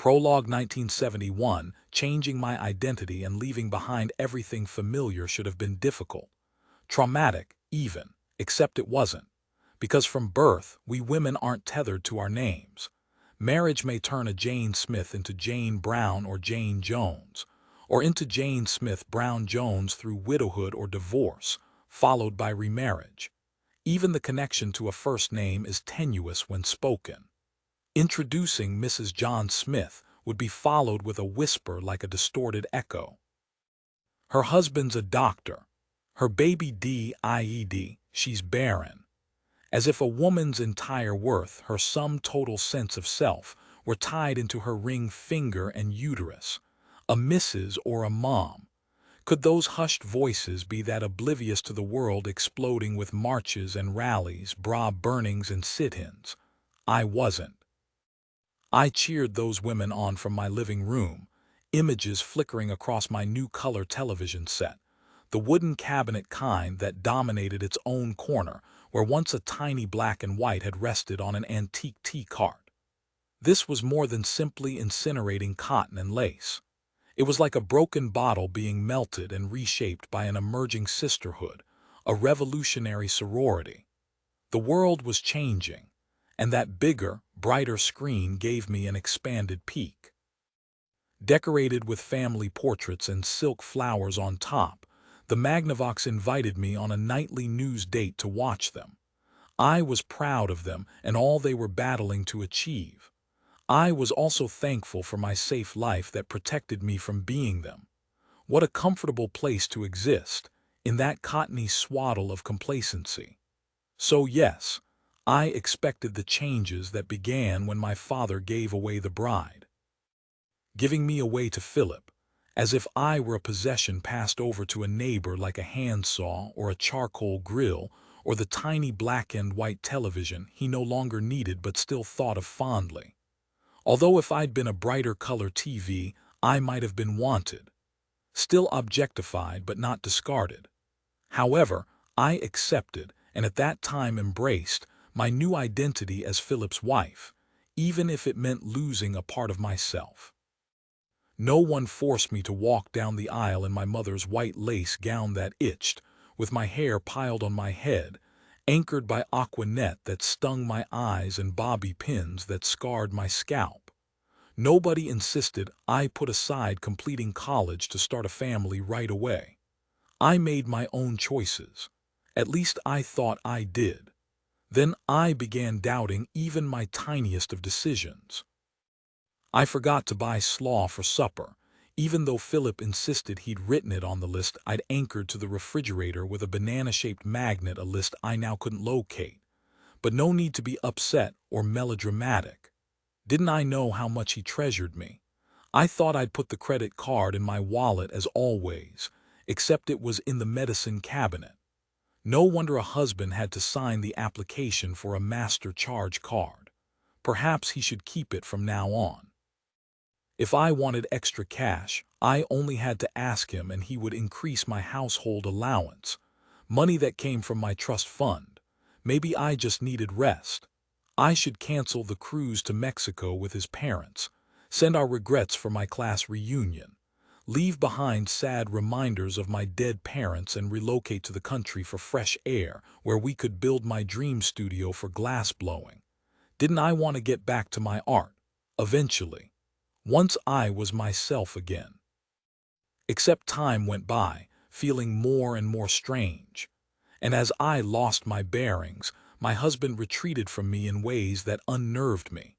Prologue 1971, changing my identity and leaving behind everything familiar should have been difficult. Traumatic, even, except it wasn't. Because from birth, we women aren't tethered to our names. Marriage may turn a Jane Smith into Jane Brown or Jane Jones, or into Jane Smith Brown Jones through widowhood or divorce, followed by remarriage. Even the connection to a first name is tenuous when spoken. Introducing Mrs. John Smith would be followed with a whisper like a distorted echo. Her husband's a doctor. Her baby D.I.E.D., she's barren. As if a woman's entire worth, her sum total sense of self, were tied into her ring finger and uterus. A Mrs. or a mom. Could those hushed voices be that oblivious to the world exploding with marches and rallies, bra burnings and sit-ins? I wasn't. I cheered those women on from my living room, images flickering across my new color television set, the wooden cabinet kind that dominated its own corner, where once a tiny black and white had rested on an antique tea cart. This was more than simply incinerating cotton and lace. It was like a broken bottle being melted and reshaped by an emerging sisterhood, a revolutionary sorority. The world was changing, and that bigger, brighter screen gave me an expanded peek. Decorated with family portraits and silk flowers on top, the Magnavox invited me on a nightly news date to watch them. I was proud of them and all they were battling to achieve. I was also thankful for my safe life that protected me from being them. What a comfortable place to exist, in that cottony swaddle of complacency. So yes, I expected the changes that began when my father gave away the bride. Giving me away to Philip, as if I were a possession passed over to a neighbor like a handsaw or a charcoal grill or the tiny black and white television he no longer needed but still thought of fondly. Although if I'd been a brighter color TV, I might have been wanted. Still objectified but not discarded. However, I accepted, and at that time embraced, my new identity as Philip's wife, even if it meant losing a part of myself. No one forced me to walk down the aisle in my mother's white lace gown that itched, with my hair piled on my head, anchored by aqua net that stung my eyes and bobby pins that scarred my scalp. Nobody insisted I put aside completing college to start a family right away. I made my own choices. At least I thought I did. Then I began doubting even my tiniest of decisions. I forgot to buy slaw for supper, even though Philip insisted he'd written it on the list I'd anchored to the refrigerator with a banana-shaped magnet, a list I now couldn't locate. But no need to be upset or melodramatic. Didn't I know how much he treasured me? I thought I'd put the credit card in my wallet as always, except it was in the medicine cabinet. No wonder a husband had to sign the application for a master charge card. Perhaps he should keep it from now on. If I wanted extra cash, I only had to ask him and he would increase my household allowance, money that came from my trust fund. Maybe I just needed rest. I should cancel the cruise to Mexico with his parents, send our regrets for my class reunion, leave behind sad reminders of my dead parents and relocate to the country for fresh air where we could build my dream studio for glass blowing. Didn't I want to get back to my art, eventually, once I was myself again? Except time went by, feeling more and more strange. And as I lost my bearings, my husband retreated from me in ways that unnerved me.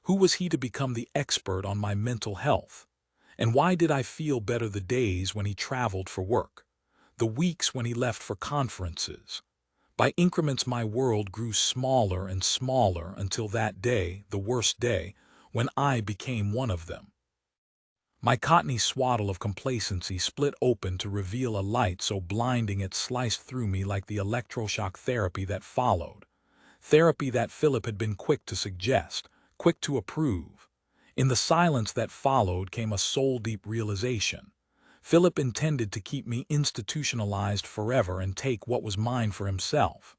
Who was he to become the expert on my mental health? And why did I feel better the days when he traveled for work, the weeks when he left for conferences? By increments my world grew smaller and smaller until that day, the worst day, when I became one of them. My cottony swaddle of complacency split open to reveal a light so blinding it sliced through me like the electroshock therapy that followed. Therapy that Philip had been quick to suggest, quick to approve. In the silence that followed came a soul-deep realization. Philip intended to keep me institutionalized forever and take what was mine for himself.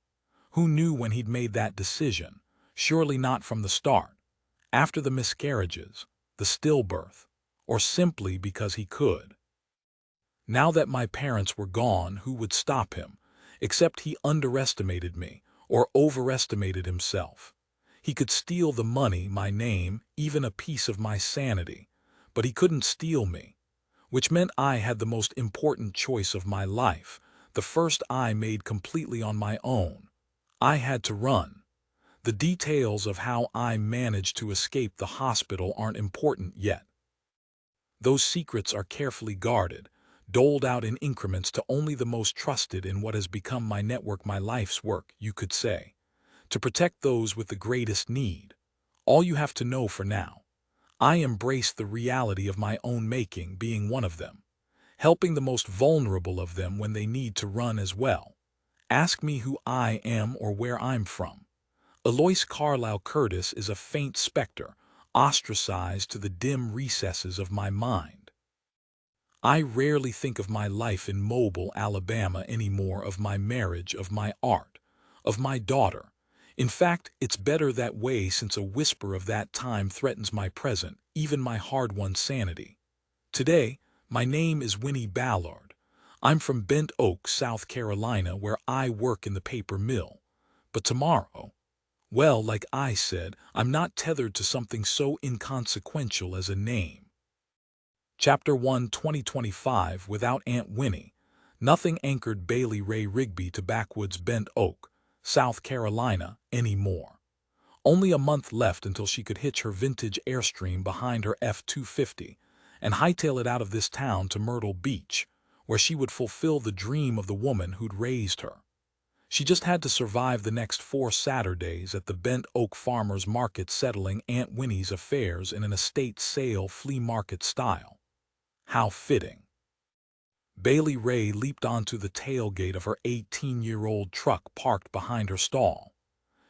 Who knew when he'd made that decision? Surely not from the start. After the miscarriages, the stillbirth, or simply because he could. Now that my parents were gone, who would stop him? Except he underestimated me, or overestimated himself. He could steal the money, my name, even a piece of my sanity, but he couldn't steal me, which meant I had the most important choice of my life, the first I made completely on my own. I had to run. The details of how I managed to escape the hospital aren't important yet. Those secrets are carefully guarded, doled out in increments to only the most trusted in what has become my network, my life's work, you could say, to protect those with the greatest need. All you have to know for now. I embrace the reality of my own making, being one of them, helping the most vulnerable of them when they need to run as well. Ask me who I am or where I'm from. Eloise Carlisle Curtis is a faint specter, ostracized to the dim recesses of my mind. I rarely think of my life in Mobile, Alabama anymore, of my marriage, of my art, of my daughter. In fact, it's better that way, since a whisper of that time threatens my present, even my hard-won sanity. Today, my name is Winnie Ballard. I'm from Bent Oak, South Carolina, where I work in the paper mill. But tomorrow, well, like I said, I'm not tethered to something so inconsequential as a name. Chapter 1, 2025. Without Aunt Winnie, nothing anchored Bailey Rae Rigby to backwoods Bent Oak, South Carolina, anymore. Only a month left until she could hitch her vintage Airstream behind her F-250 and hightail it out of this town to Myrtle Beach, where she would fulfill the dream of the woman who'd raised her. She just had to survive the next 4 Saturdays at the Bent Oak Farmers Market, settling Aunt Winnie's affairs in an estate sale flea market style. How fitting. Bailey Rae leaped onto the tailgate of her 18-year-old truck parked behind her stall.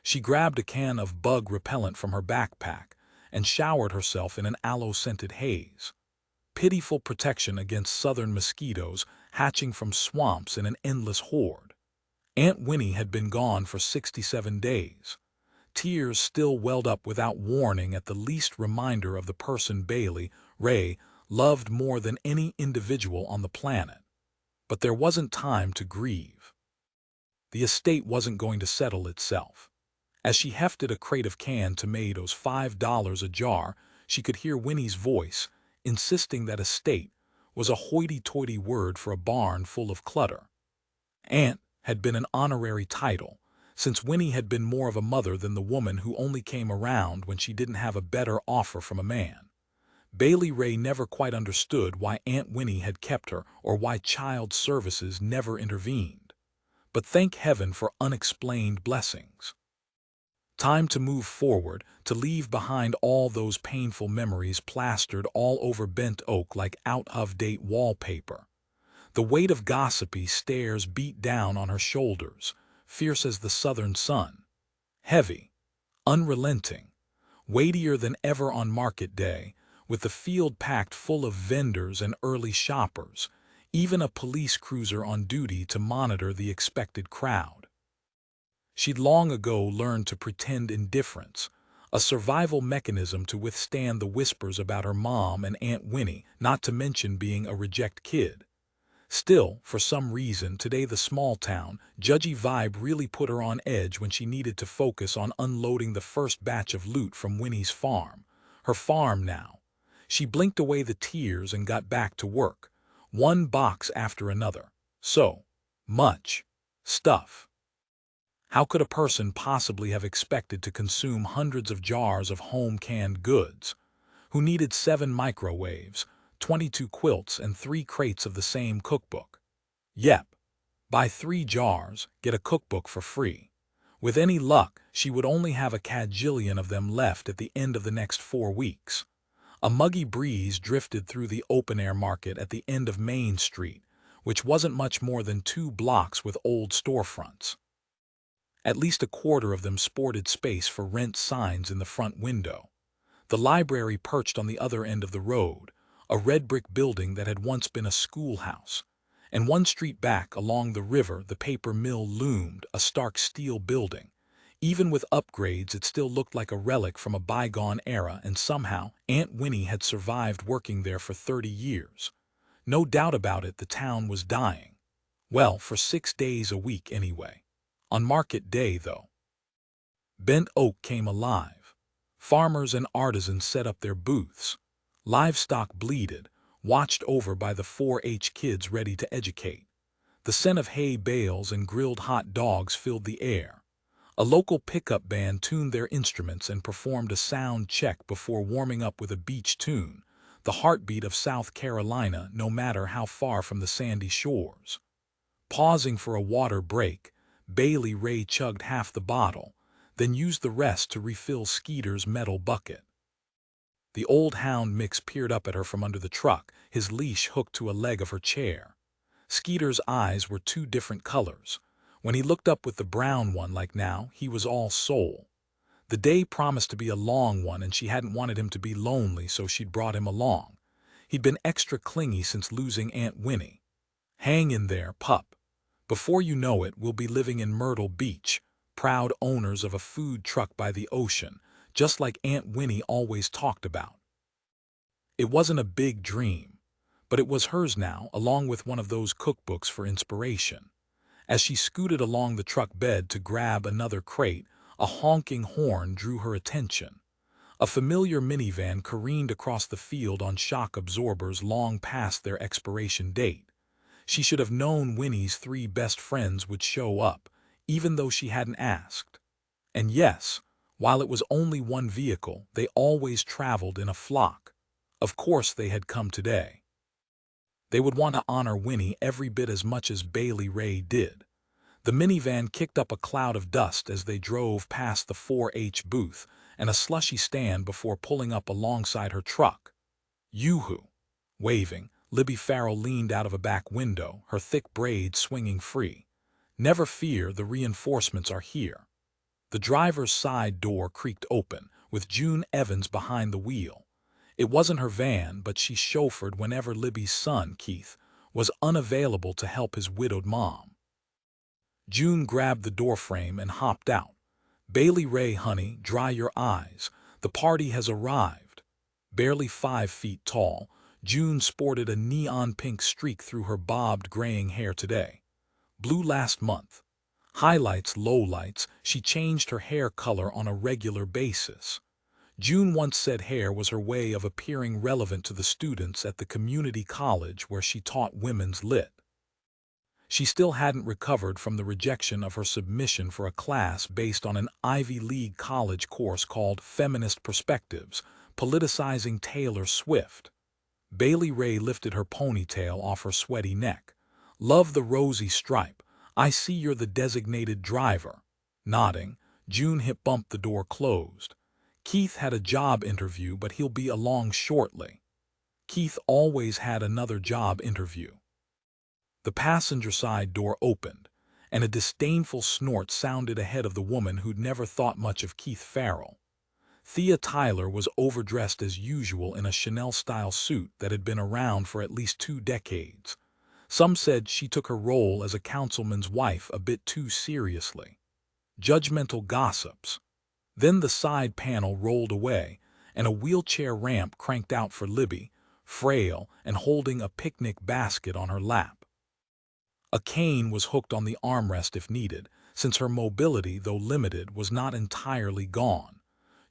She grabbed a can of bug repellent from her backpack and showered herself in an aloe-scented haze. Pitiful protection against southern mosquitoes hatching from swamps in an endless horde. Aunt Winnie had been gone for 67 days. Tears still welled up without warning at the least reminder of the person Bailey Rae loved more than any individual on the planet. But there wasn't time to grieve. The estate wasn't going to settle itself. As she hefted a crate of canned tomatoes, $5 a jar, she could hear Winnie's voice, insisting that estate was a hoity-toity word for a barn full of clutter. Aunt had been an honorary title, since Winnie had been more of a mother than the woman who only came around when she didn't have a better offer from a man. Bailey Rae never quite understood why Aunt Winnie had kept her or why Child Services never intervened. But thank heaven for unexplained blessings. Time to move forward, to leave behind all those painful memories plastered all over Bent Oak like out-of-date wallpaper. The weight of gossipy stares beat down on her shoulders, fierce as the southern sun. Heavy, unrelenting, weightier than ever on market day, with the field packed full of vendors and early shoppers, even a police cruiser on duty to monitor the expected crowd. She'd long ago learned to pretend indifference, a survival mechanism to withstand the whispers about her mom and Aunt Winnie, not to mention being a reject kid. Still, for some reason, today the small-town, judgy vibe really put her on edge when she needed to focus on unloading the first batch of loot from Winnie's farm. Her farm now. She blinked away the tears and got back to work, one box after another. So much stuff. How could a person possibly have expected to consume hundreds of jars of home canned goods? Who needed 7 microwaves, 22 quilts, and 3 crates of the same cookbook? Yep. Buy 3 jars, get a cookbook for free. With any luck, she would only have a cajillion of them left at the end of the next 4 weeks. A muggy breeze drifted through the open-air market at the end of Main Street, which wasn't much more than 2 blocks with old storefronts. At least a quarter of them sported space for rent signs in the front window. The library perched on the other end of the road, a red brick building that had once been a schoolhouse. And 1 street back along the river, the paper mill loomed, a stark steel building, Even with upgrades, it still looked like a relic from a bygone era, and somehow Aunt Winnie had survived working there for 30 years. No doubt about it, the town was dying. Well, for 6 days a week anyway. On market day, though, Bent Oak came alive. Farmers and artisans set up their booths. Livestock bleated, watched over by the 4-H kids ready to educate. The scent of hay bales and grilled hot dogs filled the air. A local pickup band tuned their instruments and performed a sound check before warming up with a beach tune, the heartbeat of South Carolina, no matter how far from the sandy shores. Pausing for a water break, Bailey Rae chugged half the bottle, then used the rest to refill Skeeter's metal bucket. The old hound mix peered up at her from under the truck, his leash hooked to a leg of her chair. Skeeter's eyes were two different colors. When he looked up with the brown one like now, he was all soul. The day promised to be a long one, and she hadn't wanted him to be lonely, so she'd brought him along. He'd been extra clingy since losing Aunt Winnie. Hang in there, pup. Before you know it, we'll be living in Myrtle Beach, proud owners of a food truck by the ocean, just like Aunt Winnie always talked about. It wasn't a big dream, but it was hers now, along with one of those cookbooks for inspiration. As she scooted along the truck bed to grab another crate, a honking horn drew her attention. A familiar minivan careened across the field on shock absorbers long past their expiration date. She should have known Winnie's 3 best friends would show up, even though she hadn't asked. And yes, while it was only one vehicle, they always traveled in a flock. Of course they had come today. They would want to honor Winnie every bit as much as Bailey Rae did. The minivan kicked up a cloud of dust as they drove past the 4-H booth and a slushy stand before pulling up alongside her truck. Yoo-hoo! Waving, Libby Farrell leaned out of a back window, her thick braids swinging free. Never fear, the reinforcements are here. The driver's side door creaked open, with June Evans behind the wheel. It wasn't her van, but she chauffeured whenever Libby's son, Keith, was unavailable to help his widowed mom. June grabbed the doorframe and hopped out. Bailey Rae, honey, dry your eyes. The party has arrived. Barely 5 feet tall, June sported a neon pink streak through her bobbed graying hair today. Blue last month. Highlights, lowlights, she changed her hair color on a regular basis. June once said hair was her way of appearing relevant to the students at the community college where she taught women's lit. She still hadn't recovered from the rejection of her submission for a class based on an Ivy League college course called Feminist Perspectives, politicizing Taylor Swift. Bailey Rae lifted her ponytail off her sweaty neck. Love the rosy stripe. I see you're the designated driver. Nodding, June hip-bumped the door closed. Keith had a job interview, but he'll be along shortly. Keith always had another job interview. The passenger side door opened, and a disdainful snort sounded ahead of the woman who'd never thought much of Keith Farrell. Thea Tyler was overdressed as usual in a Chanel-style suit that had been around for at least 2 decades. Some said she took her role as a councilman's wife a bit too seriously. Judgmental gossips. Then the side panel rolled away, and a wheelchair ramp cranked out for Libby, frail and holding a picnic basket on her lap. A cane was hooked on the armrest if needed, since her mobility, though limited, was not entirely gone.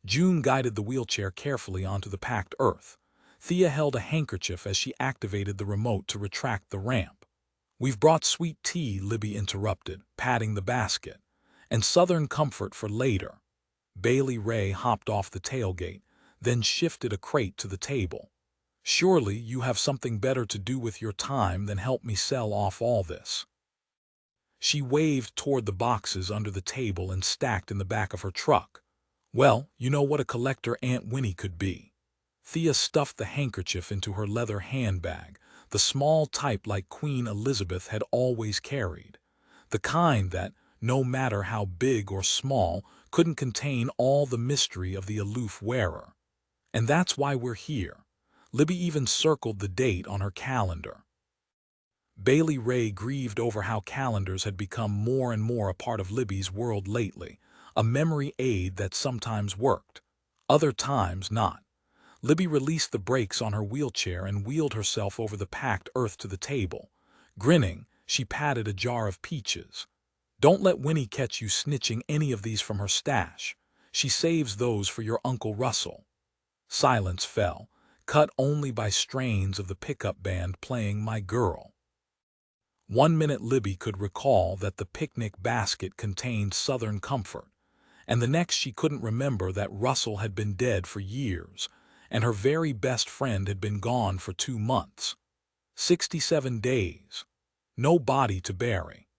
June guided the wheelchair carefully onto the packed earth. Thea held a handkerchief as she activated the remote to retract the ramp. We've brought sweet tea, Libby interrupted, patting the basket, and Southern comfort for later. Bailey Rae hopped off the tailgate, then shifted a crate to the table. Surely you have something better to do with your time than help me sell off all this. She waved toward the boxes under the table and stacked in the back of her truck. Well, you know what a collector Aunt Winnie could be. Thea stuffed the handkerchief into her leather handbag, the small type like Queen Elizabeth had always carried. The kind that, no matter how big or small, couldn't contain all the mystery of the aloof wearer. And that's why we're here. Libby even circled the date on her calendar. Bailey Rae grieved over how calendars had become more and more a part of Libby's world lately, a memory aid that sometimes worked, other times not. Libby released the brakes on her wheelchair and wheeled herself over the packed earth to the table. Grinning, she patted a jar of peaches. "Don't let Winnie catch you snitching any of these from her stash. She saves those for your Uncle Russell." Silence fell, cut only by strains of the pickup band playing My Girl. 1 minute Libby could recall that the picnic basket contained Southern comfort, and the next she couldn't remember that Russell had been dead for years, and her very best friend had been gone for 2 months. 67 days. No body to bury.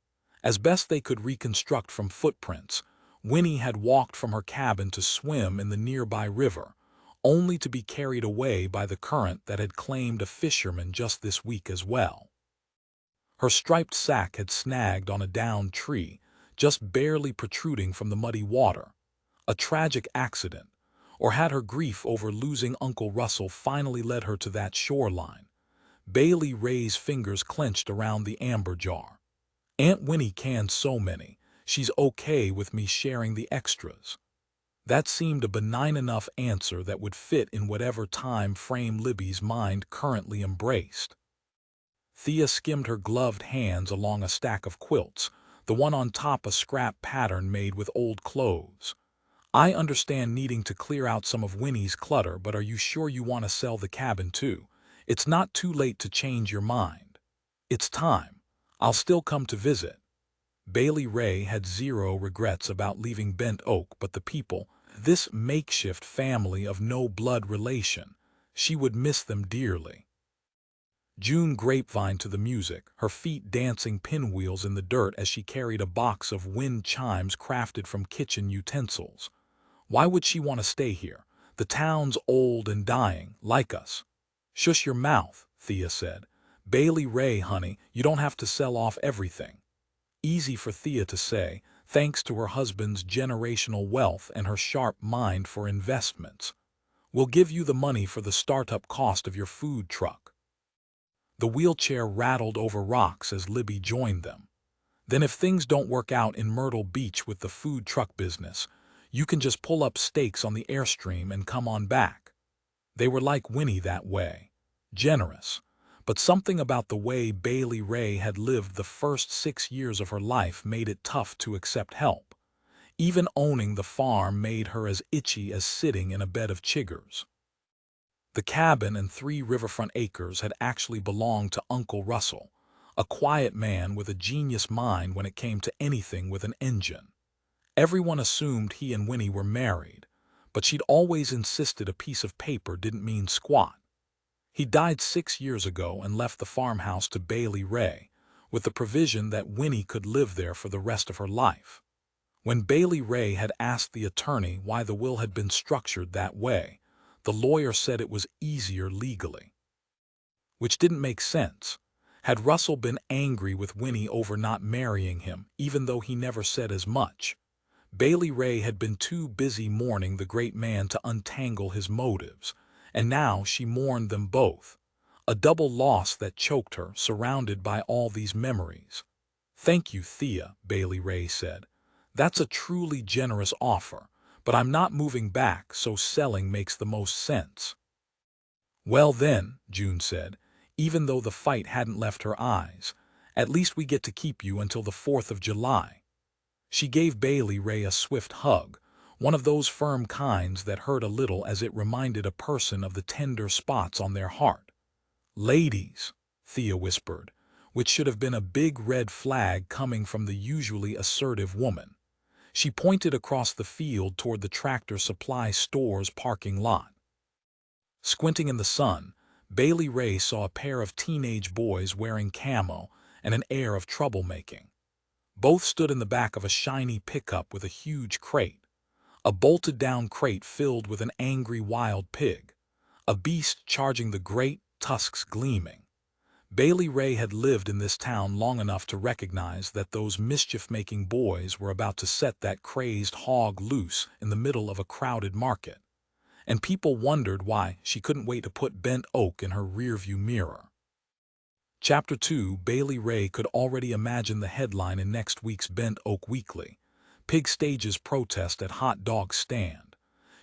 As best they could reconstruct from footprints, Winnie had walked from her cabin to swim in the nearby river, only to be carried away by the current that had claimed a fisherman just this week as well. Her striped sack had snagged on a downed tree, just barely protruding from the muddy water. A tragic accident, or had her grief over losing Uncle Russell finally led her to that shoreline? Bailey Rae's fingers clenched around the amber jar. "Aunt Winnie canned so many. She's okay with me sharing the extras." That seemed a benign enough answer that would fit in whatever time frame Libby's mind currently embraced. Thea skimmed her gloved hands along a stack of quilts, the one on top a scrap pattern made with old clothes. "I understand needing to clear out some of Winnie's clutter, but are you sure you want to sell the cabin too? It's not too late to change your mind." "It's time. I'll still come to visit." Bailey Rae had zero regrets about leaving Bent Oak, but the people, this makeshift family of no blood relation, she would miss them dearly. June grapevine to the music, her feet dancing pinwheels in the dirt as she carried a box of wind chimes crafted from kitchen utensils. Why would she want to stay here? The town's old and dying, like us. "Shush your mouth," Thea said. "Bailey Rae, honey, you don't have to sell off everything." Easy for Thea to say, thanks to her husband's generational wealth and her sharp mind for investments. "We'll give you the money for the startup cost of your food truck." The wheelchair rattled over rocks as Libby joined them. "Then if things don't work out in Myrtle Beach with the food truck business, you can just pull up stakes on the Airstream and come on back." They were like Winnie that way. Generous. But something about the way Bailey Rae had lived the first 6 years of her life made it tough to accept help. Even owning the farm made her as itchy as sitting in a bed of chiggers. The cabin and 3 riverfront acres had actually belonged to Uncle Russell, a quiet man with a genius mind when it came to anything with an engine. Everyone assumed he and Winnie were married, but she'd always insisted a piece of paper didn't mean squat. He died 6 years ago and left the farmhouse to Bailey Rae, with the provision that Winnie could live there for the rest of her life. When Bailey Rae had asked the attorney why the will had been structured that way, the lawyer said it was easier legally. Which didn't make sense. Had Russell been angry with Winnie over not marrying him, even though he never said as much? Bailey Rae had been too busy mourning the great man to untangle his motives, and now she mourned them both. A double loss that choked her, surrounded by all these memories. "Thank you, Thea," Bailey Rae said. "That's a truly generous offer, but I'm not moving back, so selling makes the most sense." "Well then," June said, even though the fight hadn't left her eyes, "at least we get to keep you until the 4th of July. She gave Bailey Rae a swift hug, one of those firm kinds that hurt a little as it reminded a person of the tender spots on their heart. "Ladies," Thea whispered, which should have been a big red flag coming from the usually assertive woman. She pointed across the field toward the Tractor Supply store's parking lot. Squinting in the sun, Bailey Rae saw a pair of teenage boys wearing camo and an air of troublemaking. Both stood in the back of a shiny pickup with a huge crate. A bolted-down crate filled with an angry wild pig. A beast charging the grate, tusks gleaming. Bailey Rae had lived in this town long enough to recognize that those mischief-making boys were about to set that crazed hog loose in the middle of a crowded market. And people wondered why she couldn't wait to put Bent Oak in her rearview mirror. Chapter 2. Bailey Rae could already imagine the headline in next week's Bent Oak Weekly. Pig stages protest at hot dog stand.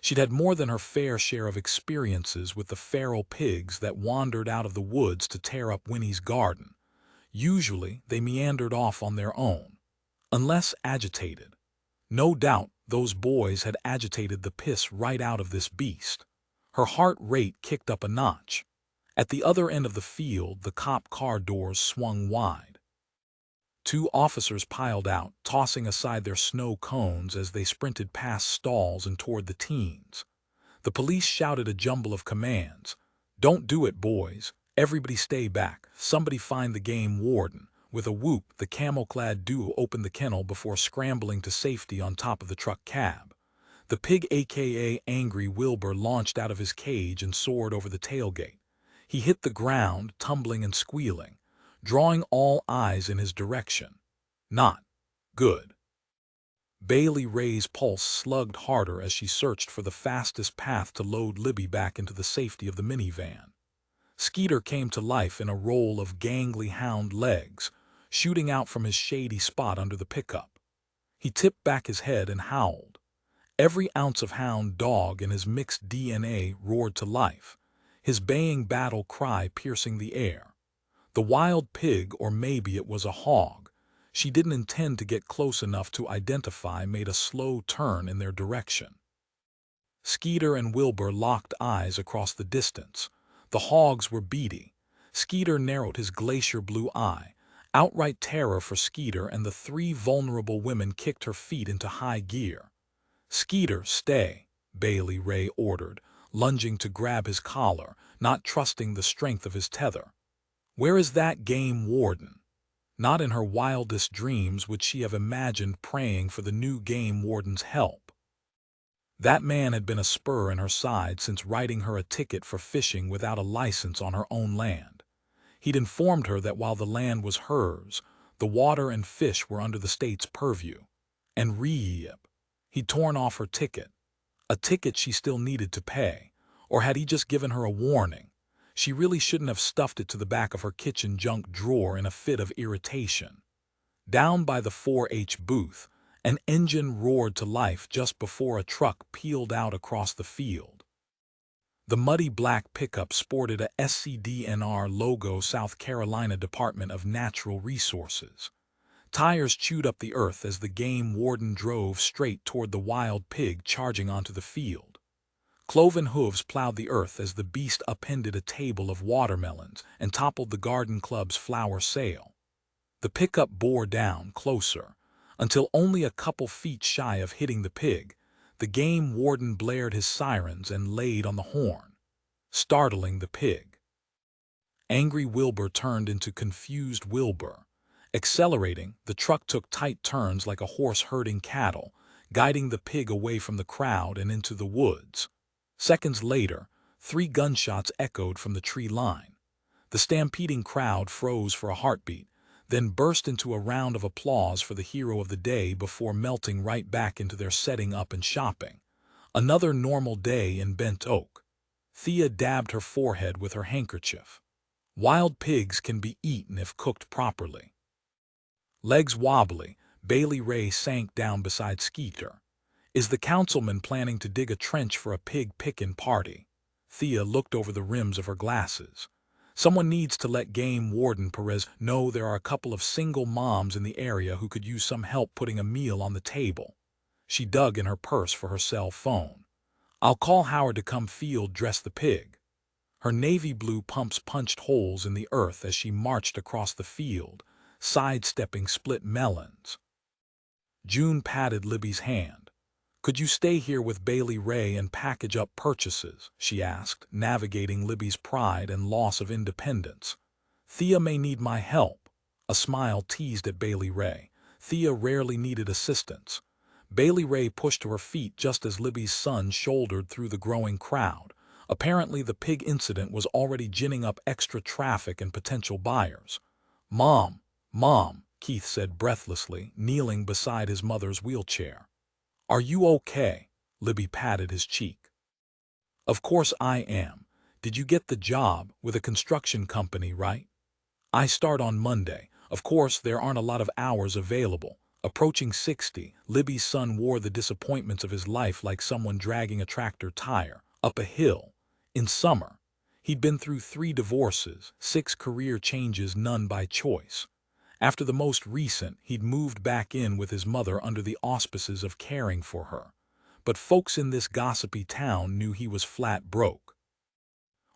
She'd had more than her fair share of experiences with the feral pigs that wandered out of the woods to tear up Winnie's garden. Usually, they meandered off on their own, unless agitated. No doubt, those boys had agitated the piss right out of this beast. Her heart rate kicked up a notch. At the other end of the field, the cop car doors swung wide. Two officers piled out, tossing aside their snow cones as they sprinted past stalls and toward the teens. The police shouted a jumble of commands. "Don't do it, boys. Everybody stay back. Somebody find the game warden." With a whoop, the camel-clad duo opened the kennel before scrambling to safety on top of the truck cab. The pig, aka Angry Wilbur, launched out of his cage and soared over the tailgate. He hit the ground, tumbling and squealing, drawing all eyes in his direction. Not good. Bailey Rae's pulse slugged harder as she searched for the fastest path to load Libby back into the safety of the minivan. Skeeter came to life in a roll of gangly hound legs, shooting out from his shady spot under the pickup. He tipped back his head and howled. Every ounce of hound dog in his mixed DNA roared to life, his baying battle cry piercing the air. The wild pig, or maybe it was a hog, she didn't intend to get close enough to identify, made a slow turn in their direction. Skeeter and Wilbur locked eyes across the distance. The hogs were beady. Skeeter narrowed his glacier blue eye. Outright terror for Skeeter, and the three vulnerable women kicked her feet into high gear. "Skeeter, stay," Bailey Rae ordered, lunging to grab his collar, not trusting the strength of his tether. Where is that game warden? Not in her wildest dreams would she have imagined praying for the new game warden's help. That man had been a spur in her side since writing her a ticket for fishing without a license on her own land. He'd informed her that while the land was hers, the water and fish were under the state's purview. And he'd torn off her ticket. A ticket she still needed to pay. Or had he just given her a warning? She really shouldn't have stuffed it to the back of her kitchen junk drawer in a fit of irritation. Down by the 4-H booth, an engine roared to life just before a truck peeled out across the field. The muddy black pickup sported a SCDNR logo, South Carolina Department of Natural Resources. Tires chewed up the earth as the game warden drove straight toward the wild pig charging onto the field. Cloven hooves plowed the earth as the beast upended a table of watermelons and toppled the garden club's flower sale. The pickup bore down closer, until only a couple feet shy of hitting the pig. The game warden blared his sirens and laid on the horn, startling the pig. Angry Wilbur turned into confused Wilbur. Accelerating, the truck took tight turns like a horse herding cattle, guiding the pig away from the crowd and into the woods. Seconds later, 3 gunshots echoed from the tree line. The stampeding crowd froze for a heartbeat, then burst into a round of applause for the hero of the day before melting right back into their setting up and shopping. Another normal day in Bent Oak. Thea dabbed her forehead with her handkerchief. Wild pigs can be eaten if cooked properly. Legs wobbly, Bailey Rae sank down beside Skeeter. "Is the councilman planning to dig a trench for a pig-pickin' party?" Thea looked over the rims of her glasses. "Someone needs to let Game Warden Perez know there are a couple of single moms in the area who could use some help putting a meal on the table." She dug in her purse for her cell phone. "I'll call Howard to come field dress the pig." Her navy blue pumps punched holes in the earth as she marched across the field, sidestepping split melons. June patted Libby's hand. "Could you stay here with Bailey Rae and package up purchases?" she asked, navigating Libby's pride and loss of independence. "Thea may need my help." A smile teased at Bailey Rae. Thea rarely needed assistance. Bailey Rae pushed to her feet just as Libby's son shouldered through the growing crowd. Apparently the pig incident was already ginning up extra traffic and potential buyers. Mom, Keith said breathlessly, kneeling beside his mother's wheelchair. "Are you okay?" Libby patted his cheek. "Of course I am. Did you get the job with a construction company, right?" "I start on Monday. Of course there aren't a lot of hours available. Approaching 60, Libby's son wore the disappointments of his life like someone dragging a tractor tire up a hill. In summer, he'd been through 3 divorces, 6 career changes, none by choice. After the most recent, he'd moved back in with his mother under the auspices of caring for her. But folks in this gossipy town knew he was flat broke.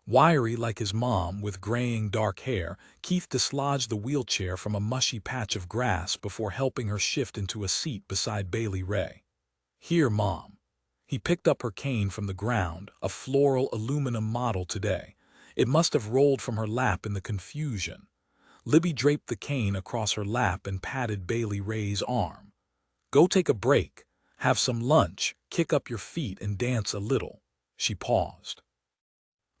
Wiry like his mom, with graying dark hair, Keith dislodged the wheelchair from a mushy patch of grass before helping her shift into a seat beside Bailey Rae. "Here, Mom." He picked up her cane from the ground, a floral aluminum model today. It must have rolled from her lap in the confusion. Libby draped the cane across her lap and patted Bailey Rae's arm. "Go take a break, have some lunch, kick up your feet and dance a little." She paused.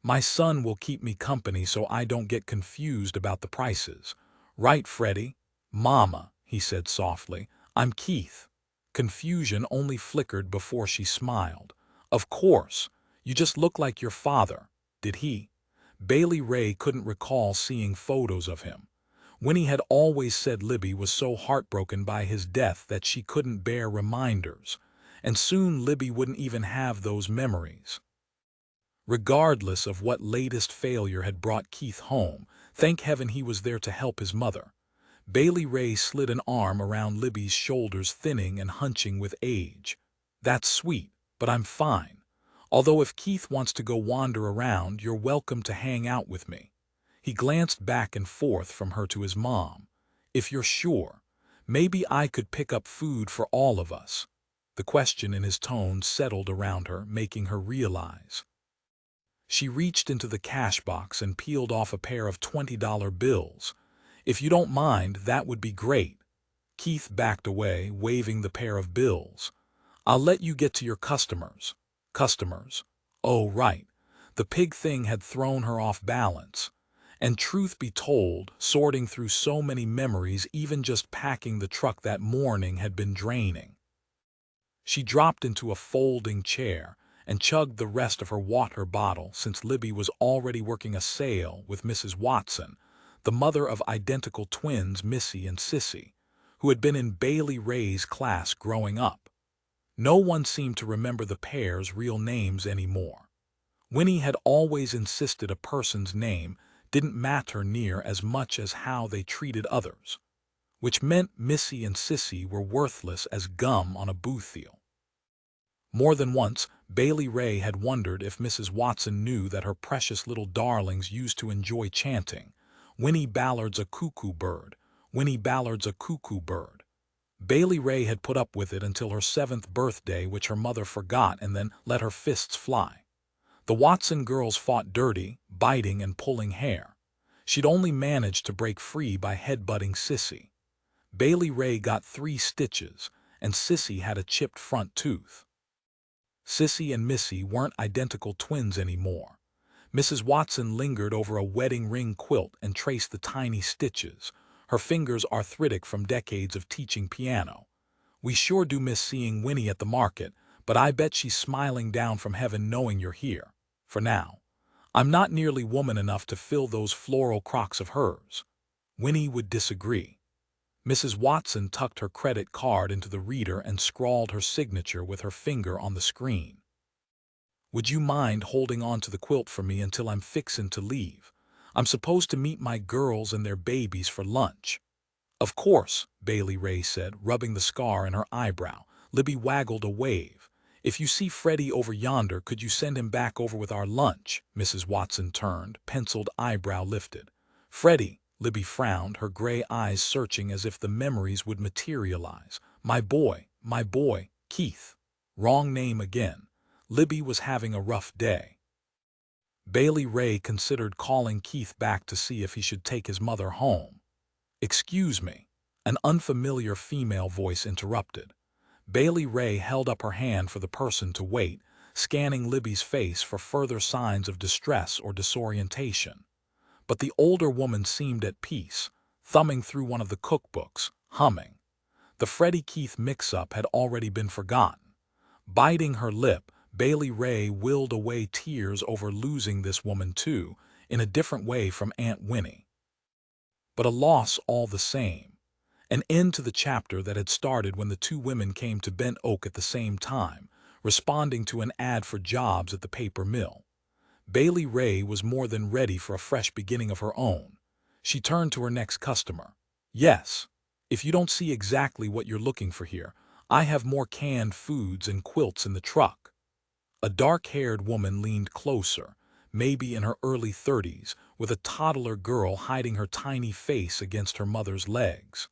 "My son will keep me company so I don't get confused about the prices. Right, Freddie?" "Mama," he said softly, "I'm Keith." Confusion only flickered before she smiled. "Of course, you just look like your father." Did he? Bailey Rae couldn't recall seeing photos of him. Winnie had always said Libby was so heartbroken by his death that she couldn't bear reminders, and soon Libby wouldn't even have those memories. Regardless of what latest failure had brought Keith home, thank heaven he was there to help his mother. Bailey Rae slid an arm around Libby's shoulders, thinning and hunching with age. "That's sweet, but I'm fine. Although if Keith wants to go wander around, you're welcome to hang out with me." He glanced back and forth from her to his mom. "If you're sure, maybe I could pick up food for all of us." The question in his tone settled around her, making her realize. She reached into the cash box and peeled off a pair of $20 bills. "If you don't mind, that would be great." Keith backed away, waving the pair of bills. "I'll let you get to your customers." Customers? Oh, right. The pig thing had thrown her off balance. And truth be told, sorting through so many memories, even just packing the truck that morning had been draining. She dropped into a folding chair and chugged the rest of her water bottle, since Libby was already working a sale with Mrs. Watson, the mother of identical twins Missy and Sissy, who had been in Bailey Rae's class growing up. No one seemed to remember the pair's real names anymore. Winnie had always insisted a person's name didn't matter near as much as how they treated others, which meant Missy and Sissy were worthless as gum on a boothiel. More than once, Bailey Rae had wondered if Mrs. Watson knew that her precious little darlings used to enjoy chanting, "Winnie Ballard's a cuckoo bird, Winnie Ballard's a cuckoo bird." Bailey Rae had put up with it until her 7th birthday, which her mother forgot and then let her fists fly. The Watson girls fought dirty, biting and pulling hair. She'd only managed to break free by headbutting Sissy. Bailey Rae got 3 stitches, and Sissy had a chipped front tooth. Sissy and Missy weren't identical twins anymore. Mrs. Watson lingered over a wedding ring quilt and traced the tiny stitches, her fingers arthritic from decades of teaching piano. "We sure do miss seeing Winnie at the market, but I bet she's smiling down from heaven knowing you're here. For now, I'm not nearly woman enough to fill those floral crocs of hers." Winnie would disagree. Mrs. Watson tucked her credit card into the reader and scrawled her signature with her finger on the screen. "Would you mind holding on to the quilt for me until I'm fixin' to leave? I'm supposed to meet my girls and their babies for lunch." "Of course," Bailey Rae said, rubbing the scar in her eyebrow. Libby waggled a wave. "If you see Freddie over yonder, could you send him back over with our lunch?" Mrs. Watson turned, penciled eyebrow lifted. "Freddie," Libby frowned, her gray eyes searching as if the memories would materialize. My boy, Keith." Wrong name again. Libby was having a rough day. Bailey Rae considered calling Keith back to see if he should take his mother home. "Excuse me," an unfamiliar female voice interrupted. Bailey Rae held up her hand for the person to wait, scanning Libby's face for further signs of distress or disorientation. But the older woman seemed at peace, thumbing through one of the cookbooks, humming. The Freddie Keith mix-up had already been forgotten. Biting her lip, Bailey Rae willed away tears over losing this woman too, in a different way from Aunt Winnie. But a loss all the same. An end to the chapter that had started when the two women came to Bent Oak at the same time, responding to an ad for jobs at the paper mill. Bailey Rae was more than ready for a fresh beginning of her own. She turned to her next customer. "Yes, if you don't see exactly what you're looking for here, I have more canned foods and quilts in the truck." A dark-haired woman leaned closer, maybe in her early 30s, with a toddler girl hiding her tiny face against her mother's legs.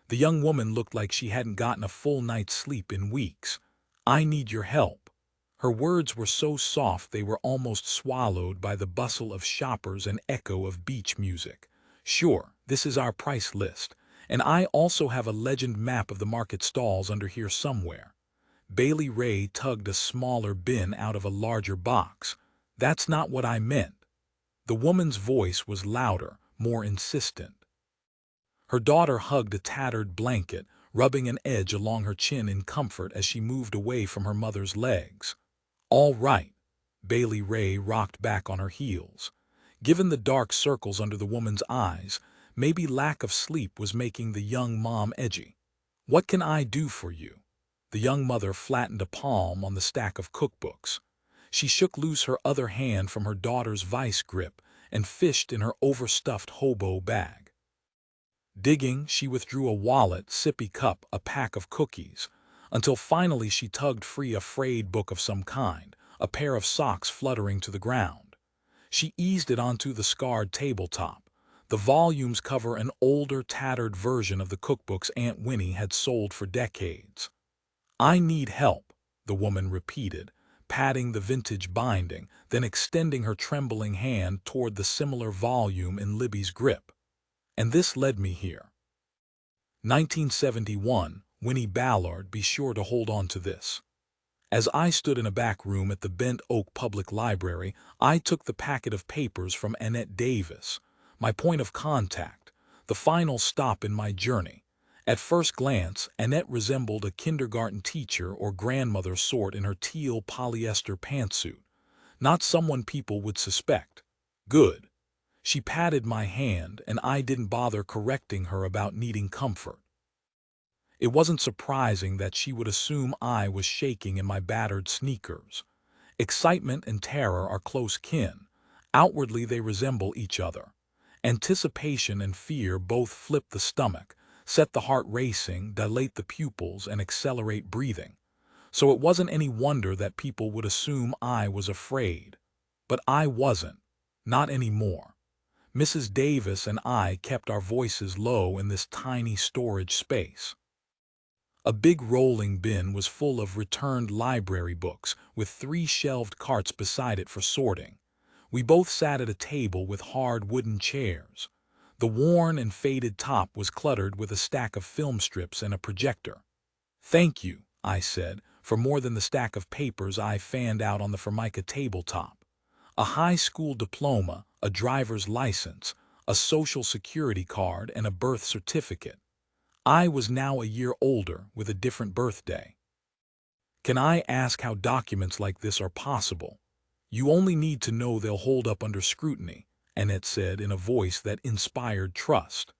The young woman looked like she hadn't gotten a full night's sleep in weeks. "I need your help." Her words were so soft they were almost swallowed by the bustle of shoppers and echo of beach music. "Sure, this is our price list, and I also have a legend map of the market stalls under here somewhere." Bailey Rae tugged a smaller bin out of a larger box. "That's not what I meant." The woman's voice was louder, more insistent. Her daughter hugged a tattered blanket, rubbing an edge along her chin in comfort as she moved away from her mother's legs. "All right." Bailey Rae rocked back on her heels. Given the dark circles under the woman's eyes, maybe lack of sleep was making the young mom edgy. "What can I do for you?" The young mother flattened a palm on the stack of cookbooks. She shook loose her other hand from her daughter's vice grip and fished in her overstuffed hobo bag. Digging, she withdrew a wallet, sippy cup, a pack of cookies, until finally she tugged free a frayed book of some kind, a pair of socks fluttering to the ground. She eased it onto the scarred tabletop. The volumes cover an older, tattered version of the cookbooks Aunt Winnie had sold for decades. "I need help," the woman repeated, patting the vintage binding, then extending her trembling hand toward the similar volume in Libby's grip. "And this led me here." 1971, Winnie Ballard, be sure to hold on to this. As I stood in a back room at the Bent Oak Public Library, I took the packet of papers from Annette Davis, my point of contact, the final stop in my journey. At first glance, Annette resembled a kindergarten teacher or grandmother sort in her teal polyester pantsuit. Not someone people would suspect. Good. She patted my hand, and I didn't bother correcting her about needing comfort. It wasn't surprising that she would assume I was shaking in my battered sneakers. Excitement and terror are close kin. Outwardly they resemble each other. Anticipation and fear both flip the stomach, set the heart racing, dilate the pupils, and accelerate breathing. So it wasn't any wonder that people would assume I was afraid. But I wasn't. Not anymore. Mrs. Davis and I kept our voices low in this tiny storage space. A big rolling bin was full of returned library books, with 3 shelved carts beside it for sorting. We both sat at a table with hard wooden chairs. The worn and faded top was cluttered with a stack of film strips and a projector. "Thank you," I said, for more than the stack of papers I fanned out on the Formica tabletop. A high school diploma, a driver's license, a social security card, and a birth certificate. I was now a year older with a different birthday. "Can I ask how documents like this are possible?" "You only need to know they'll hold up under scrutiny," Annette said in a voice that inspired trust.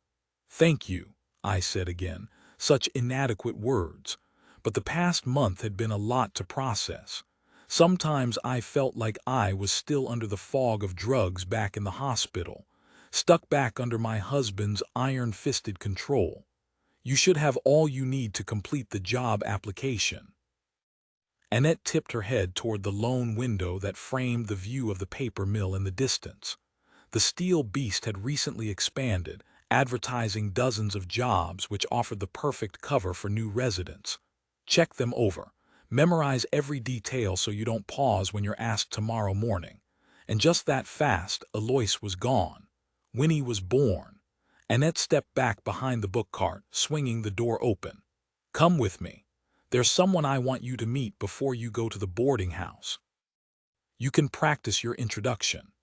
"Thank you," I said again, such inadequate words. But the past month had been a lot to process. Sometimes I felt like I was still under the fog of drugs back in the hospital, stuck back under my husband's iron-fisted control. "You should have all you need to complete the job application." Annette tipped her head toward the lone window that framed the view of the paper mill in the distance. The steel beast had recently expanded, advertising dozens of jobs which offered the perfect cover for new residents. "Check them over. Memorize every detail so you don't pause when you're asked tomorrow morning." And just that fast, Alois was gone. Winnie was born. Annette stepped back behind the book cart, swinging the door open. "Come with me. There's someone I want you to meet before you go to the boarding house. You can practice your introduction."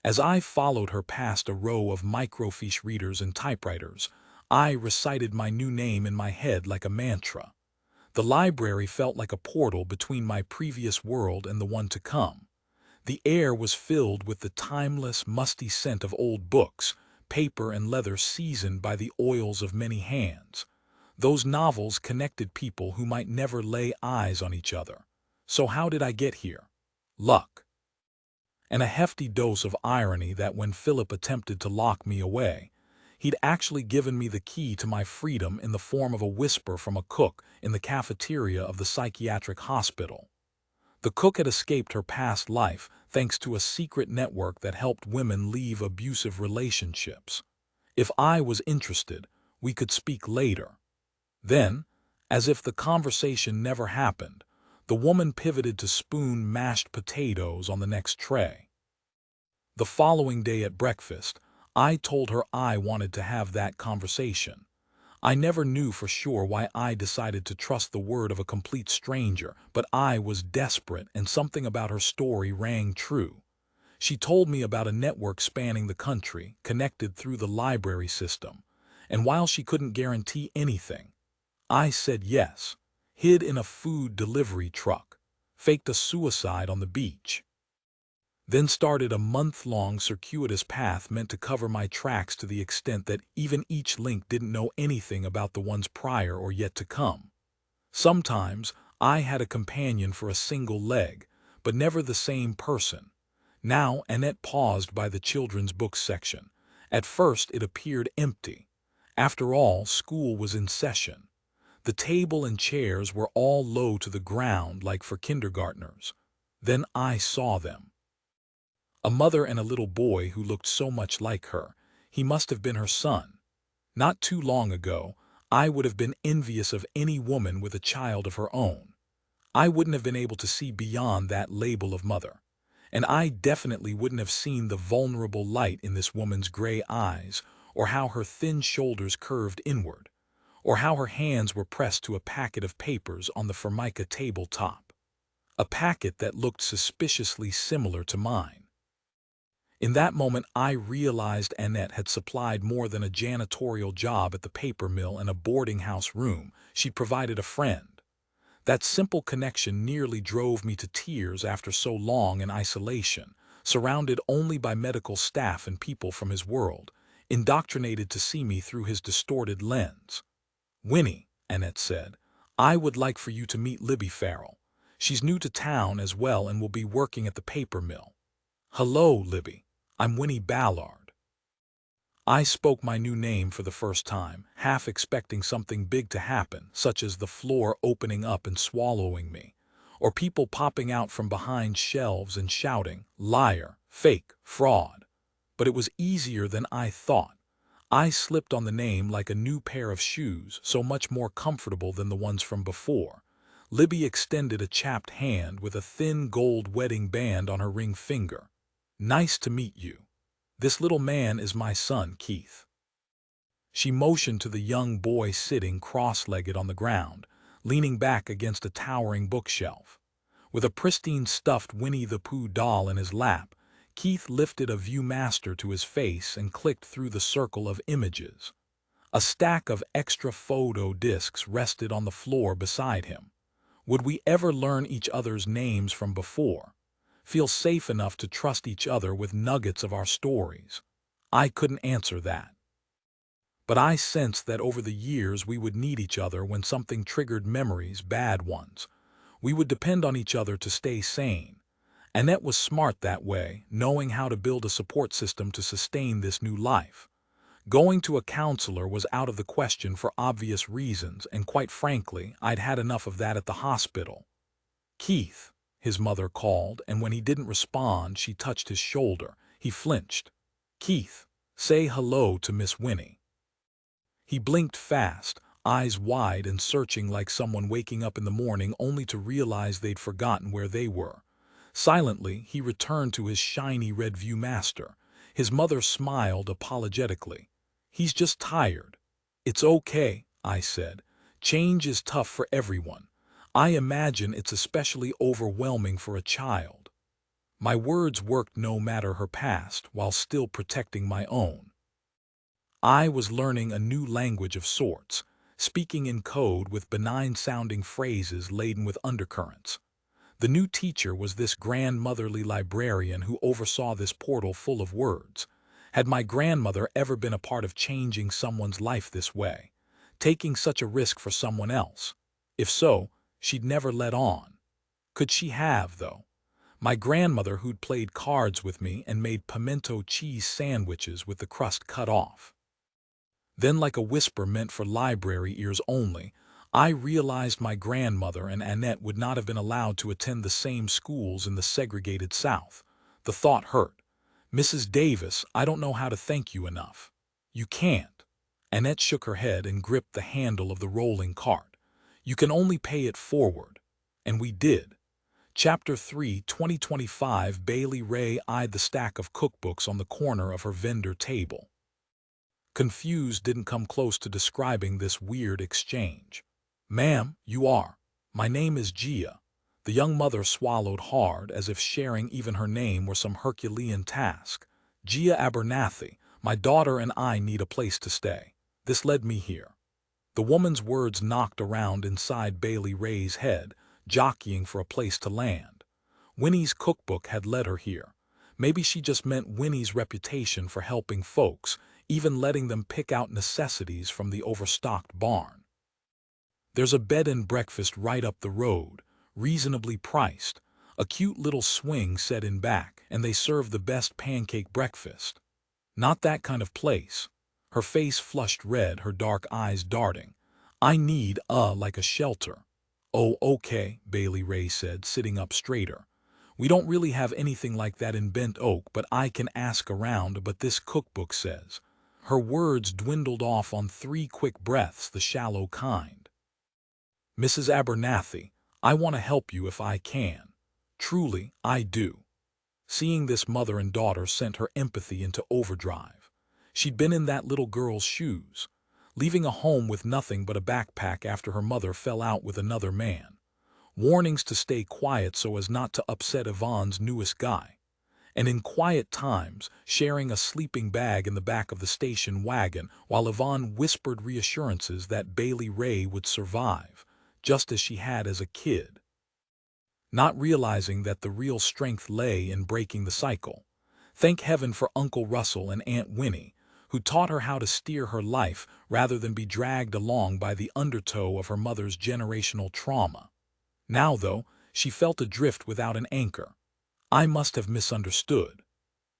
As I followed her past a row of microfiche readers and typewriters, I recited my new name in my head like a mantra. The library felt like a portal between my previous world and the one to come. The air was filled with the timeless, musty scent of old books, paper and leather seasoned by the oils of many hands. Those novels connected people who might never lay eyes on each other. So how did I get here? Luck. And a hefty dose of irony that when Philip attempted to lock me away, he'd actually given me the key to my freedom in the form of a whisper from a cook in the cafeteria of the psychiatric hospital. The cook had escaped her past life thanks to a secret network that helped women leave abusive relationships. If I was interested, we could speak later. Then, as if the conversation never happened, the woman pivoted to spoon mashed potatoes on the next tray. The following day at breakfast, I told her I wanted to have that conversation. I never knew for sure why I decided to trust the word of a complete stranger, but I was desperate and something about her story rang true. She told me about a network spanning the country, connected through the library system, and while she couldn't guarantee anything, I said yes, hid in a food delivery truck, faked a suicide on the beach, then started a month-long circuitous path meant to cover my tracks to the extent that even each link didn't know anything about the ones prior or yet to come. Sometimes I had a companion for a single leg, but never the same person. Now Annette paused by the children's books section. At first it appeared empty. After all, school was in session. The table and chairs were all low to the ground like for kindergartners. Then I saw them. A mother and a little boy who looked so much like her. He must have been her son. Not too long ago, I would have been envious of any woman with a child of her own. I wouldn't have been able to see beyond that label of mother. And I definitely wouldn't have seen the vulnerable light in this woman's gray eyes, or how her thin shoulders curved inward, or how her hands were pressed to a packet of papers on the Formica tabletop. A packet that looked suspiciously similar to mine. In that moment, I realized Annette had supplied more than a janitorial job at the paper mill and a boarding house room. She provided a friend. That simple connection nearly drove me to tears after so long in isolation, surrounded only by medical staff and people from his world, indoctrinated to see me through his distorted lens. "Winnie," Annette said, "I would like for you to meet Libby Farrell. She's new to town as well and will be working at the paper mill." "Hello, Libby. I'm Winnie Ballard." I spoke my new name for the first time, half expecting something big to happen, such as the floor opening up and swallowing me, or people popping out from behind shelves and shouting, "Liar, fake, fraud." But it was easier than I thought. I slipped on the name like a new pair of shoes, so much more comfortable than the ones from before. Libby extended a chapped hand with a thin gold wedding band on her ring finger. "Nice to meet you. This little man is my son, Keith." She motioned to the young boy sitting cross-legged on the ground, leaning back against a towering bookshelf. With a pristine stuffed Winnie the Pooh doll in his lap, Keith lifted a Viewmaster to his face and clicked through the circle of images. A stack of extra photo discs rested on the floor beside him. Would we ever learn each other's names from before? Feel safe enough to trust each other with nuggets of our stories? I couldn't answer that. But I sensed that over the years we would need each other when something triggered memories, bad ones. We would depend on each other to stay sane. Annette was smart that way, knowing how to build a support system to sustain this new life. Going to a counselor was out of the question for obvious reasons, and quite frankly, I'd had enough of that at the hospital. "Keith," his mother called, and when he didn't respond, she touched his shoulder. He flinched. "Keith, say hello to Miss Winnie." He blinked fast, eyes wide and searching like someone waking up in the morning only to realize they'd forgotten where they were. Silently, he returned to his shiny red Viewmaster. His mother smiled apologetically. "He's just tired." "It's okay," I said. "Change is tough for everyone. I imagine it's especially overwhelming for a child." My words worked no matter her past, while still protecting my own. I was learning a new language of sorts, speaking in code with benign-sounding phrases laden with undercurrents. The new teacher was this grandmotherly librarian who oversaw this portal full of words, Had my grandmother ever been a part of changing someone's life this way, taking such a risk for someone else? If so, she'd never let on. Could she have, though? My grandmother who'd played cards with me and made pimento cheese sandwiches with the crust cut off. Then, like a whisper meant for library ears only, I realized my grandmother and Annette would not have been allowed to attend the same schools in the segregated South. The thought hurt. Mrs. Davis, I don't know how to thank you enough. You can't. Annette shook her head and gripped the handle of the rolling cart. You can only pay it forward. And we did. Chapter 3, 2025. Bailey Rae eyed the stack of cookbooks on the corner of her vendor table. Confused didn't come close to describing this weird exchange. Ma'am, you are. My name is Gia. The young mother swallowed hard, as if sharing even her name were some Herculean task. Gia Abernathy, my daughter and I need a place to stay. This led me here. The woman's words knocked around inside Bailey Rae's head, jockeying for a place to land. Winnie's cookbook had led her here. Maybe she just meant Winnie's reputation for helping folks, even letting them pick out necessities from the overstocked barn. There's a bed and breakfast right up the road, reasonably priced, a cute little swing set in back, and they serve the best pancake breakfast. Not that kind of place. Her face flushed red, her dark eyes darting. I need, like a shelter. Oh, okay, Bailey Rae said, sitting up straighter. We don't really have anything like that in Bent Oak, but I can ask around, but this cookbook says. Her words dwindled off on 3 quick breaths, the shallow kind. Mrs. Abernathy, I want to help you if I can. Truly, I do. Seeing this mother and daughter sent her empathy into overdrive. She'd been in that little girl's shoes, leaving a home with nothing but a backpack after her mother fell out with another man. Warnings to stay quiet so as not to upset Yvonne's newest guy. And in quiet times, sharing a sleeping bag in the back of the station wagon while Yvonne whispered reassurances that Bailey Rae would survive, just as she had as a kid. Not realizing that the real strength lay in breaking the cycle. Thank heaven for Uncle Russell and Aunt Winnie, who taught her how to steer her life rather than be dragged along by the undertow of her mother's generational trauma. Now, though, she felt adrift without an anchor. I must have misunderstood.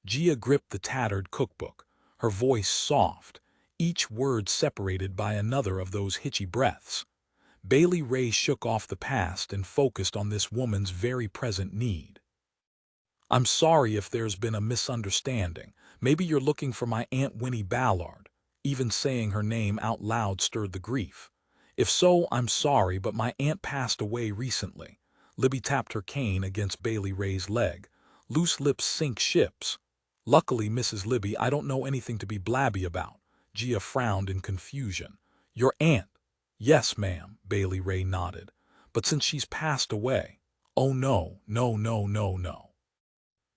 Gia gripped the tattered cookbook, her voice soft, each word separated by another of those hitchy breaths. Bailey Rae shook off the past and focused on this woman's very present need. I'm sorry if there's been a misunderstanding. Maybe you're looking for my Aunt Winnie Ballard. Even saying her name out loud stirred the grief. If so, I'm sorry, but my aunt passed away recently. Libby tapped her cane against Bailey Rae's leg. Loose lips sink ships. Luckily, Mrs. Libby, I don't know anything to be blabby about. Gia frowned in confusion. Your aunt? Yes, ma'am, Bailey Rae nodded. But since she's passed away. Oh no, no, no, no, no.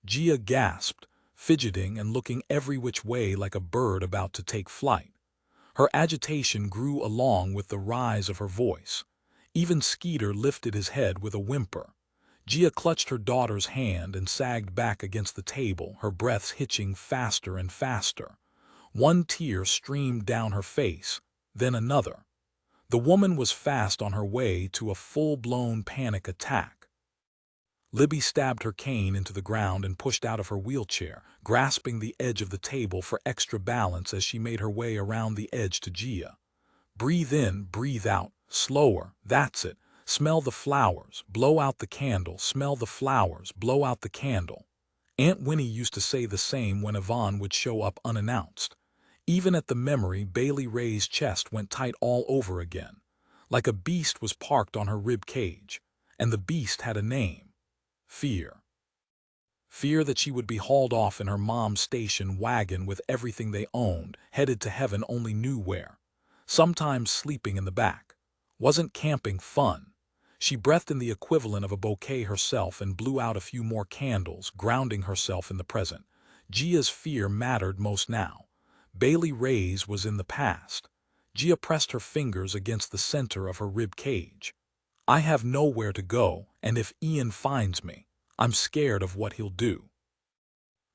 Gia gasped, fidgeting and looking every which way like a bird about to take flight. Her agitation grew along with the rise of her voice. Even Skeeter lifted his head with a whimper. Gia clutched her daughter's hand and sagged back against the table, her breaths hitching faster and faster. One tear streamed down her face, then another. The woman was fast on her way to a full-blown panic attack. Libby stabbed her cane into the ground and pushed out of her wheelchair, grasping the edge of the table for extra balance as she made her way around the edge to Gia. Breathe in, breathe out, slower, that's it. Smell the flowers, blow out the candle, smell the flowers, blow out the candle. Aunt Winnie used to say the same when Yvonne would show up unannounced. Even at the memory, Bailey Rae's chest went tight all over again. Like a beast was parked on her rib cage, and the beast had a name. Fear. Fear that she would be hauled off in her mom's station wagon with everything they owned, headed to heaven only knew where. Sometimes sleeping in the back. Wasn't camping fun? She breathed in the equivalent of a bouquet herself and blew out a few more candles, grounding herself in the present. Gia's fear mattered most now. Bailey Rae's was in the past. Gia pressed her fingers against the center of her rib cage. I have nowhere to go, and if Ian finds me, I'm scared of what he'll do.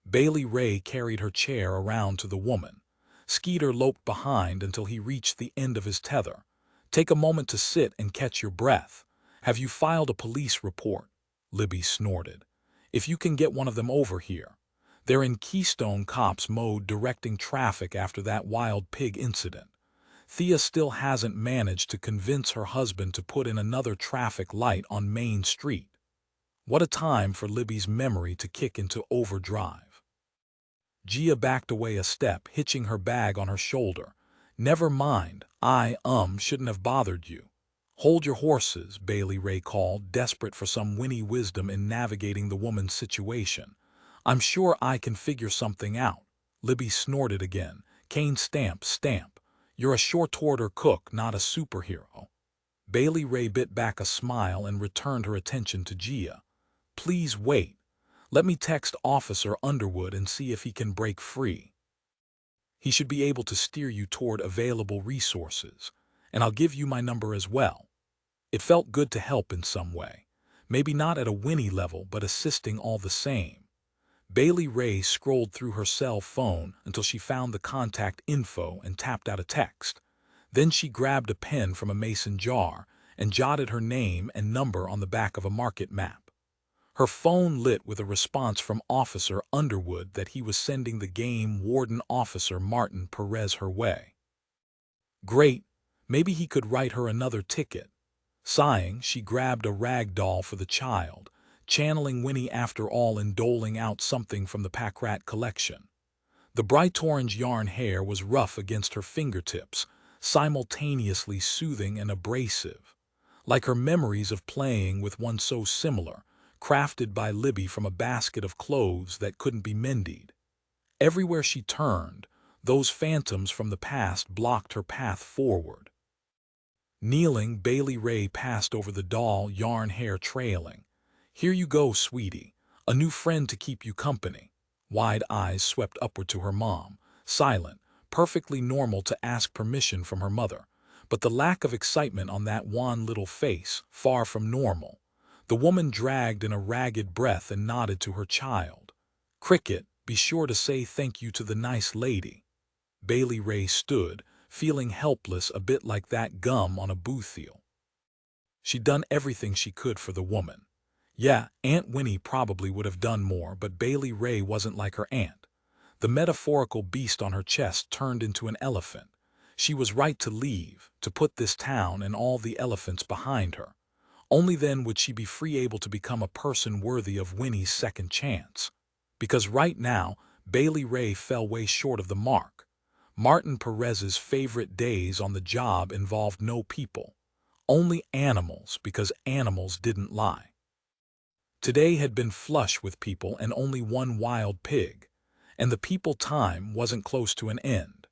Bailey Rae carried her chair around to the woman. Skeeter loped behind until he reached the end of his tether. "Take a moment to sit and catch your breath. Have you filed a police report?" Libby snorted. "If you can get one of them over here. They're in Keystone Cops mode directing traffic after that wild pig incident. Thea still hasn't managed to convince her husband to put in another traffic light on Main Street." What a time for Libby's memory to kick into overdrive. Gia backed away a step, hitching her bag on her shoulder. "Never mind, I shouldn't have bothered you." "Hold your horses," Bailey Rae called, desperate for some Winnie wisdom in navigating the woman's situation. "I'm sure I can figure something out." Libby snorted again. "Cane stamp, stamp. You're a short-order cook, not a superhero." Bailey Rae bit back a smile and returned her attention to Gia. "Please wait. Let me text Officer Underwood and see if he can break free. He should be able to steer you toward available resources, and I'll give you my number as well." It felt good to help in some way. Maybe not at a Winnie level, but assisting all the same. Bailey Rae scrolled through her cell phone until she found the contact info and tapped out a text. Then she grabbed a pen from a mason jar and jotted her name and number on the back of a market map. Her phone lit with a response from Officer Underwood that he was sending the game warden Officer Martin Perez her way. Great, maybe he could write her another ticket. Sighing, she grabbed a rag doll for the child, channeling Winnie after all and doling out something from the pack rat collection. The bright orange yarn hair was rough against her fingertips, simultaneously soothing and abrasive, like her memories of playing with one so similar, crafted by Libby from a basket of clothes that couldn't be mended. Everywhere she turned, those phantoms from the past blocked her path forward. Kneeling, Bailey Rae passed over the doll, yarn hair trailing. "Here you go, sweetie. A new friend to keep you company." Wide eyes swept upward to her mom, silent, perfectly normal to ask permission from her mother. But the lack of excitement on that wan little face, far from normal. The woman dragged in a ragged breath and nodded to her child. "Cricket, be sure to say thank you to the nice lady." Bailey Rae stood, feeling helpless, a bit like that gum on a boothiel. She'd done everything she could for the woman. Yeah, Aunt Winnie probably would have done more, but Bailey Rae wasn't like her aunt. The metaphorical beast on her chest turned into an elephant. She was right to leave, to put this town and all the elephants behind her. Only then would she be free, able to become a person worthy of Winnie's second chance. Because right now, Bailey Rae fell way short of the mark. Martin Perez's favorite days on the job involved no people. Only animals, because animals didn't lie. Today had been flush with people and only one wild pig, and the people time wasn't close to an end.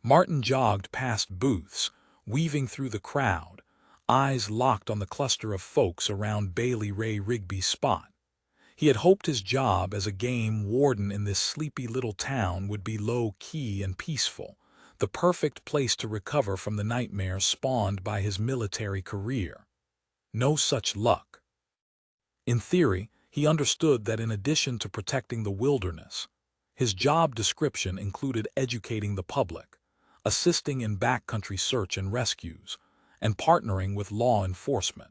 Martin jogged past booths, weaving through the crowd, eyes locked on the cluster of folks around Bailey Rae Rigby's spot. He had hoped his job as a game warden in this sleepy little town would be low-key and peaceful, the perfect place to recover from the nightmares spawned by his military career. No such luck. In theory, he understood that in addition to protecting the wilderness, his job description included educating the public, assisting in backcountry search and rescues, and partnering with law enforcement.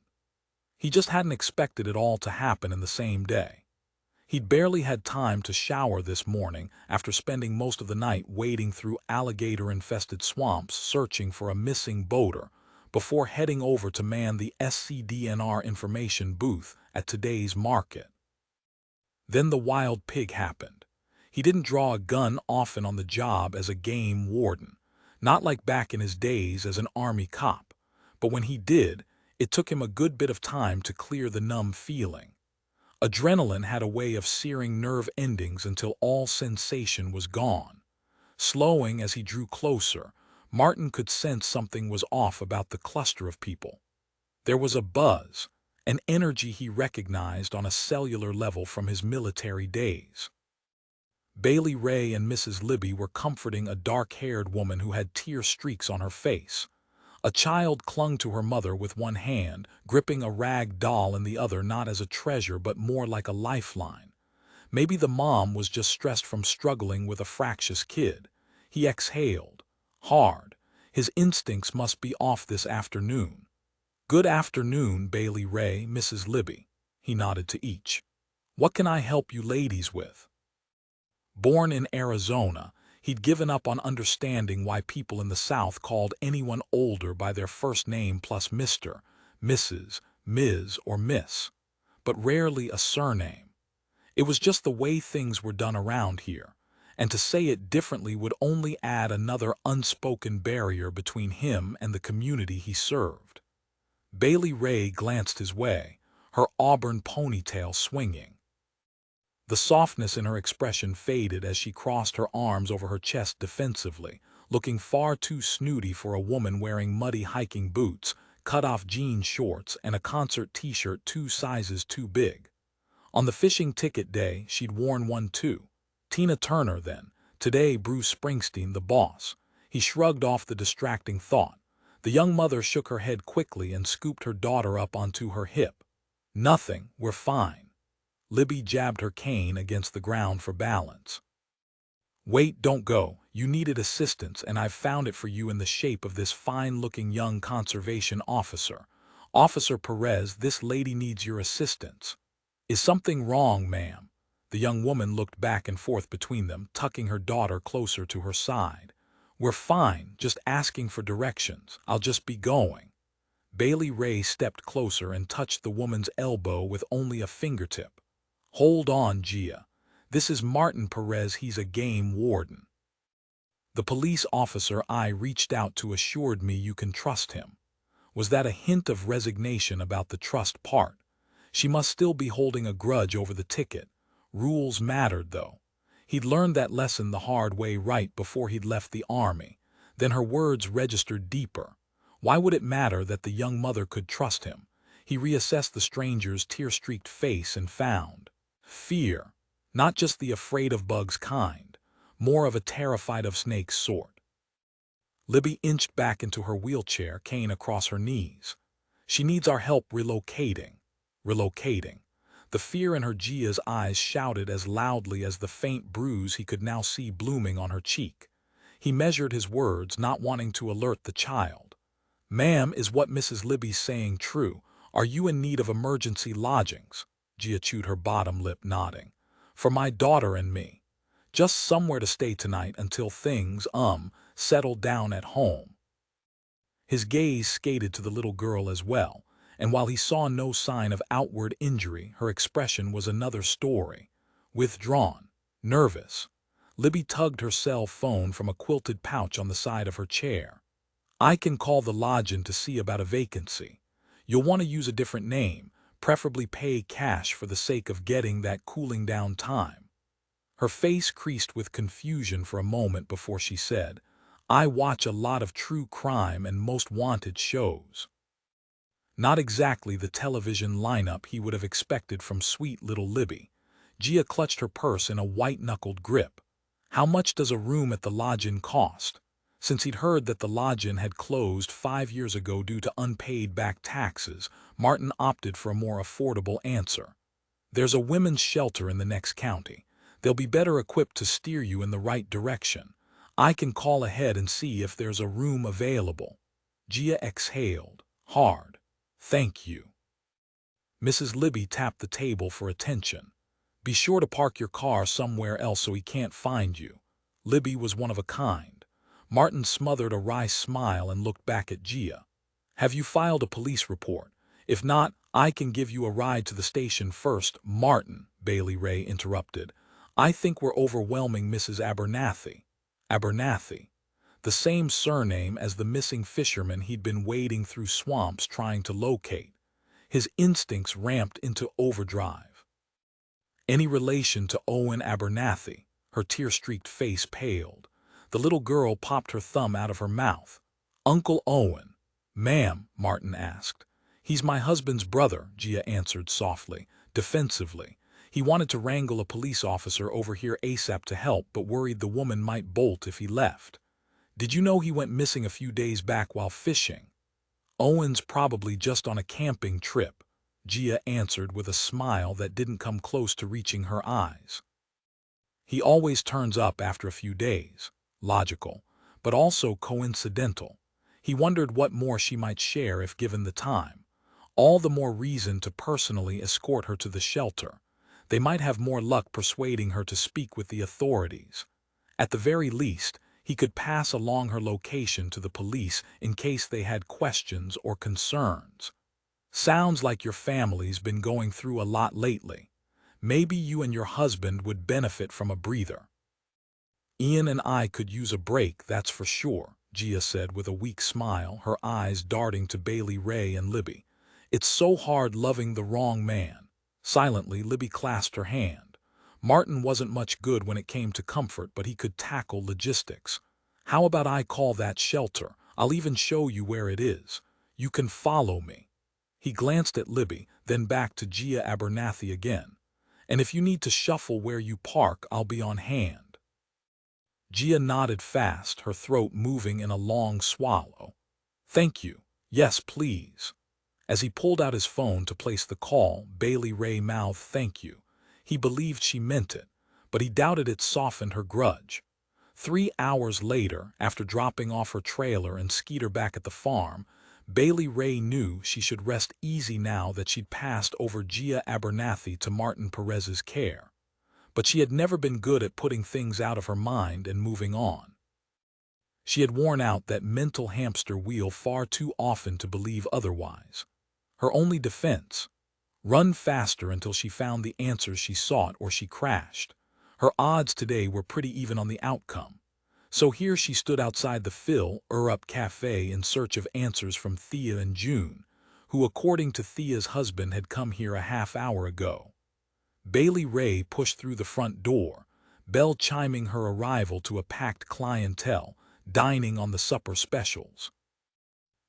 He just hadn't expected it all to happen in the same day. He'd barely had time to shower this morning after spending most of the night wading through alligator-infested swamps searching for a missing boater before heading over to man the SCDNR information booth at today's market. Then the wild pig happened. He didn't draw a gun often on the job as a game warden, not like back in his days as an army cop, but when he did, it took him a good bit of time to clear the numb feeling. Adrenaline had a way of searing nerve endings until all sensation was gone. Slowing as he drew closer, Martin could sense something was off about the cluster of people. There was a buzz, an energy he recognized on a cellular level from his military days. Bailey Rae and Mrs. Libby were comforting a dark-haired woman who had tear streaks on her face. A child clung to her mother with one hand, gripping a rag doll in the other, not as a treasure but more like a lifeline. Maybe the mom was just stressed from struggling with a fractious kid. He exhaled. Hard. His instincts must be off this afternoon. Good afternoon, Bailey Rae, Mrs. Libby. He nodded to each. What can I help you ladies with? Born in Arizona, he'd given up on understanding why people in the South called anyone older by their first name plus Mr., Mrs., Ms., or Miss, but rarely a surname. It was just the way things were done around here, and to say it differently would only add another unspoken barrier between him and the community he served. Bailey Rae glanced his way, her auburn ponytail swinging. The softness in her expression faded as she crossed her arms over her chest defensively, looking far too snooty for a woman wearing muddy hiking boots, cut-off jean shorts, and a concert t-shirt 2 sizes too big. On the fishing ticket day, she'd worn one too. Tina Turner then, today Bruce Springsteen, the boss. He shrugged off the distracting thought. The young mother shook her head quickly and scooped her daughter up onto her hip. Nothing, we're fine. Libby jabbed her cane against the ground for balance. Wait, don't go. You needed assistance, and I've found it for you in the shape of this fine-looking young conservation officer. Officer Perez, this lady needs your assistance. Is something wrong, ma'am? The young woman looked back and forth between them, tucking her daughter closer to her side. We're fine, just asking for directions. I'll just be going. Bailey Rae stepped closer and touched the woman's elbow with only a fingertip. Hold on, Gia. This is Martin Perez, he's a game warden. The police officer I reached out to assured me you can trust him. Was that a hint of resignation about the trust part? She must still be holding a grudge over the ticket. Rules mattered, though. He'd learned that lesson the hard way right before he'd left the army. Then her words registered deeper. Why would it matter that the young mother could trust him? He reassessed the stranger's tear-streaked face and found fear, not just the afraid of bugs kind, more of a terrified of snakes sort. Libby inched back into her wheelchair, cane across her knees. She needs our help relocating. Relocating. The fear in her Gia's eyes shouted as loudly as the faint bruise he could now see blooming on her cheek. He measured his words, not wanting to alert the child. Ma'am, is what Mrs. Libby's saying true? Are you in need of emergency lodgings? Gia chewed her bottom lip, nodding. For my daughter and me. Just somewhere to stay tonight until things, settle down at home. His gaze skated to the little girl as well, and while he saw no sign of outward injury, her expression was another story. Withdrawn. Nervous. Libby tugged her cell phone from a quilted pouch on the side of her chair. I can call the lodging to see about a vacancy. You'll want to use a different name. Preferably pay cash for the sake of getting that cooling down time. Her face creased with confusion for a moment before she said, I watch a lot of true crime and most wanted shows. Not exactly the television lineup he would have expected from sweet little Libby. Gia clutched her purse in a white-knuckled grip. How much does a room at the lodging cost? Since he'd heard that the lodging had closed 5 years ago due to unpaid back taxes, Martin opted for a more affordable answer. There's a women's shelter in the next county. They'll be better equipped to steer you in the right direction. I can call ahead and see if there's a room available. Gia exhaled, hard. Thank you. Mrs. Libby tapped the table for attention. Be sure to park your car somewhere else so he can't find you. Libby was one of a kind. Martin smothered a wry smile and looked back at Gia. Have you filed a police report? If not, I can give you a ride to the station first. Martin, Bailey Rae interrupted. I think we're overwhelming Mrs. Abernathy. Abernathy. The same surname as the missing fisherman he'd been wading through swamps trying to locate. His instincts ramped into overdrive. Any relation to Owen Abernathy? Her tear-streaked face paled. The little girl popped her thumb out of her mouth. Uncle Owen. Ma'am, Martin asked. He's my husband's brother, Gia answered softly, defensively. He wanted to wrangle a police officer over here ASAP to help, but worried the woman might bolt if he left. Did you know he went missing a few days back while fishing? Owen's probably just on a camping trip. Gia answered with a smile that didn't come close to reaching her eyes. He always turns up after a few days. Logical, but also coincidental. He wondered what more she might share if given the time. All the more reason to personally escort her to the shelter. They might have more luck persuading her to speak with the authorities. At the very least, he could pass along her location to the police in case they had questions or concerns. Sounds like your family's been going through a lot lately. Maybe you and your husband would benefit from a breather. Ian and I could use a break, that's for sure, Gia said with a weak smile, her eyes darting to Bailey Rae and Libby. It's so hard loving the wrong man. Silently, Libby clasped her hand. Martin wasn't much good when it came to comfort, but he could tackle logistics. How about I call that shelter? I'll even show you where it is. You can follow me. He glanced at Libby, then back to Gia Abernathy again. And if you need to shuffle where you park, I'll be on hand. Gia nodded fast, her throat moving in a long swallow. Thank you. Yes, please. As he pulled out his phone to place the call, Bailey Rae mouthed thank you. He believed she meant it, but he doubted it softened her grudge. 3 hours later, after dropping off her trailer and Skeeter back at the farm, Bailey Rae knew she should rest easy now that she'd passed over Gia Abernathy to Martin Perez's care. But she had never been good at putting things out of her mind and moving on. She had worn out that mental hamster wheel far too often to believe otherwise. Her only defense: run faster until she found the answers she sought or she crashed. Her odds today were pretty even on the outcome. So here she stood outside the Phil Urup Cafe in search of answers from Thea and June, who according to Thea's husband had come here a half hour ago. Bailey Rae pushed through the front door, bell chiming her arrival to a packed clientele, dining on the supper specials.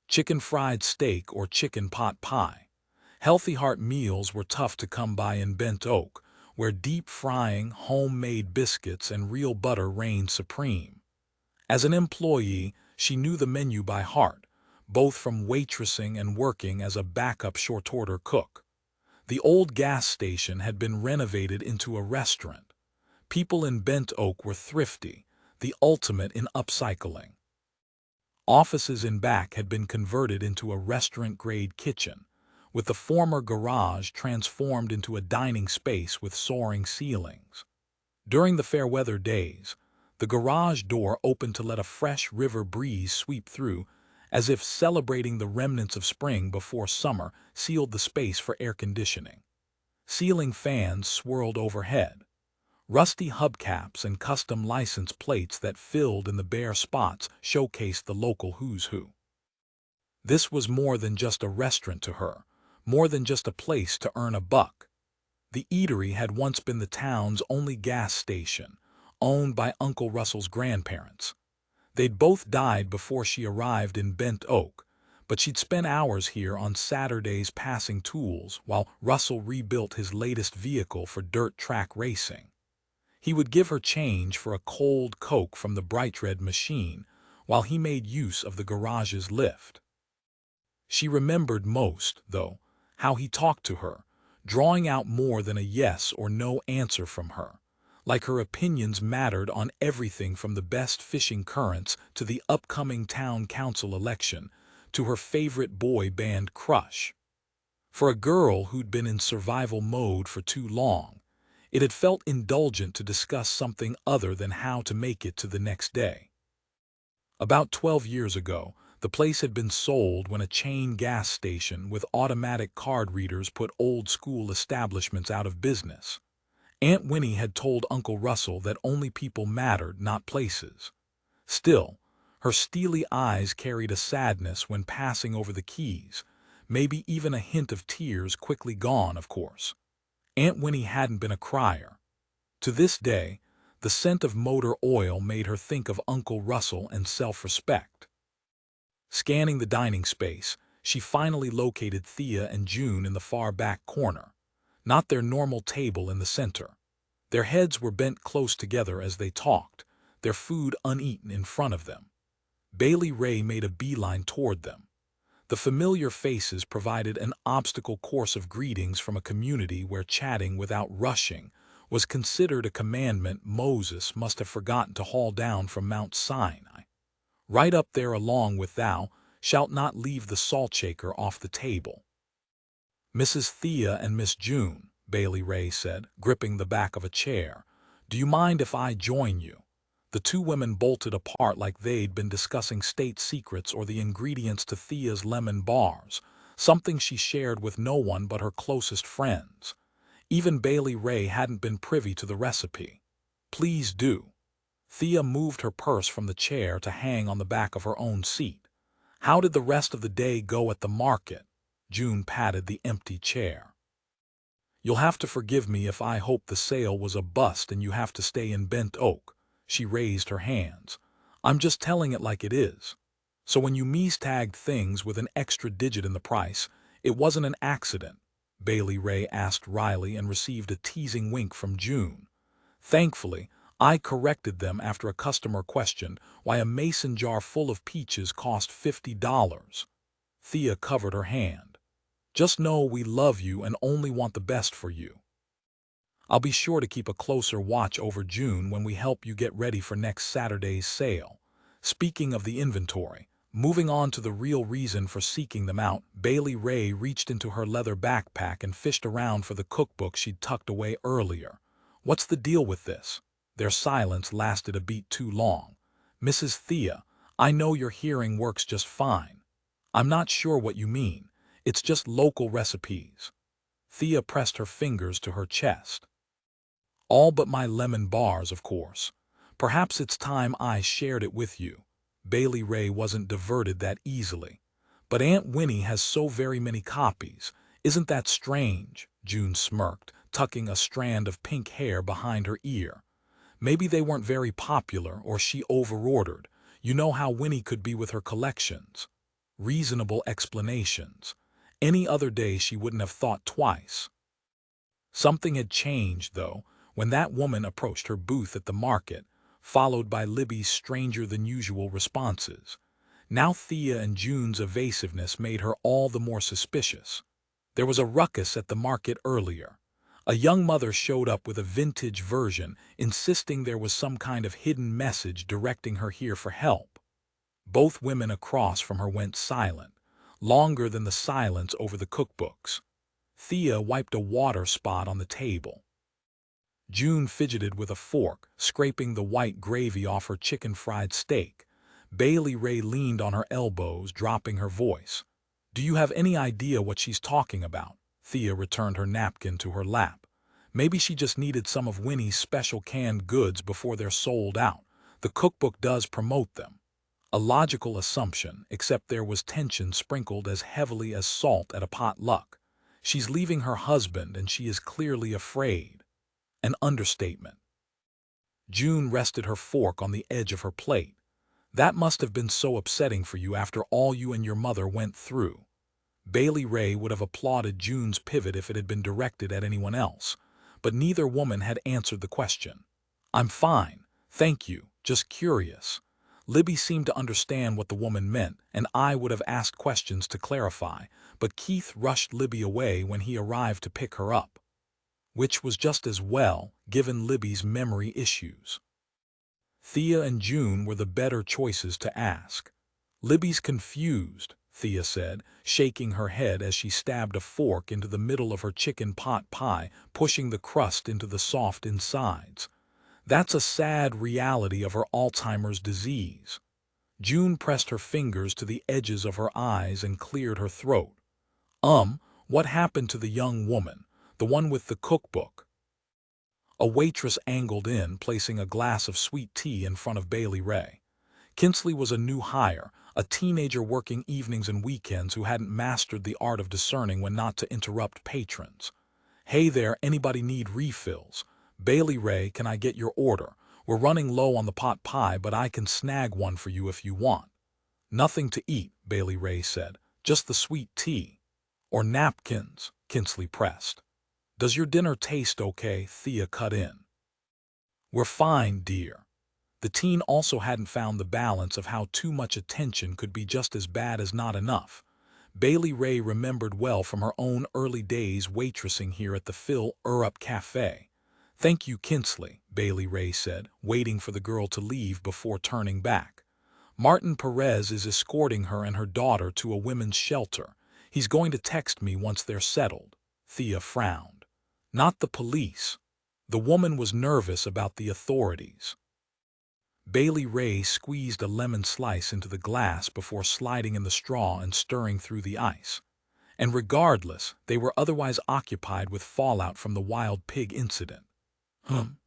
Chicken fried steak or chicken pot pie. Healthy heart meals were tough to come by in Bent Oak, where deep frying, homemade biscuits and real butter reigned supreme. As an employee, she knew the menu by heart, both from waitressing and working as a backup short-order cook. The old gas station had been renovated into a restaurant. People in Bent Oak were thrifty, the ultimate in upcycling. Offices in back had been converted into a restaurant-grade kitchen, with the former garage transformed into a dining space with soaring ceilings. During the fair weather days, the garage door opened to let a fresh river breeze sweep through, as if celebrating the remnants of spring before summer sealed the space for air conditioning. Ceiling fans swirled overhead. Rusty hubcaps and custom license plates that filled in the bare spots showcased the local who's who. This was more than just a restaurant to her, more than just a place to earn a buck. The eatery had once been the town's only gas station, owned by Uncle Russell's grandparents. They'd both died before she arrived in Bent Oak, but she'd spent hours here on Saturdays passing tools while Russell rebuilt his latest vehicle for dirt track racing. He would give her change for a cold Coke from the bright red machine while he made use of the garage's lift. She remembered most, though, how he talked to her, drawing out more than a yes or no answer from her, like her opinions mattered on everything from the best fishing currents to the upcoming town council election to her favorite boy band crush. For a girl who'd been in survival mode for too long, it had felt indulgent to discuss something other than how to make it to the next day. About 12 years ago, the place had been sold when a chain gas station with automatic card readers put old-school establishments out of business. Aunt Winnie had told Uncle Russell that only people mattered, not places. Still, her steely eyes carried a sadness when passing over the keys, maybe even a hint of tears quickly gone, of course. Aunt Winnie hadn't been a crier. To this day, the scent of motor oil made her think of Uncle Russell and self-respect. Scanning the dining space, she finally located Thea and June in the far back corner, not their normal table in the center. Their heads were bent close together as they talked, their food uneaten in front of them. Bailey Rae made a beeline toward them. The familiar faces provided an obstacle course of greetings from a community where chatting without rushing was considered a commandment Moses must have forgotten to haul down from Mount Sinai. Right up there along with "thou shalt not leave the salt shaker off the table." "Mrs. Thea and Miss June," Bailey Rae said, gripping the back of a chair, "do you mind if I join you?" The two women bolted apart like they'd been discussing state secrets or the ingredients to Thea's lemon bars, something she shared with no one but her closest friends. Even Bailey Rae hadn't been privy to the recipe. "Please do." Thea moved her purse from the chair to hang on the back of her own seat. "How did the rest of the day go at the market?" June patted the empty chair. "You'll have to forgive me if I hope the sale was a bust and you have to stay in Bent Oak." She raised her hands. "I'm just telling it like it is. So when you tagged things with an extra digit in the price, it wasn't an accident?" Bailey Rae asked wryly and received a teasing wink from June. "Thankfully, I corrected them after a customer questioned why a mason jar full of peaches cost $50. Thea covered her hand. "Just know we love you and only want the best for you. I'll be sure to keep a closer watch over June when we help you get ready for next Saturday's sale." Speaking of the inventory, moving on to the real reason for seeking them out, Bailey Rae reached into her leather backpack and fished around for the cookbook she'd tucked away earlier. "What's the deal with this?" Their silence lasted a beat too long. "Mrs. Thea, I know your hearing works just fine. I'm not sure what you mean. It's just local recipes." Thea pressed her fingers to her chest. "All but my lemon bars, of course. Perhaps it's time I shared it with you." Bailey Rae wasn't diverted that easily. "But Aunt Winnie has so very many copies. Isn't that strange?" June smirked, tucking a strand of pink hair behind her ear. "Maybe they weren't very popular or she overordered. You know how Winnie could be with her collections." Reasonable explanations. Any other day she wouldn't have thought twice. Something had changed, though, when that woman approached her booth at the market, followed by Libby's stranger-than-usual responses. Now Thea and June's evasiveness made her all the more suspicious. There was a ruckus at the market earlier. A young mother showed up with a vintage version, insisting there was some kind of hidden message directing her here for help. Both women across from her went silent, longer than the silence over the cookbooks. Thea wiped a water spot on the table. June fidgeted with a fork, scraping the white gravy off her chicken-fried steak. Bailey Rae leaned on her elbows, dropping her voice. "Do you have any idea what she's talking about?" Thea returned her napkin to her lap. "Maybe she just needed some of Winnie's special canned goods before they're sold out. The cookbook does promote them." A logical assumption, except there was tension sprinkled as heavily as salt at a potluck. "She's leaving her husband and she is clearly afraid." An understatement. June rested her fork on the edge of her plate. "That must have been so upsetting for you after all you and your mother went through." Bailey Rae would have applauded June's pivot if it had been directed at anyone else, but neither woman had answered the question. "I'm fine, thank you, just curious." Libby seemed to understand what the woman meant, and I would have asked questions to clarify, but Keith rushed Libby away when he arrived to pick her up. Which was just as well, given Libby's memory issues. Thea and June were the better choices to ask. "Libby's confused," Thea said, shaking her head as she stabbed a fork into the middle of her chicken pot pie, pushing the crust into the soft insides. "That's a sad reality of her Alzheimer's disease." June pressed her fingers to the edges of her eyes and cleared her throat. What happened to the young woman, the one with the cookbook?" A waitress angled in, placing a glass of sweet tea in front of Bailey Rae. Kinsley was a new hire, a teenager working evenings and weekends who hadn't mastered the art of discerning when not to interrupt patrons. "Hey there, anybody need refills?" "Bailey Rae, can I get your order? We're running low on the pot pie, but I can snag one for you if you want." "Nothing to eat," Bailey Rae said. "Just the sweet tea." "Or napkins," Kinsley pressed. "Does your dinner taste okay?" Thea cut in. "We're fine, dear." The teen also hadn't found the balance of how too much attention could be just as bad as not enough. Bailey Rae remembered well from her own early days waitressing here at the Phil Urup Cafe. "Thank you, Kinsley," Bailey Rae said, waiting for the girl to leave before turning back. "Martin Perez is escorting her and her daughter to a women's shelter. He's going to text me once they're settled." Thea frowned. "Not the police." The woman was nervous about the authorities. Bailey Rae squeezed a lemon slice into the glass before sliding in the straw and stirring through the ice. And regardless, they were otherwise occupied with fallout from the wild pig incident.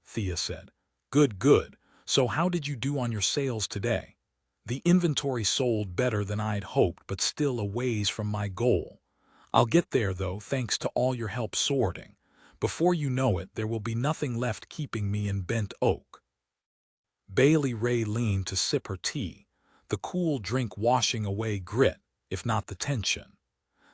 Thea said. "Good, good. So how did you do on your sales today?" "The inventory sold better than I'd hoped, but still a ways from my goal. I'll get there, though, thanks to all your help sorting. Before you know it, there will be nothing left keeping me in bent oak." Bailey Rae leaned to sip her tea, the cool drink washing away grit, if not the tension.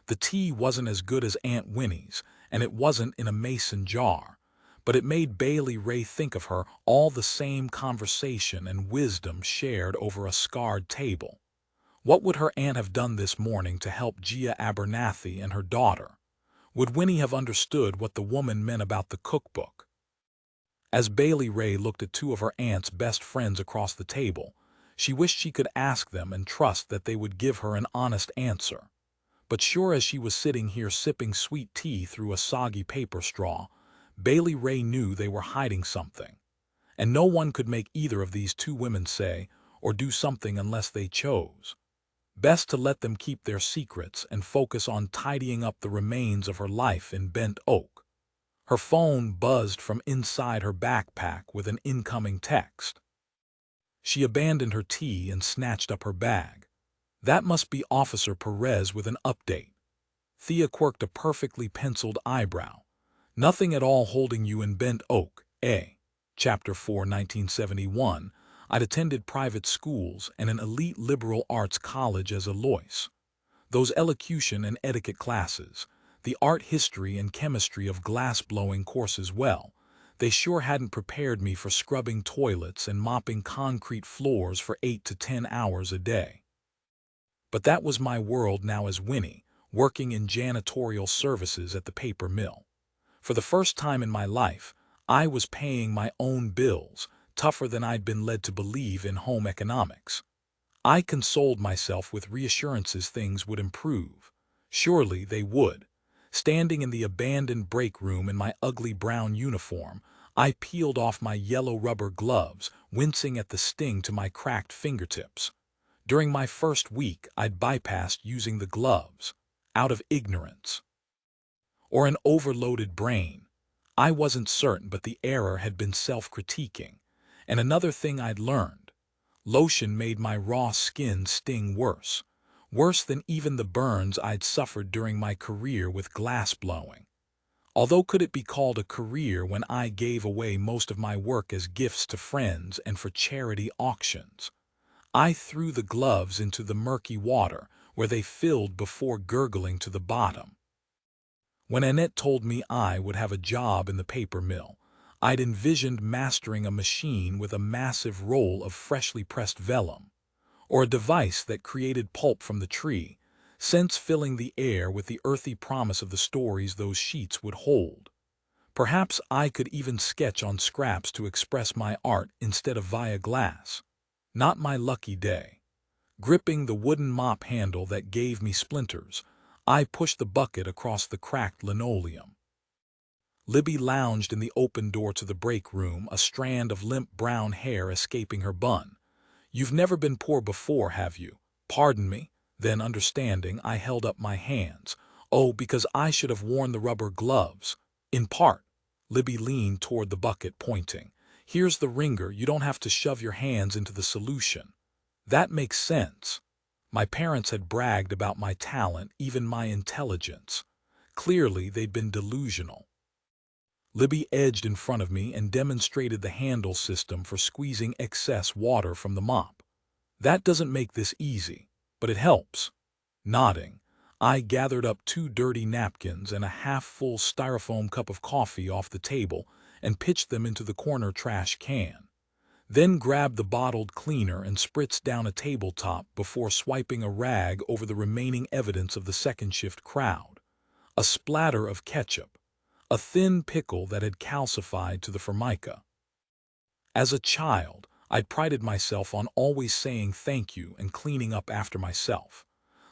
The tea wasn't as good as Aunt Winnie's, and it wasn't in a mason jar, but it made Bailey Rae think of her all the same, conversation and wisdom shared over a scarred table. What would her aunt have done this morning to help Gia Abernathy and her daughter? Would Winnie have understood what the woman meant about the cookbook? As Bailey Rae looked at two of her aunt's best friends across the table, she wished she could ask them and trust that they would give her an honest answer. But sure as she was sitting here sipping sweet tea through a soggy paper straw, Bailey Rae knew they were hiding something. And no one could make either of these two women say or do something unless they chose. Best to let them keep their secrets and focus on tidying up the remains of her life in bent oak. Her phone buzzed from inside her backpack with an incoming text. She abandoned her tea and snatched up her bag. That must be Officer Perez with an update. Thea quirked a perfectly penciled eyebrow. "Nothing at all holding you in bent oak, eh?" Chapter 4, 1971. "I'd attended private schools and an elite liberal arts college as a Lois. Those elocution and etiquette classes, the art history and chemistry of glass-blowing courses, well, they sure hadn't prepared me for scrubbing toilets and mopping concrete floors for 8 to 10 hours a day. But that was my world now as Winnie, working in janitorial services at the paper mill. For the first time in my life, I was paying my own bills, tougher than I'd been led to believe in home economics. I consoled myself with reassurances things would improve. Surely they would. Standing in the abandoned break room in my ugly brown uniform, I peeled off my yellow rubber gloves, wincing at the sting to my cracked fingertips. During my first week, I'd bypassed using the gloves, out of ignorance. Or an overloaded brain. I wasn't certain, but the error had been self-critiquing. And another thing I'd learned. Lotion made my raw skin sting worse. Worse than even the burns I'd suffered during my career with glass blowing. Although could it be called a career when I gave away most of my work as gifts to friends and for charity auctions? I threw the gloves into the murky water where they filled before gurgling to the bottom. When Annette told me I would have a job in the paper mill, I'd envisioned mastering a machine with a massive roll of freshly pressed vellum, or a device that created pulp from the tree, scents filling the air with the earthy promise of the stories those sheets would hold. Perhaps I could even sketch on scraps to express my art instead of via glass. Not my lucky day. Gripping the wooden mop handle that gave me splinters, I pushed the bucket across the cracked linoleum. Libby lounged in the open door to the break room, a strand of limp brown hair escaping her bun. "You've never been poor before, have you?" "Pardon me?" Then, understanding, I held up my hands. "Oh, because I should have worn the rubber gloves." "In part." Libby leaned toward the bucket, pointing. "Here's the ringer. You don't have to shove your hands into the solution." That makes sense. My parents had bragged about my talent, even my intelligence. Clearly, they'd been delusional. Libby edged in front of me and demonstrated the handle system for squeezing excess water from the mop. "That doesn't make this easy, but it helps." Nodding, I gathered up 2 dirty napkins and a half-full styrofoam cup of coffee off the table and pitched them into the corner trash can. then grabbed the bottled cleaner and spritzed down a tabletop before swiping a rag over the remaining evidence of the second shift crowd. A splatter of ketchup, a thin pickle that had calcified to the formica. As a child, I'd prided myself on always saying thank you and cleaning up after myself,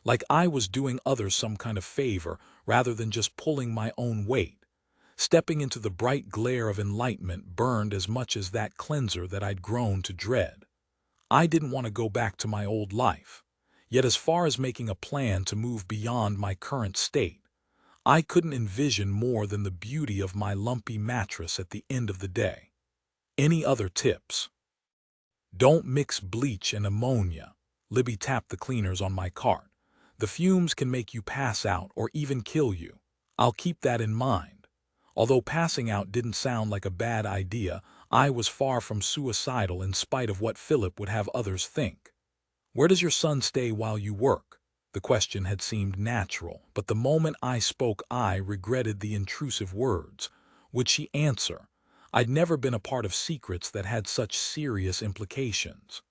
like I was doing others some kind of favor rather than just pulling my own weight. Stepping into the bright glare of enlightenment burned as much as that cleanser that I'd grown to dread. I didn't want to go back to my old life. Yet as far as making a plan to move beyond my current state, I couldn't envision more than the beauty of my lumpy mattress at the end of the day. Any other tips? Don't mix bleach and ammonia. Libby tapped the cleaners on my cart. The fumes can make you pass out or even kill you. I'll keep that in mind. Although passing out didn't sound like a bad idea, I was far from suicidal in spite of what Philip would have others think. Where does your son stay while you work? The question had seemed natural, but the moment I spoke I regretted the intrusive words. Would she answer? I'd never been a part of secrets that had such serious implications.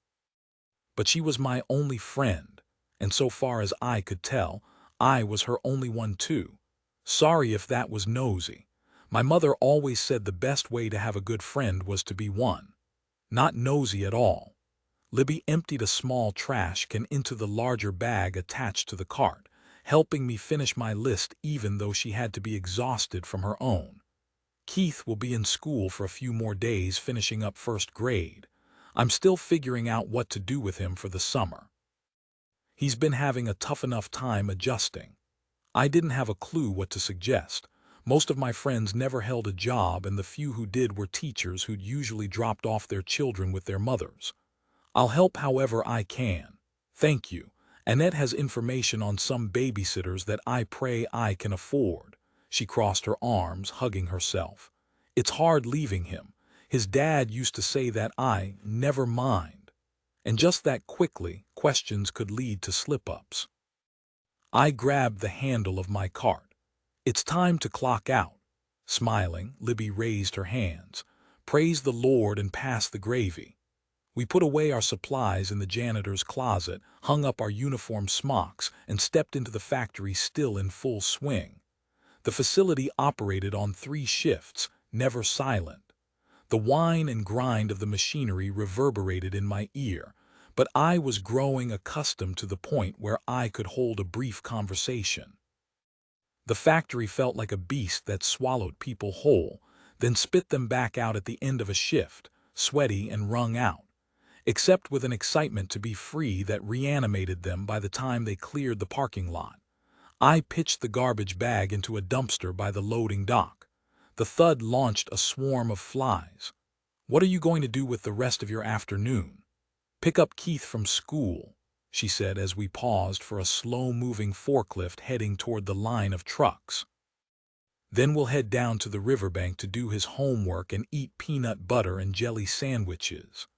But she was my only friend, and so far as I could tell, I was her only one too. Sorry if that was nosy. My mother always said the best way to have a good friend was to be one. Not nosy at all. Libby emptied a small trash can into the larger bag attached to the cart, helping me finish my list even though she had to be exhausted from her own. Keith will be in school for a few more days finishing up first grade. I'm still figuring out what to do with him for the summer. He's been having a tough enough time adjusting. I didn't have a clue what to suggest. Most of my friends never held a job, and the few who did were teachers who'd usually dropped off their children with their mothers. I'll help however I can. Thank you. Annette has information on some babysitters that I pray I can afford. She crossed her arms, hugging herself. It's hard leaving him. His dad used to say that I never mind. And just that quickly, questions could lead to slip-ups. I grabbed the handle of my cart. It's time to clock out. Smiling, Libby raised her hands. Praise the Lord and pass the gravy. We put away our supplies in the janitor's closet, hung up our uniform smocks, and stepped into the factory still in full swing. The facility operated on 3 shifts, never silent. The whine and grind of the machinery reverberated in my ear, but I was growing accustomed to the point where I could hold a brief conversation. The factory felt like a beast that swallowed people whole, then spit them back out at the end of a shift, sweaty and wrung out, except with an excitement to be free that reanimated them by the time they cleared the parking lot. I pitched the garbage bag into a dumpster by the loading dock. The thud launched a swarm of flies. What are you going to do with the rest of your afternoon? Pick up Keith from school, she said as we paused for a slow-moving forklift heading toward the line of trucks. Then we'll head down to the riverbank to do his homework and eat peanut butter and jelly sandwiches.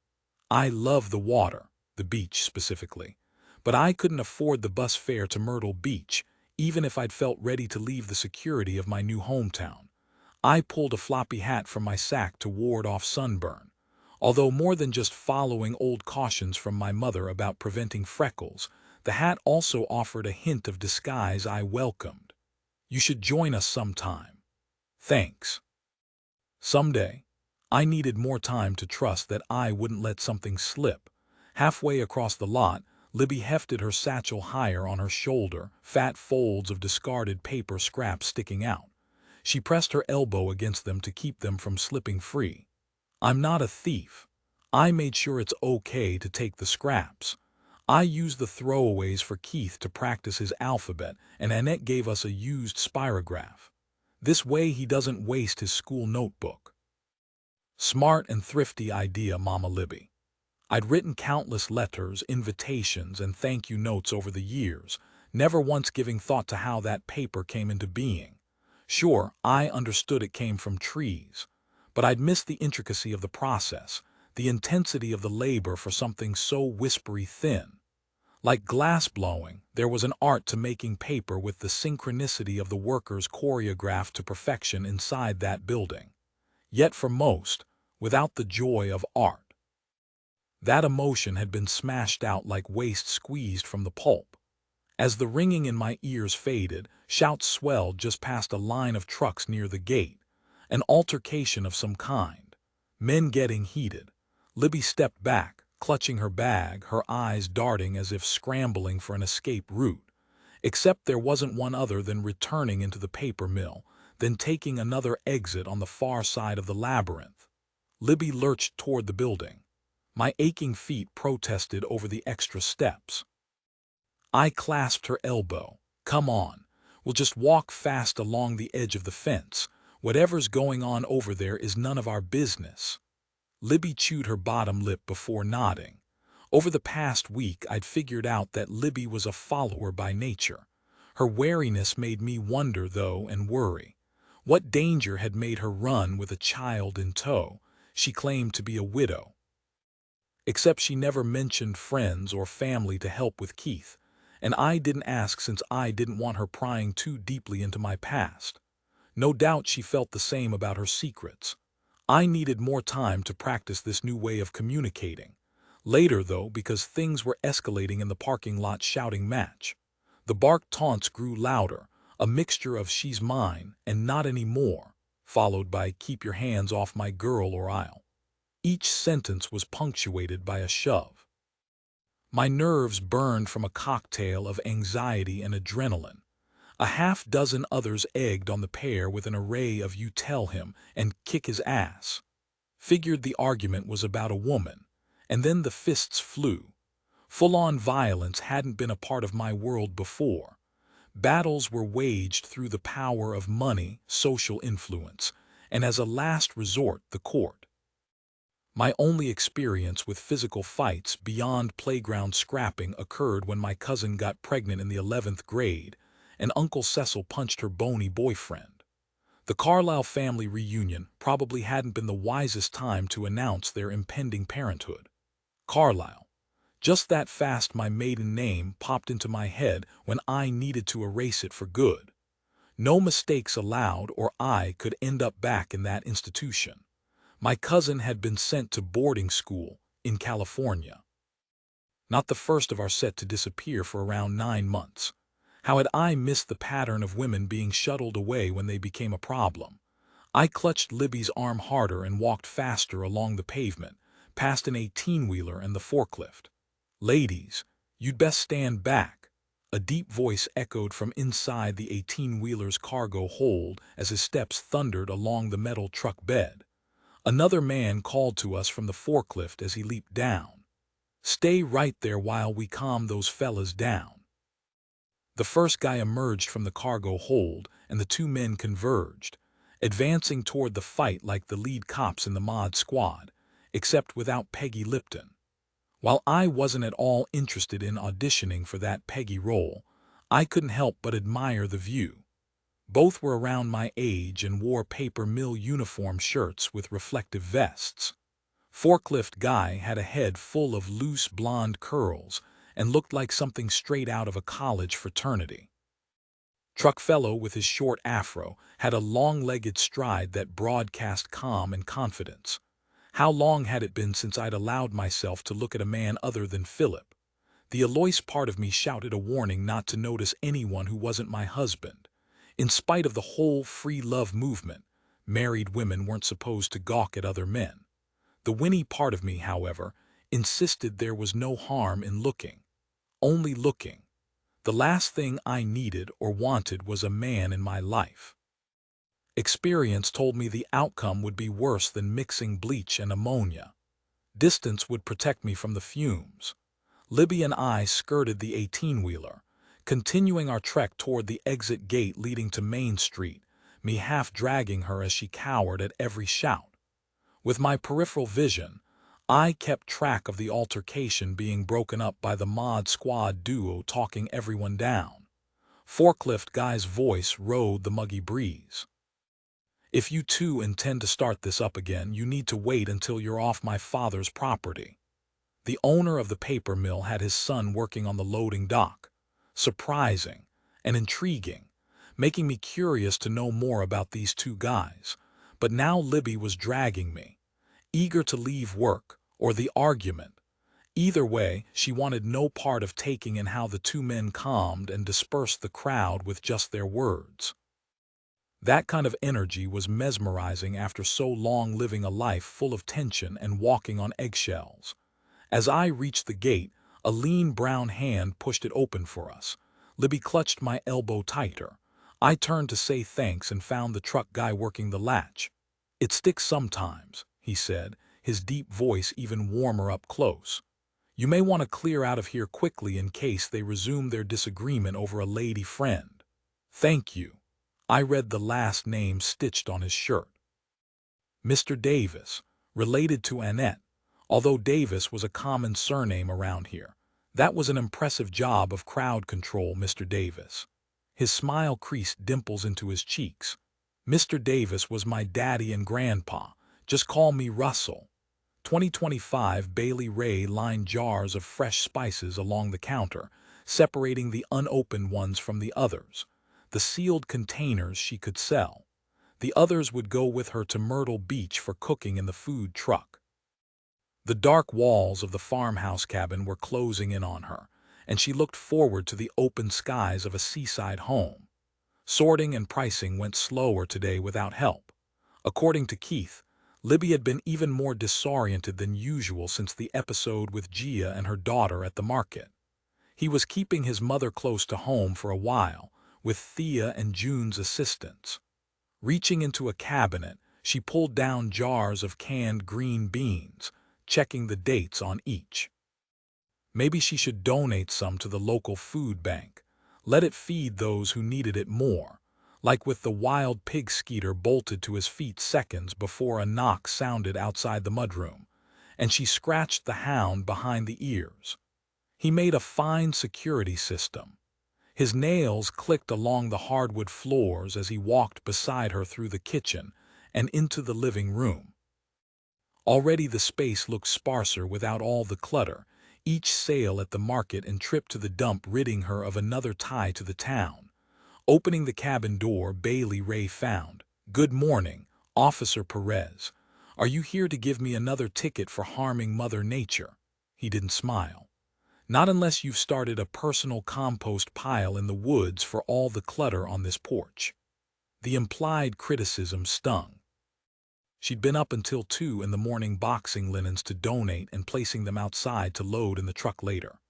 I love the water, the beach specifically, but I couldn't afford the bus fare to Myrtle Beach, even if I'd felt ready to leave the security of my new hometown. I pulled a floppy hat from my sack to ward off sunburn. Although more than just following old cautions from my mother about preventing freckles, the hat also offered a hint of disguise I welcomed. You should join us sometime. Thanks. Someday. I needed more time to trust that I wouldn't let something slip. Halfway across the lot, Libby hefted her satchel higher on her shoulder, fat folds of discarded paper scraps sticking out. She pressed her elbow against them to keep them from slipping free. I'm not a thief. I made sure it's okay to take the scraps. I used the throwaways for Keith to practice his alphabet, and Annette gave us a used spirograph. This way he doesn't waste his school notebook. Smart and thrifty idea, Mama Libby. I'd written countless letters, invitations, and thank you notes over the years, never once giving thought to how that paper came into being. Sure, I understood it came from trees, but I'd missed the intricacy of the process, the intensity of the labor for something so whispery thin. Like glass blowing, there was an art to making paper with the synchronicity of the workers choreographed to perfection inside that building. Yet for most, without the joy of art. That emotion had been smashed out like waste squeezed from the pulp. As the ringing in my ears faded, shouts swelled just past a line of trucks near the gate. An altercation of some kind. Men getting heated. Libby stepped back, clutching her bag, her eyes darting as if scrambling for an escape route. Except there wasn't one other than returning into the paper mill, then taking another exit on the far side of the labyrinth. Libby lurched toward the building. My aching feet protested over the extra steps. I clasped her elbow. Come on, we'll just walk fast along the edge of the fence. Whatever's going on over there is none of our business. Libby chewed her bottom lip before nodding. Over the past week, I'd figured out that Libby was a follower by nature. Her wariness made me wonder, though, and worry. What danger had made her run with a child in tow? She claimed to be a widow. Except she never mentioned friends or family to help with Keith, and I didn't ask since I didn't want her prying too deeply into my past. No doubt she felt the same about her secrets. I needed more time to practice this new way of communicating. Later, though, because things were escalating in the parking lot shouting match. The barked taunts grew louder, a mixture of "she's mine" and "not anymore," followed by "keep your hands off my girl or I'll." Each sentence was punctuated by a shove. My nerves burned from a cocktail of anxiety and adrenaline. A half-dozen others egged on the pair with an array of "you tell him" and "kick his ass." Figured the argument was about a woman, and then the fists flew. Full-on violence hadn't been a part of my world before. Battles were waged through the power of money, social influence, and as a last resort, the court. My only experience with physical fights beyond playground scrapping occurred when my cousin got pregnant in the 11th grade, and Uncle Cecil punched her bony boyfriend. The Carlisle family reunion probably hadn't been the wisest time to announce their impending parenthood. Carlisle. Just that fast my maiden name popped into my head when I needed to erase it for good. No mistakes allowed, or I could end up back in that institution. My cousin had been sent to boarding school in California. Not the first of our set to disappear for around 9 months. How had I missed the pattern of women being shuttled away when they became a problem? I clutched Libby's arm harder and walked faster along the pavement, past an 18-wheeler and the forklift. "Ladies, you'd best stand back," a deep voice echoed from inside the 18-wheeler's cargo hold as his steps thundered along the metal truck bed. Another man called to us from the forklift as he leaped down. "Stay right there while we calm those fellas down." The first guy emerged from the cargo hold, and the two men converged, advancing toward the fight like the lead cops in the mod squad, except without Peggy Lipton. While I wasn't at all interested in auditioning for that Peggy role, I couldn't help but admire the view. Both were around my age and wore paper mill uniform shirts with reflective vests. Forklift guy had a head full of loose blonde curls and looked like something straight out of a college fraternity. Truck fellow with his short afro had a long-legged stride that broadcast calm and confidence. How long had it been since I'd allowed myself to look at a man other than Philip? The Alois part of me shouted a warning not to notice anyone who wasn't my husband. In spite of the whole free love movement, married women weren't supposed to gawk at other men. The Winnie part of me, however, insisted there was no harm in looking. Only looking. The last thing I needed or wanted was a man in my life. Experience told me the outcome would be worse than mixing bleach and ammonia. Distance would protect me from the fumes. Libby and I skirted the 18-wheeler, continuing our trek toward the exit gate leading to Main Street, me half dragging her as she cowered at every shout. With my peripheral vision, I kept track of the altercation being broken up by the mod squad duo talking everyone down. Forklift guy's voice rode the muggy breeze. "If you two intend to start this up again, you need to wait until you're off my father's property." The owner of the paper mill had his son working on the loading dock. Surprising and intriguing, making me curious to know more about these two guys. But now Libby was dragging me, eager to leave work or the argument, Either way, she wanted no part of taking in how the two men calmed and dispersed the crowd with just their words. That kind of energy was mesmerizing after so long living a life full of tension and walking on eggshells. As I reached the gate, a lean brown hand pushed it open for us. Libby clutched my elbow tighter. I turned to say thanks and found the truck guy working the latch. "It sticks sometimes," he said, his deep voice even warmer up close. "You may want to clear out of here quickly in case they resume their disagreement over a lady friend." "Thank you." I read the last name stitched on his shirt. Mr. Davis, related to Annette, although Davis was a common surname around here. That was an impressive job of crowd control, Mr. Davis. His smile creased dimples into his cheeks. "Mr. Davis was my daddy and grandpa. Just call me Russell." 2025 Bailey Rae lined jars of fresh spices along the counter, separating the unopened ones from the others. The sealed containers she could sell. The others would go with her to Myrtle Beach for cooking in the food truck. The dark walls of the farmhouse cabin were closing in on her, and she looked forward to the open skies of a seaside home. Sorting and pricing went slower today without help. According to Keith, Libby had been even more disoriented than usual since the episode with Gia and her daughter at the market. He was keeping his mother close to home for a while, with Thea and June's assistance. Reaching into a cabinet, she pulled down jars of canned green beans, checking the dates on each. Maybe she should donate some to the local food bank. Let it feed those who needed it more, like with the wild pig Skeeter bolted to his feet seconds before a knock sounded outside the mudroom, and she scratched the hound behind the ears. He made a fine security system. His nails clicked along the hardwood floors as he walked beside her through the kitchen and into the living room. Already the space looked sparser without all the clutter, each sale at the market and trip to the dump ridding her of another tie to the town. Opening the cabin door, Bailey Rae found, "Good morning, Officer Perez. Are you here to give me another ticket for harming Mother Nature?" He didn't smile. "Not unless you've started a personal compost pile in the woods for all the clutter on this porch." The implied criticism stung. She'd been up until 2 in the morning boxing linens to donate and placing them outside to load in the truck later.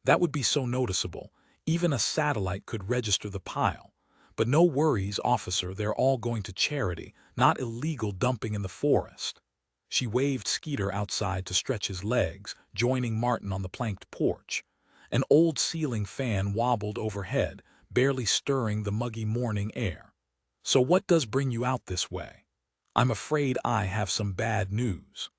That would be so noticeable, even a satellite could register the pile. But no worries, officer, they're all going to charity, not illegal dumping in the forest. She waved Skeeter outside to stretch his legs, joining Martin on the planked porch. An old ceiling fan wobbled overhead, barely stirring the muggy morning air. "So what does bring you out this way?" "I'm afraid I have some bad news."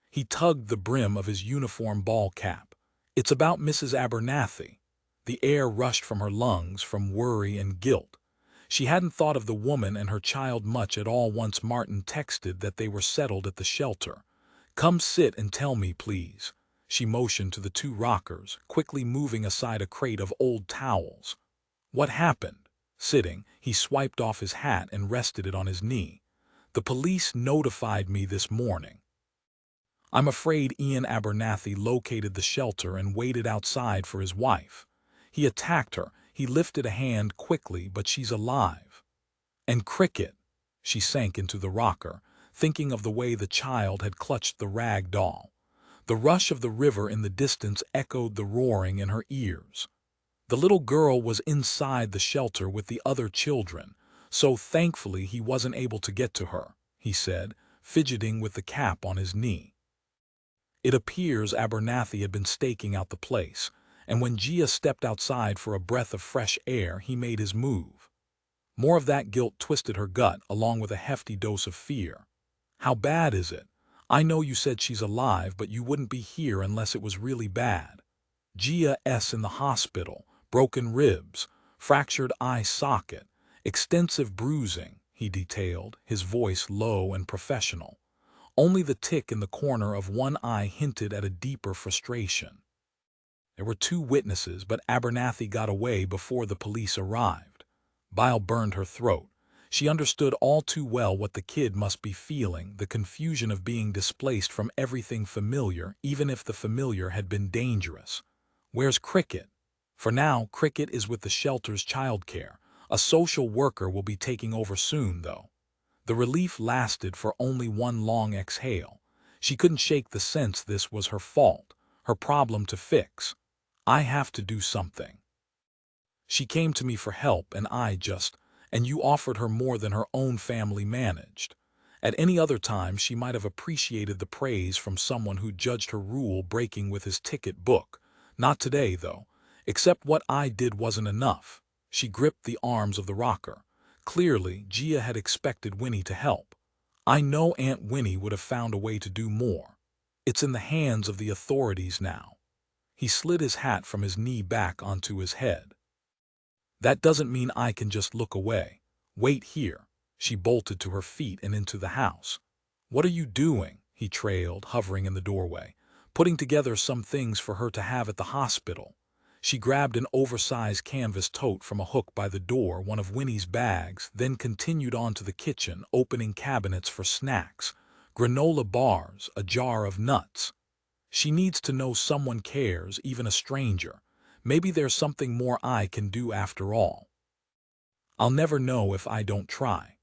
He tugged the brim of his uniform ball cap. "It's about Mrs. Abernathy." The air rushed from her lungs from worry and guilt. She hadn't thought of the woman and her child much at all once Martin texted that they were settled at the shelter. "Come sit and tell me, please." She motioned to the 2 rockers, quickly moving aside a crate of old towels. "What happened?" Sitting, he swiped off his hat and rested it on his knee. "The police notified me this morning. I'm afraid Ian Abernathy located the shelter and waited outside for his wife. He attacked her. He lifted a hand quickly, but she's alive." "And Cricket?" She sank into the rocker, thinking of the way the child had clutched the rag doll. The rush of the river in the distance echoed the roaring in her ears. "The little girl was inside the shelter with the other children, so thankfully he wasn't able to get to her," he said, fidgeting with the cap on his knee. It appears Abernathy had been staking out the place, and when Gia stepped outside for a breath of fresh air, he made his move. More of that guilt twisted her gut, along with a hefty dose of fear. "How bad is it? I know you said she's alive, but you wouldn't be here unless it was really bad." "Gia's in the hospital, broken ribs, fractured eye socket, extensive bruising," he detailed, his voice low and professional. Only the tick in the corner of one eye hinted at a deeper frustration. There were 2 witnesses, but Abernathy got away before the police arrived. Bile burned her throat. She understood all too well what the kid must be feeling, the confusion of being displaced from everything familiar, even if the familiar had been dangerous. Where's Cricket? For now, Cricket is with the shelter's childcare. A social worker will be taking over soon, though. The relief lasted for only one long exhale. She couldn't shake the sense this was her fault, her problem to fix. I have to do something. She came to me for help and you offered her more than her own family managed. At any other time she might have appreciated the praise from someone who judged her rule breaking with his ticket book. Not today, though. Except what I did wasn't enough. She gripped the arms of the rocker. Clearly, Gia had expected Winnie to help. I know Aunt Winnie would have found a way to do more. It's in the hands of the authorities now. He slid his hat from his knee back onto his head. That doesn't mean I can just look away. Wait here. She bolted to her feet and into the house. What are you doing? He trailed, hovering in the doorway, putting together some things for her to have at the hospital. She grabbed an oversized canvas tote from a hook by the door, one of Winnie's bags, then continued on to the kitchen, opening cabinets for snacks, granola bars, a jar of nuts. She needs to know someone cares, even a stranger. Maybe there's something more I can do after all. I'll never know if I don't try.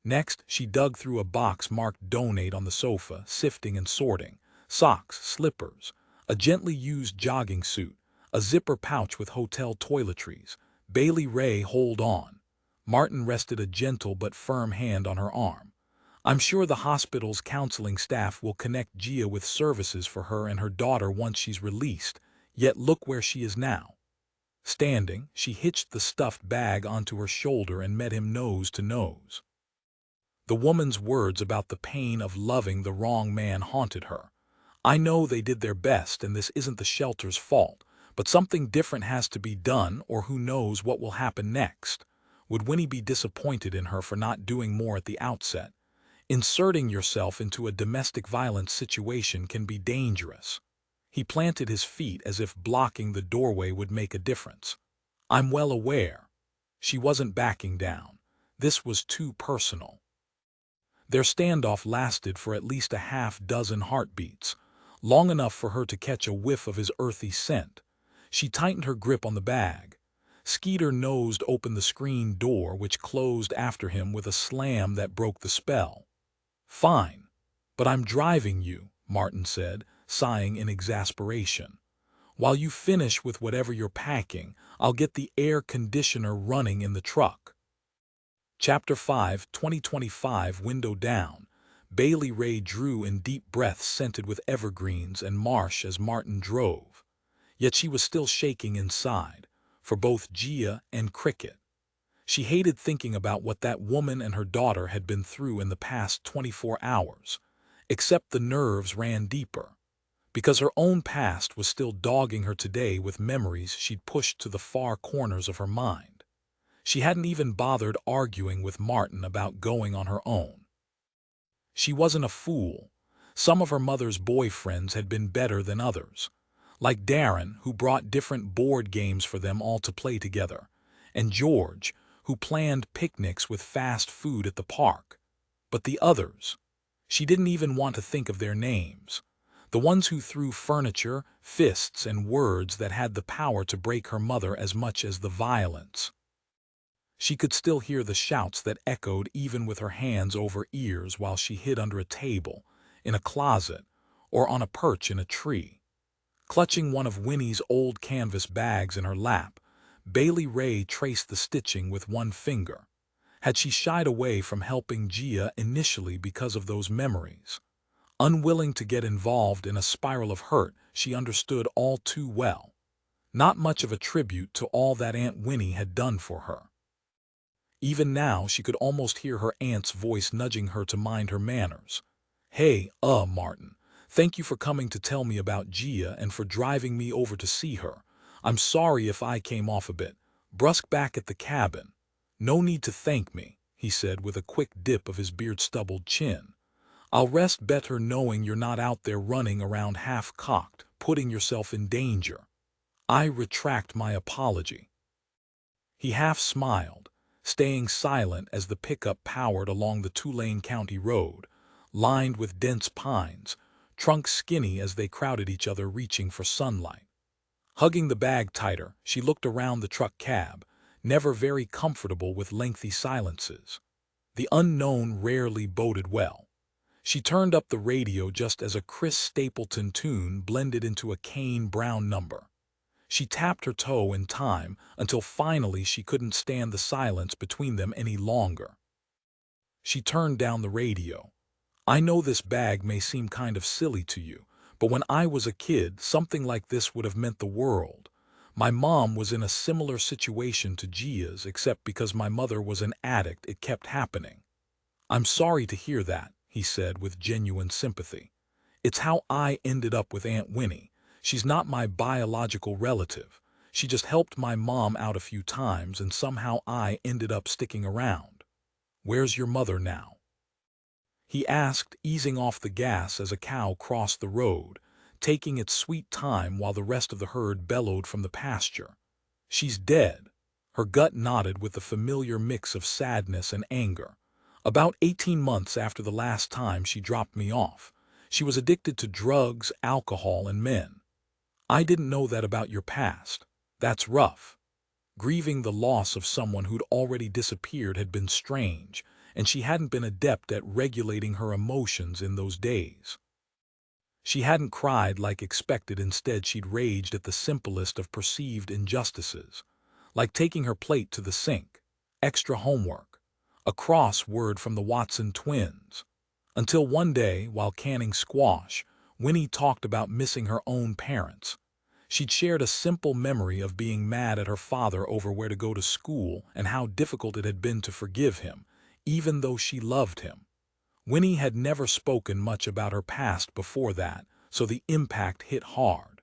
Next, she dug through a box marked Donate on the sofa, sifting and sorting. Socks, slippers, a gently used jogging suit, a zipper pouch with hotel toiletries. Bailey Rae, hold on. Martin rested a gentle but firm hand on her arm. I'm sure the hospital's counseling staff will connect Gia with services for her and her daughter once she's released. Yet look where she is now. Standing, she hitched the stuffed bag onto her shoulder and met him nose to nose. The woman's words about the pain of loving the wrong man haunted her. I know they did their best and this isn't the shelter's fault, but something different has to be done, or who knows what will happen next. Would Winnie be disappointed in her for not doing more at the outset? Inserting yourself into a domestic violence situation can be dangerous. He planted his feet as if blocking the doorway would make a difference. I'm well aware. She wasn't backing down. This was too personal. Their standoff lasted for at least a half-dozen heartbeats, long enough for her to catch a whiff of his earthy scent. She tightened her grip on the bag. Skeeter nosed open the screen door, which closed after him with a slam that broke the spell. Fine, but I'm driving you, Martin said, sighing in exasperation. While you finish with whatever you're packing, I'll get the air conditioner running in the truck. Chapter 5, 2025, window down. Bailey Rae drew in deep breaths scented with evergreens and marsh as Martin drove. Yet she was still shaking inside, for both Gia and Cricket. She hated thinking about what that woman and her daughter had been through in the past 24 hours, except the nerves ran deeper, because her own past was still dogging her today with memories she'd pushed to the far corners of her mind. She hadn't even bothered arguing with Martin about going on her own. She wasn't a fool. Some of her mother's boyfriends had been better than others, like Darren, who brought different board games for them all to play together, and George, who planned picnics with fast food at the park. But the others, she didn't even want to think of their names. The ones who threw furniture, fists, and words that had the power to break her mother as much as the violence. She could still hear the shouts that echoed even with her hands over ears while she hid under a table, in a closet, or on a perch in a tree. Clutching one of Winnie's old canvas bags in her lap, Bailey Rae traced the stitching with one finger. Had she shied away from helping Gia initially because of those memories? Unwilling to get involved in a spiral of hurt she understood all too well. Not much of a tribute to all that Aunt Winnie had done for her. Even now she could almost hear her aunt's voice nudging her to mind her manners. Hey, Martin, thank you for coming to tell me about Gia and for driving me over to see her. I'm sorry if I came off a bit brusque back at the cabin. No need to thank me, he said with a quick dip of his beard-stubbled chin. I'll rest better knowing you're not out there running around half-cocked, putting yourself in danger. I retract my apology. He half smiled, staying silent as the pickup powered along the two-lane county road, lined with dense pines, trunks skinny as they crowded each other reaching for sunlight. Hugging the bag tighter, she looked around the truck cab, never very comfortable with lengthy silences. The unknown rarely boded well. She turned up the radio just as a Chris Stapleton tune blended into a Kane Brown number. She tapped her toe in time until finally she couldn't stand the silence between them any longer. She turned down the radio. I know this bag may seem kind of silly to you, but when I was a kid, something like this would have meant the world. My mom was in a similar situation to Gia's, except because my mother was an addict, it kept happening. I'm sorry to hear that, he said with genuine sympathy. It's how I ended up with Aunt Winnie. She's not my biological relative. She just helped my mom out a few times and somehow I ended up sticking around. Where's your mother now? He asked, easing off the gas as a cow crossed the road, taking its sweet time while the rest of the herd bellowed from the pasture. She's dead. Her gut nodded with the familiar mix of sadness and anger. About 18 months after the last time she dropped me off. She was addicted to drugs, alcohol, and men. I didn't know that about your past. That's rough. Grieving the loss of someone who'd already disappeared had been strange, and she hadn't been adept at regulating her emotions in those days. She hadn't cried like expected, instead she'd raged at the simplest of perceived injustices, like taking her plate to the sink, extra homework, a crossword from the Watson twins. Until one day, while canning squash, Winnie talked about missing her own parents. She'd shared a simple memory of being mad at her father over where to go to school and how difficult it had been to forgive him, even though she loved him. Winnie had never spoken much about her past before that, so the impact hit hard.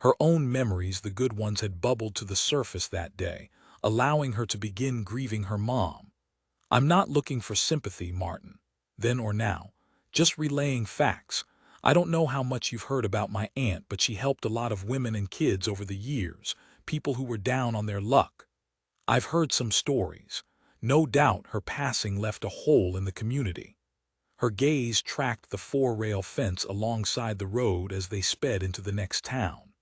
Her own memories, the good ones, had bubbled to the surface that day, allowing her to begin grieving her mom. I'm not looking for sympathy, Martin, then or now, just relaying facts. I don't know how much you've heard about my aunt, but she helped a lot of women and kids over the years, people who were down on their luck. I've heard some stories. No doubt her passing left a hole in the community. Her gaze tracked the 4-rail fence alongside the road as they sped into the next town.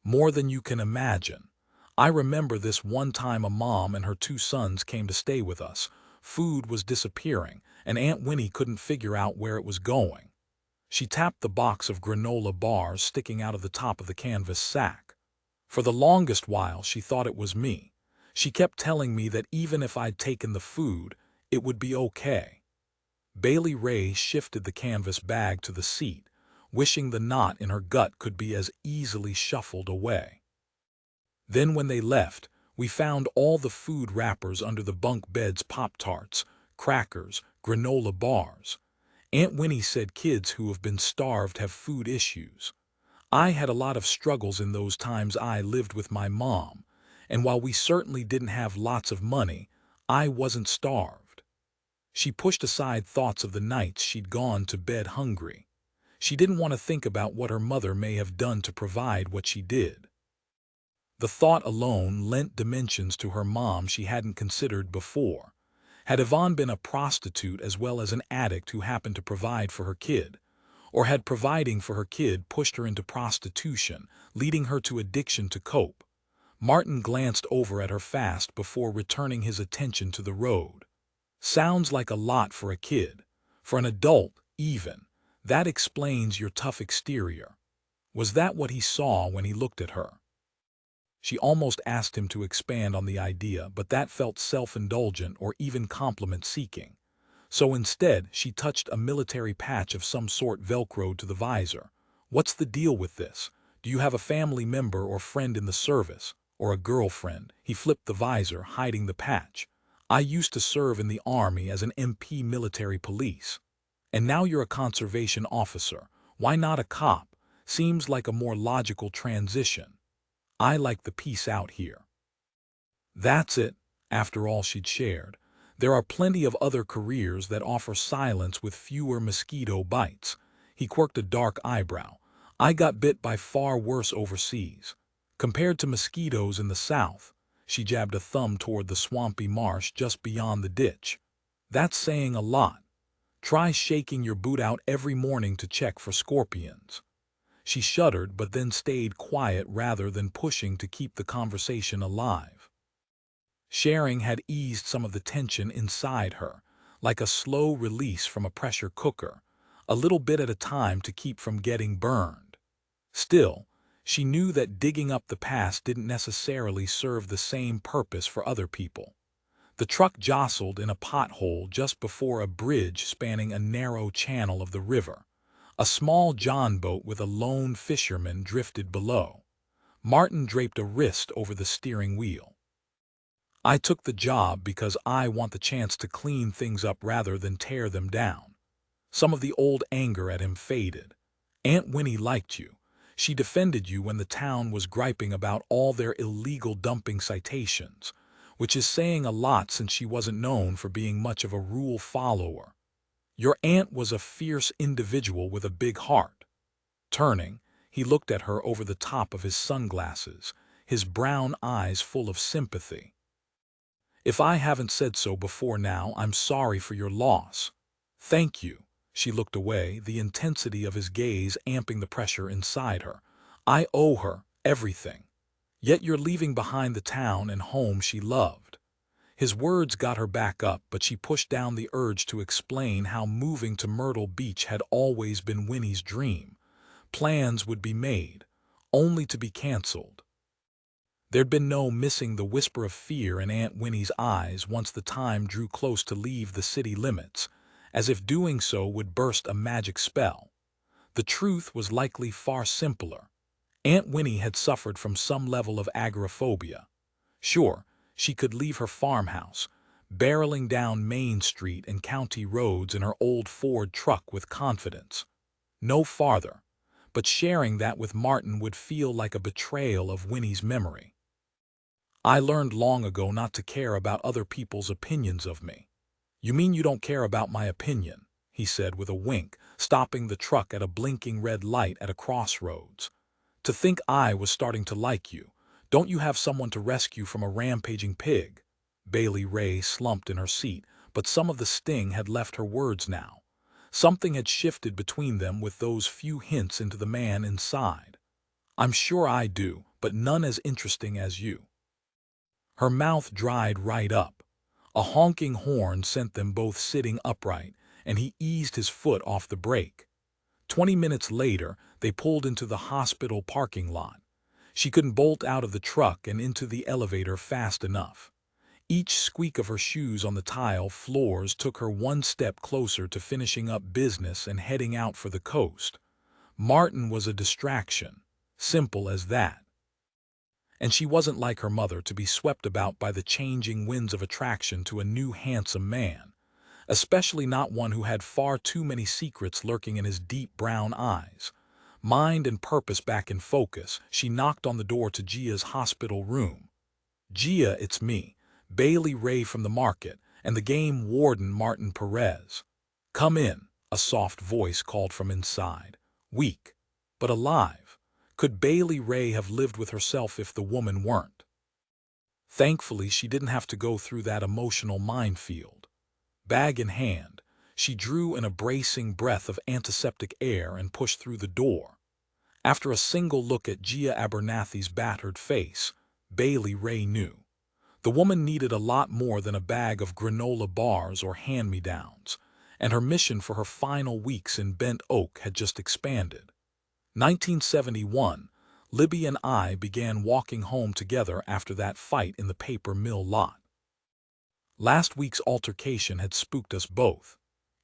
More than you can imagine. I remember this one time a mom and her 2 sons came to stay with us. Food was disappearing, and Aunt Winnie couldn't figure out where it was going. She tapped the box of granola bars sticking out of the top of the canvas sack. For the longest while, she thought it was me. She kept telling me that even if I'd taken the food, it would be okay. Bailey Rae shifted the canvas bag to the seat, wishing the knot in her gut could be as easily shuffled away. Then when they left, we found all the food wrappers under the bunk beds: Pop-Tarts, crackers, granola bars. Aunt Winnie said kids who have been starved have food issues. I had a lot of struggles in those times. I lived with my mom, and while we certainly didn't have lots of money, I wasn't starved. She pushed aside thoughts of the nights she'd gone to bed hungry. She didn't want to think about what her mother may have done to provide what she did. The thought alone lent dimensions to her mom she hadn't considered before. Had Yvonne been a prostitute as well as an addict who happened to provide for her kid? Or had providing for her kid pushed her into prostitution, leading her to addiction to cope? Martin glanced over at her fast before returning his attention to the road. Sounds like a lot for a kid. For an adult, even. That explains your tough exterior. Was that what he saw when he looked at her? She almost asked him to expand on the idea, but that felt self-indulgent or even compliment-seeking. So instead, she touched a military patch of some sort velcroed to the visor. What's the deal with this? Do you have a family member or friend in the service? Or a girlfriend? He flipped the visor, hiding the patch. I used to serve in the Army as an MP, military police. And now you're a conservation officer. Why not a cop? Seems like a more logical transition. I like the peace out here. That's it, after all she'd shared. There are plenty of other careers that offer silence with fewer mosquito bites. He quirked a dark eyebrow. I got bit by far worse overseas. Compared to mosquitoes in the South, She jabbed a thumb toward the swampy marsh just beyond the ditch. That's saying a lot. Try shaking your boot out every morning to check for scorpions. She shuddered but then stayed quiet rather than pushing to keep the conversation alive. Sharing had eased some of the tension inside her, like a slow release from a pressure cooker, a little bit at a time to keep from getting burned. Still, she knew that digging up the past didn't necessarily serve the same purpose for other people. The truck jostled in a pothole just before a bridge spanning a narrow channel of the river. A small john boat with a lone fisherman drifted below. Martin draped a wrist over the steering wheel. I took the job because I want the chance to clean things up rather than tear them down. Some of the old anger at him faded. Aunt Winnie liked you. She defended you when the town was griping about all their illegal dumping citations, which is saying a lot since she wasn't known for being much of a rule follower. Your aunt was a fierce individual with a big heart. Turning, he looked at her over the top of his sunglasses, his brown eyes full of sympathy. If I haven't said so before now, I'm sorry for your loss. Thank you. She looked away, the intensity of his gaze amping the pressure inside her. I owe her everything. Yet you're leaving behind the town and home she loved. His words got her back up, but she pushed down the urge to explain how moving to Myrtle Beach had always been Winnie's dream. Plans would be made, only to be canceled. There'd been no missing the whisper of fear in Aunt Winnie's eyes once the time drew close to leave the city limits, as if doing so would burst a magic spell. The truth was likely far simpler. Aunt Winnie had suffered from some level of agoraphobia. Sure, she could leave her farmhouse, barreling down Main Street and county roads in her old Ford truck with confidence. No farther, but sharing that with Martin would feel like a betrayal of Winnie's memory. I learned long ago not to care about other people's opinions of me. You mean you don't care about my opinion? He said with a wink, stopping the truck at a blinking red light at a crossroads. To think I was starting to like you. Don't you have someone to rescue from a rampaging pig? Bailey Rae slumped in her seat, but some of the sting had left her words now. Something had shifted between them with those few hints into the man inside. I'm sure I do, but none as interesting as you. Her mouth dried right up. A honking horn sent them both sitting upright, and he eased his foot off the brake. 20 minutes later, they pulled into the hospital parking lot. She couldn't bolt out of the truck and into the elevator fast enough. Each squeak of her shoes on the tile floors took her one step closer to finishing up business and heading out for the coast. Martin was a distraction. Simple as that. And she wasn't like her mother to be swept about by the changing winds of attraction to a new handsome man, especially not one who had far too many secrets lurking in his deep brown eyes. Mind and purpose back in focus, she knocked on the door to Gia's hospital room. Gia, it's me, Bailey Rae from the market, and the game warden Martin Perez. Come in, a soft voice called from inside. Weak, but alive. Could Bailey Rae have lived with herself if the woman weren't? Thankfully, she didn't have to go through that emotional minefield. Bag in hand, she drew in a bracing breath of antiseptic air and pushed through the door. After a single look at Gia Abernathy's battered face, Bailey Rae knew. The woman needed a lot more than a bag of granola bars or hand-me-downs, and her mission for her final weeks in Bent Oak had just expanded. 1971, Libby and I began walking home together after that fight in the paper mill lot. Last week's altercation had spooked us both.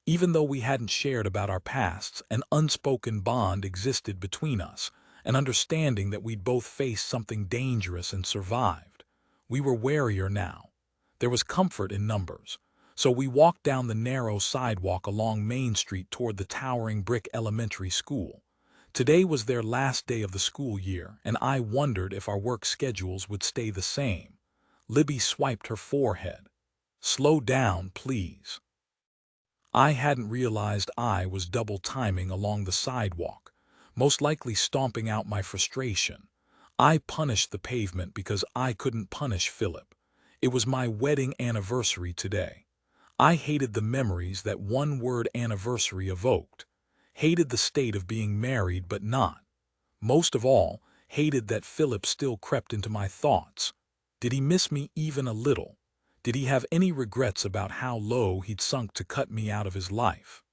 Even though we hadn't shared about our pasts, an unspoken bond existed between us, an understanding that we'd both faced something dangerous and survived. We were warier now. There was comfort in numbers. So we walked down the narrow sidewalk along Main Street toward the towering brick elementary school. Today was their last day of the school year, and I wondered if our work schedules would stay the same. Libby swiped her forehead. Slow down, please. I hadn't realized I was double timing along the sidewalk, most likely stomping out my frustration. I punished the pavement because I couldn't punish Philip. It was my wedding anniversary today. I hated the memories that one-word anniversary evoked. Hated the state of being married but not. Most of all, hated that Philip still crept into my thoughts. Did he miss me even a little? Did he have any regrets about how low he'd sunk to cut me out of his life?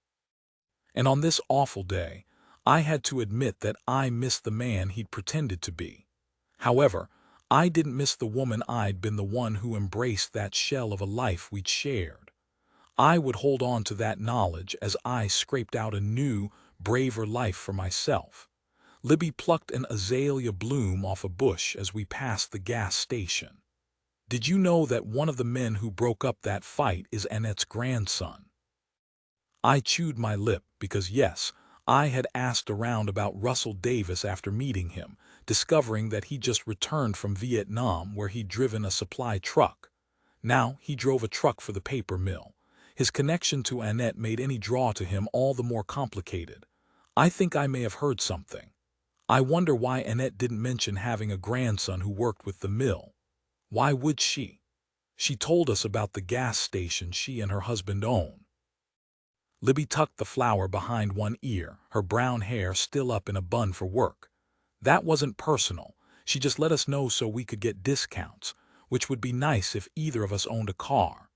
And on this awful day, I had to admit that I missed the man he'd pretended to be. However, I didn't miss the woman I'd been, the one who embraced that shell of a life we'd shared. I would hold on to that knowledge as I scraped out a new, braver life for myself. Libby plucked an azalea bloom off a bush as we passed the gas station. Did you know that one of the men who broke up that fight is Annette's grandson? I chewed my lip because, yes, I had asked around about Russell Davis after meeting him, discovering that he just returned from Vietnam where he'd driven a supply truck. Now he drove a truck for the paper mill. His connection to Annette made any draw to him all the more complicated. I think I may have heard something. I wonder why Annette didn't mention having a grandson who worked with the mill. Why would she? She told us about the gas station she and her husband own. Libby tucked the flower behind one ear, her brown hair still up in a bun for work. That wasn't personal. She just let us know so we could get discounts, which would be nice if either of us owned a car.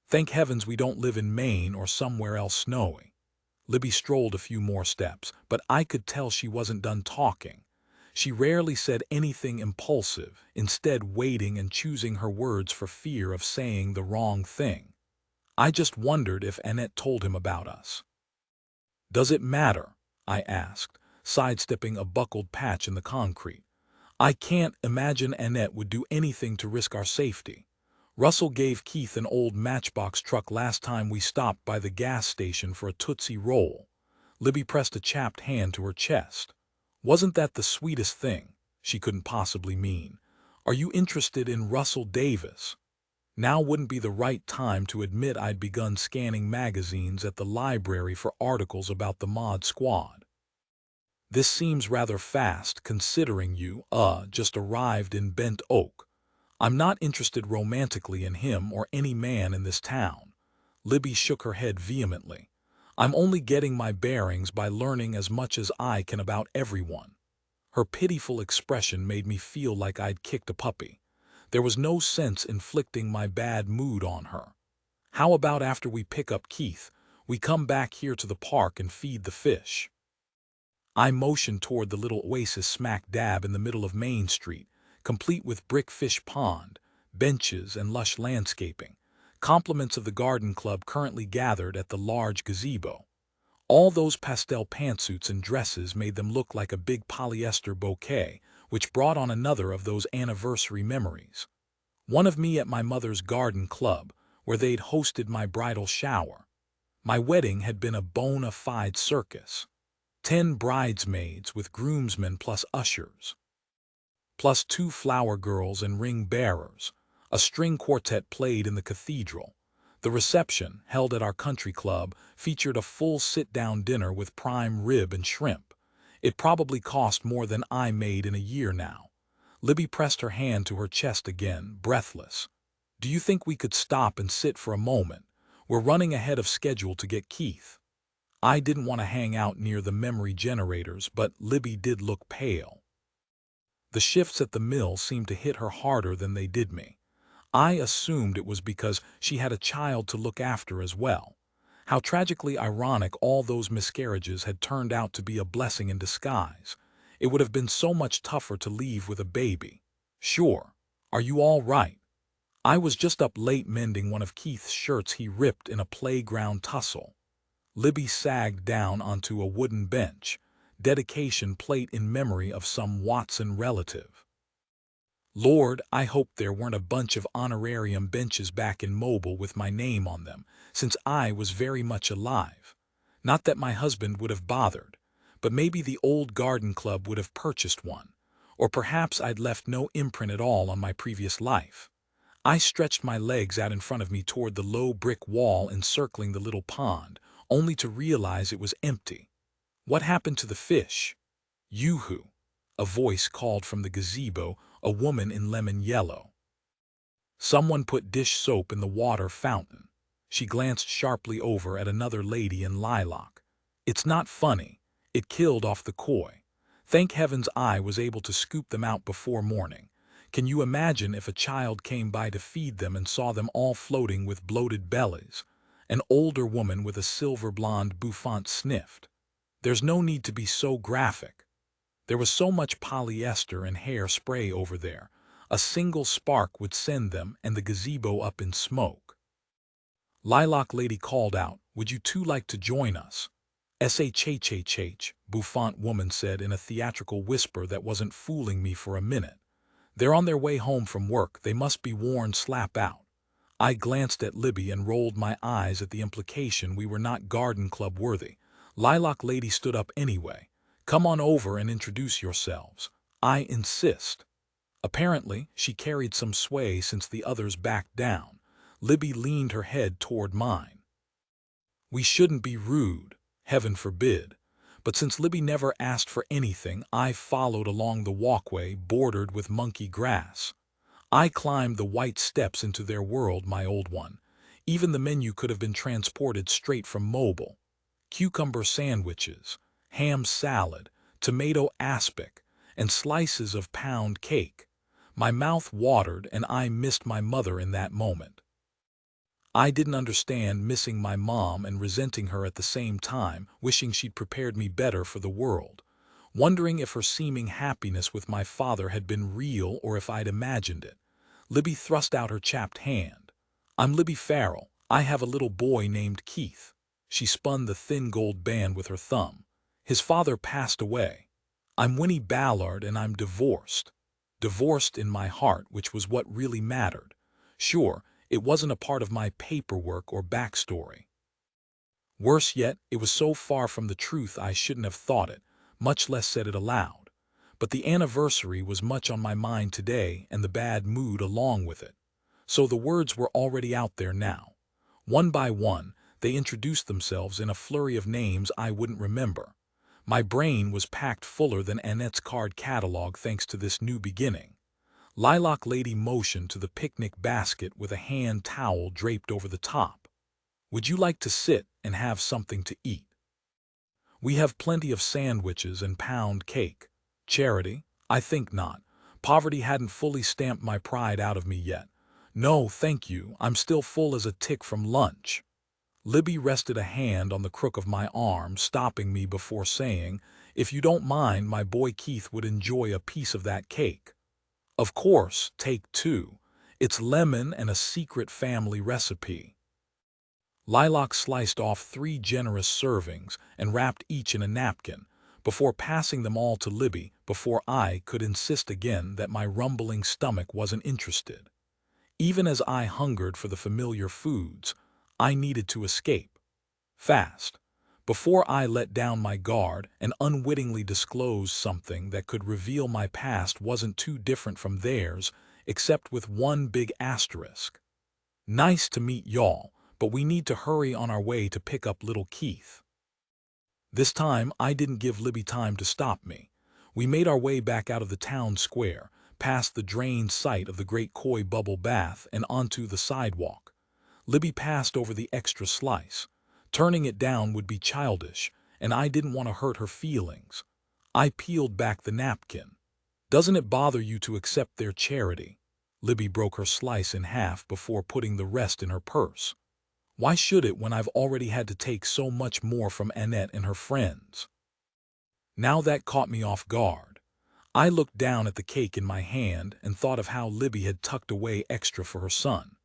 Thank heavens we don't live in Maine or somewhere else snowy. Libby strolled a few more steps, but I could tell she wasn't done talking. She rarely said anything impulsive, instead waiting and choosing her words for fear of saying the wrong thing. I just wondered if Annette told him about us. Does it matter? I asked, sidestepping a buckled patch in the concrete. I can't imagine Annette would do anything to risk our safety. Russell gave Keith an old Matchbox truck last time we stopped by the gas station for a Tootsie Roll. Libby pressed a chapped hand to her chest. Wasn't that the sweetest thing? She couldn't possibly mean. Are you interested in Russell Davis? Now wouldn't be the right time to admit I'd begun scanning magazines at the library for articles about the Mod Squad. This seems rather fast considering you, just arrived in Bent Oak. I'm not interested romantically in him or any man in this town. Libby shook her head vehemently. I'm only getting my bearings by learning as much as I can about everyone. Her pitiful expression made me feel like I'd kicked a puppy. There was no sense inflicting my bad mood on her. How about after we pick up Keith, we come back here to the park and feed the fish? I motioned toward the little oasis smack dab in the middle of Main Street, complete with brick fish pond, benches, and lush landscaping, compliments of the garden club currently gathered at the large gazebo. All those pastel pantsuits and dresses made them look like a big polyester bouquet, which brought on another of those anniversary memories. One of me at my mother's garden club, where they'd hosted my bridal shower. My wedding had been a bona fide circus. 10 bridesmaids with groomsmen plus ushers, plus 2 flower girls and ring bearers. A string quartet played in the cathedral. The reception, held at our country club, featured a full sit-down dinner with prime rib and shrimp. It probably cost more than I made in a year now. Libby pressed her hand to her chest again, breathless. Do you think we could stop and sit for a moment? We're running ahead of schedule to get Keith. I didn't want to hang out near the memory generators, but Libby did look pale. The shifts at the mill seemed to hit her harder than they did me. I assumed it was because she had a child to look after as well. How tragically ironic all those miscarriages had turned out to be a blessing in disguise. It would have been so much tougher to leave with a baby. Sure. Are you all right? I was just up late mending one of Keith's shirts he ripped in a playground tussle. Libby sagged down onto a wooden bench, dedication plate in memory of some Watson relative. Lord, I hope there weren't a bunch of honorarium benches back in Mobile with my name on them, since I was very much alive. Not that my husband would have bothered, but maybe the old garden club would have purchased one, or perhaps I'd left no imprint at all on my previous life. I stretched my legs out in front of me toward the low brick wall encircling the little pond, only to realize it was empty. What happened to the fish? Yoo-hoo. A voice called from the gazebo, a woman in lemon yellow. Someone put dish soap in the water fountain. She glanced sharply over at another lady in lilac. It's not funny. It killed off the koi. Thank heavens I was able to scoop them out before morning. Can you imagine if a child came by to feed them and saw them all floating with bloated bellies? An older woman with a silver blonde bouffant sniffed. There's no need to be so graphic. There was so much polyester and hair spray over there. A single spark would send them and the gazebo up in smoke. Lilac Lady called out, "Would you two like to join us?" "Shh," Bouffant woman said in a theatrical whisper that wasn't fooling me for a minute. "They're on their way home from work. They must be worn slap out." I glanced at Libby and rolled my eyes at the implication we were not garden club worthy. Lilac Lady stood up anyway. "Come on over and introduce yourselves. I insist." Apparently, she carried some sway since the others backed down. Libby leaned her head toward mine. We shouldn't be rude, heaven forbid. But since Libby never asked for anything, I followed along the walkway bordered with monkey grass. I climbed the white steps into their world, my old one. Even the menu could have been transported straight from mobile. Cucumber sandwiches, ham salad, tomato aspic, and slices of pound cake. My mouth watered and I missed my mother in that moment. I didn't understand missing my mom and resenting her at the same time, wishing she'd prepared me better for the world, wondering if her seeming happiness with my father had been real or if I'd imagined it. Libby thrust out her chapped hand. "I'm Libby Farrell. I have a little boy named Keith." She spun the thin gold band with her thumb. "His father passed away. I'm Winnie Ballard and I'm divorced. Divorced in my heart, which was what really mattered. Sure, it wasn't a part of my paperwork or backstory. Worse yet, it was so far from the truth I shouldn't have thought it, much less said it aloud. But the anniversary was much on my mind today and the bad mood along with it. So the words were already out there now. One by one, they introduced themselves in a flurry of names I wouldn't remember. My brain was packed fuller than Annette's card catalog thanks to this new beginning. Lilac Lady motioned to the picnic basket with a hand towel draped over the top. "Would you like to sit and have something to eat? We have plenty of sandwiches and pound cake. Charity? I think not. Poverty hadn't fully stamped my pride out of me yet. No, thank you, I'm still full as a tick from lunch." Libby rested a hand on the crook of my arm, stopping me before saying, "If you don't mind, my boy Keith would enjoy a piece of that cake." "Of course, take two. It's lemon and a secret family recipe." Lilac sliced off 3 generous servings and wrapped each in a napkin, before passing them all to Libby before I could insist again that my rumbling stomach wasn't interested. Even as I hungered for the familiar foods, I needed to escape. Fast. Before I let down my guard and unwittingly disclosed something that could reveal my past wasn't too different from theirs, except with one big asterisk. "Nice to meet y'all, but we need to hurry on our way to pick up little Keith." This time, I didn't give Libby time to stop me. We made our way back out of the town square, past the drained site of the great koi bubble bath and onto the sidewalk. Libby passed over the extra slice. Turning it down would be childish, and I didn't want to hurt her feelings. I peeled back the napkin. "Doesn't it bother you to accept their charity?" Libby broke her slice in half before putting the rest in her purse. "Why should it when I've already had to take so much more from Annette and her friends?" Now that caught me off guard. I looked down at the cake in my hand and thought of how Libby had tucked away extra for her son.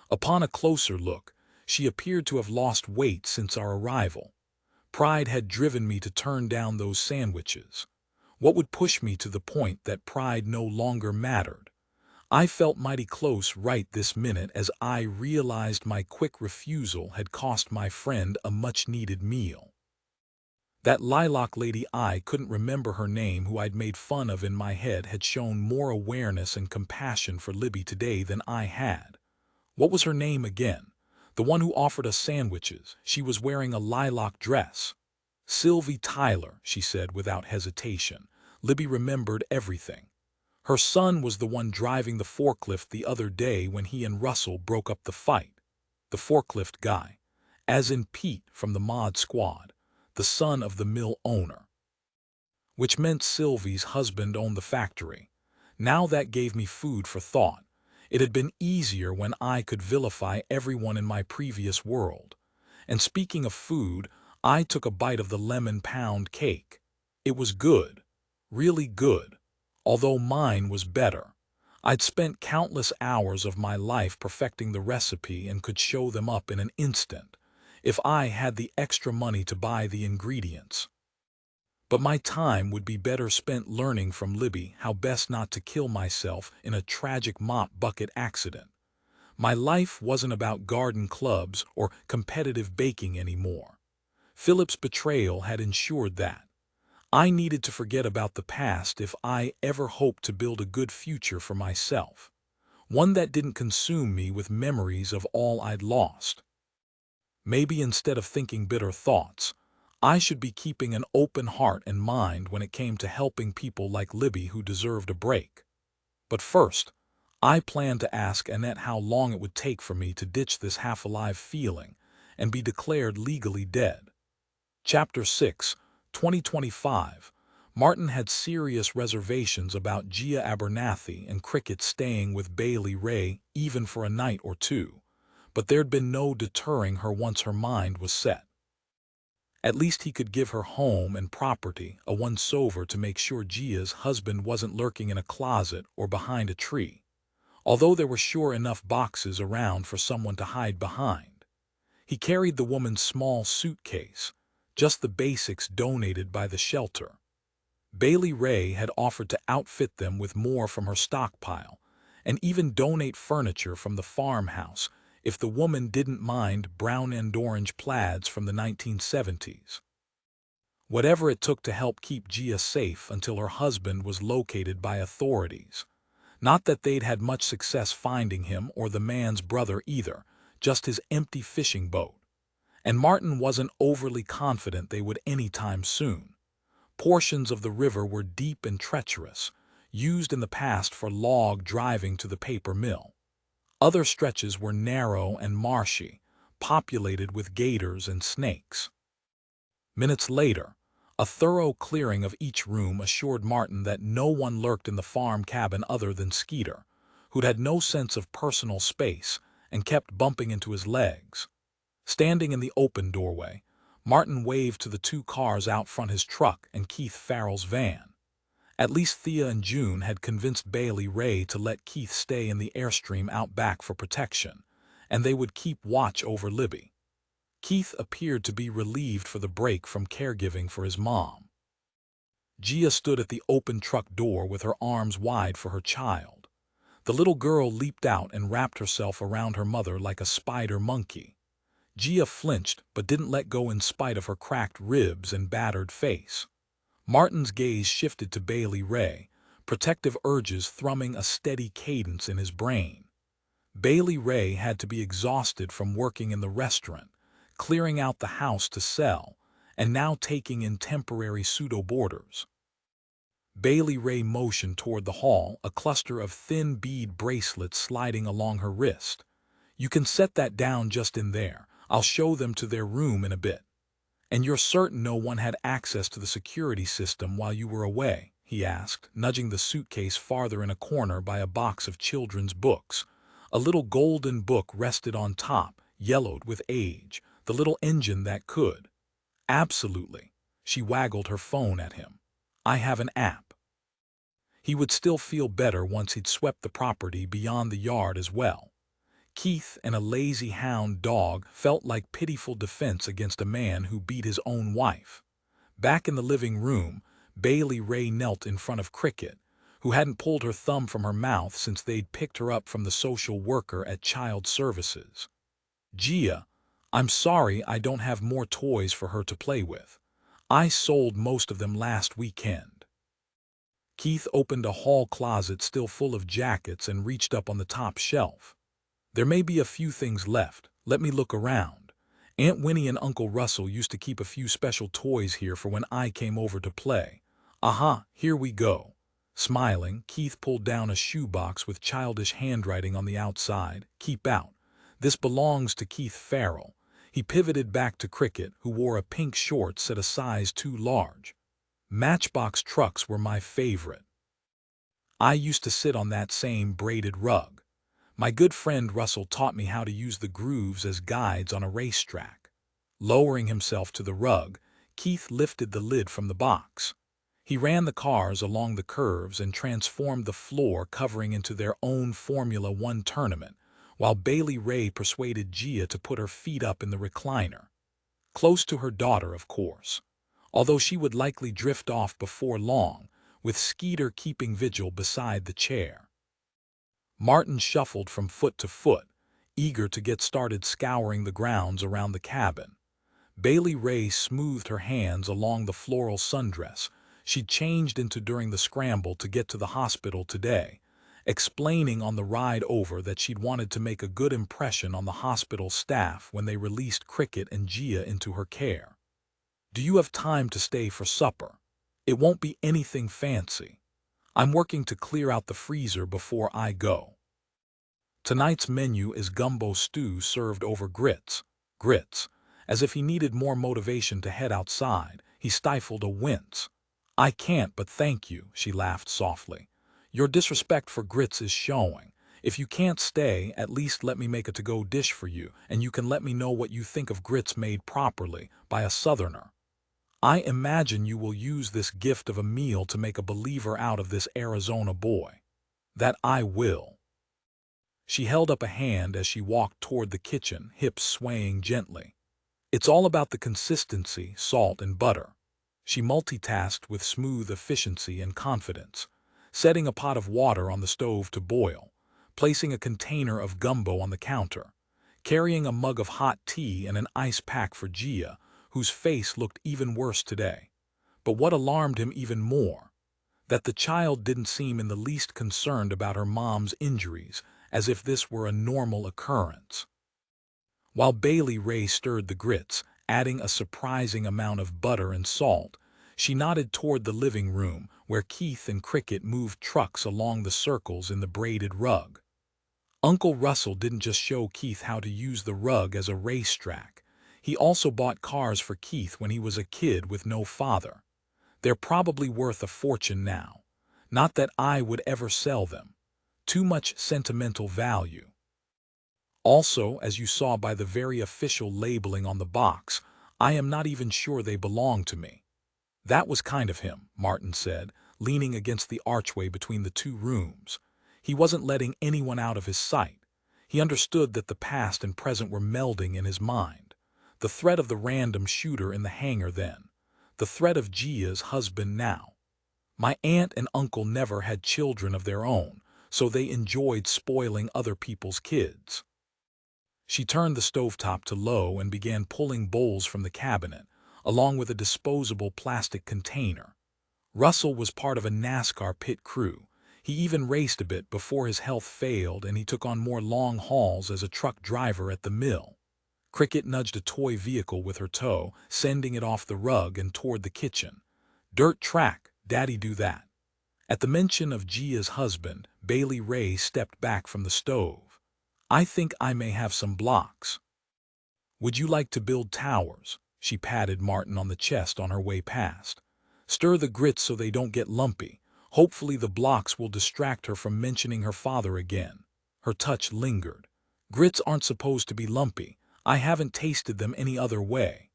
Upon a closer look, she appeared to have lost weight since our arrival. Pride had driven me to turn down those sandwiches. What would push me to the point that pride no longer mattered? I felt mighty close right this minute as I realized my quick refusal had cost my friend a much-needed meal. That lilac lady, I couldn't remember her name, who I'd made fun of in my head, had shown more awareness and compassion for Libby today than I had. What was her name again? The one who offered us sandwiches. She was wearing a lilac dress. "Sylvie Tyler," she said without hesitation. Libby remembered everything. Her son was the one driving the forklift the other day when he and Russell broke up the fight. The forklift guy, as in Pete from the Mod Squad, the son of the mill owner. Which meant Sylvie's husband owned the factory. Now that gave me food for thought. It had been easier when I could vilify everyone in my previous world. And speaking of food, I took a bite of the lemon pound cake. It was good, really good, although mine was better. I'd spent countless hours of my life perfecting the recipe and could show them up in an instant, if I had the extra money to buy the ingredients. But my time would be better spent learning from Libby how best not to kill myself in a tragic mop bucket accident. My life wasn't about garden clubs or competitive baking anymore. Philip's betrayal had ensured that. I needed to forget about the past if I ever hoped to build a good future for myself. One that didn't consume me with memories of all I'd lost. Maybe instead of thinking bitter thoughts, I should be keeping an open heart and mind when it came to helping people like Libby who deserved a break. But first, I planned to ask Annette how long it would take for me to ditch this half-alive feeling and be declared legally dead. Chapter 6, 2025. Martin had serious reservations about Gia Abernathy and Cricket staying with Bailey Rae even for a night or two, but there'd been no deterring her once her mind was set. At least he could give her home and property a once-over to make sure Gia's husband wasn't lurking in a closet or behind a tree, although there were sure enough boxes around for someone to hide behind. He carried the woman's small suitcase, just the basics donated by the shelter. Bailey Rae had offered to outfit them with more from her stockpile, and even donate furniture from the farmhouse if the woman didn't mind brown and orange plaids from the 1970s. Whatever it took to help keep Gia safe until her husband was located by authorities. Not that they'd had much success finding him or the man's brother either, just his empty fishing boat. And Martin wasn't overly confident they would anytime soon. Portions of the river were deep and treacherous, used in the past for log driving to the paper mill. Other stretches were narrow and marshy, populated with gators and snakes. Minutes later, a thorough clearing of each room assured Martin that no one lurked in the farm cabin other than Skeeter, who'd had no sense of personal space and kept bumping into his legs. Standing in the open doorway, Martin waved to the two cars out front his truck and Keith Farrell's van. At least Thea and June had convinced Bailey Rae to let Keith stay in the Airstream out back for protection, and they would keep watch over Libby. Keith appeared to be relieved for the break from caregiving for his mom. Gia stood at the open truck door with her arms wide for her child. The little girl leaped out and wrapped herself around her mother like a spider monkey. Gia flinched but didn't let go in spite of her cracked ribs and battered face. Martin's gaze shifted to Bailey Rae, protective urges thrumming a steady cadence in his brain. Bailey Rae had to be exhausted from working in the restaurant, clearing out the house to sell, and now taking in temporary pseudo-boarders. Bailey Rae motioned toward the hall, a cluster of thin bead bracelets sliding along her wrist. "You can set that down just in there. I'll show them to their room in a bit." "And you're certain no one had access to the security system while you were away?" he asked, nudging the suitcase farther in a corner by a box of children's books. A little golden book rested on top, yellowed with age, the little engine that could. "Absolutely." She waggled her phone at him. "I have an app." He would still feel better once he'd swept the property beyond the yard as well. Keith and a lazy hound dog felt like pitiful defense against a man who beat his own wife. Back in the living room, Bailey Rae knelt in front of Cricket, who hadn't pulled her thumb from her mouth since they'd picked her up from the social worker at Child Services. "Gia, I'm sorry I don't have more toys for her to play with. I sold most of them last weekend." Keith opened a hall closet still full of jackets and reached up on the top shelf. "There may be a few things left. Let me look around. Aunt Winnie and Uncle Russell used to keep a few special toys here for when I came over to play. Aha, here we go. Smiling, Keith pulled down a shoebox with childish handwriting on the outside. Keep out. This belongs to Keith Farrell. He pivoted back to Cricket, who wore a pink short set a size too large. Matchbox trucks were my favorite. I used to sit on that same braided rug. My good friend Russell taught me how to use the grooves as guides on a racetrack. Lowering himself to the rug, Keith lifted the lid from the box. He ran the cars along the curves and transformed the floor covering into their own Formula One tournament, while Bailey Rae persuaded Gia to put her feet up in the recliner. Close to her daughter, of course, although she would likely drift off before long, with Skeeter keeping vigil beside the chair. Martin shuffled from foot to foot, eager to get started scouring the grounds around the cabin. Bailey Rae smoothed her hands along the floral sundress she'd changed into during the scramble to get to the hospital today, explaining on the ride over that she'd wanted to make a good impression on the hospital staff when they released Cricket and Gia into her care. Do you have time to stay for supper? It won't be anything fancy. I'm working to clear out the freezer before I go. Tonight's menu is gumbo stew served over grits. Grits. As if he needed more motivation to head outside, he stifled a wince. I can't, but thank you, she laughed softly. Your disrespect for grits is showing. If you can't stay, at least let me make a to-go dish for you, and you can let me know what you think of grits made properly by a Southerner. I imagine you will use this gift of a meal to make a believer out of this Arizona boy. That I will. She held up a hand as she walked toward the kitchen, hips swaying gently. It's all about the consistency, salt and butter. She multitasked with smooth efficiency and confidence, setting a pot of water on the stove to boil, placing a container of gumbo on the counter, carrying a mug of hot tea and an ice pack for Gia, whose face looked even worse today. But what alarmed him even more, that the child didn't seem in the least concerned about her mom's injuries, as if this were a normal occurrence. While Bailey Rae stirred the grits, adding a surprising amount of butter and salt, she nodded toward the living room, where Keith and Cricket moved trucks along the circles in the braided rug. Uncle Russell didn't just show Keith how to use the rug as a racetrack. He also bought cars for Keith when he was a kid with no father. They're probably worth a fortune now. Not that I would ever sell them. Too much sentimental value. Also, as you saw by the very official labeling on the box, I am not even sure they belong to me. That was kind of him, Martin said, leaning against the archway between the two rooms. He wasn't letting anyone out of his sight. He understood that the past and present were melding in his mind. The threat of the random shooter in the hangar then. The threat of Gia's husband now. My aunt and uncle never had children of their own, so they enjoyed spoiling other people's kids. She turned the stovetop to low and began pulling bowls from the cabinet, along with a disposable plastic container. Russell was part of a NASCAR pit crew. He even raced a bit before his health failed and he took on more long hauls as a truck driver at the mill. Cricket nudged a toy vehicle with her toe, sending it off the rug and toward the kitchen. Dirt track, Daddy do that. At the mention of Gia's husband, Bailey Rae stepped back from the stove. I think I may have some blocks. Would you like to build towers? She patted Martin on the chest on her way past. Stir the grits so they don't get lumpy. Hopefully the blocks will distract her from mentioning her father again. Her touch lingered. Grits aren't supposed to be lumpy. I haven't tasted them any other way.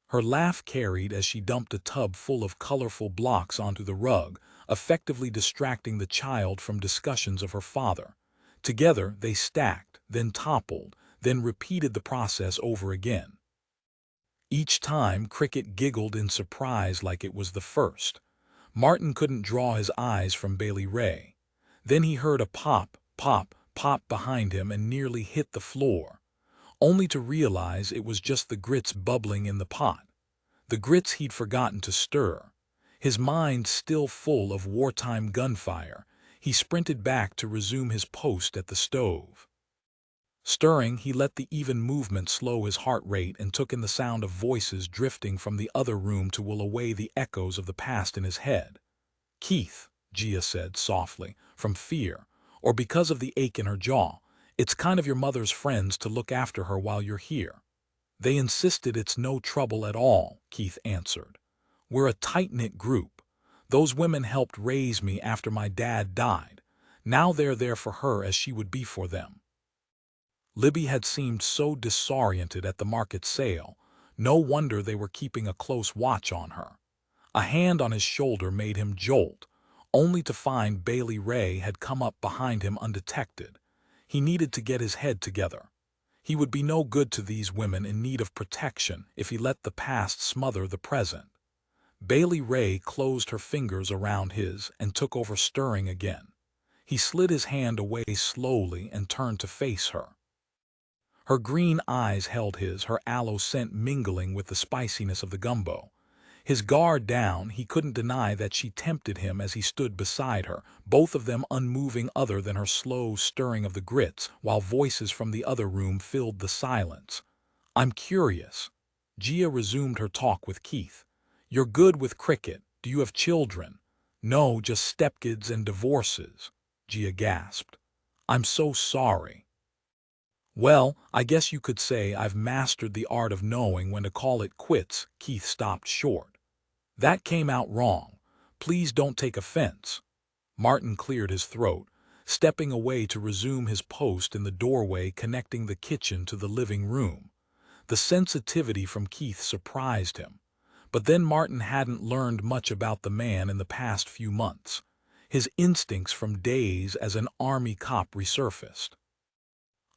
Her laugh carried as she dumped a tub full of colorful blocks onto the rug, effectively distracting the child from discussions of her father. Together they stacked, then toppled, then repeated the process over again. Each time Cricket giggled in surprise like it was the first. Martin couldn't draw his eyes from Bailey Rae. Then he heard a pop, pop, pop behind him and nearly hit the floor, only to realize it was just the grits bubbling in the pot. The grits he'd forgotten to stir. His mind still full of wartime gunfire, he sprinted back to resume his post at the stove. Stirring, he let the even movement slow his heart rate and took in the sound of voices drifting from the other room to will away the echoes of the past in his head. "Keith," Gia said softly, from fear, or because of the ache in her jaw, "it's kind of your mother's friends to look after her while you're here." "They insisted it's no trouble at all," Keith answered. "We're a tight-knit group. Those women helped raise me after my dad died. Now they're there for her as she would be for them." Libby had seemed so disoriented at the market sale. No wonder they were keeping a close watch on her. A hand on his shoulder made him jolt, only to find Bailey Rae had come up behind him undetected. He needed to get his head together. He would be no good to these women in need of protection if he let the past smother the present. Bailey Rae closed her fingers around his and took over stirring again. He slid his hand away slowly and turned to face her. Her green eyes held his, her aloe scent mingling with the spiciness of the gumbo. His guard down, he couldn't deny that she tempted him as he stood beside her, both of them unmoving other than her slow stirring of the grits, while voices from the other room filled the silence. "I'm curious." Gia resumed her talk with Keith. "You're good with cricket. Do you have children?" "No, just stepkids and divorces," Gia gasped. "I'm so sorry." "Well, I guess you could say I've mastered the art of knowing when to call it quits." Keith stopped short. "That came out wrong. Please don't take offense." Martin cleared his throat, stepping away to resume his post in the doorway connecting the kitchen to the living room. The sensitivity from Keith surprised him. But then Martin hadn't learned much about the man in the past few months. His instincts from days as an army cop resurfaced.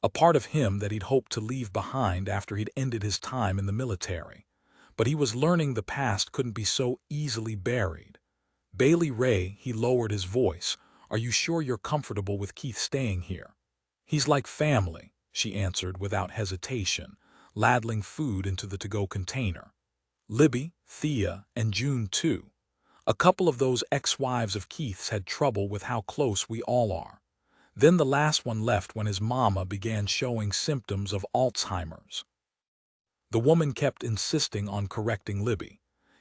A part of him that he'd hoped to leave behind after he'd ended his time in the military. But he was learning the past couldn't be so easily buried. "Bailey Rae," he lowered his voice, "are you sure you're comfortable with Keith staying here?" "He's like family," she answered without hesitation, ladling food into the to-go container. "Libby, Thea, and June too. A couple of those ex-wives of Keith's had trouble with how close we all are. Then the last one left when his mama began showing symptoms of Alzheimer's." The woman kept insisting on correcting Libby.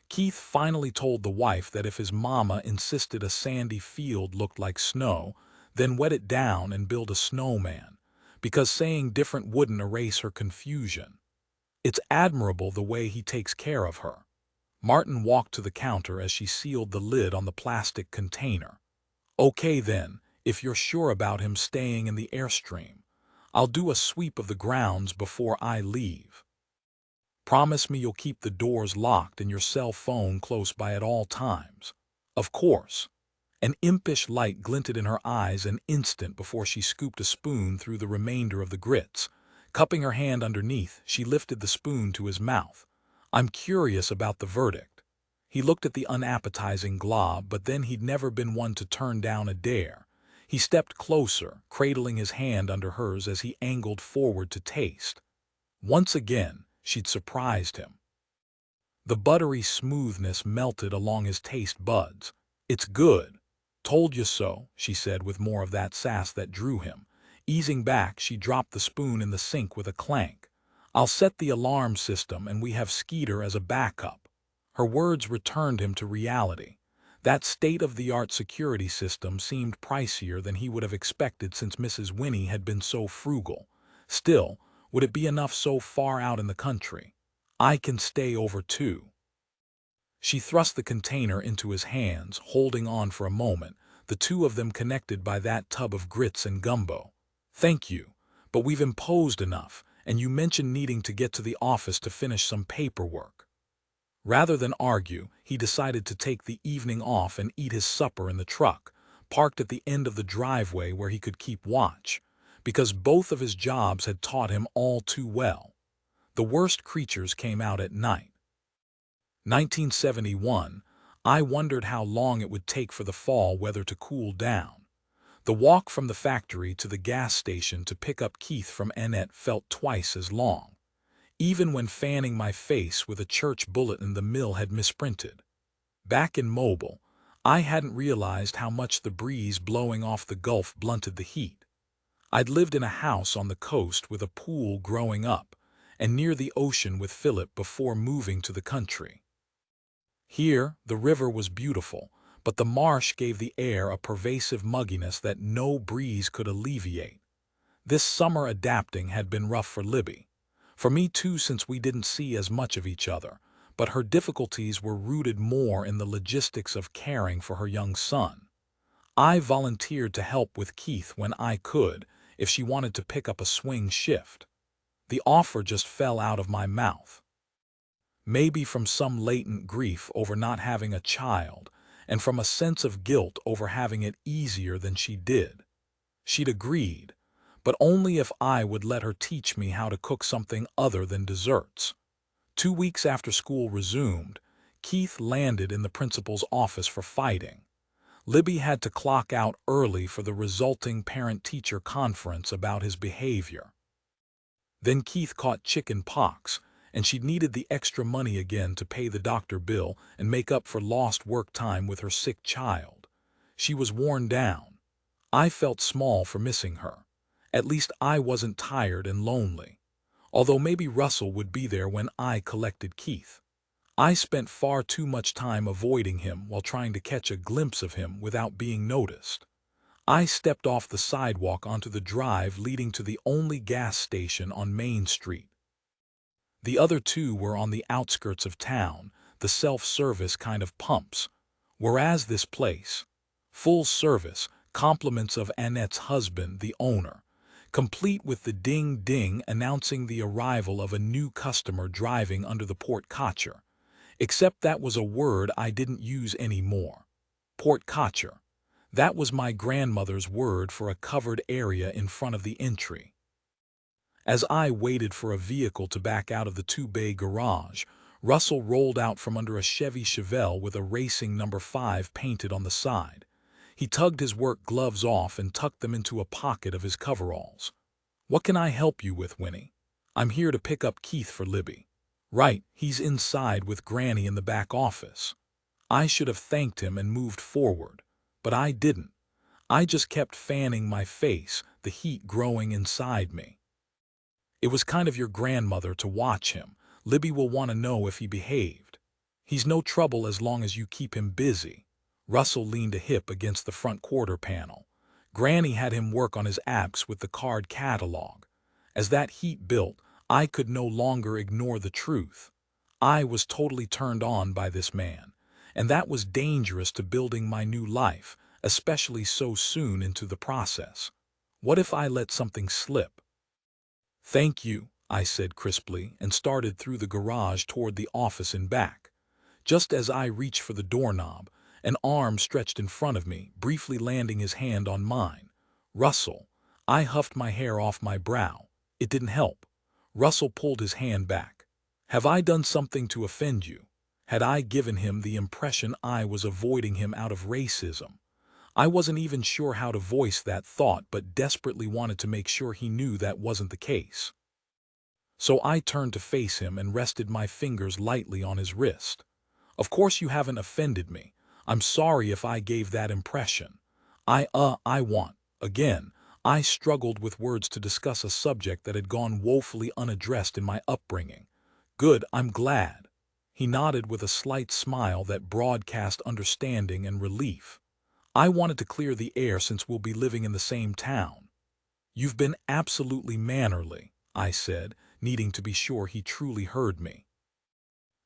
Keith finally told the wife that if his mama insisted a sandy field looked like snow, then wet it down and build a snowman, because saying different wouldn't erase her confusion. "It's admirable the way he takes care of her." Martin walked to the counter as she sealed the lid on the plastic container. "Okay then, if you're sure about him staying in the Airstream. I'll do a sweep of the grounds before I leave. Promise me you'll keep the doors locked and your cell phone close by at all times." "Of course." An impish light glinted in her eyes an instant before she scooped a spoon through the remainder of the grits. Cupping her hand underneath, she lifted the spoon to his mouth. "I'm curious about the verdict." He looked at the unappetizing glob, but then he'd never been one to turn down a dare. He stepped closer, cradling his hand under hers as he angled forward to taste. Once again, she'd surprised him. The buttery smoothness melted along his taste buds. "It's good." "Told you so," she said with more of that sass that drew him. Easing back, she dropped the spoon in the sink with a clank. "I'll set the alarm system and we have Skeeter as a backup." Her words returned him to reality. That state-of-the-art security system seemed pricier than he would have expected since Mrs. Winnie had been so frugal. Still, would it be enough so far out in the country? "I can stay over too." She thrust the container into his hands, holding on for a moment, the two of them connected by that tub of grits and gumbo. "Thank you, but we've imposed enough, and you mentioned needing to get to the office to finish some paperwork." Rather than argue, he decided to take the evening off and eat his supper in the truck, parked at the end of the driveway where he could keep watch, because both of his jobs had taught him all too well. The worst creatures came out at night. 1971, I wondered how long it would take for the fall weather to cool down. The walk from the factory to the gas station to pick up Keith from Annette felt twice as long. Even when fanning my face with a church bulletin the mill had misprinted. Back in Mobile, I hadn't realized how much the breeze blowing off the Gulf blunted the heat. I'd lived in a house on the coast with a pool growing up, and near the ocean with Philip before moving to the country. Here, the river was beautiful, but the marsh gave the air a pervasive mugginess that no breeze could alleviate. This summer adapting had been rough for Libby. For me too, since we didn't see as much of each other, but her difficulties were rooted more in the logistics of caring for her young son. I volunteered to help with Keith when I could, if she wanted to pick up a swing shift. The offer just fell out of my mouth. Maybe from some latent grief over not having a child, and from a sense of guilt over having it easier than she did. She'd agreed, but only if I would let her teach me how to cook something other than desserts. 2 weeks after school resumed, Keith landed in the principal's office for fighting. Libby had to clock out early for the resulting parent-teacher conference about his behavior. Then Keith caught chicken pox, and she needed the extra money again to pay the doctor bill and make up for lost work time with her sick child. She was worn down. I felt small for missing her. At least I wasn't tired and lonely. Although maybe Russell would be there when I collected Keith. I spent far too much time avoiding him while trying to catch a glimpse of him without being noticed. I stepped off the sidewalk onto the drive leading to the only gas station on Main Street. The other two were on the outskirts of town, the self-service kind of pumps, whereas this place, full service, compliments of Annette's husband, the owner, complete with the ding-ding announcing the arrival of a new customer driving under the porte-cochere. Except that was a word I didn't use anymore. Porte-cochere. That was my grandmother's word for a covered area in front of the entry. As I waited for a vehicle to back out of the two-bay garage, Russell rolled out from under a Chevy Chevelle with a racing number 5 painted on the side. He tugged his work gloves off and tucked them into a pocket of his coveralls. "What can I help you with, Winnie?" "I'm here to pick up Keith for Libby." "Right, he's inside with Granny in the back office." I should have thanked him and moved forward, but I didn't. I just kept fanning my face, the heat growing inside me. "It was kind of your grandmother to watch him. Libby will want to know if he behaved." "He's no trouble as long as you keep him busy." Russell leaned a hip against the front quarter panel. Granny had him work on his apps with the card catalog. As that heat built, I could no longer ignore the truth. I was totally turned on by this man, and that was dangerous to building my new life, especially so soon into the process. What if I let something slip? "Thank you," I said crisply, and started through the garage toward the office in back. Just as I reached for the doorknob, an arm stretched in front of me, briefly landing his hand on mine. "Russell." I huffed my hair off my brow. It didn't help. Russell pulled his hand back. "Have I done something to offend you?" Had I given him the impression I was avoiding him out of racism? I wasn't even sure how to voice that thought, but desperately wanted to make sure he knew that wasn't the case. So I turned to face him and rested my fingers lightly on his wrist. "Of course you haven't offended me. I'm sorry if I gave that impression. I want." Again, I struggled with words to discuss a subject that had gone woefully unaddressed in my upbringing. "Good, I'm glad." He nodded with a slight smile that broadcast understanding and relief. "I wanted to clear the air since we'll be living in the same town." "You've been absolutely mannerly," I said, needing to be sure he truly heard me.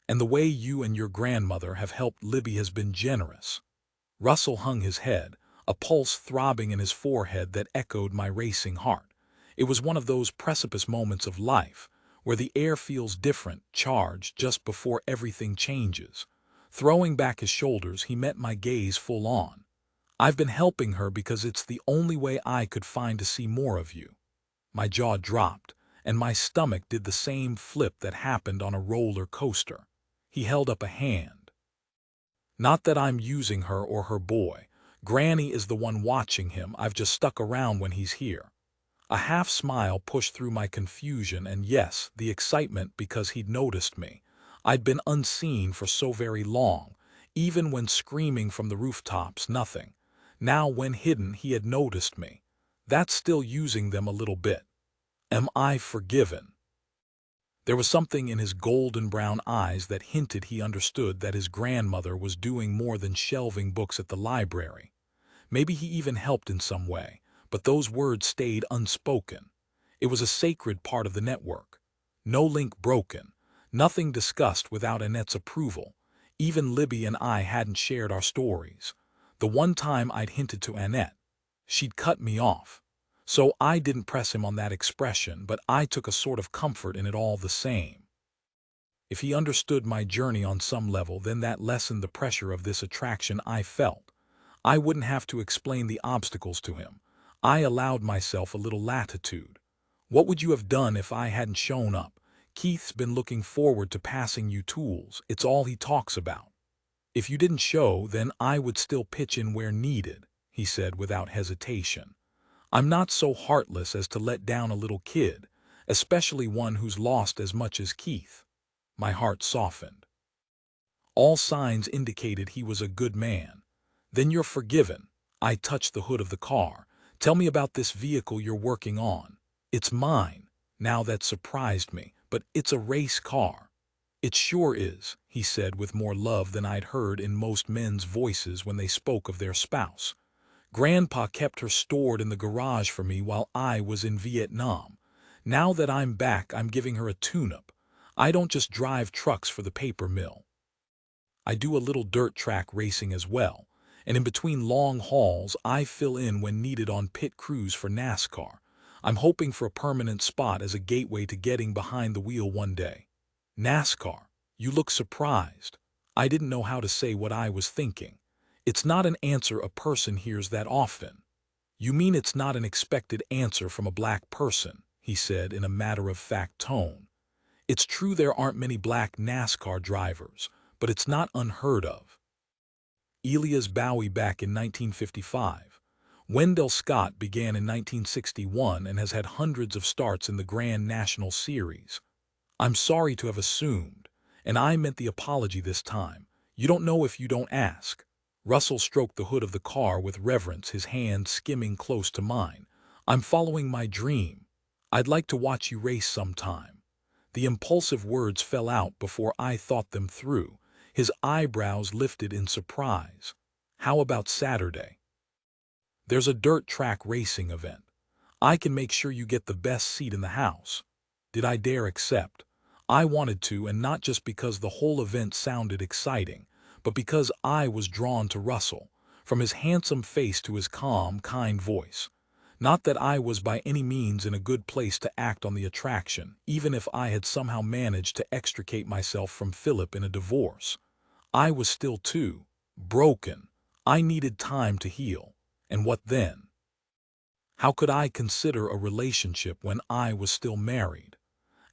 "And the way you and your grandmother have helped Libby has been generous." Russell hung his head, a pulse throbbing in his forehead that echoed my racing heart. It was one of those precipice moments of life, where the air feels different, charged, just before everything changes. Throwing back his shoulders, he met my gaze full on. "I've been helping her because it's the only way I could find to see more of you." My jaw dropped, and my stomach did the same flip that happened on a roller coaster. He held up a hand. "Not that I'm using her or her boy. Granny is the one watching him. I've just stuck around when he's here." A half smile pushed through my confusion, and yes, the excitement because he'd noticed me. I'd been unseen for so very long, even when screaming from the rooftops, nothing. Now when hidden, he had noticed me. That's still using them a little bit. Am I forgiven? There was something in his golden brown eyes that hinted he understood that his grandmother was doing more than shelving books at the library. Maybe he even helped in some way, but those words stayed unspoken. It was a sacred part of the network. No link broken, nothing discussed without Annette's approval. Even Libby and I hadn't shared our stories. The one time I'd hinted to Annette, she'd cut me off. So I didn't press him on that expression, but I took a sort of comfort in it all the same. If he understood my journey on some level, then that lessened the pressure of this attraction I felt. I wouldn't have to explain the obstacles to him. I allowed myself a little latitude. What would you have done if I hadn't shown up? Keith's been looking forward to passing you tools. It's all he talks about. If you didn't show, then I would still pitch in where needed, he said without hesitation. I'm not so heartless as to let down a little kid, especially one who's lost as much as Keith. My heart softened. All signs indicated he was a good man. Then you're forgiven. I touched the hood of the car. Tell me about this vehicle you're working on. It's mine. Now that surprised me, but it's a race car. It sure is, he said with more love than I'd heard in most men's voices when they spoke of their spouse. Grandpa kept her stored in the garage for me while I was in Vietnam. Now that I'm back, I'm giving her a tune-up. I don't just drive trucks for the paper mill. I do a little dirt track racing as well, and in between long hauls, I fill in when needed on pit crews for NASCAR. I'm hoping for a permanent spot as a gateway to getting behind the wheel one day. NASCAR, you look surprised. I didn't know how to say what I was thinking. It's not an answer a person hears that often. You mean it's not an expected answer from a black person, he said in a matter-of-fact tone. It's true there aren't many black NASCAR drivers, but it's not unheard of. Elias Bowie back in 1955. Wendell Scott began in 1961 and has had hundreds of starts in the Grand National Series. I'm sorry to have assumed, and I meant the apology this time. You don't know if you don't ask. Russell stroked the hood of the car with reverence, his hand skimming close to mine. I'm following my dream. I'd like to watch you race sometime. The impulsive words fell out before I thought them through. His eyebrows lifted in surprise. How about Saturday? There's a dirt track racing event. I can make sure you get the best seat in the house. Did I dare accept? I wanted to, and not just because the whole event sounded exciting, but because I was drawn to Russell, from his handsome face to his calm, kind voice. Not that I was by any means in a good place to act on the attraction, even if I had somehow managed to extricate myself from Philip in a divorce. I was still too broken. I needed time to heal. And what then? How could I consider a relationship when I was still married?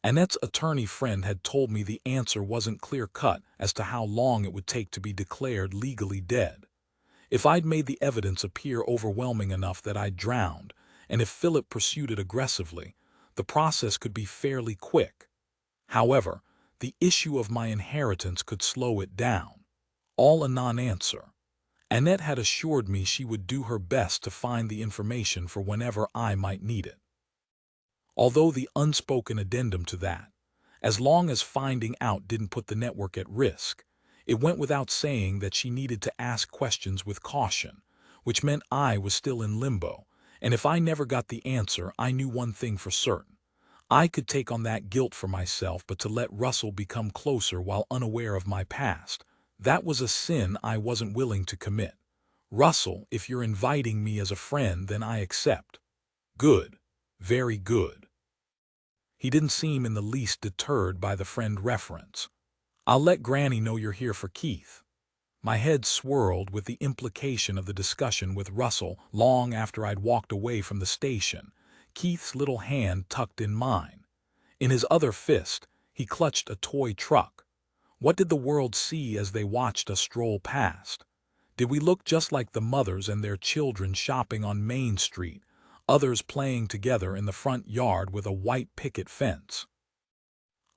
Annette's attorney friend had told me the answer wasn't clear-cut as to how long it would take to be declared legally dead. If I'd made the evidence appear overwhelming enough that I'd drowned, and if Philip pursued it aggressively, the process could be fairly quick. However, the issue of my inheritance could slow it down. All a non-answer. Annette had assured me she would do her best to find the information for whenever I might need it. Although the unspoken addendum to that, as long as finding out didn't put the network at risk, it went without saying that she needed to ask questions with caution, which meant I was still in limbo, and if I never got the answer, I knew one thing for certain. I could take on that guilt for myself, but to let Russell become closer while unaware of my past, that was a sin I wasn't willing to commit. Russell, if you're inviting me as a friend, then I accept. Good. Very good. He didn't seem in the least deterred by the friend reference. I'll let Granny know you're here for Keith. My head swirled with the implication of the discussion with Russell long after I'd walked away from the station, Keith's little hand tucked in mine. In his other fist, he clutched a toy truck. What did the world see as they watched us stroll past? Did we look just like the mothers and their children shopping on Main Street, others playing together in the front yard with a white picket fence?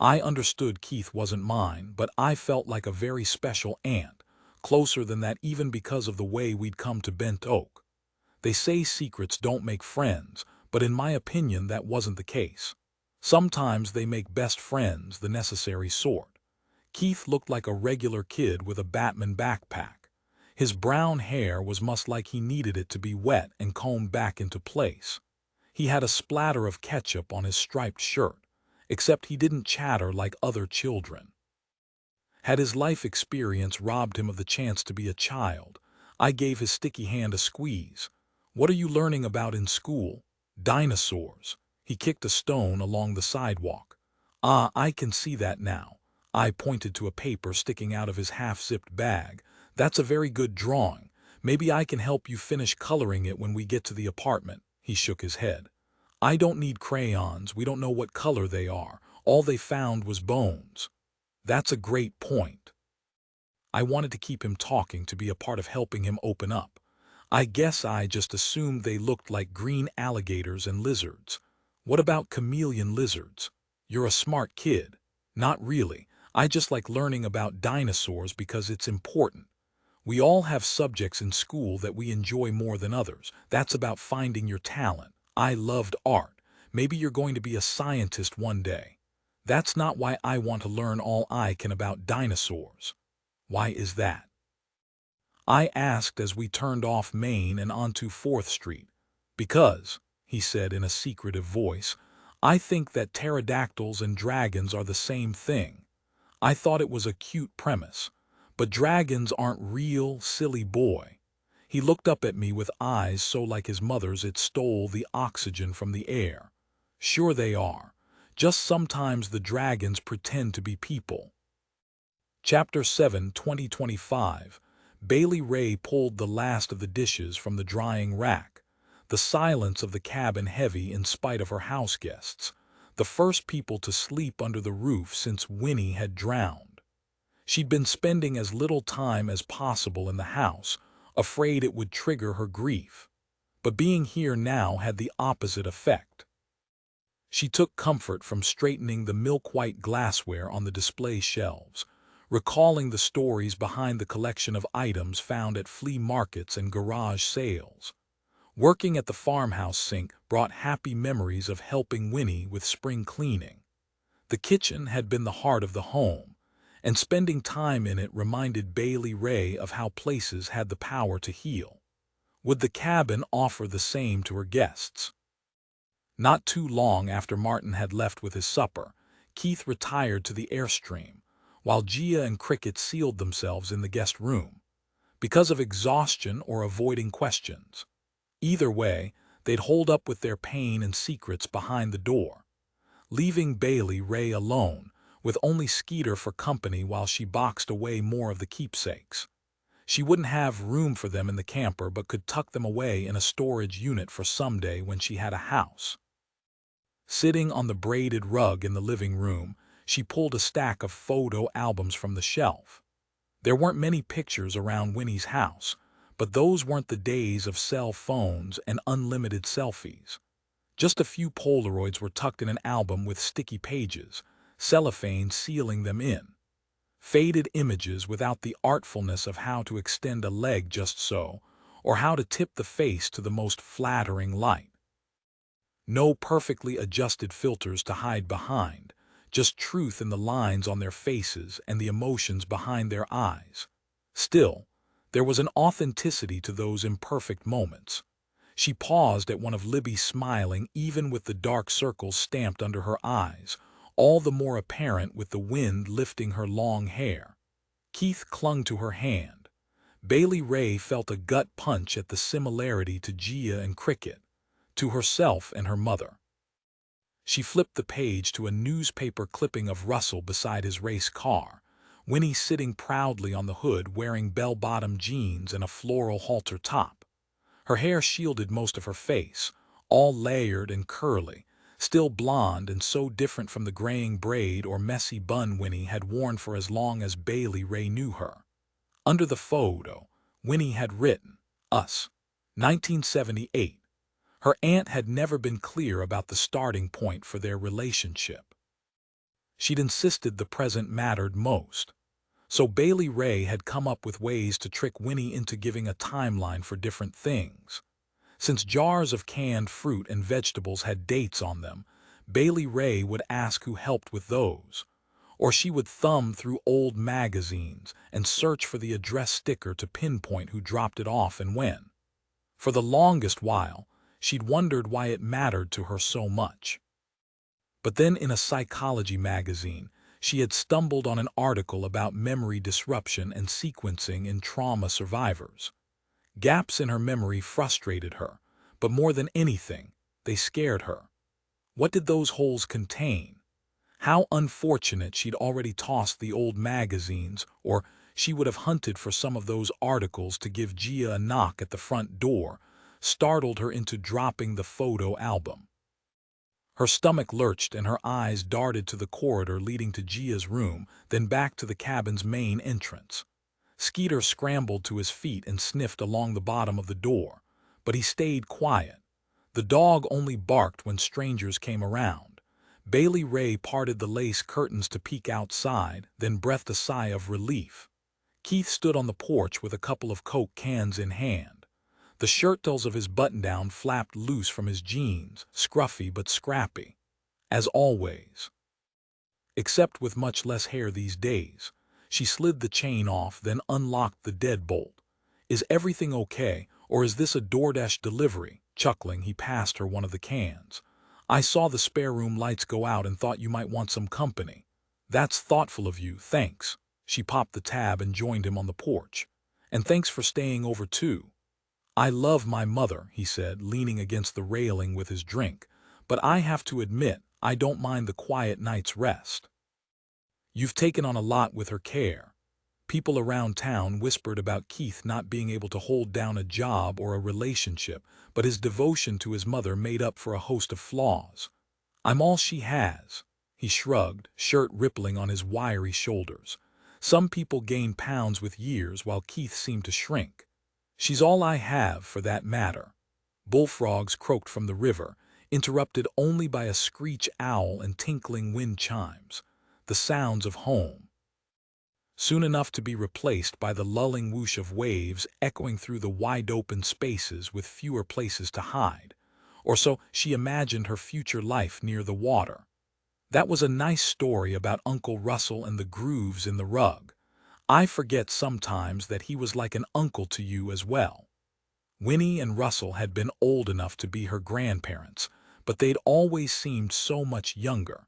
I understood Keith wasn't mine, but I felt like a very special aunt, closer than that even because of the way we'd come to Bent Oak. They say secrets don't make friends, but in my opinion that wasn't the case. Sometimes they make best friends, the necessary sort. Keith looked like a regular kid with a Batman backpack. His brown hair was much like he needed it to be wet and combed back into place. He had a splatter of ketchup on his striped shirt, except he didn't chatter like other children. Had his life experience robbed him of the chance to be a child? I gave his sticky hand a squeeze. What are you learning about in school? Dinosaurs. He kicked a stone along the sidewalk. Ah, I can see that now. I pointed to a paper sticking out of his half-zipped bag. That's a very good drawing. Maybe I can help you finish coloring it when we get to the apartment. He shook his head. I don't need crayons. We don't know what color they are. All they found was bones. That's a great point. I wanted to keep him talking, to be a part of helping him open up. I guess I just assumed they looked like green alligators and lizards. What about chameleon lizards? You're a smart kid. Not really. I just like learning about dinosaurs because it's important. We all have subjects in school that we enjoy more than others. That's about finding your talent. I loved art. Maybe you're going to be a scientist one day. That's not why I want to learn all I can about dinosaurs. Why is that? I asked as we turned off Main and onto 4th Street. Because, he said in a secretive voice, I think that pterodactyls and dragons are the same thing. I thought it was a cute premise. But dragons aren't real, silly boy. He looked up at me with eyes so like his mother's it stole the oxygen from the air. Sure they are. Just sometimes the dragons pretend to be people. Chapter 7, 2025. Bailey Rae pulled the last of the dishes from the drying rack. The silence of the cabin heavy in spite of her house guests. The first people to sleep under the roof since Winnie had drowned. She'd been spending as little time as possible in the house, afraid it would trigger her grief. But being here now had the opposite effect. She took comfort from straightening the milk-white glassware on the display shelves, recalling the stories behind the collection of items found at flea markets and garage sales. Working at the farmhouse sink brought happy memories of helping Winnie with spring cleaning. The kitchen had been the heart of the home, and spending time in it reminded Bailey Rae of how places had the power to heal. Would the cabin offer the same to her guests? Not too long after Martin had left with his supper, Keith retired to the Airstream, while Gia and Cricket sealed themselves in the guest room, because of exhaustion or avoiding questions. Either way, they'd hold up with their pain and secrets behind the door, leaving Bailey Rae alone, with only Skeeter for company while she boxed away more of the keepsakes. She wouldn't have room for them in the camper but could tuck them away in a storage unit for someday when she had a house. Sitting on the braided rug in the living room, she pulled a stack of photo albums from the shelf. There weren't many pictures around Winnie's house, but those weren't the days of cell phones and unlimited selfies. Just a few Polaroids were tucked in an album with sticky pages, cellophane sealing them in. Faded images without the artfulness of how to extend a leg just so, or how to tip the face to the most flattering light. No perfectly adjusted filters to hide behind, just truth in the lines on their faces and the emotions behind their eyes. Still, there was an authenticity to those imperfect moments. She paused at one of Libby smiling even with the dark circles stamped under her eyes, all the more apparent with the wind lifting her long hair. Keith clung to her hand. Bailey Rae felt a gut punch at the similarity to Gia and Cricket, to herself and her mother. She flipped the page to a newspaper clipping of Russell beside his race car, Winnie sitting proudly on the hood wearing bell-bottom jeans and a floral halter top. Her hair shielded most of her face, all layered and curly, still blonde and so different from the graying braid or messy bun Winnie had worn for as long as Bailey Rae knew her. Under the photo, Winnie had written, "Us, 1978. Her aunt had never been clear about the starting point for their relationship. She'd insisted the present mattered most. So Bailey Rae had come up with ways to trick Winnie into giving a timeline for different things. Since jars of canned fruit and vegetables had dates on them, Bailey Rae would ask who helped with those. Or she would thumb through old magazines and search for the address sticker to pinpoint who dropped it off and when. For the longest while, she'd wondered why it mattered to her so much. But then in a psychology magazine, she had stumbled on an article about memory disruption and sequencing in trauma survivors. Gaps in her memory frustrated her, but more than anything, they scared her. What did those holes contain? How unfortunate she'd already tossed the old magazines, or she would have hunted for some of those articles to give Gia a knock at the front door, startled her into dropping the photo album. Her stomach lurched and her eyes darted to the corridor leading to Gia's room, then back to the cabin's main entrance. Skeeter scrambled to his feet and sniffed along the bottom of the door, but he stayed quiet. The dog only barked when strangers came around. Bailey Rae parted the lace curtains to peek outside, then breathed a sigh of relief. Keith stood on the porch with a couple of Coke cans in hand. The shirttails of his button-down flapped loose from his jeans, scruffy but scrappy. As always. Except with much less hair these days. She slid the chain off, then unlocked the deadbolt. "Is everything okay, or is this a DoorDash delivery?" Chuckling, he passed her one of the cans. "I saw the spare room lights go out and thought you might want some company." "That's thoughtful of you, thanks." She popped the tab and joined him on the porch. "And thanks for staying over too." "I love my mother," he said, leaning against the railing with his drink, "but I have to admit, I don't mind the quiet night's rest." "You've taken on a lot with her care." People around town whispered about Keith not being able to hold down a job or a relationship, but his devotion to his mother made up for a host of flaws. "I'm all she has." He shrugged, shirt rippling on his wiry shoulders. "Some people gain pounds with years while Keith seemed to shrink. She's all I have, for that matter." Bullfrogs croaked from the river, interrupted only by a screech owl and tinkling wind chimes. The sounds of home. Soon enough to be replaced by the lulling whoosh of waves echoing through the wide-open spaces with fewer places to hide. Or so she imagined her future life near the water. That was a nice story about Uncle Russell and the grooves in the rug. I forget sometimes that he was like an uncle to you as well. Winnie and Russell had been old enough to be her grandparents, but they'd always seemed so much younger.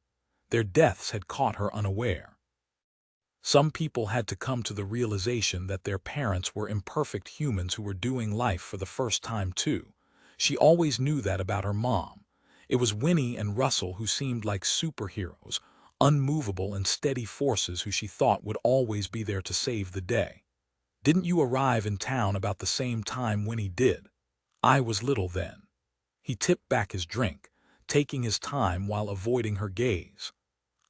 Their deaths had caught her unaware. Some people had to come to the realization that their parents were imperfect humans who were doing life for the first time too. She always knew that about her mom. It was Winnie and Russell who seemed like superheroes, unmovable and steady forces who she thought would always be there to save the day. "Didn't you arrive in town about the same time Winnie did?" "I was little then." He tipped back his drink, taking his time while avoiding her gaze.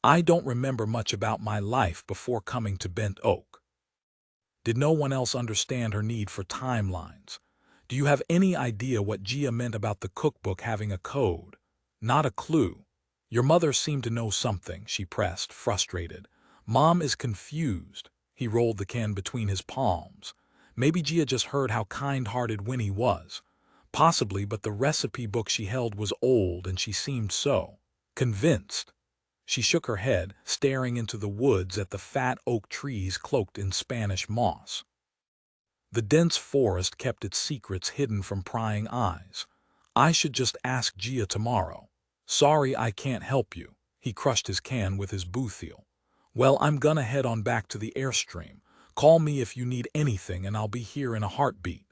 "I don't remember much about my life before coming to Bent Oak." Did no one else understand her need for timelines? "Do you have any idea what Gia meant about the cookbook having a code?" "Not a clue." "Your mother seemed to know something," she pressed, frustrated. "Mom is confused." He rolled the can between his palms. "Maybe Gia just heard how kind-hearted Winnie was." "Possibly, but the recipe book she held was old and she seemed so convinced." She shook her head, staring into the woods at the fat oak trees cloaked in Spanish moss. The dense forest kept its secrets hidden from prying eyes. "I should just ask Gia tomorrow." "Sorry I can't help you." He crushed his can with his boot heel. "Well, I'm gonna head on back to the Airstream. Call me if you need anything and I'll be here in a heartbeat."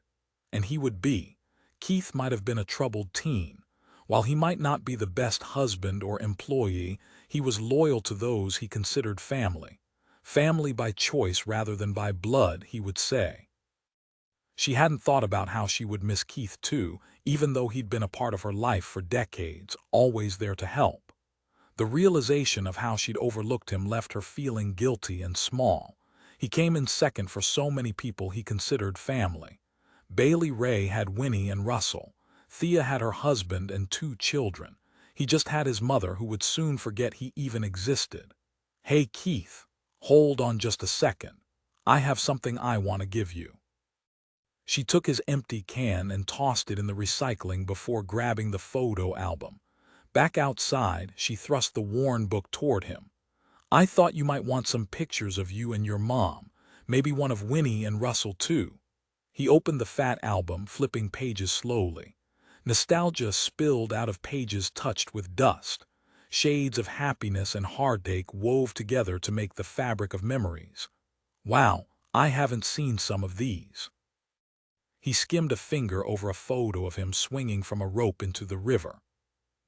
And he would be. Keith might have been a troubled teen. While he might not be the best husband or employee, he was loyal to those he considered family. Family by choice rather than by blood, he would say. She hadn't thought about how she would miss Keith too, even though he'd been a part of her life for decades, always there to help. The realization of how she'd overlooked him left her feeling guilty and small. He came in second for so many people he considered family. Bailey Rae had Winnie and Russell. Thea had her husband and 2 children. He just had his mother who would soon forget he even existed. "Hey Keith, hold on just a second. I have something I want to give you." She took his empty can and tossed it in the recycling before grabbing the photo album. Back outside, she thrust the worn book toward him. "I thought you might want some pictures of you and your mom, maybe one of Winnie and Russell too." He opened the fat album, flipping pages slowly. Nostalgia spilled out of pages touched with dust. Shades of happiness and heartache wove together to make the fabric of memories. "Wow, I haven't seen some of these." He skimmed a finger over a photo of him swinging from a rope into the river.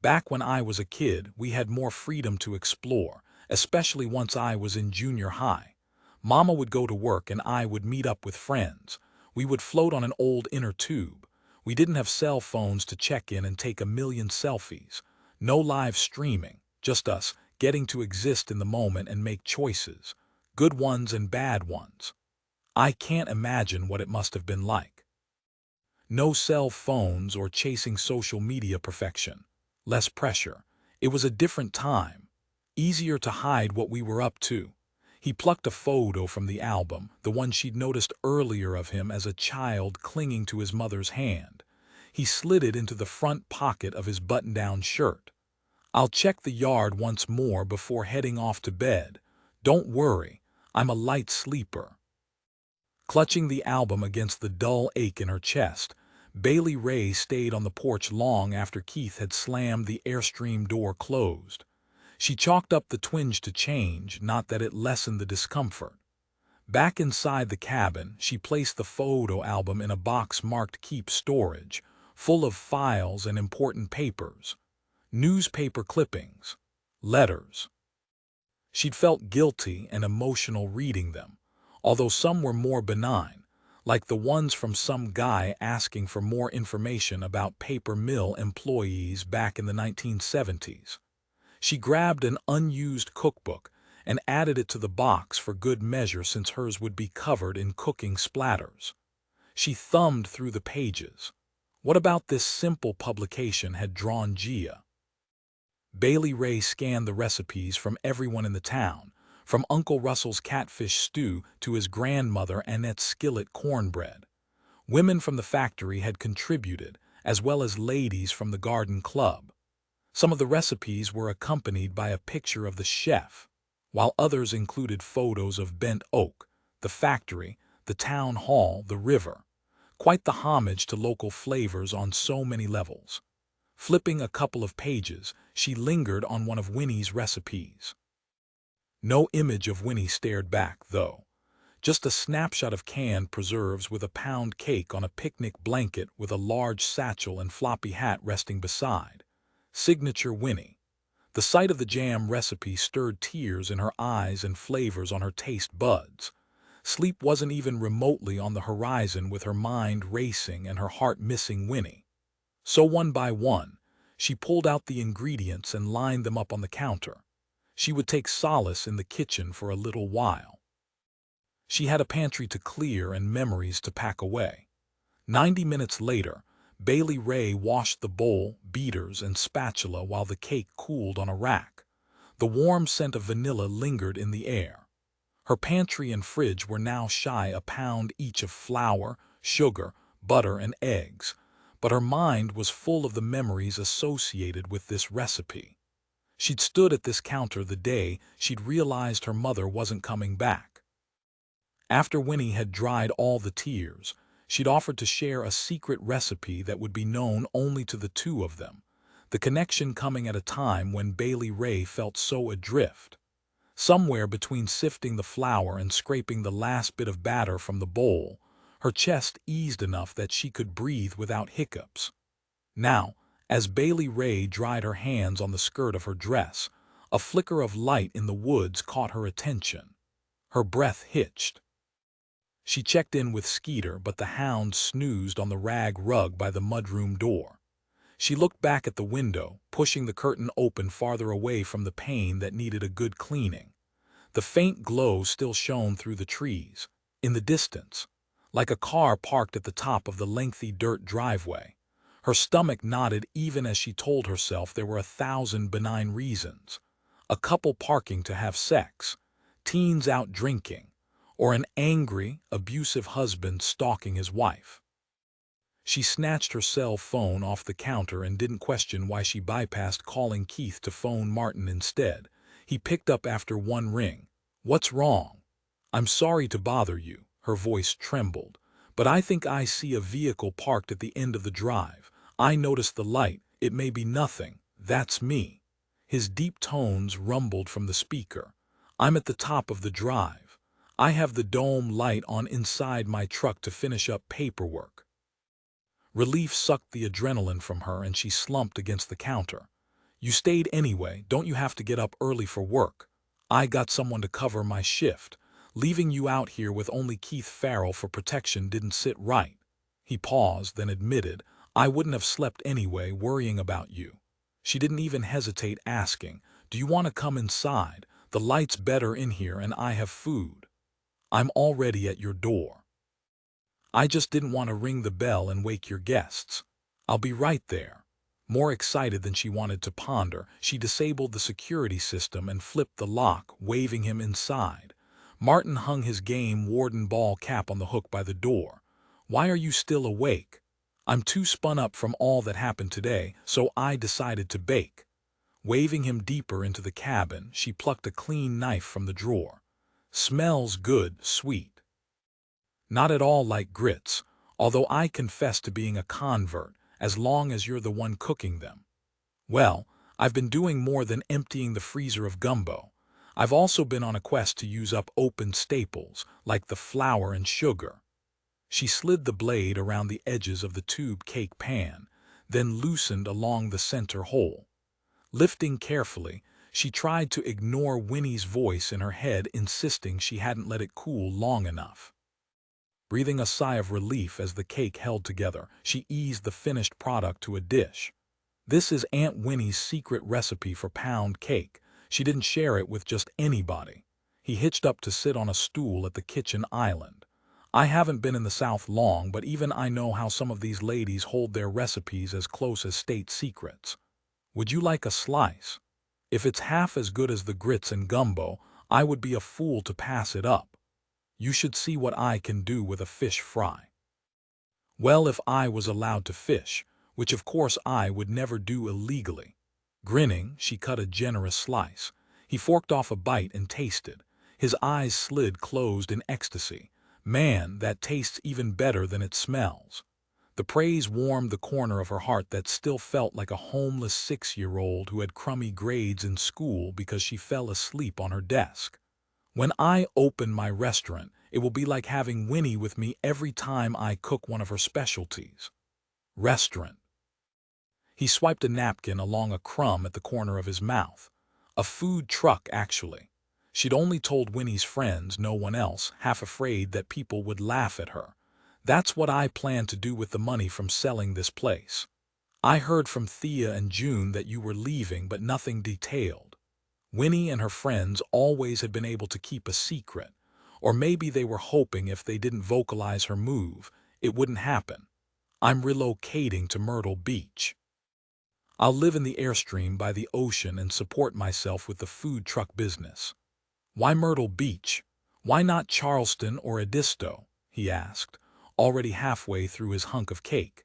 "Back when I was a kid, we had more freedom to explore, especially once I was in junior high. Mama would go to work and I would meet up with friends. We would float on an old inner tube. We didn't have cell phones to check in and take a million selfies. No live streaming, just us getting to exist in the moment and make choices, good ones and bad ones. I can't imagine what it must have been like. No cell phones or chasing social media perfection. Less pressure. It was a different time. Easier to hide what we were up to." He plucked a photo from the album, the one she'd noticed earlier of him as a child clinging to his mother's hand. He slid it into the front pocket of his button-down shirt. "I'll check the yard once more before heading off to bed. Don't worry, I'm a light sleeper." Clutching the album against the dull ache in her chest, Bailey Rae stayed on the porch long after Keith had slammed the Airstream door closed. She chalked up the twinge to change, not that it lessened the discomfort. Back inside the cabin, she placed the photo album in a box marked Keep Storage, full of files and important papers. Newspaper clippings. Letters. She'd felt guilty and emotional reading them, although some were more benign, like the ones from some guy asking for more information about paper mill employees back in the 1970s. She grabbed an unused cookbook and added it to the box for good measure since hers would be covered in cooking splatters. She thumbed through the pages. What about this simple publication had drawn Gia? Bailey Rae scanned the recipes from everyone in the town, from Uncle Russell's catfish stew to his grandmother Annette's skillet cornbread. Women from the factory had contributed, as well as ladies from the garden club. Some of the recipes were accompanied by a picture of the chef, while others included photos of bent oak, the factory, the town hall, the river. Quite the homage to local flavors on so many levels. Flipping a couple of pages, she lingered on one of Winnie's recipes. No image of Winnie stared back, though. Just a snapshot of canned preserves with a pound cake on a picnic blanket with a large satchel and floppy hat resting beside. Signature Winnie. The sight of the jam recipe stirred tears in her eyes and flavors on her taste buds. Sleep wasn't even remotely on the horizon with her mind racing and her heart missing Winnie. So one by one, she pulled out the ingredients and lined them up on the counter. She would take solace in the kitchen for a little while. She had a pantry to clear and memories to pack away. 90 minutes later, Bailey Rae washed the bowl, beaters, and spatula while the cake cooled on a rack. The warm scent of vanilla lingered in the air. Her pantry and fridge were now shy a pound each of flour, sugar, butter, and eggs, but her mind was full of the memories associated with this recipe. She'd stood at this counter the day she'd realized her mother wasn't coming back. After Winnie had dried all the tears, she'd offered to share a secret recipe that would be known only to the two of them, the connection coming at a time when Bailey Rae felt so adrift. Somewhere between sifting the flour and scraping the last bit of batter from the bowl, her chest eased enough that she could breathe without hiccups. Now, as Bailey Rae dried her hands on the skirt of her dress, a flicker of light in the woods caught her attention. Her breath hitched. She checked in with Skeeter, but the hound snoozed on the rag rug by the mudroom door. She looked back at the window, pushing the curtain open farther away from the pane that needed a good cleaning. The faint glow still shone through the trees, in the distance, like a car parked at the top of the lengthy dirt driveway. Her stomach knotted even as she told herself there were 1,000 benign reasons. A couple parking to have sex, teens out drinking, or an angry, abusive husband stalking his wife. She snatched her cell phone off the counter and didn't question why she bypassed calling Keith to phone Martin instead. He picked up after one ring. "What's wrong?" "I'm sorry to bother you," her voice trembled, "but I think I see a vehicle parked at the end of the drive. I noticed the light. It may be nothing. That's me." His deep tones rumbled from the speaker. "I'm at the top of the drive. I have the dome light on inside my truck to finish up paperwork." Relief sucked the adrenaline from her and she slumped against the counter. "You stayed anyway. Don't you have to get up early for work? I got someone to cover my shift. Leaving you out here with only Keith Farrell for protection didn't sit right." He paused, then admitted, "I wouldn't have slept anyway, worrying about you." She didn't even hesitate, asking, "Do you want to come inside? The light's better in here and I have food." "I'm already at your door. I just didn't want to ring the bell and wake your guests." "I'll be right there." More excited than she wanted to ponder, she disabled the security system and flipped the lock, waving him inside. Martin hung his game warden ball cap on the hook by the door. "Why are you still awake?" "I'm too spun up from all that happened today, so I decided to bake." Waving him deeper into the cabin, she plucked a clean knife from the drawer. "Smells good, sweet. Not at all like grits, although I confess to being a convert, as long as you're the one cooking them." "Well, I've been doing more than emptying the freezer of gumbo. I've also been on a quest to use up open staples, like the flour and sugar." She slid the blade around the edges of the tube cake pan, then loosened along the center hole. Lifting carefully, she tried to ignore Winnie's voice in her head insisting she hadn't let it cool long enough. Breathing a sigh of relief as the cake held together, she eased the finished product to a dish. "This is Aunt Winnie's secret recipe for pound cake. She didn't share it with just anybody." He hitched up to sit on a stool at the kitchen island. "I haven't been in the South long, but even I know how some of these ladies hold their recipes as close as state secrets. Would you like a slice? If it's half as good as the grits and gumbo, I would be a fool to pass it up. You should see what I can do with a fish fry." "Well, if I was allowed to fish, which of course I would never do illegally." Grinning, she cut a generous slice. He forked off a bite and tasted. His eyes slid closed in ecstasy. "Man, that tastes even better than it smells." The praise warmed the corner of her heart that still felt like a homeless 6-year-old who had crummy grades in school because she fell asleep on her desk. "When I open my restaurant, it will be like having Winnie with me every time I cook one of her specialties." Restaurant. He swiped a napkin along a crumb at the corner of his mouth. "A food truck, actually. She'd only told Winnie's friends, no one else, half afraid that people would laugh at her. That's what I plan to do with the money from selling this place. I heard from Thea and June that you were leaving, but nothing detailed. Winnie and her friends always had been able to keep a secret, or maybe they were hoping if they didn't vocalize her move, it wouldn't happen. I'm relocating to Myrtle Beach. I'll live in the Airstream by the ocean and support myself with the food truck business." "Why Myrtle Beach? Why not Charleston or Edisto?" he asked, already halfway through his hunk of cake.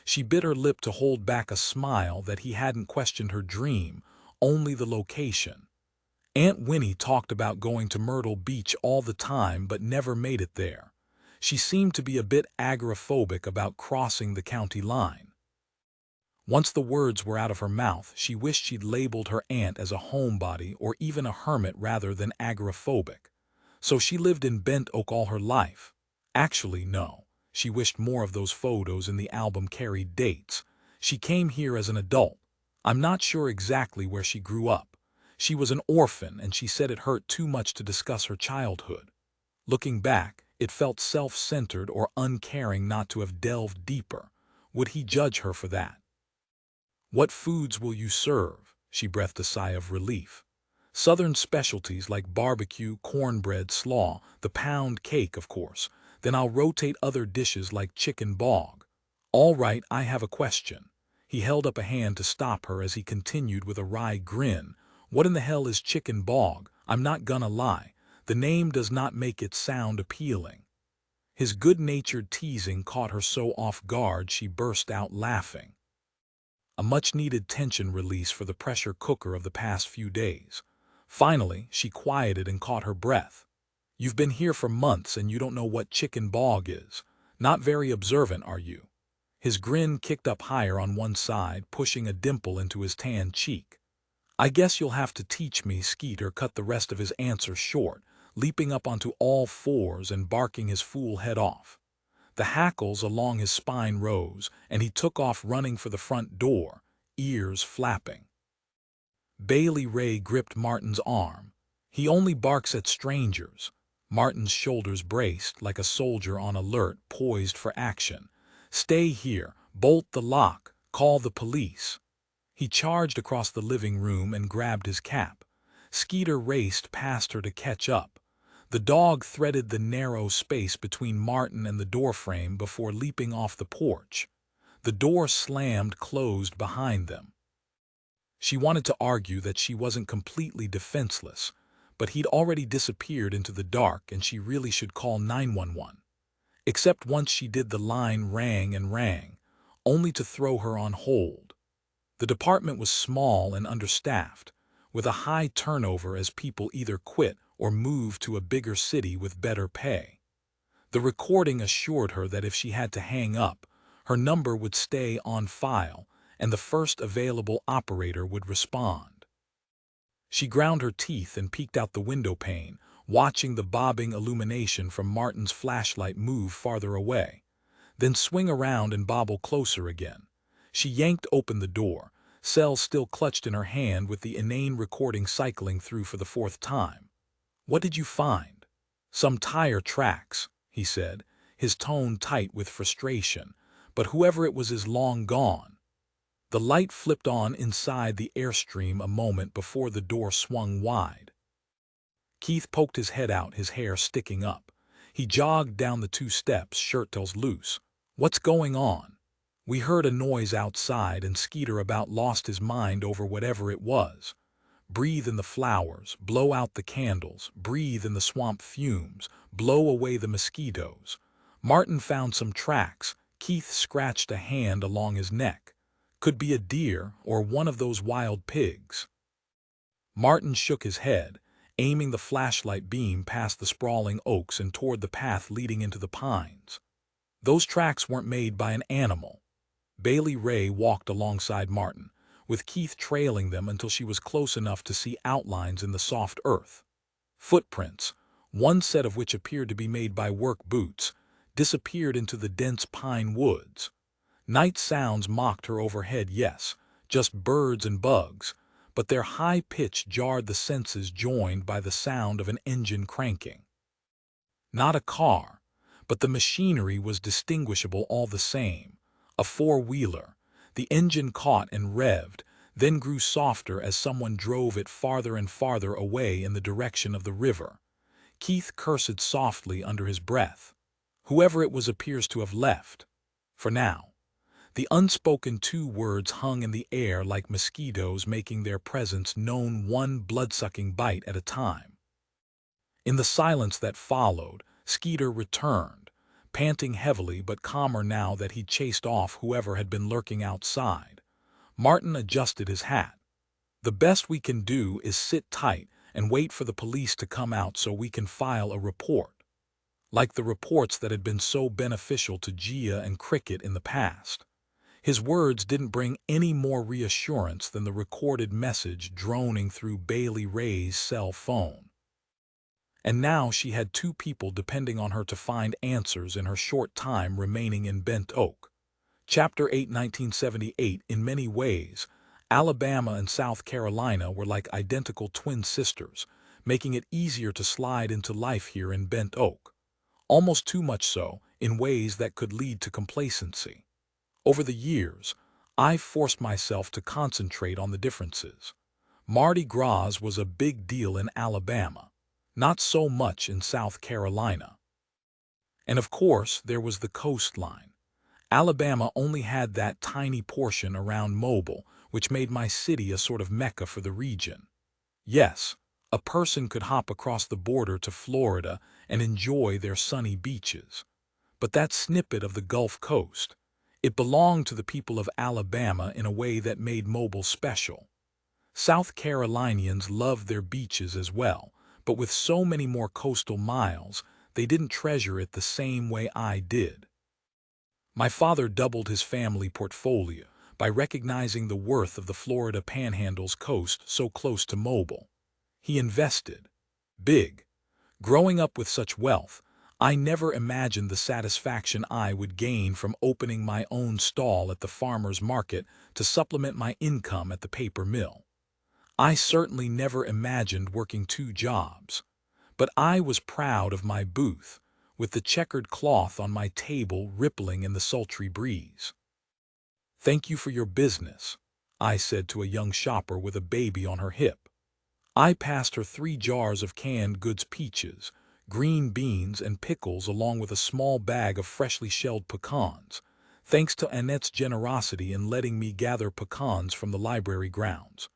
She bit her lip to hold back a smile that he hadn't questioned her dream, only the location. Aunt Winnie talked about going to Myrtle Beach all the time but never made it there. She seemed to be a bit agoraphobic about crossing the county line. Once the words were out of her mouth, she wished she'd labeled her aunt as a homebody or even a hermit rather than agoraphobic. So she lived in Bent Oak all her life. Actually, no. She wished more of those photos in the album carried dates. She came here as an adult. I'm not sure exactly where she grew up. She was an orphan, and she said it hurt too much to discuss her childhood. Looking back, it felt self-centered or uncaring not to have delved deeper. Would he judge her for that? "What foods will you serve?" She breathed a sigh of relief. "Southern specialties like barbecue, cornbread, slaw, the pound cake, of course. Then I'll rotate other dishes like chicken bog." "All right, I have a question." He held up a hand to stop her as he continued with a wry grin. "What in the hell is chicken bog? I'm not gonna lie. The name does not make it sound appealing." His good-natured teasing caught her so off guard she burst out laughing. A much-needed tension release for the pressure cooker of the past few days. Finally, she quieted and caught her breath. "You've been here for months and you don't know what chicken bog is. Not very observant, are you?" His grin kicked up higher on one side, pushing a dimple into his tan cheek. "I guess you'll have to teach me," Skeeter cut the rest of his answer short, leaping up onto all fours and barking his fool head off. The hackles along his spine rose, and he took off running for the front door, ears flapping. Bailey Rae gripped Martin's arm. "He only barks at strangers." Martin's shoulders braced like a soldier on alert, poised for action. "Stay here, bolt the lock, call the police." He charged across the living room and grabbed his cap. Skeeter raced past her to catch up. The dog threaded the narrow space between Martin and the doorframe before leaping off the porch. The door slammed closed behind them. She wanted to argue that she wasn't completely defenseless, but he'd already disappeared into the dark and she really should call 911. Except once she did, the line rang and rang, only to throw her on hold. The department was small and understaffed, with a high turnover as people either quit or moved to a bigger city with better pay. The recording assured her that if she had to hang up, her number would stay on file and the first available operator would respond. She ground her teeth and peeked out the window pane, watching the bobbing illumination from Martin's flashlight move farther away, then swing around and bobble closer again. She yanked open the door, cell still clutched in her hand with the inane recording cycling through for the fourth time. "What did you find?" "Some tire tracks," he said, his tone tight with frustration, "but whoever it was is long gone." The light flipped on inside the Airstream a moment before the door swung wide. Keith poked his head out, his hair sticking up. He jogged down the 2 steps, shirt tails loose. "What's going on?" "We heard a noise outside and Skeeter about lost his mind over whatever it was. Breathe in the flowers, blow out the candles, breathe in the swamp fumes, blow away the mosquitoes." Martin found some tracks. Keith scratched a hand along his neck. "Could be a deer or one of those wild pigs." Martin shook his head, aiming the flashlight beam past the sprawling oaks and toward the path leading into the pines. "Those tracks weren't made by an animal." Bailey Rae walked alongside Martin, with Keith trailing them until she was close enough to see outlines in the soft earth. Footprints, one set of which appeared to be made by work boots, disappeared into the dense pine woods. Night sounds mocked her overhead, yes, just birds and bugs, but their high pitch jarred the senses, joined by the sound of an engine cranking. Not a car, but the machinery was distinguishable all the same. A 4-wheeler. The engine caught and revved, then grew softer as someone drove it farther and farther away in the direction of the river. Keith cursed softly under his breath. Whoever it was appears to have left. For now. The unspoken 2 words hung in the air like mosquitoes, making their presence known one blood-sucking bite at a time. In the silence that followed, Skeeter returned, panting heavily but calmer now that he'd chased off whoever had been lurking outside. Martin adjusted his hat. "The best we can do is sit tight and wait for the police to come out so we can file a report." Like the reports that had been so beneficial to Gia and Cricket in the past. His words didn't bring any more reassurance than the recorded message droning through Bailey Rae's cell phone. And now she had 2 people depending on her to find answers in her short time remaining in Bent Oak. Chapter 8, 1978. In many ways, Alabama and South Carolina were like identical twin sisters, making it easier to slide into life here in Bent Oak. Almost too much so, in ways that could lead to complacency. Over the years, I've forced myself to concentrate on the differences. Mardi Gras was a big deal in Alabama, not so much in South Carolina. And of course, there was the coastline. Alabama only had that tiny portion around Mobile, which made my city a sort of mecca for the region. Yes, a person could hop across the border to Florida and enjoy their sunny beaches. But that snippet of the Gulf Coast, it belonged to the people of Alabama in a way that made Mobile special. South Carolinians loved their beaches as well, but with so many more coastal miles, they didn't treasure it the same way I did. My father doubled his family portfolio by recognizing the worth of the Florida Panhandle's coast so close to Mobile. He invested big. Growing up with such wealth, I never imagined the satisfaction I would gain from opening my own stall at the farmer's market to supplement my income at the paper mill. I certainly never imagined working 2 jobs, but I was proud of my booth, with the checkered cloth on my table rippling in the sultry breeze. "Thank you for your business," I said to a young shopper with a baby on her hip. I passed her 3 jars of canned goods: peaches, green beans, and pickles, along with a small bag of freshly shelled pecans, thanks to Annette's generosity in letting me gather pecans from the library grounds.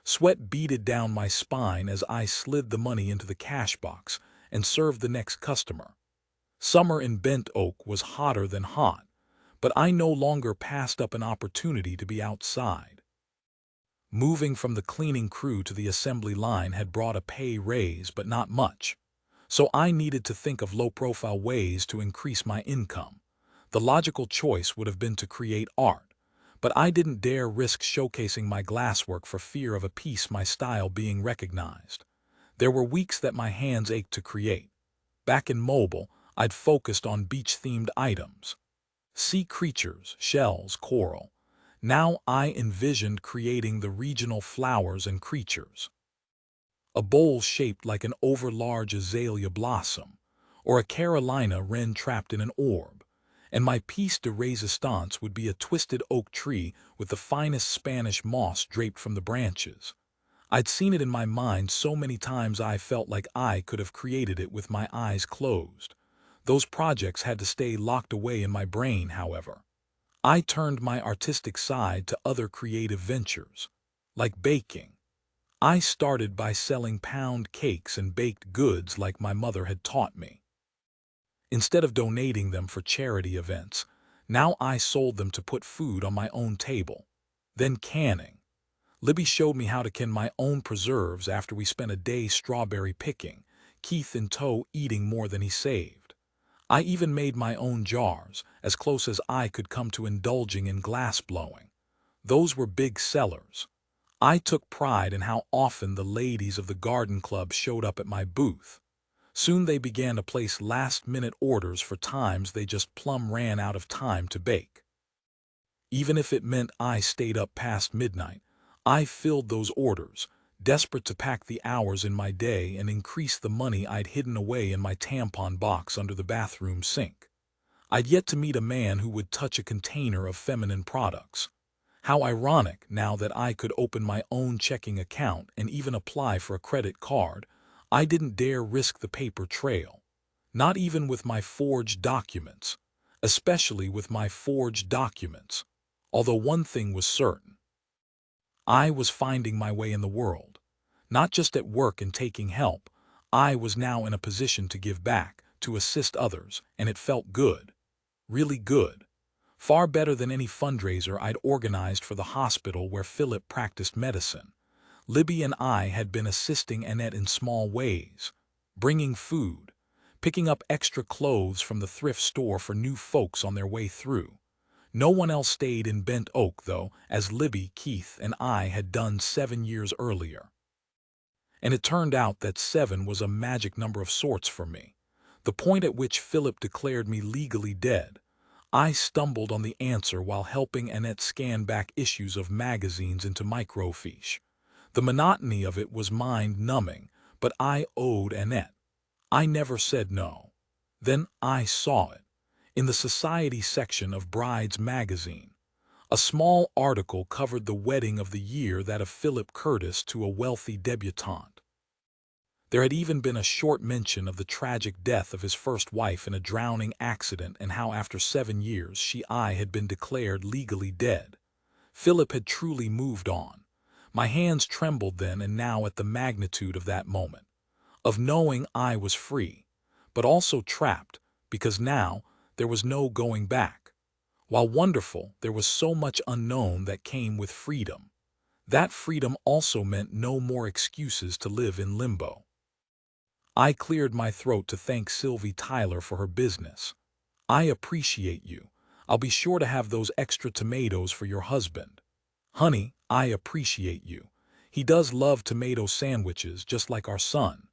Sweat beaded down my spine as I slid the money into the cash box and served the next customer. Summer in Bent Oak was hotter than hot, but I no longer passed up an opportunity to be outside. Moving from the cleaning crew to the assembly line had brought a pay raise, but not much. So I needed to think of low-profile ways to increase my income. The logical choice would have been to create art, but I didn't dare risk showcasing my glasswork for fear of a piece my style being recognized. There were weeks that my hands ached to create. Back in Mobile, I'd focused on beach-themed items: sea creatures, shells, coral. Now I envisioned creating the regional flowers and creatures. A bowl shaped like an overlarge azalea blossom, or a Carolina wren trapped in an orb, and my piece de resistance would be a twisted oak tree with the finest Spanish moss draped from the branches. I'd seen it in my mind so many times I felt like I could have created it with my eyes closed. Those projects had to stay locked away in my brain, however. I turned my artistic side to other creative ventures, like baking. I started by selling pound cakes and baked goods like my mother had taught me. Instead of donating them for charity events, now I sold them to put food on my own table. Then canning. Libby showed me how to can my own preserves after we spent a day strawberry picking, Keith in tow eating more than he saved. I even made my own jars, as close as I could come to indulging in glass blowing. Those were big sellers. I took pride in how often the ladies of the garden club showed up at my booth. Soon they began to place last-minute orders for times they just plumb ran out of time to bake. Even if it meant I stayed up past midnight, I filled those orders, desperate to pack the hours in my day and increase the money I'd hidden away in my tampon box under the bathroom sink. I'd yet to meet a man who would touch a container of feminine products. How ironic, now that I could open my own checking account and even apply for a credit card, I didn't dare risk the paper trail. Not even with my forged documents. Especially with my forged documents. Although one thing was certain. I was finding my way in the world. Not just at work and taking help. I was now in a position to give back, to assist others, and it felt good. Really good. Far better than any fundraiser I'd organized for the hospital where Philip practiced medicine. Libby and I had been assisting Annette in small ways, bringing food, picking up extra clothes from the thrift store for new folks on their way through. No one else stayed in Bent Oak, though, as Libby, Keith, and I had done 7 years earlier. And it turned out that 7 was a magic number of sorts for me, the point at which Philip declared me legally dead. I stumbled on the answer while helping Annette scan back issues of magazines into microfiche. The monotony of it was mind-numbing, but I owed Annette. I never said no. Then I saw it. In the society section of Bride's magazine, a small article covered the wedding of the year, that of Philip Curtis to a wealthy debutante. There had even been a short mention of the tragic death of his first wife in a drowning accident and how after 7 years I had been declared legally dead. Philip had truly moved on. My hands trembled then and now at the magnitude of that moment, of knowing I was free, but also trapped, because now there was no going back. While wonderful, there was so much unknown that came with freedom. That freedom also meant no more excuses to live in limbo. I cleared my throat to thank Sylvie Tyler for her business. I appreciate you. I'll be sure to have those extra tomatoes for your husband. Honey, I appreciate you. He does love tomato sandwiches just like our son.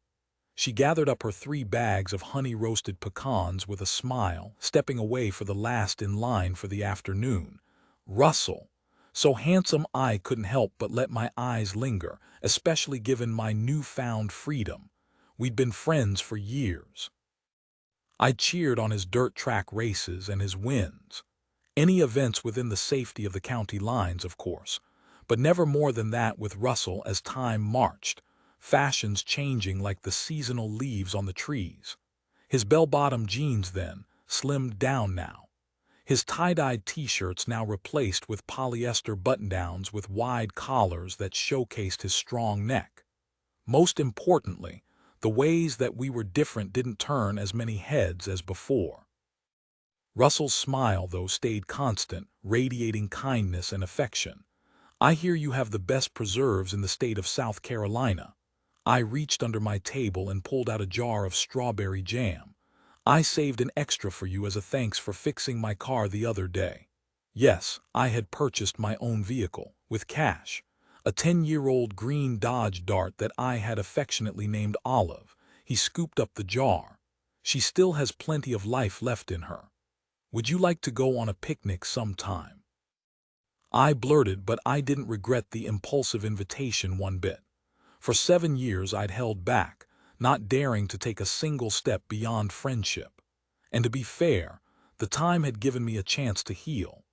She gathered up her 3 bags of honey-roasted pecans with a smile, stepping away for the last in line for the afternoon. Russell. So handsome I couldn't help but let my eyes linger, especially given my newfound freedom. We'd been friends for years. I cheered on his dirt track races and his wins. Any events within the safety of the county lines, of course, but never more than that with Russell as time marched, fashions changing like the seasonal leaves on the trees. His bell-bottom jeans then, slimmed down now. His tie-dyed t-shirts now replaced with polyester button-downs with wide collars that showcased his strong neck. Most importantly, the ways that we were different didn't turn as many heads as before. Russell's smile, though, stayed constant, radiating kindness and affection. I hear you have the best preserves in the state of South Carolina. I reached under my table and pulled out a jar of strawberry jam. I saved an extra for you as a thanks for fixing my car the other day. Yes, I had purchased my own vehicle, with cash. A 10-year-old green Dodge Dart that I had affectionately named Olive. He scooped up the jar. She still has plenty of life left in her. Would you like to go on a picnic sometime? I blurted, but I didn't regret the impulsive invitation one bit. For 7 years I'd held back, not daring to take a single step beyond friendship. And to be fair, the time had given me a chance to heal.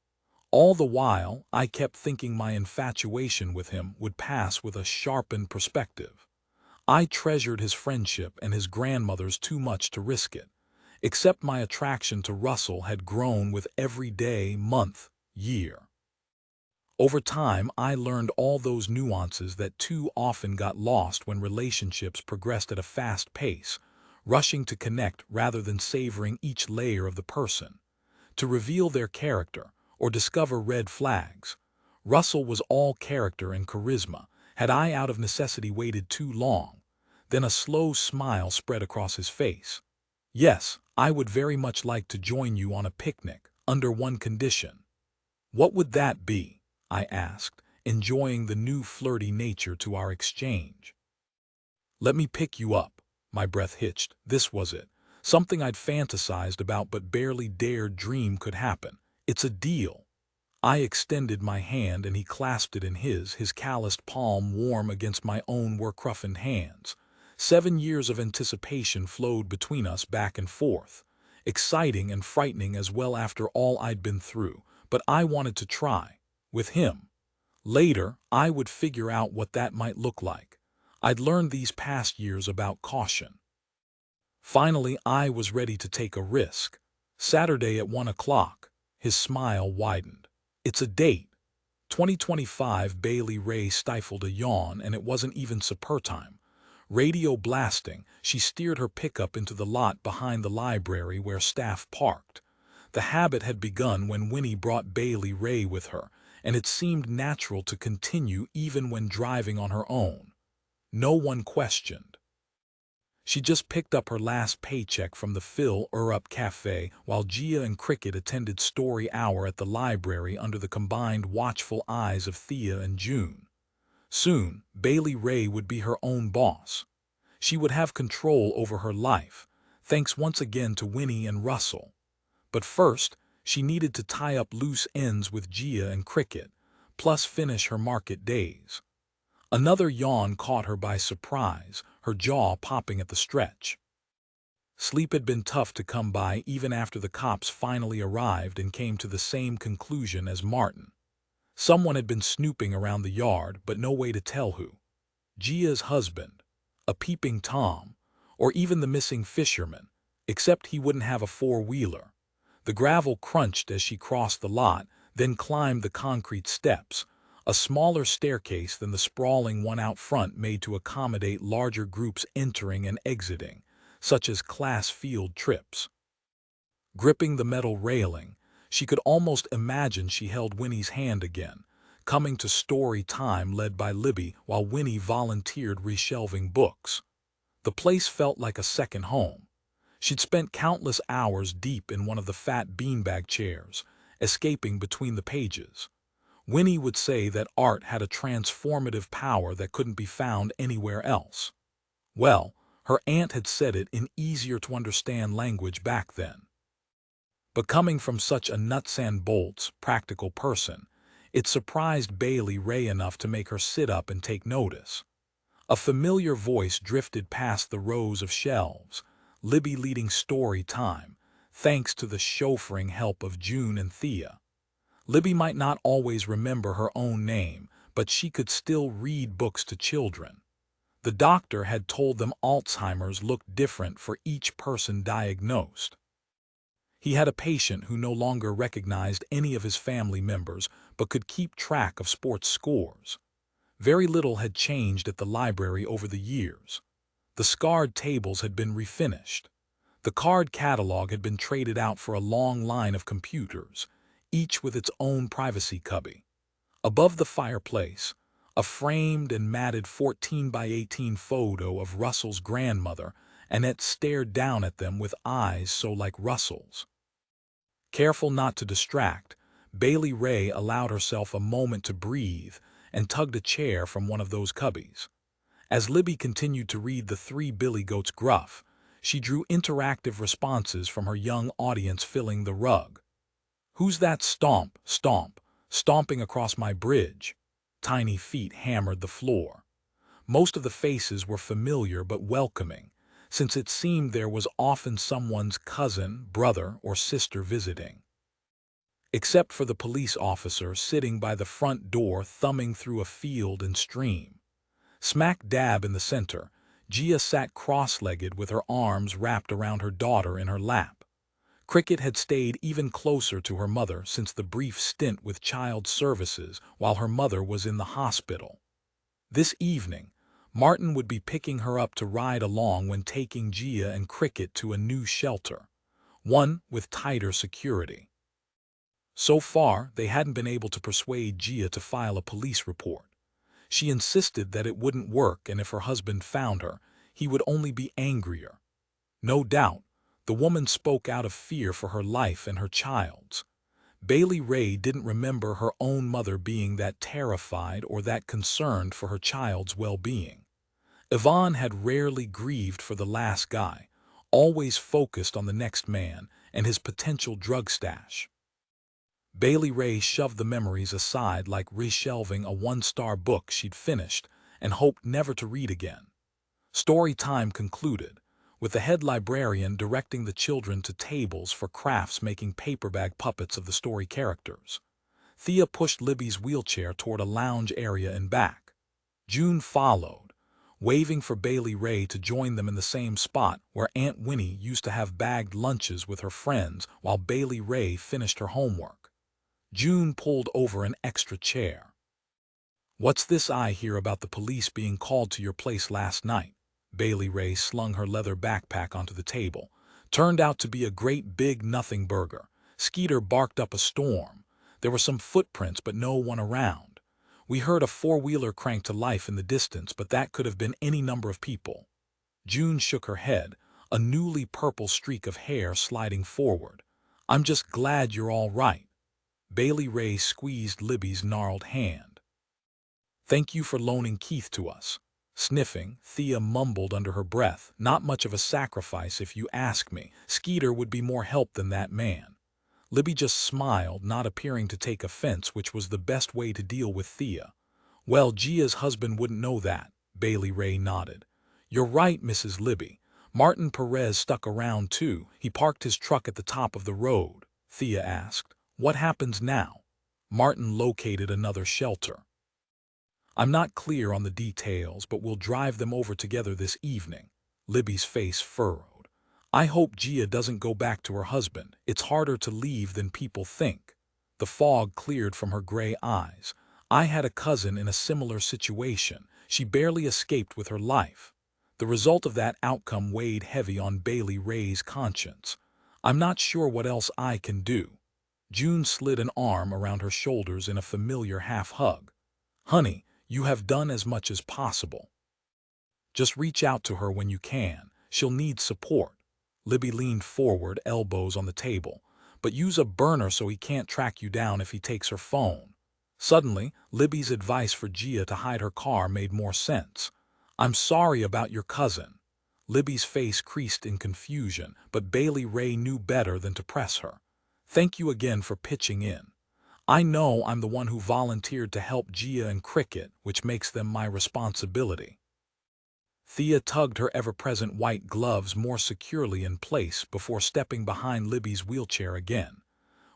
All the while, I kept thinking my infatuation with him would pass with a sharpened perspective. I treasured his friendship and his grandmother's too much to risk it. Except my attraction to Russell had grown with every day, month, year. Over time, I learned all those nuances that too often got lost when relationships progressed at a fast pace, rushing to connect rather than savoring each layer of the person. To reveal their character, or discover red flags. Russell was all character and charisma. Had I out of necessity waited too long? Then a slow smile spread across his face. Yes, I would very much like to join you on a picnic, under one condition. What would that be? I asked, enjoying the new flirty nature to our exchange. Let me pick you up. My breath hitched. This was it. Something I'd fantasized about but barely dared dream could happen. It's a deal. I extended my hand and he clasped it in his calloused palm warm against my own work-roughened hands. 7 years of anticipation flowed between us back and forth, exciting and frightening as well after all I'd been through, but I wanted to try, with him. Later, I would figure out what that might look like. I'd learned these past years about caution. Finally, I was ready to take a risk. Saturday at 1 o'clock. His smile widened. It's a date. 2025. Bailey Rae stifled a yawn, and it wasn't even supper time. Radio blasting, she steered her pickup into the lot behind the library where staff parked. The habit had begun when Winnie brought Bailey Rae with her, and it seemed natural to continue even when driving on her own. No one questioned. She just picked up her last paycheck from the Fill Her Up Cafe while Gia and Cricket attended story hour at the library under the combined watchful eyes of Thea and June. Soon, Bailey Rae would be her own boss. She would have control over her life, thanks once again to Winnie and Russell. But first, she needed to tie up loose ends with Gia and Cricket, plus finish her market days. Another yawn caught her by surprise, her jaw popping at the stretch. Sleep had been tough to come by even after the cops finally arrived and came to the same conclusion as Martin. Someone had been snooping around the yard, but no way to tell who. Gia's husband, a peeping Tom, or even the missing fisherman, except he wouldn't have a four-wheeler. The gravel crunched as she crossed the lot, then climbed the concrete steps, a smaller staircase than the sprawling one out front made to accommodate larger groups entering and exiting, such as class field trips. Gripping the metal railing, she could almost imagine she held Winnie's hand again, coming to story time led by Libby while Winnie volunteered reshelving books. The place felt like a second home. She'd spent countless hours deep in one of the fat beanbag chairs, escaping between the pages. Winnie would say that art had a transformative power that couldn't be found anywhere else. Well, her aunt had said it in easier-to-understand language back then. But coming from such a nuts-and-bolts, practical person, it surprised Bailey Rae enough to make her sit up and take notice. A familiar voice drifted past the rows of shelves, Libby leading story time, thanks to the chauffeuring help of June and Thea. Libby might not always remember her own name, but she could still read books to children. The doctor had told them Alzheimer's looked different for each person diagnosed. He had a patient who no longer recognized any of his family members but could keep track of sports scores. Very little had changed at the library over the years. The scarred tables had been refinished. The card catalog had been traded out for a long line of computers, each with its own privacy cubby. Above the fireplace, a framed and matted 14 by 18 photo of Russell's grandmother, Annette stared down at them with eyes so like Russell's. Careful not to distract, Bailey Rae allowed herself a moment to breathe and tugged a chair from one of those cubbies. As Libby continued to read the Three Billy Goats Gruff, she drew interactive responses from her young audience filling the rug. "Who's that stomp, stomp, stomping across my bridge?" Tiny feet hammered the floor. Most of the faces were familiar but welcoming, since it seemed there was often someone's cousin, brother, or sister visiting. Except for the police officer sitting by the front door thumbing through a field and stream. Smack dab in the center, Gia sat cross-legged with her arms wrapped around her daughter in her lap. Cricket had stayed even closer to her mother since the brief stint with child services while her mother was in the hospital. This evening, Martin would be picking her up to ride along when taking Gia and Cricket to a new shelter, one with tighter security. So far, they hadn't been able to persuade Gia to file a police report. She insisted that it wouldn't work, and if her husband found her, he would only be angrier. No doubt, the woman spoke out of fear for her life and her child's. Bailey Rae didn't remember her own mother being that terrified or that concerned for her child's well-being. Yvonne had rarely grieved for the last guy, always focused on the next man and his potential drug stash. Bailey Rae shoved the memories aside like reshelving a one-star book she'd finished and hoped never to read again. Story time concluded, with the head librarian directing the children to tables for crafts making paper-bag puppets of the story characters. Thea pushed Libby's wheelchair toward a lounge area in back. June followed, waving for Bailey Rae to join them in the same spot where Aunt Winnie used to have bagged lunches with her friends while Bailey Rae finished her homework. June pulled over an extra chair. "What's this I hear about the police being called to your place last night?" Bailey Rae slung her leather backpack onto the table. Turned out to be a great big nothing burger. Skeeter barked up a storm. There were some footprints but no one around. We heard a four-wheeler crank to life in the distance, but that could have been any number of people. June shook her head, a newly purple streak of hair sliding forward. "I'm just glad you're all right." Bailey Rae squeezed Libby's gnarled hand. "Thank you for loaning Keith to us." Sniffing, Thea mumbled under her breath, "Not much of a sacrifice if you ask me. Skeeter would be more help than that man." Libby just smiled, not appearing to take offense, which was the best way to deal with Thea. "Well, Gia's husband wouldn't know that." Bailey Rae nodded. "You're right, Mrs. Libby. Martin Perez stuck around too. He parked his truck at the top of the road." Thea asked, "What happens now?" "Martin located another shelter. I'm not clear on the details, but we'll drive them over together this evening." Libby's face furrowed. "I hope Gia doesn't go back to her husband. It's harder to leave than people think." The fog cleared from her gray eyes. "I had a cousin in a similar situation. She barely escaped with her life." The result of that outcome weighed heavy on Bailey Rae's conscience. I'm not sure what else I can do. June slid an arm around her shoulders in a familiar half-hug. Honey, you have done as much as possible. Just reach out to her when you can. She'll need support. Libby leaned forward, elbows on the table. But use a burner so he can't track you down if he takes her phone. Suddenly, Libby's advice for Gia to hide her car made more sense. I'm sorry about your cousin. Libby's face creased in confusion, but Bailey Rae knew better than to press her. Thank you again for pitching in. I know I'm the one who volunteered to help Gia and Cricket, which makes them my responsibility. Thea tugged her ever-present white gloves more securely in place before stepping behind Libby's wheelchair again.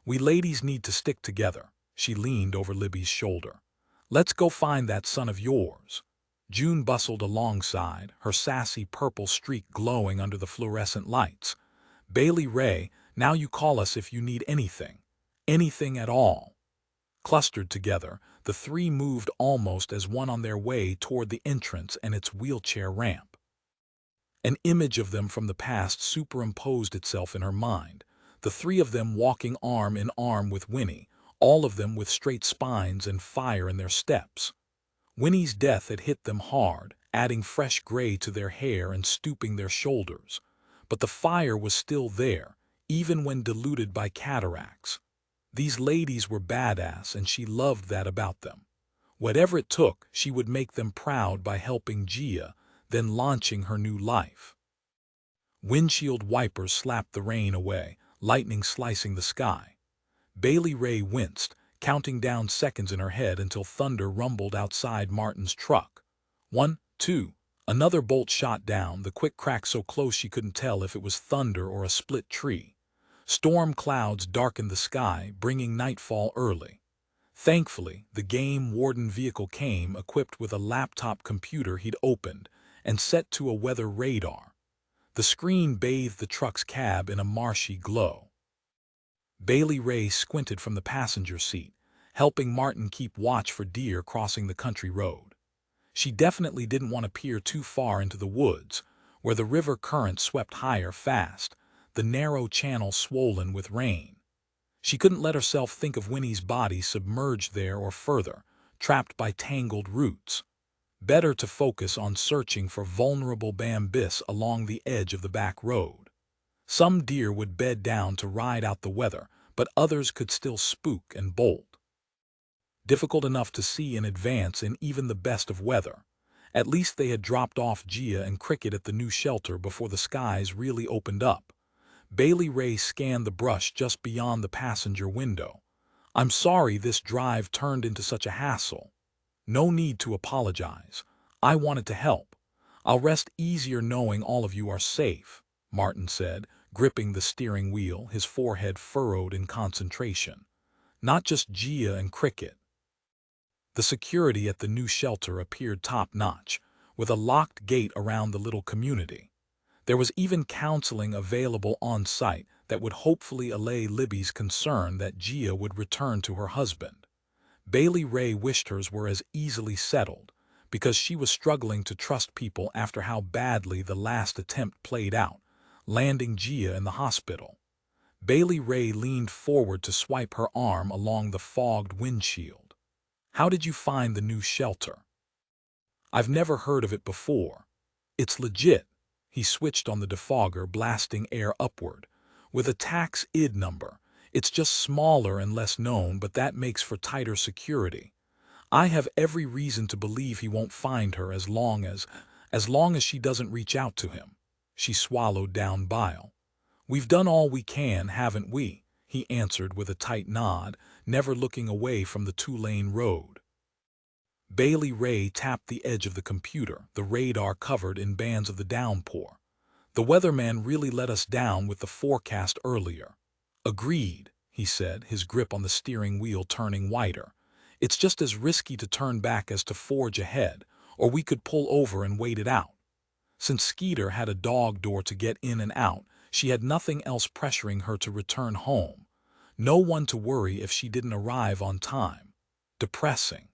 We ladies need to stick together. She leaned over Libby's shoulder. Let's go find that son of yours. June bustled alongside, her sassy purple streak glowing under the fluorescent lights. Bailey Rae, now you call us if you need anything. Anything at all. Clustered together, the three moved almost as one on their way toward the entrance and its wheelchair ramp. An image of them from the past superimposed itself in her mind, the three of them walking arm in arm with Winnie, all of them with straight spines and fire in their steps. Winnie's death had hit them hard, adding fresh gray to their hair and stooping their shoulders. But the fire was still there, even when diluted by cataracts. These ladies were badass, and she loved that about them. Whatever it took, she would make them proud by helping Gia, then launching her new life. Windshield wipers slapped the rain away, lightning slicing the sky. Bailey Rae winced, counting down seconds in her head until thunder rumbled outside Martin's truck. 1, 2, another bolt shot down, the quick crack so close she couldn't tell if it was thunder or a split tree. Storm clouds darkened the sky, bringing nightfall early. Thankfully, the game warden vehicle came equipped with a laptop computer he'd opened and set to a weather radar. The screen bathed the truck's cab in a marshy glow. Bailey Rae squinted from the passenger seat, helping Martin keep watch for deer crossing the country road. She definitely didn't want to peer too far into the woods, where the river current swept higher fast, the narrow channel swollen with rain. She couldn't let herself think of Winnie's body submerged there or further, trapped by tangled roots. Better to focus on searching for vulnerable bambus along the edge of the back road. Some deer would bed down to ride out the weather, but others could still spook and bolt. Difficult enough to see in advance in even the best of weather. At least they had dropped off Gia and Cricket at the new shelter before the skies really opened up. Bailey Rae scanned the brush just beyond the passenger window. I'm sorry this drive turned into such a hassle. No need to apologize. I wanted to help. I'll rest easier knowing all of you are safe, Martin said, gripping the steering wheel, his forehead furrowed in concentration. Not just Gia and Cricket. The security at the new shelter appeared top-notch, with a locked gate around the little community. There was even counseling available on site that would hopefully allay Libby's concern that Gia would return to her husband. Bailey Rae wished hers were as easily settled, because she was struggling to trust people after how badly the last attempt played out, landing Gia in the hospital. Bailey Rae leaned forward to swipe her arm along the fogged windshield. How did you find the new shelter? I've never heard of it before. It's legit. He switched on the defogger, blasting air upward. With a tax ID number. It's just smaller and less known, but that makes for tighter security. I have every reason to believe he won't find her as long as she doesn't reach out to him. She swallowed down bile. We've done all we can, haven't we? He answered with a tight nod, never looking away from the two-lane road. Bailey Rae tapped the edge of the computer, the radar covered in bands of the downpour. The weatherman really let us down with the forecast earlier. Agreed, he said, his grip on the steering wheel turning whiter. It's just as risky to turn back as to forge ahead, or we could pull over and wait it out. Since Skeeter had a dog door to get in and out, she had nothing else pressuring her to return home. No one to worry if she didn't arrive on time. Depressing.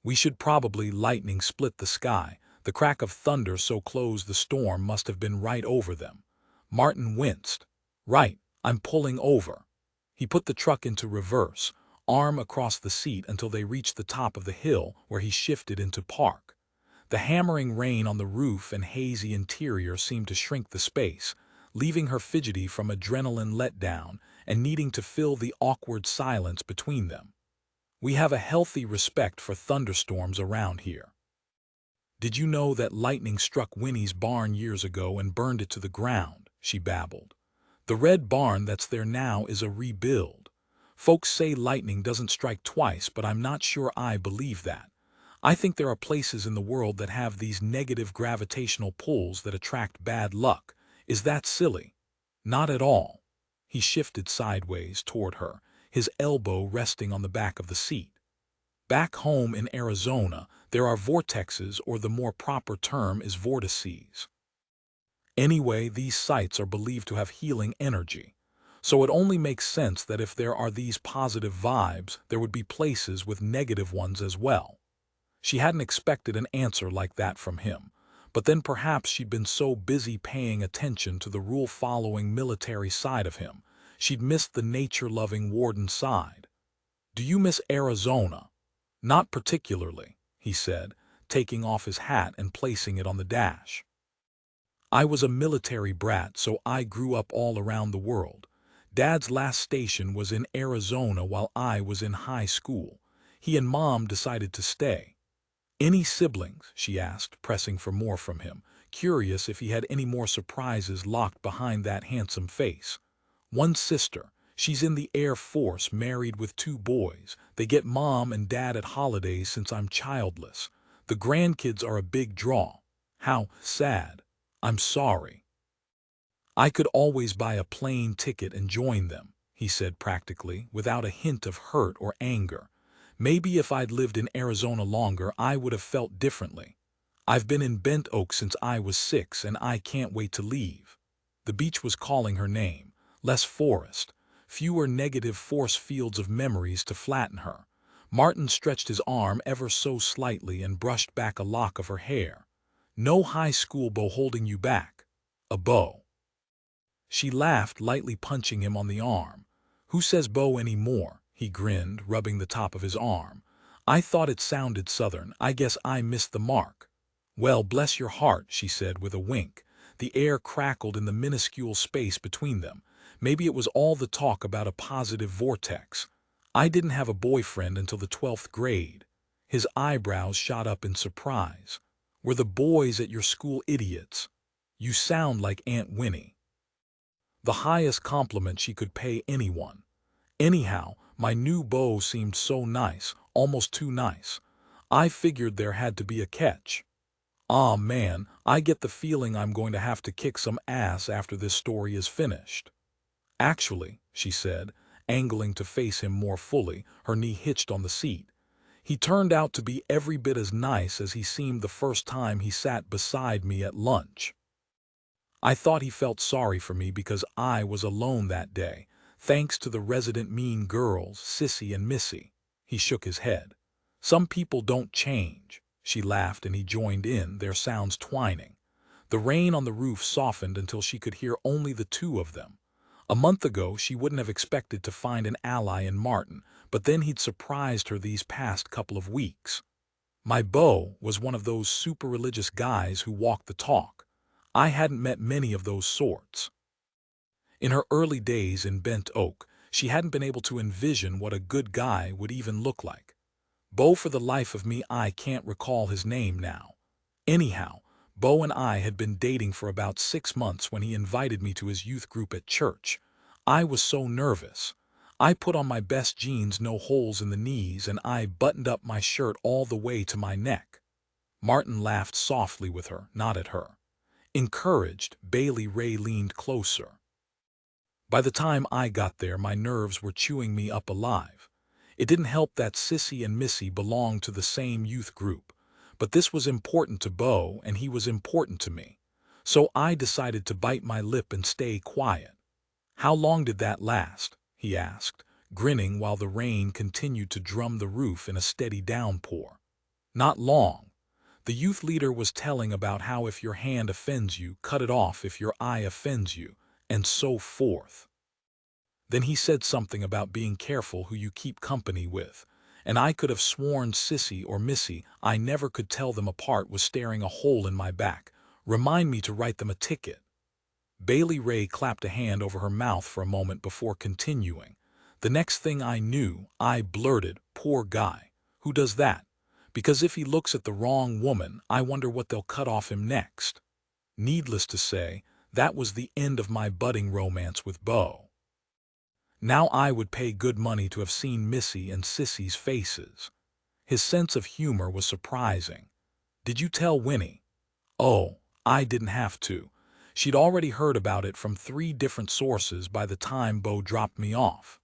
We should probably lightning split the sky. The crack of thunder so close the storm must have been right over them. Martin winced. Right, I'm pulling over. He put the truck into reverse, arm across the seat until they reached the top of the hill where he shifted into park. The hammering rain on the roof and hazy interior seemed to shrink the space, leaving her fidgety from adrenaline letdown and needing to fill the awkward silence between them. We have a healthy respect for thunderstorms around here. Did you know that lightning struck Winnie's barn years ago and burned it to the ground? She babbled. The red barn that's there now is a rebuild. Folks say lightning doesn't strike twice, but I'm not sure I believe that. I think there are places in the world that have these negative gravitational pulls that attract bad luck. Is that silly? Not at all. He shifted sideways toward her, his elbow resting on the back of the seat. Back home in Arizona, there are vortexes, or the more proper term is vortices. Anyway, these sites are believed to have healing energy. So it only makes sense that if there are these positive vibes, there would be places with negative ones as well. She hadn't expected an answer like that from him, but then perhaps she'd been so busy paying attention to the rule-following military side of him, she'd missed the nature-loving warden side. "Do you miss Arizona?" "Not particularly," he said, taking off his hat and placing it on the dash. "I was a military brat, so I grew up all around the world. Dad's last station was in Arizona while I was in high school. He and Mom decided to stay." "Any siblings?" she asked, pressing for more from him, curious if he had any more surprises locked behind that handsome face. "One sister. She's in the Air Force, married with 2 boys. They get Mom and Dad at holidays since I'm childless. The grandkids are a big draw." "How sad." "I'm sorry." "I could always buy a plane ticket and join them," he said practically, without a hint of hurt or anger. "Maybe if I'd lived in Arizona longer, I would have felt differently. I've been in Bent Oak since I was 6, and I can't wait to leave." The beach was calling her name. Less forest, fewer negative force fields of memories to flatten her. Martin stretched his arm ever so slightly and brushed back a lock of her hair. "No high school beau holding you back." "A beau." She laughed, lightly punching him on the arm. "Who says beau anymore?" He grinned, rubbing the top of his arm. "I thought it sounded southern. I guess I missed the mark." "Well, bless your heart," she said with a wink. The air crackled in the minuscule space between them. Maybe it was all the talk about a positive vortex. "I didn't have a boyfriend until the 12th grade. His eyebrows shot up in surprise. "Were the boys at your school idiots?" "You sound like Aunt Winnie." The highest compliment she could pay anyone. "Anyhow, my new beau seemed so nice, almost too nice. I figured there had to be a catch." "Aw man, I get the feeling I'm going to have to kick some ass after this story is finished." "Actually," she said, angling to face him more fully, her knee hitched on the seat, "he turned out to be every bit as nice as he seemed the first time he sat beside me at lunch. I thought he felt sorry for me because I was alone that day, thanks to the resident mean girls, Sissy and Missy." He shook his head. "Some people don't change." She laughed and he joined in, their sounds twining. The rain on the roof softened until she could hear only the 2 of them. A month ago she wouldn't have expected to find an ally in Martin, but then he'd surprised her these past couple of weeks. "My beau was one of those super religious guys who walk the talk. I hadn't met many of those sorts." In her early days in Bent Oak, she hadn't been able to envision what a good guy would even look like. "Beau, for the life of me I can't recall his name now. Anyhow, Beau and I had been dating for about 6 months when he invited me to his youth group at church. I was so nervous. I put on my best jeans, no holes in the knees, and I buttoned up my shirt all the way to my neck." Martin laughed softly with her, not at her. Encouraged, Bailey Rae leaned closer. "By the time I got there, my nerves were chewing me up alive. It didn't help that Sissy and Missy belonged to the same youth group, but this was important to Beau and he was important to me. So I decided to bite my lip and stay quiet." "How long did that last?" he asked, grinning while the rain continued to drum the roof in a steady downpour. "Not long. The youth leader was telling about how if your hand offends you, cut it off. If your eye offends you, and so forth. Then he said something about being careful who you keep company with, and I could have sworn Sissy or Missy, I never could tell them apart, was staring a hole in my back. Remind me to write them a ticket. Bailey Rae clapped a hand over her mouth for a moment before continuing. The next thing I knew, I blurted, "Poor guy. Who does that? Because if he looks at the wrong woman, I wonder what they'll cut off him next." Needless to say, that was the end of my budding romance with Beau. Now I would pay good money to have seen Missy and Sissy's faces. His sense of humor was surprising. "Did you tell Winnie?" Oh, I didn't have to. She'd already heard about it from 3 different sources by the time Beau dropped me off.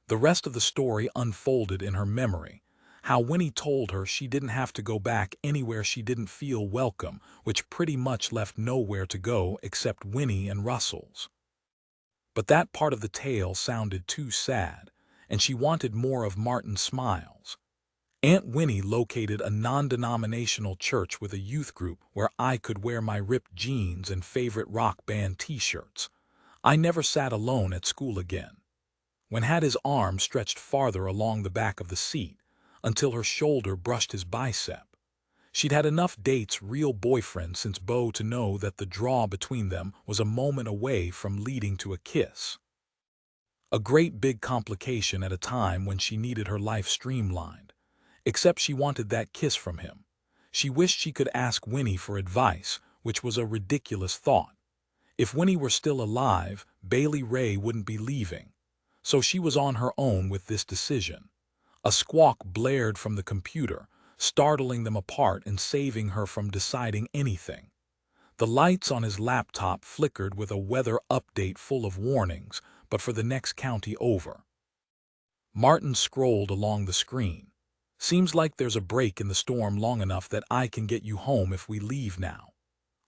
The rest of the story unfolded in her memory. How Winnie told her she didn't have to go back anywhere she didn't feel welcome, which pretty much left nowhere to go except Winnie and Russell's. But that part of the tale sounded too sad, and she wanted more of Martin's smiles. Aunt Winnie located a non-denominational church with a youth group where I could wear my ripped jeans and favorite rock band t-shirts. I never sat alone at school again. When had his arm stretched farther along the back of the seat, until her shoulder brushed his bicep. She'd had enough dates, real boyfriends since Beau, to know that the draw between them was a moment away from leading to a kiss. A great big complication at a time when she needed her life streamlined. Except she wanted that kiss from him. She wished she could ask Winnie for advice, which was a ridiculous thought. If Winnie were still alive, Bailey Rae wouldn't be leaving. So she was on her own with this decision. A squawk blared from the computer, startling them apart and saving her from deciding anything. The lights on his laptop flickered with a weather update full of warnings, but for the next county over. Martin scrolled along the screen. "Seems like there's a break in the storm long enough that I can get you home if we leave now."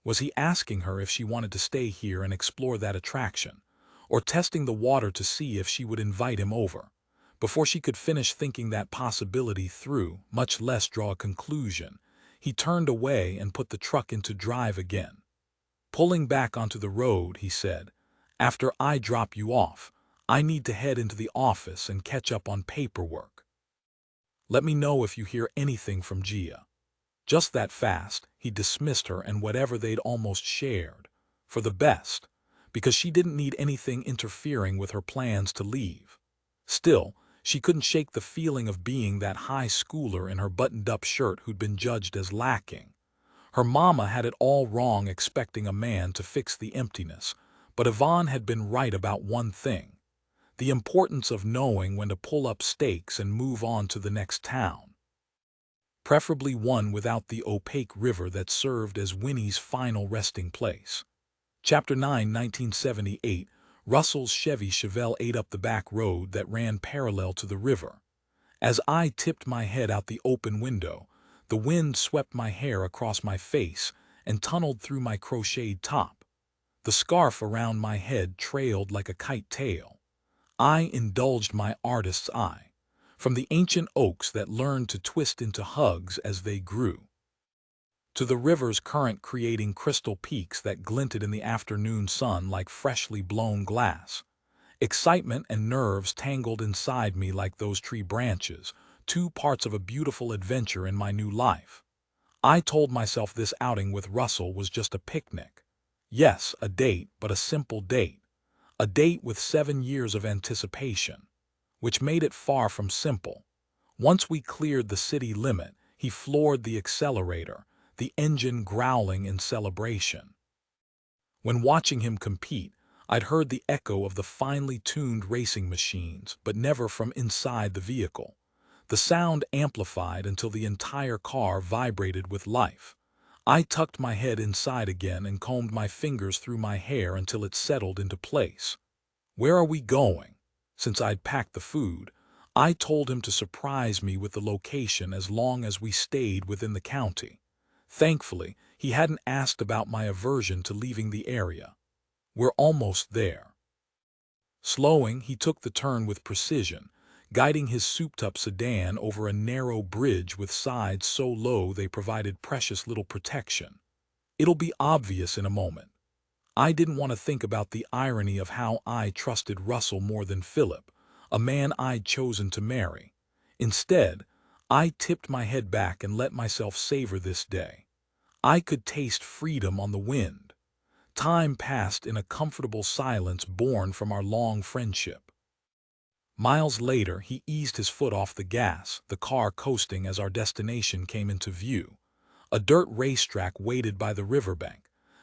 Was he asking her if she wanted to stay here and explore that attraction, or testing the water to see if she would invite him over? Before she could finish thinking that possibility through, much less draw a conclusion, he turned away and put the truck into drive again. Pulling back onto the road, he said, "After I drop you off, I need to head into the office and catch up on paperwork. Let me know if you hear anything from Gia." Just that fast, he dismissed her and whatever they'd almost shared. For the best, because she didn't need anything interfering with her plans to leave. Still, she couldn't shake the feeling of being that high schooler in her buttoned-up shirt who'd been judged as lacking. Her mama had it all wrong expecting a man to fix the emptiness, but Yvonne had been right about one thing: the importance of knowing when to pull up stakes and move on to the next town. Preferably one without the opaque river that served as Winnie's final resting place. Chapter 9, 1978, Russell's Chevy Chevelle ate up the back road that ran parallel to the river. As I tipped my head out the open window, the wind swept my hair across my face and tunneled through my crocheted top. The scarf around my head trailed like a kite tail. I indulged my artist's eye, from the ancient oaks that learned to twist into hugs as they grew, to the river's current creating crystal peaks that glinted in the afternoon sun like freshly blown glass. Excitement and nerves tangled inside me like those tree branches, 2 parts of a beautiful adventure in my new life. I told myself this outing with Russell was just a picnic. Yes, a date, but a simple date. A date with 7 years of anticipation, which made it far from simple. Once we cleared the city limit, he floored the accelerator, the engine growling in celebration. When watching him compete, I'd heard the echo of the finely tuned racing machines, but never from inside the vehicle. The sound amplified until the entire car vibrated with life. I tucked my head inside again and combed my fingers through my hair until it settled into place. "Where are we going?" Since I'd packed the food, I told him to surprise me with the location as long as we stayed within the county. Thankfully, he hadn't asked about my aversion to leaving the area. "We're almost there." Slowing, he took the turn with precision, guiding his souped-up sedan over a narrow bridge with sides so low they provided precious little protection. "It'll be obvious in a moment." I didn't want to think about the irony of how I trusted Russell more than Philip, a man I'd chosen to marry. Instead, I tipped my head back and let myself savor this day. I could taste freedom on the wind. Time passed in a comfortable silence born from our long friendship. Miles later, he eased his foot off the gas, the car coasting as our destination came into view. A dirt racetrack waited by the riverbank,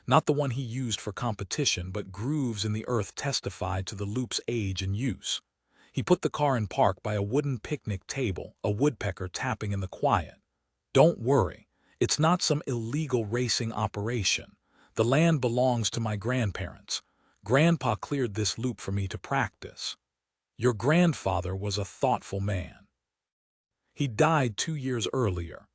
not the one he used for competition, but grooves in the earth testified to the loop's age and use. He put the car in park by a wooden picnic table, a woodpecker tapping in the quiet. "Don't worry, it's not some illegal racing operation. The land belongs to my grandparents. Grandpa cleared this loop for me to practice. Your grandfather was a thoughtful man. He died 2 years earlier.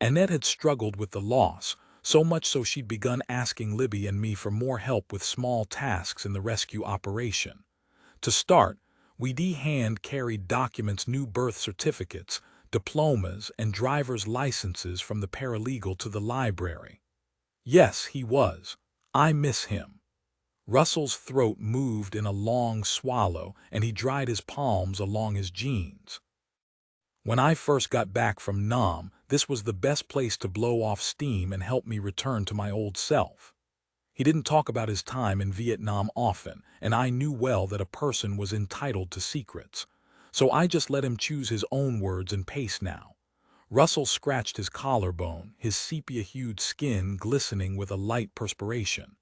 Annette had struggled with the loss, so much so she'd begun asking Libby and me for more help with small tasks in the rescue operation. To start, we'd hand-carried documents, new birth certificates, diplomas, and driver's licenses from the paralegal to the library. Yes, he was. I miss him." Russell's throat moved in a long swallow, and he dried his palms along his jeans. "When I first got back from Nam, this was the best place to blow off steam and help me return to my old self." He didn't talk about his time in Vietnam often, and I knew well that a person was entitled to secrets. So I just let him choose his own words and pace now. Russell scratched his collarbone, his sepia-hued skin glistening with a light perspiration.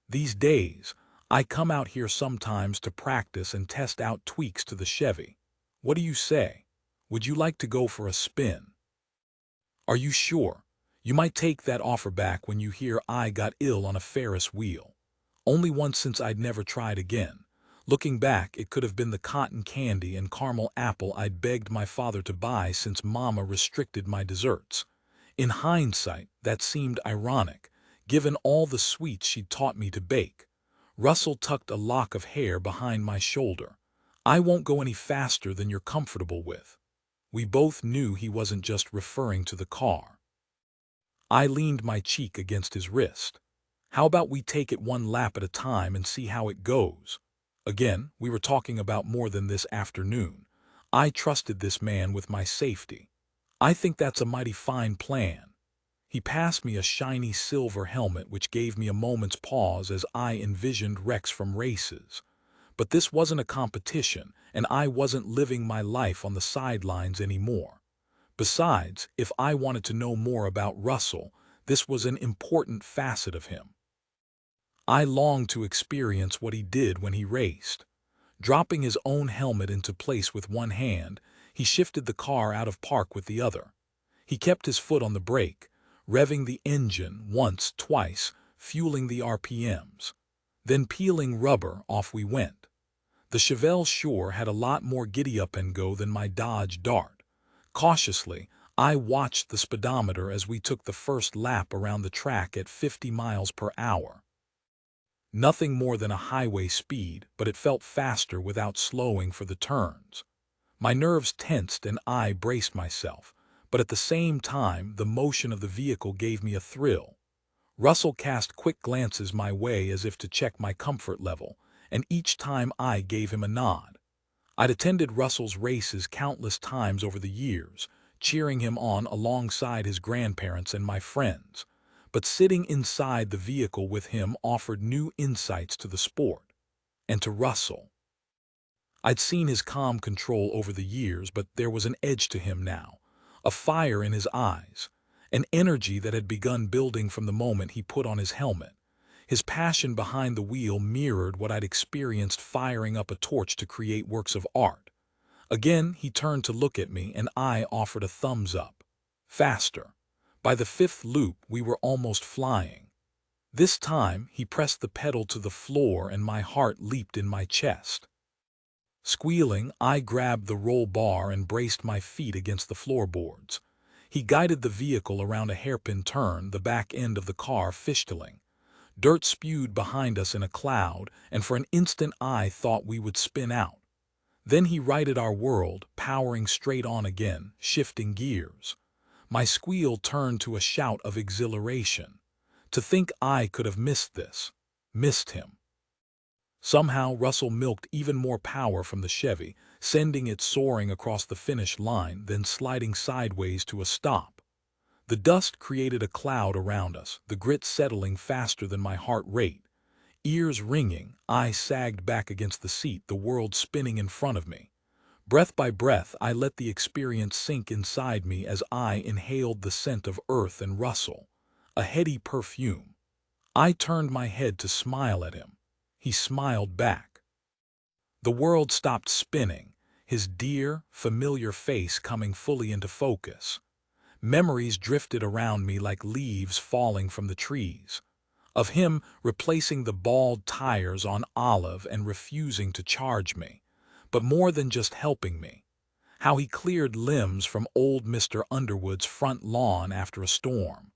"These days, I come out here sometimes to practice and test out tweaks to the Chevy. What do you say? Would you like to go for a spin?" "Are you sure? You might take that offer back when you hear I got ill on a Ferris wheel." Only once since I'd never tried again. Looking back, it could have been the cotton candy and caramel apple I'd begged my father to buy since Mama restricted my desserts. In hindsight, that seemed ironic, given all the sweets she'd taught me to bake. Russell tucked a lock of hair behind my shoulder. "I won't go any faster than you're comfortable with." We both knew he wasn't just referring to the car. I leaned my cheek against his wrist. "How about we take it one lap at a time and see how it goes?" Again, we were talking about more than this afternoon. I trusted this man with my safety. "I think that's a mighty fine plan." He passed me a shiny silver helmet which gave me a moment's pause as I envisioned Rex from races. But this wasn't a competition, and I wasn't living my life on the sidelines anymore. Besides, if I wanted to know more about Russell, this was an important facet of him. I longed to experience what he did when he raced. Dropping his own helmet into place with one hand, he shifted the car out of park with the other. He kept his foot on the brake, revving the engine once, twice, fueling the RPMs. Then peeling rubber, off we went. The Chevelle sure had a lot more giddy-up-and-go than my Dodge Dart. Cautiously, I watched the speedometer as we took the first lap around the track at 50 miles per hour. Nothing more than a highway speed, but it felt faster without slowing for the turns. My nerves tensed and I braced myself, but at the same time the motion of the vehicle gave me a thrill. Russell cast quick glances my way as if to check my comfort level, and each time I gave him a nod. I'd attended Russell's races countless times over the years, cheering him on alongside his grandparents and my friends, but sitting inside the vehicle with him offered new insights to the sport. And to Russell. I'd seen his calm control over the years, but there was an edge to him now, a fire in his eyes, an energy that had begun building from the moment he put on his helmet. His passion behind the wheel mirrored what I'd experienced firing up a torch to create works of art. Again, he turned to look at me, and I offered a thumbs up. Faster. By the fifth loop, we were almost flying. This time, he pressed the pedal to the floor and my heart leaped in my chest. Squealing, I grabbed the roll bar and braced my feet against the floorboards. He guided the vehicle around a hairpin turn, the back end of the car fishtailing. Dirt spewed behind us in a cloud, and for an instant I thought we would spin out. Then he righted our world, powering straight on again, shifting gears. My squeal turned to a shout of exhilaration. To think I could have missed this. Missed him. Somehow, Russell milked even more power from the Chevy, sending it soaring across the finish line, then sliding sideways to a stop. The dust created a cloud around us, the grit settling faster than my heart rate. Ears ringing, I sagged back against the seat, the world spinning in front of me. Breath by breath, I let the experience sink inside me as I inhaled the scent of earth and Russell, a heady perfume. I turned my head to smile at him. He smiled back. The world stopped spinning, his dear, familiar face coming fully into focus. Memories drifted around me like leaves falling from the trees. Of him replacing the bald tires on Olive and refusing to charge me. But more than just helping me. How he cleared limbs from old Mr. Underwood's front lawn after a storm.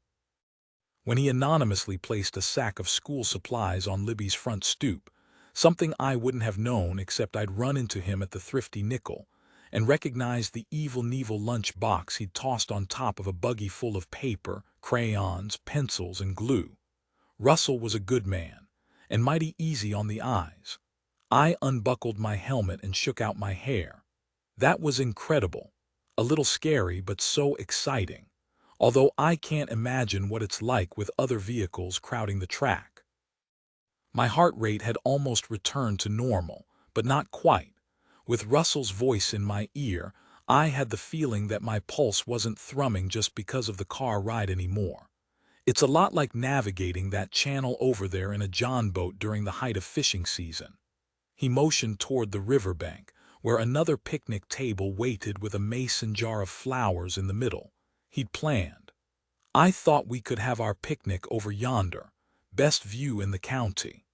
When he anonymously placed a sack of school supplies on Libby's front stoop, something I wouldn't have known except I'd run into him at the Thrifty Nickel, and recognized the Evil Knievel lunch box he'd tossed on top of a buggy full of paper, crayons, pencils, and glue. Russell was a good man, and mighty easy on the eyes. I unbuckled my helmet and shook out my hair. That was incredible. A little scary, but so exciting. Although I can't imagine what it's like with other vehicles crowding the track. My heart rate had almost returned to normal, but not quite. With Russell's voice in my ear, I had the feeling that my pulse wasn't thrumming just because of the car ride anymore. It's a lot like navigating that channel over there in a John boat during the height of fishing season. He motioned toward the riverbank, where another picnic table waited with a mason jar of flowers in the middle. He'd planned. I thought we could have our picnic over yonder, best view in the county.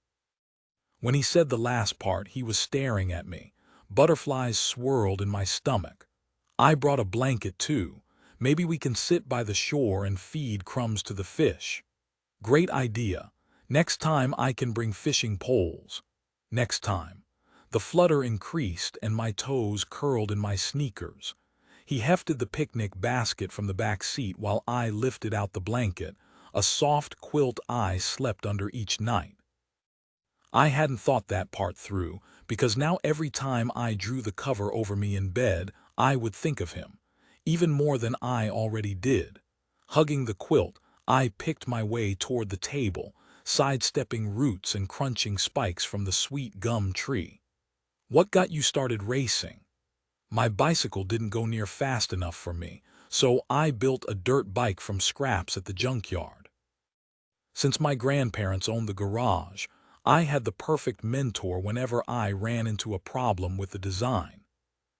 When he said the last part, he was staring at me. Butterflies swirled in my stomach. I brought a blanket too. Maybe we can sit by the shore and feed crumbs to the fish. Great idea. Next time I can bring fishing poles. Next time. The flutter increased and my toes curled in my sneakers. He hefted the picnic basket from the back seat while I lifted out the blanket. A soft quilt I slept under each night. I hadn't thought that part through, because now every time I drew the cover over me in bed, I would think of him, even more than I already did. Hugging the quilt, I picked my way toward the table, sidestepping roots and crunching spikes from the sweet gum tree. What got you started racing? My bicycle didn't go near fast enough for me, so I built a dirt bike from scraps at the junkyard. Since my grandparents owned the garage, I had the perfect mentor whenever I ran into a problem with the design.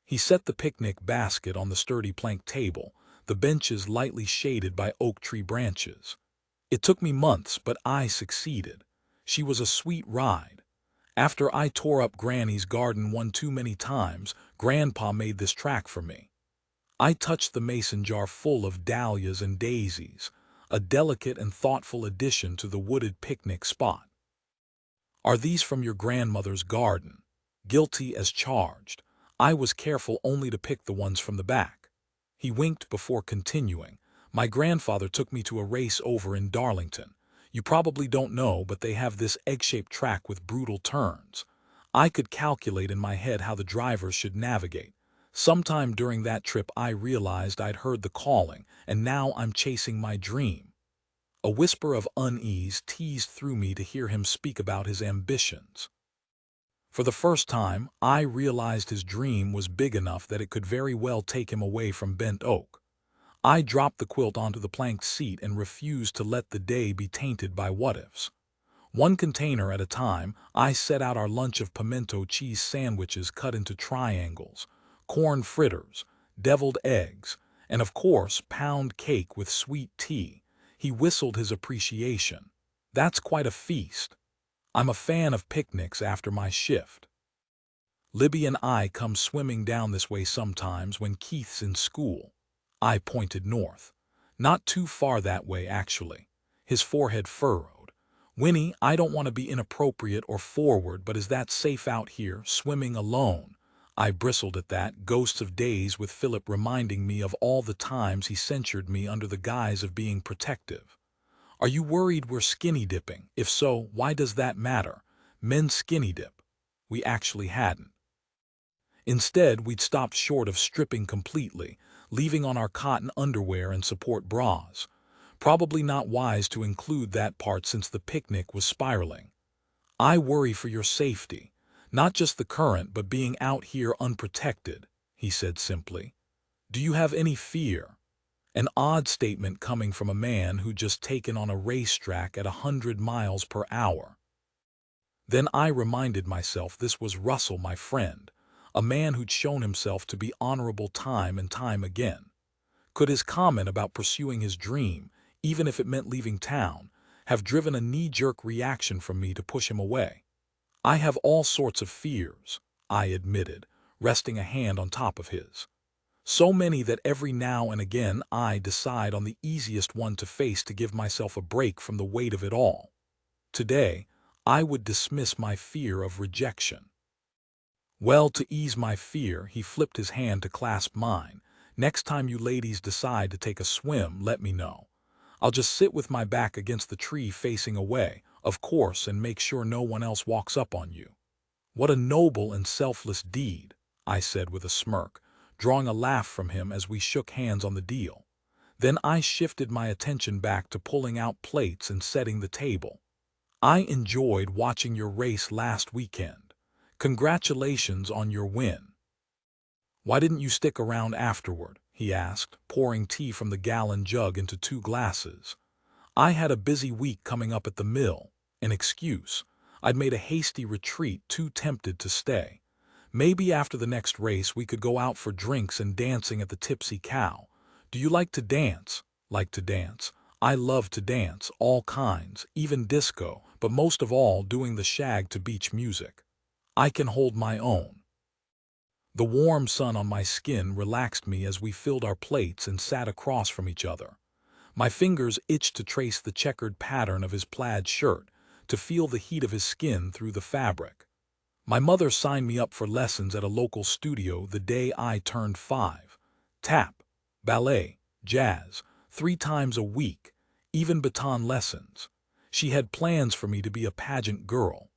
He set the picnic basket on the sturdy plank table, the benches lightly shaded by oak tree branches. It took me months, but I succeeded. She was a sweet ride. After I tore up Granny's garden one too many times, Grandpa made this track for me. I touched the mason jar full of dahlias and daisies, a delicate and thoughtful addition to the wooded picnic spot. Are these from your grandmother's garden? Guilty as charged. I was careful only to pick the ones from the back. He winked before continuing. My grandfather took me to a race over in Darlington. You probably don't know, but they have this egg-shaped track with brutal turns. I could calculate in my head how the drivers should navigate. Sometime during that trip I realized I'd heard the calling, and now I'm chasing my dream. A whisper of unease teased through me to hear him speak about his ambitions. For the first time, I realized his dream was big enough that it could very well take him away from bent oak. I dropped the quilt onto the planked seat and refused to let the day be tainted by what-ifs. One container at a time, I set out our lunch of pimento cheese sandwiches cut into triangles, corn fritters, deviled eggs, and of course pound cake with sweet tea. He whistled his appreciation. That's quite a feast. I'm a fan of picnics after my shift. Libby and I come swimming down this way sometimes when Keith's in school. I pointed north. Not too far that way, actually. His forehead furrowed. Winnie, I don't want to be inappropriate or forward, but is that safe out here, swimming alone? I bristled at that, ghosts of days with Philip reminding me of all the times he censured me under the guise of being protective. Are you worried we're skinny dipping? If so, why does that matter? Men skinny dip. We actually hadn't. Instead, we'd stopped short of stripping completely, leaving on our cotton underwear and support bras. Probably not wise to include that part since the picnic was spiraling. I worry for your safety, not just the current but being out here unprotected, he said simply. Do you have any fear? An odd statement coming from a man who'd just taken on a racetrack at 100 miles per hour. Then I reminded myself this was Russell, my friend, a man who'd shown himself to be honorable time and time again. Could his comment about pursuing his dream, even if it meant leaving town, have driven a knee-jerk reaction from me to push him away? I have all sorts of fears, I admitted, resting a hand on top of his. So many that every now and again I decide on the easiest one to face to give myself a break from the weight of it all. Today, I would dismiss my fear of rejection. Well, to ease my fear, he flipped his hand to clasp mine. Next time you ladies decide to take a swim, let me know. I'll just sit with my back against the tree facing away, of course, and make sure no one else walks up on you. What a noble and selfless deed, I said with a smirk, drawing a laugh from him as we shook hands on the deal. Then I shifted my attention back to pulling out plates and setting the table. I enjoyed watching your race last weekend. Congratulations on your win. Why didn't you stick around afterward? He asked, pouring tea from the gallon jug into 2 glasses. I had a busy week coming up at the mill. An excuse. I'd made a hasty retreat, too tempted to stay. Maybe after the next race we could go out for drinks and dancing at the Tipsy Cow. Do you like to dance? Like to dance. I love to dance, all kinds, even disco, but most of all doing the shag to beach music. I can hold my own. The warm sun on my skin relaxed me as we filled our plates and sat across from each other. My fingers itched to trace the checkered pattern of his plaid shirt, to feel the heat of his skin through the fabric. My mother signed me up for lessons at a local studio the day I turned 5. Tap, ballet, jazz, 3 times a week, even baton lessons. She had plans for me to be a pageant girl.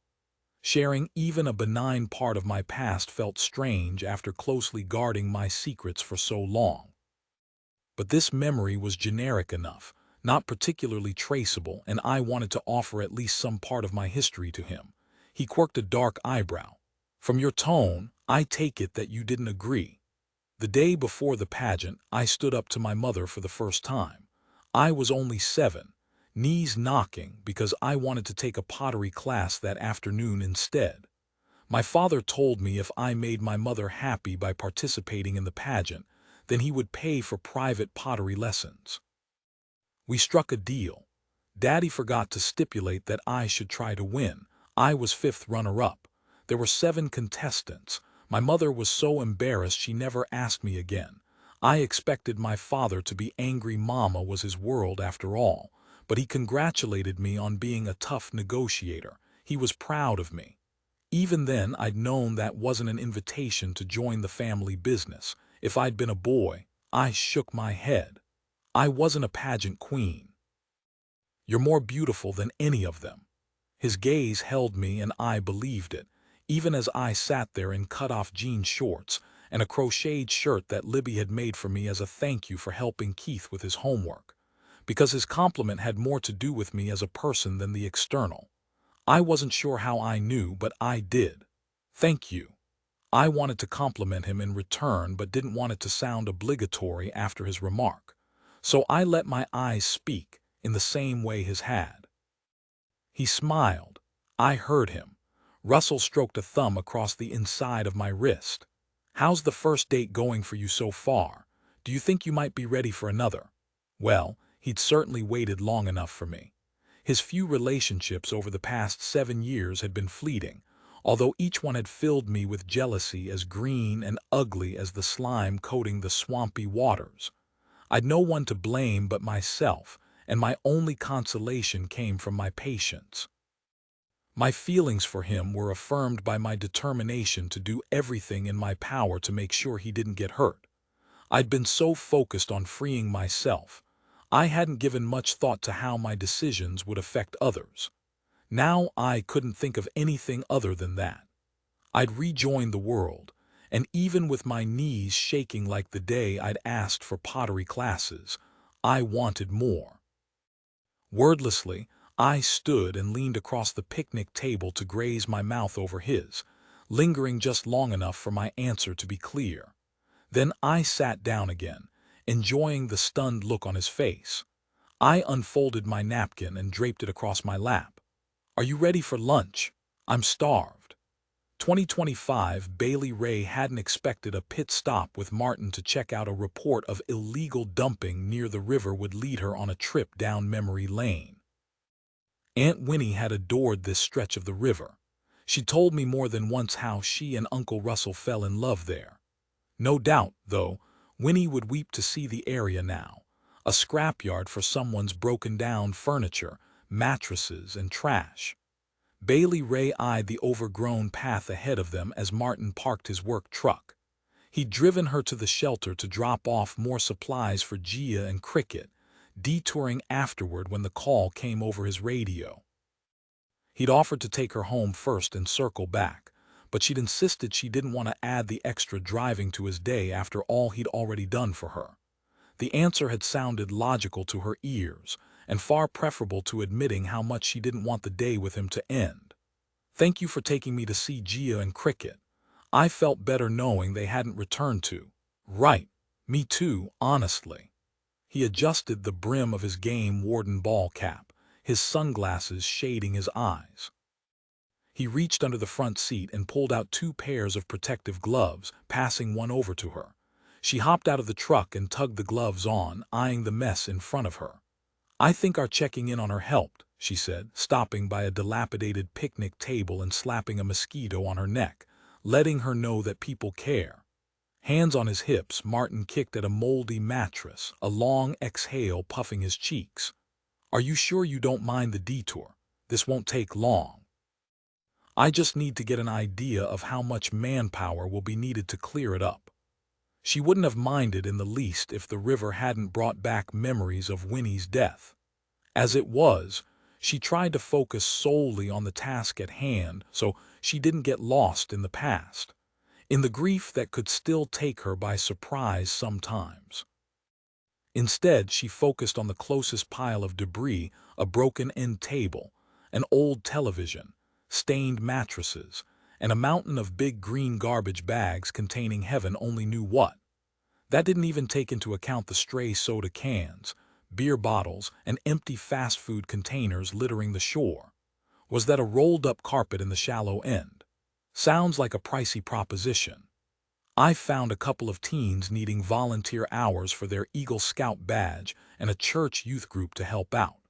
Sharing even a benign part of my past felt strange after closely guarding my secrets for so long. But this memory was generic enough, not particularly traceable, and I wanted to offer at least some part of my history to him. He quirked a dark eyebrow. From your tone, I take it that you didn't agree. The day before the pageant, I stood up to my mother for the first time. I was only 7, knees knocking because I wanted to take a pottery class that afternoon instead. My father told me if I made my mother happy by participating in the pageant, then he would pay for private pottery lessons. We struck a deal. Daddy forgot to stipulate that I should try to win. I was 5th runner-up. There were 7 contestants. My mother was so embarrassed she never asked me again. I expected my father to be angry. Mama was his world after all, but he congratulated me on being a tough negotiator. He was proud of me. Even then, I'd known that wasn't an invitation to join the family business. If I'd been a boy, I shook my head. I wasn't a pageant queen. You're more beautiful than any of them. His gaze held me and I believed it, even as I sat there in cut-off jean shorts and a crocheted shirt that Libby had made for me as a thank you for helping Keith with his homework. Because his compliment had more to do with me as a person than the external. I wasn't sure how I knew, but I did. Thank you. I wanted to compliment him in return but didn't want it to sound obligatory after his remark. So I let my eyes speak in the same way his had. He smiled. I heard him. Russell stroked a thumb across the inside of my wrist. How's the first date going for you so far? Do you think you might be ready for another? Well, he'd certainly waited long enough for me. His few relationships over the past 7 years had been fleeting, although each one had filled me with jealousy as green and ugly as the slime coating the swampy waters. I'd no one to blame but myself, and my only consolation came from my patience. My feelings for him were affirmed by my determination to do everything in my power to make sure he didn't get hurt. I'd been so focused on freeing myself. I hadn't given much thought to how my decisions would affect others. Now I couldn't think of anything other than that. I'd rejoined the world, and even with my knees shaking like the day I'd asked for pottery classes, I wanted more. Wordlessly, I stood and leaned across the picnic table to graze my mouth over his, lingering just long enough for my answer to be clear. Then I sat down again, enjoying the stunned look on his face. I unfolded my napkin and draped it across my lap. "Are you ready for lunch? I'm starved." 2025 Bailey Rae hadn't expected a pit stop with Martin to check out a report of illegal dumping near the river would lead her on a trip down memory lane. Aunt Winnie had adored this stretch of the river. She told me more than once how she and Uncle Russell fell in love there. No doubt, though, Winnie would weep to see the area now, a scrapyard for someone's broken-down furniture, mattresses, and trash. Bailey Rae eyed the overgrown path ahead of them as Martin parked his work truck. He'd driven her to the shelter to drop off more supplies for Gia and Cricket, detouring afterward when the call came over his radio. He'd offered to take her home first and circle back, but she'd insisted she didn't want to add the extra driving to his day after all he'd already done for her. The answer had sounded logical to her ears, and far preferable to admitting how much she didn't want the day with him to end. "Thank you for taking me to see Gia and Cricket. I felt better knowing they hadn't returned to." "Right, me too, honestly." He adjusted the brim of his game warden ball cap, his sunglasses shading his eyes. He reached under the front seat and pulled out 2 pairs of protective gloves, passing one over to her. She hopped out of the truck and tugged the gloves on, eyeing the mess in front of her. "I think our checking in on her helped," she said, stopping by a dilapidated picnic table and slapping a mosquito on her neck, letting her know that people care. Hands on his hips, Martin kicked at a moldy mattress, a long exhale puffing his cheeks. "Are you sure you don't mind the detour? This won't take long. I just need to get an idea of how much manpower will be needed to clear it up." She wouldn't have minded in the least if the river hadn't brought back memories of Winnie's death. As it was, she tried to focus solely on the task at hand so she didn't get lost in the past, in the grief that could still take her by surprise sometimes. Instead, she focused on the closest pile of debris, a broken-end table, an old television, stained mattresses, and a mountain of big green garbage bags containing heaven only knew what. That didn't even take into account the stray soda cans, beer bottles, and empty fast food containers littering the shore. Was that a rolled-up carpet in the shallow end? Sounds like a pricey proposition. I found a couple of teens needing volunteer hours for their Eagle Scout badge and a church youth group to help out.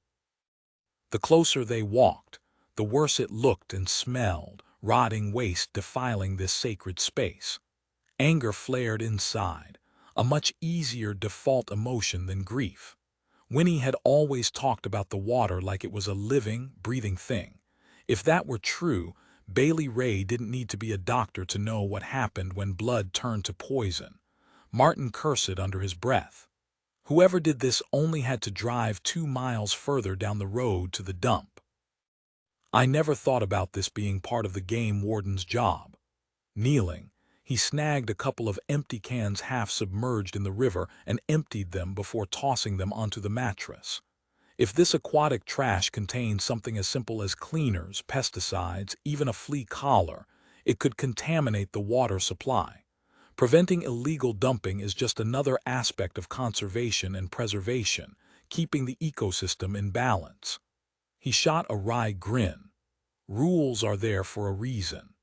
The closer they walked, the worse it looked and smelled, rotting waste defiling this sacred space. Anger flared inside, a much easier default emotion than grief. Winnie had always talked about the water like it was a living, breathing thing. If that were true, Bailey Rae didn't need to be a doctor to know what happened when blood turned to poison. Martin cursed it under his breath. Whoever did this only had to drive 2 miles further down the road to the dump. I never thought about this being part of the game warden's job. Kneeling, he snagged a couple of empty cans half submerged in the river and emptied them before tossing them onto the mattress. If this aquatic trash contained something as simple as cleaners, pesticides, even a flea collar, it could contaminate the water supply. Preventing illegal dumping is just another aspect of conservation and preservation, keeping the ecosystem in balance. He shot a wry grin. Rules are there for a reason.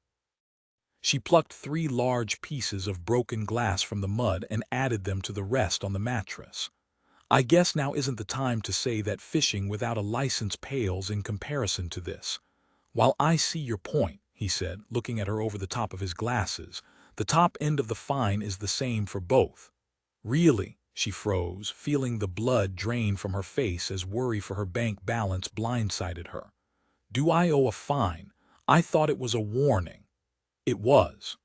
She plucked 3 large pieces of broken glass from the mud and added them to the rest on the mattress. "I guess now isn't the time to say that fishing without a license pales in comparison to this. While I see your point," he said, looking at her over the top of his glasses, "the top end of the fine is the same for both." "Really?" She froze, feeling the blood drain from her face as worry for her bank balance blindsided her. "Do I owe a fine? I thought it was a warning." "It was."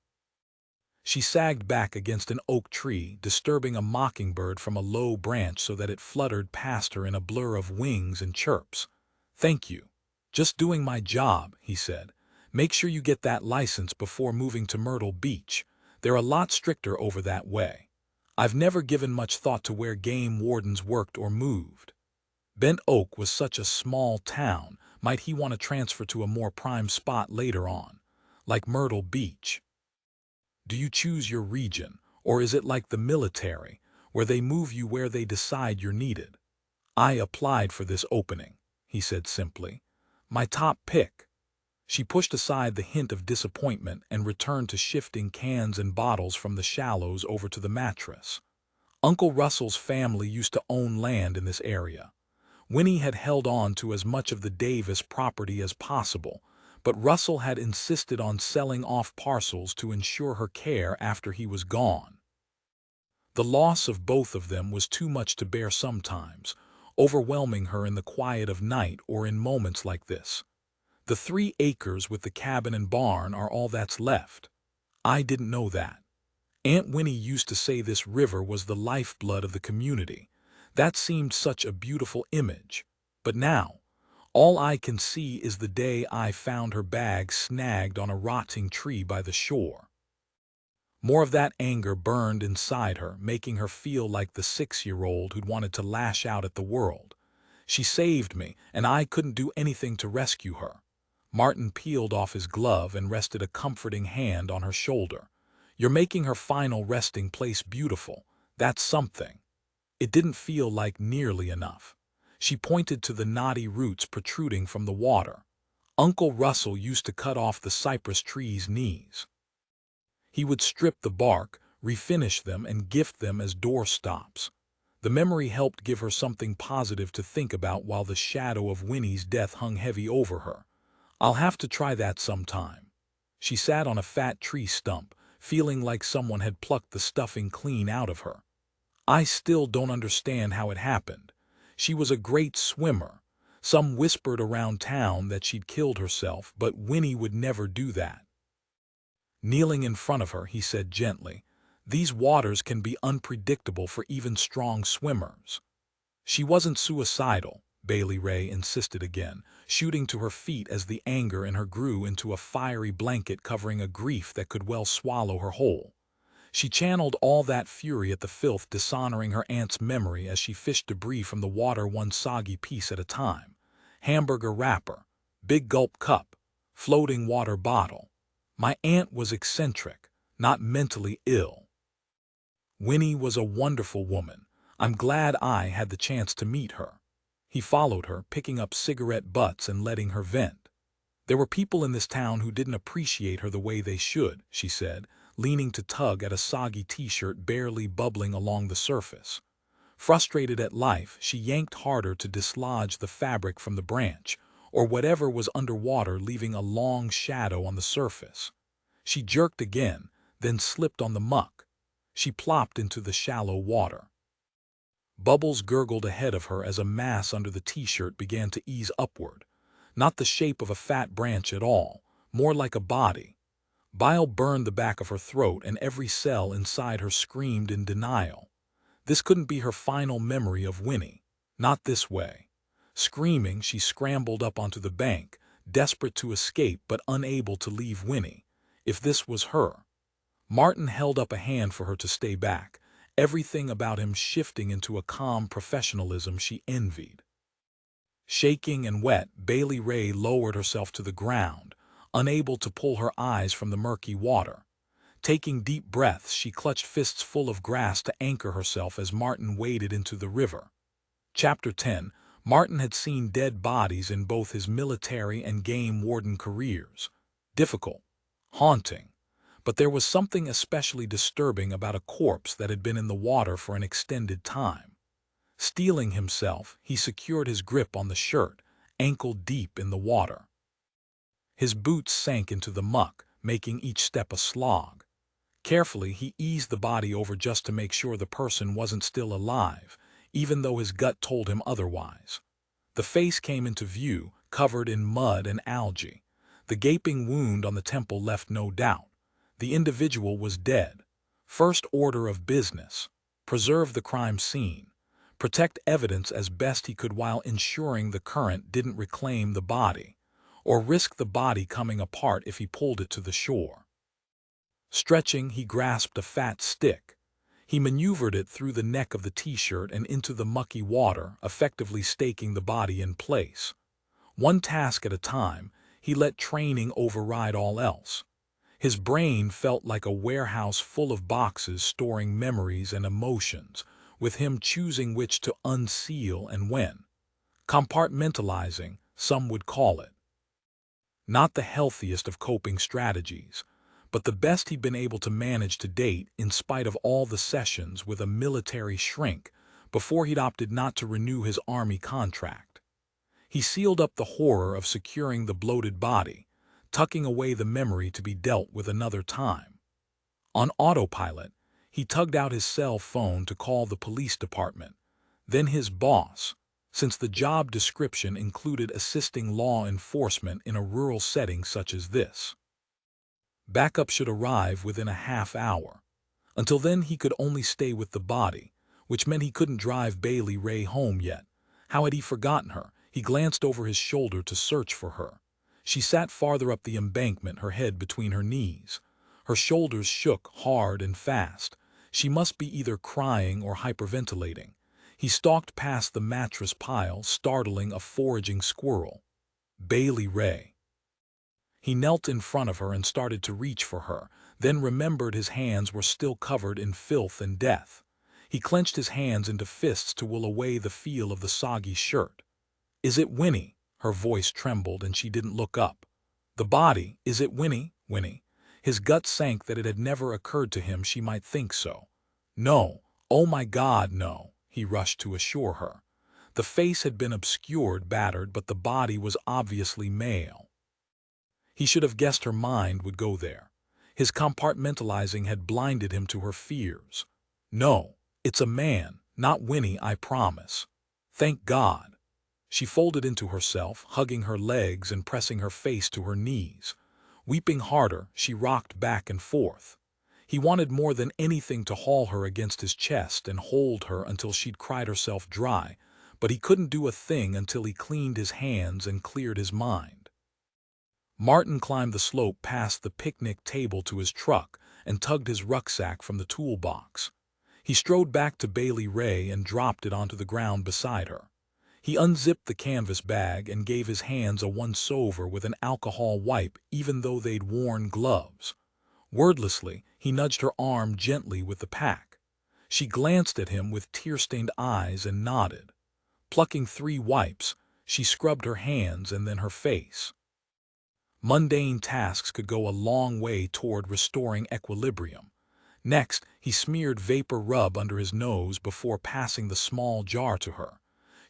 She sagged back against an oak tree, disturbing a mockingbird from a low branch so that it fluttered past her in a blur of wings and chirps. "Thank you. Just doing my job," he said. "Make sure you get that license before moving to Myrtle Beach. They're a lot stricter over that way. I've never given much thought to where game wardens worked or moved." Bent Oak was such a small town. Might he want to transfer to a more prime spot later on, like Myrtle Beach? Do you choose your region, or is it like the military, where they move you where they decide you're needed? "I applied for this opening," he said simply. "My top pick." She pushed aside the hint of disappointment and returned to shifting cans and bottles from the shallows over to the mattress. Uncle Russell's family used to own land in this area. Winnie had held on to as much of the Davis property as possible, but Russell had insisted on selling off parcels to ensure her care after he was gone. The loss of both of them was too much to bear sometimes, overwhelming her in the quiet of night or in moments like this. "The 3 acres with the cabin and barn are all that's left." I didn't know that. Aunt Winnie used to say this river was the lifeblood of the community. That seemed such a beautiful image. But now, all I can see is the day I found her bag snagged on a rotting tree by the shore. More of that anger burned inside her, making her feel like the 6-year-old who'd wanted to lash out at the world. She saved me, and I couldn't do anything to rescue her. Martin peeled off his glove and rested a comforting hand on her shoulder. "You're making her final resting place beautiful. That's something." It didn't feel like nearly enough. She pointed to the knotty roots protruding from the water. "Uncle Russell used to cut off the cypress tree's knees. He would strip the bark, refinish them, and gift them as doorstops." The memory helped give her something positive to think about while the shadow of Winnie's death hung heavy over her. "I'll have to try that sometime." She sat on a fat tree stump, feeling like someone had plucked the stuffing clean out of her. I still don't understand how it happened. She was a great swimmer. Some whispered around town that she'd killed herself, but Winnie would never do that. Kneeling in front of her, he said gently, "These waters can be unpredictable for even strong swimmers." "She wasn't suicidal," Bailey Rae insisted again, shooting to her feet as the anger in her grew into a fiery blanket covering a grief that could well swallow her whole. She channeled all that fury at the filth dishonoring her aunt's memory as she fished debris from the water one soggy piece at a time. Hamburger wrapper, big gulp cup, floating water bottle. My aunt was eccentric, not mentally ill. Winnie was a wonderful woman. I'm glad I had the chance to meet her." He followed her, picking up cigarette butts and letting her vent. "There were people in this town who didn't appreciate her the way they should," she said, leaning to tug at a soggy t-shirt barely bubbling along the surface. Frustrated at life, she yanked harder to dislodge the fabric from the branch, or whatever was underwater, leaving a long shadow on the surface. She jerked again, then slipped on the muck. She plopped into the shallow water. Bubbles gurgled ahead of her as a mass under the t-shirt began to ease upward. Not the shape of a fat branch at all, more like a body. Bile burned the back of her throat and every cell inside her screamed in denial. This couldn't be her final memory of Winnie. Not this way. Screaming, she scrambled up onto the bank, desperate to escape but unable to leave Winnie. If this was her. Martin held up a hand for her to stay back, everything about him shifting into a calm professionalism she envied. Shaking and wet, Bailey Rae lowered herself to the ground, unable to pull her eyes from the murky water. Taking deep breaths, she clutched fists full of grass to anchor herself as Martin waded into the river. Chapter 10. Martin had seen dead bodies in both his military and game warden careers. Difficult. Haunting. But there was something especially disturbing about a corpse that had been in the water for an extended time. Steeling himself, he secured his grip on the shirt, ankle deep in the water. His boots sank into the muck, making each step a slog. Carefully, he eased the body over just to make sure the person wasn't still alive, even though his gut told him otherwise. The face came into view, covered in mud and algae. The gaping wound on the temple left no doubt. The individual was dead. First order of business: preserve the crime scene, protect evidence as best he could while ensuring the current didn't reclaim the body, or risk the body coming apart if he pulled it to the shore. Stretching, he grasped a fat stick. He maneuvered it through the neck of the t-shirt and into the mucky water, effectively staking the body in place. One task at a time, he let training override all else. His brain felt like a warehouse full of boxes storing memories and emotions, with him choosing which to unseal and when. Compartmentalizing, some would call it. Not the healthiest of coping strategies, but the best he'd been able to manage to date in spite of all the sessions with a military shrink before he'd opted not to renew his army contract. He sealed up the horror of securing the bloated body, tucking away the memory to be dealt with another time. On autopilot, he tugged out his cell phone to call the police department, then his boss, since the job description included assisting law enforcement in a rural setting such as this. Backup should arrive within a half hour. Until then, he could only stay with the body, which meant he couldn't drive Bailey Rae home yet. How had he forgotten her? He glanced over his shoulder to search for her. She sat farther up the embankment, her head between her knees. Her shoulders shook hard and fast. She must be either crying or hyperventilating. He stalked past the mattress pile, startling a foraging squirrel. Bailey Rae. He knelt in front of her and started to reach for her, then remembered his hands were still covered in filth and death. He clenched his hands into fists to will away the feel of the soggy shirt. "Is it Winnie?" Her voice trembled and she didn't look up. "The body, is it Winnie? Winnie?" His gut sank that it had never occurred to him she might think so. "No, oh my God, no," he rushed to assure her. The face had been obscured, battered, but the body was obviously male. He should have guessed her mind would go there. His compartmentalizing had blinded him to her fears. "No, it's a man, not Winnie, I promise." "Thank God." She folded into herself, hugging her legs and pressing her face to her knees. Weeping harder, she rocked back and forth. He wanted more than anything to haul her against his chest and hold her until she'd cried herself dry, but he couldn't do a thing until he cleaned his hands and cleared his mind. Martin climbed the slope past the picnic table to his truck and tugged his rucksack from the toolbox. He strode back to Bailey Rae and dropped it onto the ground beside her. He unzipped the canvas bag and gave his hands a once-over with an alcohol wipe even though they'd worn gloves. Wordlessly, he nudged her arm gently with the pack. She glanced at him with tear-stained eyes and nodded. Plucking 3 wipes, she scrubbed her hands and then her face. Mundane tasks could go a long way toward restoring equilibrium. Next, he smeared vapor rub under his nose before passing the small jar to her.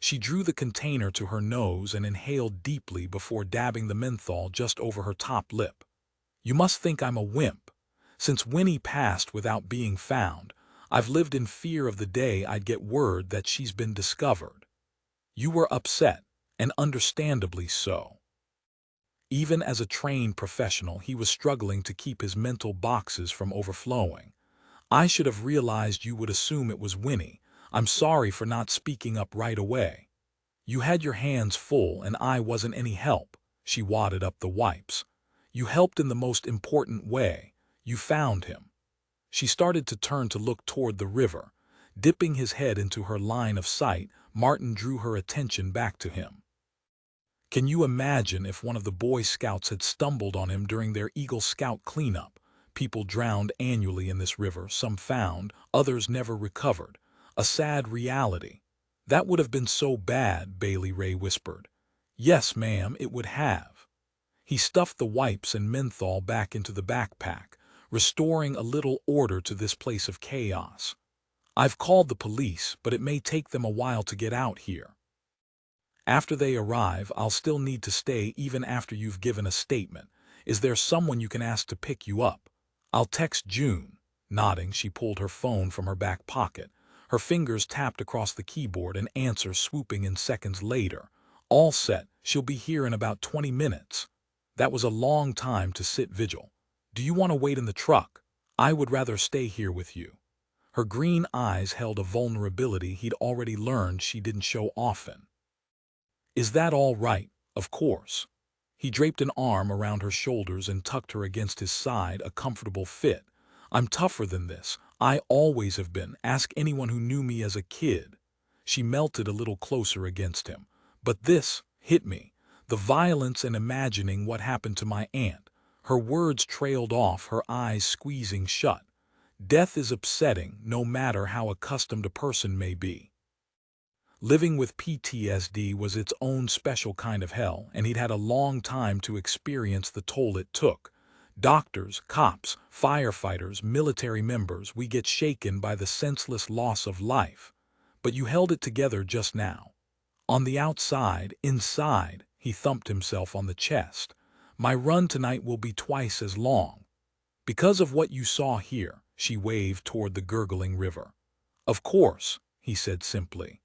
She drew the container to her nose and inhaled deeply before dabbing the menthol just over her top lip. "You must think I'm a wimp. Since Winnie passed without being found, I've lived in fear of the day I'd get word that she's been discovered." You were upset, and understandably so. Even as a trained professional, he was struggling to keep his mental boxes from overflowing. "I should have realized you would assume it was Winnie. I'm sorry for not speaking up right away." "You had your hands full and I wasn't any help." She wadded up the wipes. "You helped in the most important way. You found him." She started to turn to look toward the river. Dipping his head into her line of sight, Martin drew her attention back to him. "Can you imagine if one of the Boy Scouts had stumbled on him during their Eagle Scout cleanup? People drowned annually in this river, some found, others never recovered. A sad reality." "That would have been so bad," Bailey Rae whispered. "Yes, ma'am, it would have." He stuffed the wipes and menthol back into the backpack, restoring a little order to this place of chaos. "I've called the police, but it may take them a while to get out here. After they arrive, I'll still need to stay even after you've given a statement. Is there someone you can ask to pick you up?" "I'll text June." Nodding, she pulled her phone from her back pocket. Her fingers tapped across the keyboard, an answer swooping in seconds later. "All set. She'll be here in about 20 minutes." That was a long time to sit vigil. "Do you want to wait in the truck? I would rather stay here with you." Her green eyes held a vulnerability he'd already learned she didn't show often. "Is that all right?" "Of course." He draped an arm around her shoulders and tucked her against his side, a comfortable fit. "I'm tougher than this. I always have been. Ask anyone who knew me as a kid." She melted a little closer against him. "But this hit me. The violence and imagining what happened to my aunt." Her words trailed off, her eyes squeezing shut. "Death is upsetting, no matter how accustomed a person may be." Living with PTSD was its own special kind of hell, and he'd had a long time to experience the toll it took. Doctors, cops, firefighters, military members, we get shaken by the senseless loss of life. But you held it together just now. On the outside, inside, he thumped himself on the chest. "My run tonight will be twice as long. Because of what you saw here," she waved toward the gurgling river. "Of course," he said simply.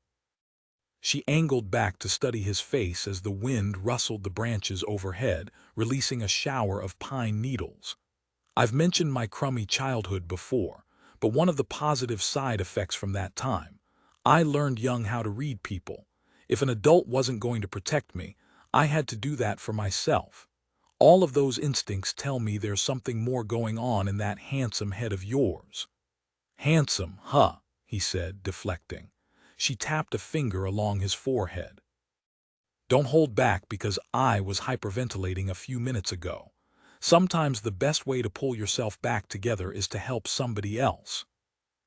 She angled back to study his face as the wind rustled the branches overhead, releasing a shower of pine needles. "I've mentioned my crummy childhood before, but one of the positive side effects from that time, I learned young how to read people. If an adult wasn't going to protect me, I had to do that for myself. All of those instincts tell me there's something more going on in that handsome head of yours." "Handsome, huh?" he said, deflecting. She tapped a finger along his forehead. "Don't hold back because I was hyperventilating a few minutes ago. Sometimes the best way to pull yourself back together is to help somebody else."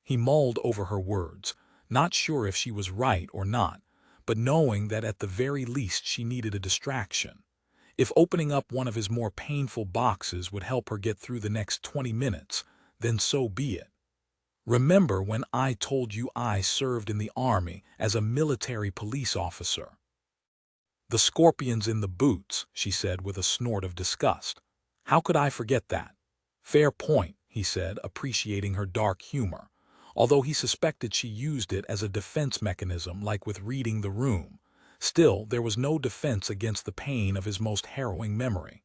He mulled over her words, not sure if she was right or not, but knowing that at the very least she needed a distraction. If opening up one of his more painful boxes would help her get through the next 20 minutes, then so be it. "Remember when I told you I served in the army as a military police officer?" "The scorpions in the boots," she said with a snort of disgust. "How could I forget that?" "Fair point," he said, appreciating her dark humor, although he suspected she used it as a defense mechanism like with reading the room. Still, there was no defense against the pain of his most harrowing memory.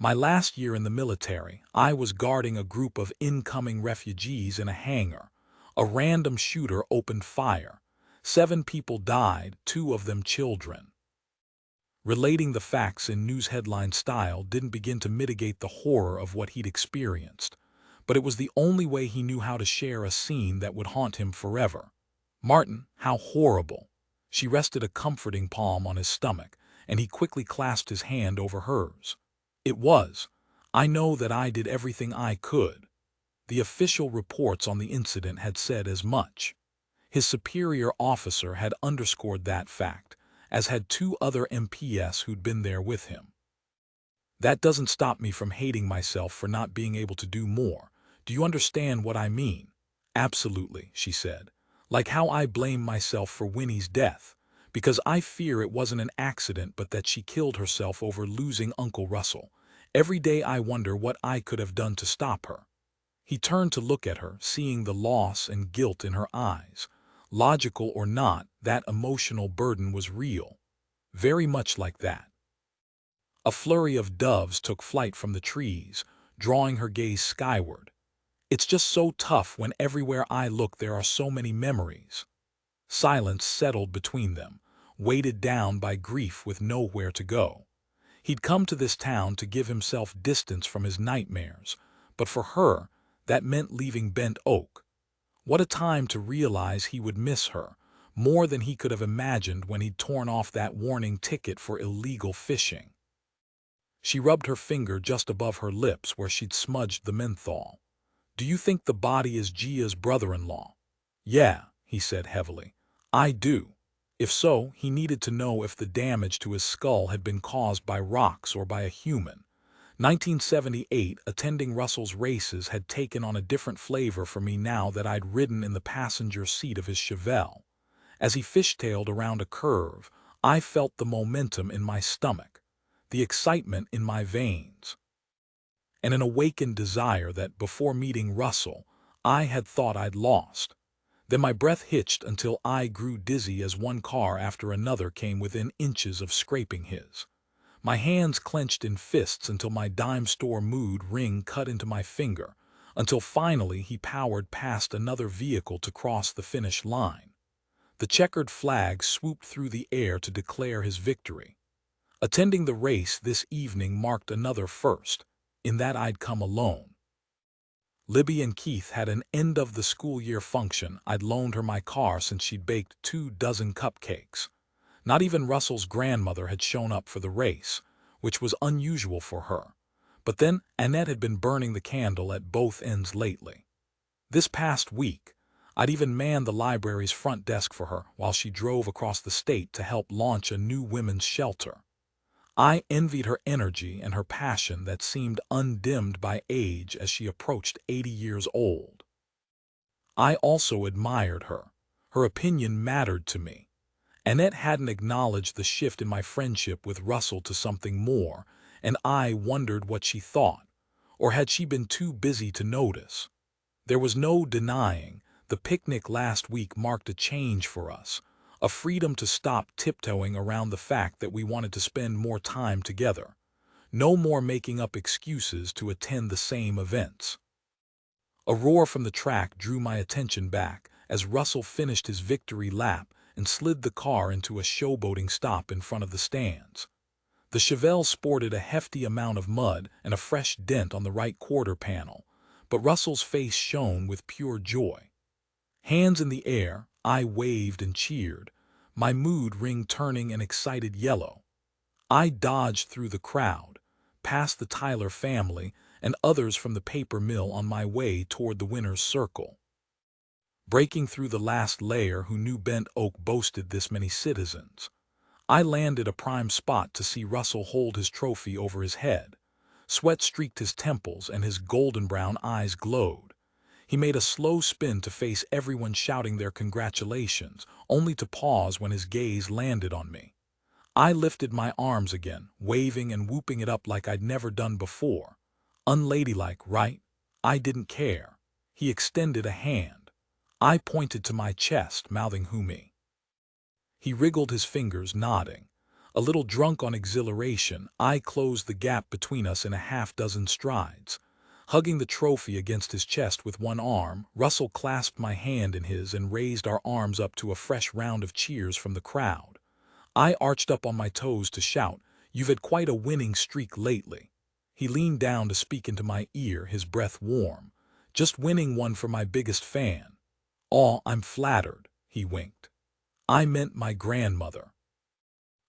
"My last year in the military, I was guarding a group of incoming refugees in a hangar. A random shooter opened fire. 7 people died, 2 of them children." Relating the facts in news headline style didn't begin to mitigate the horror of what he'd experienced, but it was the only way he knew how to share a scene that would haunt him forever. "Martin, how horrible." She rested a comforting palm on his stomach, and he quickly clasped his hand over hers. "It was. I know that I did everything I could." The official reports on the incident had said as much. His superior officer had underscored that fact, as had 2 other MPs who'd been there with him. "That doesn't stop me from hating myself for not being able to do more. Do you understand what I mean?" "Absolutely," she said. "Like how I blame myself for Winnie's death, because I fear it wasn't an accident but that she killed herself over losing Uncle Russell. Every day I wonder what I could have done to stop her." He turned to look at her, seeing the loss and guilt in her eyes. Logical or not, that emotional burden was real. Very much like that. A flurry of doves took flight from the trees, drawing her gaze skyward. "It's just so tough when everywhere I look there are so many memories." Silence settled between them, weighted down by grief with nowhere to go. He'd come to this town to give himself distance from his nightmares, but for her, that meant leaving Bent Oak. What a time to realize he would miss her, more than he could have imagined when he'd torn off that warning ticket for illegal fishing. She rubbed her finger just above her lips where she'd smudged the menthol. "Do you think the body is Gia's brother-in-law?" "Yeah," he said heavily. "I do." If so, he needed to know if the damage to his skull had been caused by rocks or by a human. 1978, attending Russell's races had taken on a different flavor for me now that I'd ridden in the passenger seat of his Chevelle. As he fishtailed around a curve, I felt the momentum in my stomach, the excitement in my veins, and an awakened desire that, before meeting Russell, I had thought I'd lost. Then my breath hitched until I grew dizzy as one car after another came within inches of scraping his. My hands clenched in fists until my dime store mood ring cut into my finger, until finally he powered past another vehicle to cross the finish line. The checkered flag swooped through the air to declare his victory. Attending the race this evening marked another first, in that I'd come alone. Libby and Keith had an end-of-the-school-year function. I'd loaned her my car since she'd baked 24 cupcakes. Not even Russell's grandmother had shown up for the race, which was unusual for her. But then Annette had been burning the candle at both ends lately. This past week, I'd even manned the library's front desk for her while she drove across the state to help launch a new women's shelter. I envied her energy and her passion that seemed undimmed by age as she approached 80 years old. I also admired her. Her opinion mattered to me. Annette hadn't acknowledged the shift in my friendship with Russell to something more, and I wondered what she thought. Or had she been too busy to notice? There was no denying the picnic last week marked a change for us, a freedom to stop tiptoeing around the fact that we wanted to spend more time together. No more making up excuses to attend the same events. A roar from the track drew my attention back as Russell finished his victory lap and slid the car into a showboating stop in front of the stands. The Chevelle sported a hefty amount of mud and a fresh dent on the right quarter panel, but Russell's face shone with pure joy. Hands in the air, I waved and cheered, my mood ring turning an excited yellow. I dodged through the crowd, past the Tyler family and others from the paper mill on my way toward the winner's circle. Breaking through the last layer who knew Bent Oak boasted this many citizens, I landed a prime spot to see Russell hold his trophy over his head. Sweat streaked his temples and his golden brown eyes glowed. He made a slow spin to face everyone shouting their congratulations, only to pause when his gaze landed on me. I lifted my arms again, waving and whooping it up like I'd never done before. Unladylike, right? I didn't care. He extended a hand. I pointed to my chest, mouthing "Who me?" He wriggled his fingers, nodding. A little drunk on exhilaration, I closed the gap between us in a half-dozen strides. Hugging the trophy against his chest with one arm, Russell clasped my hand in his and raised our arms up to a fresh round of cheers from the crowd. I arched up on my toes to shout, "You've had quite a winning streak lately." He leaned down to speak into my ear, his breath warm. "Just winning one for my biggest fan." "Aw, I'm flattered," he winked. "I meant my grandmother."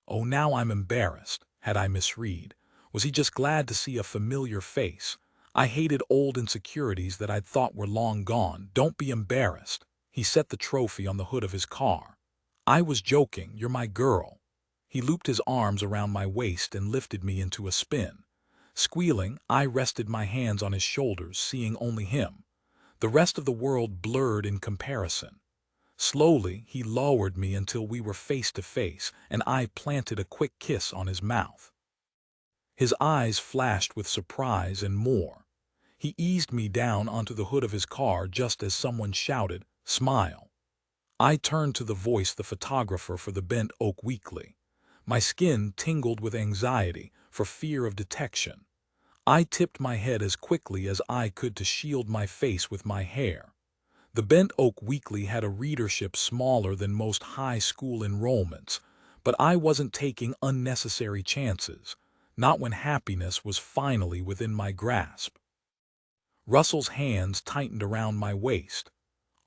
Oh, now I'm embarrassed. Had I misread? Was he just glad to see a familiar face? I hated old insecurities that I'd thought were long gone. "Don't be embarrassed." He set the trophy on the hood of his car. "I was joking. You're my girl." He looped his arms around my waist and lifted me into a spin. Squealing, I rested my hands on his shoulders, seeing only him. The rest of the world blurred in comparison. Slowly, he lowered me until we were face to face, and I planted a quick kiss on his mouth. His eyes flashed with surprise and more. He eased me down onto the hood of his car just as someone shouted, "Smile." I turned to the voice, the photographer for the Bent Oak Weekly. My skin tingled with anxiety for fear of detection. I tipped my head as quickly as I could to shield my face with my hair. The Bent Oak Weekly had a readership smaller than most high school enrollments, but I wasn't taking unnecessary chances, not when happiness was finally within my grasp. Russell's hands tightened around my waist.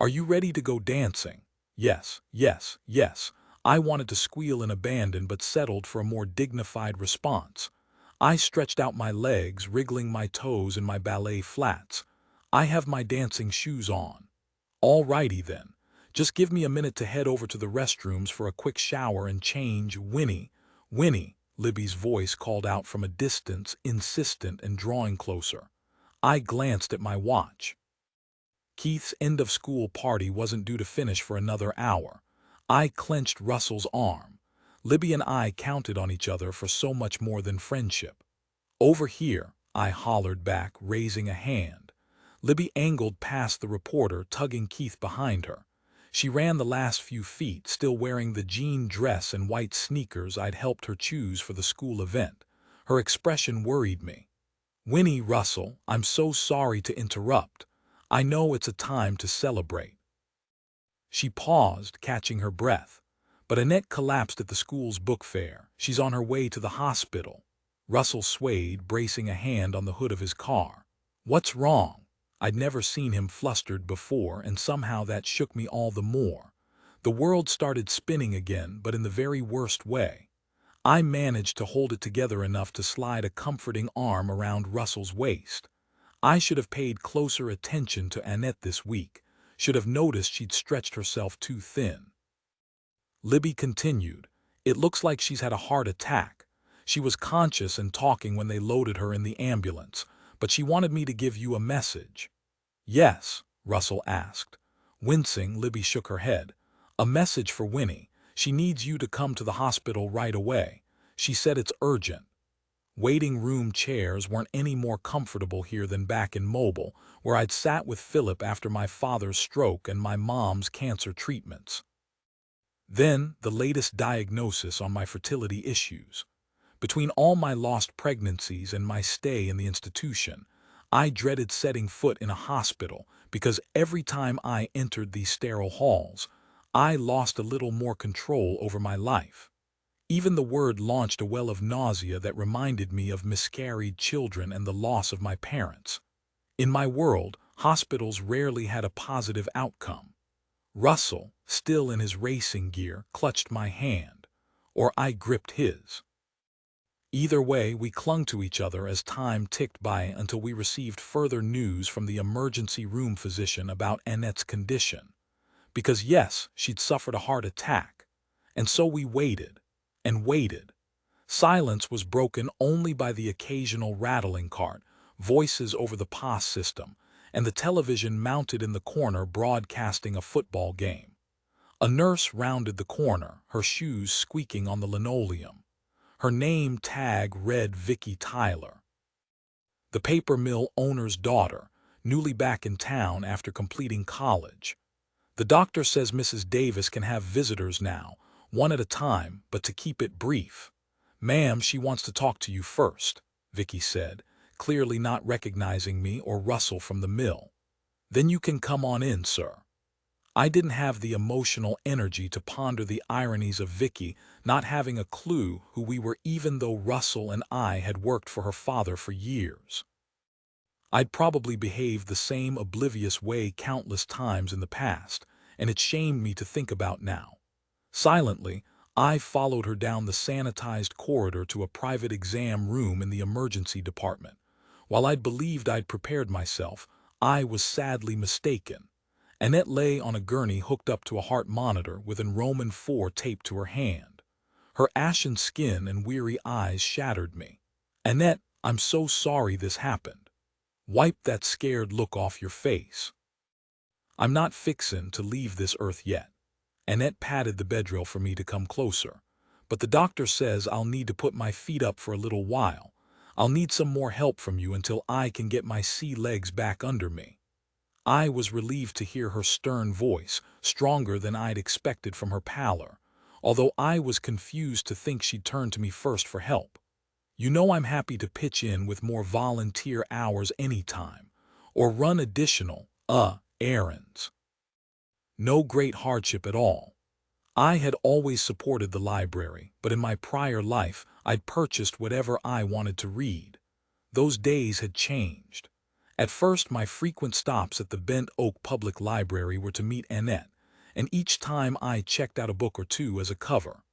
"Are you ready to go dancing?" Yes, yes, yes. I wanted to squeal in abandon but settled for a more dignified response. I stretched out my legs, wriggling my toes in my ballet flats. "I have my dancing shoes on." "All righty then. Just give me a minute to head over to the restrooms for a quick shower and change." "Winnie, Winnie," Libby's voice called out from a distance, insistent and drawing closer. I glanced at my watch. Keith's end-of-school party wasn't due to finish for another hour. I clenched Russell's arm. Libby and I counted on each other for so much more than friendship. "Over here," I hollered back, raising a hand. Libby angled past the reporter, tugging Keith behind her. She ran the last few feet, still wearing the jean dress and white sneakers I'd helped her choose for the school event. Her expression worried me. "Winnie, Russell, I'm so sorry to interrupt. I know it's a time to celebrate." She paused, catching her breath. "But Annette collapsed at the school's book fair. She's on her way to the hospital." Russell swayed, bracing a hand on the hood of his car. "What's wrong?" I'd never seen him flustered before, and somehow that shook me all the more. The world started spinning again, but in the very worst way. I managed to hold it together enough to slide a comforting arm around Russell's waist. I should have paid closer attention to Annette this week, should have noticed she'd stretched herself too thin. Libby continued, "It looks like she's had a heart attack. She was conscious and talking when they loaded her in the ambulance, but she wanted me to give you a message." "Yes?" Russell asked. Wincing, Libby shook her head. "A message for Winnie. She needs you to come to the hospital right away. She said it's urgent." Waiting room chairs weren't any more comfortable here than back in Mobile, where I'd sat with Philip after my father's stroke and my mom's cancer treatments. Then, the latest diagnosis on my fertility issues. Between all my lost pregnancies and my stay in the institution, I dreaded setting foot in a hospital because every time I entered these sterile halls, I lost a little more control over my life. Even the word launched a well of nausea that reminded me of miscarried children and the loss of my parents. In my world, hospitals rarely had a positive outcome. Russell, still in his racing gear, clutched my hand, or I gripped his. Either way, we clung to each other as time ticked by until we received further news from the emergency room physician about Annette's condition. Because yes, she'd suffered a heart attack. And so we waited, and waited. Silence was broken only by the occasional rattling cart, voices over the POS system, and the television mounted in the corner broadcasting a football game. A nurse rounded the corner, her shoes squeaking on the linoleum. Her name tag read Vicky Tyler. The paper mill owner's daughter, newly back in town after completing college. "The doctor says Mrs. Davis can have visitors now, one at a time, but to keep it brief. Ma'am, she wants to talk to you first," Vicky said, clearly not recognizing me or Russell from the mill. "Then you can come on in, sir." I didn't have the emotional energy to ponder the ironies of Vicky not having a clue who we were, even though Russell and I had worked for her father for years. I'd probably behaved the same oblivious way countless times in the past, and it shamed me to think about now. Silently, I followed her down the sanitized corridor to a private exam room in the emergency department. While I'd believed I'd prepared myself, I was sadly mistaken. Annette lay on a gurney hooked up to a heart monitor with an Roman 4 taped to her hand. Her ashen skin and weary eyes shattered me. "Annette, I'm so sorry this happened. Wipe that scared look off your face. I'm not fixin' to leave this earth yet." Annette patted the bedrail for me to come closer. "But the doctor says I'll need to put my feet up for a little while. I'll need some more help from you until I can get my sea legs back under me." I was relieved to hear her stern voice, stronger than I'd expected from her pallor, although I was confused to think she'd turn to me first for help. "You know I'm happy to pitch in with more volunteer hours anytime, or run additional, errands. No great hardship at all. I had always supported the library, but in my prior life I'd purchased whatever I wanted to read. Those days had changed. At first, my frequent stops at the Bent Oak Public Library were to meet Annette, and each time I checked out a book or two as a cover.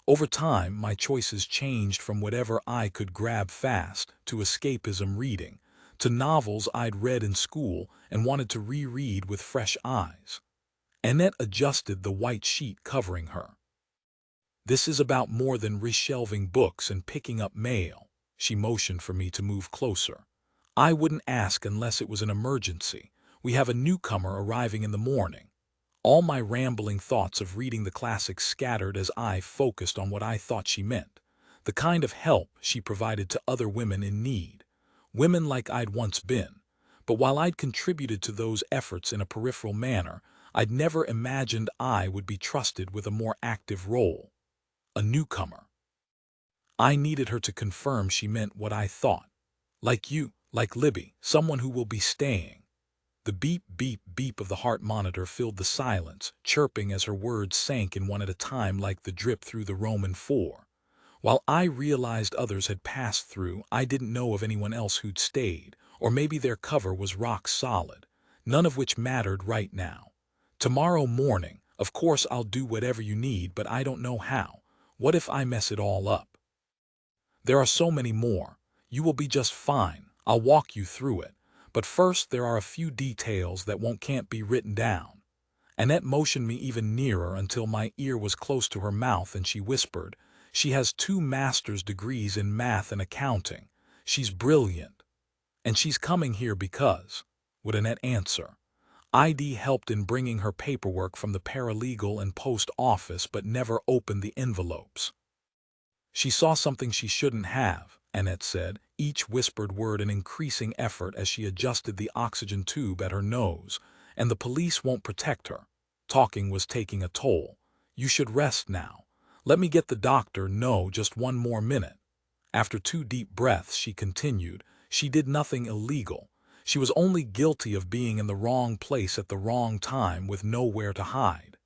Over time, my choices changed from whatever I could grab fast to escapism reading, to novels I'd read in school and wanted to reread with fresh eyes. Annette adjusted the white sheet covering her. "This is about more than reshelving books and picking up mail." She motioned for me to move closer. "I wouldn't ask unless it was an emergency. We have a newcomer arriving in the morning." All my rambling thoughts of reading the classics scattered as I focused on what I thought she meant. The kind of help she provided to other women in need. Women like I'd once been. But while I'd contributed to those efforts in a peripheral manner, I'd never imagined I would be trusted with a more active role. A newcomer. I needed her to confirm she meant what I thought. Like you, like Libby, someone who will be staying. The beep, beep, beep of the heart monitor filled the silence, chirping as her words sank in one at a time like the drip through the Roman IV. While I realized others had passed through, I didn't know of anyone else who'd stayed, or maybe their cover was rock solid, none of which mattered right now. Tomorrow morning, of course I'll do whatever you need, but I don't know how. What if I mess it all up? There are so many more. You will be just fine. I'll walk you through it. But first there are a few details that can't be written down. Annette motioned me even nearer until my ear was close to her mouth and she whispered, "She has 2 master's degrees in math and accounting. She's brilliant. And she's coming here because," would Annette answer. ID helped in bringing her paperwork from the paralegal and post office but never opened the envelopes. She saw something she shouldn't have, Annette said, each whispered word an increasing effort as she adjusted the oxygen tube at her nose, and the police won't protect her. Talking was taking a toll. You should rest now. Let me get the doctor. No, just 1 more minute. After 2 deep breaths, she continued, she did nothing illegal. She was only guilty of being in the wrong place at the wrong time with nowhere to hide.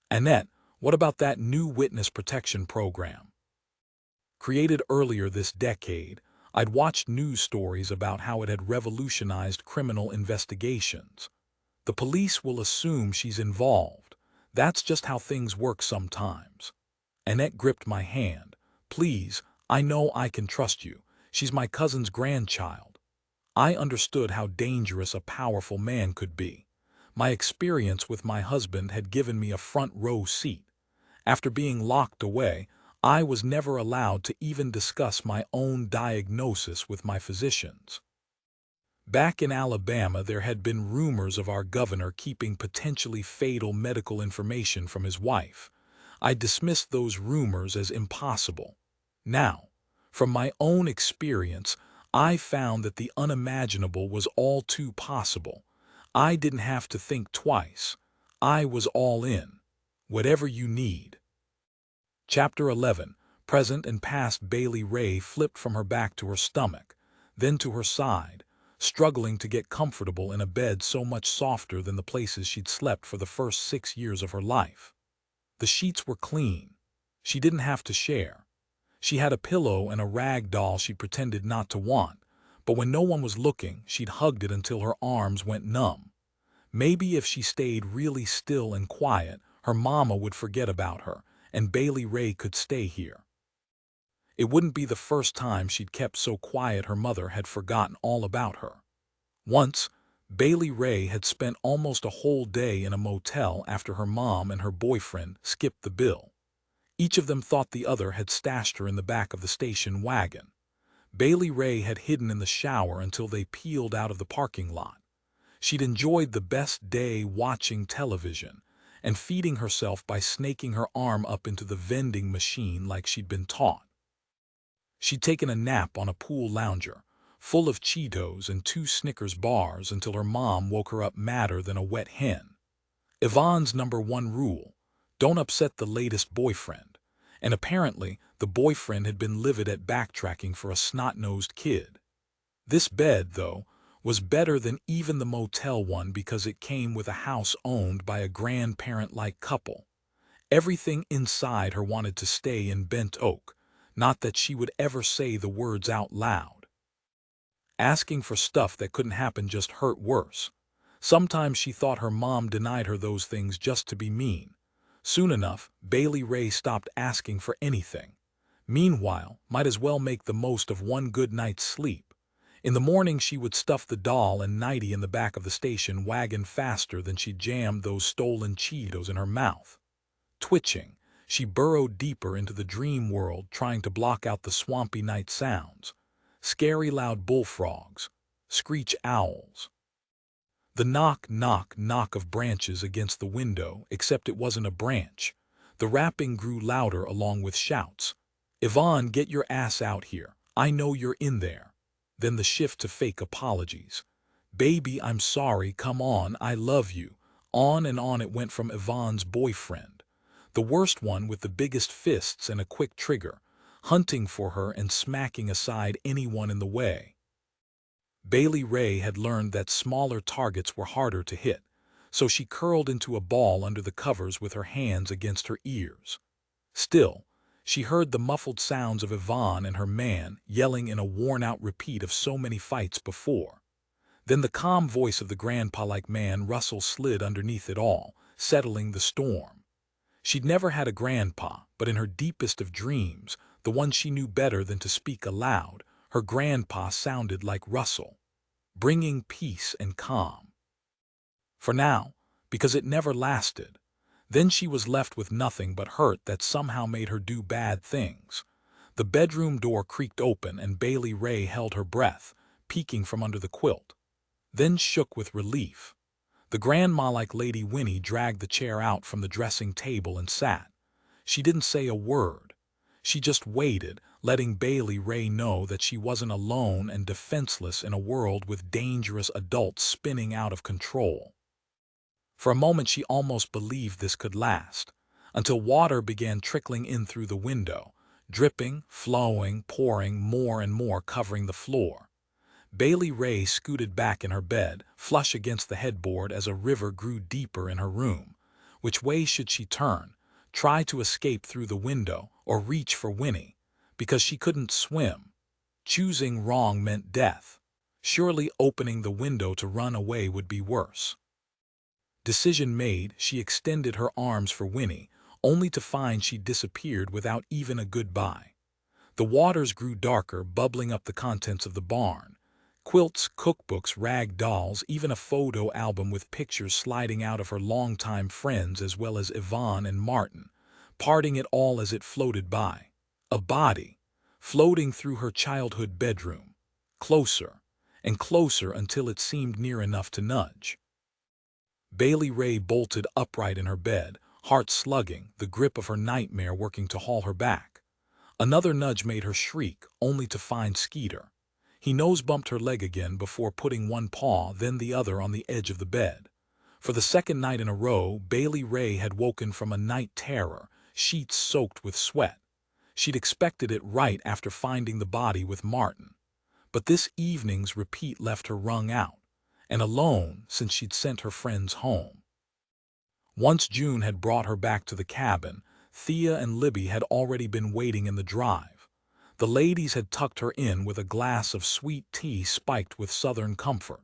Annette, what about that new witness protection program? Created earlier this decade, I'd watched news stories about how it had revolutionized criminal investigations. The police will assume she's involved. That's just how things work sometimes. Annette gripped my hand. Please, I know I can trust you. She's my cousin's grandchild. I understood how dangerous a powerful man could be. My experience with my husband had given me a front row seat. After being locked away, I was never allowed to even discuss my own diagnosis with my physicians. Back in Alabama, there had been rumors of our governor keeping potentially fatal medical information from his wife. I dismissed those rumors as impossible. Now, from my own experience, I found that the unimaginable was all too possible. I didn't have to think twice. I was all in. Whatever you need. Chapter 11. Present and past. Bailey Rae flipped from her back to her stomach, then to her side, struggling to get comfortable in a bed so much softer than the places she'd slept for the first 6 years of her life. The sheets were clean. She didn't have to share. She had a pillow and a rag doll she pretended not to want, but when no one was looking, she'd hugged it until her arms went numb. Maybe if she stayed really still and quiet, her mama would forget about her, and Bailey Rae could stay here. It wouldn't be the first time she'd kept so quiet her mother had forgotten all about her. Once, Bailey Rae had spent almost a whole day in a motel after her mom and her boyfriend skipped the bill. Each of them thought the other had stashed her in the back of the station wagon. Bailey Rae had hidden in the shower until they peeled out of the parking lot. She'd enjoyed the best day watching television and feeding herself by snaking her arm up into the vending machine like she'd been taught. She'd taken a nap on a pool lounger, full of Cheetos and 2 Snickers bars until her mom woke her up madder than a wet hen. Yvonne's #1 rule: don't upset the latest boyfriend. And apparently, the boyfriend had been livid at backtracking for a snot-nosed kid. This bed, though, was better than even the motel one because it came with a house owned by a grandparent-like couple. Everything inside her wanted to stay in bent oak, not that she would ever say the words out loud. Asking for stuff that couldn't happen just hurt worse. Sometimes she thought her mom denied her those things just to be mean. Soon enough, Bailey Rae stopped asking for anything. Meanwhile, might as well make the most of one good night's sleep. In the morning she would stuff the doll and nightie in the back of the station wagon faster than she jammed those stolen Cheetos in her mouth. Twitching, she burrowed deeper into the dream world, trying to block out the swampy night sounds. Scary loud bullfrogs, screech owls. The knock, knock, knock of branches against the window, except it wasn't a branch. The rapping grew louder along with shouts. Yvonne, get your ass out here. I know you're in there. Then the shift to fake apologies. Baby, I'm sorry, come on, I love you. On and on it went from Yvonne's boyfriend. The worst one with the biggest fists and a quick trigger. hunting for her and smacking aside anyone in the way. Bailey Rae had learned that smaller targets were harder to hit, so she curled into a ball under the covers with her hands against her ears. Still, she heard the muffled sounds of Yvonne and her man yelling in a worn-out repeat of so many fights before. Then the calm voice of the grandpa-like man Russell slid underneath it all, settling the storm. She'd never had a grandpa, but in her deepest of dreams, the one she knew better than to speak aloud, her grandpa sounded like Russell, bringing peace and calm. For now, because it never lasted. Then she was left with nothing but hurt that somehow made her do bad things. The bedroom door creaked open and Bailey Rae held her breath, peeking from under the quilt. Then shook with relief. The grandma-like Lady Winnie dragged the chair out from the dressing table and sat. She didn't say a word. She just waited, letting Bailey Rae know that she wasn't alone and defenseless in a world with dangerous adults spinning out of control. For a moment she almost believed this could last, until water began trickling in through the window, dripping, flowing, pouring more and more, covering the floor. Bailey Rae scooted back in her bed, flush against the headboard as a river grew deeper in her room. Which way should she turn? Try to escape through the window, or reach for Winnie? Because she couldn't swim. Choosing wrong meant death. Surely opening the window to run away would be worse. Decision made, she extended her arms for Winnie, only to find she'd disappeared without even a goodbye. The waters grew darker, bubbling up the contents of the barn. Quilts, cookbooks, rag dolls, even a photo album with pictures sliding out of her longtime friends as well as Yvonne and Martin, parting it all as it floated by. A body, floating through her childhood bedroom, closer and closer until it seemed near enough to nudge. Bailey Rae bolted upright in her bed, heart slugging, the grip of her nightmare working to haul her back. Another nudge made her shriek, only to find Skeeter. He nose-bumped her leg again before putting one paw, then the other on the edge of the bed. For the second night in a row, Bailey Rae had woken from a night terror, sheets soaked with sweat. She'd expected it right after finding the body with Martin. But this evening's repeat left her wrung out, and alone since she'd sent her friends home. Once June had brought her back to the cabin, Thea and Libby had already been waiting in the drive. The ladies had tucked her in with a glass of sweet tea spiked with Southern comfort.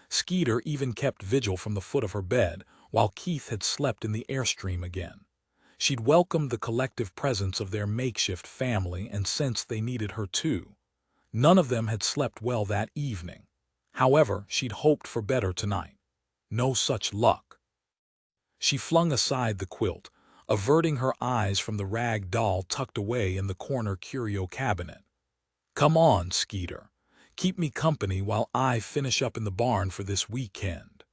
Skeeter even kept vigil from the foot of her bed, while Keith had slept in the Airstream again. She'd welcomed the collective presence of their makeshift family and sensed they needed her too. None of them had slept well that evening. However, she'd hoped for better tonight. No such luck. She flung aside the quilt, averting her eyes from the rag doll tucked away in the corner curio cabinet. "Come on, Skeeter. Keep me company while I finish up in the barn for this weekend."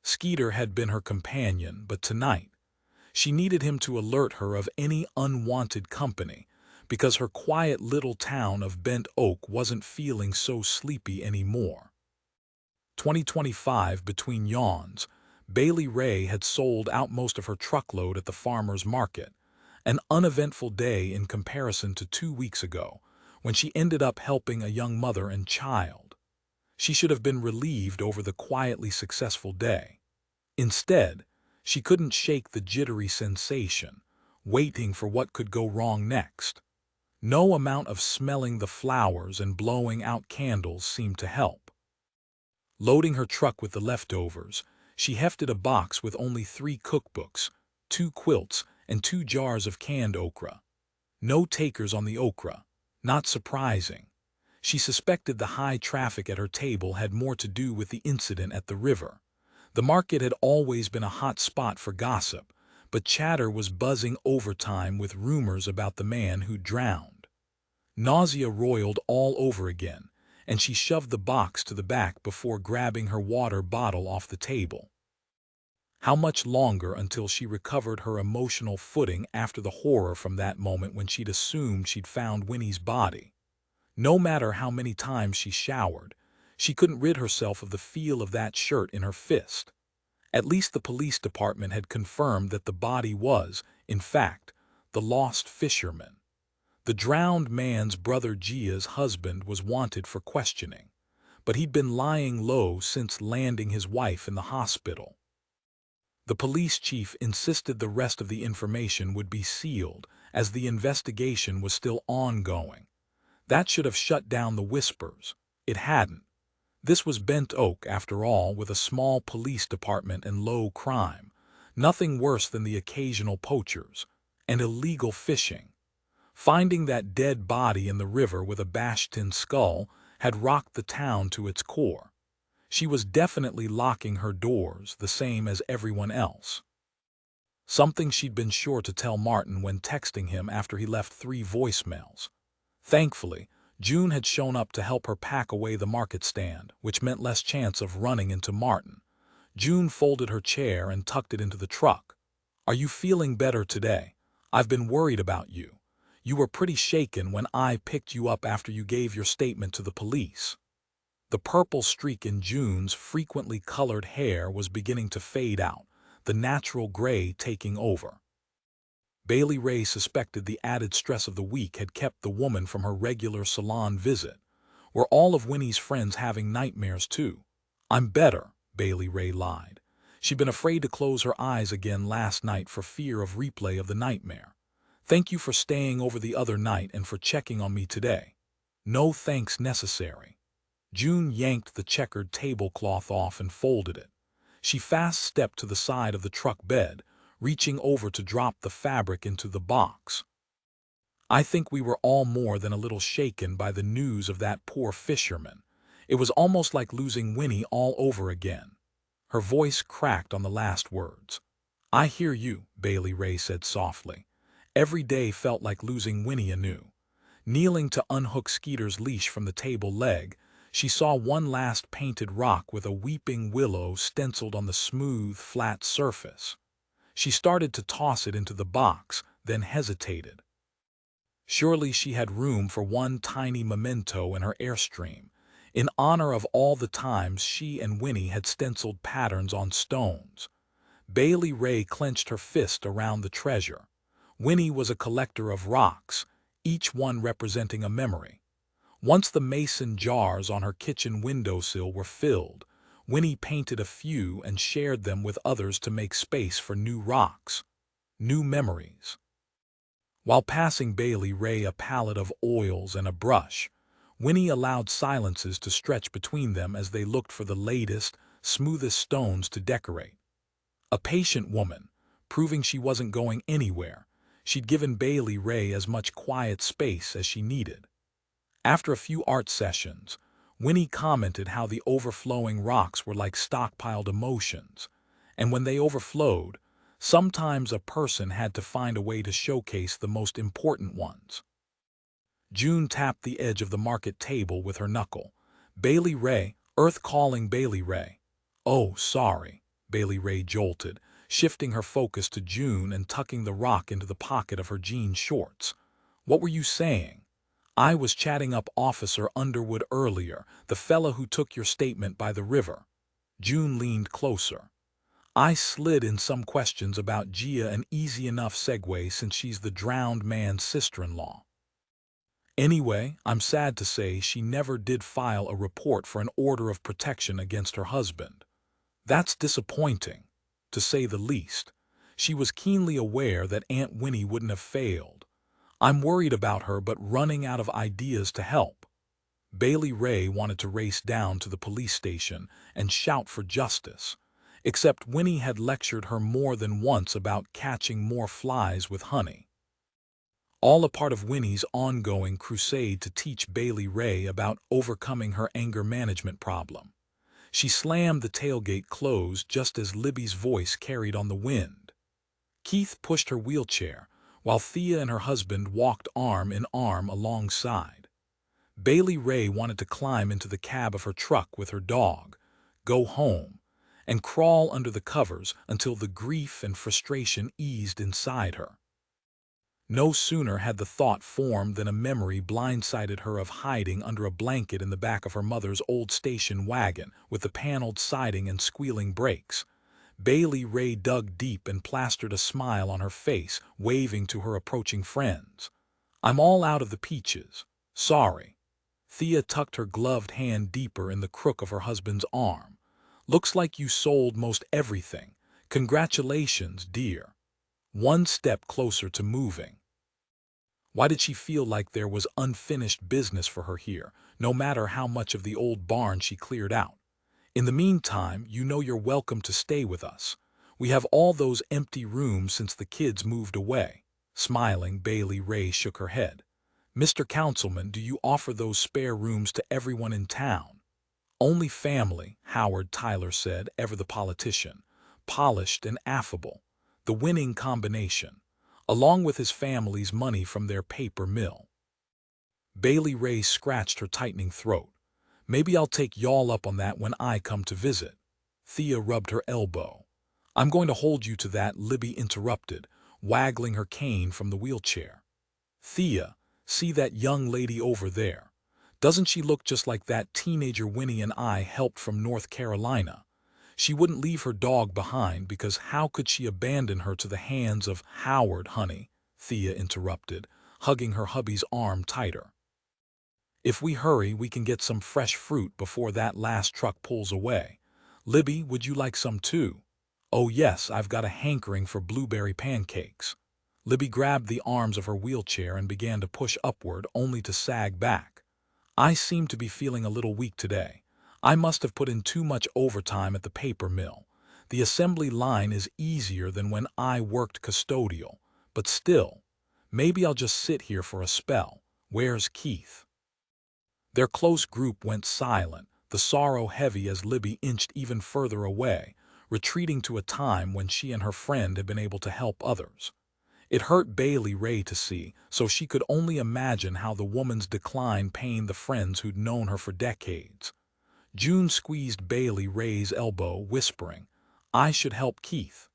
Skeeter had been her companion, but tonight, she needed him to alert her of any unwanted company, because her quiet little town of Bent Oak wasn't feeling so sleepy anymore. 2025 between yawns, Bailey Rae had sold out most of her truckload at the farmer's market, an uneventful day in comparison to 2 weeks ago, when she ended up helping a young mother and child. She should have been relieved over the quietly successful day. Instead, she couldn't shake the jittery sensation, waiting for what could go wrong next. No amount of smelling the flowers and blowing out candles seemed to help. Loading her truck with the leftovers, she hefted a box with only 3 cookbooks, 2 quilts, and 2 jars of canned okra. No takers on the okra. Not surprising. She suspected the high traffic at her table had more to do with the incident at the river. The market had always been a hot spot for gossip, but chatter was buzzing overtime with rumors about the man who drowned. Nausea roiled all over again, and she shoved the box to the back before grabbing her water bottle off the table. How much longer until she recovered her emotional footing after the horror from that moment when she'd assumed she'd found Winnie's body? No matter how many times she showered, she couldn't rid herself of the feel of that shirt in her fist. At least the police department had confirmed that the body was, in fact, the lost fisherman. The drowned man's brother Gia's husband was wanted for questioning, but he'd been lying low since landing his wife in the hospital. The police chief insisted the rest of the information would be sealed, as the investigation was still ongoing. That should have shut down the whispers. It hadn't. This was Bent Oak, after all, with a small police department and low crime. Nothing worse than the occasional poachers. And illegal fishing. Finding that dead body in the river with a bashed-in skull had rocked the town to its core. She was definitely locking her doors, the same as everyone else. Something she'd been sure to tell Martin when texting him after he left 3 voicemails. Thankfully, June had shown up to help her pack away the market stand, which meant less chance of running into Martin. June folded her chair and tucked it into the truck. "Are you feeling better today? I've been worried about you. You were pretty shaken when I picked you up after you gave your statement to the police." The purple streak in June's frequently colored hair was beginning to fade out, the natural gray taking over. Bailey Rae suspected the added stress of the week had kept the woman from her regular salon visit. Were all of Winnie's friends having nightmares too? "I'm better," Bailey Rae lied. She'd been afraid to close her eyes again last night for fear of replay of the nightmare. "Thank you for staying over the other night and for checking on me today." "No thanks necessary." June yanked the checkered tablecloth off and folded it. She fast-stepped to the side of the truck bed, reaching over to drop the fabric into the box. "I think we were all more than a little shaken by the news of that poor fisherman. It was almost like losing Winnie all over again." Her voice cracked on the last words. "I hear you," Bailey Rae said softly. Every day felt like losing Winnie anew. Kneeling to unhook Skeeter's leash from the table leg, she saw one last painted rock with a weeping willow stenciled on the smooth, flat surface. She started to toss it into the box, then hesitated. Surely she had room for one tiny memento in her airstream, in honor of all the times she and Winnie had stenciled patterns on stones. Bailey Rae clenched her fist around the treasure. Winnie was a collector of rocks, each one representing a memory. Once the mason jars on her kitchen windowsill were filled, Winnie painted a few and shared them with others to make space for new rocks, new memories. While passing Bailey Rae a palette of oils and a brush, Winnie allowed silences to stretch between them as they looked for the latest, smoothest stones to decorate. A patient woman, proving she wasn't going anywhere, she'd given Bailey Rae as much quiet space as she needed. After a few art sessions, Winnie commented how the overflowing rocks were like stockpiled emotions, and when they overflowed, sometimes a person had to find a way to showcase the most important ones. June tapped the edge of the market table with her knuckle. "Bailey Rae, Earth calling Bailey Rae." "Oh, sorry," Bailey Rae jolted, shifting her focus to June and tucking the rock into the pocket of her jean shorts. "What were you saying?" "I was chatting up Officer Underwood earlier, the fella who took your statement by the river." June leaned closer. "I slid in some questions about Gia, an easy enough segue since she's the drowned man's sister-in-law. Anyway, I'm sad to say she never did file a report for an order of protection against her husband. That's disappointing, to say the least. She was keenly aware that Aunt Winnie wouldn't have failed. I'm worried about her but running out of ideas to help." Bailey Rae wanted to race down to the police station and shout for justice, except Winnie had lectured her more than once about catching more flies with honey. All a part of Winnie's ongoing crusade to teach Bailey Rae about overcoming her anger management problem. She slammed the tailgate closed just as Libby's voice carried on the wind. Keith pushed her wheelchair, while Thea and her husband walked arm in arm alongside. Bailey Rae wanted to climb into the cab of her truck with her dog, go home, and crawl under the covers until the grief and frustration eased inside her. No sooner had the thought formed than a memory blindsided her of hiding under a blanket in the back of her mother's old station wagon with the paneled siding and squealing brakes. Bailey Rae dug deep and plastered a smile on her face, waving to her approaching friends. I'm all out of the peaches. Sorry. Thea tucked her gloved hand deeper in the crook of her husband's arm. Looks like you sold most everything. Congratulations, dear. One step closer to moving. Why did she feel like there was unfinished business for her here, no matter how much of the old barn she cleared out? In the meantime, you know you're welcome to stay with us. We have all those empty rooms since the kids moved away. Smiling, Bailey Rae shook her head. Mr. Councilman, do you offer those spare rooms to everyone in town? Only family, Howard Tyler said, ever the politician. Polished and affable. The winning combination. Along with his family's money from their paper mill. Bailey Rae scratched her tightening throat. Maybe I'll take y'all up on that when I come to visit. Thea rubbed her elbow. I'm going to hold you to that, Libby interrupted, waggling her cane from the wheelchair. Thea, see that young lady over there? Doesn't she look just like that teenager Winnie and I helped from North Carolina? She wouldn't leave her dog behind because how could she abandon her to the hands of Howard, honey? Thea interrupted, hugging her hubby's arm tighter. If we hurry, we can get some fresh fruit before that last truck pulls away. Libby, would you like some too? Oh yes, I've got a hankering for blueberry pancakes. Libby grabbed the arms of her wheelchair and began to push upward, only to sag back. I seem to be feeling a little weak today. I must have put in too much overtime at the paper mill. The assembly line is easier than when I worked custodial, but still, maybe I'll just sit here for a spell. Where's Keith? Their close group went silent, the sorrow heavy as Libby inched even further away, retreating to a time when she and her friend had been able to help others. It hurt Bailey Rae to see, so she could only imagine how the woman's decline pained the friends who'd known her for decades. June squeezed Bailey Rae's elbow, whispering, I should help Keith.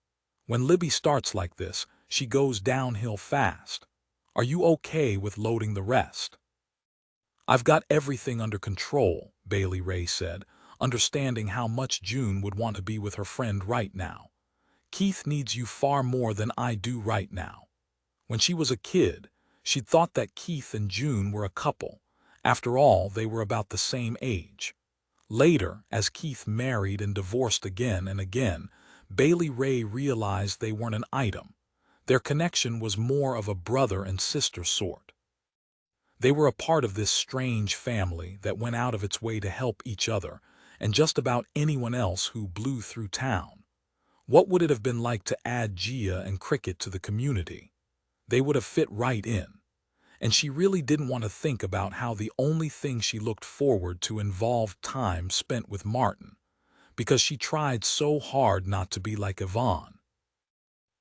When Libby starts like this, she goes downhill fast. Are you okay with loading the rest? I've got everything under control, Bailey Rae said, understanding how much June would want to be with her friend right now. Keith needs you far more than I do right now. When she was a kid, she'd thought that Keith and June were a couple. After all, they were about the same age. Later, as Keith married and divorced again and again, Bailey Rae realized they weren't an item. Their connection was more of a brother and sister sort. They were a part of this strange family that went out of its way to help each other and just about anyone else who blew through town. What would it have been like to add Gia and Cricket to the community? They would have fit right in. And she really didn't want to think about how the only thing she looked forward to involved time spent with Martin, because she tried so hard not to be like Yvonne.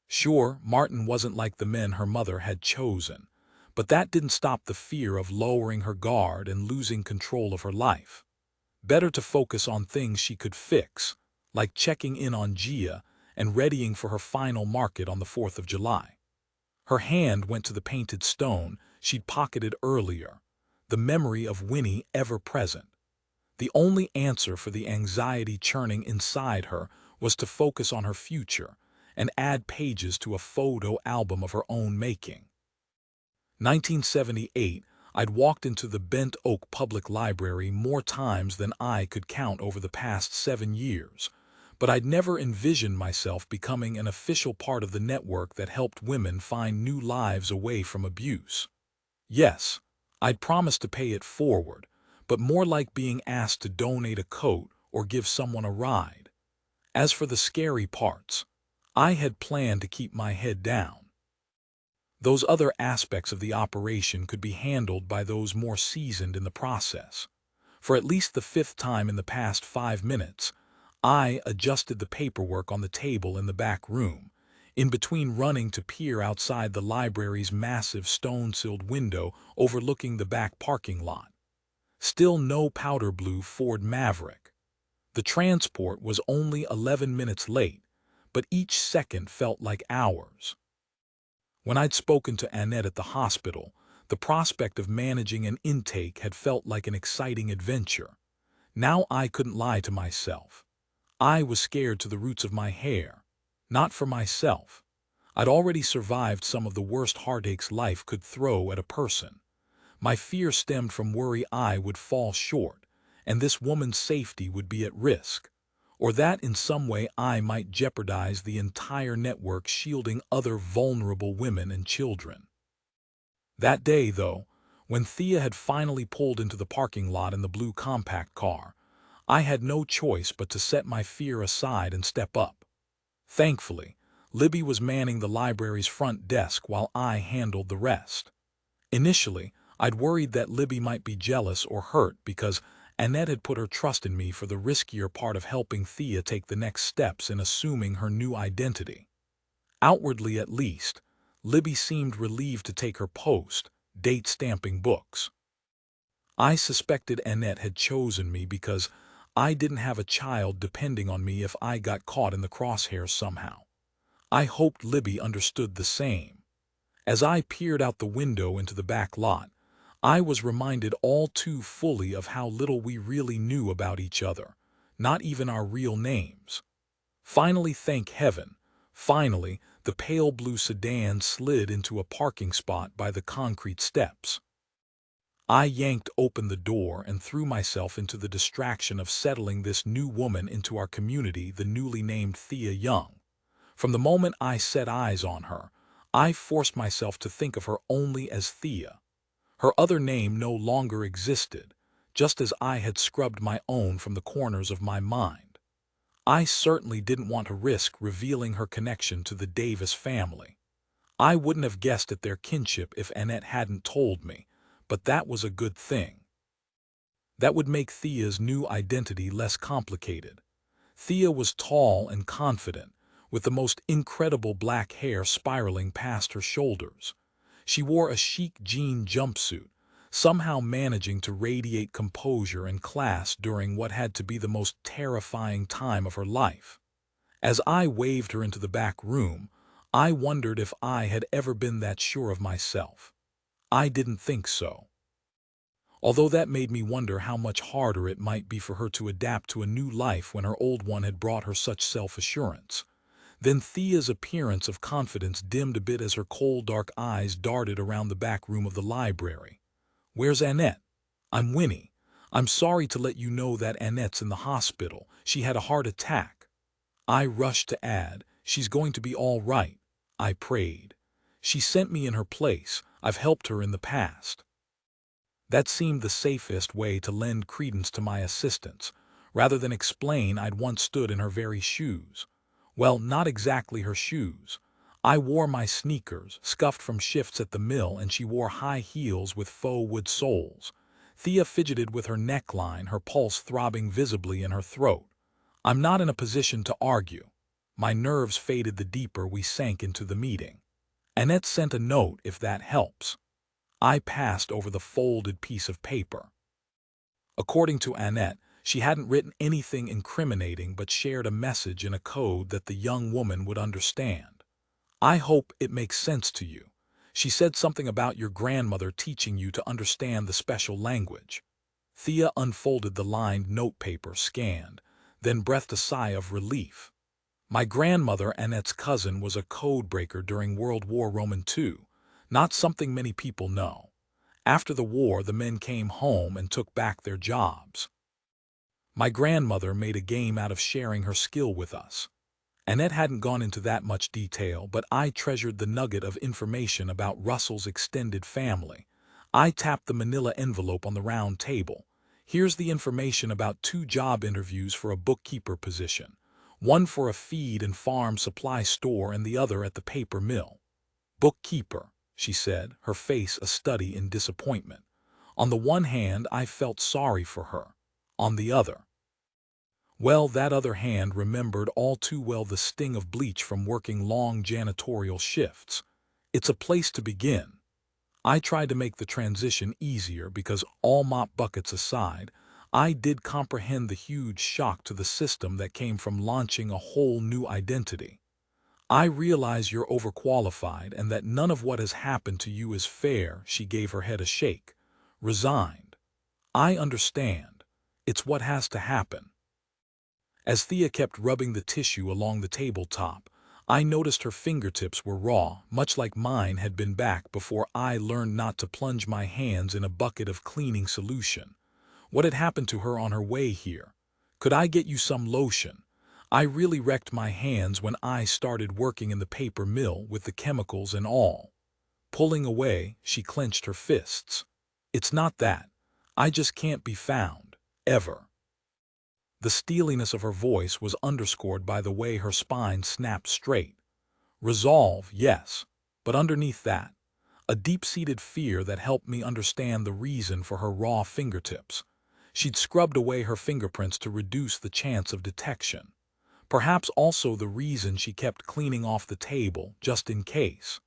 Sure, Martin wasn't like the men her mother had chosen, but that didn't stop the fear of lowering her guard and losing control of her life. Better to focus on things she could fix, like checking in on Gia and readying for her final market on the 4th of July. Her hand went to the painted stone she'd pocketed earlier, the memory of Winnie ever present. The only answer for the anxiety churning inside her was to focus on her future and add pages to a photo album of her own making. 1978, I'd walked into the Bent Oak Public Library more times than I could count over the past 7 years, but I'd never envisioned myself becoming an official part of the network that helped women find new lives away from abuse. Yes, I'd promised to pay it forward, but more like being asked to donate a coat or give someone a ride. As for the scary parts, I had planned to keep my head down. Those other aspects of the operation could be handled by those more seasoned in the process. For at least the 5th time in the past 5 minutes, I adjusted the paperwork on the table in the back room, in between running to peer outside the library's massive stone-silled window overlooking the back parking lot. Still no powder blue Ford Maverick. The transport was only 11 minutes late, but each second felt like hours. When I'd spoken to Annette at the hospital, the prospect of managing an intake had felt like an exciting adventure. Now I couldn't lie to myself. I was scared to the roots of my hair. Not for myself. I'd already survived some of the worst heartaches life could throw at a person. My fear stemmed from worry I would fall short, and this woman's safety would be at risk, or that in some way I might jeopardize the entire network shielding other vulnerable women and children. That day, though, when Thea had finally pulled into the parking lot in the blue compact car, I had no choice but to set my fear aside and step up. Thankfully, Libby was manning the library's front desk while I handled the rest. Initially, I'd worried that Libby might be jealous or hurt because Annette had put her trust in me for the riskier part of helping Thea take the next steps in assuming her new identity. Outwardly at least, Libby seemed relieved to take her post, date-stamping books. I suspected Annette had chosen me because I didn't have a child depending on me if I got caught in the crosshairs somehow. I hoped Libby understood the same. As I peered out the window into the back lot, I was reminded all too fully of how little we really knew about each other, not even our real names. Finally, thank heaven, finally, the pale blue sedan slid into a parking spot by the concrete steps. I yanked open the door and threw myself into the distraction of settling this new woman into our community, the newly named Thea Young. From the moment I set eyes on her, I forced myself to think of her only as Thea. Her other name no longer existed, just as I had scrubbed my own from the corners of my mind. I certainly didn't want to risk revealing her connection to the Davis family. I wouldn't have guessed at their kinship if Annette hadn't told me, but that was a good thing. That would make Thea's new identity less complicated. Thea was tall and confident, with the most incredible black hair spiraling past her shoulders. She wore a chic jean jumpsuit, somehow managing to radiate composure and class during what had to be the most terrifying time of her life. As I waved her into the back room, I wondered if I had ever been that sure of myself. I didn't think so. Although that made me wonder how much harder it might be for her to adapt to a new life when her old one had brought her such self-assurance. Then Thea's appearance of confidence dimmed a bit as her cold dark eyes darted around the back room of the library. "Where's Annette?" "I'm Winnie. I'm sorry to let you know that Annette's in the hospital. She had a heart attack." I rushed to add, "She's going to be all right." I prayed. "She sent me in her place. I've helped her in the past." That seemed the safest way to lend credence to my assistance, rather than explain I'd once stood in her very shoes. Well, not exactly her shoes. I wore my sneakers, scuffed from shifts at the mill, and she wore high heels with faux wood soles. Thea fidgeted with her neckline, her pulse throbbing visibly in her throat. I'm not in a position to argue. My nerves faded the deeper we sank into the meeting. Annette sent a note, if that helps. I passed over the folded piece of paper. According to Annette, she hadn't written anything incriminating but shared a message in a code that the young woman would understand. "I hope it makes sense to you. She said something about your grandmother teaching you to understand the special language." Thea unfolded the lined notepaper, scanned, then breathed a sigh of relief. My grandmother, Annette's cousin, was a code breaker during World War II, not something many people know. After the war, the men came home and took back their jobs. My grandmother made a game out of sharing her skill with us. Annette hadn't gone into that much detail, but I treasured the nugget of information about Russell's extended family. I tapped the manila envelope on the round table. "Here's the information about 2 job interviews for a bookkeeper position. One for a feed and farm supply store and the other at the paper mill." "Bookkeeper," she said, her face a study in disappointment. On the one hand, I felt sorry for her. On the other, well, that other hand remembered all too well the sting of bleach from working long janitorial shifts. It's a place to begin. I tried to make the transition easier because, all mop buckets aside, I did comprehend the huge shock to the system that came from launching a whole new identity. "I realize you're overqualified and that none of what has happened to you is fair," she gave her head a shake. Resigned. "I understand. It's what has to happen." As Thea kept rubbing the tissue along the tabletop, I noticed her fingertips were raw, much like mine had been back before I learned not to plunge my hands in a bucket of cleaning solution. What had happened to her on her way here? Could I get you some lotion? I really wrecked my hands when I started working in the paper mill with the chemicals and all. Pulling away, she clenched her fists. It's not that. I just can't be found. Ever. The steeliness of her voice was underscored by the way her spine snapped straight. Resolve, yes, but underneath that, a deep-seated fear that helped me understand the reason for her raw fingertips. She'd scrubbed away her fingerprints to reduce the chance of detection. Perhaps also the reason she kept cleaning off the table, just in case.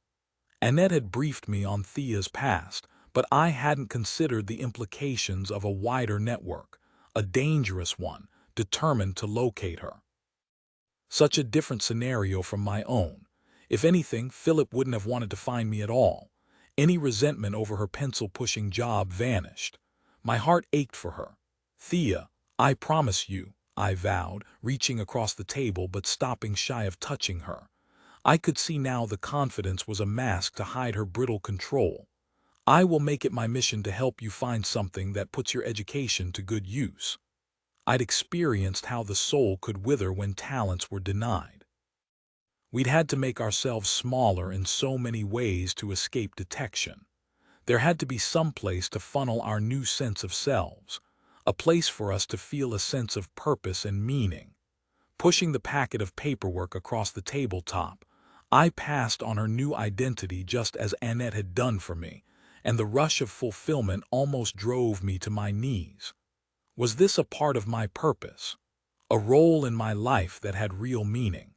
Annette had briefed me on Thea's past, but I hadn't considered the implications of a wider network, a dangerous one, determined to locate her. Such a different scenario from my own. If anything, Philip wouldn't have wanted to find me at all. Any resentment over her pencil-pushing job vanished. My heart ached for her. Thea, I promise you, I vowed, reaching across the table but stopping shy of touching her. I could see now the confidence was a mask to hide her brittle control. I will make it my mission to help you find something that puts your education to good use. I'd experienced how the soul could wither when talents were denied. We'd had to make ourselves smaller in so many ways to escape detection. There had to be some place to funnel our new sense of selves, a place for us to feel a sense of purpose and meaning. Pushing the packet of paperwork across the tabletop, I passed on her new identity just as Annette had done for me, and the rush of fulfillment almost drove me to my knees. Was this a part of my purpose? A role in my life that had real meaning?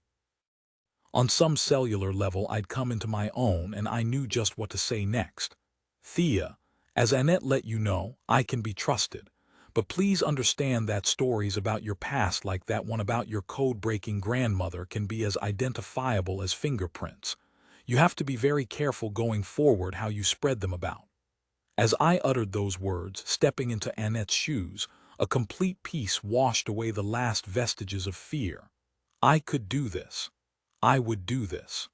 On some cellular level, I'd come into my own and I knew just what to say next. Thea, as Annette let you know, I can be trusted. But please understand that stories about your past like that one about your code-breaking grandmother can be as identifiable as fingerprints. You have to be very careful going forward how you spread them about. As I uttered those words, stepping into Annette's shoes, a complete peace washed away the last vestiges of fear. I could do this. I would do this.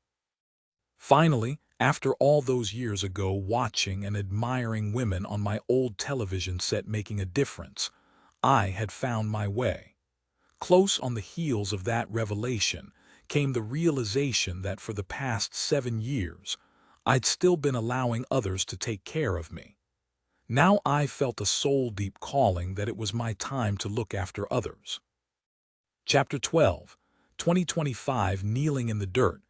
Finally, after all those years ago watching and admiring women on my old television set making a difference, I had found my way. Close on the heels of that revelation came the realization that for the past 7 years, I'd still been allowing others to take care of me. Now I felt a soul-deep calling that it was my time to look after others. Chapter 12, 2025. Kneeling in the dirt.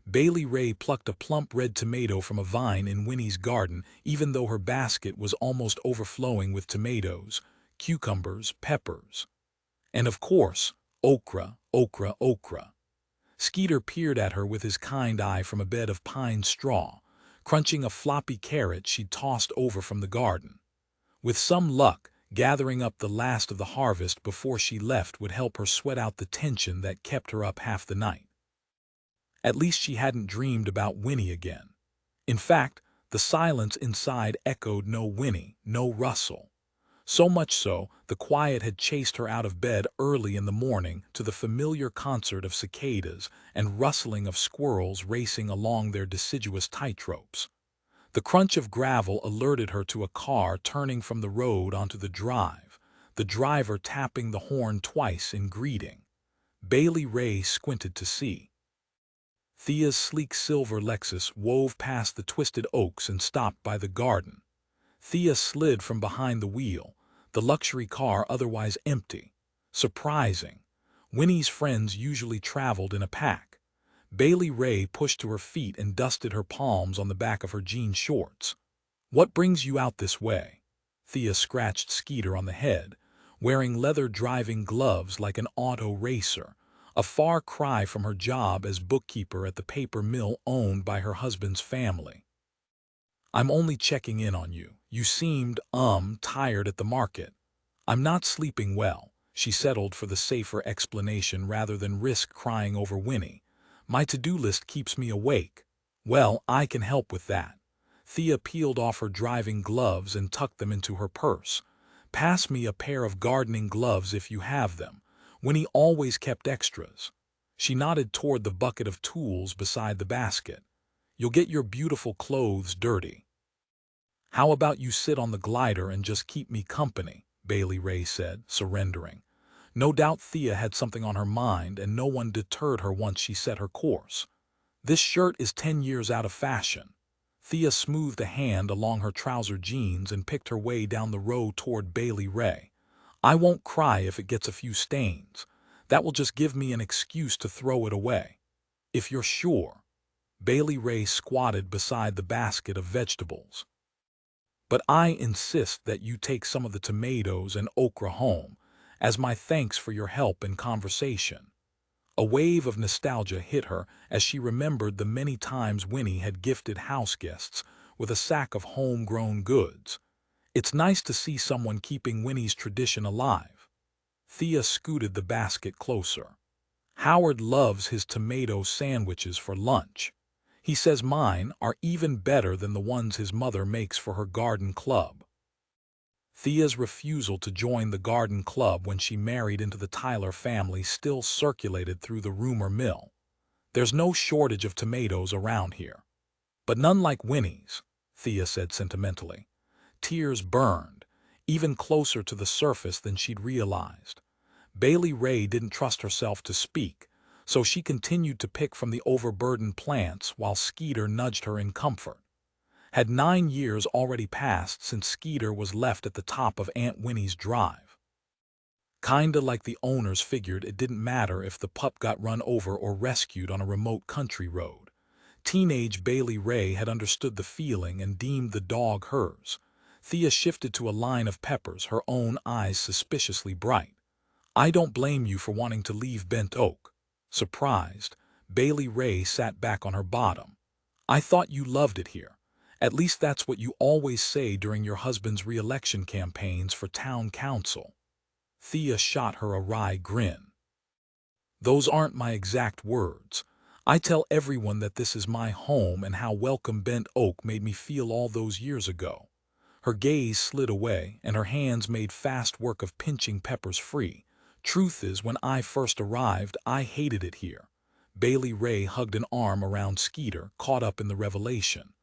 Bailey Rae plucked a plump red tomato from a vine in Winnie's garden, even though her basket was almost overflowing with tomatoes, cucumbers, peppers. And of course, okra, okra, okra. Skeeter peered at her with his kind eye from a bed of pine straw, crunching a floppy carrot she'd tossed over from the garden. With some luck, gathering up the last of the harvest before she left would help her sweat out the tension that kept her up half the night. At least she hadn't dreamed about Winnie again. In fact, the silence inside echoed no Winnie, no Russell. So much so, the quiet had chased her out of bed early in the morning to the familiar concert of cicadas and rustling of squirrels racing along their deciduous tightropes. The crunch of gravel alerted her to a car turning from the road onto the drive, the driver tapping the horn twice in greeting. Bailey Rae squinted to see. Thea's sleek silver Lexus wove past the twisted oaks and stopped by the garden. Thea slid from behind the wheel, the luxury car otherwise empty. Surprising. Winnie's friends usually traveled in a pack. Bailey Rae pushed to her feet and dusted her palms on the back of her jean shorts. "What brings you out this way?" Thea scratched Skeeter on the head, wearing leather driving gloves like an auto racer, a far cry from her job as bookkeeper at the paper mill owned by her husband's family. "I'm only checking in on you. You seemed, tired at the market." "I'm not sleeping well," she settled for the safer explanation rather than risk crying over Winnie. "My to-do list keeps me awake." "Well, I can help with that." Thea peeled off her driving gloves and tucked them into her purse. "Pass me a pair of gardening gloves if you have them. Winnie always kept extras." She nodded toward the bucket of tools beside the basket. "You'll get your beautiful clothes dirty." "How about you sit on the glider and just keep me company?" Bailey Rae said, surrendering. No doubt Thea had something on her mind, and no one deterred her once she set her course. "This shirt is 10 years out of fashion." Thea smoothed a hand along her trouser jeans and picked her way down the row toward Bailey Rae. "I won't cry if it gets a few stains. That will just give me an excuse to throw it away." "If you're sure." Bailey Rae squatted beside the basket of vegetables. "But I insist that you take some of the tomatoes and okra home, as my thanks for your help in conversation." A wave of nostalgia hit her as she remembered the many times Winnie had gifted houseguests with a sack of homegrown goods. It's nice to see someone keeping Winnie's tradition alive. Thea scooted the basket closer. "Howard loves his tomato sandwiches for lunch. He says mine are even better than the ones his mother makes for her garden club." Thea's refusal to join the garden club when she married into the Tyler family still circulated through the rumor mill. "There's no shortage of tomatoes around here." "But none like Winnie's," Thea said sentimentally. Tears burned, even closer to the surface than she'd realized. Bailey Rae didn't trust herself to speak, so she continued to pick from the overburdened plants while Skeeter nudged her in comfort. Had 9 years already passed since Skeeter was left at the top of Aunt Winnie's drive? Kinda like the owners figured it didn't matter if the pup got run over or rescued on a remote country road. Teenage Bailey Rae had understood the feeling and deemed the dog hers. Thea shifted to a line of peppers, her own eyes suspiciously bright. "I don't blame you for wanting to leave Bent Oak." Surprised, Bailey Rae sat back on her bottom. "I thought you loved it here. At least that's what you always say during your husband's re-election campaigns for town council." Thea shot her a wry grin. "Those aren't my exact words. I tell everyone that this is my home and how welcome Bent Oak made me feel all those years ago." Her gaze slid away, and her hands made fast work of pinching peppers free. "Truth is, when I first arrived, I hated it here." Bailey Rae hugged an arm around Skeeter, caught up in the revelation.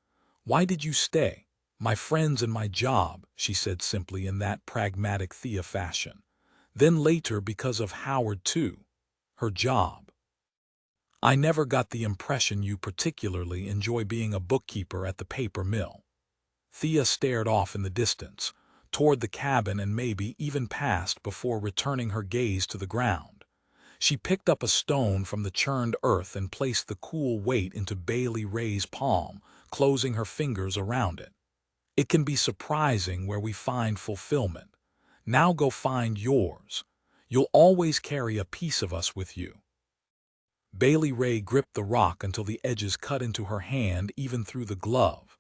"Why did you stay?" "My friends and my job," she said simply in that pragmatic Thea fashion. "Then later because of Howard too." Her job. "I never got the impression you particularly enjoy being a bookkeeper at the paper mill." Thea stared off in the distance, toward the cabin and maybe even past before returning her gaze to the ground. She picked up a stone from the churned earth and placed the cool weight into Bailey Rae's palm, closing her fingers around it. "It can be surprising where we find fulfillment. Now go find yours. You'll always carry a piece of us with you." Bailey Rae gripped the rock until the edges cut into her hand even through the glove.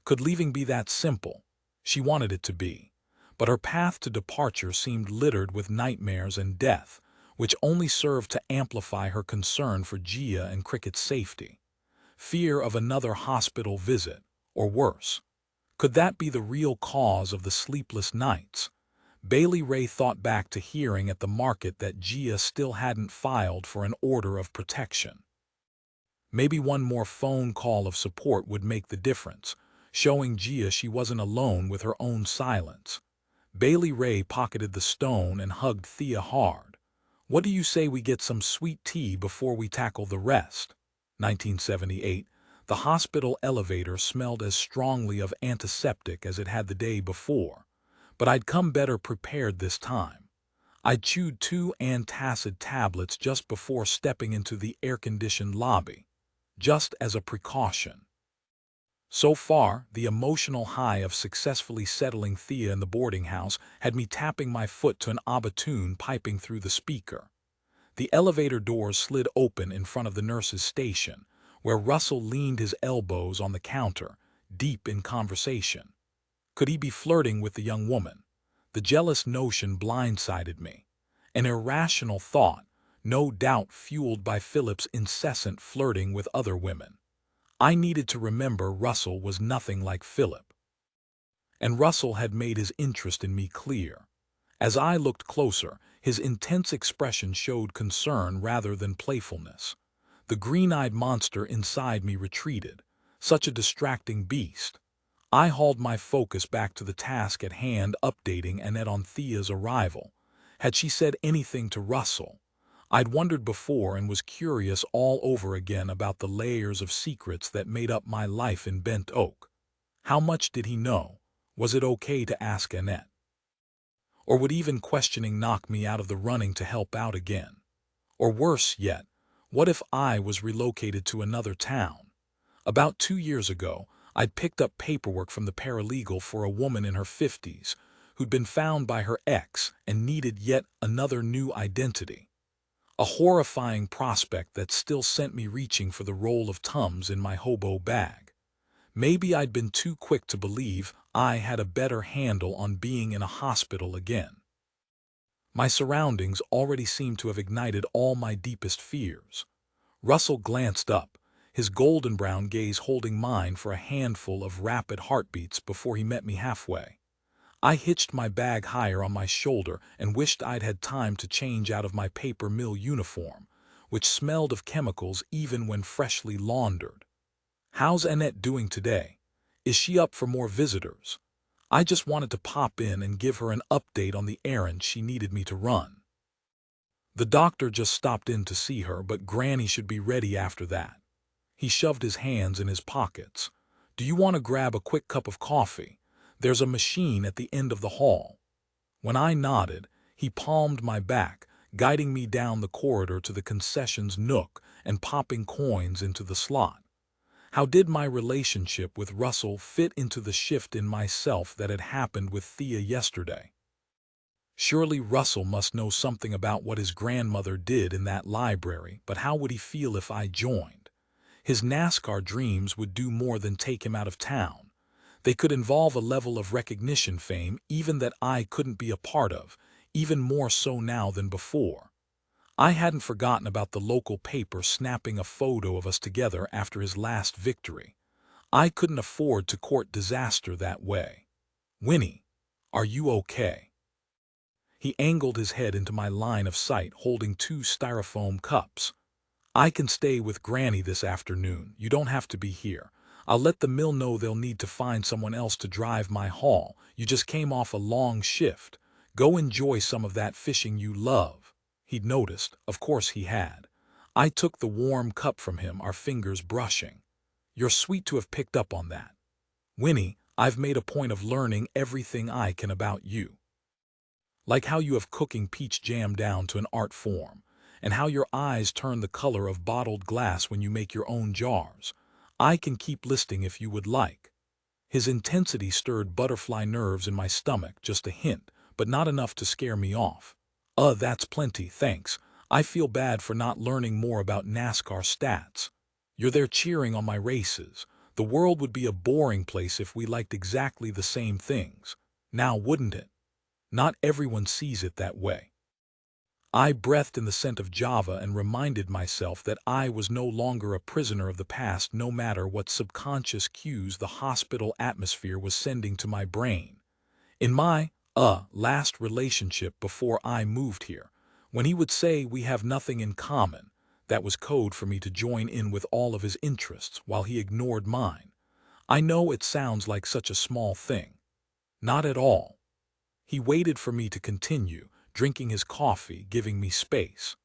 Could leaving be that simple? She wanted it to be. But her path to departure seemed littered with nightmares and death, which only served to amplify her concern for Gia and Cricket's safety. Fear of another hospital visit, or worse. Could that be the real cause of the sleepless nights? Bailey Rae thought back to hearing at the market that Gia still hadn't filed for an order of protection. Maybe one more phone call of support would make the difference, showing Gia she wasn't alone with her own silence. Bailey Rae pocketed the stone and hugged Thea hard. "What do you say we get some sweet tea before we tackle the rest?" 1978. The hospital elevator smelled as strongly of antiseptic as it had the day before, but I'd come better prepared this time. I'd chewed 2 antacid tablets just before stepping into the air-conditioned lobby, just as a precaution. So far, the emotional high of successfully settling Thea in the boarding house had me tapping my foot to an ABBA tune piping through the speaker. The elevator doors slid open in front of the nurse's station, where Russell leaned his elbows on the counter, deep in conversation. Could he be flirting with the young woman? The jealous notion blindsided me. An irrational thought, no doubt fueled by Philip's incessant flirting with other women. I needed to remember Russell was nothing like Philip. And Russell had made his interest in me clear. As I looked closer, His intense expression showed concern rather than playfulness. The green-eyed monster inside me retreated. Such a distracting beast. I hauled my focus back to the task at hand, updating Annette on Thea's arrival. Had she said anything to Russell? I'd wondered before and was curious all over again about the layers of secrets that made up my life in Bent Oak. How much did he know? Was it okay to ask Annette? Or would even questioning knock me out of the running to help out again? Or worse yet, what if I was relocated to another town? About 2 years ago, I'd picked up paperwork from the paralegal for a woman in her 50s who'd been found by her ex and needed yet another new identity. A horrifying prospect that still sent me reaching for the roll of Tums in my hobo bag. Maybe I'd been too quick to believe I had a better handle on being in a hospital again. My surroundings already seemed to have ignited all my deepest fears. Russell glanced up, his golden brown gaze holding mine for a handful of rapid heartbeats before he met me halfway. I hitched my bag higher on my shoulder and wished I'd had time to change out of my paper mill uniform, which smelled of chemicals even when freshly laundered. How's Annette doing today? Is she up for more visitors? I just wanted to pop in and give her an update on the errand she needed me to run. The doctor just stopped in to see her, but Granny should be ready after that. He shoved his hands in his pockets. Do you want to grab a quick cup of coffee? There's a machine at the end of the hall. When I nodded, he palmed my back, guiding me down the corridor to the concessions nook and popping coins into the slot. How did my relationship with Russell fit into the shift in myself that had happened with Thea yesterday? Surely Russell must know something about what his grandmother did in that library, but how would he feel if I joined? His NASCAR dreams would do more than take him out of town. They could involve a level of recognition fame even that I couldn't be a part of, even more so now than before. I hadn't forgotten about the local paper snapping a photo of us together after his last victory. I couldn't afford to court disaster that way. Winnie, are you okay? He angled his head into my line of sight, holding 2 styrofoam cups. I can stay with Granny this afternoon. You don't have to be here. I'll let the mill know they'll need to find someone else to drive my haul. You just came off a long shift. Go enjoy some of that fishing you love. He'd noticed, of course he had. I took the warm cup from him, our fingers brushing. You're sweet to have picked up on that. Winnie, I've made a point of learning everything I can about you. Like how you have cooking peach jam down to an art form, and how your eyes turn the color of bottled glass when you make your own jars. I can keep listing if you would like. His intensity stirred butterfly nerves in my stomach, just a hint, but not enough to scare me off. That's plenty, thanks. I feel bad for not learning more about NASCAR stats. You're there cheering on my races. The world would be a boring place if we liked exactly the same things. Now, wouldn't it? Not everyone sees it that way. I breathed in the scent of Java and reminded myself that I was no longer a prisoner of the past, no matter what subconscious cues the hospital atmosphere was sending to my brain. In my, last relationship before I moved here, when he would say we have nothing in common, that was code for me to join in with all of his interests while he ignored mine. I know it sounds like such a small thing. Not at all. He waited for me to continue, drinking his coffee, giving me space.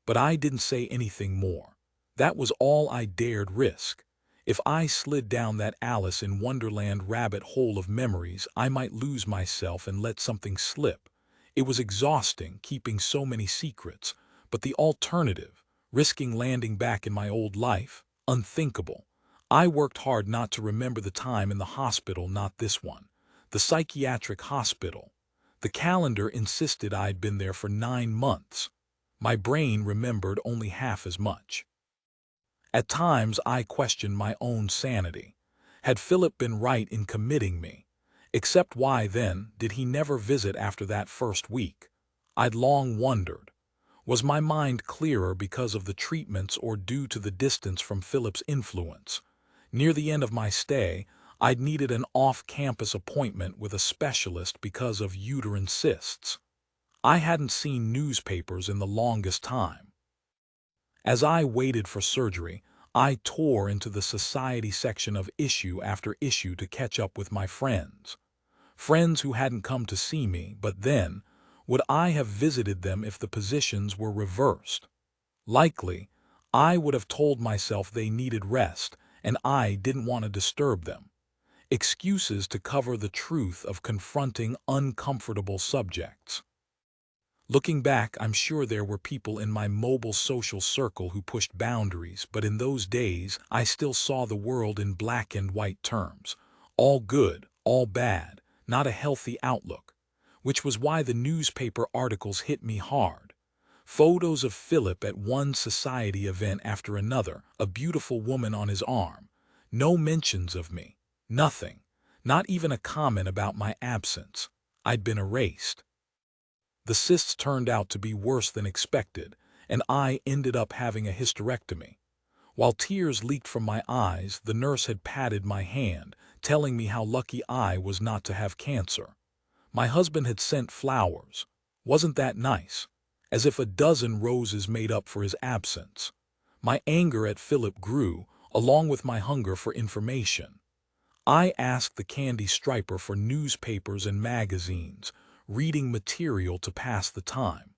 But I didn't say anything more. That was all I dared risk. If I slid down that Alice in Wonderland rabbit hole of memories, I might lose myself and let something slip. It was exhausting keeping so many secrets, but the alternative, risking landing back in my old life, unthinkable. I worked hard not to remember the time in the hospital, not this one. The psychiatric hospital. The calendar insisted I'd been there for 9 months. My brain remembered only half as much. At times I questioned my own sanity. Had Philip been right in committing me? Except why then did he never visit after that first week? I'd long wondered. Was my mind clearer because of the treatments or due to the distance from Philip's influence? Near the end of my stay, I'd needed an off-campus appointment with a specialist because of uterine cysts. I hadn't seen newspapers in the longest time. As I waited for surgery, I tore into the society section of issue after issue to catch up with my friends. Friends who hadn't come to see me, but then, would I have visited them if the positions were reversed? Likely, I would have told myself they needed rest, and I didn't want to disturb them. Excuses to cover the truth of confronting uncomfortable subjects. Looking back, I'm sure there were people in my mobile social circle who pushed boundaries, but in those days, I still saw the world in black and white terms. All good, all bad, not a healthy outlook. Which was why the newspaper articles hit me hard. Photos of Philip at one society event after another, a beautiful woman on his arm. No mentions of me. Nothing. Not even a comment about my absence. I'd been erased. The cysts turned out to be worse than expected, and I ended up having a hysterectomy. While tears leaked from my eyes, the nurse had patted my hand, telling me how lucky I was not to have cancer. My husband had sent flowers. Wasn't that nice? As if a dozen roses made up for his absence. My anger at Philip grew, along with my hunger for information. I asked the candy striper for newspapers and magazines, reading material to pass the time.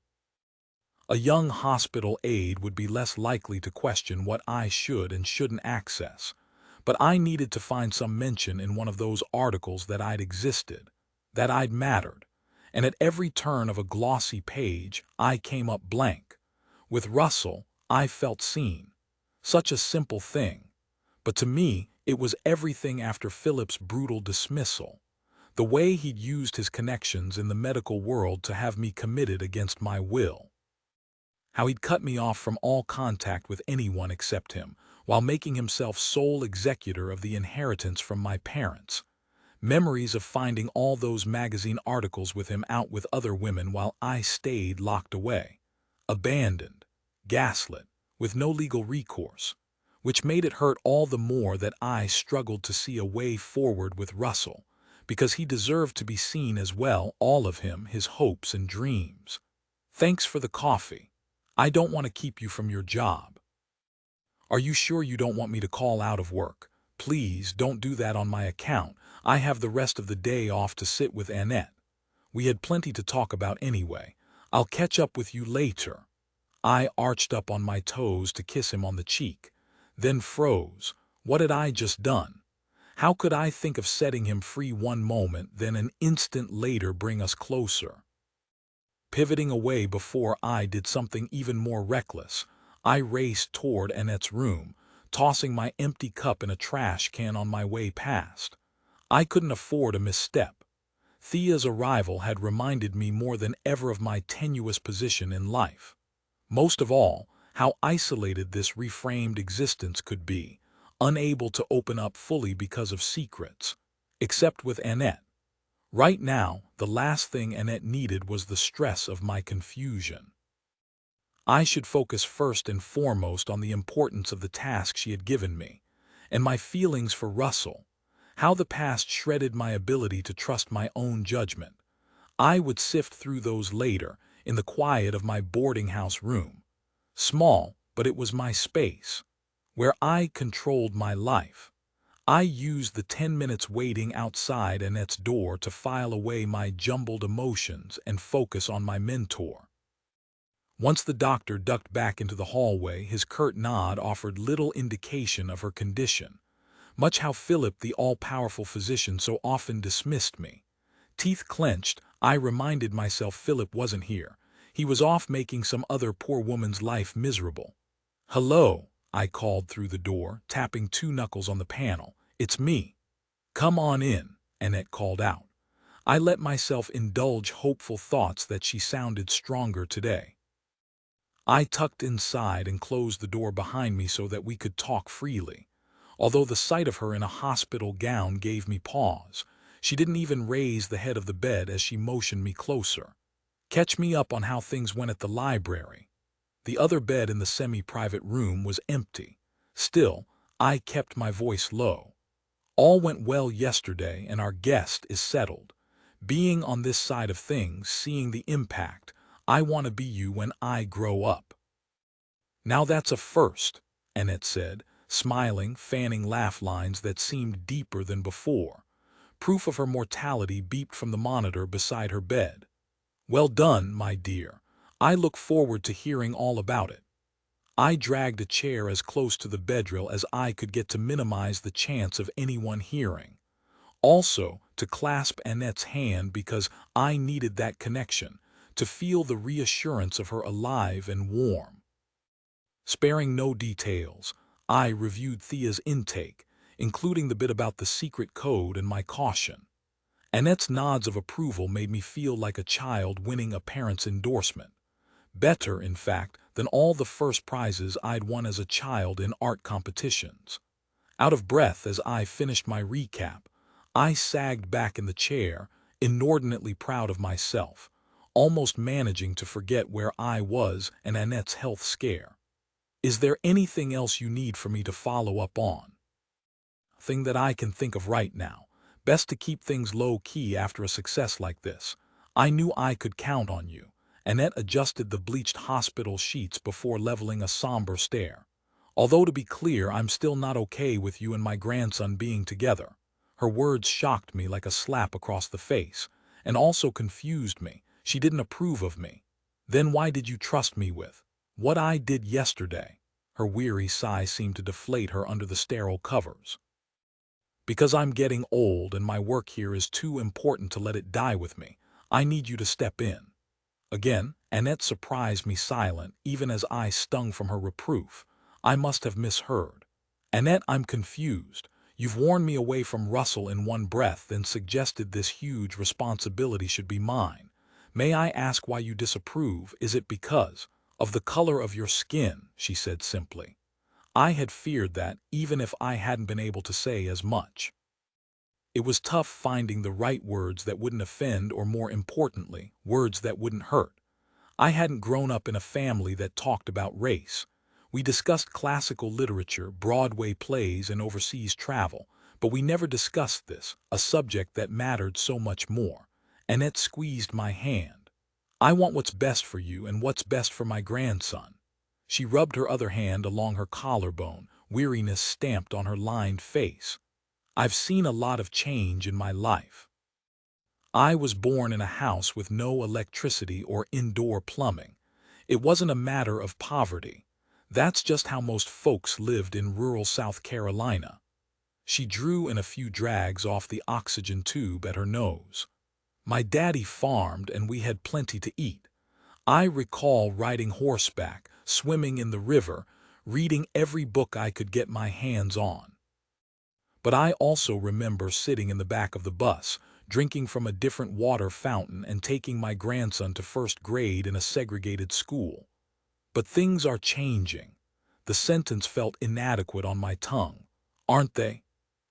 A young hospital aide would be less likely to question what I should and shouldn't access, but I needed to find some mention in one of those articles that I'd existed, that I'd mattered, and at every turn of a glossy page, I came up blank. With Russell, I felt seen. Such a simple thing. But to me, it was everything after Philip's brutal dismissal. The way he'd used his connections in the medical world to have me committed against my will. How he'd cut me off from all contact with anyone except him, while making himself sole executor of the inheritance from my parents. Memories of finding all those magazine articles with him out with other women while I stayed locked away. Abandoned. Gaslit. With no legal recourse. Which made it hurt all the more that I struggled to see a way forward with Russell, because he deserved to be seen as well, all of him, his hopes and dreams. Thanks for the coffee. I don't want to keep you from your job. Are you sure you don't want me to call out of work? Please don't do that on my account. I have the rest of the day off to sit with Annette. We had plenty to talk about anyway. I'll catch up with you later. I arched up on my toes to kiss him on the cheek, then froze. What had I just done? How could I think of setting him free one moment, then an instant later bring us closer? Pivoting away before I did something even more reckless, I raced toward Annette's room, tossing my empty cup in a trash can on my way past. I couldn't afford a misstep. Thea's arrival had reminded me more than ever of my tenuous position in life. Most of all, how isolated this reframed existence could be, unable to open up fully because of secrets, except with Annette. Right now, the last thing Annette needed was the stress of my confusion. I should focus first and foremost on the importance of the task she had given me, and my feelings for Russell, how the past shredded my ability to trust my own judgment. I would sift through those later, in the quiet of my boarding house room. Small, but it was my space, where I controlled my life. I used the 10 minutes waiting outside Annette's door to file away my jumbled emotions and focus on my mentor. Once the doctor ducked back into the hallway, his curt nod offered little indication of her condition, much how Philip, the all-powerful physician, so often dismissed me. Teeth clenched, I reminded myself Philip wasn't here. He was off making some other poor woman's life miserable. "Hello," I called through the door, tapping 2 knuckles on the panel. "It's me." "Come on in," Annette called out. I let myself indulge hopeful thoughts that she sounded stronger today. I tucked inside and closed the door behind me so that we could talk freely. Although the sight of her in a hospital gown gave me pause, she didn't even raise the head of the bed as she motioned me closer. Catch me up on how things went at the library. The other bed in the semi-private room was empty. Still, I kept my voice low. "All went well yesterday and our guest is settled. Being on this side of things, seeing the impact, I want to be you when I grow up. Now that's a first, Annette said, smiling, fanning laugh lines that seemed deeper than before. Proof of her mortality beeped from the monitor beside her bed. Well done, my dear. I look forward to hearing all about it. I dragged a chair as close to the bedrail as I could get to minimize the chance of anyone hearing. Also, to clasp Annette's hand because I needed that connection, to feel the reassurance of her alive and warm. Sparing no details, I reviewed Thea's intake, including the bit about the secret code and my caution. Annette's nods of approval made me feel like a child winning a parent's endorsement. Better, in fact, than all the first prizes I'd won as a child in art competitions. Out of breath as I finished my recap, I sagged back in the chair, inordinately proud of myself, almost managing to forget where I was and Annette's health scare. Is there anything else you need for me to follow up on? Thing that I can think of right now. Best to keep things low-key after a success like this. I knew I could count on you. Annette adjusted the bleached hospital sheets before leveling a somber stare. Although to be clear, I'm still not okay with you and my grandson being together. Her words shocked me like a slap across the face, and also confused me. She didn't approve of me. Then why did you trust me with what I did yesterday? Her weary sigh seemed to deflate her under the sterile covers. Because I'm getting old and my work here is too important to let it die with me. I need you to step in. Again, Annette surprised me silent, even as I stung from her reproof. I must have misheard. Annette, I'm confused. You've warned me away from Russell in one breath, then suggested this huge responsibility should be mine. May I ask why you disapprove? Is it because of the color of your skin? She said simply. I had feared that, even if I hadn't been able to say as much. It was tough finding the right words that wouldn't offend or, more importantly, words that wouldn't hurt. I hadn't grown up in a family that talked about race. We discussed classical literature, Broadway plays, and overseas travel, but we never discussed this, a subject that mattered so much more. Annette squeezed my hand. I want what's best for you and what's best for my grandson. She rubbed her other hand along her collarbone, weariness stamped on her lined face. I've seen a lot of change in my life. I was born in a house with no electricity or indoor plumbing. It wasn't a matter of poverty. That's just how most folks lived in rural South Carolina. She drew in a few drags off the oxygen tube at her nose. My daddy farmed and we had plenty to eat. I recall riding horseback, swimming in the river, reading every book I could get my hands on. But I also remember sitting in the back of the bus, drinking from a different water fountain and taking my grandson to first grade in a segregated school. But things are changing. The sentence felt inadequate on my tongue. Aren't they?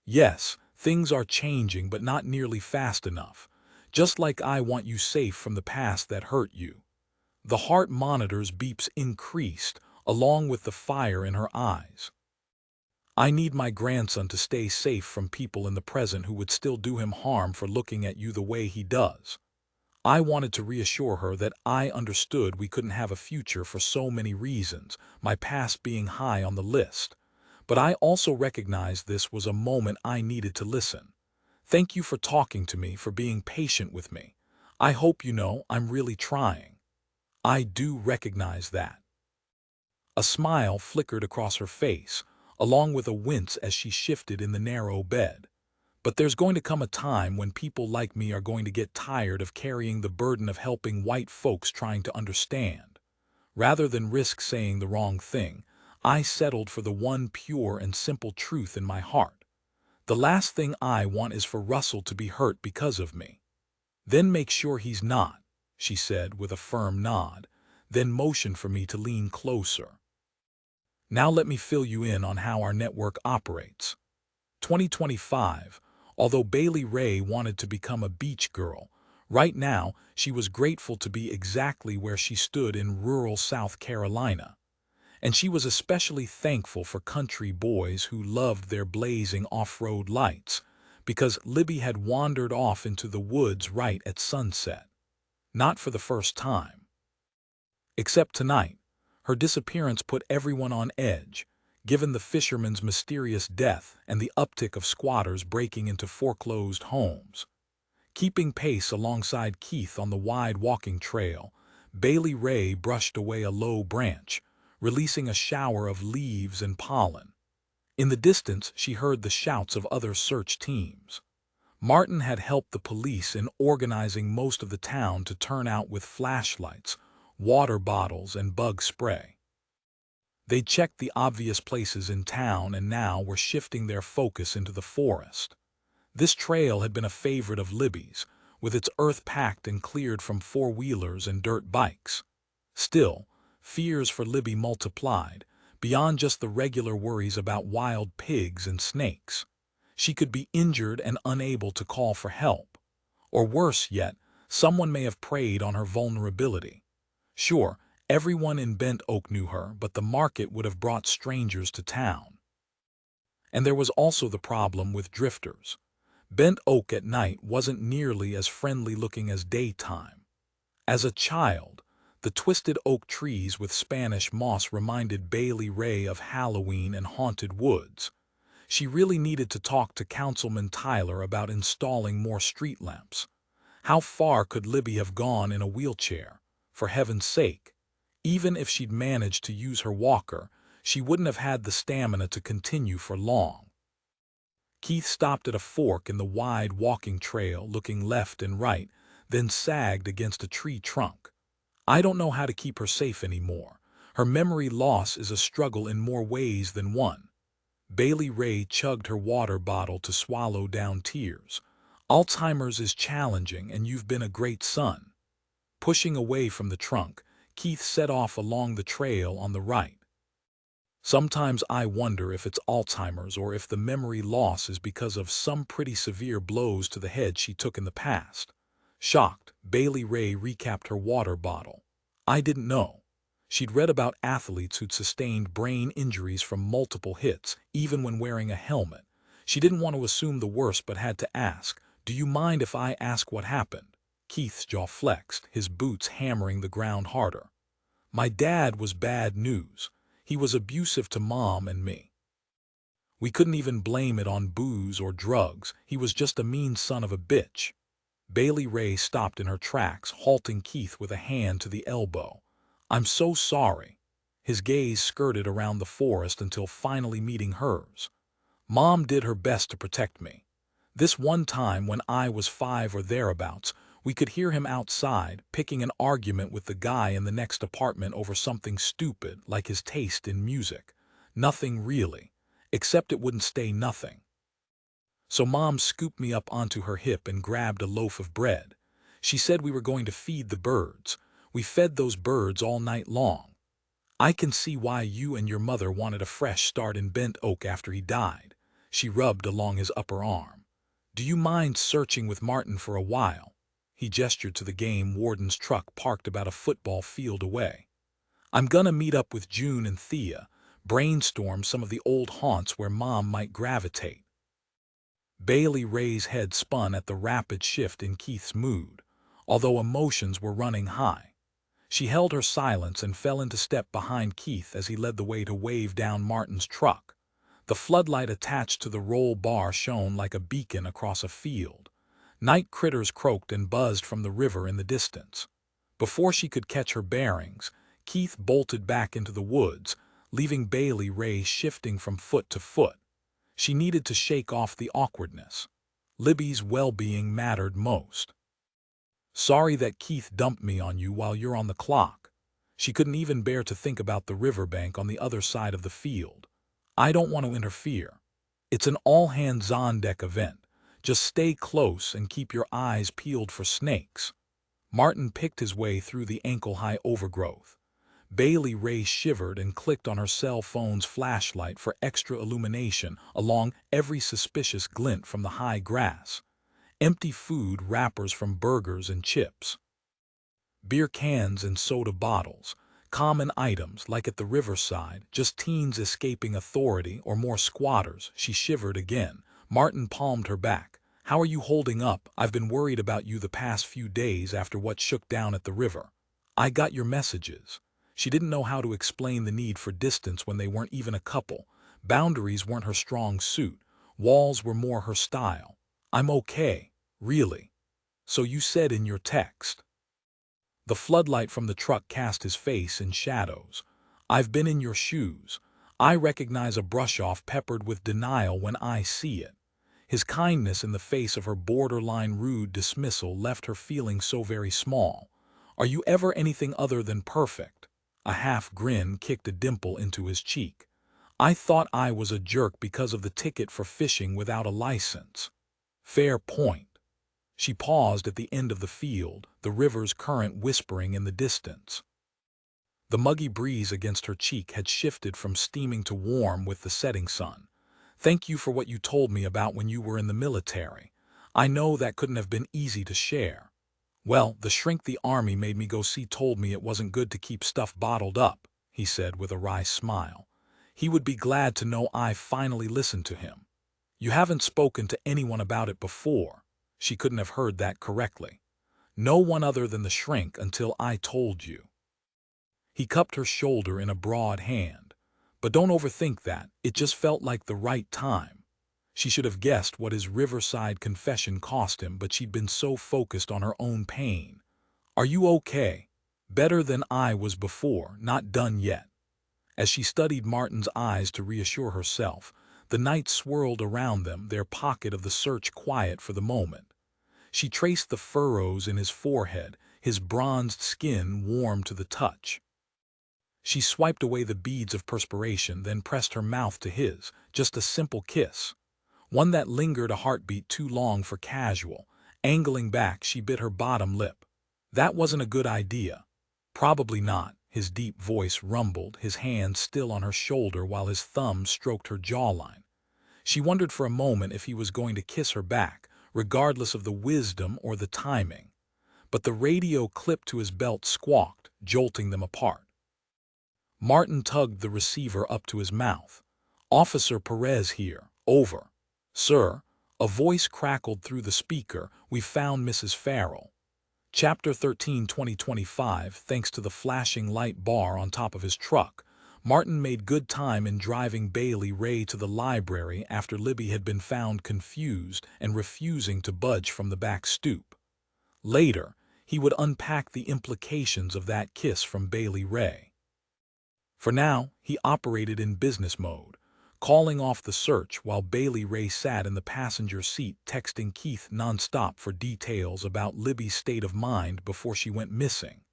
Yes, things are changing, but not nearly fast enough. Just like I want you safe from the past that hurt you. The heart monitor's beeps increased, along with the fire in her eyes. I need my grandson to stay safe from people in the present who would still do him harm for looking at you the way he does. I wanted to reassure her that I understood we couldn't have a future for so many reasons, my past being high on the list. But I also recognized this was a moment I needed to listen. Thank you for talking to me, for being patient with me. I hope you know I'm really trying. I do recognize that. A smile flickered across her face, along with a wince as she shifted in the narrow bed. But there's going to come a time when people like me are going to get tired of carrying the burden of helping white folks trying to understand. Rather than risk saying the wrong thing, I settled for the one pure and simple truth in my heart. The last thing I want is for Russell to be hurt because of me. Then make sure he's not, she said with a firm nod, then motioned for me to lean closer. Now let me fill you in on how our network operates. 2025, although Bailey Rae wanted to become a beach girl, right now she was grateful to be exactly where she stood in rural South Carolina. And she was especially thankful for country boys who loved their blazing off-road lights, because Libby had wandered off into the woods right at sunset. Not for the first time. Except tonight, her disappearance put everyone on edge, given the fisherman's mysterious death and the uptick of squatters breaking into foreclosed homes. Keeping pace alongside Keith on the wide walking trail, Bailey Rae brushed away a low branch, releasing a shower of leaves and pollen. In the distance, she heard the shouts of other search teams. Martin had helped the police in organizing most of the town to turn out with flashlights, water bottles, and bug spray. They checked the obvious places in town and now were shifting their focus into the forest. This trail had been a favorite of Libby's, with its earth packed and cleared from four-wheelers and dirt bikes. Still, fears for Libby multiplied, beyond just the regular worries about wild pigs and snakes. She could be injured and unable to call for help. Or worse yet, someone may have preyed on her vulnerability. Sure, everyone in Bent Oak knew her, but the market would have brought strangers to town. And there was also the problem with drifters. Bent Oak at night wasn't nearly as friendly-looking as daytime. As a child, the twisted oak trees with Spanish moss reminded Bailey Rae of Halloween and haunted woods. She really needed to talk to Councilman Tyler about installing more street lamps. How far could Libby have gone in a wheelchair? For heaven's sake. Even if she'd managed to use her walker, she wouldn't have had the stamina to continue for long. Keith stopped at a fork in the wide walking trail, looking left and right, then sagged against a tree trunk. I don't know how to keep her safe anymore. Her memory loss is a struggle in more ways than one. Bailey Rae chugged her water bottle to swallow down tears. Alzheimer's is challenging, and you've been a great son. Pushing away from the trunk, Keith set off along the trail on the right. Sometimes I wonder if it's Alzheimer's or if the memory loss is because of some pretty severe blows to the head she took in the past. Shocked, Bailey Rae recapped her water bottle. I didn't know. She'd read about athletes who'd sustained brain injuries from multiple hits, even when wearing a helmet. She didn't want to assume the worst but had to ask, "Do you mind if I ask what happened?" Keith's jaw flexed, his boots hammering the ground harder. My dad was bad news. He was abusive to Mom and me. We couldn't even blame it on booze or drugs. He was just a mean son of a bitch. Bailey Rae stopped in her tracks, halting Keith with a hand to the elbow. I'm so sorry. His gaze skirted around the forest until finally meeting hers. Mom did her best to protect me. This one time when I was 5 or thereabouts, we could hear him outside, picking an argument with the guy in the next apartment over something stupid like his taste in music. Nothing really, except it wouldn't stay nothing. So Mom scooped me up onto her hip and grabbed a loaf of bread. She said we were going to feed the birds. We fed those birds all night long. I can see why you and your mother wanted a fresh start in Bent Oak after he died. She rubbed along his upper arm. Do you mind searching with Martin for a while? He gestured to the game warden's truck parked about a football field away. I'm gonna meet up with June and Thea, brainstorm some of the old haunts where Mom might gravitate. Bailey Rae's head spun at the rapid shift in Keith's mood, although emotions were running high. She held her silence and fell into step behind Keith as he led the way to wave down Martin's truck. The floodlight attached to the roll bar shone like a beacon across a field. Night critters croaked and buzzed from the river in the distance. Before she could catch her bearings, Keith bolted back into the woods, leaving Bailey Rae shifting from foot to foot. She needed to shake off the awkwardness. Libby's well-being mattered most. Sorry that Keith dumped me on you while you're on the clock. She couldn't even bear to think about the riverbank on the other side of the field. I don't want to interfere. It's an all-hands-on-deck event. Just stay close and keep your eyes peeled for snakes. Martin picked his way through the ankle-high overgrowth. Bailey Rae shivered and clicked on her cell phone's flashlight for extra illumination along every suspicious glint from the high grass. Empty food wrappers from burgers and chips. Beer cans and soda bottles. Common items like at the riverside, just teens escaping authority or more squatters. She shivered again, Martin palmed her back. "How are you holding up? I've been worried about you the past few days after what shook down at the river." "I got your messages." She didn't know how to explain the need for distance when they weren't even a couple. Boundaries weren't her strong suit. Walls were more her style. "I'm okay, really." "So you said in your text." The floodlight from the truck cast his face in shadows. "I've been in your shoes. I recognize a brush-off peppered with denial when I see it." His kindness in the face of her borderline rude dismissal left her feeling so very small. "Are you ever anything other than perfect?" A half grin kicked a dimple into his cheek. "I thought I was a jerk because of the ticket for fishing without a license." "Fair point." She paused at the end of the field, the river's current whispering in the distance. The muggy breeze against her cheek had shifted from steaming to warm with the setting sun. "Thank you for what you told me about when you were in the military. I know that couldn't have been easy to share." "Well, the shrink the army made me go see told me it wasn't good to keep stuff bottled up," he said with a wry smile. "He would be glad to know I finally listened to him." "You haven't spoken to anyone about it before." She couldn't have heard that correctly. "No one other than the shrink until I told you." He cupped her shoulder in a broad hand. "But don't overthink that, it just felt like the right time." She should have guessed what his riverside confession cost him, but she'd been so focused on her own pain. "Are you okay?" "Better than I was before, not done yet." As she studied Martin's eyes to reassure herself, the night swirled around them, their pocket of the search quiet for the moment. She traced the furrows in his forehead, his bronzed skin warm to the touch. She swiped away the beads of perspiration, then pressed her mouth to his, just a simple kiss. One that lingered a heartbeat too long for casual. Angling back, she bit her bottom lip. "That wasn't a good idea." "Probably not," his deep voice rumbled, his hand still on her shoulder while his thumb stroked her jawline. She wondered for a moment if he was going to kiss her back, regardless of the wisdom or the timing. But the radio clip to his belt squawked, jolting them apart. Martin tugged the receiver up to his mouth. "Officer Perez here. Over." "Sir," a voice crackled through the speaker, "we found Mrs. Farrell." Chapter 13, 2025. Thanks to the flashing light bar on top of his truck, Martin made good time in driving Bailey Rae to the library after Libby had been found confused and refusing to budge from the back stoop. Later, he would unpack the implications of that kiss from Bailey Rae. For now, he operated in business mode, calling off the search while Bailey Rae sat in the passenger seat texting Keith nonstop for details about Libby's state of mind before she went missing.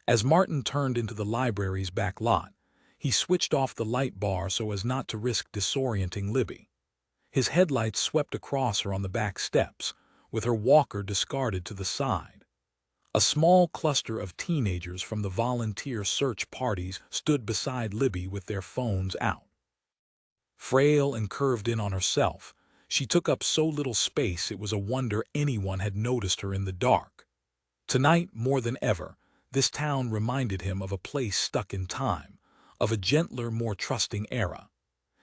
As Martin turned into the library's back lot, he switched off the light bar so as not to risk disorienting Libby. His headlights swept across her on the back steps, with her walker discarded to the side. A small cluster of teenagers from the volunteer search parties stood beside Libby with their phones out. Frail and curved in on herself, she took up so little space it was a wonder anyone had noticed her in the dark. Tonight, more than ever, this town reminded him of a place stuck in time, of a gentler, more trusting era.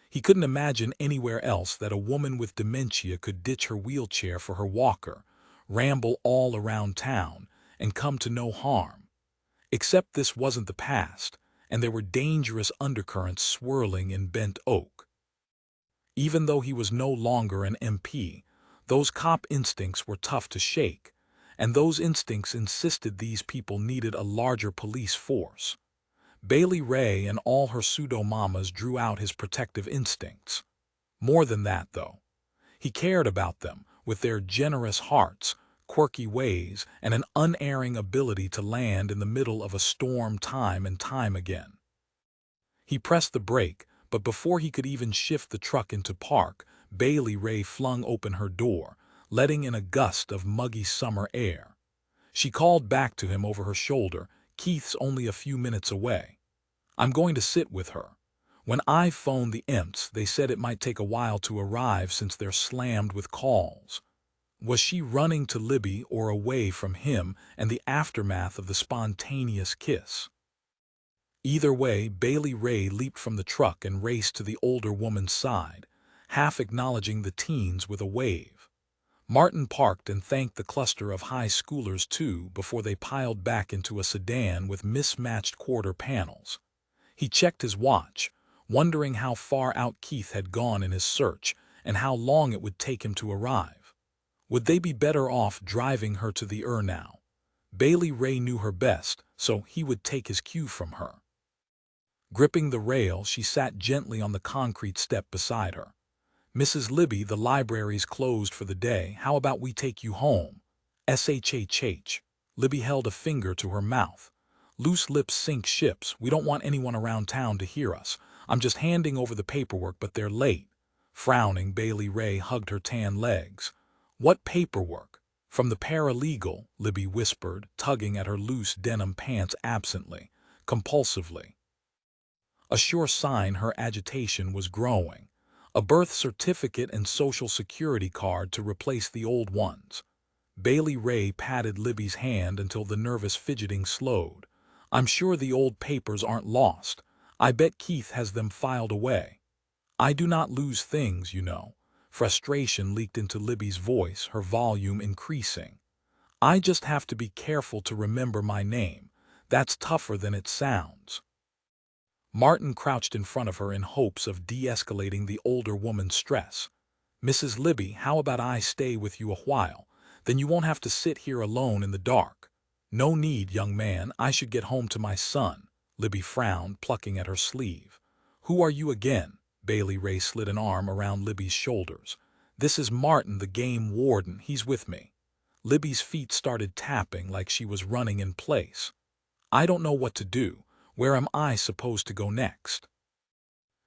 He couldn't imagine anywhere else that a woman with dementia could ditch her wheelchair for her walker, ramble all around town, and come to no harm. Except this wasn't the past, and there were dangerous undercurrents swirling in bent oak. Even though he was no longer an MP, those cop instincts were tough to shake, and those instincts insisted these people needed a larger police force. Bailey Rae and all her pseudo-mamas drew out his protective instincts. More than that, though. He cared about them, with their generous hearts, quirky ways, and an unerring ability to land in the middle of a storm time and time again. He pressed the brake, but before he could even shift the truck into park, Bailey Rae flung open her door, letting in a gust of muggy summer air. She called back to him over her shoulder, "Keith's only a few minutes away. I'm going to sit with her. When I phoned the imps, they said it might take a while to arrive since they're slammed with calls." Was she running to Libby or away from him and the aftermath of the spontaneous kiss? Either way, Bailey Rae leaped from the truck and raced to the older woman's side. half acknowledging the teens with a wave. Martin parked and thanked the cluster of high schoolers too before they piled back into a sedan with mismatched quarter panels. He checked his watch, wondering how far out Keith had gone in his search and how long it would take him to arrive. Would they be better off driving her to the now? Bailey Rae knew her best, so he would take his cue from her. Gripping the rail, she sat gently on the concrete step beside her. "Mrs. Libby, the library's closed for the day. How about we take you home?" "Shh." Libby held a finger to her mouth. "Loose lips sink ships. We don't want anyone around town to hear us. I'm just handing over the paperwork, but they're late." Frowning, Bailey Rae hugged her tan legs. "What paperwork?" "From the paralegal," Libby whispered, tugging at her loose denim pants absently, compulsively. A sure sign her agitation was growing. A birth certificate and social security card to replace the old ones. Bailey Rae patted Libby's hand until the nervous fidgeting slowed. "I'm sure the old papers aren't lost. I bet Keith has them filed away." "I do not lose things, you know." Frustration leaked into Libby's voice, her volume increasing. "I just have to be careful to remember my name. That's tougher than it sounds." Martin crouched in front of her in hopes of de-escalating the older woman's stress. "Mrs. Libby, how about I stay with you a while? Then you won't have to sit here alone in the dark." "No need, young man. I should get home to my son." Libby frowned, plucking at her sleeve. "Who are you again?" Bailey Rae slid an arm around Libby's shoulders. "This is Martin, the game warden. He's with me." Libby's feet started tapping like she was running in place. "I don't know what to do. Where am I supposed to go next?"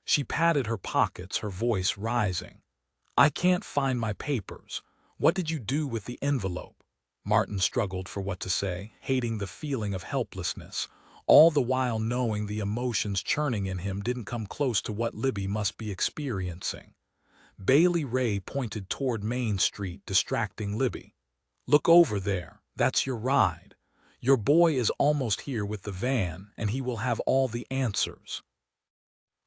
She patted her pockets, her voice rising. "I can't find my papers. What did you do with the envelope?" Martin struggled for what to say, hating the feeling of helplessness, all the while knowing the emotions churning in him didn't come close to what Libby must be experiencing. Bailey Rae pointed toward Main Street, distracting Libby. "Look over there. That's your ride. Your boy is almost here with the van, and he will have all the answers."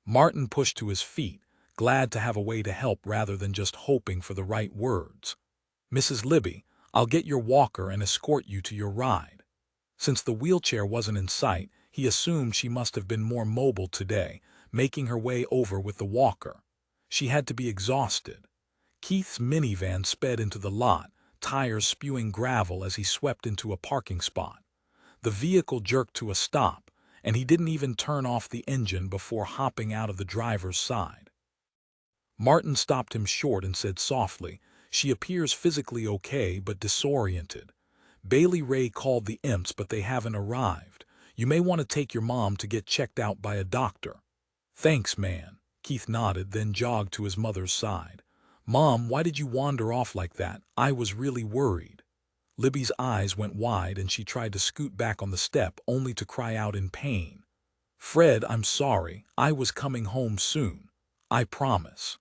Martin pushed to his feet, glad to have a way to help rather than just hoping for the right words. "Mrs. Libby, I'll get your walker and escort you to your ride." Since the wheelchair wasn't in sight, he assumed she must have been more mobile today, making her way over with the walker. She had to be exhausted. Keith's minivan sped into the lot, tires spewing gravel as he swept into a parking spot. The vehicle jerked to a stop, and he didn't even turn off the engine before hopping out of the driver's side. Martin stopped him short and said softly, "She appears physically okay but disoriented. Bailey Rae called the imps, but they haven't arrived. You may want to take your mom to get checked out by a doctor." "Thanks, man." Keith nodded, then jogged to his mother's side. "Mom, why did you wander off like that? I was really worried." Libby's eyes went wide and she tried to scoot back on the step only to cry out in pain. "Fred, I'm sorry. I was coming home soon. I promise.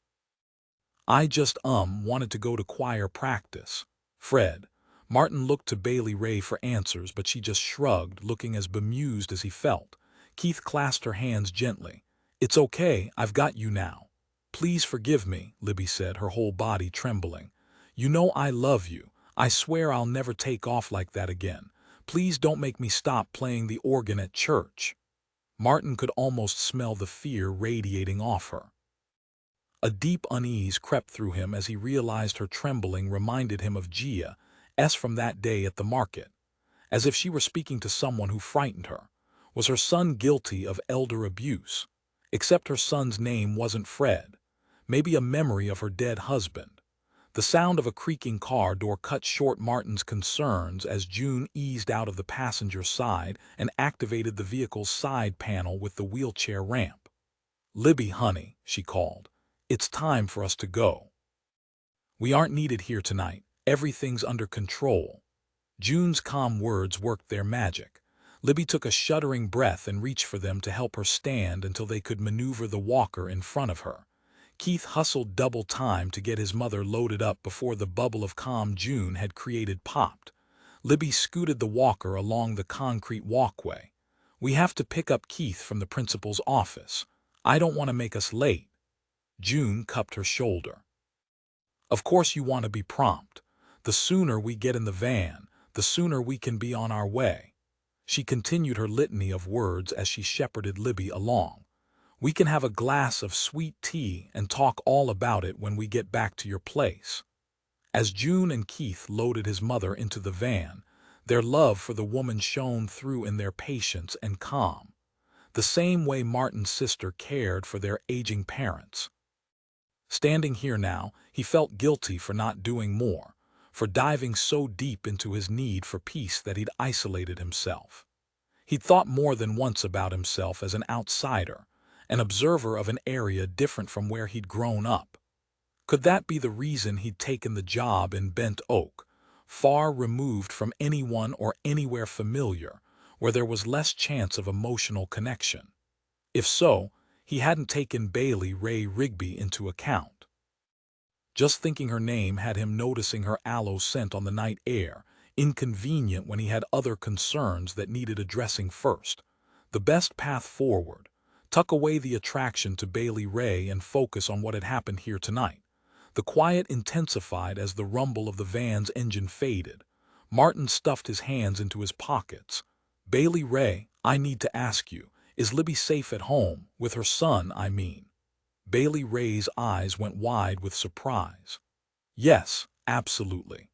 I just wanted to go to choir practice." "Fred." Martin looked to Bailey Rae for answers, but she just shrugged, looking as bemused as he felt. Keith clasped her hands gently. "It's okay, I've got you now." "Please forgive me," Libby said, her whole body trembling. "You know I love you. I swear I'll never take off like that again. Please don't make me stop playing the organ at church." Martin could almost smell the fear radiating off her. A deep unease crept through him as he realized her trembling reminded him of Gia's from that day at the market. As if she were speaking to someone who frightened her. Was her son guilty of elder abuse? Except her son's name wasn't Fred. Maybe a memory of her dead husband. The sound of a creaking car door cut short Martin's concerns as June eased out of the passenger side and activated the vehicle's side panel with the wheelchair ramp. "Libby, honey," she called. "It's time for us to go. We aren't needed here tonight. Everything's under control." June's calm words worked their magic. Libby took a shuddering breath and reached for them to help her stand until they could maneuver the walker in front of her. Keith hustled double time to get his mother loaded up before the bubble of calm June had created popped. Libby scooted the walker along the concrete walkway. "We have to pick up Keith from the principal's office. I don't want to make us late." June cupped her shoulder. Of course you want to be prompt. The sooner we get in the van, the sooner we can be on our way. She continued her litany of words as she shepherded Libby along. We can have a glass of sweet tea and talk all about it when we get back to your place. As June and Keith loaded his mother into the van, their love for the woman shone through in their patience and calm, the same way Martin's sister cared for their aging parents. Standing here now, he felt guilty for not doing more, for diving so deep into his need for peace that he'd isolated himself. He'd thought more than once about himself as an outsider, an observer of an area different from where he'd grown up. Could that be the reason he'd taken the job in Bent Oak, far removed from anyone or anywhere familiar, where there was less chance of emotional connection? If so, he hadn't taken Bailey Rae Rigby into account. Just thinking her name had him noticing her aloe scent on the night air, inconvenient when he had other concerns that needed addressing first. The best path forward: tuck away the attraction to Bailey Rae and focus on what had happened here tonight. The quiet intensified as the rumble of the van's engine faded. Martin stuffed his hands into his pockets. Bailey Rae, I need to ask you, is Libby safe at home, with her son, I mean? Bailey Rae's eyes went wide with surprise. Yes, absolutely.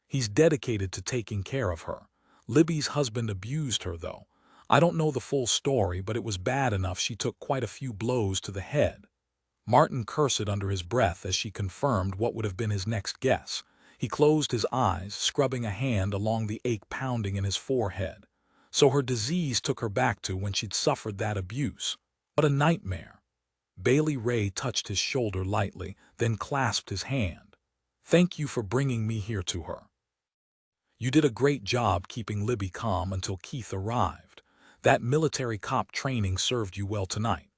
He's dedicated to taking care of her. Libby's husband abused her, though. I don't know the full story, but it was bad enough she took quite a few blows to the head. Martin cursed under his breath as she confirmed what would have been his next guess. He closed his eyes, scrubbing a hand along the ache pounding in his forehead. So her disease took her back to when she'd suffered that abuse. What a nightmare. Bailey Rae touched his shoulder lightly, then clasped his hand. Thank you for bringing me here to her. You did a great job keeping Libby calm until Keith arrived. That military cop training served you well tonight.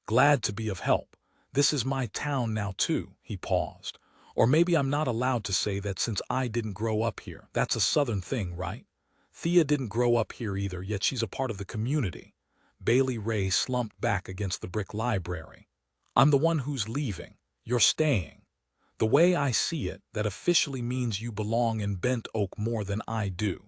Glad to be of help. This is my town now too, he paused. Or maybe I'm not allowed to say that since I didn't grow up here. That's a southern thing, right? Thea didn't grow up here either, yet she's a part of the community. Bailey Rae slumped back against the brick library. I'm the one who's leaving. You're staying. The way I see it, that officially means you belong in Bent Oak more than I do.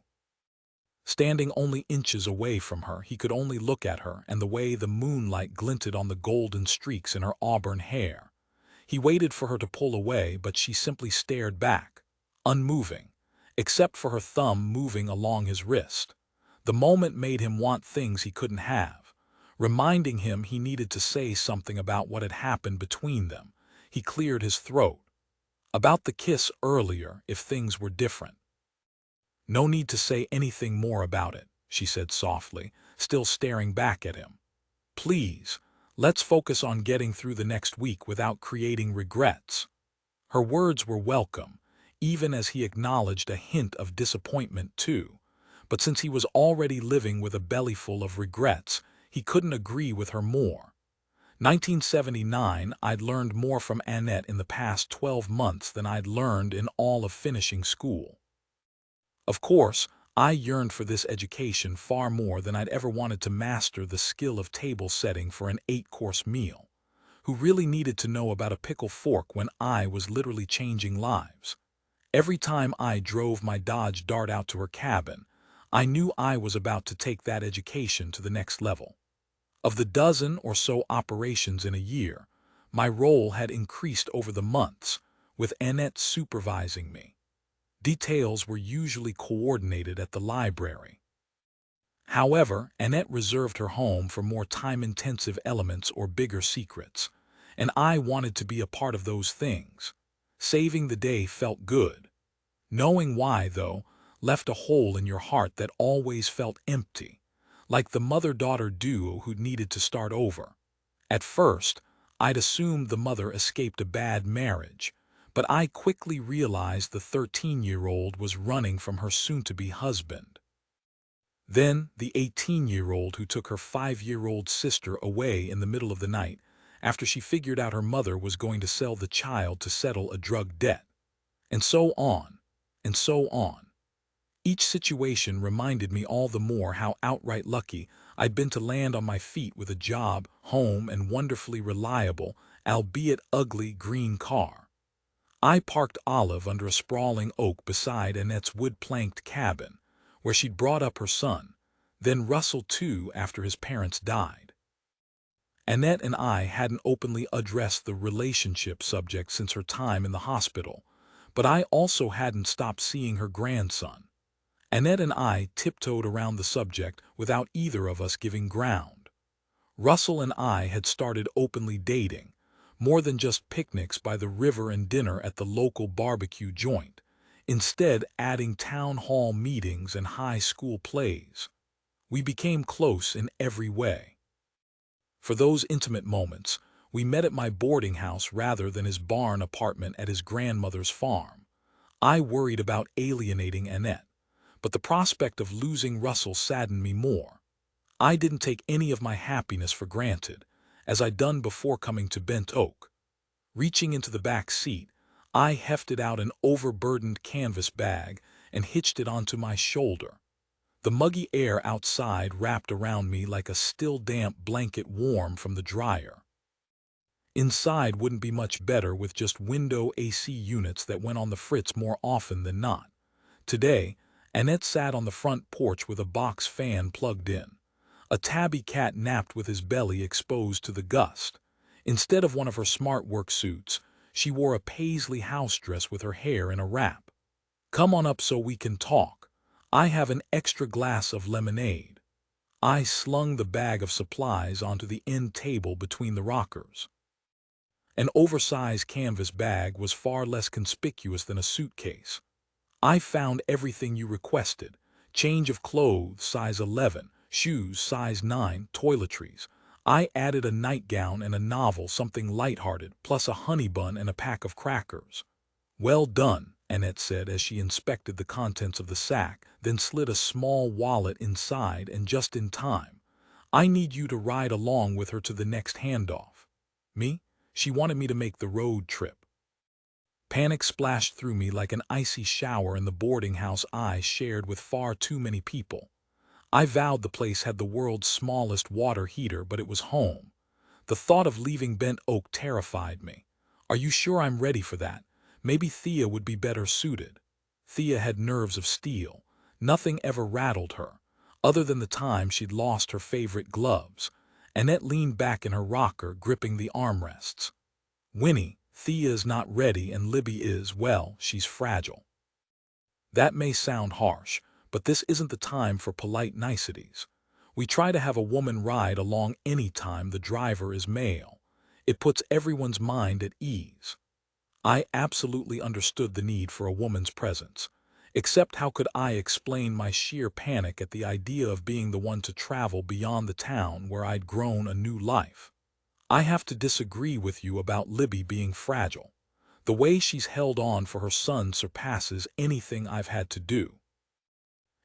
Standing only inches away from her, he could only look at her and the way the moonlight glinted on the golden streaks in her auburn hair. He waited for her to pull away, but she simply stared back, unmoving, except for her thumb moving along his wrist. The moment made him want things he couldn't have, reminding him he needed to say something about what had happened between them. He cleared his throat. About the kiss earlier, if things were different. No need to say anything more about it, she said softly, still staring back at him. Please, let's focus on getting through the next week without creating regrets. Her words were welcome, even as he acknowledged a hint of disappointment too. But since he was already living with a bellyful of regrets, he couldn't agree with her more. 1979, I'd learned more from Annette in the past 12 months than I'd learned in all of finishing school. Of course, I yearned for this education far more than I'd ever wanted to master the skill of table setting for an 8-course meal. Who really needed to know about a pickle fork when I was literally changing lives? Every time I drove my Dodge Dart out to her cabin, I knew I was about to take that education to the next level. Of the dozen or so operations in a year, my role had increased over the months, with Annette supervising me. Details were usually coordinated at the library. However, Annette reserved her home for more time-intensive elements or bigger secrets, and I wanted to be a part of those things. Saving the day felt good. Knowing why, though, left a hole in your heart that always felt empty, like the mother-daughter duo who needed to start over. At first, I'd assumed the mother escaped a bad marriage, but I quickly realized the 13-year-old was running from her soon-to-be husband. Then, the 18-year-old who took her 5-year-old sister away in the middle of the night after she figured out her mother was going to sell the child to settle a drug debt. And so on, and so on. Each situation reminded me all the more how outright lucky I'd been to land on my feet with a job, home, and wonderfully reliable albeit ugly, green car. I parked Olive under a sprawling oak beside Annette's wood-planked cabin, where she'd brought up her son, then Russell too after his parents died. Annette and I hadn't openly addressed the relationship subject since her time in the hospital, but I also hadn't stopped seeing her grandson. Annette and I tiptoed around the subject without either of us giving ground. Russell and I had started openly dating, more than just picnics by the river and dinner at the local barbecue joint, instead adding town hall meetings and high school plays. We became close in every way. For those intimate moments, we met at my boarding house rather than his barn apartment at his grandmother's farm. I worried about alienating Annette, but the prospect of losing Russell saddened me more. I didn't take any of my happiness for granted, as I'd done before coming to Bent Oak. Reaching into the back seat, I hefted out an overburdened canvas bag and hitched it onto my shoulder. The muggy air outside wrapped around me like a still damp blanket warm from the dryer. Inside wouldn't be much better with just window AC units that went on the fritz more often than not. Today, Annette sat on the front porch with a box fan plugged in. A tabby cat napped with his belly exposed to the gust. Instead of one of her smart work suits, she wore a paisley house dress with her hair in a wrap. "Come on up so we can talk. I have an extra glass of lemonade." I slung the bag of supplies onto the end table between the rockers. An oversized canvas bag was far less conspicuous than a suitcase. "I found everything you requested. Change of clothes, size 11, shoes, size 9, toiletries. I added a nightgown and a novel, something lighthearted, plus a honey bun and a pack of crackers." "Well done," Annette said as she inspected the contents of the sack, then slid a small wallet inside, and just in time. "I need you to ride along with her to the next handoff." "Me?" She wanted me to make the road trip. Panic splashed through me like an icy shower in the boarding house I shared with far too many people. I vowed the place had the world's smallest water heater, but it was home. The thought of leaving Bent Oak terrified me. "Are you sure I'm ready for that? Maybe Thea would be better suited." Thea had nerves of steel. Nothing ever rattled her, other than the time she'd lost her favorite gloves. Annette leaned back in her rocker, gripping the armrests. "Winnie, Thea is not ready, and Libby is, well, she's fragile." That may sound harsh, but this isn't the time for polite niceties. We try to have a woman ride along any time the driver is male. It puts everyone's mind at ease. I absolutely understood the need for a woman's presence. Except how could I explain my sheer panic at the idea of being the one to travel beyond the town where I'd grown a new life? "I have to disagree with you about Libby being fragile. The way she's held on for her son surpasses anything I've had to do.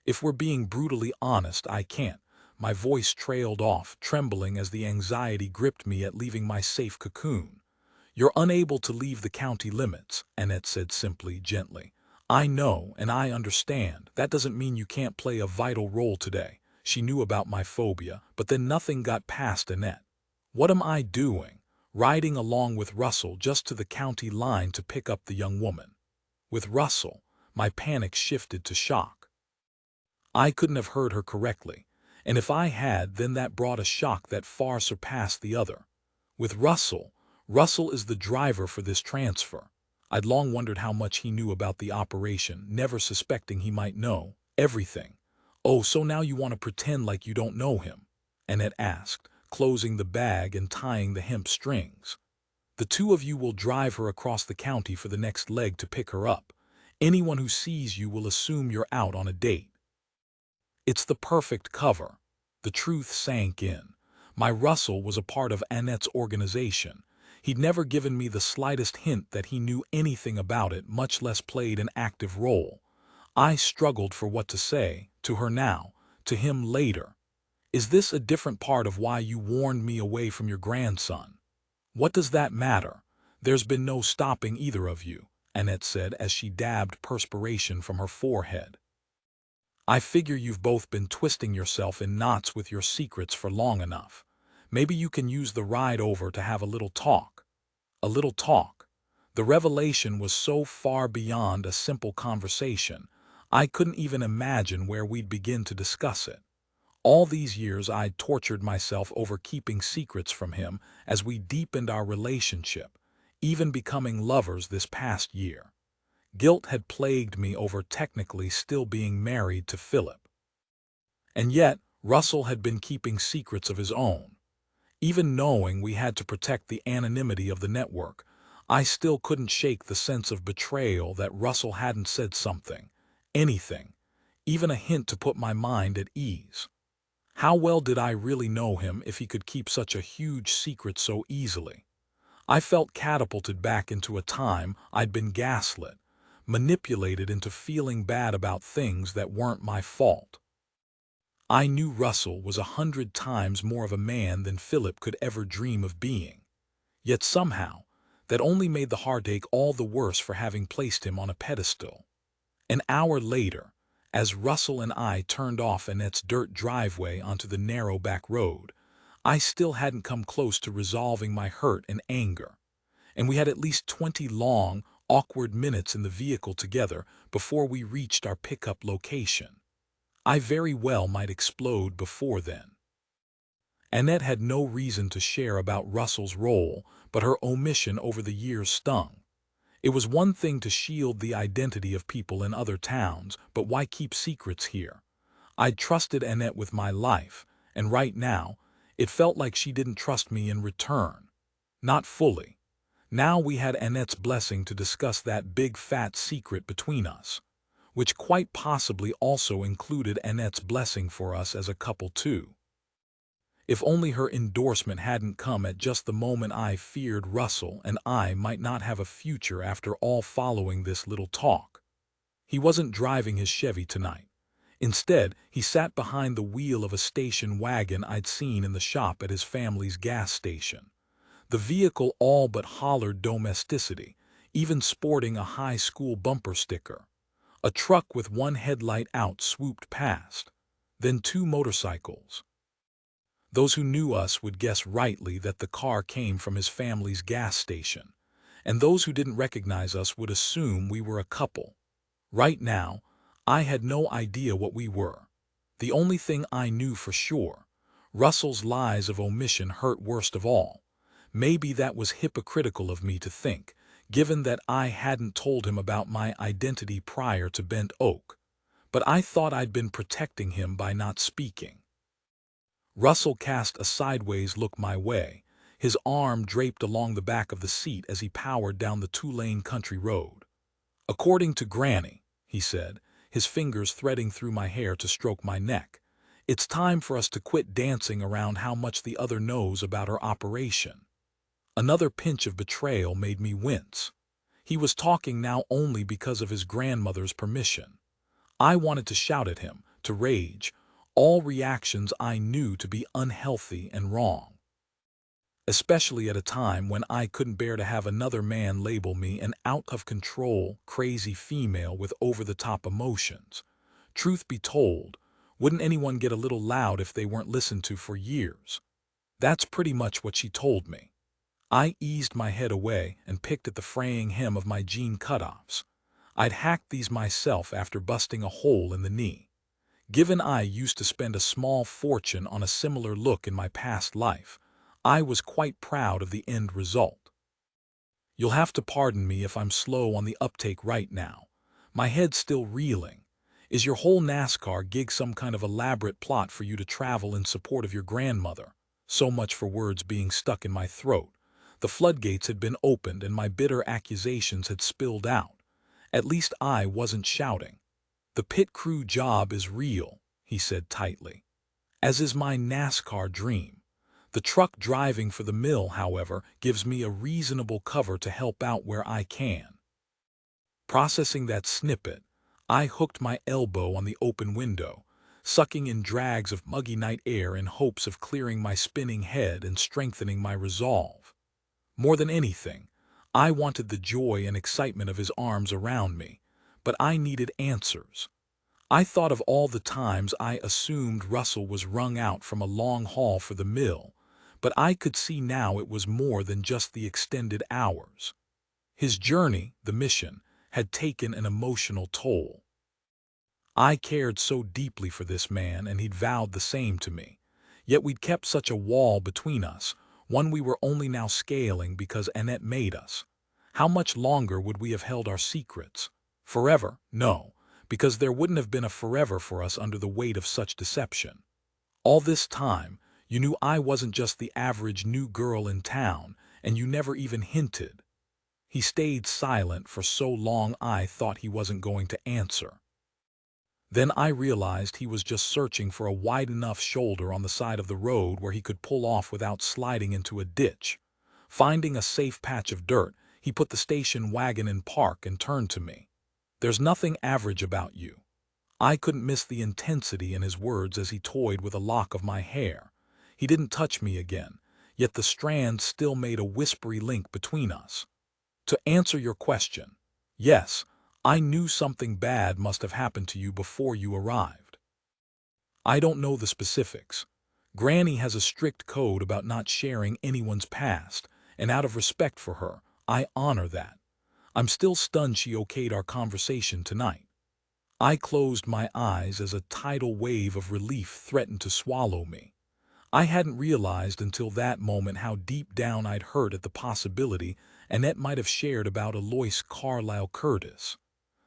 If we're being brutally honest, I can't." My voice trailed off, trembling as the anxiety gripped me at leaving my safe cocoon. "You're unable to leave the county limits," Annette said simply, gently. "I know and I understand. That doesn't mean you can't play a vital role today." She knew about my phobia, but then nothing got past Annette. What am I doing, riding along with Russell just to the county line to pick up the young woman? With Russell, my panic shifted to shock. I couldn't have heard her correctly, and if I had, then that brought a shock that far surpassed the other. With Russell is the driver for this transfer. I'd long wondered how much he knew about the operation, never suspecting he might know everything. "Oh, so now you want to pretend like you don't know him?" Annette asked, closing the bag and tying the hemp strings. "The two of you will drive her across the county for the next leg to pick her up. Anyone who sees you will assume you're out on a date." It's the perfect cover. The truth sank in. My Russell was a part of Annette's organization. He'd never given me the slightest hint that he knew anything about it, much less played an active role. I struggled for what to say, to her now, to him later. "Is this a different part of why you warned me away from your grandson?" "What does that matter? There's been no stopping either of you," Annette said as she dabbed perspiration from her forehead. "I figure you've both been twisting yourself in knots with your secrets for long enough. Maybe you can use the ride over to have a little talk." a little talk. The revelation was so far beyond a simple conversation, I couldn't even imagine where we'd begin to discuss it. All these years I'd tortured myself over keeping secrets from him as we deepened our relationship, even becoming lovers this past year. Guilt had plagued me over technically still being married to Philip. And yet, Russell had been keeping secrets of his own. Even knowing we had to protect the anonymity of the network, I still couldn't shake the sense of betrayal that Russell hadn't said something, anything, even a hint to put my mind at ease. How well did I really know him if he could keep such a huge secret so easily? I felt catapulted back into a time I'd been gaslit, manipulated into feeling bad about things that weren't my fault. I knew Russell was 100 times more of a man than Philip could ever dream of being. Yet somehow, that only made the heartache all the worse for having placed him on a pedestal. An hour later, as Russell and I turned off Annette's dirt driveway onto the narrow back road, I still hadn't come close to resolving my hurt and anger, and we had at least 20 long, awkward minutes in the vehicle together before we reached our pickup location. I very well might explode before then. Annette had no reason to share about Russell's role, but her omission over the years stung. It was one thing to shield the identity of people in other towns, but why keep secrets here? I'd trusted Annette with my life, and right now, it felt like she didn't trust me in return. Not fully. Now we had Annette's blessing to discuss that big fat secret between us, which quite possibly also included Annette's blessing for us as a couple too. If only her endorsement hadn't come at just the moment I feared Russell and I might not have a future after all following this little talk. He wasn't driving his Chevy tonight. Instead, he sat behind the wheel of a station wagon I'd seen in the shop at his family's gas station. The vehicle all but hollered domesticity, even sporting a high school bumper sticker. A truck with one headlight out swooped past. Then two motorcycles. Those who knew us would guess rightly that the car came from his family's gas station, and those who didn't recognize us would assume we were a couple. Right now, I had no idea what we were. The only thing I knew for sure, Russell's lies of omission hurt worst of all. Maybe that was hypocritical of me to think, given that I hadn't told him about my identity prior to Bent Oak. But I thought I'd been protecting him by not speaking. Russell cast a sideways look my way, his arm draped along the back of the seat as he powered down the two-lane country road. "According to Granny," he said, his fingers threading through my hair to stroke my neck, "it's time for us to quit dancing around how much the other knows about our operation." Another pinch of betrayal made me wince. He was talking now only because of his grandmother's permission. I wanted to shout at him, to rage, all reactions I knew to be unhealthy and wrong. Especially at a time when I couldn't bear to have another man label me an out-of-control, crazy female with over-the-top emotions. Truth be told, wouldn't anyone get a little loud if they weren't listened to for years? That's pretty much what she told me. I eased my head away and picked at the fraying hem of my jean cutoffs. I'd hacked these myself after busting a hole in the knee. Given I used to spend a small fortune on a similar look in my past life, I was quite proud of the end result. You'll have to pardon me if I'm slow on the uptake right now. My head's still reeling. Is your whole NASCAR gig some kind of elaborate plot for you to travel in support of your grandmother? So much for words being stuck in my throat. The floodgates had been opened and my bitter accusations had spilled out. At least I wasn't shouting. "The pit crew job is real," he said tightly. "As is my NASCAR dream. The truck driving for the mill, however, gives me a reasonable cover to help out where I can." Processing that snippet, I hooked my elbow on the open window, sucking in drags of muggy night air in hopes of clearing my spinning head and strengthening my resolve. More than anything, I wanted the joy and excitement of his arms around me, but I needed answers. I thought of all the times I assumed Russell was wrung out from a long haul for the mill, but I could see now it was more than just the extended hours. His journey, the mission, had taken an emotional toll. I cared so deeply for this man, and he'd vowed the same to me. Yet we'd kept such a wall between us, one we were only now scaling because Annette made us. How much longer would we have held our secrets? Forever? No, because there wouldn't have been a forever for us under the weight of such deception. All this time, you knew I wasn't just the average new girl in town, and you never even hinted. He stayed silent for so long I thought he wasn't going to answer. Then I realized he was just searching for a wide enough shoulder on the side of the road where he could pull off without sliding into a ditch. Finding a safe patch of dirt, he put the station wagon in park and turned to me. "There's nothing average about you." I couldn't miss the intensity in his words as he toyed with a lock of my hair. He didn't touch me again, yet the strands still made a whispery link between us. "To answer your question, yes, I knew something bad must have happened to you before you arrived. I don't know the specifics. Granny has a strict code about not sharing anyone's past, and out of respect for her, I honor that. I'm still stunned she okayed our conversation tonight." I closed my eyes as a tidal wave of relief threatened to swallow me. I hadn't realized until that moment how deep down I'd hurt at the possibility Annette might have shared about Alois Carlyle Curtis.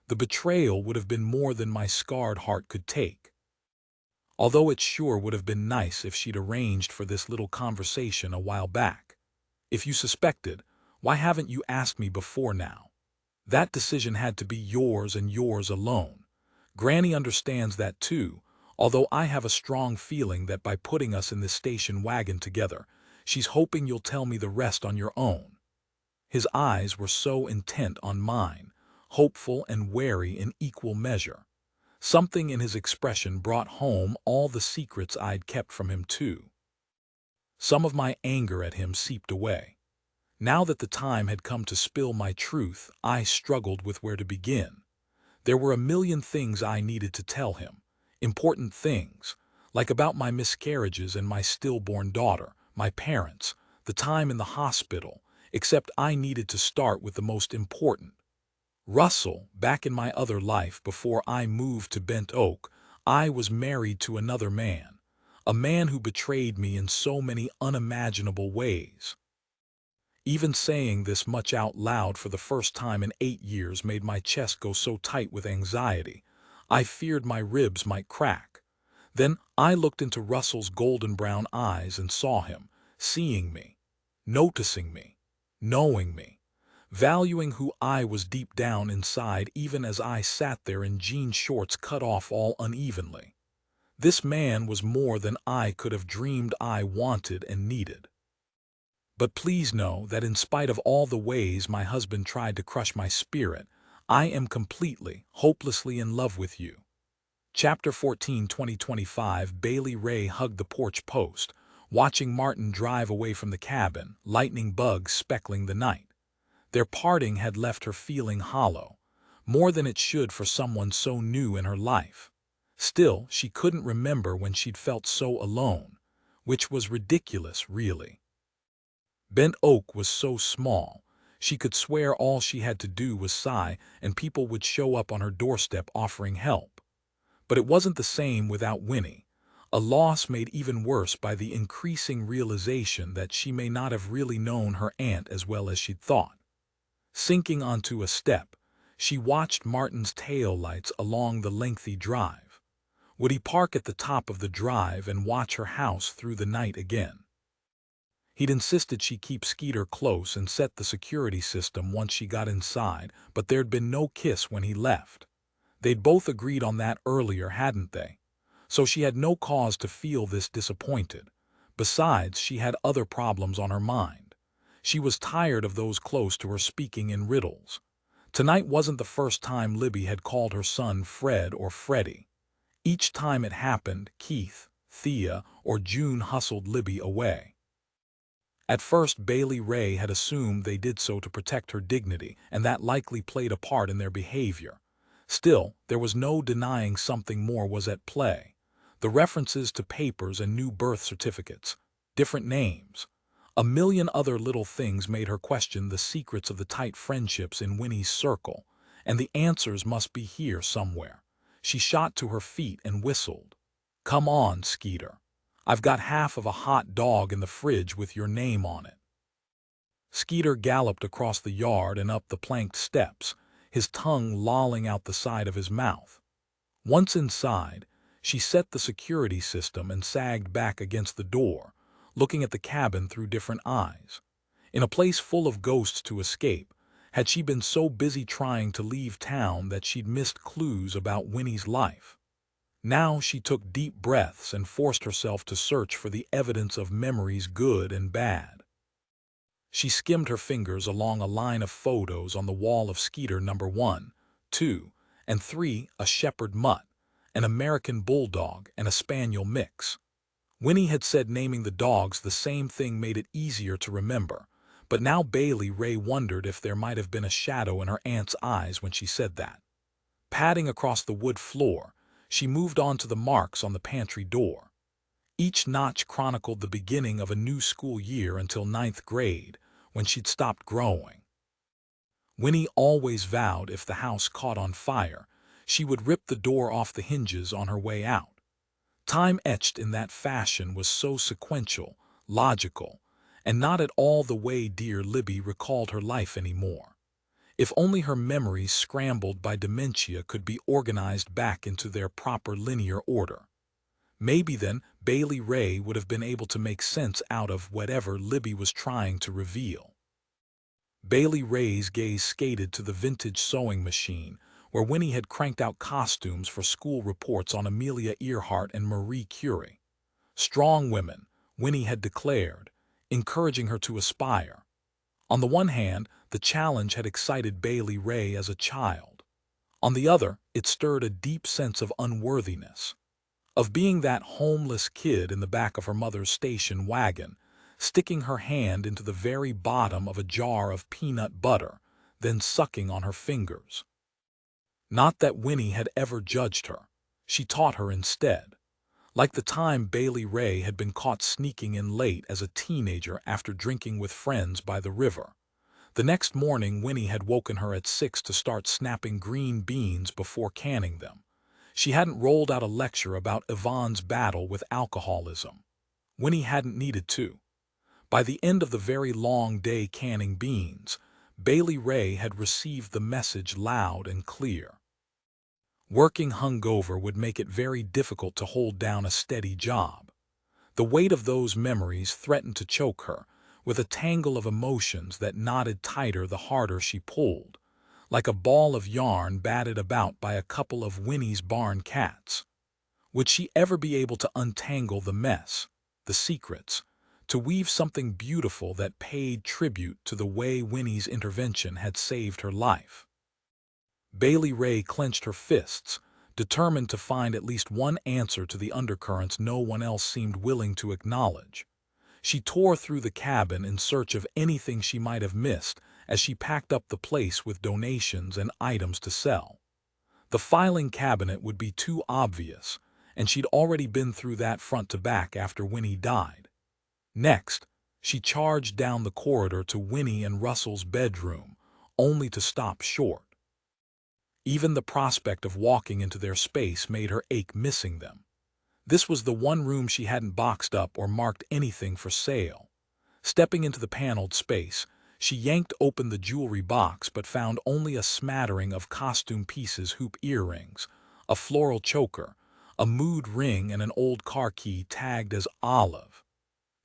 The betrayal would have been more than my scarred heart could take. Although it sure would have been nice if she'd arranged for this little conversation a while back. If you suspected, why haven't you asked me before now? That decision had to be yours and yours alone. Granny understands that too, although I have a strong feeling that by putting us in this station wagon together, she's hoping you'll tell me the rest on your own. His eyes were so intent on mine, hopeful and wary in equal measure. Something in his expression brought home all the secrets I'd kept from him too. Some of my anger at him seeped away. Now that the time had come to spill my truth, I struggled with where to begin. There were a million things I needed to tell him, important things, like about my miscarriages and my stillborn daughter, my parents, the time in the hospital, except I needed to start with the most important. Russell, back in my other life before I moved to Bent Oak, I was married to another man, a man who betrayed me in so many unimaginable ways. Even saying this much out loud for the first time in 8 years made my chest go so tight with anxiety. I feared my ribs might crack. Then I looked into Russell's golden brown eyes and saw him, seeing me, noticing me, knowing me, valuing who I was deep down inside even as I sat there in jean shorts cut off all unevenly. This man was more than I could have dreamed I wanted and needed. But please know that in spite of all the ways my husband tried to crush my spirit, I am completely, hopelessly in love with you. Chapter 14, 2025. Bailey Rae hugged the porch post, watching Martin drive away from the cabin, lightning bugs speckling the night. Their parting had left her feeling hollow, more than it should for someone so new in her life. Still, she couldn't remember when she'd felt so alone, which was ridiculous, really. Bent Oak was so small, she could swear all she had to do was sigh and people would show up on her doorstep offering help. But it wasn't the same without Winnie, a loss made even worse by the increasing realization that she may not have really known her aunt as well as she'd thought. Sinking onto a step, she watched Martin's taillights along the lengthy drive. Would he park at the top of the drive and watch her house through the night again? He'd insisted she keep Skeeter close and set the security system once she got inside, but there'd been no kiss when he left. They'd both agreed on that earlier, hadn't they? So she had no cause to feel this disappointed. Besides, she had other problems on her mind. She was tired of those close to her speaking in riddles. Tonight wasn't the first time Libby had called her son Fred or Freddie. Each time it happened, Keith, Thea, or June hustled Libby away. At first, Bailey Rae had assumed they did so to protect her dignity, and that likely played a part in their behavior. Still, there was no denying something more was at play. The references to papers and new birth certificates. different names. A million other little things made her question the secrets of the tight friendships in Winnie's circle, and the answers must be here somewhere. She shot to her feet and whistled. "Come on, Skeeter. I've got half of a hot dog in the fridge with your name on it." Skeeter galloped across the yard and up the planked steps, his tongue lolling out the side of his mouth. Once inside, she set the security system and sagged back against the door, looking at the cabin through different eyes. In a place full of ghosts to escape, had she been so busy trying to leave town that she'd missed clues about Winnie's life? Now she took deep breaths and forced herself to search for the evidence of memories good and bad. She skimmed her fingers along a line of photos on the wall of Skeeter number 1, 2, and 3, a shepherd mutt, an American bulldog, and a spaniel mix. Winnie had said naming the dogs the same thing made it easier to remember, but now Bailey Rae wondered if there might have been a shadow in her aunt's eyes when she said that. Padding across the wood floor, she moved on to the marks on the pantry door. Each notch chronicled the beginning of a new school year until 9th grade, when she'd stopped growing. Winnie always vowed if the house caught on fire, she would rip the door off the hinges on her way out. Time etched in that fashion was so sequential, logical, and not at all the way dear Libby recalled her life anymore. If only her memories scrambled by dementia could be organized back into their proper linear order. Maybe then Bailey Rae would have been able to make sense out of whatever Libby was trying to reveal. Bailey Rae's gaze skated to the vintage sewing machine, where Winnie had cranked out costumes for school reports on Amelia Earhart and Marie Curie. Strong women, Winnie had declared, encouraging her to aspire. On the one hand, the challenge had excited Bailey Rae as a child. On the other, it stirred a deep sense of unworthiness, of being that homeless kid in the back of her mother's station wagon, sticking her hand into the very bottom of a jar of peanut butter, then sucking on her fingers. Not that Winnie had ever judged her. She taught her instead. Like the time Bailey Rae had been caught sneaking in late as a teenager after drinking with friends by the river. The next morning Winnie had woken her at 6 to start snapping green beans before canning them. She hadn't rolled out a lecture about Yvonne's battle with alcoholism. Winnie hadn't needed to. By the end of the very long day canning beans, Bailey Rae had received the message loud and clear. Working hungover would make it very difficult to hold down a steady job. The weight of those memories threatened to choke her, with a tangle of emotions that knotted tighter the harder she pulled, like a ball of yarn batted about by a couple of Winnie's barn cats. Would she ever be able to untangle the mess, the secrets, to weave something beautiful that paid tribute to the way Winnie's intervention had saved her life? Bailey Rae clenched her fists, determined to find at least one answer to the undercurrents no one else seemed willing to acknowledge. She tore through the cabin in search of anything she might have missed as she packed up the place with donations and items to sell. The filing cabinet would be too obvious, and she'd already been through that front to back after Winnie died. Next, she charged down the corridor to Winnie and Russell's bedroom, only to stop short. Even the prospect of walking into their space made her ache missing them. This was the one room she hadn't boxed up or marked anything for sale. Stepping into the paneled space, she yanked open the jewelry box but found only a smattering of costume pieces, hoop earrings, a floral choker, a mood ring, and an old car key tagged as Olive.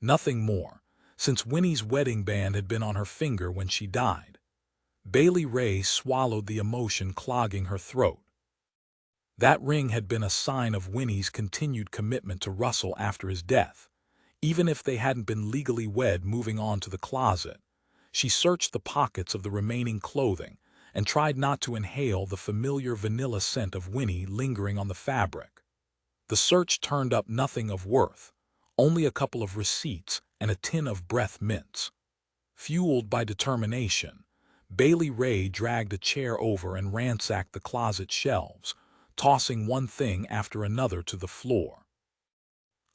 Nothing more, since Winnie's wedding band had been on her finger when she died. Bailey Rae swallowed the emotion clogging her throat. That ring had been a sign of Winnie's continued commitment to Russell after his death, even if they hadn't been legally wed. Moving on to the closet, she searched the pockets of the remaining clothing and tried not to inhale the familiar vanilla scent of Winnie lingering on the fabric. The search turned up nothing of worth, only a couple of receipts and a tin of breath mints. Fueled by determination, Bailey Rae dragged a chair over and ransacked the closet shelves, tossing one thing after another to the floor.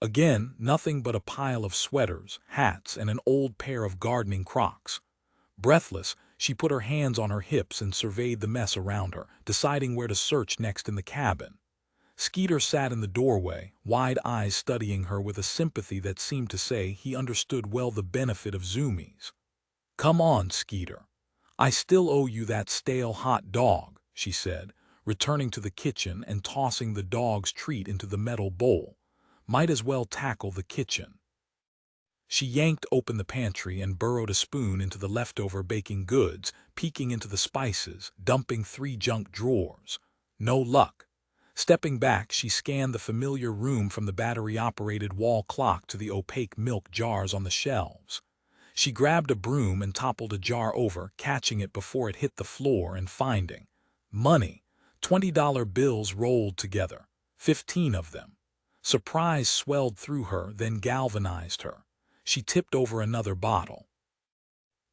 Again, nothing but a pile of sweaters, hats, and an old pair of gardening Crocs. Breathless, she put her hands on her hips and surveyed the mess around her, deciding where to search next in the cabin. Skeeter sat in the doorway, wide eyes studying her with a sympathy that seemed to say he understood well the benefit of zoomies. "Come on, Skeeter. I still owe you that stale hot dog," she said, returning to the kitchen and tossing the dog's treat into the metal bowl. "Might as well tackle the kitchen." She yanked open the pantry and burrowed a spoon into the leftover baking goods, peeking into the spices, dumping 3 junk drawers. No luck. Stepping back, she scanned the familiar room from the battery-operated wall clock to the opaque milk jars on the shelves. She grabbed a broom and toppled a jar over, catching it before it hit the floor and finding money. $20 bills rolled together, 15 of them. Surprise swelled through her, then galvanized her. She tipped over another bottle.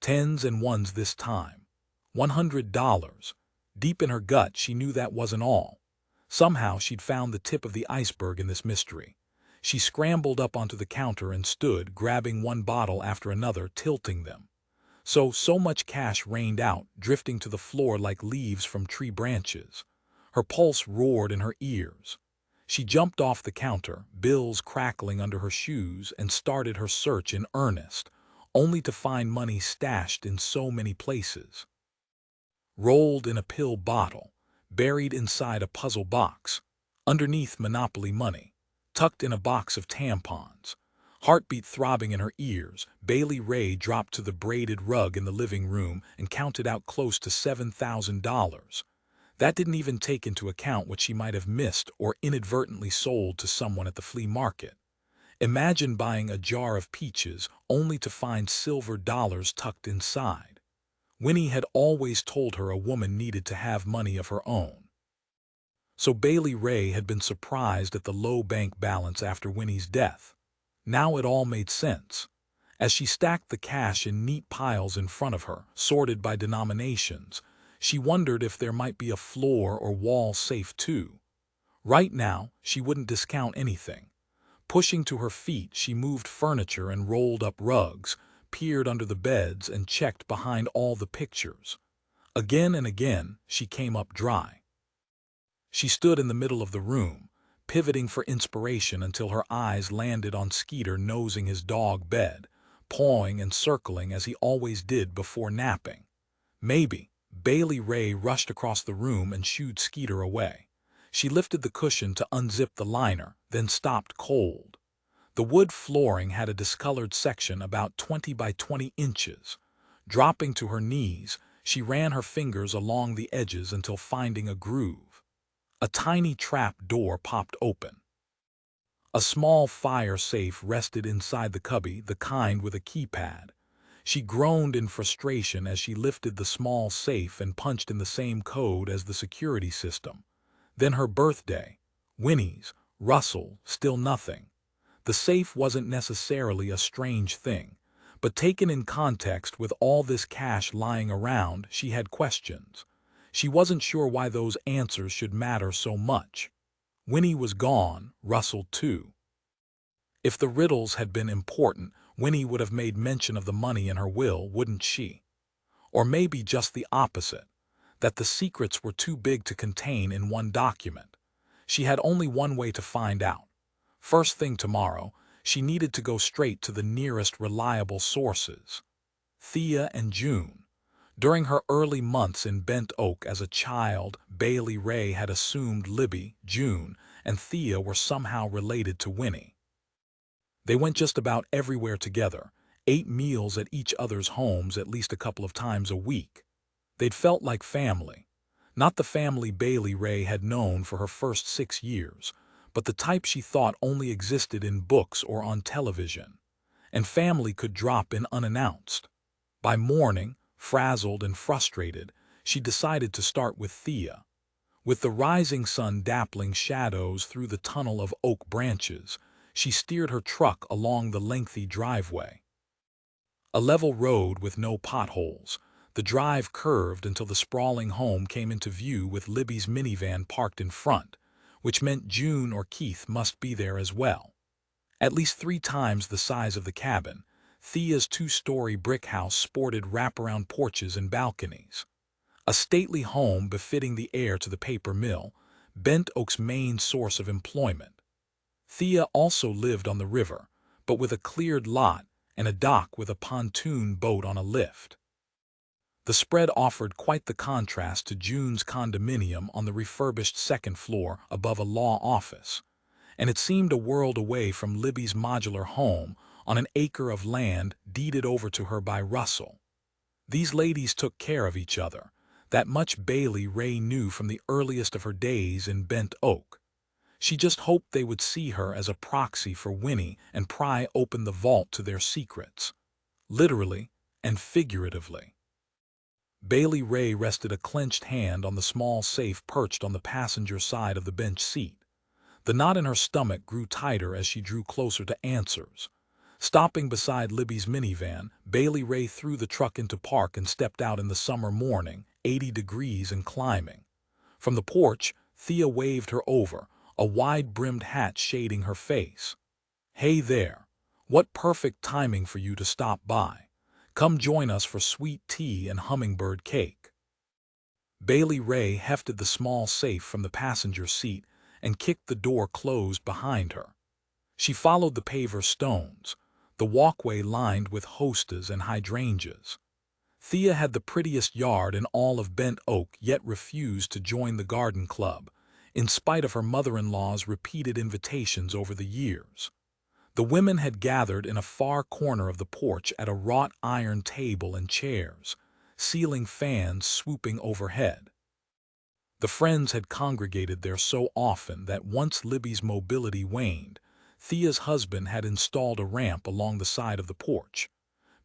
Tens and ones this time. $100. Deep in her gut, she knew that wasn't all. Somehow she'd found the tip of the iceberg in this mystery. She scrambled up onto the counter and stood, grabbing one bottle after another, tilting them. So much cash rained out, drifting to the floor like leaves from tree branches. Her pulse roared in her ears. She jumped off the counter, bills crackling under her shoes, and started her search in earnest, only to find money stashed in so many places. Rolled in a pill bottle, buried inside a puzzle box, underneath Monopoly money, tucked in a box of tampons. Heartbeat throbbing in her ears, Bailey Rae dropped to the braided rug in the living room and counted out close to $7,000. That didn't even take into account what she might have missed or inadvertently sold to someone at the flea market. Imagine buying a jar of peaches only to find silver dollars tucked inside. Winnie had always told her a woman needed to have money of her own. So Bailey Rae had been surprised at the low bank balance after Winnie's death. Now it all made sense. As she stacked the cash in neat piles in front of her, sorted by denominations, she wondered if there might be a floor or wall safe too. Right now, she wouldn't discount anything. Pushing to her feet, she moved furniture and rolled up rugs, peered under the beds and checked behind all the pictures. Again and again, she came up dry. She stood in the middle of the room, pivoting for inspiration until her eyes landed on Skeeter nosing his dog bed, pawing and circling as he always did before napping. Maybe. Bailey Rae rushed across the room and shooed Skeeter away. She lifted the cushion to unzip the liner, then stopped cold. The wood flooring had a discolored section about 20 by 20 inches. Dropping to her knees, she ran her fingers along the edges until finding a groove. A tiny trap door popped open. A small fire safe rested inside the cubby, the kind with a keypad. She groaned in frustration as she lifted the small safe and punched in the same code as the security system. Then her birthday, Winnie's, Russell, still nothing. The safe wasn't necessarily a strange thing, but taken in context with all this cash lying around, she had questions. She wasn't sure why those answers should matter so much. Winnie was gone, Russell too. If the riddles had been important, Winnie would have made mention of the money in her will, wouldn't she? Or maybe just the opposite, that the secrets were too big to contain in one document. She had only one way to find out. First thing tomorrow, she needed to go straight to the nearest reliable sources. Thea and June. During her early months in Bent Oak as a child, Bailey Rae had assumed Libby, June, and Thea were somehow related to Winnie. They went just about everywhere together, ate meals at each other's homes at least a couple of times a week. They'd felt like family. Not the family Bailey Rae had known for her first 6 years, but the type she thought only existed in books or on television. And family could drop in unannounced. By morning, frazzled and frustrated, she decided to start with Thea. With the rising sun dappling shadows through the tunnel of oak branches, she steered her truck along the lengthy driveway. A level road with no potholes, the drive curved until the sprawling home came into view with Libby's minivan parked in front, which meant June or Keith must be there as well. At least 3 times the size of the cabin, Thea's 2-story brick house sported wraparound porches and balconies. A stately home befitting the heir to the paper mill, Bent Oak's main source of employment. Thea also lived on the river, but with a cleared lot and a dock with a pontoon boat on a lift. The spread offered quite the contrast to June's condominium on the refurbished 2nd floor above a law office, and it seemed a world away from Libby's modular home on an acre of land deeded over to her by Russell. These ladies took care of each other. That much Bailey Rae knew from the earliest of her days in Bent Oak. She just hoped they would see her as a proxy for Winnie and pry open the vault to their secrets, literally and figuratively. Bailey Rae rested a clenched hand on the small safe perched on the passenger side of the bench seat. The knot in her stomach grew tighter as she drew closer to answers. Stopping beside Libby's minivan, Bailey Rae threw the truck into park and stepped out in the summer morning, 80 degrees and climbing. From the porch, Thea waved her over, a wide-brimmed hat shading her face. "Hey there. What perfect timing for you to stop by. Come join us for sweet tea and hummingbird cake." Bailey Rae hefted the small safe from the passenger seat and kicked the door closed behind her. She followed the paver stones, the walkway lined with hostas and hydrangeas. Thea had the prettiest yard in all of Bent Oak, yet refused to join the garden club, in spite of her mother-in-law's repeated invitations over the years. The women had gathered in a far corner of the porch at a wrought iron table and chairs, ceiling fans swooping overhead. The friends had congregated there so often that once Libby's mobility waned, Thea's husband had installed a ramp along the side of the porch.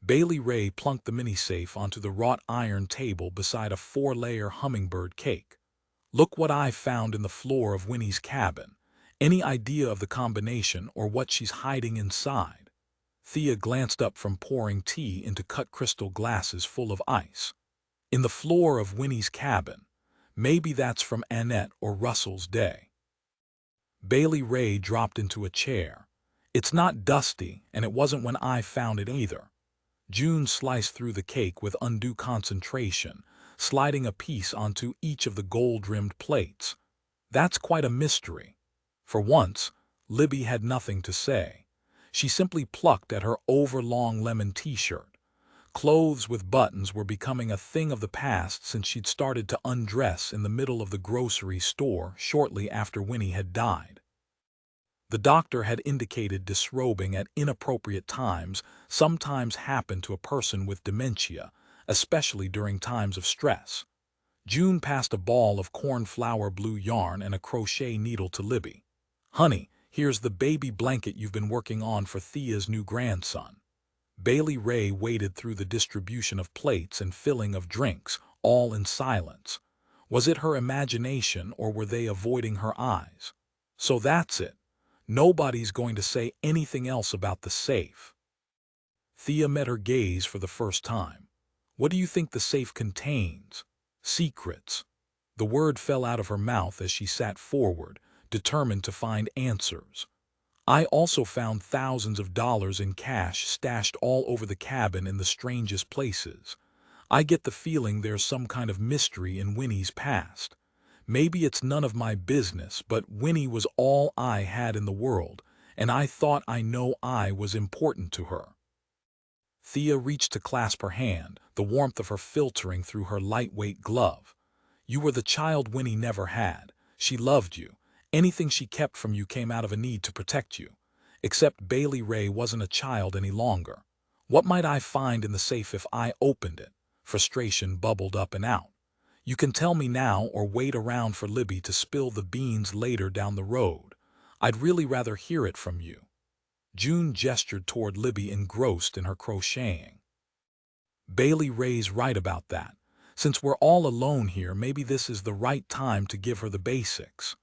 Bailey Rae plunked the mini-safe onto the wrought iron table beside a 4-layer hummingbird cake. "Look what I found in the floor of Winnie's cabin. Any idea of the combination or what she's hiding inside?" Thea glanced up from pouring tea into cut crystal glasses full of ice. "In the floor of Winnie's cabin. Maybe that's from Annette or Russell's day." Bailey Rae dropped into a chair. "It's not dusty, and it wasn't when I found it either." June sliced through the cake with undue concentration, sliding a piece onto each of the gold-rimmed plates. "That's quite a mystery." For once, Libby had nothing to say. She simply plucked at her overlong lemon t-shirt. Clothes with buttons were becoming a thing of the past since she'd started to undress in the middle of the grocery store shortly after Winnie had died. The doctor had indicated disrobing at inappropriate times sometimes happened to a person with dementia, especially during times of stress. June passed a ball of cornflower blue yarn and a crochet needle to Libby. "Honey, here's the baby blanket you've been working on for Thea's new grandson." Bailey Rae waded through the distribution of plates and filling of drinks, all in silence. Was it her imagination or were they avoiding her eyes? "So that's it. Nobody's going to say anything else about the safe." Thea met her gaze for the first time. "What do you think the safe contains?" "Secrets." The word fell out of her mouth as she sat forward, determined to find answers. "I also found thousands of dollars in cash stashed all over the cabin in the strangest places. I get the feeling there's some kind of mystery in Winnie's past. Maybe it's none of my business, but Winnie was all I had in the world, and I thought I was important to her." Thea reached to clasp her hand, the warmth of her filtering through her lightweight glove. "You were the child Winnie never had. She loved you. Anything she kept from you came out of a need to protect you. Except Bailey Rae wasn't a child any longer. What might I find in the safe if I opened it?" Frustration bubbled up and out. "You can tell me now or wait around for Libby to spill the beans later down the road. I'd really rather hear it from you." June gestured toward Libby, engrossed in her crocheting. "Bailey Rae's right about that. Since we're all alone here, maybe this is the right time to give her the basics."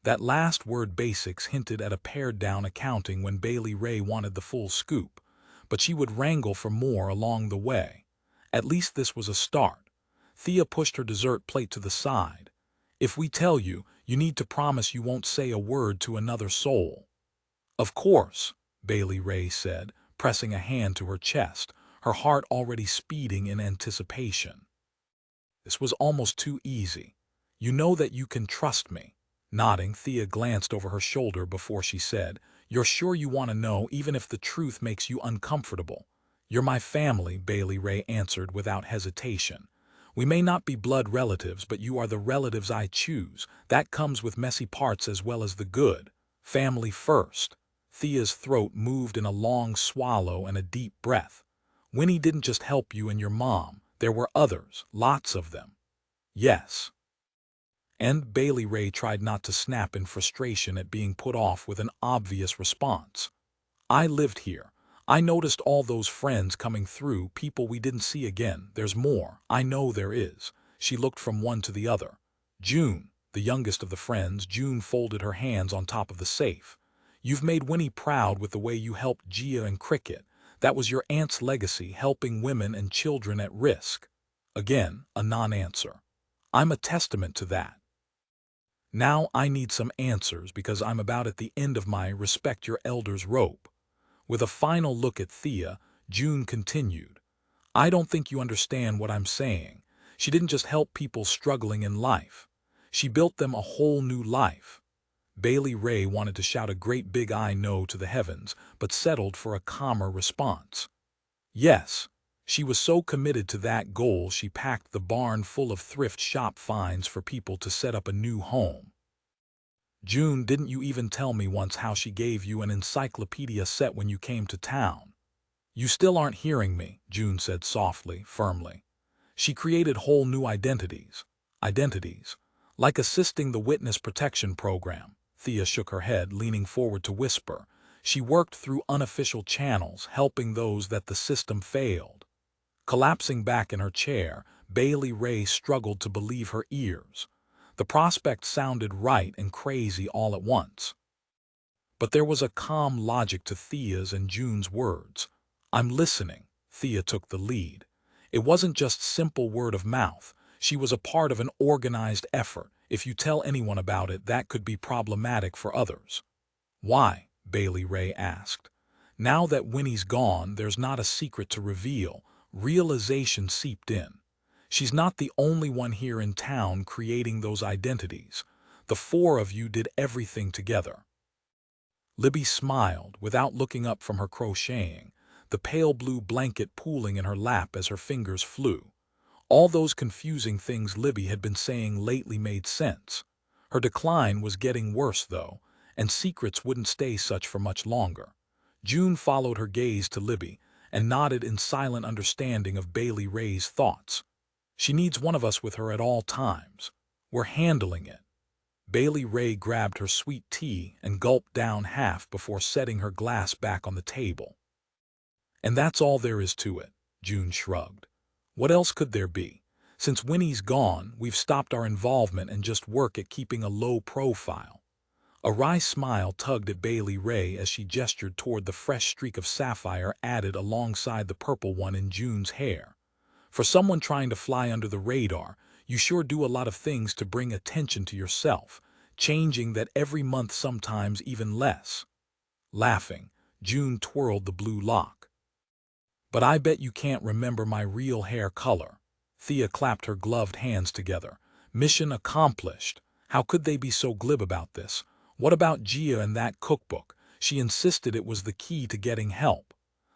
That last word, basics, hinted at a pared-down accounting when Bailey Rae wanted the full scoop, but she would wrangle for more along the way. At least this was a start. Thea pushed her dessert plate to the side. "If we tell you, you need to promise you won't say a word to another soul." "Of course." Bailey Rae said, pressing a hand to her chest, her heart already speeding in anticipation. This was almost too easy. You know that you can trust me. Nodding, Thea glanced over her shoulder before she said, "You're sure you want to know even if the truth makes you uncomfortable?" "You're my family," Bailey Rae answered without hesitation. "We may not be blood relatives, but you are the relatives I choose. That comes with messy parts as well as the good. Family first." Thea's throat moved in a long swallow and a deep breath. "Winnie didn't just help you and your mom. There were others, lots of them." "Yes." And Bailey Rae tried not to snap in frustration at being put off with an obvious response. "I lived here. I noticed all those friends coming through, people we didn't see again. There's more. I know there is." She looked from one to the other. "June," the youngest of the friends, June folded her hands on top of the safe. "You've made Winnie proud with the way you helped Gia and Cricket. That was your aunt's legacy, helping women and children at risk." Again, a non-answer. "I'm a testament to that. Now I need some answers because I'm about at the end of my respect your elders rope." With a final look at Thea, June continued, "I don't think you understand what I'm saying. She didn't just help people struggling in life. She built them a whole new life." Bailey Rae wanted to shout a great big I know to the heavens, but settled for a calmer response. "Yes, she was so committed to that goal she packed the barn full of thrift shop finds for people to set up a new home." "June, didn't you even tell me once how she gave you an encyclopedia set when you came to town?" "You still aren't hearing me," June said softly, firmly. "She created whole new identities. Identities. Like assisting the witness protection program." Thea shook her head, leaning forward to whisper. "She worked through unofficial channels, helping those that the system failed." Collapsing back in her chair, Bailey Rae struggled to believe her ears. The prospect sounded right and crazy all at once. But there was a calm logic to Thea's and June's words. "I'm listening." Thea took the lead. "It wasn't just simple word of mouth. She was a part of an organized effort. If you tell anyone about it, that could be problematic for others." "Why?" Bailey Rae asked. "Now that Winnie's gone, there's not a secret to reveal." Realization seeped in. "She's not the only one here in town creating those identities. The four of you did everything together." Libby smiled, without looking up from her crocheting, the pale blue blanket pooling in her lap as her fingers flew. All those confusing things Libby had been saying lately made sense. Her decline was getting worse, though, and secrets wouldn't stay such for much longer. June followed her gaze to Libby and nodded in silent understanding of Bailey Rae's thoughts. "She needs one of us with her at all times. We're handling it." Bailey Rae grabbed her sweet tea and gulped down half before setting her glass back on the table. "And that's all there is to it," June shrugged. "What else could there be? Since Winnie's gone, we've stopped our involvement and just work at keeping a low profile." A wry smile tugged at Bailey Rae as she gestured toward the fresh streak of sapphire added alongside the purple one in June's hair. "For someone trying to fly under the radar, you sure do a lot of things to bring attention to yourself, changing that every month, sometimes even less." Laughing, June twirled the blue lock. "But I bet you can't remember my real hair color." Thea clapped her gloved hands together. "Mission accomplished. How could they be so glib about this? What about Gia and that cookbook? She insisted it was the key to getting help."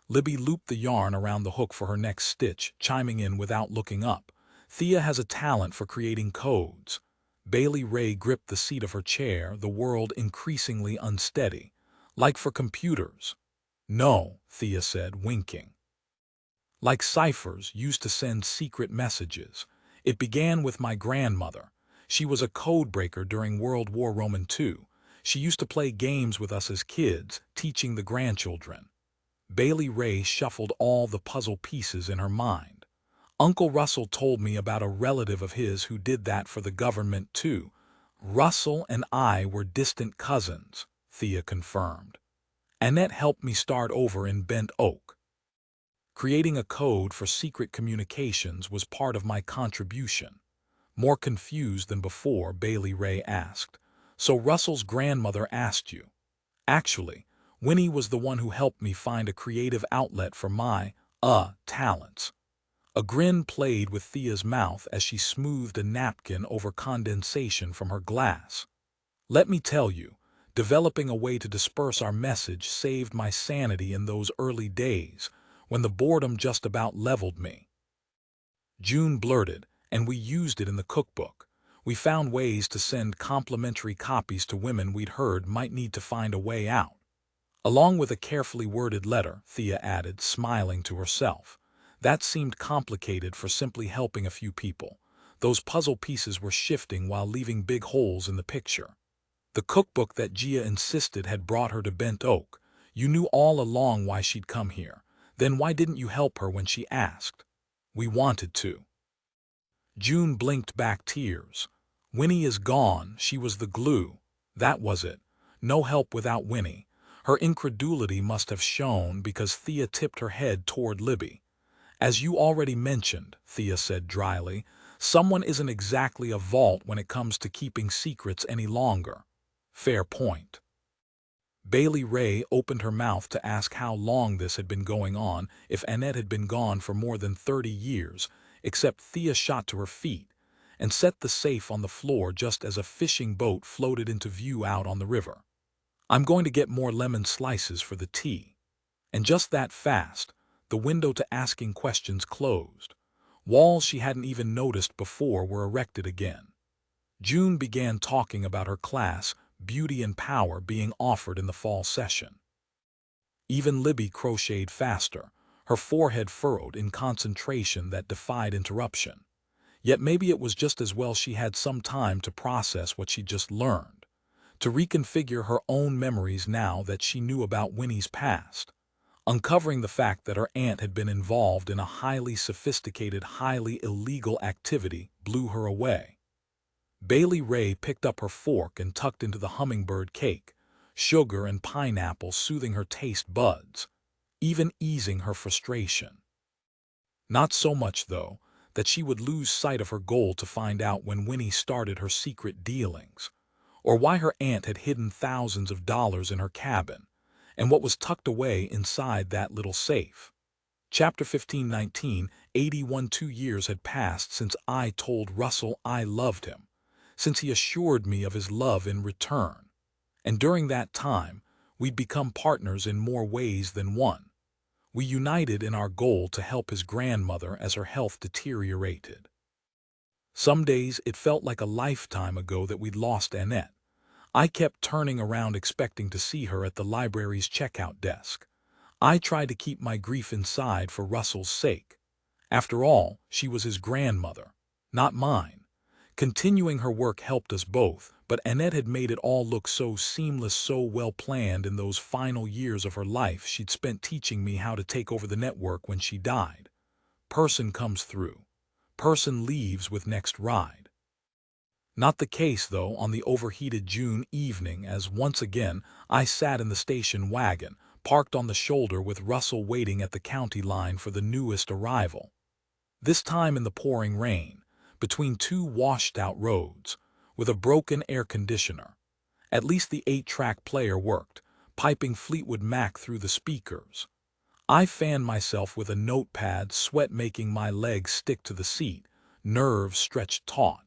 Libby looped the yarn around the hook for her next stitch, chiming in without looking up. "Thea has a talent for creating codes." Bailey Rae gripped the seat of her chair, the world increasingly unsteady. "Like for computers?" "No," Thea said, winking. "Like ciphers used to send secret messages. It began with my grandmother. She was a code breaker during World War II. She used to play games with us as kids, teaching the grandchildren." Bailey Rae shuffled all the puzzle pieces in her mind. "Uncle Russell told me about a relative of his who did that for the government too." "Russell and I were distant cousins," Thea confirmed. "Annette helped me start over in Bent Oak. Creating a code for secret communications was part of my contribution." More confused than before, Bailey Rae asked, "So Russell's grandmother asked you. Actually, Winnie was the one who helped me find a creative outlet for my, talents. A grin played with Thea's mouth as she smoothed a napkin over condensation from her glass. Let me tell you, developing a way to disperse our message saved my sanity in those early days, when the boredom just about leveled me. June blurted, and we used it in the cookbook. We found ways to send complimentary copies to women we'd heard might need to find a way out. Along with a carefully worded letter, Thea added, smiling to herself. That seemed complicated for simply helping a few people. Those puzzle pieces were shifting while leaving big holes in the picture. The cookbook that Gia insisted had brought her to Bent Oak. You knew all along why she'd come here. Then why didn't you help her when she asked? We wanted to. June blinked back tears. Winnie is gone, she was the glue. That was it. No help without Winnie. Her incredulity must have shown because Thea tipped her head toward Libby. As you already mentioned, Thea said dryly, someone isn't exactly a vault when it comes to keeping secrets any longer. Fair point. Bailey Rae opened her mouth to ask how long this had been going on, if Annette had been gone for more than 30 years, except Thea shot to her feet and set the safe on the floor just as a fishing boat floated into view out on the river. I'm going to get more lemon slices for the tea. And just that fast, the window to asking questions closed. Walls she hadn't even noticed before were erected again. June began talking about her class, Beauty and Power, being offered in the fall session. Even Libby crocheted faster, her forehead furrowed in concentration that defied interruption. Yet maybe it was just as well she had some time to process what she'd just learned, to reconfigure her own memories now that she knew about Winnie's past. Uncovering the fact that her aunt had been involved in a highly sophisticated, highly illegal activity blew her away. Bailey Rae picked up her fork and tucked into the hummingbird cake, sugar and pineapple soothing her taste buds, even easing her frustration. Not so much, though, that she would lose sight of her goal to find out when Winnie started her secret dealings, or why her aunt had hidden thousands of dollars in her cabin, and what was tucked away inside that little safe. Chapter 15:19, 81 2 years had passed since I told Russell I loved him, since he assured me of his love in return. And during that time, we'd become partners in more ways than one. We united in our goal to help his grandmother as her health deteriorated. Some days it felt like a lifetime ago that we'd lost Annette. I kept turning around expecting to see her at the library's checkout desk. I tried to keep my grief inside for Russell's sake. After all, she was his grandmother, not mine. Continuing her work helped us both, but Annette had made it all look so seamless, so well planned in those final years of her life she'd spent teaching me how to take over the network when she died. Person comes through. Person leaves with next ride. Not the case, though, on the overheated June evening as once again I sat in the station wagon, parked on the shoulder with Russell waiting at the county line for the newest arrival. This time in the pouring rain, between two washed-out roads, with a broken air conditioner. At least the 8-track player worked, piping Fleetwood Mac through the speakers. I fanned myself with a notepad, sweat making my legs stick to the seat, nerves stretched taut.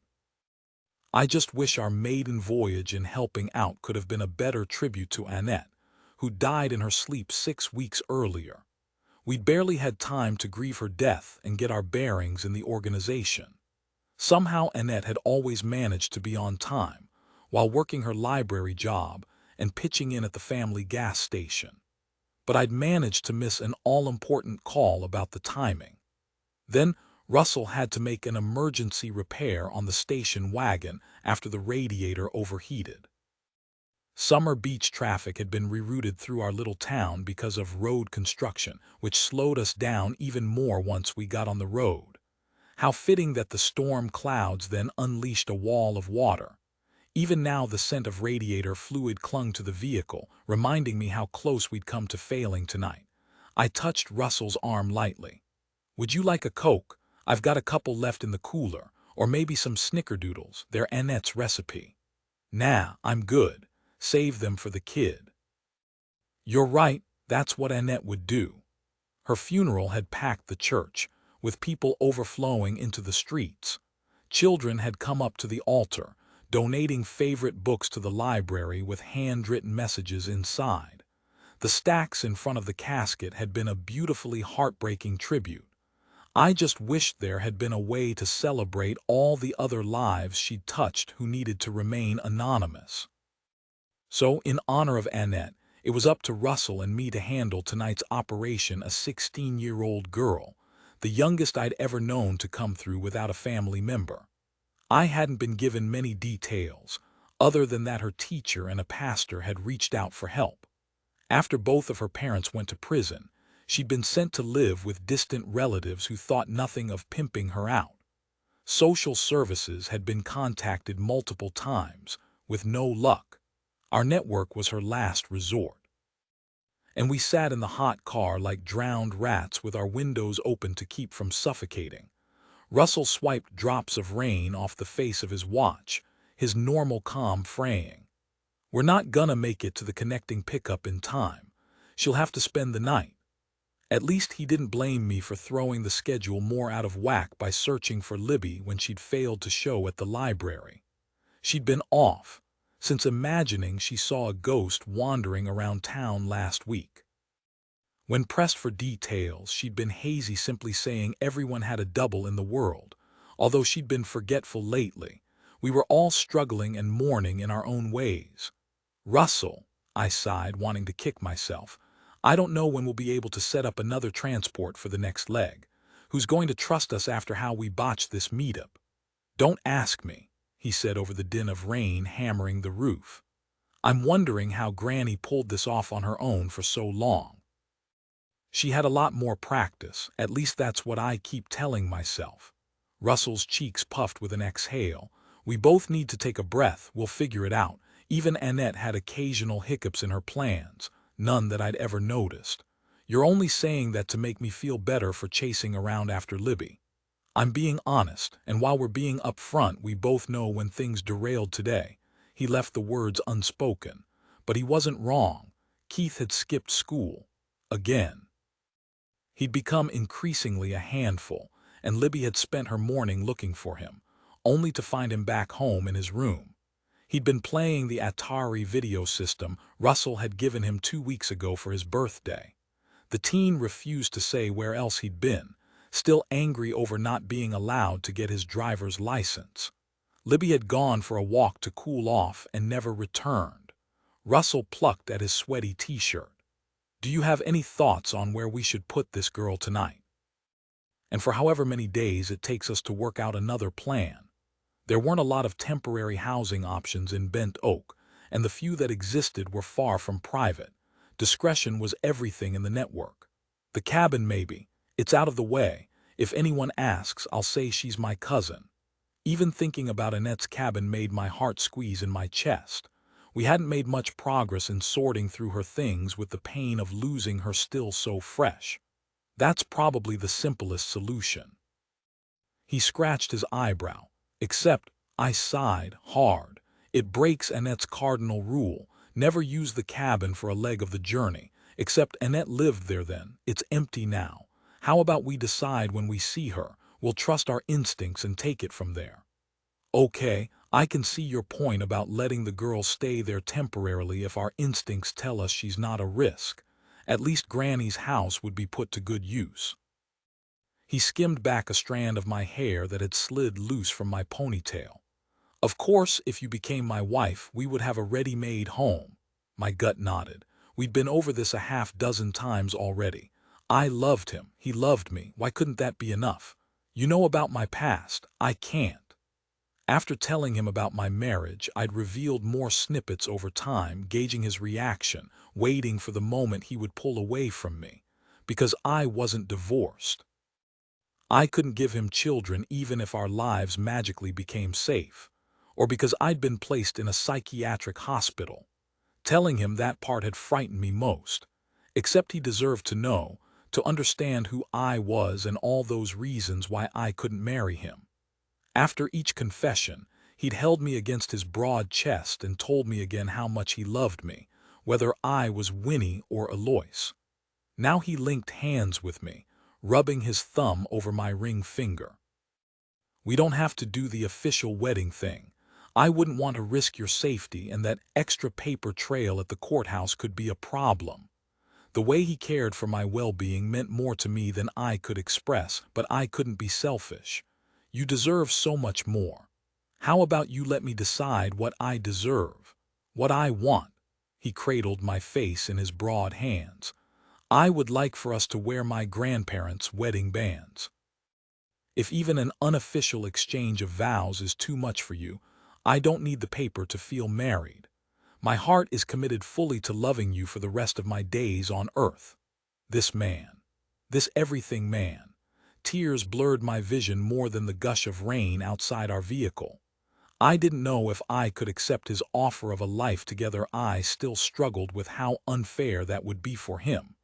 I just wish our maiden voyage in helping out could have been a better tribute to Annette, who died in her sleep 6 weeks earlier. We'd barely had time to grieve her death and get our bearings in the organization. Somehow Annette had always managed to be on time, while working her library job and pitching in at the family gas station. But I'd managed to miss an all-important call about the timing. Then Russell had to make an emergency repair on the station wagon after the radiator overheated. Summer beach traffic had been rerouted through our little town because of road construction, which slowed us down even more once we got on the road. How fitting that the storm clouds then unleashed a wall of water. Even now the scent of radiator fluid clung to the vehicle, reminding me how close we'd come to failing tonight. I touched Russell's arm lightly. Would you like a Coke? I've got a couple left in the cooler, or maybe some snickerdoodles, they're Annette's recipe. Nah, I'm good. Save them for the kid. You're right, that's what Annette would do. Her funeral had packed the church, with people overflowing into the streets. Children had come up to the altar, donating favorite books to the library with handwritten messages inside. The stacks in front of the casket had been a beautifully heartbreaking tribute. I just wished there had been a way to celebrate all the other lives she'd touched who needed to remain anonymous. So, in honor of Annette, it was up to Russell and me to handle tonight's operation, a 16-year-old girl, the youngest I'd ever known to come through without a family member. I hadn't been given many details, other than that her teacher and a pastor had reached out for help. After both of her parents went to prison, she'd been sent to live with distant relatives who thought nothing of pimping her out. Social services had been contacted multiple times, with no luck. Our network was her last resort. And we sat in the hot car like drowned rats with our windows open to keep from suffocating. Russell swiped drops of rain off the face of his watch, his normal calm fraying. We're not gonna make it to the connecting pickup in time. She'll have to spend the night. At least he didn't blame me for throwing the schedule more out of whack by searching for Libby when she'd failed to show at the library. She'd been off, since imagining she saw a ghost wandering around town last week. When pressed for details, she'd been hazy, simply saying everyone had a double in the world. Although she'd been forgetful lately, we were all struggling and mourning in our own ways. Russell, I sighed, wanting to kick myself. I don't know when we'll be able to set up another transport for the next leg. Who's going to trust us after how we botched this meetup? Don't ask me, he said over the din of rain hammering the roof. I'm wondering how Granny pulled this off on her own for so long. She had a lot more practice, at least that's what I keep telling myself. Russell's cheeks puffed with an exhale. We both need to take a breath, we'll figure it out. Even Annette had occasional hiccups in her plans, none that I'd ever noticed. You're only saying that to make me feel better for chasing around after Libby. I'm being honest, and while we're being upfront, we both know when things derailed today. He left the words unspoken, but he wasn't wrong. Keith had skipped school. Again. He'd become increasingly a handful, and Libby had spent her morning looking for him, only to find him back home in his room. He'd been playing the Atari video system Russell had given him 2 weeks ago for his birthday. The teen refused to say where else he'd been, still angry over not being allowed to get his driver's license. Libby had gone for a walk to cool off and never returned. Russell plucked at his sweaty t-shirt. Do you have any thoughts on where we should put this girl tonight? And for however many days it takes us to work out another plan. There weren't a lot of temporary housing options in Bent Oak, and the few that existed were far from private. Discretion was everything in the network. The cabin, maybe. It's out of the way. If anyone asks, I'll say she's my cousin. Even thinking about Annette's cabin made my heart squeeze in my chest. We hadn't made much progress in sorting through her things with the pain of losing her still so fresh. That's probably the simplest solution. He scratched his eyebrow. Except, I sighed hard. It breaks Annette's cardinal rule. Never use the cabin for a leg of the journey. Except Annette lived there then. It's empty now. How about we decide when we see her? We'll trust our instincts and take it from there. Okay, I can see your point about letting the girl stay there temporarily if our instincts tell us she's not a risk. At least Granny's house would be put to good use. He skimmed back a strand of my hair that had slid loose from my ponytail. Of course, if you became my wife, we would have a ready-made home. My gut nodded. We'd been over this a half-dozen times already. I loved him. He loved me. Why couldn't that be enough? You know about my past. I can't. After telling him about my marriage, I'd revealed more snippets over time, gauging his reaction, waiting for the moment he would pull away from me. Because I wasn't divorced. I couldn't give him children even if our lives magically became safe. Or because I'd been placed in a psychiatric hospital. Telling him that part had frightened me most. Except he deserved to know, to understand who I was and all those reasons why I couldn't marry him. After each confession, he'd held me against his broad chest and told me again how much he loved me, whether I was Winnie or Alois. Now he linked hands with me, rubbing his thumb over my ring finger. We don't have to do the official wedding thing. I wouldn't want to risk your safety, and that extra paper trail at the courthouse could be a problem. The way he cared for my well-being meant more to me than I could express, but I couldn't be selfish. You deserve so much more. How about you let me decide what I deserve, what I want? He cradled my face in his broad hands. I would like for us to wear my grandparents' wedding bands. If even an unofficial exchange of vows is too much for you, I don't need the paper to feel married. My heart is committed fully to loving you for the rest of my days on earth. This man, this everything man. Tears blurred my vision more than the gush of rain outside our vehicle. I didn't know if I could accept his offer of a life together. I still struggled with how unfair that would be for him.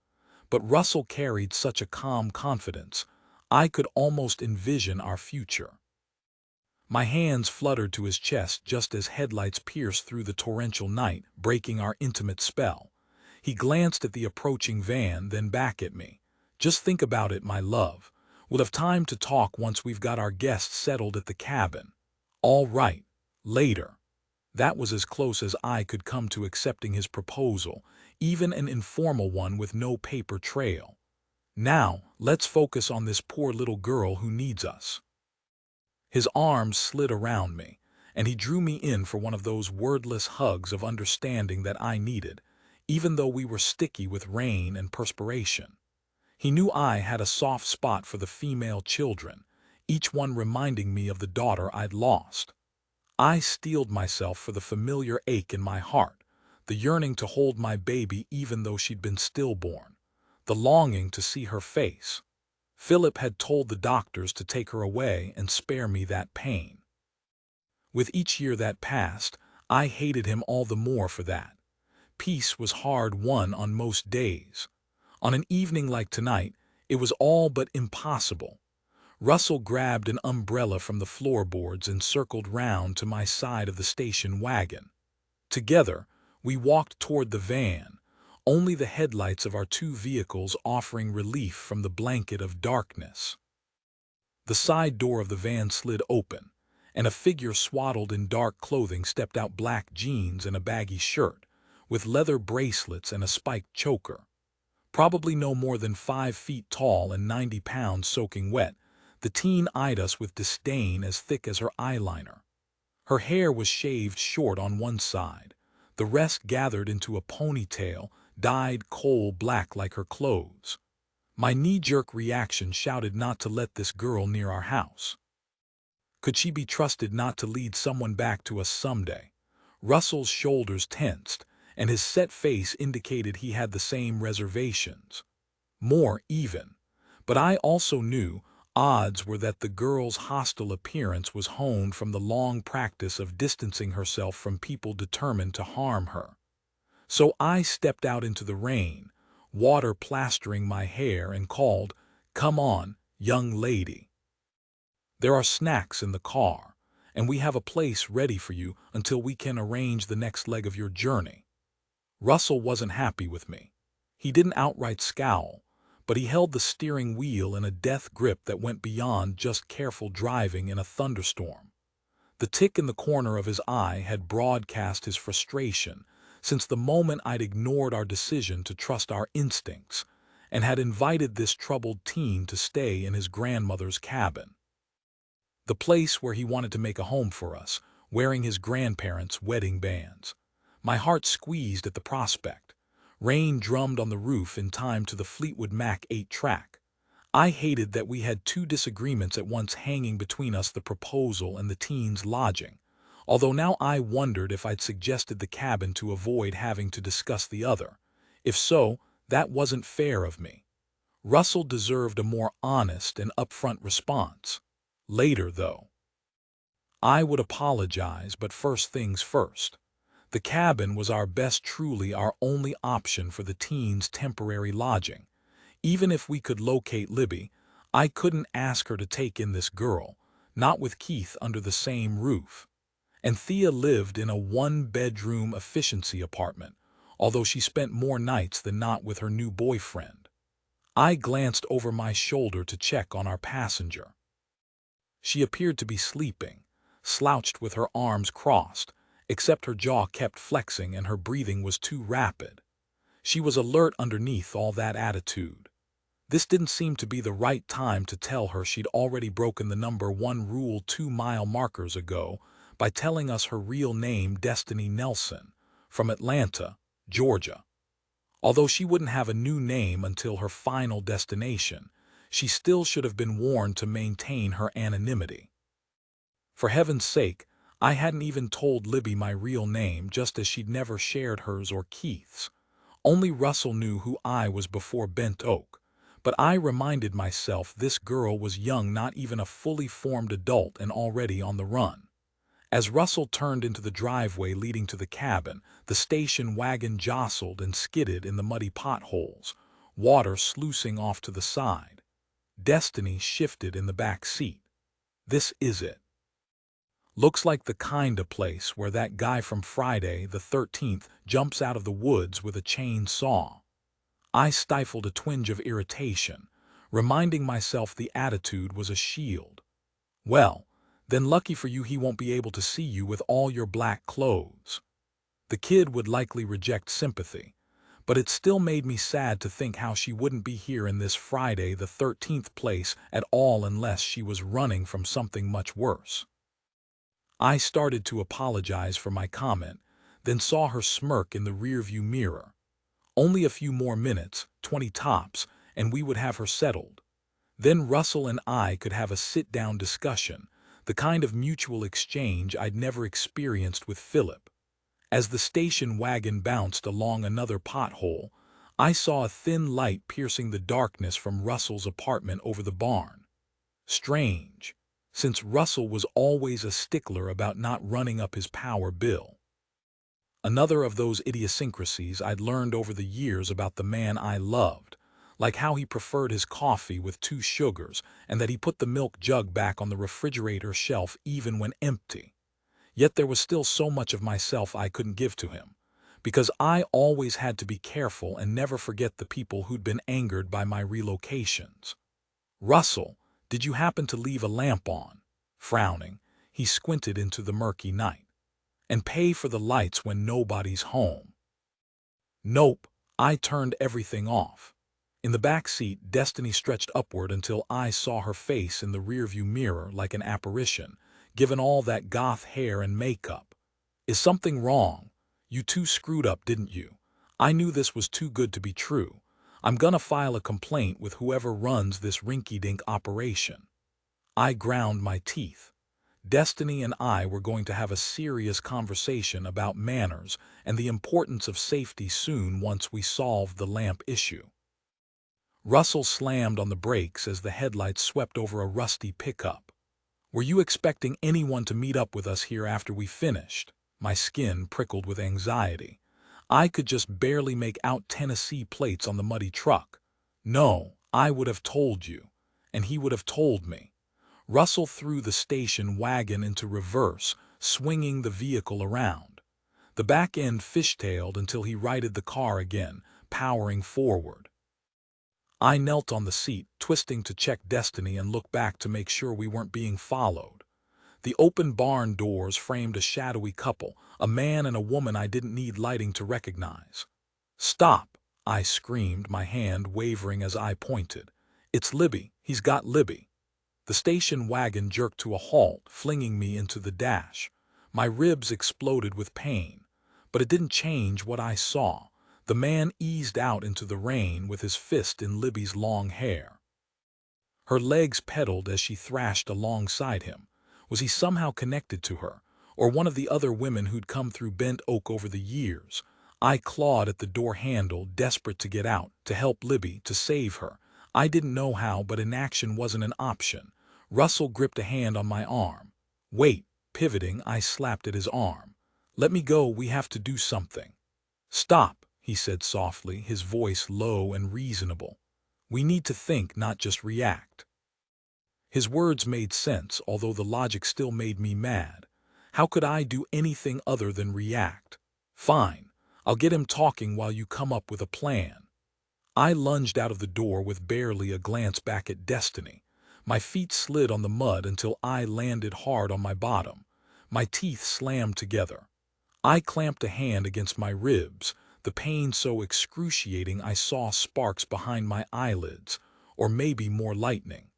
But Russell carried such a calm confidence, I could almost envision our future. My hands fluttered to his chest just as headlights pierced through the torrential night, breaking our intimate spell. He glanced at the approaching van, then back at me. Just think about it, my love. We'll have time to talk once we've got our guests settled at the cabin. All right, later. That was as close as I could come to accepting his proposal, even an informal one with no paper trail. Now, let's focus on this poor little girl who needs us. His arms slid around me, and he drew me in for one of those wordless hugs of understanding that I needed, even though we were sticky with rain and perspiration. He knew I had a soft spot for the female children, each one reminding me of the daughter I'd lost. I steeled myself for the familiar ache in my heart, the yearning to hold my baby even though she'd been stillborn, the longing to see her face. Philip had told the doctors to take her away and spare me that pain. With each year that passed, I hated him all the more for that. Peace was hard-won on most days. On an evening like tonight, it was all but impossible. Russell grabbed an umbrella from the floorboards and circled round to my side of the station wagon. Together, we walked toward the van, only the headlights of our two vehicles offering relief from the blanket of darkness. The side door of the van slid open, and a figure swaddled in dark clothing stepped out, black jeans and a baggy shirt, with leather bracelets and a spiked choker. Probably no more than 5 feet tall and 90 pounds soaking wet, the teen eyed us with disdain as thick as her eyeliner. Her hair was shaved short on one side, the rest gathered into a ponytail, dyed coal black like her clothes. My knee-jerk reaction shouted not to let this girl near our house. Could she be trusted not to lead someone back to us someday? Russell's shoulders tensed, and his set face indicated he had the same reservations. More even. But I also knew odds were that the girl's hostile appearance was honed from the long practice of distancing herself from people determined to harm her. So I stepped out into the rain, water plastering my hair, and called, "Come on, young lady. There are snacks in the car, and we have a place ready for you until we can arrange the next leg of your journey." Russell wasn't happy with me. He didn't outright scowl, but he held the steering wheel in a death grip that went beyond just careful driving in a thunderstorm. The tick in the corner of his eye had broadcast his frustration since the moment I'd ignored our decision to trust our instincts and had invited this troubled teen to stay in his grandmother's cabin. The place where he wanted to make a home for us, wearing his grandparents' wedding bands. My heart squeezed at the prospect. Rain drummed on the roof in time to the Fleetwood Mac 8-track. I hated that we had two disagreements at once hanging between us, the proposal and the teen's lodging, although now I wondered if I'd suggested the cabin to avoid having to discuss the other. If so, that wasn't fair of me. Russell deserved a more honest and upfront response. Later, though, I would apologize, but first things first. The cabin was our best, truly our only option for the teen's temporary lodging. Even if we could locate Libby, I couldn't ask her to take in this girl, not with Keith under the same roof. And Thea lived in a one-bedroom efficiency apartment, although she spent more nights than not with her new boyfriend. I glanced over my shoulder to check on our passenger. She appeared to be sleeping, slouched with her arms crossed, except her jaw kept flexing and her breathing was too rapid. She was alert underneath all that attitude. This didn't seem to be the right time to tell her she'd already broken the number 1 rule 2-mile markers ago by telling us her real name, Destiny Nelson, from Atlanta, Georgia. Although she wouldn't have a new name until her final destination, she still should have been warned to maintain her anonymity. For heaven's sake, I hadn't even told Libby my real name, just as she'd never shared hers or Keith's. Only Russell knew who I was before Bent Oak, but I reminded myself this girl was young, not even a fully formed adult, and already on the run. As Russell turned into the driveway leading to the cabin, the station wagon jostled and skidded in the muddy potholes, water sluicing off to the side. Destiny shifted in the back seat. This is it. Looks like the kinda place where that guy from Friday the 13th jumps out of the woods with a chainsaw. I stifled a twinge of irritation, reminding myself the attitude was a shield. Well, then lucky for you he won't be able to see you with all your black clothes. The kid would likely reject sympathy, but it still made me sad to think how she wouldn't be here in this Friday the 13th place at all unless she was running from something much worse. I started to apologize for my comment, then saw her smirk in the rearview mirror. Only a few more minutes, 20 tops, and we would have her settled. Then Russell and I could have a sit-down discussion, the kind of mutual exchange I'd never experienced with Philip. As the station wagon bounced along another pothole, I saw a thin light piercing the darkness from Russell's apartment over the barn. Strange, since Russell was always a stickler about not running up his power bill. Another of those idiosyncrasies I'd learned over the years about the man I loved, like how he preferred his coffee with 2 sugars and that he put the milk jug back on the refrigerator shelf even when empty. Yet there was still so much of myself I couldn't give to him, because I always had to be careful and never forget the people who'd been angered by my relocations. "Russell, did you happen to leave a lamp on?" Frowning, he squinted into the murky night. "And pay for the lights when nobody's home." Nope, I turned everything off. In the back seat, Destiny stretched upward until I saw her face in the rearview mirror like an apparition, given all that goth hair and makeup. "Is something wrong? You two screwed up, didn't you? I knew this was too good to be true. I'm gonna file a complaint with whoever runs this rinky-dink operation." I ground my teeth. Destiny and I were going to have a serious conversation about manners and the importance of safety soon once we solved the lamp issue. Russell slammed on the brakes as the headlights swept over a rusty pickup. "Were you expecting anyone to meet up with us here after we finished?" My skin prickled with anxiety. I could just barely make out Tennessee plates on the muddy truck. "No, I would have told you, and he would have told me." Russell threw the station wagon into reverse, swinging the vehicle around. The back end fishtailed until he righted the car again, powering forward. I knelt on the seat, twisting to check Destiny and look back to make sure we weren't being followed. The open barn doors framed a shadowy couple, a man and a woman I didn't need lighting to recognize. "Stop!" I screamed, my hand wavering as I pointed. "It's Libby. He's got Libby." The station wagon jerked to a halt, flinging me into the dash. My ribs exploded with pain, but it didn't change what I saw. The man eased out into the rain with his fist in Libby's long hair. Her legs pedaled as she thrashed alongside him. Was he somehow connected to her, or one of the other women who'd come through Bent Oak over the years? I clawed at the door handle, desperate to get out, to help Libby, to save her. I didn't know how, but inaction wasn't an option. Russell gripped a hand on my arm. "Wait." Pivoting, I slapped at his arm. "Let me go, we have to do something." "Stop," he said softly, his voice low and reasonable. "We need to think, not just react." His words made sense, although the logic still made me mad. How could I do anything other than react? "Fine, I'll get him talking while you come up with a plan." I lunged out of the door with barely a glance back at Destiny. My feet slid on the mud until I landed hard on my bottom. My teeth slammed together. I clamped a hand against my ribs, the pain so excruciating I saw sparks behind my eyelids, or maybe more lightning.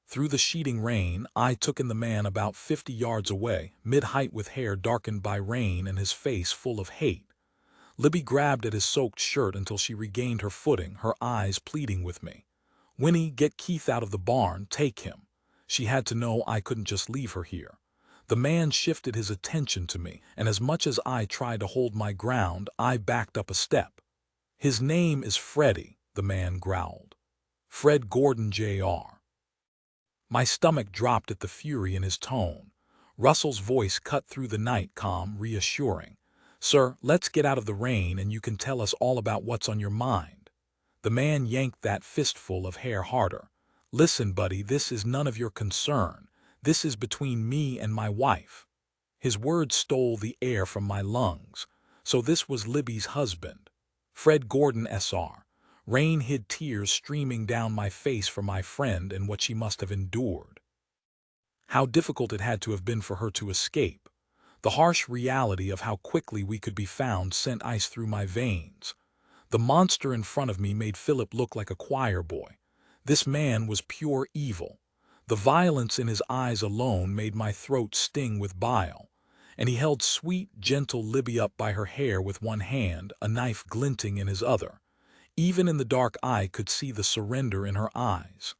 Through the sheeting rain, I took in the man about 50 yards away, mid-height with hair darkened by rain and his face full of hate. Libby grabbed at his soaked shirt until she regained her footing, her eyes pleading with me. "Winnie, get Keith out of the barn, take him." She had to know I couldn't just leave her here. The man shifted his attention to me, and as much as I tried to hold my ground, I backed up a step. "His name is Freddie," the man growled. "Fred Gordon, Jr." My stomach dropped at the fury in his tone. Russell's voice cut through the night, calm, reassuring. "Sir, let's get out of the rain and you can tell us all about what's on your mind." The man yanked that fistful of hair harder. "Listen, buddy, this is none of your concern. This is between me and my wife." His words stole the air from my lungs. So this was Libby's husband. Fred Gordon, Sr. Rain hid tears streaming down my face for my friend and what she must have endured. How difficult it had to have been for her to escape. The harsh reality of how quickly we could be found sent ice through my veins. The monster in front of me made Philip look like a choir boy. This man was pure evil. The violence in his eyes alone made my throat sting with bile. And he held sweet, gentle Libby up by her hair with one hand, a knife glinting in his other. Even in the dark I could see the surrender in her eyes.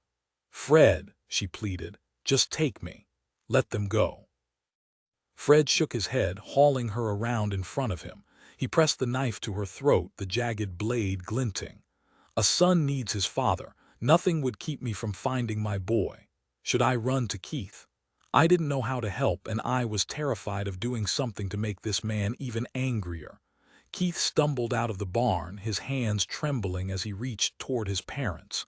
"Fred," she pleaded, "just take me. Let them go." Fred shook his head, hauling her around in front of him. He pressed the knife to her throat, the jagged blade glinting. "A son needs his father. Nothing would keep me from finding my boy. Should I run to Keith?" I didn't know how to help, and I was terrified of doing something to make this man even angrier. Keith stumbled out of the barn, his hands trembling as he reached toward his parents.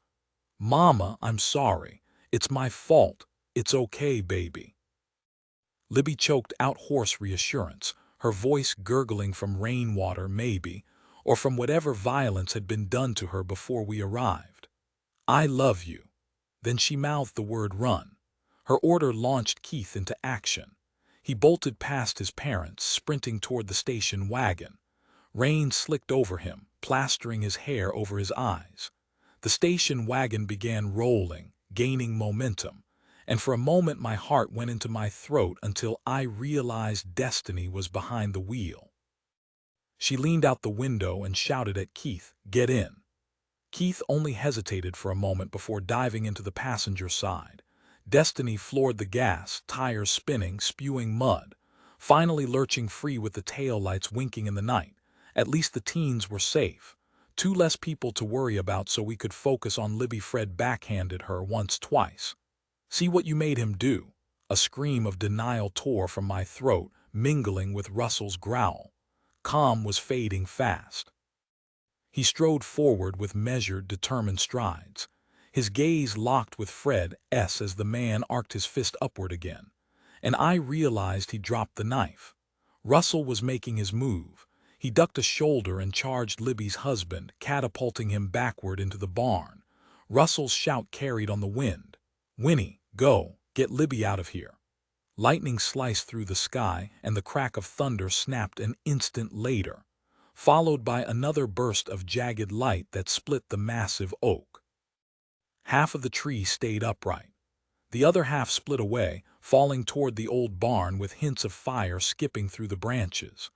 "Mama, I'm sorry. It's my fault. It's okay, baby." Libby choked out hoarse reassurance, her voice gurgling from rainwater maybe, or from whatever violence had been done to her before we arrived. "I love you." Then she mouthed the word run. Her order launched Keith into action. He bolted past his parents, sprinting toward the station wagon. Rain slicked over him, plastering his hair over his eyes. The station wagon began rolling, gaining momentum, and for a moment my heart went into my throat until I realized Destiny was behind the wheel. She leaned out the window and shouted at Keith, "Get in." Keith only hesitated for a moment before diving into the passenger side. Destiny floored the gas, tires spinning, spewing mud, finally lurching free with the taillights winking in the night. At least the teens were safe. Two less people to worry about so we could focus on Libby. Fred backhanded her once, twice. "See what you made him do." A scream of denial tore from my throat, mingling with Russell's growl. Calm was fading fast. He strode forward with measured, determined strides. His gaze locked with Fred's as the man arced his fist upward again. And I realized he dropped the knife. Russell was making his move. He ducked a shoulder and charged Libby's husband, catapulting him backward into the barn. Russell's shout carried on the wind. "Winnie, go, get Libby out of here." Lightning sliced through the sky, and the crack of thunder snapped an instant later, followed by another burst of jagged light that split the massive oak. Half of the tree stayed upright. The other half split away, falling toward the old barn with hints of fire skipping through the branches.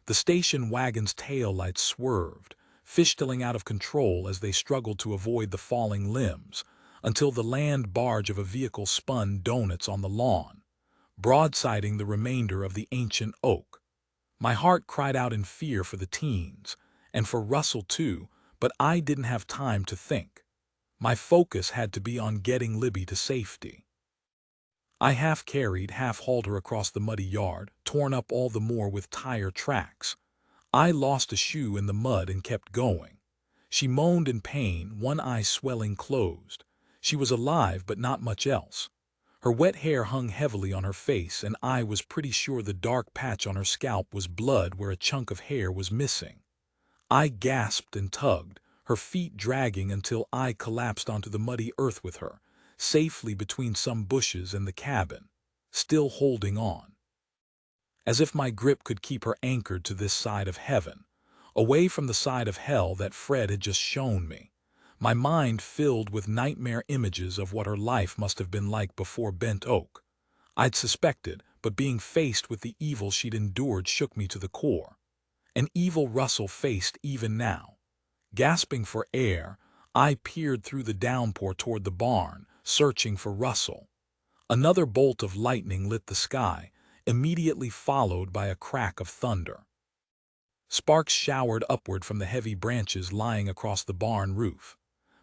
The station wagon's taillights swerved, fishtailing out of control as they struggled to avoid the falling limbs, until the land barge of a vehicle spun donuts on the lawn, broadsiding the remainder of the ancient oak. My heart cried out in fear for the teens, and for Russell too, but I didn't have time to think. My focus had to be on getting Libby to safety. I half carried, half hauled her across the muddy yard, torn up all the more with tire tracks. I lost a shoe in the mud and kept going. She moaned in pain, one eye swelling closed. She was alive, but not much else. Her wet hair hung heavily on her face, and I was pretty sure the dark patch on her scalp was blood where a chunk of hair was missing. I gasped and tugged, her feet dragging until I collapsed onto the muddy earth with her, safely between some bushes and the cabin, still holding on. As if my grip could keep her anchored to this side of heaven, away from the side of hell that Fred had just shown me. My mind filled with nightmare images of what her life must have been like before Bent Oak. I'd suspected, but being faced with the evil she'd endured shook me to the core. An evil Russell faced even now. Gasping for air, I peered through the downpour toward the barn, searching for Russell. Another bolt of lightning lit the sky, immediately followed by a crack of thunder. Sparks showered upward from the heavy branches lying across the barn roof.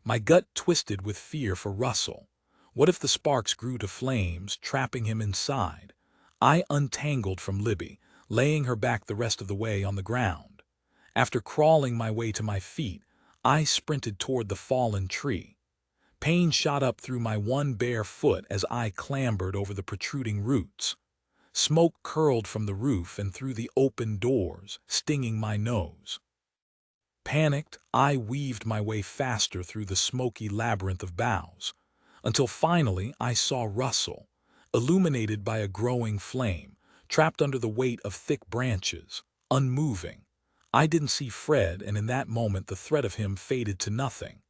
My gut twisted with fear for Russell. What if the sparks grew to flames, trapping him inside? I untangled from Libby, laying her back the rest of the way on the ground. After crawling my way to my feet, I sprinted toward the fallen tree. Pain shot up through my one bare foot as I clambered over the protruding roots. Smoke curled from the roof and through the open doors, stinging my nose. Panicked, I weaved my way faster through the smoky labyrinth of boughs, until finally I saw Russell, illuminated by a growing flame, trapped under the weight of thick branches, unmoving. I didn't see Fred, and in that moment the threat of him faded to nothing.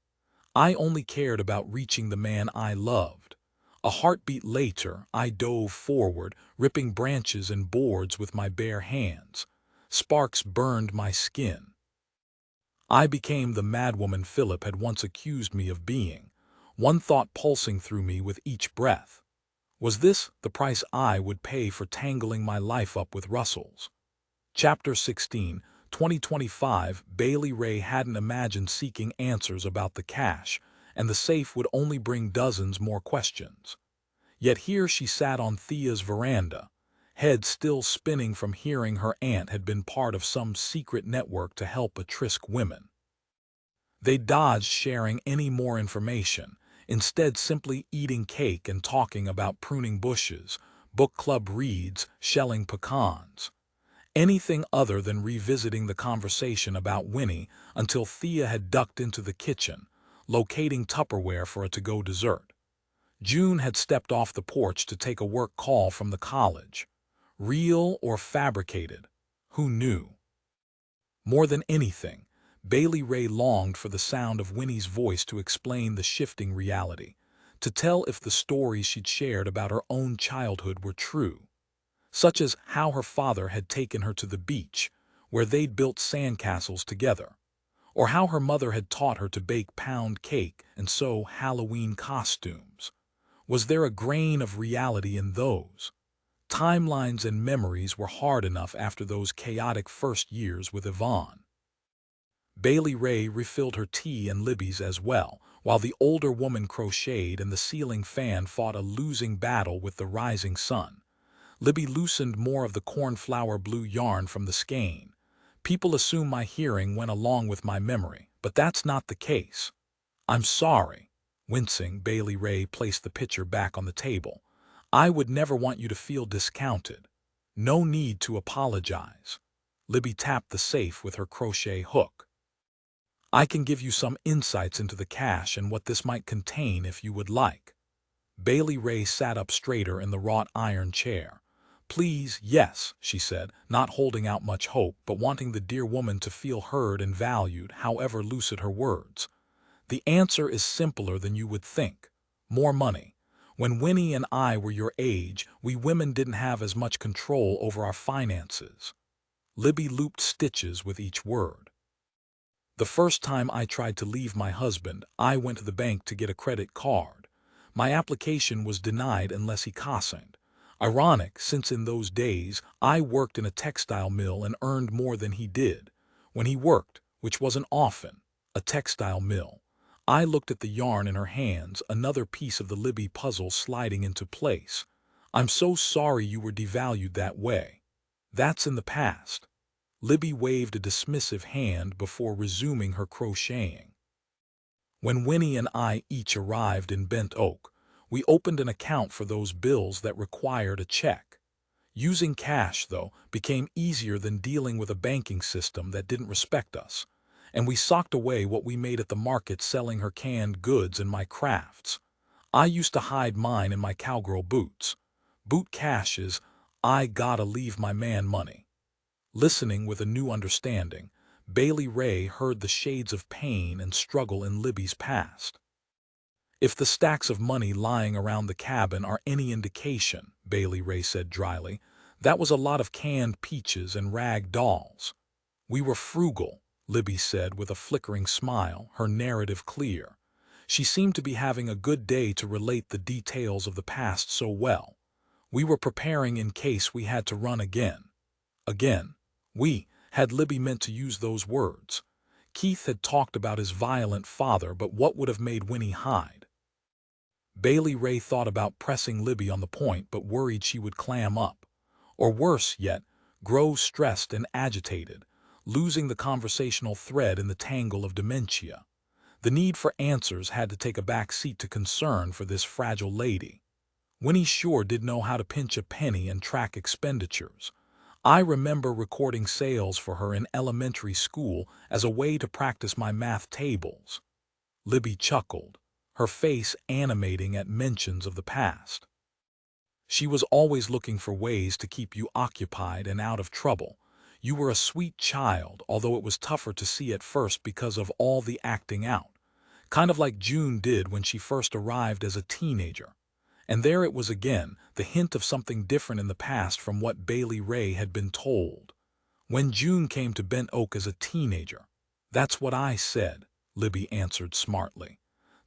I only cared about reaching the man I loved. A heartbeat later, I dove forward, ripping branches and boards with my bare hands. Sparks burned my skin. I became the madwoman Philip had once accused me of being, one thought pulsing through me with each breath. Was this the price I would pay for tangling my life up with Russell's? Chapter 16, 2025. Bailey Rae hadn't imagined seeking answers about the cash, and the safe would only bring dozens more questions. Yet here she sat on Thea's veranda, head still spinning from hearing her aunt had been part of some secret network to help at-risk women. They dodged sharing any more information, instead simply eating cake and talking about pruning bushes, book club reads, shelling pecans. Anything other than revisiting the conversation about Winnie until Thea had ducked into the kitchen, locating Tupperware for a to-go dessert. June had stepped off the porch to take a work call from the college. Real or fabricated? Who knew? More than anything, Bailey Rae longed for the sound of Winnie's voice to explain the shifting reality, to tell if the stories she'd shared about her own childhood were true, such as how her father had taken her to the beach, where they'd built sandcastles together, or how her mother had taught her to bake pound cake and sew Halloween costumes. Was there a grain of reality in those? Timelines and memories were hard enough after those chaotic first years with Yvonne. Bailey Rae refilled her tea and Libby's as well, while the older woman crocheted and the ceiling fan fought a losing battle with the rising sun. Libby loosened more of the cornflower blue yarn from the skein. People assume my hearing went along with my memory, but that's not the case. I'm sorry. Wincing, Bailey Rae placed the pitcher back on the table. I would never want you to feel discounted. No need to apologize. Libby tapped the safe with her crochet hook. I can give you some insights into the cache and what this might contain if you would like. Bailey Rae sat up straighter in the wrought iron chair. Please, yes, she said, not holding out much hope, but wanting the dear woman to feel heard and valued, however lucid her words. The answer is simpler than you would think. More money. When Winnie and I were your age, we women didn't have as much control over our finances. Libby looped stitches with each word. The first time I tried to leave my husband, I went to the bank to get a credit card. My application was denied unless he cosigned. Ironic, since in those days, I worked in a textile mill and earned more than he did. When he worked, which wasn't often, a textile mill. I looked at the yarn in her hands, another piece of the Libby puzzle sliding into place. I'm so sorry you were devalued that way. That's in the past. Libby waved a dismissive hand before resuming her crocheting. When Winnie and I each arrived in Bent Oak, We opened an account for those bills that required a check. Using cash, though, became easier than dealing with a banking system that didn't respect us, and we socked away what we made at the market selling her canned goods and my crafts. I used to hide mine in my cowgirl boots. Boot cash is, I gotta leave my man money. Listening with a new understanding, Bailey Rae heard the shades of pain and struggle in Libby's past. If the stacks of money lying around the cabin are any indication, Bailey Rae said dryly, that was a lot of canned peaches and rag dolls. We were frugal, Libby said with a flickering smile, her narrative clear. She seemed to be having a good day to relate the details of the past so well. We were preparing in case we had to run again. Again. Had Libby meant to use those words? Keith had talked about his violent father, but what would have made Winnie hide? Bailey Rae thought about pressing Libby on the point, but worried she would clam up. Or worse yet, grow stressed and agitated, losing the conversational thread in the tangle of dementia. The need for answers had to take a back seat to concern for this fragile lady. Winnie sure did know how to pinch a penny and track expenditures. I remember recording sales for her in elementary school as a way to practice my math tables. Libby chuckled, her face animating at mentions of the past. She was always looking for ways to keep you occupied and out of trouble. You were a sweet child, although it was tougher to see at first because of all the acting out. Kind of like June did when she first arrived as a teenager. And there it was again, the hint of something different in the past from what Bailey Rae had been told. When June came to Bent Oak as a teenager. That's what I said, Libby answered smartly.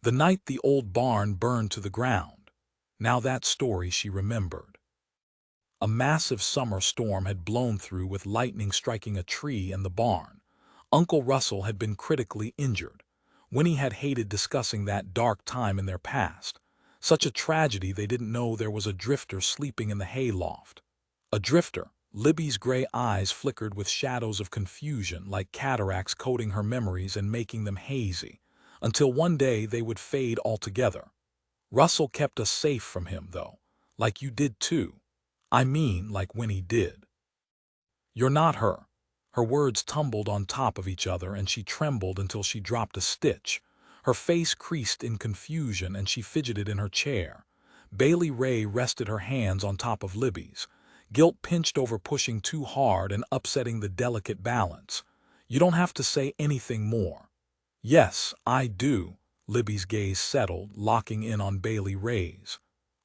The night the old barn burned to the ground. Now that story she remembered. A massive summer storm had blown through with lightning striking a tree and the barn. Uncle Russell had been critically injured. Winnie had hated discussing that dark time in their past. Such a tragedy they didn't know there was a drifter sleeping in the hayloft. A drifter. Libby's gray eyes flickered with shadows of confusion like cataracts coating her memories and making them hazy, until one day they would fade altogether. Russell kept us safe from him, though, like you did too. I mean, like Winnie did. You're not her. Her words tumbled on top of each other and she trembled until she dropped a stitch. Her face creased in confusion and she fidgeted in her chair. Bailey Rae rested her hands on top of Libby's. Guilt pinched over pushing too hard and upsetting the delicate balance. You don't have to say anything more. Yes, I do. Libby's gaze settled, locking in on Bailey Rae's.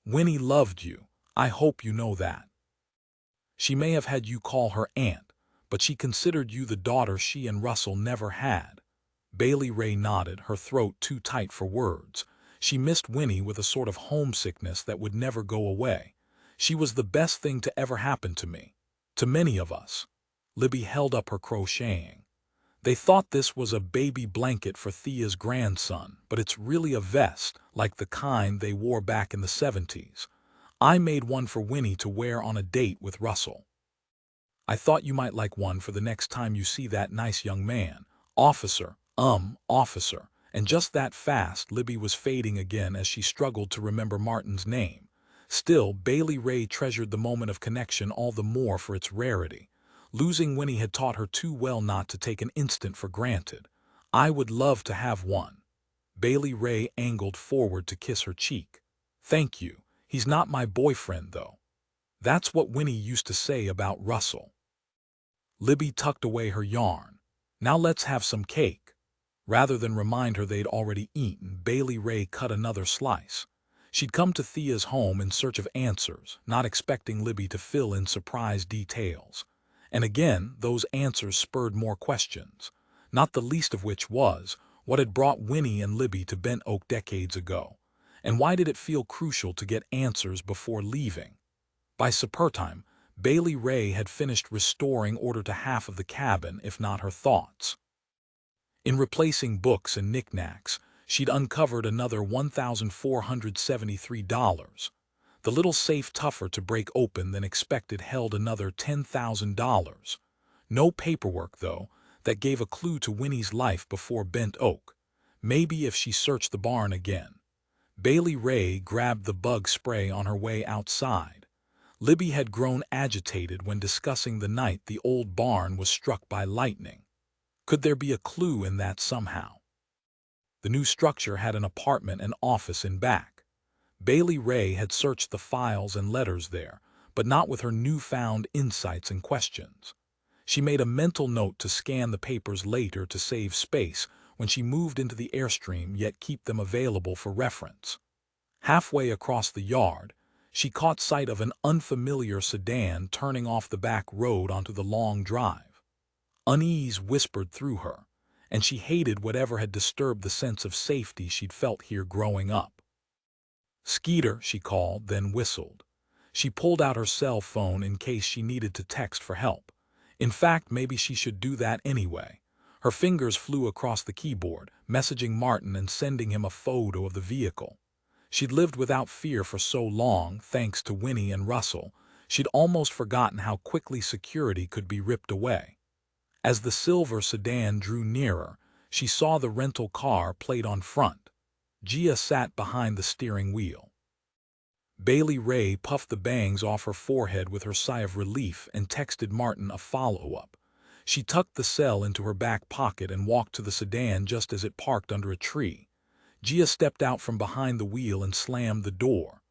Winnie loved you. I hope you know that. She may have had you call her aunt, but she considered you the daughter she and Russell never had. Bailey Rae nodded, her throat too tight for words. She missed Winnie with a sort of homesickness that would never go away. She was the best thing to ever happen to me. To many of us. Libby held up her crocheting. They thought this was a baby blanket for Thea's grandson, but it's really a vest, like the kind they wore back in the 70s. I made one for Winnie to wear on a date with Russell. I thought you might like one for the next time you see that nice young man. Officer. And just that fast, Libby was fading again as she struggled to remember Martin's name. Still, Bailey Rae treasured the moment of connection all the more for its rarity. Losing Winnie had taught her too well not to take an instant for granted. I would love to have one. Bailey Rae angled forward to kiss her cheek. Thank you. He's not my boyfriend, though. That's what Winnie used to say about Russell. Libby tucked away her yarn. Now let's have some cake. Rather than remind her they'd already eaten, Bailey Rae cut another slice. She'd come to Thea's home in search of answers, not expecting Libby to fill in surprise details. And again, those answers spurred more questions, not the least of which was, what had brought Winnie and Libby to Bent Oak decades ago? And why did it feel crucial to get answers before leaving? By supper time, Bailey Rae had finished restoring order to half of the cabin, if not her thoughts. In replacing books and knickknacks, she'd uncovered another $1,473. The little safe, tougher to break open than expected, held another $10,000. No paperwork, though, that gave a clue to Winnie's life before Bent Oak. Maybe if she searched the barn again. Bailey Rae grabbed the bug spray on her way outside. Libby had grown agitated when discussing the night the old barn was struck by lightning. Could there be a clue in that somehow? The new structure had an apartment and office in back. Bailey Rae had searched the files and letters there, but not with her newfound insights and questions. She made a mental note to scan the papers later to save space when she moved into the Airstream, yet keep them available for reference. Halfway across the yard, she caught sight of an unfamiliar sedan turning off the back road onto the long drive. Unease whispered through her, and she hated whatever had disturbed the sense of safety she'd felt here growing up. "Skeeter," she called, then whistled. She pulled out her cell phone in case she needed to text for help. In fact, maybe she should do that anyway. Her fingers flew across the keyboard, messaging Martin and sending him a photo of the vehicle. She'd lived without fear for so long, thanks to Winnie and Russell, she'd almost forgotten how quickly security could be ripped away. As the silver sedan drew nearer, she saw the rental car plate on front. Gia sat behind the steering wheel. Bailey Rae puffed the bangs off her forehead with her sigh of relief and texted Martin a follow-up. She tucked the cell into her back pocket and walked to the sedan just as it parked under a tree. Gia stepped out from behind the wheel and slammed the door.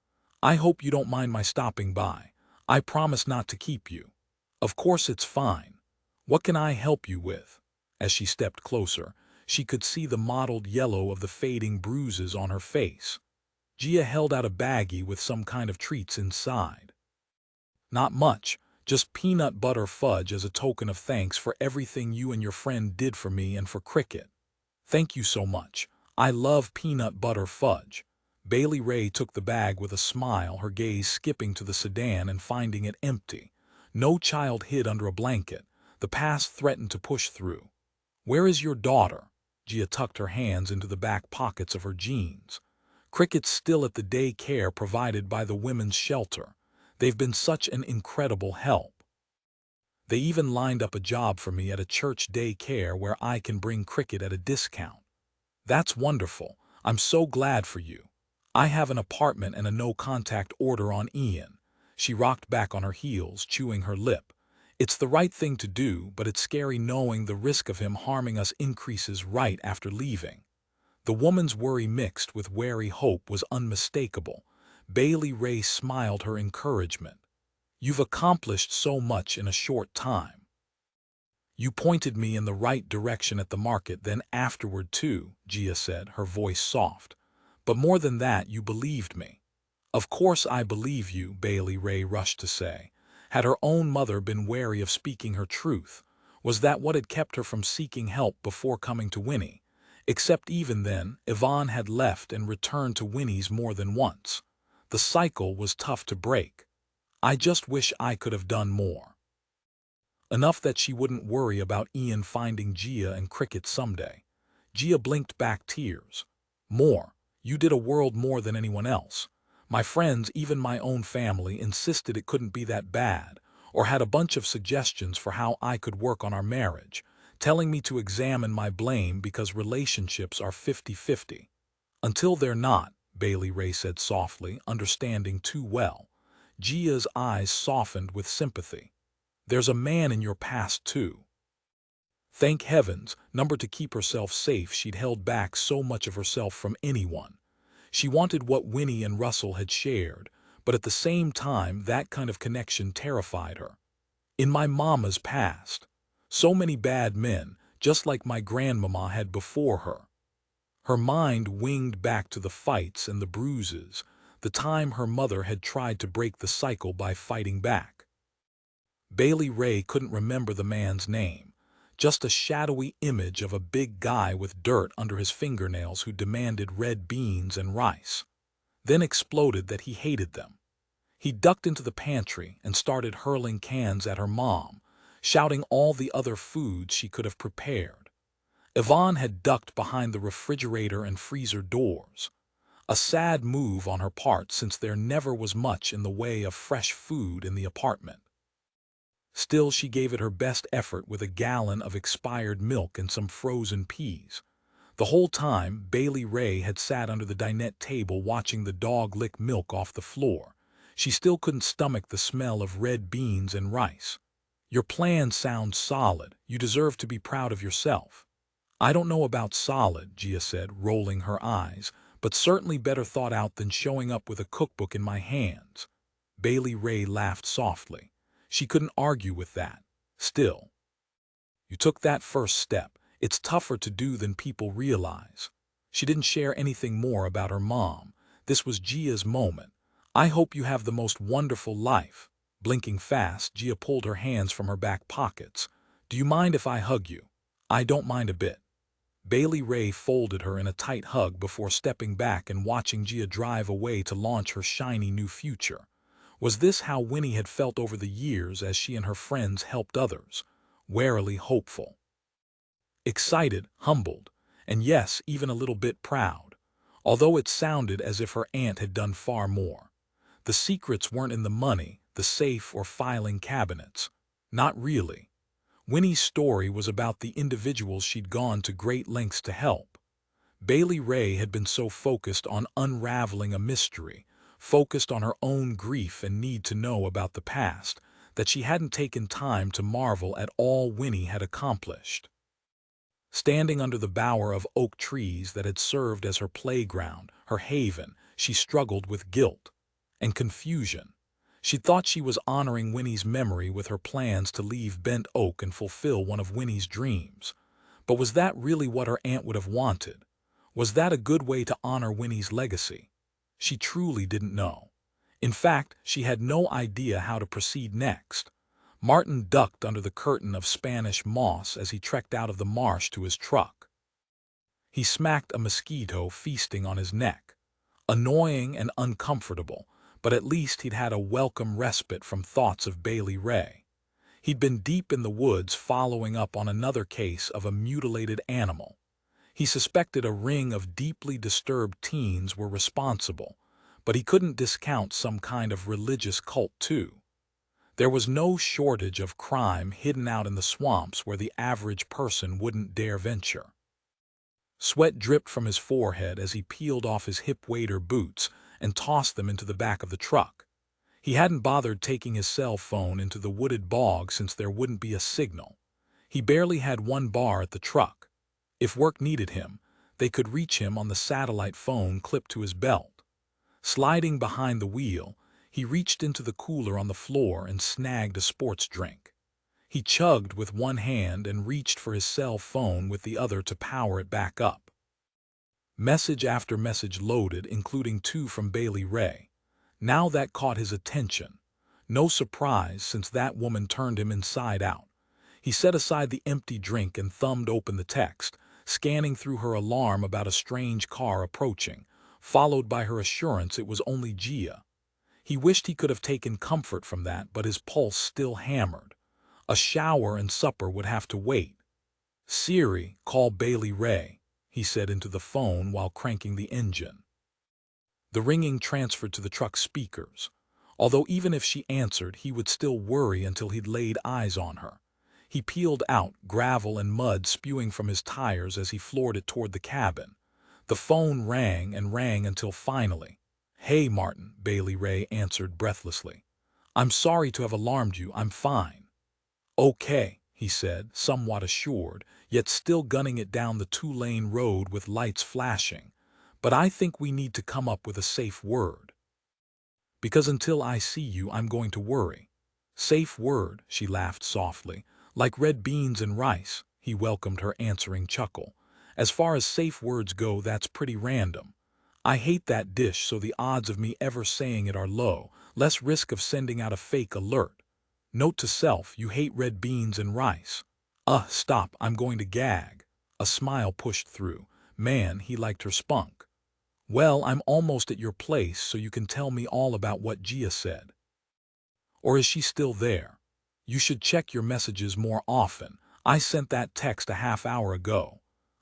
"I hope you don't mind my stopping by. I promise not to keep you." "Of course it's fine. What can I help you with?" As she stepped closer, she could see the mottled yellow of the fading bruises on her face. Gia held out a baggie with some kind of treats inside. "Not much, just peanut butter fudge as a token of thanks for everything you and your friend did for me and for Cricket." "Thank you so much. I love peanut butter fudge." Bailey Rae took the bag with a smile, her gaze skipping to the sedan and finding it empty. No child hid under a blanket. The past threatened to push through. "Where is your daughter?" Gia tucked her hands into the back pockets of her jeans. "Cricket's still at the daycare provided by the women's shelter. They've been such an incredible help. They even lined up a job for me at a church daycare where I can bring Cricket at a discount." "That's wonderful. I'm so glad for you. I have an apartment and a no-contact order on Ian." She rocked back on her heels, chewing her lip. "It's the right thing to do, but it's scary knowing the risk of him harming us increases right after leaving." The woman's worry mixed with wary hope was unmistakable. Bailey Rae smiled her encouragement. "You've accomplished so much in a short time. You pointed me in the right direction at the market, then afterward too," Gia said, her voice soft. "But more than that, you believed me." "Of course I believe you," Bailey Rae rushed to say. Had her own mother been wary of speaking her truth? Was that what had kept her from seeking help before coming to Winnie? Except even then, Yvonne had left and returned to Winnie's more than once. The cycle was tough to break. "I just wish I could have done more." Enough that she wouldn't worry about Ian finding Gia and Cricket someday. Gia blinked back tears. "More. You did a world more than anyone else. My friends, even my own family, insisted it couldn't be that bad, or had a bunch of suggestions for how I could work on our marriage, telling me to examine my blame because relationships are 50-50. "Until they're not," Bailey Rae said softly, understanding too well. Gia's eyes softened with sympathy. "There's a man in your past too." Thank heavens, number to keep herself safe, she'd held back so much of herself from anyone. She wanted what Winnie and Russell had shared, but at the same time that kind of connection terrified her. "In my mama's past. So many bad men, just like my grandmama had before her." Her mind winged back to the fights and the bruises, the time her mother had tried to break the cycle by fighting back. Bailey Rae couldn't remember the man's name, just a shadowy image of a big guy with dirt under his fingernails who demanded red beans and rice. Then exploded that he hated them. He ducked into the pantry and started hurling cans at her mom, shouting all the other foods she could have prepared. Yvonne had ducked behind the refrigerator and freezer doors. A sad move on her part, since there never was much in the way of fresh food in the apartment. Still, she gave it her best effort with a gallon of expired milk and some frozen peas. The whole time, Bailey Rae had sat under the dinette table watching the dog lick milk off the floor. She still couldn't stomach the smell of red beans and rice. "Your plan sounds solid. You deserve to be proud of yourself." "I don't know about solid," Gia said, rolling her eyes, "but certainly better thought out than showing up with a cookbook in my hands." Bailey Rae laughed softly. She couldn't argue with that. "Still, you took that first step. It's tougher to do than people realize." She didn't share anything more about her mom. This was Gia's moment. "I hope you have the most wonderful life." Blinking fast, Gia pulled her hands from her back pockets. "Do you mind if I hug you?" "I don't mind a bit." Bailey Rae folded her in a tight hug before stepping back and watching Gia drive away to launch her shiny new future. Was this how Winnie had felt over the years as she and her friends helped others? Warily hopeful. Excited, humbled, and yes, even a little bit proud. Although it sounded as if her aunt had done far more. The secrets weren't in the money, the safe, or filing cabinets. Not really. Winnie's story was about the individuals she'd gone to great lengths to help. Bailey Rae had been so focused on unraveling a mystery, focused on her own grief and need to know about the past, that she hadn't taken time to marvel at all Winnie had accomplished. Standing under the bower of oak trees that had served as her playground, her haven, she struggled with guilt and confusion. She thought she was honoring Winnie's memory with her plans to leave Bent Oak and fulfill one of Winnie's dreams. But was that really what her aunt would have wanted? Was that a good way to honor Winnie's legacy? She truly didn't know. In fact, she had no idea how to proceed next. Martin ducked under the curtain of Spanish moss as he trekked out of the marsh to his truck. He smacked a mosquito feasting on his neck. Annoying and uncomfortable, but at least he'd had a welcome respite from thoughts of Bailey Rae. He'd been deep in the woods following up on another case of a mutilated animal. He suspected a ring of deeply disturbed teens were responsible, but he couldn't discount some kind of religious cult too. There was no shortage of crime hidden out in the swamps where the average person wouldn't dare venture. Sweat dripped from his forehead as he peeled off his hip-waders boots and tossed them into the back of the truck. He hadn't bothered taking his cell phone into the wooded bog since there wouldn't be a signal. He barely had one bar at the truck. If work needed him, they could reach him on the satellite phone clipped to his belt. Sliding behind the wheel, he reached into the cooler on the floor and snagged a sports drink. He chugged with one hand and reached for his cell phone with the other to power it back up. Message after message loaded, including 2 from Bailey Rae. Now that caught his attention. No surprise, since that woman turned him inside out. He set aside the empty drink and thumbed open the text, scanning through her alarm about a strange car approaching, followed by her assurance it was only Gia. He wished he could have taken comfort from that, but his pulse still hammered. A shower and supper would have to wait. "Siri, call Bailey Rae," he said into the phone while cranking the engine. The ringing transferred to the truck's speakers. Although even if she answered, he would still worry until he'd laid eyes on her. He peeled out, gravel and mud spewing from his tires as he floored it toward the cabin. The phone rang and rang until finally, "Hey, Martin," Bailey Rae answered breathlessly. "I'm sorry to have alarmed you. I'm fine." "Okay," he said, somewhat assured, yet still gunning it down the 2-lane road with lights flashing. "But I think we need to come up with a safe word. Because until I see you, I'm going to worry." "Safe word," she laughed softly. "Like red beans and rice," he welcomed her answering chuckle. "As far as safe words go, that's pretty random. I hate that dish, so the odds of me ever saying it are low, less risk of sending out a fake alert. Note to self, you hate red beans and rice." Stop, I'm going to gag." A smile pushed through. Man, he liked her spunk. "Well, I'm almost at your place, so you can tell me all about what Gia said." "Or is she still there? You should check your messages more often. I sent that text a half hour ago."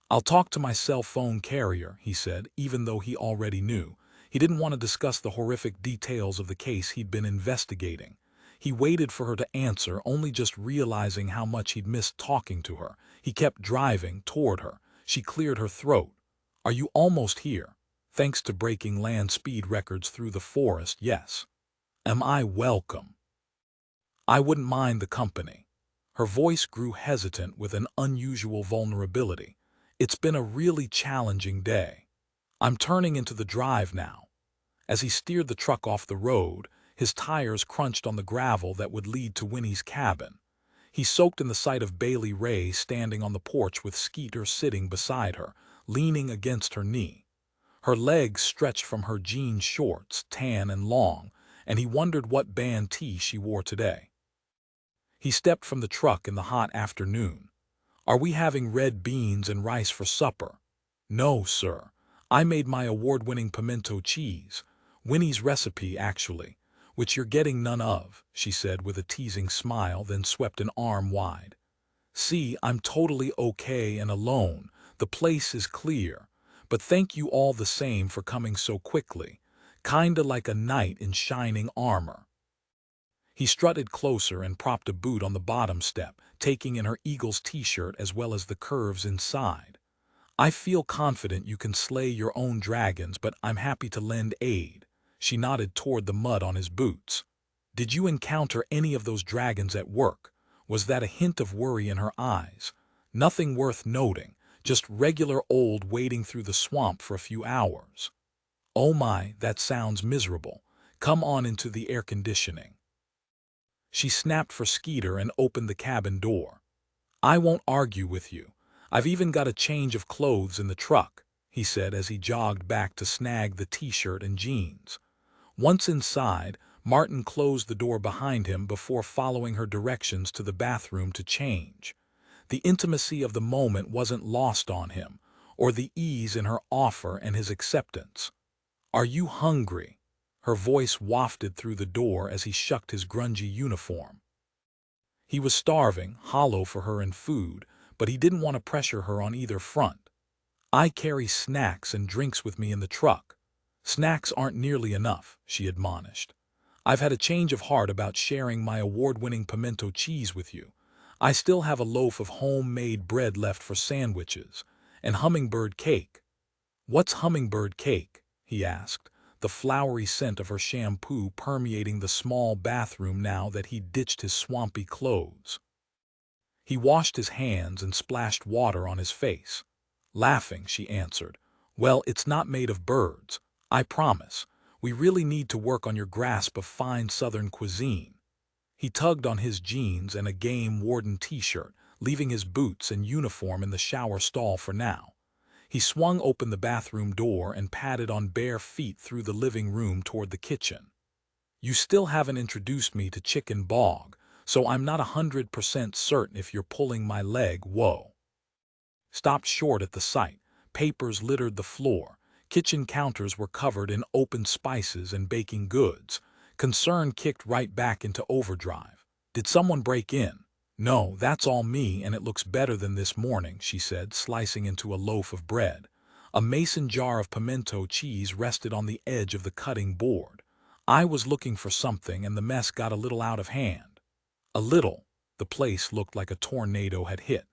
"I'll talk to my cell phone carrier," he said, even though he already knew. He didn't want to discuss the horrific details of the case he'd been investigating. He waited for her to answer, only just realizing how much he'd missed talking to her. He kept driving toward her. She cleared her throat. Are you almost here? Thanks to breaking land speed records through the forest, yes. Am I welcome? I wouldn't mind the company. Her voice grew hesitant with an unusual vulnerability. It's been a really challenging day. I'm turning into the drive now. As he steered the truck off the road, his tires crunched on the gravel that would lead to Winnie's cabin. He soaked in the sight of Bailey Rae standing on the porch with Skeeter sitting beside her, leaning against her knee. Her legs stretched from her jean shorts, tan and long, and he wondered what band tee she wore today. He stepped from the truck in the hot afternoon. Are we having red beans and rice for supper? No, sir. I made my award-winning pimento cheese. Winnie's recipe, actually, which you're getting none of, she said with a teasing smile, then swept an arm wide. See, I'm totally okay and alone. The place is clear. But thank you all the same for coming so quickly. Kinda like a knight in shining armor. He strutted closer and propped a boot on the bottom step, taking in her Eagles t-shirt as well as the curves inside. I feel confident you can slay your own dragons, but I'm happy to lend aid. She nodded toward the mud on his boots. Did you encounter any of those dragons at work? Was that a hint of worry in her eyes? Nothing worth noting, just regular old wading through the swamp for a few hours. Oh my, that sounds miserable. Come on into the air conditioning. She snapped for Skeeter and opened the cabin door. I won't argue with you. I've even got a change of clothes in the truck, he said as he jogged back to snag the t-shirt and jeans. Once inside, Martin closed the door behind him before following her directions to the bathroom to change. The intimacy of the moment wasn't lost on him, or the ease in her offer and his acceptance. Are you hungry? Her voice wafted through the door as he shucked his grungy uniform. He was starving, hollow for her and food, but he didn't want to pressure her on either front. I carry snacks and drinks with me in the truck. Snacks aren't nearly enough, she admonished. I've had a change of heart about sharing my award-winning pimento cheese with you. I still have a loaf of homemade bread left for sandwiches, and hummingbird cake. What's hummingbird cake? He asked, the flowery scent of her shampoo permeating the small bathroom now that he'd ditched his swampy clothes. He washed his hands and splashed water on his face. Laughing, she answered, well, it's not made of birds, I promise. We really need to work on your grasp of fine Southern cuisine. He tugged on his jeans and a game warden t-shirt, leaving his boots and uniform in the shower stall for now. He swung open the bathroom door and padded on bare feet through the living room toward the kitchen. You still haven't introduced me to Chicken Bog, so I'm not 100% certain if you're pulling my leg, whoa. Stopped short at the sight. Papers littered the floor. Kitchen counters were covered in open spices and baking goods. Concern kicked right back into overdrive. Did someone break in? No, that's all me, and it looks better than this morning, she said, slicing into a loaf of bread. A mason jar of pimento cheese rested on the edge of the cutting board. I was looking for something, and the mess got a little out of hand. A little. The place looked like a tornado had hit.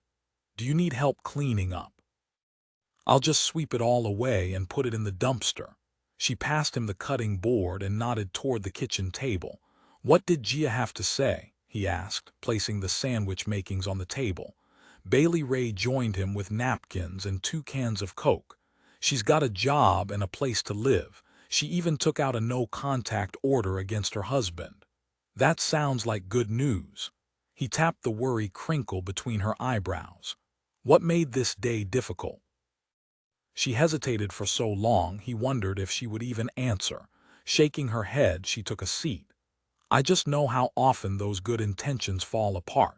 Do you need help cleaning up? I'll just sweep it all away and put it in the dumpster. She passed him the cutting board and nodded toward the kitchen table. What did Gia have to say? He asked, placing the sandwich makings on the table. Bailey Rae joined him with napkins and 2 cans of Coke. She's got a job and a place to live. She even took out a no-contact order against her husband. That sounds like good news. He tapped the worry crinkle between her eyebrows. What made this day difficult? She hesitated for so long he wondered if she would even answer. Shaking her head, she took a seat. I just know how often those good intentions fall apart.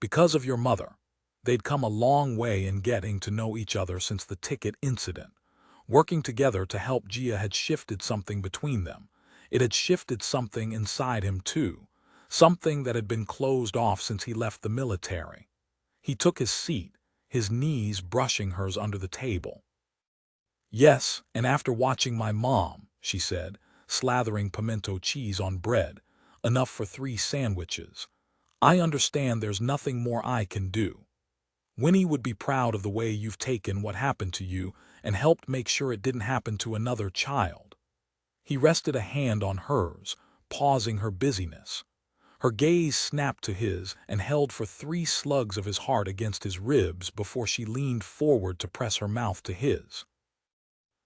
Because of your mother. They'd come a long way in getting to know each other since the ticket incident. Working together to help Gia had shifted something between them. It had shifted something inside him too. Something that had been closed off since he left the military. He took his seat, his knees brushing hers under the table. Yes, and after watching my mom, she said, slathering pimento cheese on bread, enough for 3 sandwiches. I understand there's nothing more I can do. Winnie would be proud of the way you've taken what happened to you and helped make sure it didn't happen to another child." He rested a hand on hers, pausing her busyness. Her gaze snapped to his and held for 3 slugs of his heart against his ribs before she leaned forward to press her mouth to his.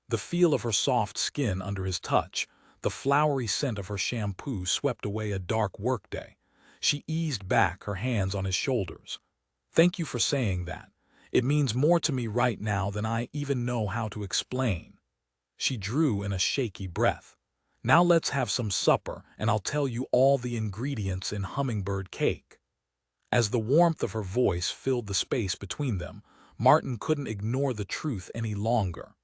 The feel of her soft skin under his touch, the flowery scent of her shampoo swept away a dark workday. She eased back, her hands on his shoulders. "Thank you for saying that. It means more to me right now than I even know how to explain." She drew in a shaky breath. "Now let's have some supper, and I'll tell you all the ingredients in hummingbird cake." As the warmth of her voice filled the space between them, Martin couldn't ignore the truth any longer.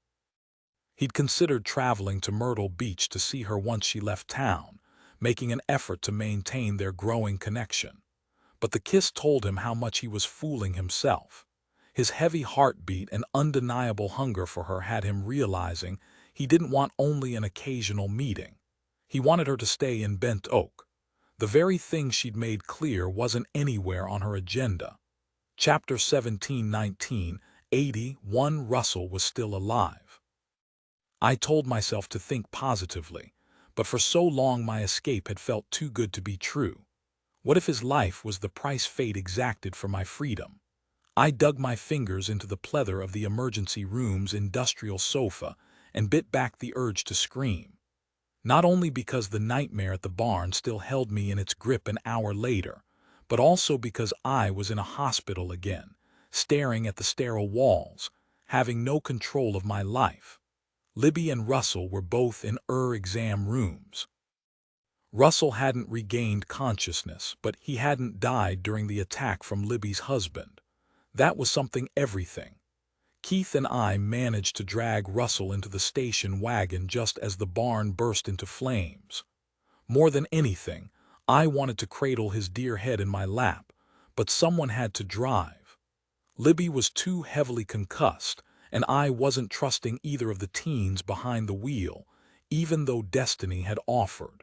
He'd considered traveling to Myrtle Beach to see her once she left town, making an effort to maintain their growing connection. But the kiss told him how much he was fooling himself. His heavy heartbeat and undeniable hunger for her had him realizing he didn't want only an occasional meeting. He wanted her to stay in Bent Oak. The very thing she'd made clear wasn't anywhere on her agenda. Chapter 17:19, 81. Russell was still alive. I told myself to think positively, but for so long my escape had felt too good to be true. What if his life was the price fate exacted for my freedom? I dug my fingers into the pleather of the emergency room's industrial sofa and bit back the urge to scream. Not only because the nightmare at the barn still held me in its grip an hour later, but also because I was in a hospital again, staring at the sterile walls, having no control of my life. Libby and Russell were both in exam rooms. Russell hadn't regained consciousness, but he hadn't died during the attack from Libby's husband. That was something everything. Keith and I managed to drag Russell into the station wagon just as the barn burst into flames. More than anything, I wanted to cradle his dear head in my lap, but someone had to drive. Libby was too heavily concussed, and I wasn't trusting either of the teens behind the wheel, even though destiny had offered.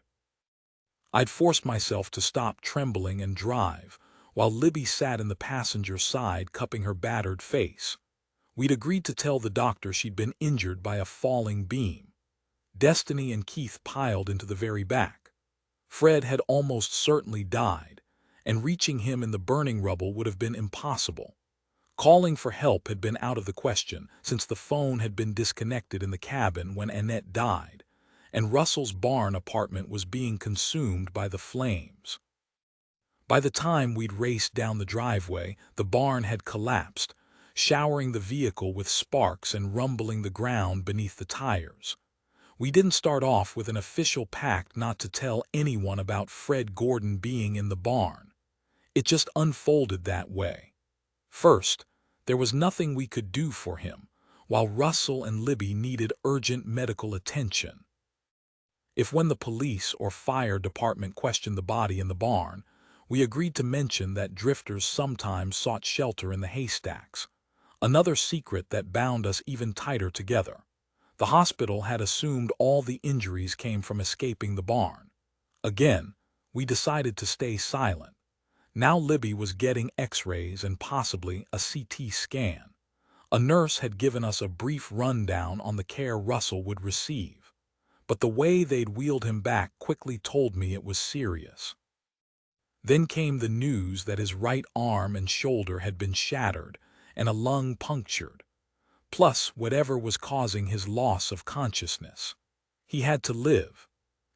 I'd forced myself to stop trembling and drive, while Libby sat in the passenger side cupping her battered face. We'd agreed to tell the doctor she'd been injured by a falling beam. Destiny and Keith piled into the very back. Fred had almost certainly died, and reaching him in the burning rubble would have been impossible. Calling for help had been out of the question, since the phone had been disconnected in the cabin when Annette died, and Russell's barn apartment was being consumed by the flames. By the time we'd raced down the driveway, the barn had collapsed, showering the vehicle with sparks and rumbling the ground beneath the tires. We didn't start off with an official pact not to tell anyone about Fred Gordon being in the barn. It just unfolded that way. First, there was nothing we could do for him, while Russell and Libby needed urgent medical attention. If when the police or fire department questioned the body in the barn, we agreed to mention that drifters sometimes sought shelter in the haystacks, another secret that bound us even tighter together. The hospital had assumed all the injuries came from escaping the barn. Again, we decided to stay silent. Now Libby was getting X-rays and possibly a CT scan. A nurse had given us a brief rundown on the care Russell would receive, but the way they'd wheeled him back quickly told me it was serious. Then came the news that his right arm and shoulder had been shattered and a lung punctured, plus whatever was causing his loss of consciousness. He had to live.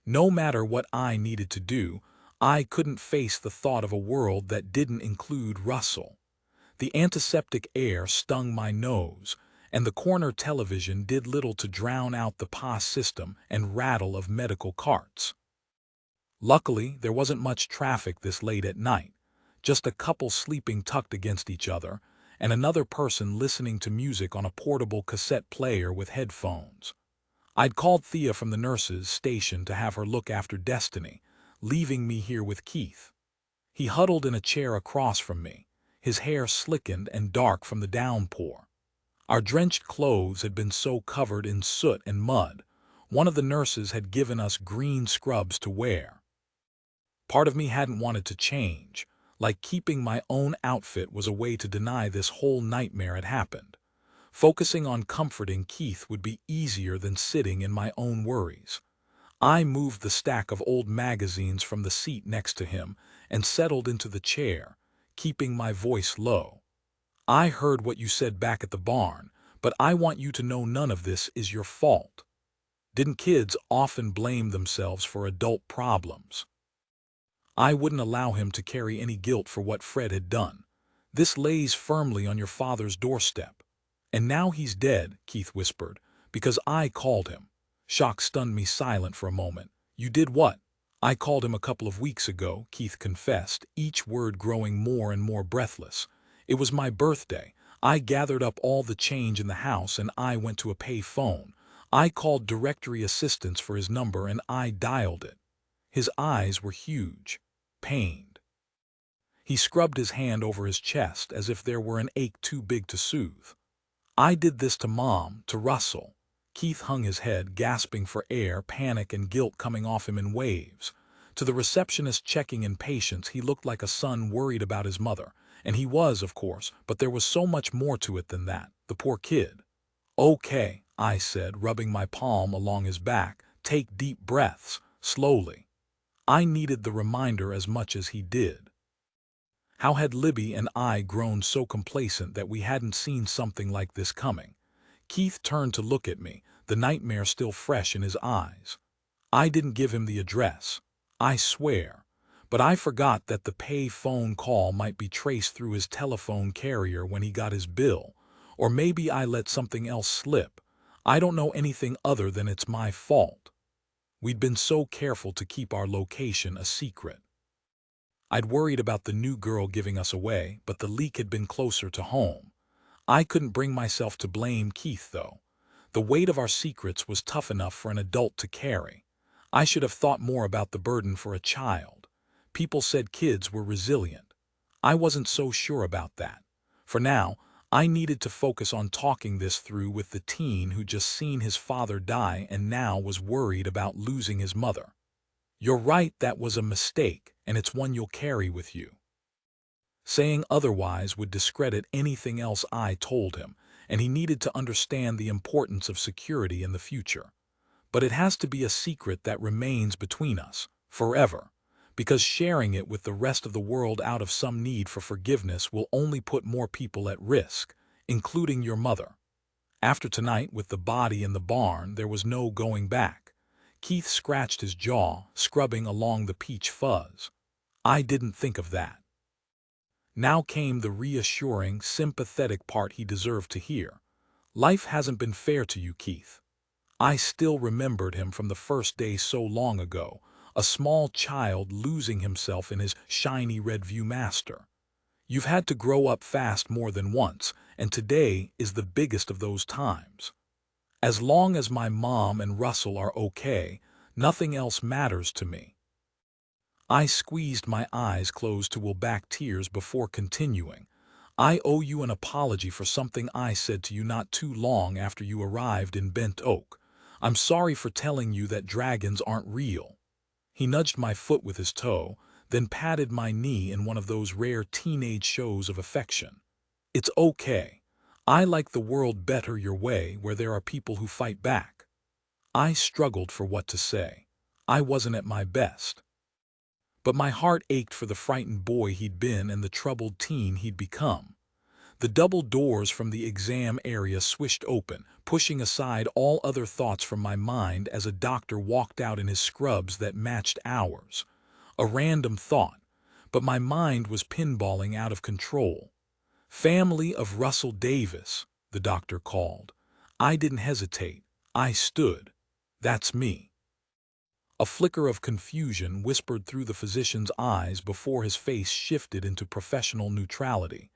No matter what I needed to do, I couldn't face the thought of a world that didn't include Russell. The antiseptic air stung my nose, and the corner television did little to drown out the PA system and rattle of medical carts. Luckily, there wasn't much traffic this late at night, just a couple sleeping tucked against each other, and another person listening to music on a portable cassette player with headphones. I'd called Thea from the nurses' station to have her look after Destiny, leaving me here with Keith. He huddled in a chair across from me, his hair slickened and dark from the downpour. Our drenched clothes had been so covered in soot and mud, one of the nurses had given us green scrubs to wear. Part of me hadn't wanted to change, like keeping my own outfit was a way to deny this whole nightmare had happened. Focusing on comforting Keith would be easier than sitting in my own worries. I moved the stack of old magazines from the seat next to him and settled into the chair, keeping my voice low. I heard what you said back at the barn, but I want you to know none of this is your fault. Didn't kids often blame themselves for adult problems? I wouldn't allow him to carry any guilt for what Fred had done. This lays firmly on your father's doorstep. And now he's dead, Keith whispered, because I called him. Shock stunned me silent for a moment. You did what? I called him a couple of weeks ago, Keith confessed, each word growing more and more breathless. It was my birthday. I gathered up all the change in the house and I went to a pay phone. I called directory assistance for his number and I dialed it. His eyes were huge, pained. He scrubbed his hand over his chest as if there were an ache too big to soothe. I did this to Mom, to Russell. Keith hung his head, gasping for air, panic and guilt coming off him in waves. To the receptionist checking in patience, he looked like a son worried about his mother. And he was, of course, but there was so much more to it than that. The poor kid. Okay, I said, rubbing my palm along his back. Take deep breaths, slowly. I needed the reminder as much as he did. How had Libby and I grown so complacent that we hadn't seen something like this coming? Keith turned to look at me, the nightmare still fresh in his eyes. I didn't give him the address, I swear, but I forgot that the pay phone call might be traced through his telephone carrier when he got his bill, or maybe I let something else slip. I don't know anything other than it's my fault. We'd been so careful to keep our location a secret. I'd worried about the new girl giving us away, but the leak had been closer to home. I couldn't bring myself to blame Keith, though. The weight of our secrets was tough enough for an adult to carry. I should have thought more about the burden for a child. People said kids were resilient. I wasn't so sure about that. For now, I needed to focus on talking this through with the teen who just seen his father die and now was worried about losing his mother. You're right, that was a mistake, and it's one you'll carry with you. Saying otherwise would discredit anything else I told him, and he needed to understand the importance of security in the future. But it has to be a secret that remains between us, forever, because sharing it with the rest of the world out of some need for forgiveness will only put more people at risk, including your mother. After tonight, with the body in the barn, there was no going back. Keith scratched his jaw, scrubbing along the peach fuzz. I didn't think of that. Now came the reassuring, sympathetic part he deserved to hear. Life hasn't been fair to you, Keith. I still remembered him from the first day so long ago, a small child losing himself in his shiny red Viewmaster. You've had to grow up fast more than once, and today is the biggest of those times. As long as my mom and Russell are okay, nothing else matters to me. I squeezed my eyes closed to will back tears before continuing. I owe you an apology for something I said to you not too long after you arrived in Bent Oak. I'm sorry for telling you that dragons aren't real. He nudged my foot with his toe, then patted my knee in one of those rare teenage shows of affection. It's okay. I like the world better your way, where there are people who fight back. I struggled for what to say. I wasn't at my best. But my heart ached for the frightened boy he'd been and the troubled teen he'd become. The double doors from the exam area swished open, pushing aside all other thoughts from my mind as a doctor walked out in his scrubs that matched ours. A random thought, but my mind was pinballing out of control. Family of Russell Davis, the doctor called. I didn't hesitate. I stood. That's me. A flicker of confusion whispered through the physician's eyes before his face shifted into professional neutrality.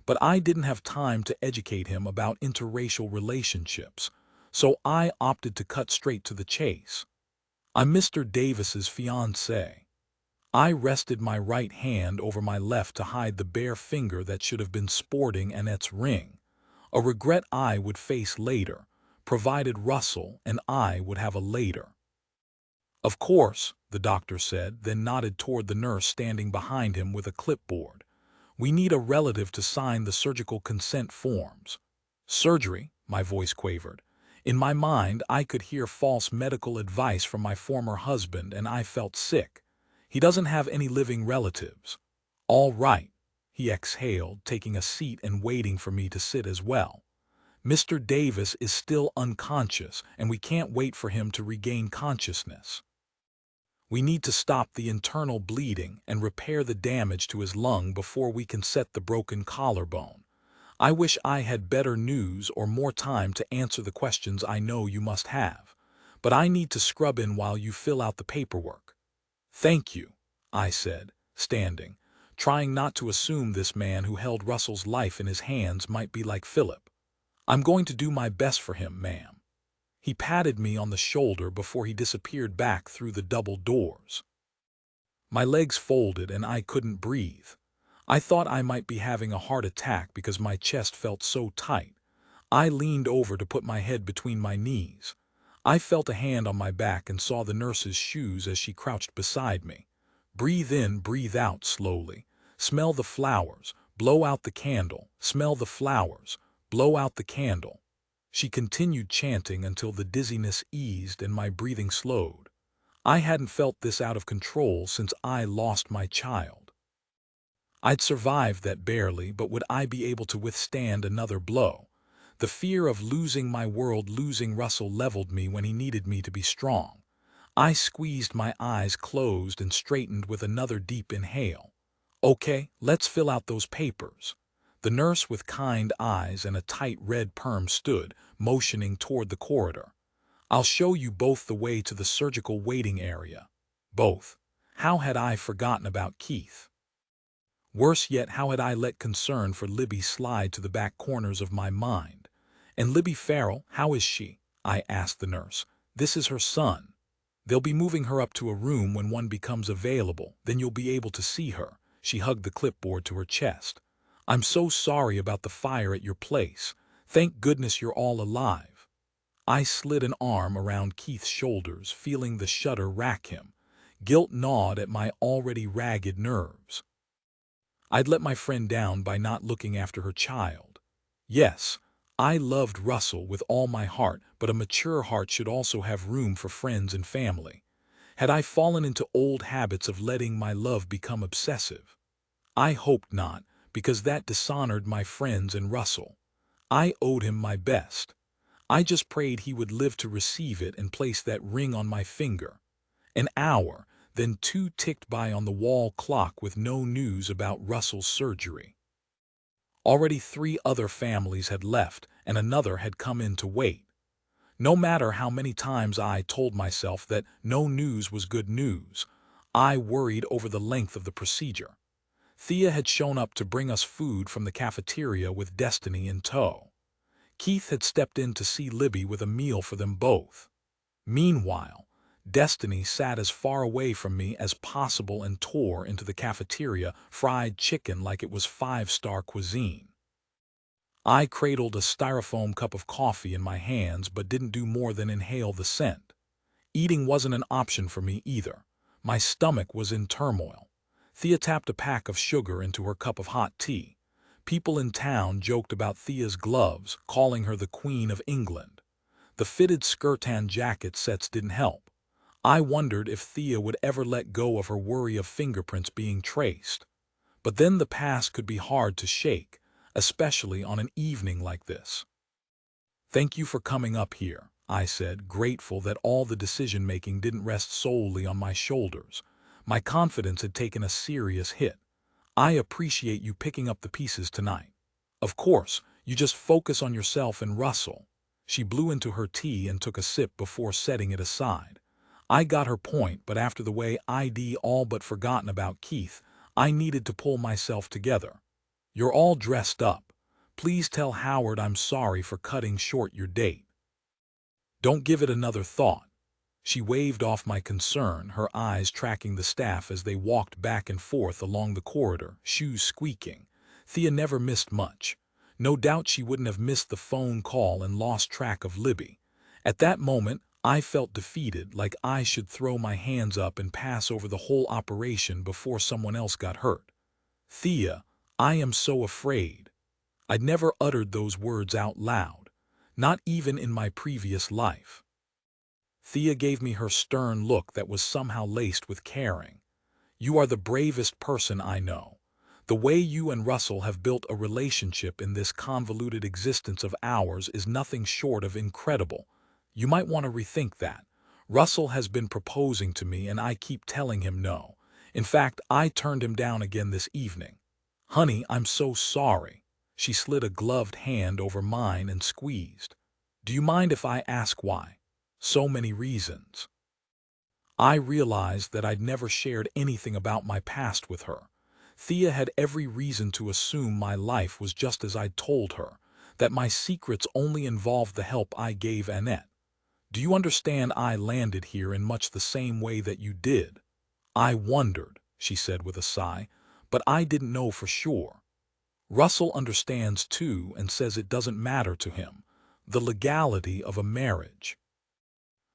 But I didn't have time to educate him about interracial relationships, so I opted to cut straight to the chase. I'm Mr. Davis's fiancée. I rested my right hand over my left to hide the bare finger that should have been sporting Annette's ring, a regret I would face later, provided Russell and I would have a later. Of course, the doctor said, then nodded toward the nurse standing behind him with a clipboard. We need a relative to sign the surgical consent forms. Surgery, my voice quavered. In my mind, I could hear false medical advice from my former husband, and I felt sick. He doesn't have any living relatives. All right, he exhaled, taking a seat and waiting for me to sit as well. Mr. Davis is still unconscious, and we can't wait for him to regain consciousness. We need to stop the internal bleeding and repair the damage to his lung before we can set the broken collarbone. I wish I had better news or more time to answer the questions I know you must have, but I need to scrub in while you fill out the paperwork. Thank you, I said, standing, trying not to assume this man who held Russell's life in his hands might be like Philip. I'm going to do my best for him, ma'am. He patted me on the shoulder before he disappeared back through the double doors. My legs folded and I couldn't breathe. I thought I might be having a heart attack because my chest felt so tight. I leaned over to put my head between my knees. I felt a hand on my back and saw the nurse's shoes as she crouched beside me. Breathe in, breathe out slowly. Smell the flowers, blow out the candle, smell the flowers, blow out the candle. She continued chanting until the dizziness eased and my breathing slowed. I hadn't felt this out of control since I lost my child. I'd survived that barely, but would I be able to withstand another blow? The fear of losing my world, losing Russell, leveled me when he needed me to be strong. I squeezed my eyes closed and straightened with another deep inhale. Okay, let's fill out those papers. The nurse with kind eyes and a tight red perm stood, motioning toward the corridor. I'll show you both the way to the surgical waiting area. Both. How had I forgotten about Keith? Worse yet, how had I let concern for Libby slide to the back corners of my mind? And Libby Farrell, how is she? I asked the nurse. This is her son. They'll be moving her up to a room when one becomes available, then you'll be able to see her. She hugged the clipboard to her chest. I'm so sorry about the fire at your place. Thank goodness you're all alive. I slid an arm around Keith's shoulders, feeling the shudder rack him. Guilt gnawed at my already ragged nerves. I'd let my friend down by not looking after her child. Yes, I loved Russell with all my heart, but a mature heart should also have room for friends and family. Had I fallen into old habits of letting my love become obsessive? I hoped not, because that dishonored my friends and Russell. I owed him my best. I just prayed he would live to receive it and place that ring on my finger. An hour, then 2 ticked by on the wall clock with no news about Russell's surgery. Already 3 other families had left, and another had come in to wait. No matter how many times I told myself that no news was good news, I worried over the length of the procedure. Thea had shown up to bring us food from the cafeteria with Destiny in tow. Keith had stepped in to see Libby with a meal for them both. Meanwhile, Destiny sat as far away from me as possible and tore into the cafeteria fried chicken like it was 5-star cuisine. I cradled a styrofoam cup of coffee in my hands but didn't do more than inhale the scent. Eating wasn't an option for me either. My stomach was in turmoil. Thea tapped a pack of sugar into her cup of hot tea. People in town joked about Thea's gloves, calling her the Queen of England. The fitted skirt and jacket sets didn't help. I wondered if Thea would ever let go of her worry of fingerprints being traced. But then the past could be hard to shake, especially on an evening like this. Thank you for coming up here, I said, grateful that all the decision-making didn't rest solely on my shoulders. My confidence had taken a serious hit. I appreciate you picking up the pieces tonight. Of course, you just focus on yourself and Russell. She blew into her tea and took a sip before setting it aside. I got her point, but after the way I'd all but forgotten about Keith, I needed to pull myself together. You're all dressed up. Please tell Howard I'm sorry for cutting short your date. Don't give it another thought. She waved off my concern, her eyes tracking the staff as they walked back and forth along the corridor, shoes squeaking. Thea never missed much. No doubt she wouldn't have missed the phone call and lost track of Libby. At that moment, I felt defeated, like I should throw my hands up and pass over the whole operation before someone else got hurt. "Thea, I am so afraid." I'd never uttered those words out loud, not even in my previous life. Thea gave me her stern look that was somehow laced with caring. "You are the bravest person I know. The way you and Russell have built a relationship in this convoluted existence of ours is nothing short of incredible. You might want to rethink that. Russell has been proposing to me and I keep telling him no. In fact, I turned him down again this evening. Honey, I'm so sorry." She slid a gloved hand over mine and squeezed. "Do you mind if I ask why?" "So many reasons." I realized that I'd never shared anything about my past with her. Thea had every reason to assume my life was just as I'd told her, that my secrets only involved the help I gave Annette. "Do you understand I landed here in much the same way that you did?" "I wondered," she said with a sigh, "but I didn't know for sure." "Russell understands too and says it doesn't matter to him, the legality of a marriage."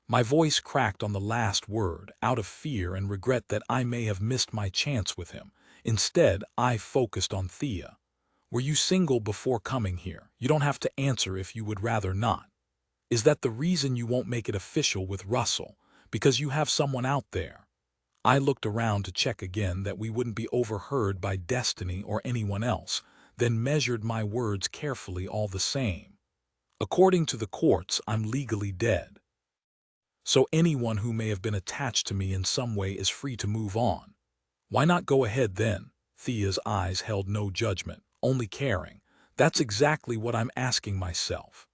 My voice cracked on the last word, out of fear and regret that I may have missed my chance with him. Instead, I focused on Thea. "Were you single before coming here? You don't have to answer if you would rather not. Is that the reason you won't make it official with Russell? Because you have someone out there?" I looked around to check again that we wouldn't be overheard by Destiny or anyone else, then measured my words carefully all the same. "According to the courts, I'm legally dead. So anyone who may have been attached to me in some way is free to move on." "Why not go ahead then?" Thea's eyes held no judgment, only caring. "That's exactly what I'm asking myself."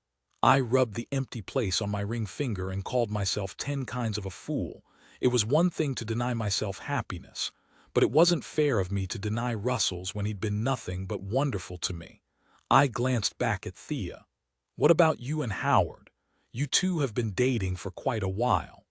I rubbed the empty place on my ring finger and called myself 10 kinds of a fool. It was one thing to deny myself happiness, but it wasn't fair of me to deny Russell's when he'd been nothing but wonderful to me. I glanced back at Thea. "What about you and Howard? You two have been dating for quite a while."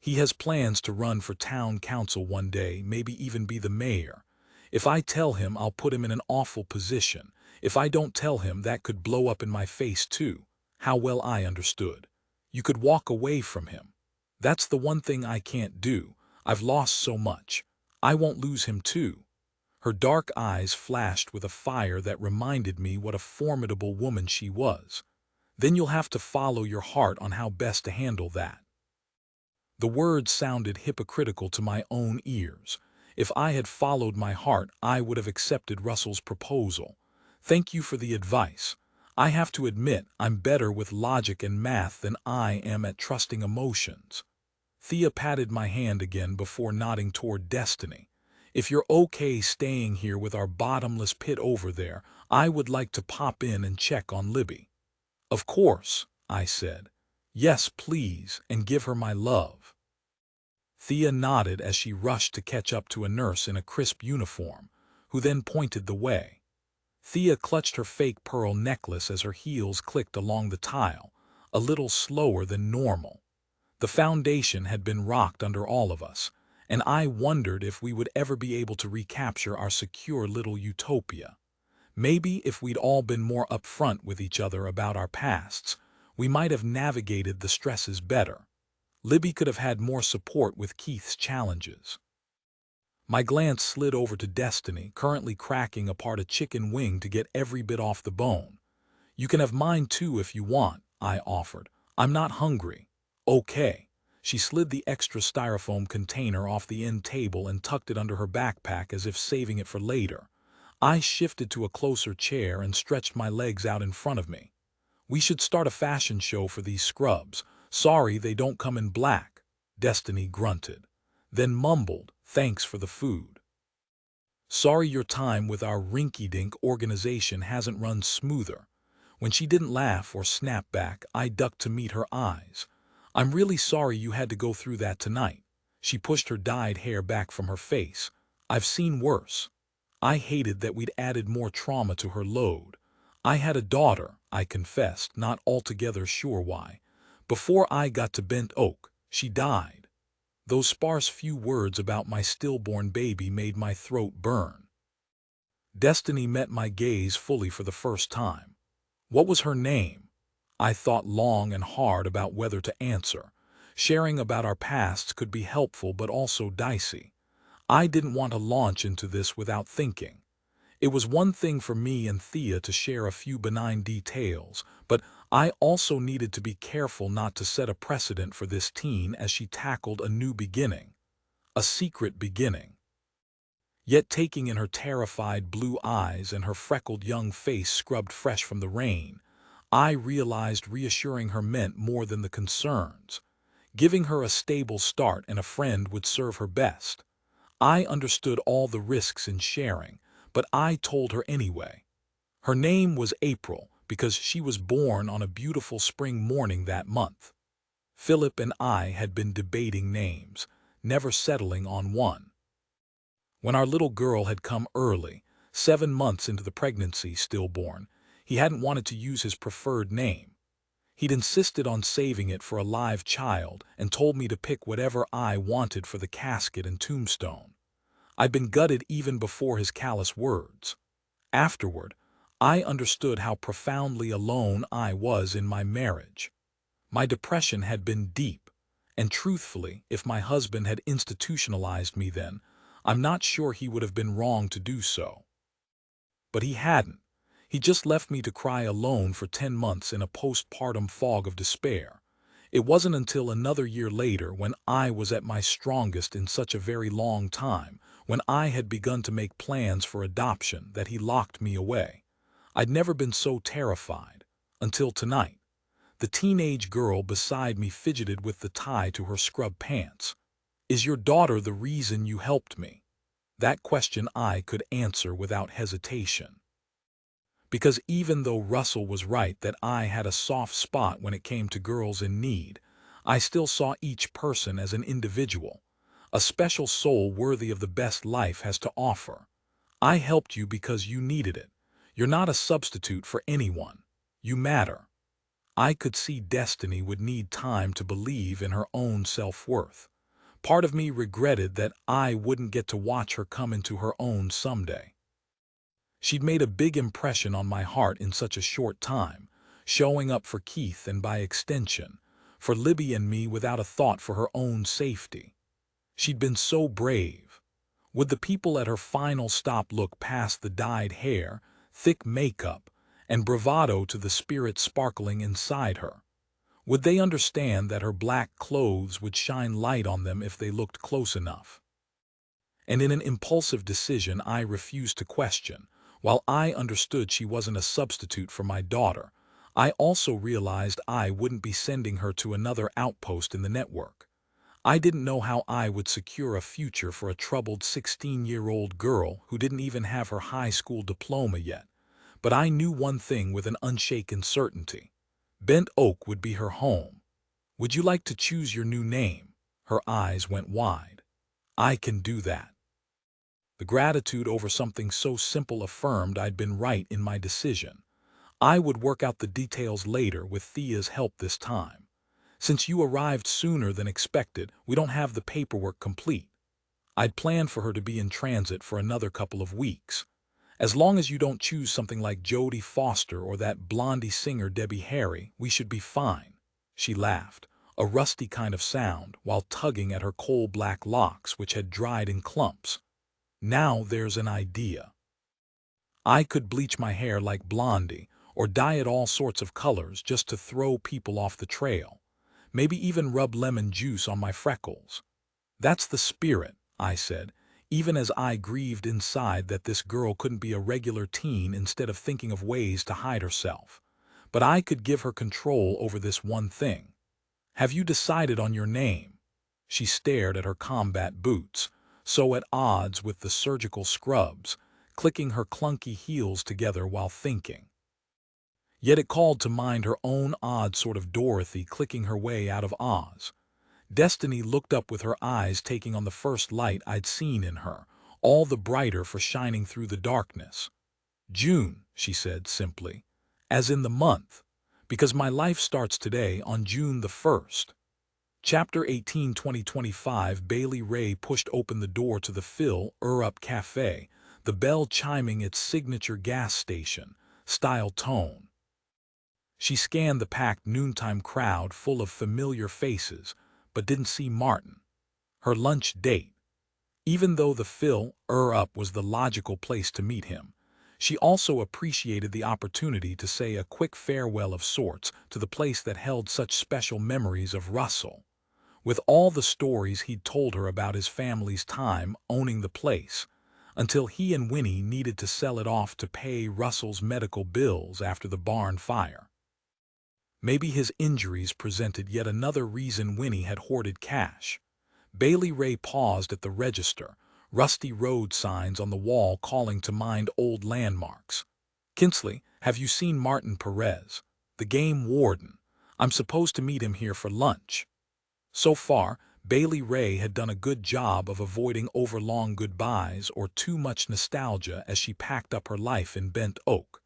"He has plans to run for town council one day, maybe even be the mayor. If I tell him, I'll put him in an awful position. If I don't tell him, that could blow up in my face too." How well I understood. "You could walk away from him." "That's the one thing I can't do. I've lost so much. I won't lose him too." Her dark eyes flashed with a fire that reminded me what a formidable woman she was. "Then you'll have to follow your heart on how best to handle that." The words sounded hypocritical to my own ears. If I had followed my heart, I would have accepted Russell's proposal. "Thank you for the advice. I have to admit I'm better with logic and math than I am at trusting emotions." Thea patted my hand again before nodding toward Destiny. "If you're okay staying here with our bottomless pit over there, I would like to pop in and check on Libby." "Of course," I said. "Yes, please, and give her my love." Thea nodded as she rushed to catch up to a nurse in a crisp uniform, who then pointed the way. Thea clutched her fake pearl necklace as her heels clicked along the tile, a little slower than normal. The foundation had been rocked under all of us, and I wondered if we would ever be able to recapture our secure little utopia. Maybe if we'd all been more upfront with each other about our pasts, we might have navigated the stresses better. Libby could have had more support with Keith's challenges. My glance slid over to Destiny, currently cracking apart a chicken wing to get every bit off the bone. "You can have mine too if you want," I offered. "I'm not hungry." "Okay." She slid the extra styrofoam container off the end table and tucked it under her backpack as if saving it for later. I shifted to a closer chair and stretched my legs out in front of me. "We should start a fashion show for these scrubs. Sorry they don't come in black." Destiny grunted, then mumbled, "Thanks for the food. Sorry your time with our rinky-dink organization hasn't run smoother." When she didn't laugh or snap back, I ducked to meet her eyes. "I'm really sorry you had to go through that tonight." She pushed her dyed hair back from her face. "I've seen worse." I hated that we'd added more trauma to her load. "I had a daughter," I confessed, not altogether sure why. "Before I got to Bent Oak, she died." Those sparse few words about my stillborn baby made my throat burn. Destiny met my gaze fully for the first time. "What was her name?" I thought long and hard about whether to answer. Sharing about our pasts could be helpful but also dicey. I didn't want to launch into this without thinking. It was one thing for me and Thea to share a few benign details, but I also needed to be careful not to set a precedent for this teen as she tackled a new beginning. A secret beginning. Yet taking in her terrified blue eyes and her freckled young face scrubbed fresh from the rain, I realized reassuring her meant more than the concerns. Giving her a stable start and a friend would serve her best. I understood all the risks in sharing, but I told her anyway. Her name was April because she was born on a beautiful spring morning that month. Philip and I had been debating names, never settling on one. When our little girl had come early, 7 months into the pregnancy, stillborn, he hadn't wanted to use his preferred name. He'd insisted on saving it for a live child and told me to pick whatever I wanted for the casket and tombstone. I'd been gutted even before his callous words. Afterward, I understood how profoundly alone I was in my marriage. My depression had been deep, and truthfully, if my husband had institutionalized me then, I'm not sure he would have been wrong to do so. But he hadn't. He just left me to cry alone for 10 months in a postpartum fog of despair. It wasn't until another year later, when I was at my strongest in such a very long time, when I had begun to make plans for adoption, that he locked me away. I'd never been so terrified. Until tonight. The teenage girl beside me fidgeted with the tie to her scrub pants. "Is your daughter the reason you helped me?" That question I could answer without hesitation. Because even though Russell was right that I had a soft spot when it came to girls in need, I still saw each person as an individual, a special soul worthy of the best life has to offer. I helped you because you needed it. You're not a substitute for anyone. You matter. I could see Destiny would need time to believe in her own self-worth. Part of me regretted that I wouldn't get to watch her come into her own someday. She'd made a big impression on my heart in such a short time, showing up for Keith and by extension, for Libby and me without a thought for her own safety. She'd been so brave. Would the people at her final stop look past the dyed hair, thick makeup, and bravado to the spirit sparkling inside her? Would they understand that her black clothes would shine light on them if they looked close enough? And in an impulsive decision I refused to question. While I understood she wasn't a substitute for my daughter, I also realized I wouldn't be sending her to another outpost in the network. I didn't know how I would secure a future for a troubled 16-year-old girl who didn't even have her high school diploma yet. But I knew one thing with an unshaken certainty. Bent Oak would be her home. "Would you like to choose your new name?" Her eyes went wide. "I can do that." The gratitude over something so simple affirmed I'd been right in my decision. I would work out the details later with Thea's help this time. "Since you arrived sooner than expected, we don't have the paperwork complete. I'd planned for her to be in transit for another couple of weeks. As long as you don't choose something like Jodie Foster or that blondie singer Debbie Harry, we should be fine." She laughed, a rusty kind of sound, while tugging at her coal-black locks which had dried in clumps. "Now there's an idea. I could bleach my hair like Blondie, or dye it all sorts of colors just to throw people off the trail. Maybe even rub lemon juice on my freckles." "That's the spirit," I said, even as I grieved inside that this girl couldn't be a regular teen instead of thinking of ways to hide herself. But I could give her control over this one thing. "Have you decided on your name?" She stared at her combat boots, so at odds with the surgical scrubs, clicking her clunky heels together while thinking. Yet it called to mind her own odd sort of Dorothy clicking her way out of Oz. Destiny looked up with her eyes taking on the first light I'd seen in her, all the brighter for shining through the darkness. "June," she said simply, "as in the month, because my life starts today on June the 1st. Chapter 18, 2025. Bailey Rae pushed open the door to the Fill Her Up Cafe, the bell chiming its signature gas station style tone. She scanned the packed noontime crowd full of familiar faces, but didn't see Martin. Her lunch date. Even though the fill-up was the logical place to meet him, she also appreciated the opportunity to say a quick farewell of sorts to the place that held such special memories of Russell. With all the stories he'd told her about his family's time owning the place, until he and Winnie needed to sell it off to pay Russell's medical bills after the barn fire. Maybe his injuries presented yet another reason Winnie had hoarded cash. Bailey Rae paused at the register, rusty road signs on the wall calling to mind old landmarks. "Kinsley, have you seen Martin Perez, the game warden? I'm supposed to meet him here for lunch." So far, Bailey Rae had done a good job of avoiding overlong goodbyes or too much nostalgia as she packed up her life in Bent Oak.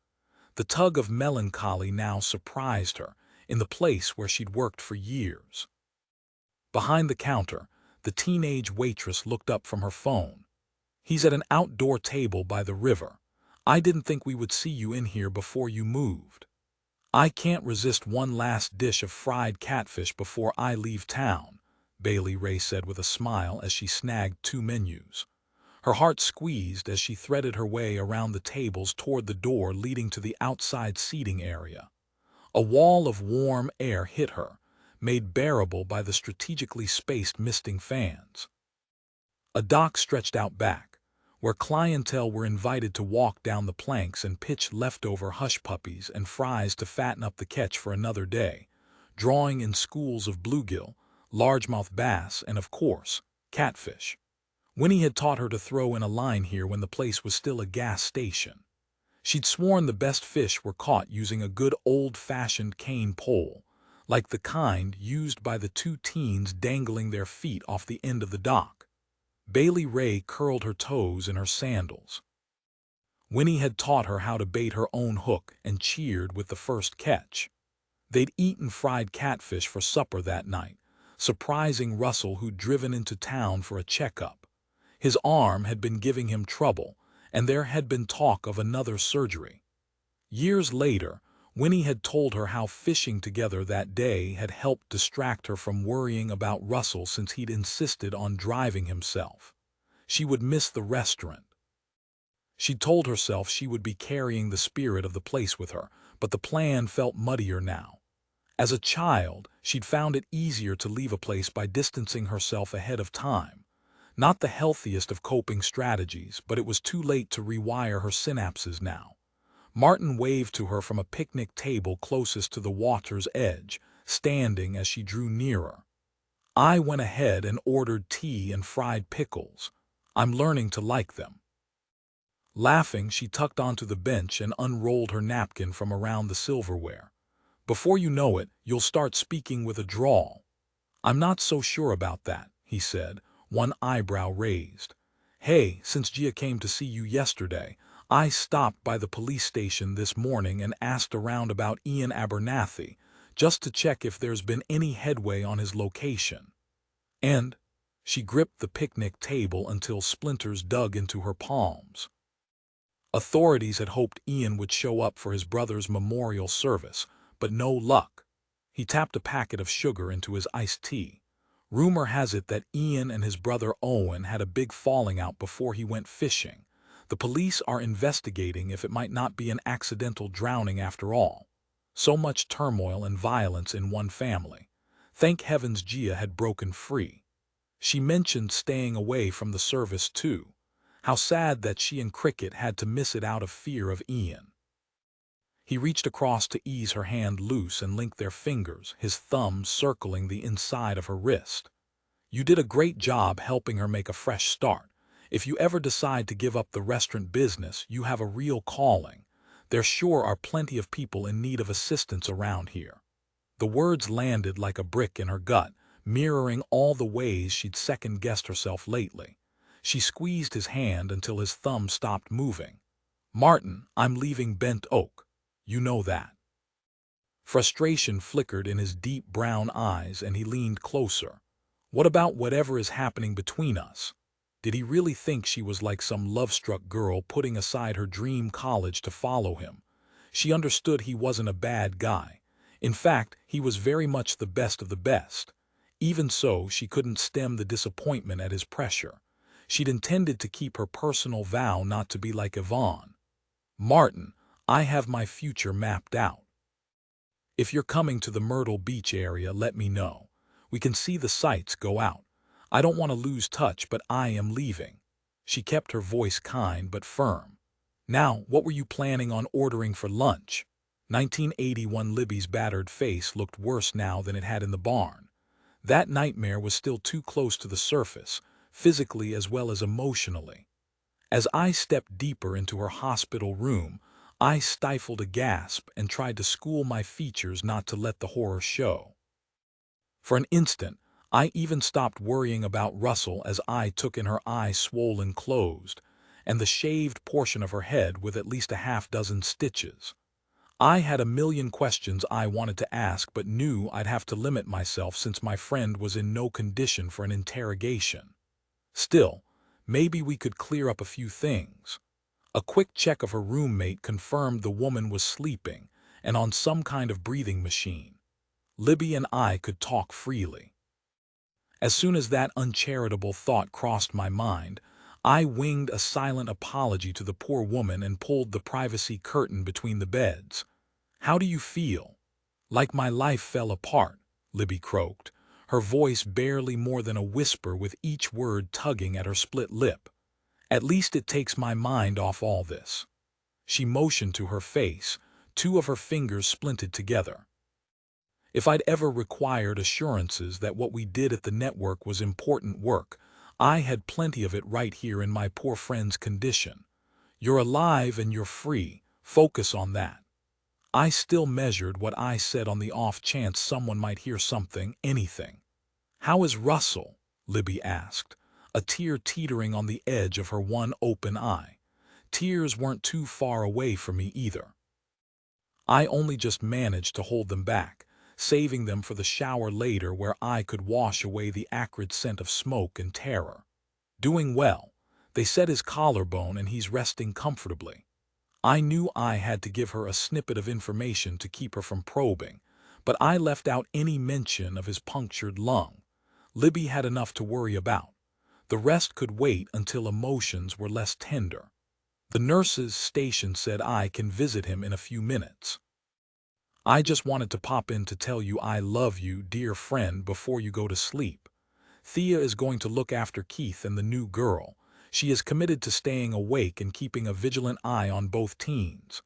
The tug of melancholy now surprised her, in the place where she'd worked for years. Behind the counter, the teenage waitress looked up from her phone. "He's at an outdoor table by the river. I didn't think we would see you in here before you moved." "I can't resist one last dish of fried catfish before I leave town," Bailey Rae said with a smile as she snagged 2 menus. Her heart squeezed as she threaded her way around the tables toward the door leading to the outside seating area. A wall of warm air hit her, made bearable by the strategically spaced misting fans. A dock stretched out back, where clientele were invited to walk down the planks and pitch leftover hush puppies and fries to fatten up the catch for another day, drawing in schools of bluegill, largemouth bass, and, of course, catfish. Winnie had taught her to throw in a line here when the place was still a gas station. She'd sworn the best fish were caught using a good old-fashioned cane pole, like the kind used by the 2 teens dangling their feet off the end of the dock. Bailey Rae curled her toes in her sandals. Winnie had taught her how to bait her own hook and cheered with the first catch. They'd eaten fried catfish for supper that night, surprising Russell, who'd driven into town for a checkup. His arm had been giving him trouble, and there had been talk of another surgery. Years later, Winnie had told her how fishing together that day had helped distract her from worrying about Russell since he'd insisted on driving himself. She would miss the restaurant. She told herself she would be carrying the spirit of the place with her, but the plan felt muddier now. As a child, she'd found it easier to leave a place by distancing herself ahead of time. Not the healthiest of coping strategies, but it was too late to rewire her synapses now. Martin waved to her from a picnic table closest to the water's edge, standing as she drew nearer. "I went ahead and ordered tea and fried pickles. I'm learning to like them." Laughing, she tucked onto the bench and unrolled her napkin from around the silverware. "Before you know it, you'll start speaking with a drawl." "I'm not so sure about that," he said, one eyebrow raised. "Hey, since Gia came to see you yesterday, I stopped by the police station this morning and asked around about Ian Abernathy, just to check if there's been any headway on his location. And," she gripped the picnic table until splinters dug into her palms. "Authorities had hoped Ian would show up for his brother's memorial service, but no luck." He tapped a packet of sugar into his iced tea. "Rumor has it that Ian and his brother Owen had a big falling out before he went fishing. The police are investigating if it might not be an accidental drowning after all. So much turmoil and violence in one family. Thank heavens Gia had broken free. She mentioned staying away from the service too. How sad that she and Cricket had to miss it out of fear of Ian." He reached across to ease her hand loose and linked their fingers, his thumbs circling the inside of her wrist. "You did a great job helping her make a fresh start. If you ever decide to give up the restaurant business, you have a real calling. There sure are plenty of people in need of assistance around here." The words landed like a brick in her gut, mirroring all the ways she'd second-guessed herself lately. She squeezed his hand until his thumb stopped moving. "Martin, I'm leaving Bent Oak. You know that." Frustration flickered in his deep brown eyes and he leaned closer. "What about whatever is happening between us?" Did he really think she was like some love-struck girl putting aside her dream college to follow him? She understood he wasn't a bad guy, In fact, he was very much the best of the best. Even so, she couldn't stem the disappointment at his pressure. She'd intended to keep her personal vow not to be like Yvonne. "Martin, I have my future mapped out. If you're coming to the Myrtle Beach area, let me know. We can see the sights go out. I don't want to lose touch, but I am leaving." She kept her voice kind but firm. "Now, what were you planning on ordering for lunch?" 1981 Libby's battered face looked worse now than it had in the barn. That nightmare was still too close to the surface, physically as well as emotionally. As I stepped deeper into her hospital room, I stifled a gasp and tried to school my features not to let the horror show. For an instant, I even stopped worrying about Russell as I took in her eye swollen closed, and the shaved portion of her head with at least a half-dozen stitches. I had a million questions I wanted to ask but knew I'd have to limit myself since my friend was in no condition for an interrogation. Still, maybe we could clear up a few things. A quick check of her roommate confirmed the woman was sleeping and on some kind of breathing machine. Libby and I could talk freely. As soon as that uncharitable thought crossed my mind, I winged a silent apology to the poor woman and pulled the privacy curtain between the beds. "How do you feel?" "Like my life fell apart," Libby croaked, her voice barely more than a whisper with each word tugging at her split lip. "At least it takes my mind off all this." She motioned to her face, two of her fingers splinted together. If I'd ever required assurances that what we did at the network was important work, I had plenty of it right here in my poor friend's condition. "You're alive and you're free. Focus on that." I still measured what I said on the off chance someone might hear something, anything. "How is Russell?" Libby asked, a tear teetering on the edge of her one open eye. Tears weren't too far away from me either. I only just managed to hold them back, saving them for the shower later where I could wash away the acrid scent of smoke and terror. "Doing well. They set his collarbone and he's resting comfortably." I knew I had to give her a snippet of information to keep her from probing, but I left out any mention of his punctured lung. Libby had enough to worry about. The rest could wait until emotions were less tender. "The nurse's station said I can visit him in a few minutes. I just wanted to pop in to tell you I love you, dear friend, before you go to sleep. Thea is going to look after Keith and the new girl. She is committed to staying awake and keeping a vigilant eye on both teens."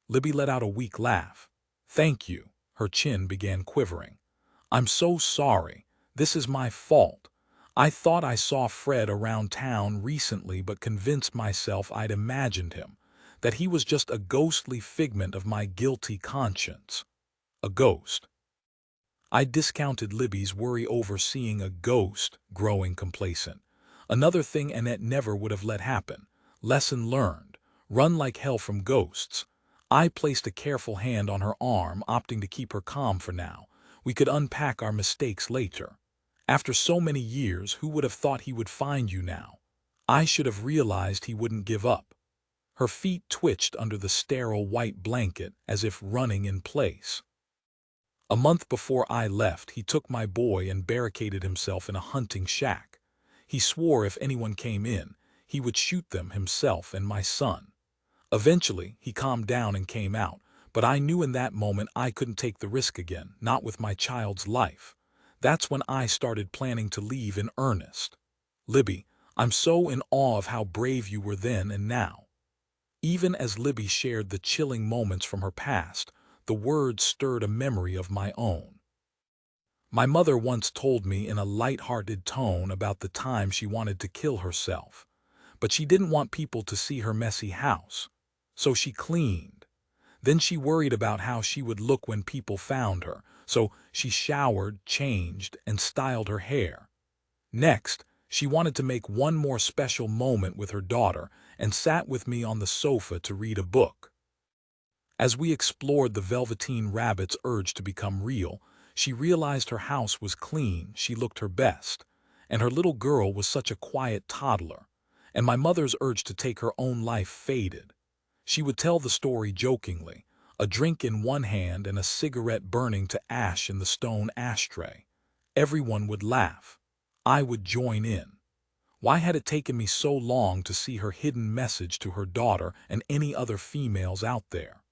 Libby let out a weak laugh. "Thank you." Her chin began quivering. "I'm so sorry. This is my fault. I thought I saw Fred around town recently but convinced myself I'd imagined him, that he was just a ghostly figment of my guilty conscience." A ghost. I discounted Libby's worry over seeing a ghost, growing complacent. Another thing Annette never would have let happen. Lesson learned. Run like hell from ghosts. I placed a careful hand on her arm, opting to keep her calm for now. We could unpack our mistakes later. "After so many years, who would have thought he would find you now? I should have realized he wouldn't give up." Her feet twitched under the sterile white blanket as if running in place. "A month before I left, he took my boy and barricaded himself in a hunting shack. He swore if anyone came in, he would shoot them himself and my son. Eventually, he calmed down and came out, but I knew in that moment I couldn't take the risk again, not with my child's life. That's when I started planning to leave in earnest. Libby, I'm so in awe of how brave you were then and now." Even as Libby shared the chilling moments from her past, the words stirred a memory of my own. My mother once told me in a light-hearted tone about the time she wanted to kill herself, but she didn't want people to see her messy house, so she cleaned. Then she worried about how she would look when people found her, so she showered, changed, and styled her hair. Next, she wanted to make one more special moment with her daughter and sat with me on the sofa to read a book. As we explored the Velveteen Rabbit's urge to become real, she realized her house was clean, she looked her best, and her little girl was such a quiet toddler, and my mother's urge to take her own life faded. She would tell the story jokingly, a drink in one hand and a cigarette burning to ash in the stone ashtray. Everyone would laugh. I would join in. Why had it taken me so long to see her hidden message to her daughter and any other females out there?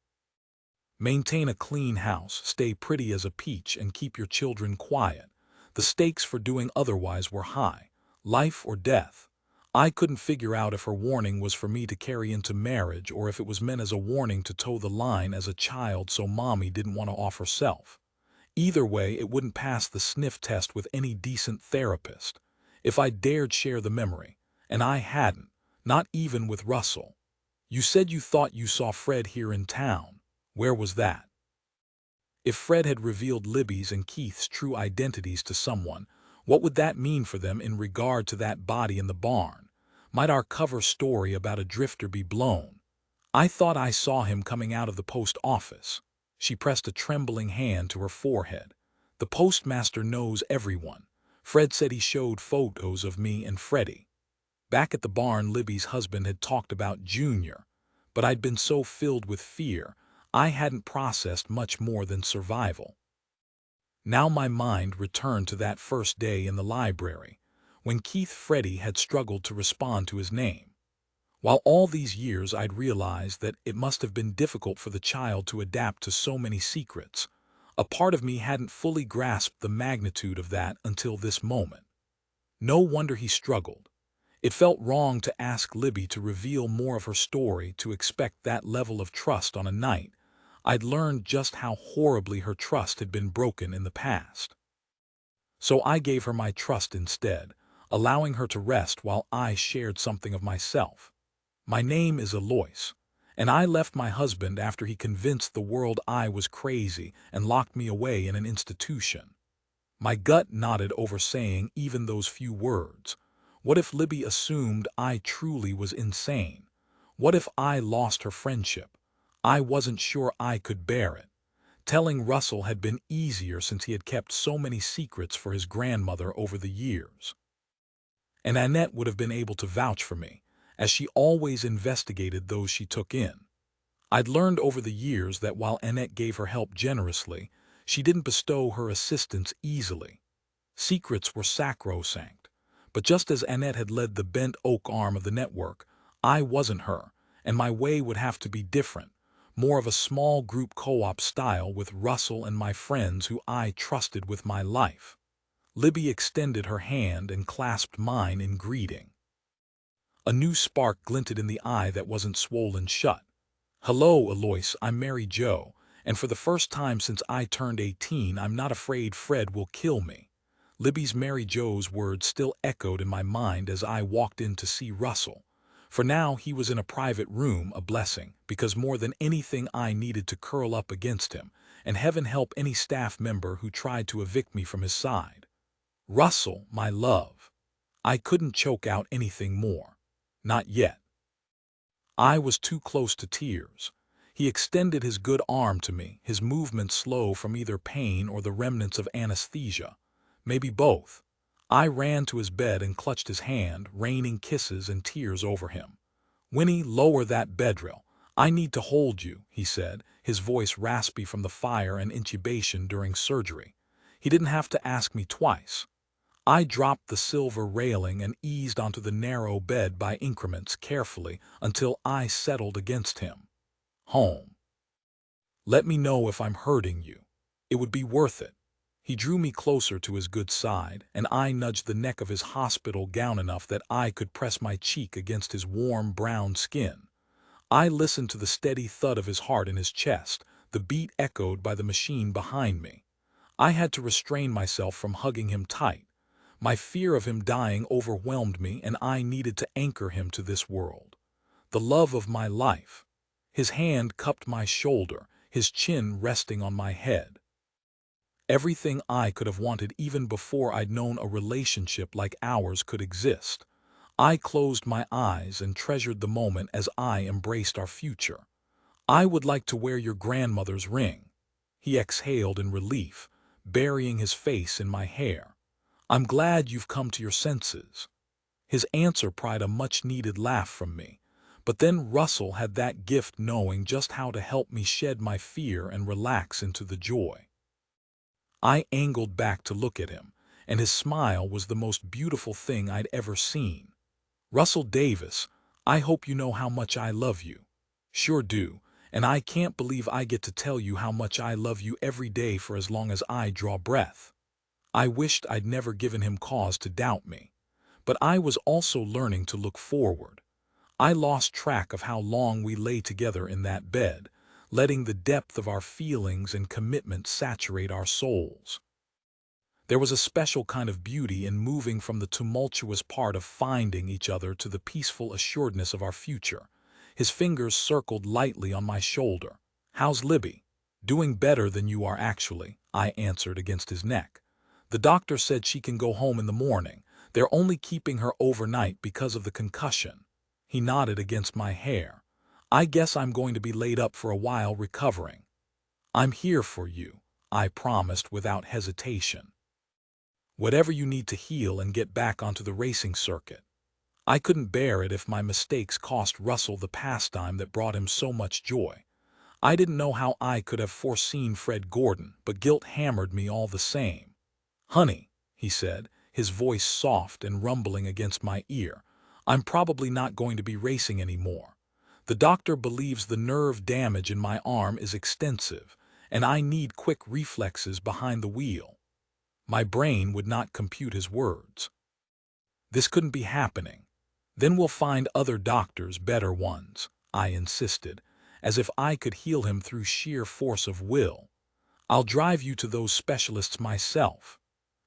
Maintain a clean house, stay pretty as a peach, and keep your children quiet. The stakes for doing otherwise were high. Life or death. I couldn't figure out if her warning was for me to carry into marriage or if it was meant as a warning to toe the line as a child so mommy didn't want to off herself. Either way, it wouldn't pass the sniff test with any decent therapist. If I dared share the memory, and I hadn't, not even with Russell. You said you thought you saw Fred here in town. Where was that? If Fred had revealed Libby's and Keith's true identities to someone, what would that mean for them in regard to that body in the barn? Might our cover story about a drifter be blown? I thought I saw him coming out of the post office. She pressed a trembling hand to her forehead. The postmaster knows everyone. Fred said he showed photos of me and Freddie. Back at the barn, Libby's husband had talked about Junior, but I'd been so filled with fear, I hadn't processed much more than survival. Now my mind returned to that first day in the library, when Keith Freddie had struggled to respond to his name. While all these years I'd realized that it must have been difficult for the child to adapt to so many secrets, a part of me hadn't fully grasped the magnitude of that until this moment. No wonder he struggled. It felt wrong to ask Libby to reveal more of her story, to expect that level of trust on a night I'd learned just how horribly her trust had been broken in the past. So I gave her my trust instead, allowing her to rest while I shared something of myself. My name is Alois, and I left my husband after he convinced the world I was crazy and locked me away in an institution. My gut nodded over saying even those few words. What if Libby assumed I truly was insane? What if I lost her friendship? I wasn't sure I could bear it. Telling Russell had been easier since he had kept so many secrets for his grandmother over the years. And Annette would have been able to vouch for me, as she always investigated those she took in. I'd learned over the years that while Annette gave her help generously, she didn't bestow her assistance easily. Secrets were sacrosanct, but just as Annette had led the bent oak arm of the network, I wasn't her, and my way would have to be different. More of a small group co-op style with Russell and my friends who I trusted with my life. Libby extended her hand and clasped mine in greeting. A new spark glinted in the eye that wasn't swollen shut. Hello, Alois, I'm Mary Jo, and for the first time since I turned 18, I'm not afraid Fred will kill me. Libby's Mary Jo's words still echoed in my mind as I walked in to see Russell. For now he was in a private room, a blessing, because more than anything I needed to curl up against him, and heaven help any staff member who tried to evict me from his side. Russell, my love. I couldn't choke out anything more. Not yet. I was too close to tears. He extended his good arm to me, his movement slow from either pain or the remnants of anesthesia. Maybe both. I ran to his bed and clutched his hand, raining kisses and tears over him. Winnie, lower that bedrill. I need to hold you, he said, his voice raspy from the fire and intubation during surgery. He didn't have to ask me twice. I dropped the silver railing and eased onto the narrow bed by increments carefully until I settled against him. Home. Let me know if I'm hurting you. It would be worth it. He drew me closer to his good side, and I nudged the neck of his hospital gown enough that I could press my cheek against his warm brown skin. I listened to the steady thud of his heart in his chest, the beat echoed by the machine behind me. I had to restrain myself from hugging him tight. My fear of him dying overwhelmed me, and I needed to anchor him to this world. The love of my life. His hand cupped my shoulder, his chin resting on my head. Everything I could have wanted even before I'd known a relationship like ours could exist. I closed my eyes and treasured the moment as I embraced our future. I would like to wear your grandmother's ring. He exhaled in relief, burying his face in my hair. I'm glad you've come to your senses. His answer pried a much-needed laugh from me, But then Russell had that gift knowing just how to help me shed my fear and relax into the joy. I angled back to look at him, and his smile was the most beautiful thing I'd ever seen. "Russell Davis, I hope you know how much I love you." "Sure do, and I can't believe I get to tell you how much I love you every day for as long as I draw breath." I wished I'd never given him cause to doubt me, but I was also learning to look forward. I lost track of how long we lay together in that bed, letting the depth of our feelings and commitment saturate our souls. There was a special kind of beauty in moving from the tumultuous part of finding each other to the peaceful assuredness of our future. His fingers circled lightly on my shoulder. "How's Libby?" "Doing better than you are actually," I answered against his neck. "The doctor said she can go home in the morning. They're only keeping her overnight because of the concussion." He nodded against my hair. "I guess I'm going to be laid up for a while recovering." "I'm here for you," I promised without hesitation. "Whatever you need to heal and get back onto the racing circuit." I couldn't bear it if my mistakes cost Russell the pastime that brought him so much joy. I didn't know how I could have foreseen Fred Gordon, but guilt hammered me all the same. "Honey," he said, his voice soft and rumbling against my ear, "I'm probably not going to be racing anymore. The doctor believes the nerve damage in my arm is extensive, and I need quick reflexes behind the wheel." My brain would not compute his words. "This couldn't be happening." "Then we'll find other doctors, better ones," I insisted, as if I could heal him through sheer force of will. "I'll drive you to those specialists myself."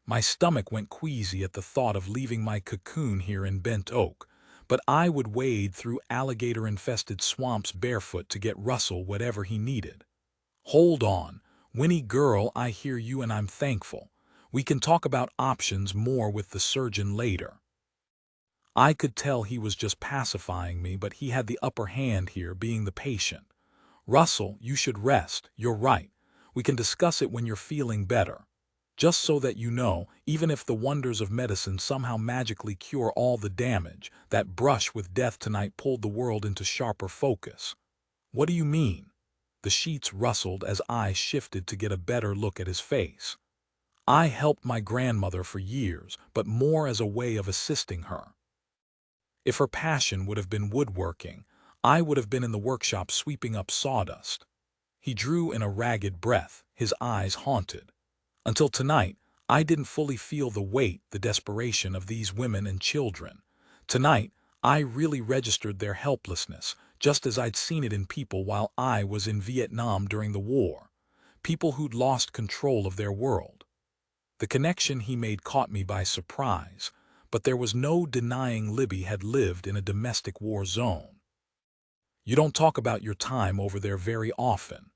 My stomach went queasy at the thought of leaving my cocoon here in Bent Oak, but I would wade through alligator-infested swamps barefoot to get Russell whatever he needed. "Hold on, Winnie girl, I hear you and I'm thankful. We can talk about options more with the surgeon later." I could tell he was just pacifying me, but he had the upper hand here, being the patient. "Russell, you should rest. You're right. We can discuss it when you're feeling better. Just so that you know, even if the wonders of medicine somehow magically cure all the damage, that brush with death tonight pulled the world into sharper focus." "What do you mean?" The sheets rustled as I shifted to get a better look at his face. "I helped my grandmother for years, but more as a way of assisting her. If her passion would have been woodworking, I would have been in the workshop sweeping up sawdust." He drew in a ragged breath, his eyes haunted. "Until tonight, I didn't fully feel the weight, the desperation of these women and children. Tonight, I really registered their helplessness, just as I'd seen it in people while I was in Vietnam during the war. People who'd lost control of their world." The connection he made caught me by surprise, but there was no denying Libby had lived in a domestic war zone. "You don't talk about your time over there very often."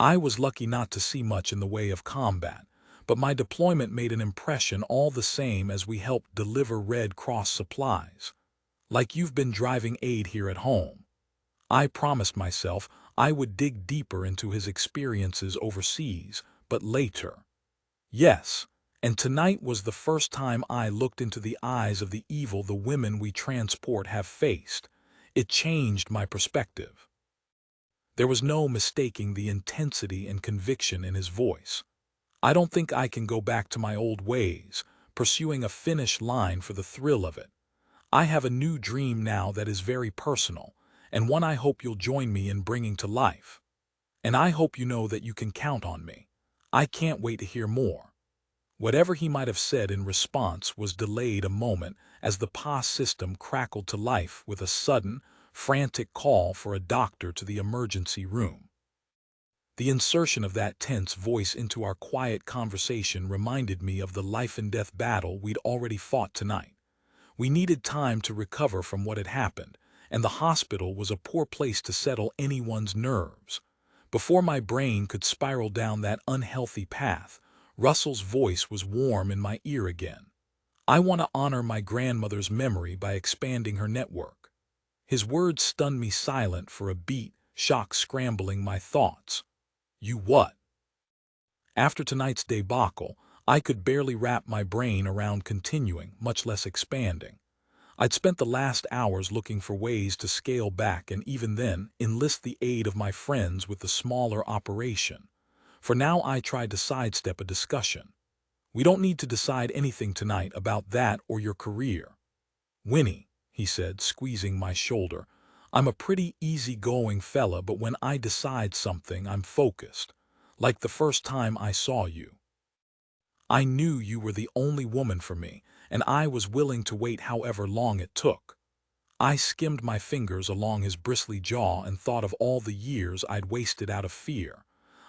I was lucky not to see much in the way of combat, but my deployment made an impression all the same as we helped deliver Red Cross supplies. "Like you've been driving aid here at home." I promised myself I would dig deeper into his experiences overseas, but later. "Yes, and tonight was the first time I looked into the eyes of the evil the women we transport have faced. It changed my perspective." There was no mistaking the intensity and conviction in his voice. "I don't think I can go back to my old ways, pursuing a finish line for the thrill of it. I have a new dream now that is very personal, and one I hope you'll join me in bringing to life. And I hope you know that you can count on me. I can't wait to hear more." Whatever he might have said in response was delayed a moment as the PAS system crackled to life with a sudden, frantic call for a doctor to the emergency room. The insertion of that tense voice into our quiet conversation reminded me of the life-and-death battle we'd already fought tonight. We needed time to recover from what had happened, and the hospital was a poor place to settle anyone's nerves. Before my brain could spiral down that unhealthy path, Russell's voice was warm in my ear again. "I want to honor my grandmother's memory by expanding her network." His words stunned me silent for a beat, shock scrambling my thoughts. "You what?" After tonight's debacle, I could barely wrap my brain around continuing, much less expanding. I'd spent the last hours looking for ways to scale back and even then enlist the aid of my friends with the smaller operation. For now I tried to sidestep a discussion. We don't need to decide anything tonight about that or your career. Winnie, he said, squeezing my shoulder, I'm a pretty easygoing fella, but when I decide something, I'm focused. Like the first time I saw you. I knew you were the only woman for me, and I was willing to wait however long it took. I skimmed my fingers along his bristly jaw and thought of all the years I'd wasted out of fear.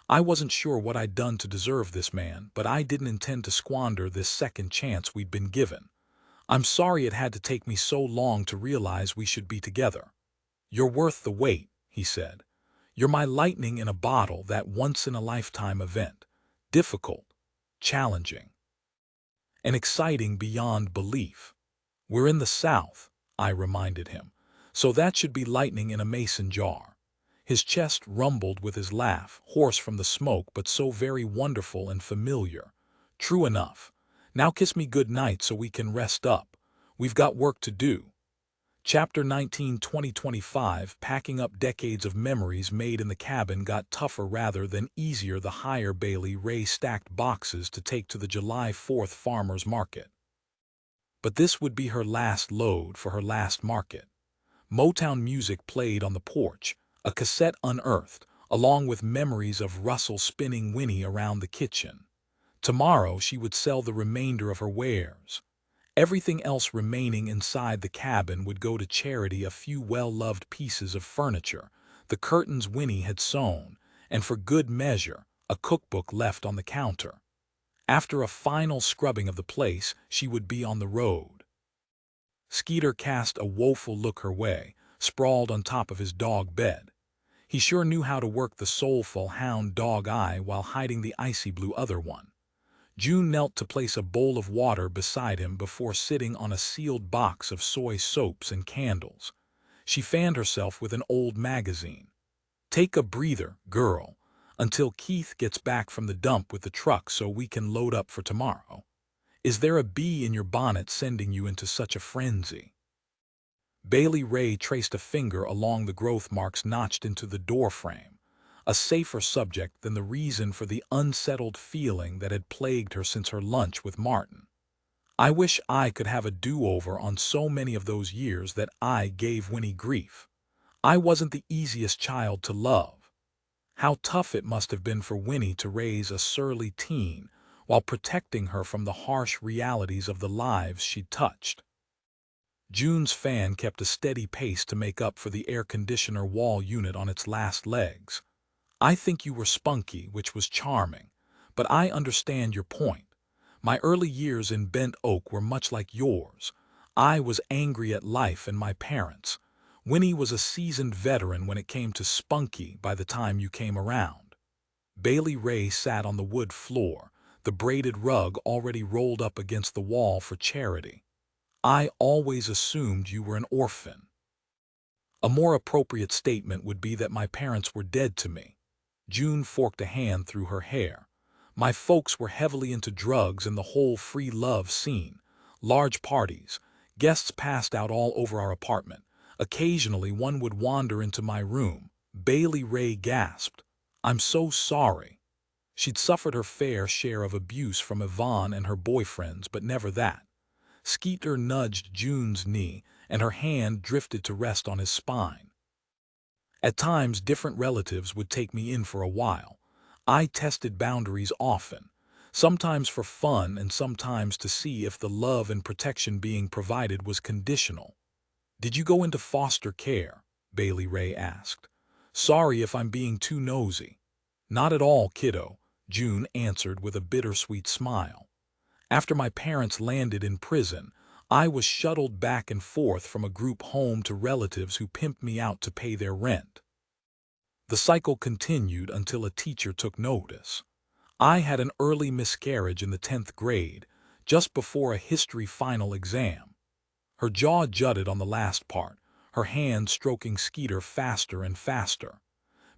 I wasn't sure what I'd done to deserve this man, but I didn't intend to squander this second chance we'd been given. I'm sorry it had to take me so long to realize we should be together. You're worth the wait, he said. You're my lightning in a bottle, that once-in-a-lifetime event. Difficult, challenging, and exciting beyond belief. We're in the South, I reminded him, so that should be lightning in a mason jar. His chest rumbled with his laugh, hoarse from the smoke but so very wonderful and familiar. True enough. Now kiss me good night so we can rest up. We've got work to do. Chapter 19, 2025, packing up decades of memories made in the cabin got tougher rather than easier the higher Bailey Rae stacked boxes to take to the July 4th farmer's market. But this would be her last load for her last market. Motown music played on the porch, a cassette unearthed, along with memories of Russell spinning Winnie around the kitchen. Tomorrow she would sell the remainder of her wares. Everything else remaining inside the cabin would go to charity, a few well-loved pieces of furniture, the curtains Winnie had sewn, and for good measure, a cookbook left on the counter. After a final scrubbing of the place, she would be on the road. Skeeter cast a woeful look her way, sprawled on top of his dog bed. He sure knew how to work the soulful hound dog eye while hiding the icy blue other one. June knelt to place a bowl of water beside him before sitting on a sealed box of soy soaps and candles. She fanned herself with an old magazine. Take a breather, girl, until Keith gets back from the dump with the truck so we can load up for tomorrow. Is there a bee in your bonnet sending you into such a frenzy? Bailey Rae traced a finger along the growth marks notched into the doorframe. A safer subject than the reason for the unsettled feeling that had plagued her since her lunch with Martin. I wish I could have a do-over on so many of those years that I gave Winnie grief. I wasn't the easiest child to love. How tough it must have been for Winnie to raise a surly teen while protecting her from the harsh realities of the lives she'd touched. June's fan kept a steady pace to make up for the air conditioner wall unit on its last legs. I think you were spunky, which was charming, but I understand your point. My early years in Bent Oak were much like yours. I was angry at life and my parents. Winnie was a seasoned veteran when it came to spunky by the time you came around. Bailey Rae sat on the wood floor, the braided rug already rolled up against the wall for charity. I always assumed you were an orphan. A more appropriate statement would be that my parents were dead to me. June forked a hand through her hair. My folks were heavily into drugs and the whole free love scene. Large parties. Guests passed out all over our apartment. Occasionally one would wander into my room. Bailey Rae gasped. I'm so sorry. She'd suffered her fair share of abuse from Yvonne and her boyfriends, but never that. Skeeter nudged June's knee, and her hand drifted to rest on his spine. At times, different relatives would take me in for a while. I tested boundaries often, sometimes for fun and sometimes to see if the love and protection being provided was conditional. Did you go into foster care? Bailey Rae asked. Sorry if I'm being too nosy. Not at all, kiddo, June answered with a bittersweet smile. After my parents landed in prison, I was shuttled back and forth from a group home to relatives who pimped me out to pay their rent. The cycle continued until a teacher took notice. I had an early miscarriage in the 10th grade, just before a history final exam. Her jaw jutted on the last part, her hand stroking Skeeter faster and faster.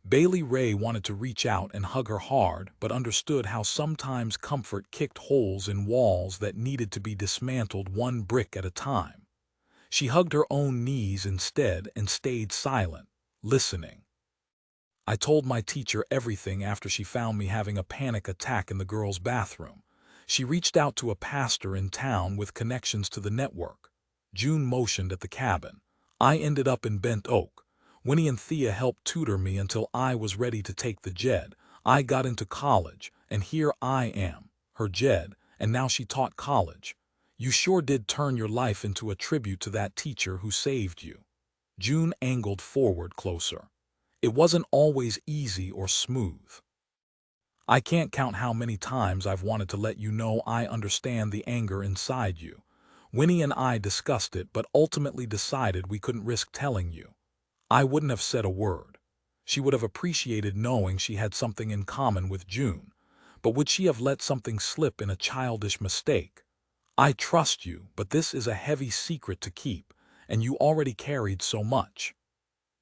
Bailey Rae wanted to reach out and hug her hard, but understood how sometimes comfort kicked holes in walls that needed to be dismantled one brick at a time. She hugged her own knees instead and stayed silent, listening. I told my teacher everything after she found me having a panic attack in the girls' bathroom. She reached out to a pastor in town with connections to the network. June motioned at the cabin. I ended up in Bent Oak. Winnie and Thea helped tutor me until I was ready to take the JED. I got into college, and here I am, her JED, and now she taught college. You sure did turn your life into a tribute to that teacher who saved you. June angled forward closer. It wasn't always easy or smooth. I can't count how many times I've wanted to let you know I understand the anger inside you. Winnie and I discussed it but ultimately decided we couldn't risk telling you. I wouldn't have said a word. She would have appreciated knowing she had something in common with June, but would she have let something slip in a childish mistake? I trust you, but this is a heavy secret to keep, and you already carried so much.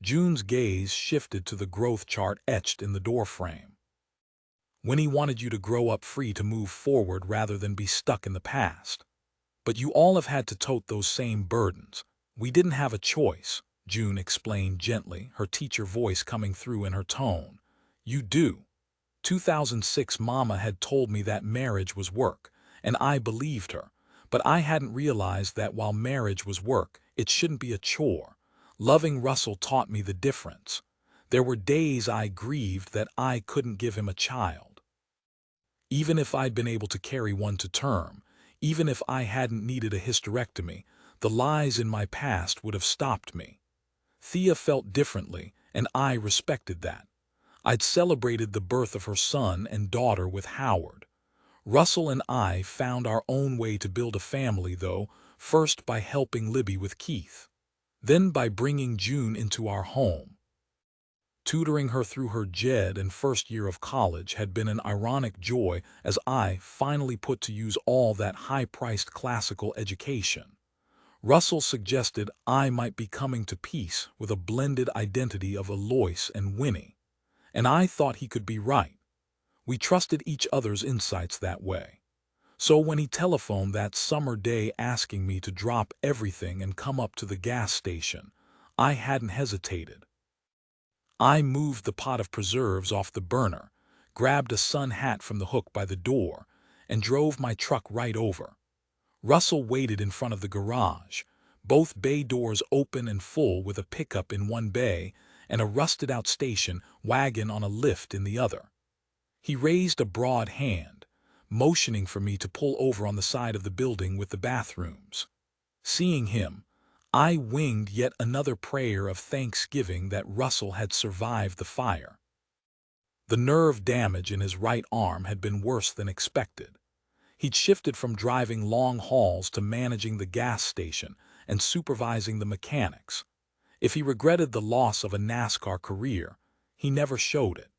June's gaze shifted to the growth chart etched in the doorframe. Winnie wanted you to grow up free to move forward rather than be stuck in the past. But you all have had to tote those same burdens. We didn't have a choice, June explained gently, her teacher voice coming through in her tone. You do. 2006 Mama had told me that marriage was work, and I believed her. But I hadn't realized that while marriage was work, it shouldn't be a chore. Loving Russell taught me the difference. There were days I grieved that I couldn't give him a child. Even if I'd been able to carry one to term, even if I hadn't needed a hysterectomy, the lies in my past would have stopped me. Thea felt differently, and I respected that. I'd celebrated the birth of her son and daughter with Howard. Russell and I found our own way to build a family, though, first by helping Libby with Keith. Then by bringing June into our home. Tutoring her through her JED and first year of college had been an ironic joy as I finally put to use all that high-priced classical education. Russell suggested I might be coming to peace with a blended identity of Alois and Winnie, and I thought he could be right. We trusted each other's insights that way. So when he telephoned that summer day asking me to drop everything and come up to the gas station, I hadn't hesitated. I moved the pot of preserves off the burner, grabbed a sun hat from the hook by the door, and drove my truck right over. Russell waited in front of the garage, both bay doors open and full with a pickup in one bay and a rusted-out station wagon on a lift in the other. He raised a broad hand, motioning for me to pull over on the side of the building with the bathrooms. Seeing him, I winged yet another prayer of thanksgiving that Russell had survived the fire. The nerve damage in his right arm had been worse than expected. He'd shifted from driving long hauls to managing the gas station and supervising the mechanics. If he regretted the loss of a NASCAR career, he never showed it.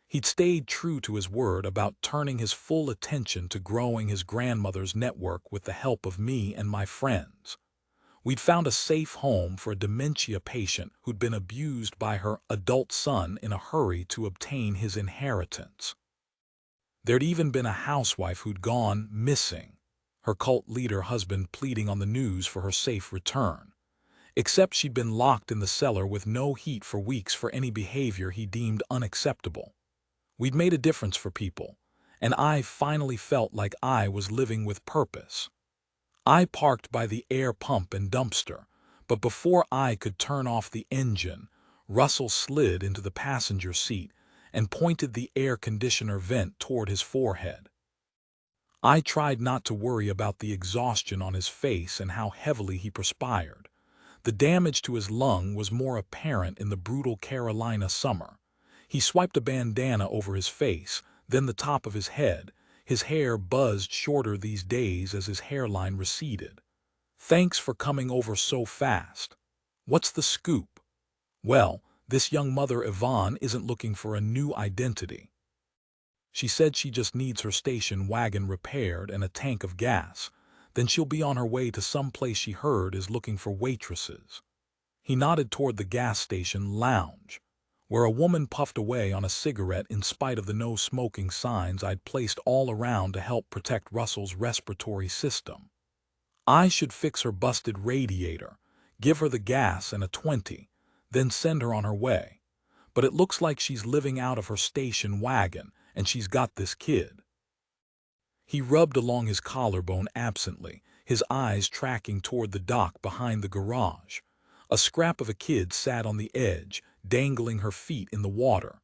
He'd stayed true to his word about turning his full attention to growing his grandmother's network with the help of me and my friends. We'd found a safe home for a dementia patient who'd been abused by her adult son in a hurry to obtain his inheritance. There'd even been a housewife who'd gone missing, her cult leader husband pleading on the news for her safe return. Except she'd been locked in the cellar with no heat for weeks for any behavior he deemed unacceptable. We'd made a difference for people, and I finally felt like I was living with purpose. I parked by the air pump and dumpster, but before I could turn off the engine, Russell slid into the passenger seat and pointed the air conditioner vent toward his forehead. I tried not to worry about the exhaustion on his face and how heavily he perspired. The damage to his lung was more apparent in the brutal Carolina summer. He swiped a bandana over his face, then the top of his head. His hair buzzed shorter these days as his hairline receded. Thanks for coming over so fast. What's the scoop? Well, this young mother Yvonne isn't looking for a new identity. She said she just needs her station wagon repaired and a tank of gas. Then she'll be on her way to some place she heard is looking for waitresses. He nodded toward the gas station lounge, where a woman puffed away on a cigarette in spite of the no smoking signs I'd placed all around to help protect Russell's respiratory system. I should fix her busted radiator, give her the gas and a 20, then send her on her way. But it looks like she's living out of her station wagon, and she's got this kid." He rubbed along his collarbone absently, his eyes tracking toward the dock behind the garage. A scrap of a kid sat on the edge, dangling her feet in the water.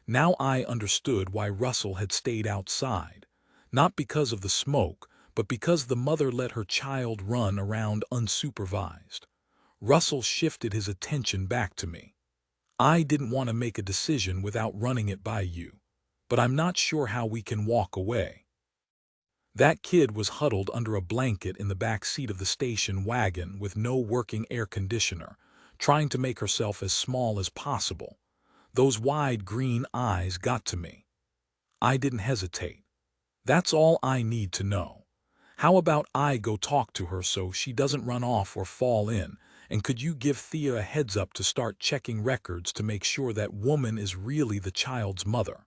Now I understood why Russell had stayed outside. Not because of the smoke, but because the mother let her child run around unsupervised. Russell shifted his attention back to me. "I didn't want to make a decision without running it by you, but I'm not sure how we can walk away." That kid was huddled under a blanket in the back seat of the station wagon with no working air conditioner, trying to make herself as small as possible. Those wide green eyes got to me. I didn't hesitate. "That's all I need to know. How about I go talk to her so she doesn't run off or fall in, and could you give Thea a heads up to start checking records to make sure that woman is really the child's mother?"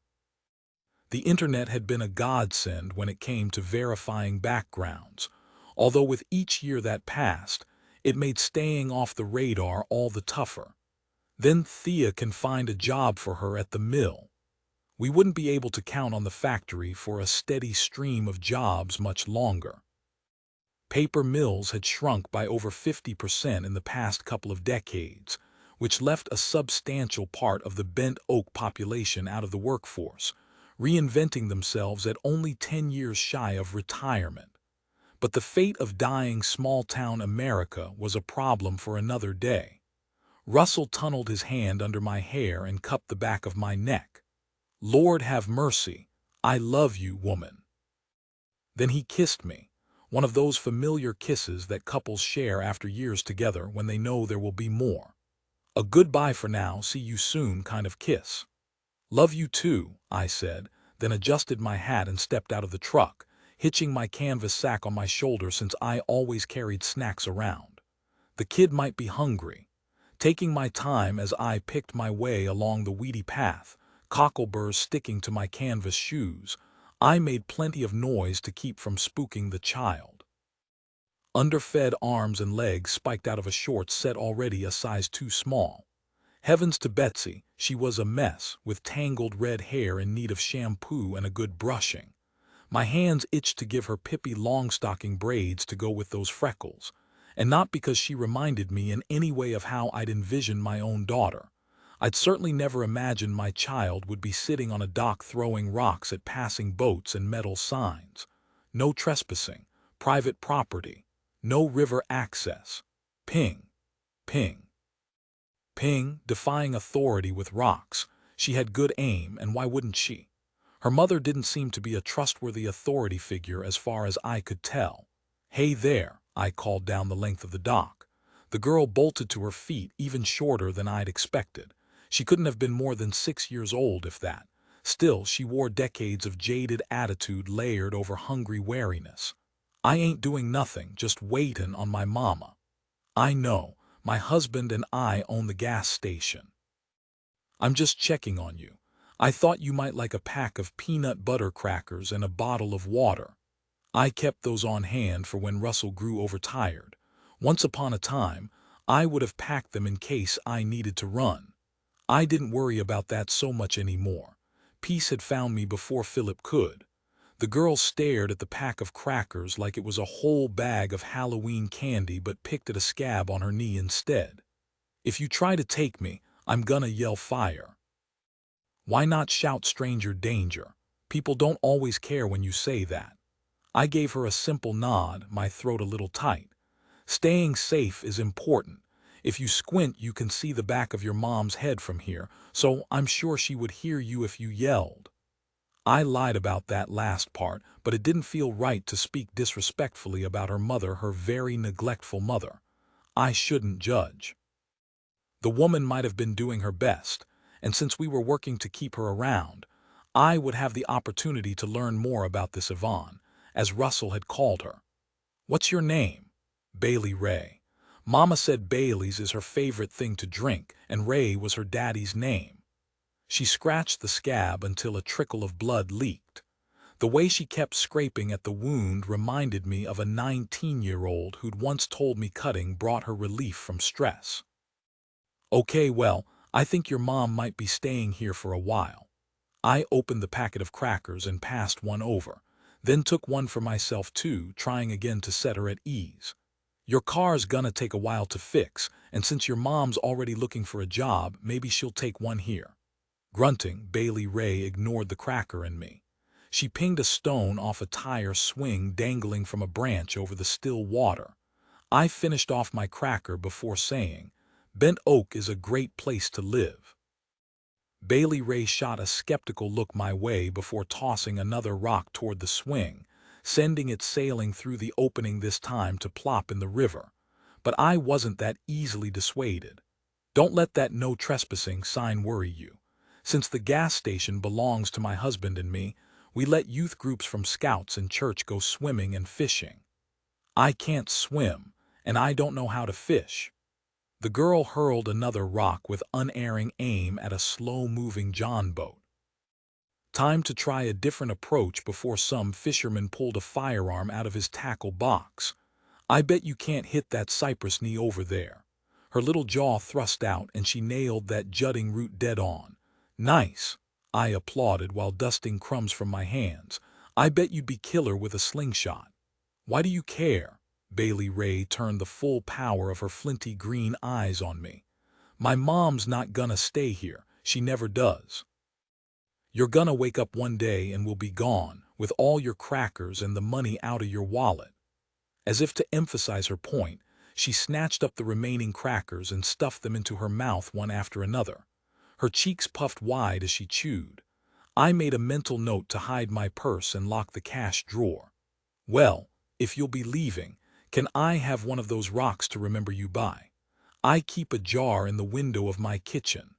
The internet had been a godsend when it came to verifying backgrounds, although with each year that passed, it made staying off the radar all the tougher. Then Thea can find a job for her at the mill. We wouldn't be able to count on the factory for a steady stream of jobs much longer. Paper mills had shrunk by over 50% in the past couple of decades, which left a substantial part of the bent oak population out of the workforce, reinventing themselves at only 10 years shy of retirement. But the fate of dying small-town America was a problem for another day. Russell tunneled his hand under my hair and cupped the back of my neck. "Lord have mercy, I love you, woman." Then he kissed me, one of those familiar kisses that couples share after years together when they know there will be more. A goodbye for now, see you soon kind of kiss. "Love you too," I said, then adjusted my hat and stepped out of the truck, hitching my canvas sack on my shoulder since I always carried snacks around. The kid might be hungry. Taking my time as I picked my way along the weedy path, cockleburrs sticking to my canvas shoes, I made plenty of noise to keep from spooking the child. Underfed arms and legs spiked out of a short set already a size too small. Heavens to Betsy, she was a mess, with tangled red hair in need of shampoo and a good brushing. My hands itched to give her Pippi Longstocking braids to go with those freckles, and not because she reminded me in any way of how I'd envisioned my own daughter. I'd certainly never imagined my child would be sitting on a dock throwing rocks at passing boats and metal signs. No trespassing, private property, no river access. Ping, ping. Ping, defying authority with rocks. She had good aim, and why wouldn't she? Her mother didn't seem to be a trustworthy authority figure as far as I could tell. "Hey there," I called down the length of the dock. The girl bolted to her feet, even shorter than I'd expected. She couldn't have been more than 6 years old, if that. Still, she wore decades of jaded attitude layered over hungry wariness. "I ain't doing nothing, just waitin' on my mama." "I know. My husband and I own the gas station." "I'm just checking on you. I thought you might like a pack of peanut butter crackers and a bottle of water." I kept those on hand for when Russell grew overtired. Once upon a time, I would have packed them in case I needed to run. I didn't worry about that so much anymore. Peace had found me before Philip could. The girl stared at the pack of crackers like it was a whole bag of Halloween candy, but picked at a scab on her knee instead. "If you try to take me, I'm gonna yell fire." "Why not shout stranger danger? People don't always care when you say that." I gave her a simple nod, my throat a little tight. "Staying safe is important. If you squint, you can see the back of your mom's head from here, so I'm sure she would hear you if you yelled." I lied about that last part, but it didn't feel right to speak disrespectfully about her mother, her very neglectful mother. I shouldn't judge. The woman might have been doing her best, and since we were working to keep her around, I would have the opportunity to learn more about this Yvonne, as Russell had called her. "What's your name?" "Bailey Rae. Mama said Bailey's is her favorite thing to drink, and Rae was her daddy's name." She scratched the scab until a trickle of blood leaked. The way she kept scraping at the wound reminded me of a 19-year-old who'd once told me cutting brought her relief from stress. Okay, well, I think your mom might be staying here for a while. I opened the packet of crackers and passed one over, then took one for myself too, trying again to set her at ease. Your car's gonna take a while to fix, and since your mom's already looking for a job, maybe she'll take one here. Grunting, Bailey Rae ignored the cracker and me. She pinged a stone off a tire swing dangling from a branch over the still water. I finished off my cracker before saying, "Bent Oak is a great place to live." Bailey Rae shot a skeptical look my way before tossing another rock toward the swing, sending it sailing through the opening this time to plop in the river. But I wasn't that easily dissuaded. Don't let that no trespassing sign worry you. Since the gas station belongs to my husband and me, we let youth groups from scouts and church go swimming and fishing. I can't swim, and I don't know how to fish. The girl hurled another rock with unerring aim at a slow-moving John boat. Time to try a different approach before some fisherman pulled a firearm out of his tackle box. I bet you can't hit that cypress knee over there. Her little jaw thrust out and she nailed that jutting root dead on. Nice, I applauded while dusting crumbs from my hands. I bet you'd be killer with a slingshot. Why do you care? Bailey Rae turned the full power of her flinty green eyes on me. My mom's not gonna stay here. She never does. You're gonna wake up one day and we'll be gone, with all your crackers and the money out of your wallet. As if to emphasize her point, she snatched up the remaining crackers and stuffed them into her mouth one after another. Her cheeks puffed wide as she chewed. I made a mental note to hide my purse and lock the cash drawer. Well, if you'll be leaving, can I have one of those rocks to remember you by? I keep a jar in the window of my kitchen.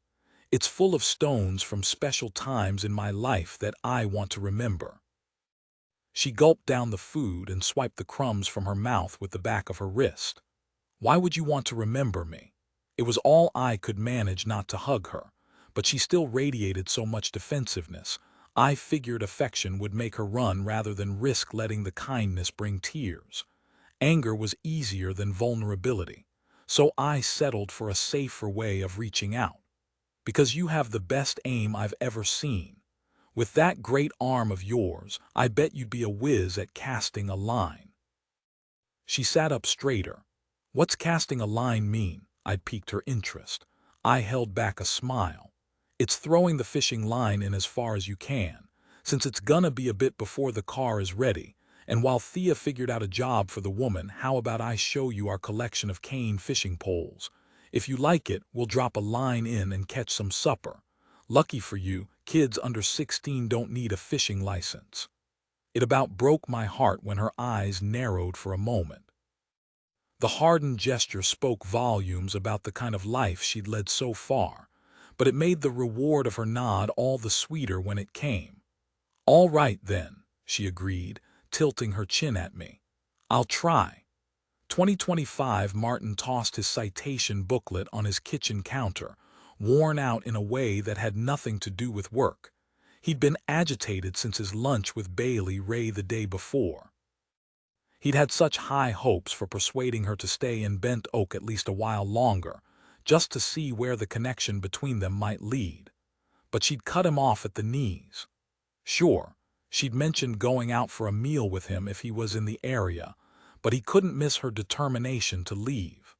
It's full of stones from special times in my life that I want to remember. She gulped down the food and swiped the crumbs from her mouth with the back of her wrist. Why would you want to remember me? It was all I could manage not to hug her, but she still radiated so much defensiveness. I figured affection would make her run rather than risk letting the kindness bring tears. Anger was easier than vulnerability, so I settled for a safer way of reaching out. Because you have the best aim I've ever seen. With that great arm of yours, I bet you'd be a whiz at casting a line. She sat up straighter. What's casting a line mean? I'd piqued her interest. I held back a smile. It's throwing the fishing line in as far as you can, since it's gonna be a bit before the car is ready. And while Thea figured out a job for the woman, how about I show you our collection of cane fishing poles? If you like it, we'll drop a line in and catch some supper. Lucky for you, kids under 16 don't need a fishing license. It about broke my heart when her eyes narrowed for a moment. The hardened gesture spoke volumes about the kind of life she'd led so far, but it made the reward of her nod all the sweeter when it came. All right then, she agreed, tilting her chin at me. I'll try. 2025. Martin tossed his citation booklet on his kitchen counter, worn out in a way that had nothing to do with work. He'd been agitated since his lunch with Bailey Rae the day before. He'd had such high hopes for persuading her to stay in Bent Oak at least a while longer, just to see where the connection between them might lead. But she'd cut him off at the knees. Sure, she'd mentioned going out for a meal with him if he was in the area, but he couldn't miss her determination to leave.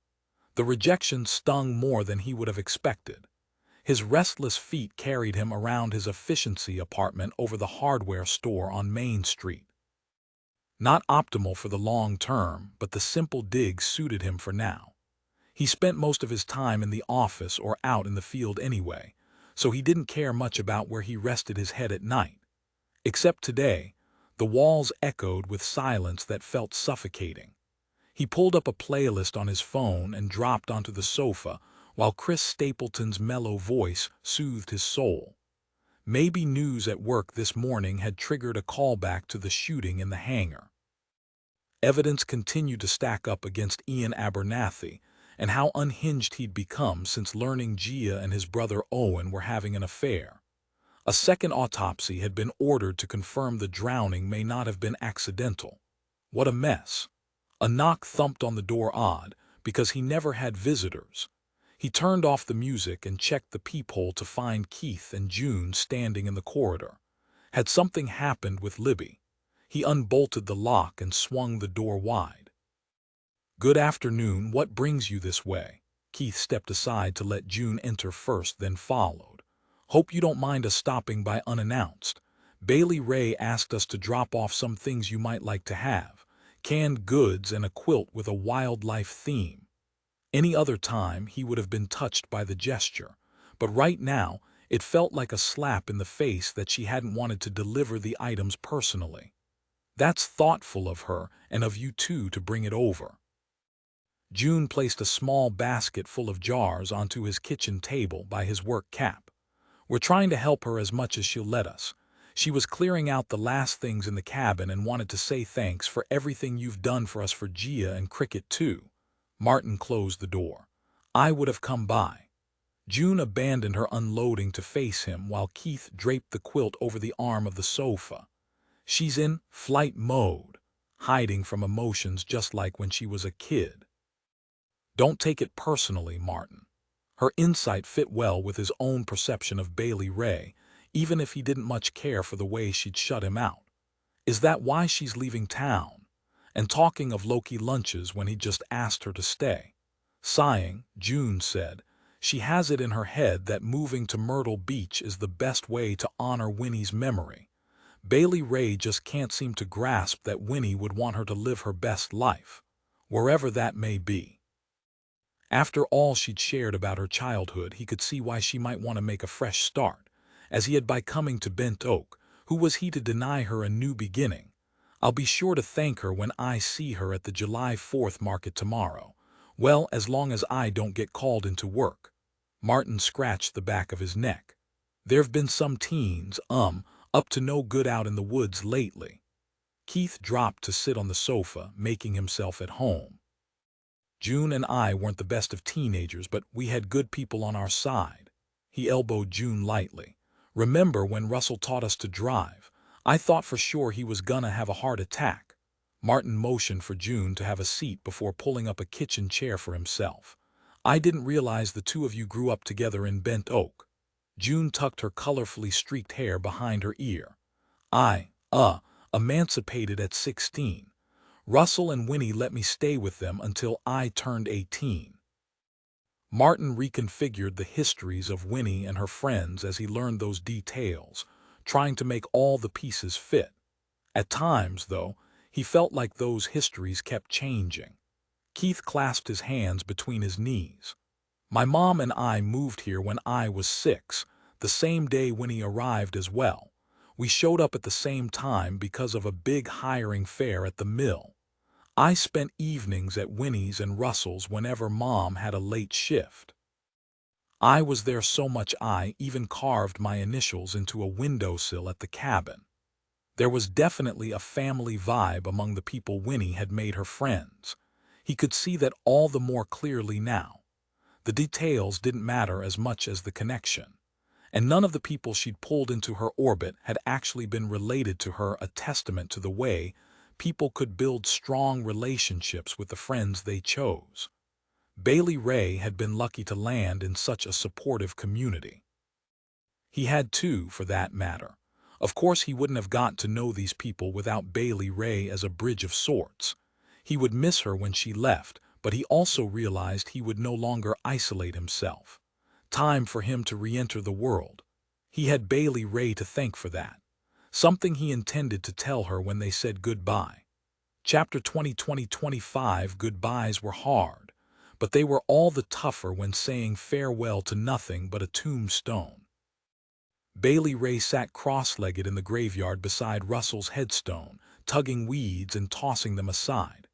The rejection stung more than he would have expected. His restless feet carried him around his efficiency apartment over the hardware store on Main Street. Not optimal for the long term, but the simple dig suited him for now. He spent most of his time in the office or out in the field anyway, so he didn't care much about where he rested his head at night. Except today, the walls echoed with silence that felt suffocating. He pulled up a playlist on his phone and dropped onto the sofa while Chris Stapleton's mellow voice soothed his soul. Maybe news at work this morning had triggered a callback to the shooting in the hangar. Evidence continued to stack up against Ian Abernathy and how unhinged he'd become since learning Gia and his brother Owen were having an affair. A second autopsy had been ordered to confirm the drowning may not have been accidental. What a mess. A knock thumped on the door odd, because he never had visitors. He turned off the music and checked the peephole to find Keith and June standing in the corridor. Had something happened with Libby? He unbolted the lock and swung the door wide. "Good afternoon, what brings you this way?" Keith stepped aside to let June enter first, then followed. "Hope you don't mind us stopping by unannounced. Bailey Rae asked us to drop off some things you might like to have. Canned goods and a quilt with a wildlife theme." Any other time he would have been touched by the gesture, but right now it felt like a slap in the face that she hadn't wanted to deliver the items personally. "That's thoughtful of her and of you too to bring it over." June placed a small basket full of jars onto his kitchen table by his work cap. "We're trying to help her as much as she'll let us. She was clearing out the last things in the cabin and wanted to say thanks for everything you've done for us for Gia and Cricket too." Martin closed the door. "I would have come by." June abandoned her unloading to face him while Keith draped the quilt over the arm of the sofa. She's in flight mode, hiding from emotions just like when she was a kid. "Don't take it personally, Martin." Her insight fit well with his own perception of Bailey Rae, even if he didn't much care for the way she'd shut him out. "Is that why she's leaving town? And talking of Loki lunches when he just asked her to stay." Sighing, June said, "She has it in her head that moving to Myrtle Beach is the best way to honor Winnie's memory. Bailey Rae just can't seem to grasp that Winnie would want her to live her best life, wherever that may be." After all she'd shared about her childhood, he could see why she might want to make a fresh start, as he had by coming to Bent Oak. Who was he to deny her a new beginning? "I'll be sure to thank her when I see her at the July 4th market tomorrow. Well, as long as I don't get called into work." Martin scratched the back of his neck. "There've been some teens, up to no good out in the woods lately." Keith dropped to sit on the sofa, making himself at home. "June and I weren't the best of teenagers, but we had good people on our side." He elbowed June lightly. "Remember when Russell taught us to drive? I thought for sure he was gonna have a heart attack." Martin motioned for June to have a seat before pulling up a kitchen chair for himself. "I didn't realize the two of you grew up together in Bent Oak." June tucked her colorfully streaked hair behind her ear. "I, emancipated at 16. Russell and Winnie let me stay with them until I turned 18. Martin reconfigured the histories of Winnie and her friends as he learned those details, trying to make all the pieces fit. At times, though, he felt like those histories kept changing. Keith clasped his hands between his knees. "My mom and I moved here when I was 6, the same day Winnie arrived as well. We showed up at the same time because of a big hiring fair at the mill. I spent evenings at Winnie's and Russell's whenever Mom had a late shift. I was there so much I even carved my initials into a windowsill at the cabin." There was definitely a family vibe among the people Winnie had made her friends. He could see that all the more clearly now. The details didn't matter as much as the connection. And none of the people she'd pulled into her orbit had actually been related to her, a testament to the way people could build strong relationships with the friends they chose. Bailey Rae had been lucky to land in such a supportive community. He had too, for that matter. Of course he wouldn't have got to know these people without Bailey Rae as a bridge of sorts. He would miss her when she left, but he also realized he would no longer isolate himself. Time for him to re-enter the world. He had Bailey Rae to thank for that. Something he intended to tell her when they said goodbye. Chapter 20:20-25 Goodbyes were hard, but they were all the tougher when saying farewell to nothing but a tombstone. Bailey Rae sat cross-legged in the graveyard beside Russell's headstone, tugging weeds and tossing them aside.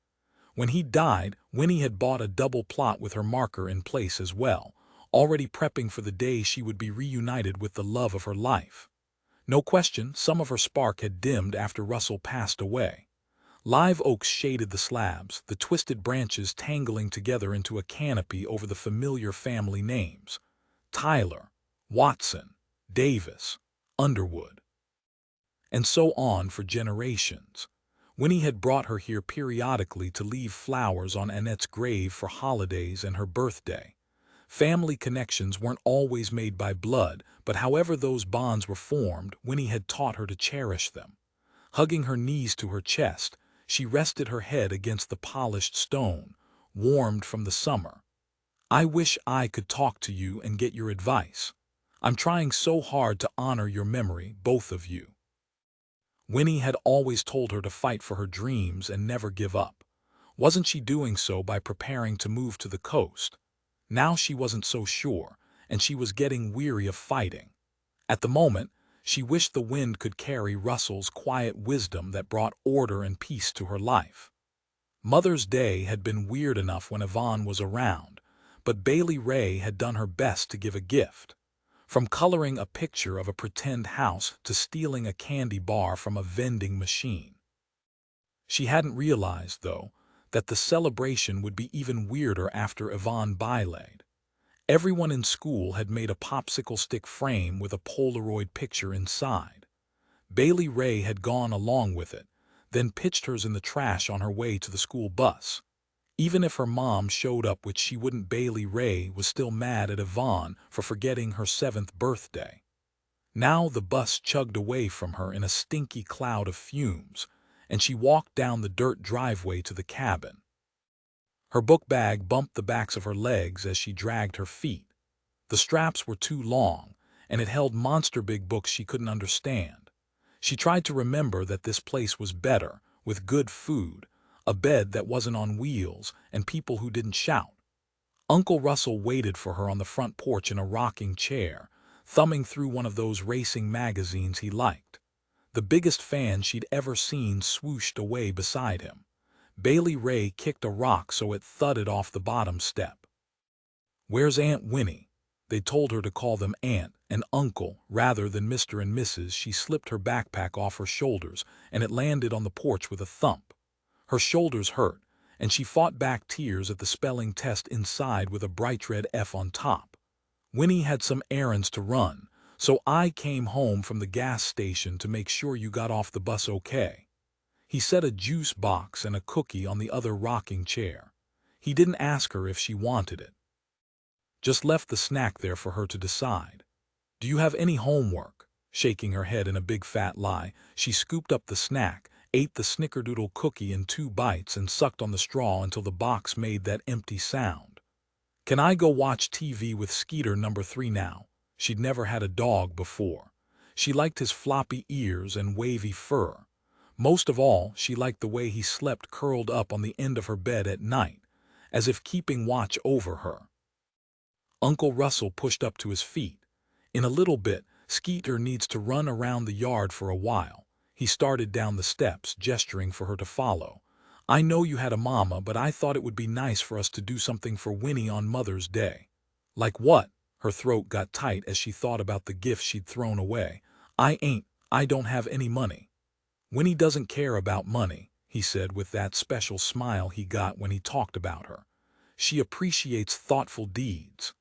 When he died, Winnie had bought a double plot with her marker in place as well, already prepping for the day she would be reunited with the love of her life. No question, some of her spark had dimmed after Russell passed away. Live oaks shaded the slabs, the twisted branches tangling together into a canopy over the familiar family names: Tyler, Watson, Davis, Underwood. And so on for generations. Winnie had brought her here periodically to leave flowers on Annette's grave for holidays and her birthday. Family connections weren't always made by blood, but however those bonds were formed, Winnie had taught her to cherish them. Hugging her knees to her chest, she rested her head against the polished stone, warmed from the summer. I wish I could talk to you and get your advice. I'm trying so hard to honor your memory, both of you. Winnie had always told her to fight for her dreams and never give up. Wasn't she doing so by preparing to move to the coast? Now she wasn't so sure, and she was getting weary of fighting. At the moment, she wished the wind could carry Russell's quiet wisdom that brought order and peace to her life. Mother's Day had been weird enough when Yvonne was around, but Bailey Rae had done her best to give a gift. From coloring a picture of a pretend house to stealing a candy bar from a vending machine. She hadn't realized, though, that the celebration would be even weirder after Yvonne Ballard. Everyone in school had made a popsicle stick frame with a Polaroid picture inside. Bailey Rae had gone along with it, then pitched hers in the trash on her way to the school bus. Even if her mom showed up, which she wouldn't, Bailey Rae was still mad at Yvonne for forgetting her 7th birthday. Now the bus chugged away from her in a stinky cloud of fumes, and she walked down the dirt driveway to the cabin. Her book bag bumped the backs of her legs as she dragged her feet. The straps were too long, and it held monster big books she couldn't understand. She tried to remember that this place was better, with good food, a bed that wasn't on wheels, and people who didn't shout. Uncle Russell waited for her on the front porch in a rocking chair, thumbing through one of those racing magazines he liked. The biggest fan she'd ever seen swooshed away beside him. Bailey Rae kicked a rock so it thudded off the bottom step. "Where's Aunt Winnie?" They told her to call them Aunt and Uncle rather than Mr. and Mrs. She slipped her backpack off her shoulders, and it landed on the porch with a thump. Her shoulders hurt, and she fought back tears at the spelling test inside with a bright red F on top. "Winnie had some errands to run, so I came home from the gas station to make sure you got off the bus okay." He set a juice box and a cookie on the other rocking chair. He didn't ask her if she wanted it. Just left the snack there for her to decide. "Do you have any homework?" Shaking her head in a big fat lie, she scooped up the snack, ate the snickerdoodle cookie in 2 bites, and sucked on the straw until the box made that empty sound. "Can I go watch TV with Skeeter number 3 now?" She'd never had a dog before. She liked his floppy ears and wavy fur. Most of all, she liked the way he slept curled up on the end of her bed at night, as if keeping watch over her. Uncle Russell pushed up to his feet. "In a little bit, Skeeter needs to run around the yard for a while." He started down the steps, gesturing for her to follow. "I know you had a mama, but I thought it would be nice for us to do something for Winnie on Mother's Day." "Like what?" Her throat got tight as she thought about the gifts she'd thrown away. I don't have any money." "Winnie doesn't care about money," he said with that special smile he got when he talked about her. "She appreciates thoughtful deeds."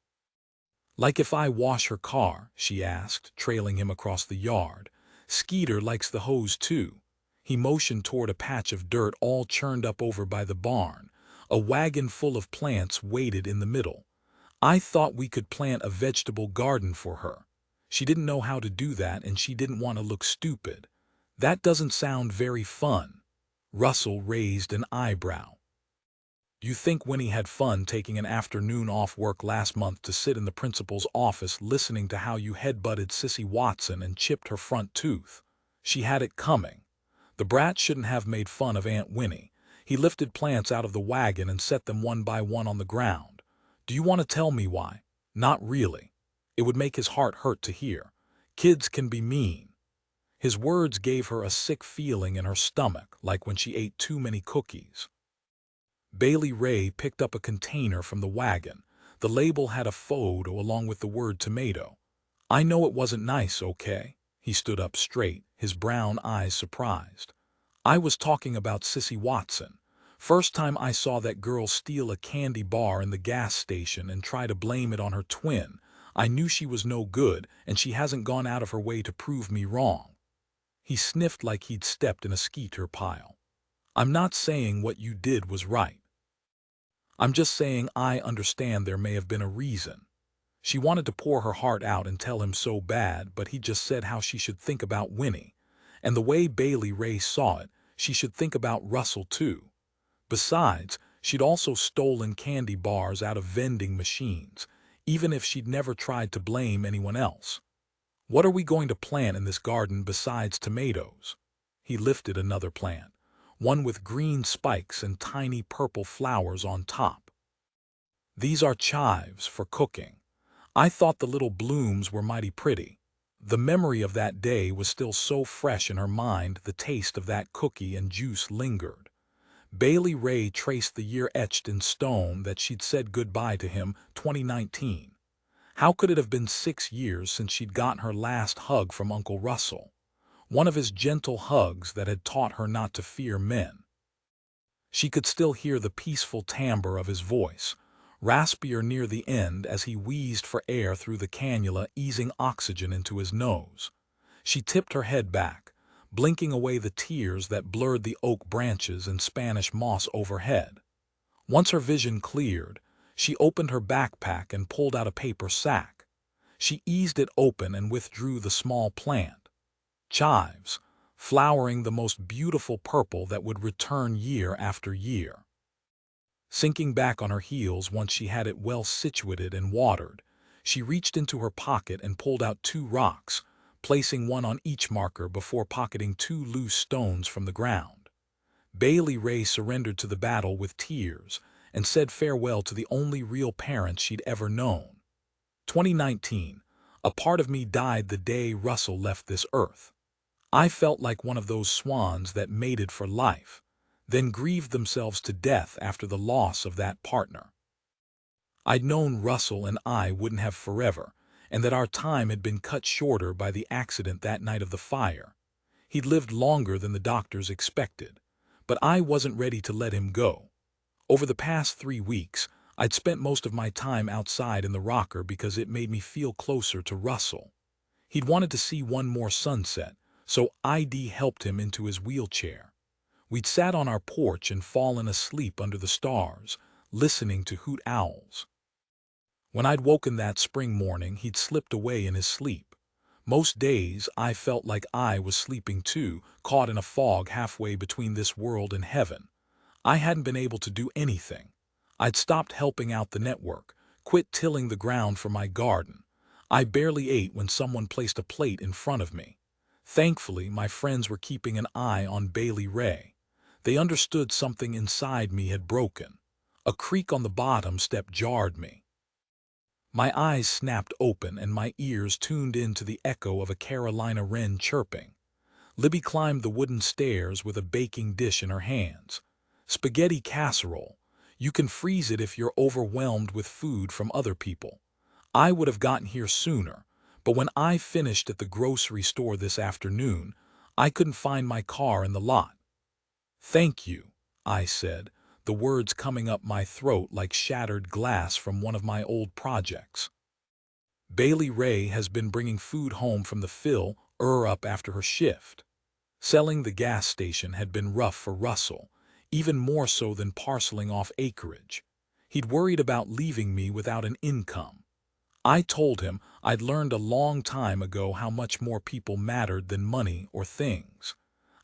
"Like if I wash her car?" she asked, trailing him across the yard. "Skeeter likes the hose too." He motioned toward a patch of dirt all churned up over by the barn. A wagon full of plants waited in the middle. "I thought we could plant a vegetable garden for her. She didn't know how to do that, and she didn't want to look stupid." "That doesn't sound very fun." Russell raised an eyebrow. "You think Winnie had fun taking an afternoon off work last month to sit in the principal's office listening to how you headbutted Sissy Watson and chipped her front tooth? She had it coming. The brat shouldn't have made fun of Aunt Winnie." He lifted plants out of the wagon and set them one by one on the ground. "Do you want to tell me why?" "Not really. It would make his heart hurt to hear. Kids can be mean." His words gave her a sick feeling in her stomach, like when she ate too many cookies. Bailey Rae picked up a container from the wagon. The label had a photo along with the word tomato. "I know it wasn't nice, okay?" He stood up straight, his brown eyes surprised. "I was talking about Sissy Watson. First time I saw that girl steal a candy bar in the gas station and try to blame it on her twin, I knew she was no good, and she hasn't gone out of her way to prove me wrong." He sniffed like he'd stepped in a skeeter pile. "I'm not saying what you did was right. I'm just saying I understand there may have been a reason." She wanted to pour her heart out and tell him so bad, but he just said how she should think about Winnie. And the way Bailey Rae saw it, she should think about Russell too. Besides, she'd also stolen candy bars out of vending machines, even if she'd never tried to blame anyone else. "What are we going to plant in this garden besides tomatoes?" He lifted another plant, one with green spikes and tiny purple flowers on top. "These are chives for cooking. I thought the little blooms were mighty pretty." The memory of that day was still so fresh in her mind, the taste of that cookie and juice lingered. Bailey Rae traced the year etched in stone that she'd said goodbye to him, 2019. How could it have been 6 years since she'd gotten her last hug from Uncle Russell? One of his gentle hugs that had taught her not to fear men. She could still hear the peaceful timbre of his voice, raspier near the end as he wheezed for air through the cannula, easing oxygen into his nose. She tipped her head back, blinking away the tears that blurred the oak branches and Spanish moss overhead. Once her vision cleared, she opened her backpack and pulled out a paper sack. She eased it open and withdrew the small plant. Chives, flowering the most beautiful purple that would return year after year. Sinking back on her heels once she had it well situated and watered, she reached into her pocket and pulled out 2 rocks, placing one on each marker before pocketing 2 loose stones from the ground. Bailey Rae surrendered to the battle with tears and said farewell to the only real parents she'd ever known. 2019, a part of me died the day Russell left this earth. I felt like one of those swans that mated for life, then grieved themselves to death after the loss of that partner. I'd known Russell and I wouldn't have forever, and that our time had been cut shorter by the accident that night of the fire. He'd lived longer than the doctors expected, but I wasn't ready to let him go. Over the past 3 weeks, I'd spent most of my time outside in the rocker because it made me feel closer to Russell. He'd wanted to see one more sunset, so ID helped him into his wheelchair. We'd sat on our porch and fallen asleep under the stars, listening to hoot owls. When I'd woken that spring morning, he'd slipped away in his sleep. Most days, I felt like I was sleeping too, caught in a fog halfway between this world and heaven. I hadn't been able to do anything. I'd stopped helping out the network, quit tilling the ground for my garden. I barely ate when someone placed a plate in front of me. Thankfully, my friends were keeping an eye on Bailey Rae. They understood something inside me had broken. A creak on the bottom step jarred me. My eyes snapped open and my ears tuned in to the echo of a Carolina wren chirping. Libby climbed the wooden stairs with a baking dish in her hands. Spaghetti casserole. You can freeze it if you're overwhelmed with food from other people. I would have gotten here sooner, but when I finished at the grocery store this afternoon, I couldn't find my car in the lot. "Thank you," I said, the words coming up my throat like shattered glass from one of my old projects. Bailey Rae has been bringing food home from the fill up after her shift. Selling the gas station had been rough for Russell, even more so than parceling off acreage. He'd worried about leaving me without an income. I told him I'd learned a long time ago how much more people mattered than money or things.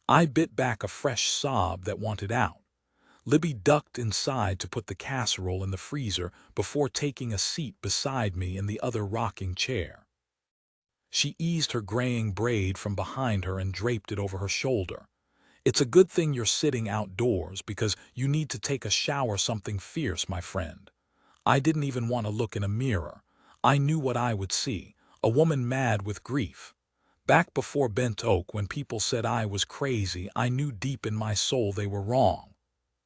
I bit back a fresh sob that wanted out. Libby ducked inside to put the casserole in the freezer before taking a seat beside me in the other rocking chair. She eased her graying braid from behind her and draped it over her shoulder. "It's a good thing you're sitting outdoors because you need to take a shower something fierce, my friend." I didn't even want to look in a mirror. I knew what I would see, a woman mad with grief. Back before Bent Oak, when people said I was crazy, I knew deep in my soul they were wrong.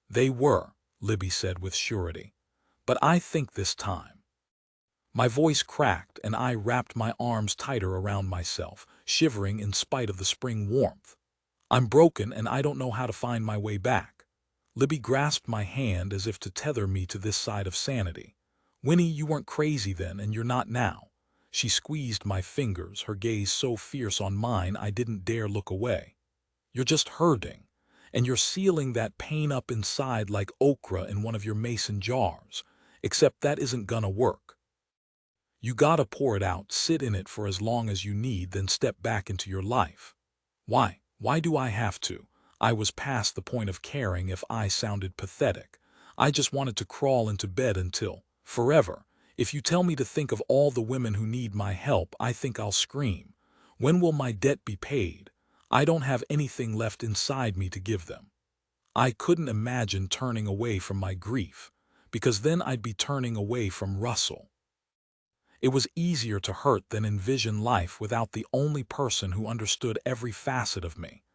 "They were," Libby said with surety. "But I think this time." My voice cracked and I wrapped my arms tighter around myself, shivering in spite of the spring warmth. "I'm broken and I don't know how to find my way back." Libby grasped my hand as if to tether me to this side of sanity. "Winnie, you weren't crazy then and you're not now. She squeezed my fingers, her gaze so fierce on mine I didn't dare look away. "You're just hurting, and you're sealing that pain up inside like okra in one of your mason jars, except that isn't gonna work. You gotta pour it out, sit in it for as long as you need, then step back into your life." "Why? Why do I have to?" I was past the point of caring if I sounded pathetic. I just wanted to crawl into bed until, forever. If you tell me to think of all the women who need my help, I think I'll scream. When will my debt be paid? I don't have anything left inside me to give them. I couldn't imagine turning away from my grief, because then I'd be turning away from Russell. It was easier to hurt than envision life without the only person who understood every facet of me.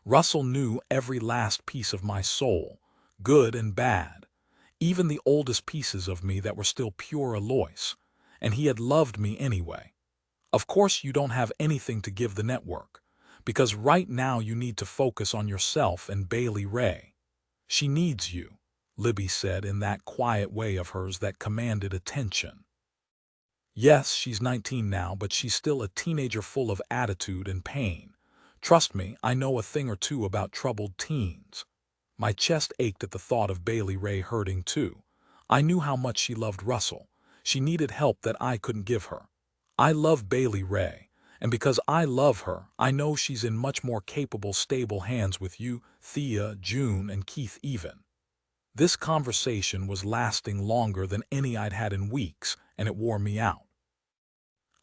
Russell knew every last piece of my soul, good and bad, even the oldest pieces of me that were still pure Alois, and he had loved me anyway. Of course you don't have anything to give the network, because right now you need to focus on yourself and Bailey Rae. She needs you, Libby said in that quiet way of hers that commanded attention. Yes, she's 19 now, but she's still a teenager full of attitude and pain. Trust me, I know a thing or two about troubled teens. My chest ached at the thought of Bailey Rae hurting too. I knew how much she loved Russell. She needed help that I couldn't give her. I love Bailey Rae, and because I love her, I know she's in much more capable, stable hands with you, Thea, June, and Keith even. This conversation was lasting longer than any I'd had in weeks, and it wore me out.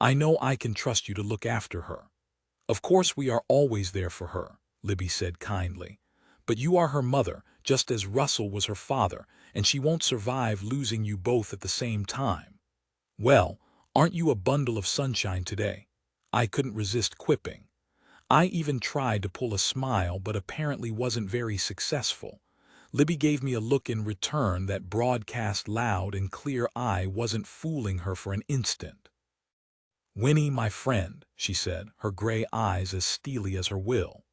"I know I can trust you to look after her." "Of course we are always there for her," Libby said kindly. "But you are her mother, just as Russell was her father, and she won't survive losing you both at the same time." "Well, aren't you a bundle of sunshine today?" I couldn't resist quipping. I even tried to pull a smile, but apparently wasn't very successful. Libby gave me a look in return that broadcast loud and clear I wasn't fooling her for an instant. "Winnie, my friend," she said, her gray eyes as steely as her will.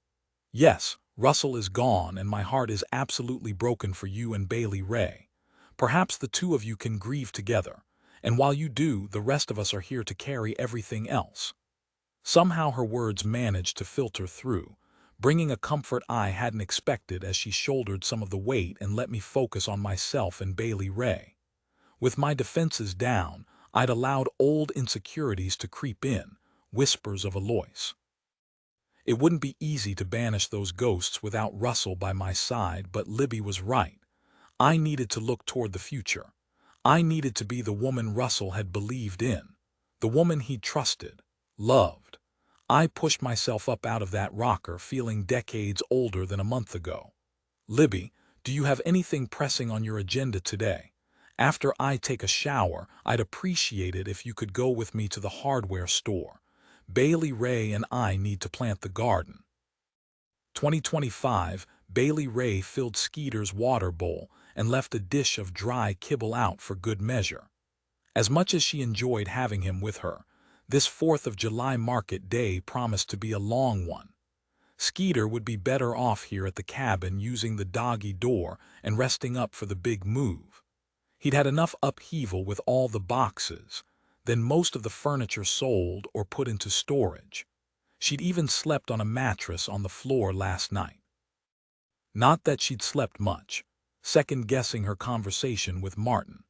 "Yes, Russell is gone, and my heart is absolutely broken for you and Bailey Rae. Perhaps the two of you can grieve together, and while you do, the rest of us are here to carry everything else." Somehow her words managed to filter through, bringing a comfort I hadn't expected as she shouldered some of the weight and let me focus on myself and Bailey Rae. With my defenses down, I'd allowed old insecurities to creep in, whispers of Alois. It wouldn't be easy to banish those ghosts without Russell by my side, but Libby was right. I needed to look toward the future. I needed to be the woman Russell had believed in, the woman he trusted, loved. I pushed myself up out of that rocker, feeling decades older than a month ago. "Libby, do you have anything pressing on your agenda today? After I take a shower, I'd appreciate it if you could go with me to the hardware store. Bailey Rae and I need to plant the garden." 2025, Bailey Rae filled Skeeter's water bowl and left a dish of dry kibble out for good measure. As much as she enjoyed having him with her, this 4th of July market day promised to be a long one. Skeeter would be better off here at the cabin using the doggy door and resting up for the big move. He'd had enough upheaval with all the boxes, then most of the furniture sold or put into storage. She'd even slept on a mattress on the floor last night. Not that she'd slept much, second-guessing her conversation with Martin.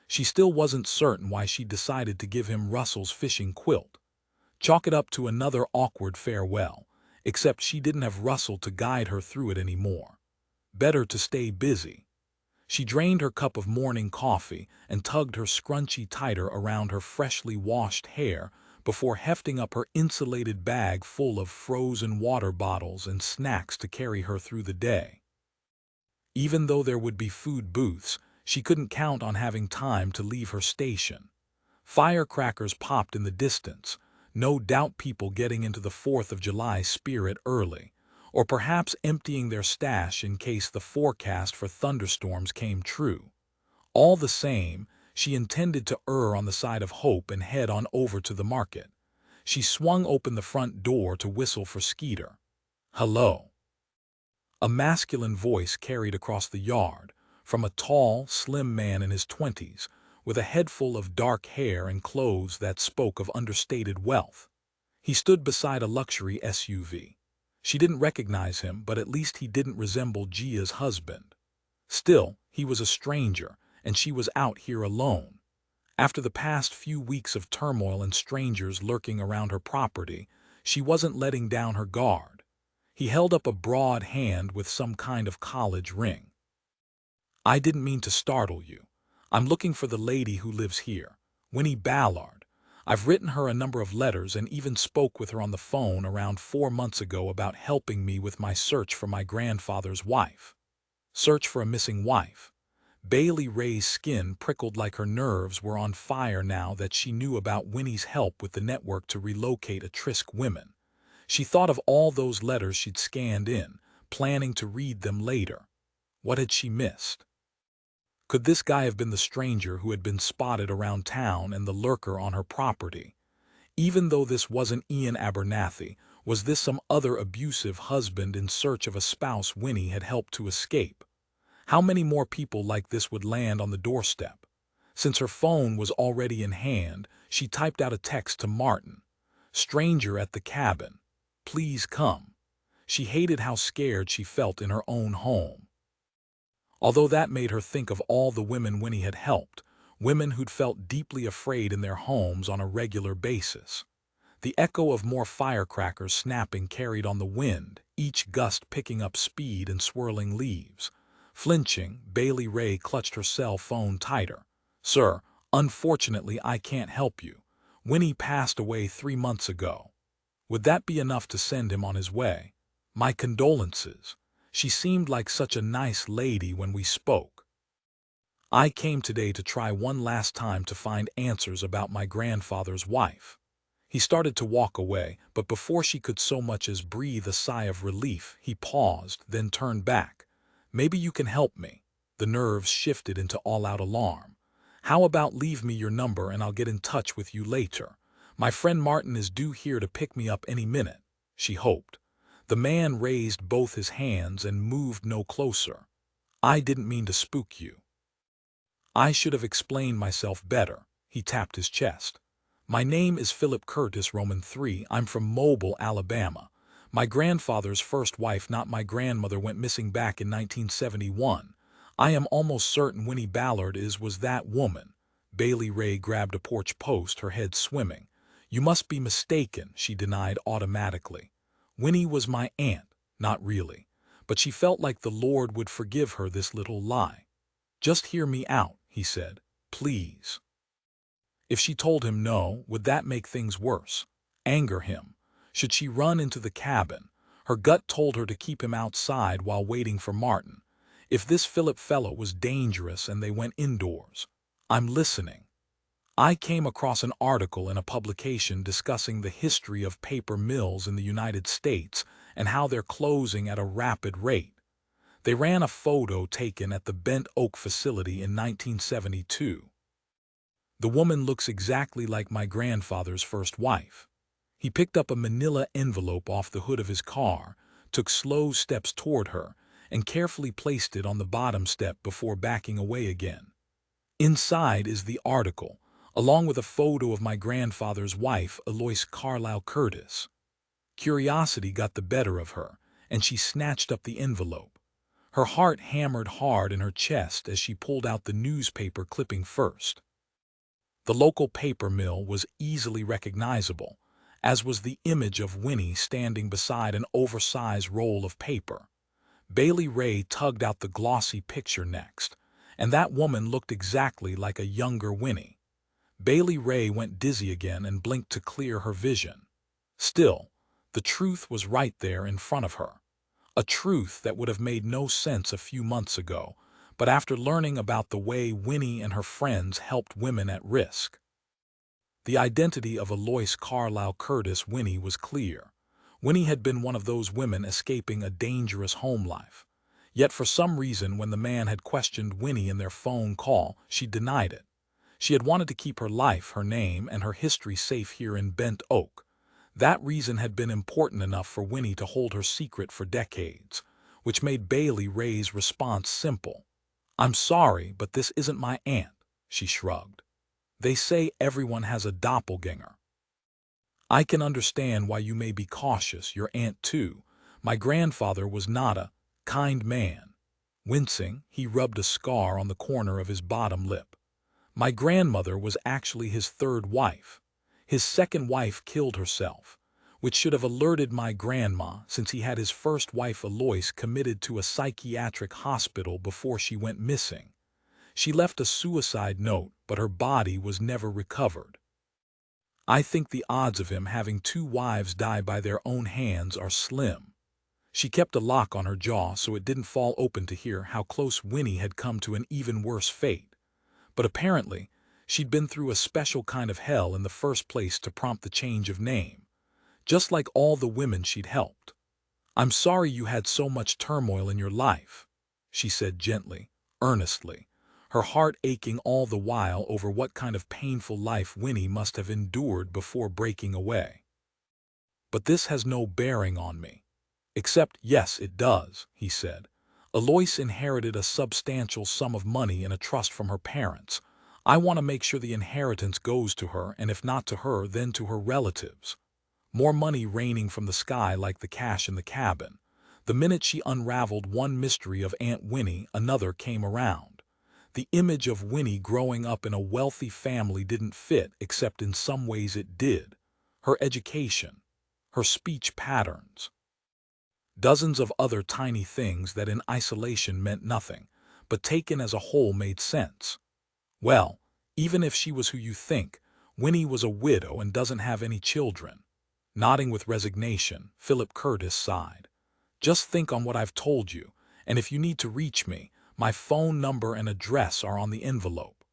She still wasn't certain why she'd decided to give him Russell's fishing quilt. Chalk it up to another awkward farewell, except she didn't have Russell to guide her through it anymore. Better to stay busy. She drained her cup of morning coffee and tugged her scrunchie tighter around her freshly washed hair before hefting up her insulated bag full of frozen water bottles and snacks to carry her through the day. Even though there would be food booths, she couldn't count on having time to leave her station. Firecrackers popped in the distance, no doubt people getting into the 4th of July spirit early, or perhaps emptying their stash in case the forecast for thunderstorms came true. All the same, she intended to err on the side of hope and head on over to the market. She swung open the front door to whistle for Skeeter. "Hello." A masculine voice carried across the yard, from a tall, slim man in his 20s, with a head full of dark hair and clothes that spoke of understated wealth. He stood beside a luxury SUV. She didn't recognize him, but at least he didn't resemble Gia's husband. Still, he was a stranger, and she was out here alone. After the past few weeks of turmoil and strangers lurking around her property, she wasn't letting down her guard. He held up a broad hand with some kind of college ring. "I didn't mean to startle you. I'm looking for the lady who lives here, Winnie Ballard. I've written her a number of letters and even spoke with her on the phone around 4 months ago about helping me with my search for my grandfather's wife." Search for a missing wife. Bailey Rae's skin prickled like her nerves were on fire now that she knew about Winnie's help with the network to relocate at-risk women. She thought of all those letters she'd scanned in, planning to read them later. What had she missed? Could this guy have been the stranger who had been spotted around town and the lurker on her property? Even though this wasn't Ian Abernathy, was this some other abusive husband in search of a spouse Winnie had helped to escape? How many more people like this would land on the doorstep? Since her phone was already in hand, she typed out a text to Martin. "Stranger at the cabin. Please come." She hated how scared she felt in her own home. Although that made her think of all the women Winnie had helped, women who'd felt deeply afraid in their homes on a regular basis. The echo of more firecrackers snapping carried on the wind, each gust picking up speed and swirling leaves. Flinching, Bailey Rae clutched her cell phone tighter. "Sir, unfortunately I can't help you. Winnie passed away 3 months ago." Would that be enough to send him on his way? "My condolences. She seemed like such a nice lady when we spoke. I came today to try one last time to find answers about my grandfather's wife." He started to walk away, but before she could so much as breathe a sigh of relief, he paused, then turned back. "Maybe you can help me." The nerves shifted into all-out alarm. "How about leave me your number and I'll get in touch with you later? My friend Martin is due here to pick me up any minute," she hoped. The man raised both his hands and moved no closer. "I didn't mean to spook you. I should have explained myself better." He tapped his chest. "My name is Philip Curtis Roman III. I'm from Mobile, Alabama. My grandfather's first wife, not my grandmother, went missing back in 1971. I am almost certain Winnie Ballard was that woman." Bailey Rae grabbed a porch post, her head swimming. "You must be mistaken," she denied automatically. "Winnie was my aunt, not really. But she felt like the Lord would forgive her this little lie." "Just hear me out," he said. "Please." If she told him no, would that make things worse? Anger him? Should she run into the cabin? Her gut told her to keep him outside while waiting for Martin. If this Philip fellow was dangerous and they went indoors. "I'm listening." "I came across an article in a publication discussing the history of paper mills in the United States and how they're closing at a rapid rate. They ran a photo taken at the Bent Oak facility in 1972. The woman looks exactly like my grandfather's first wife." He picked up a manila envelope off the hood of his car, took slow steps toward her, and carefully placed it on the bottom step before backing away again. "Inside is the article, along with a photo of my grandfather's wife, Eloise Carlisle Curtis." Curiosity got the better of her, and she snatched up the envelope. Her heart hammered hard in her chest as she pulled out the newspaper clipping first. The local paper mill was easily recognizable, as was the image of Winnie standing beside an oversized roll of paper. Bailey Rae tugged out the glossy picture next, and that woman looked exactly like a younger Winnie. Bailey Rae went dizzy again and blinked to clear her vision. Still, the truth was right there in front of her. A truth that would have made no sense a few months ago, but after learning about the way Winnie and her friends helped women at risk. The identity of Eloise Carlisle Curtis Winnie was clear. Winnie had been one of those women escaping a dangerous home life. Yet for some reason, when the man had questioned Winnie in their phone call, she denied it. She had wanted to keep her life, her name, and her history safe here in Bent Oak. That reason had been important enough for Winnie to hold her secret for decades, which made Bailey Rae's response simple. "I'm sorry, but this isn't my aunt." she shrugged. They say everyone has a doppelganger. I can understand why you may be cautious, your aunt too. My grandfather was not a kind man. Wincing, he rubbed a scar on the corner of his bottom lip. My grandmother was actually his third wife. His second wife killed herself, which should have alerted my grandma since he had his first wife Alois committed to a psychiatric hospital before she went missing. She left a suicide note, but her body was never recovered. I think the odds of him having two wives die by their own hands are slim. She kept a lock on her jaw so it didn't fall open to hear how close Winnie had come to an even worse fate. But apparently, she'd been through a special kind of hell in the first place to prompt the change of name, just like all the women she'd helped. I'm sorry you had so much turmoil in your life, she said gently, earnestly, her heart aching all the while over what kind of painful life Winnie must have endured before breaking away. But this has no bearing on me. Except, yes, it does, he said. Alois inherited a substantial sum of money in a trust from her parents. I want to make sure the inheritance goes to her, and if not to her, then to her relatives. More money raining from the sky like the cash in the cabin. The minute she unraveled one mystery of Aunt Winnie, another came around. The image of Winnie growing up in a wealthy family didn't fit, except in some ways it did. Her education, her speech patterns. Dozens of other tiny things that in isolation meant nothing, but taken as a whole made sense. Well, even if she was who you think, Winnie was a widow and doesn't have any children. Nodding with resignation, Philip Curtis sighed. Just think on what I've told you, and if you need to reach me, my phone number and address are on the envelope.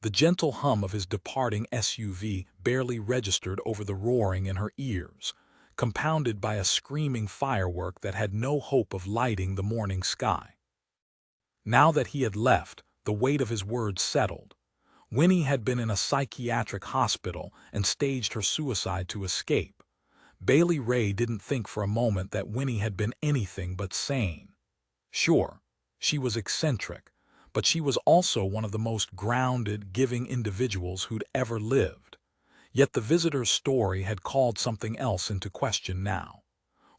The gentle hum of his departing SUV barely registered over the roaring in her ears, compounded by a screaming firework that had no hope of lighting the morning sky. Now that he had left, the weight of his words settled. Winnie had been in a psychiatric hospital and staged her suicide to escape. Bailey Rae didn't think for a moment that Winnie had been anything but sane. Sure, she was eccentric, but she was also one of the most grounded, giving individuals who'd ever lived. Yet the visitor's story had called something else into question now.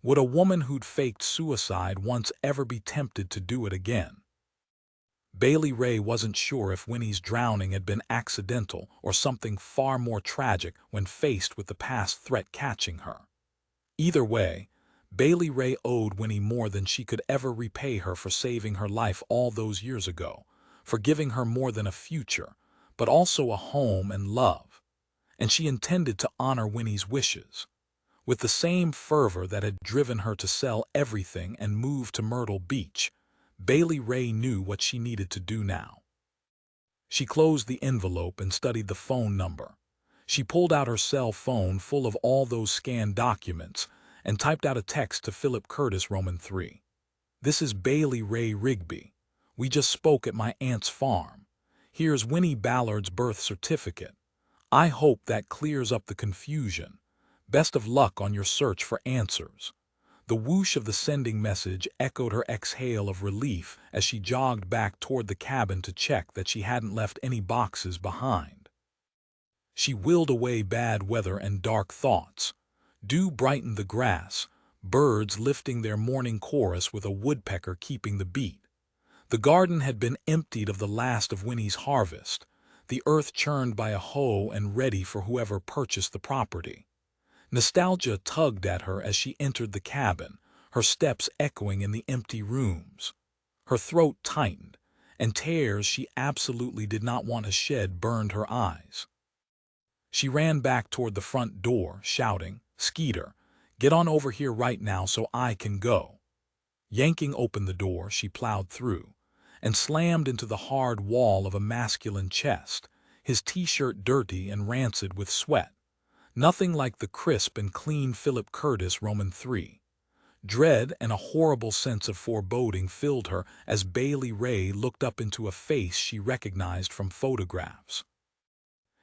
Would a woman who'd faked suicide once ever be tempted to do it again? Bailey Rae wasn't sure if Winnie's drowning had been accidental or something far more tragic when faced with the past threat catching her. Either way, Bailey Rae owed Winnie more than she could ever repay her for saving her life all those years ago, for giving her more than a future, but also a home and love. And she intended to honor Winnie's wishes. With the same fervor that had driven her to sell everything and move to Myrtle Beach, Bailey Rae knew what she needed to do now. She closed the envelope and studied the phone number. She pulled out her cell phone full of all those scanned documents and typed out a text to Philip Curtis, Roman 3. This is Bailey Rae Rigby. We just spoke at my aunt's farm. Here's Winnie Ballard's birth certificate. I hope that clears up the confusion. Best of luck on your search for answers. The whoosh of the sending message echoed her exhale of relief as she jogged back toward the cabin to check that she hadn't left any boxes behind. She willed away bad weather and dark thoughts. Dew brightened the grass, birds lifting their morning chorus with a woodpecker keeping the beat. The garden had been emptied of the last of Winnie's harvest, the earth churned by a hoe and ready for whoever purchased the property. Nostalgia tugged at her as she entered the cabin, her steps echoing in the empty rooms. Her throat tightened, and tears she absolutely did not want to shed burned her eyes. She ran back toward the front door, shouting, "Skeeter, get on over here right now so I can go." Yanking open the door, she plowed through, and slammed into the hard wall of a masculine chest, his t-shirt dirty and rancid with sweat. Nothing like the crisp and clean Philip Curtis, Roman 3. Dread and a horrible sense of foreboding filled her as Bailey Rae looked up into a face she recognized from photographs.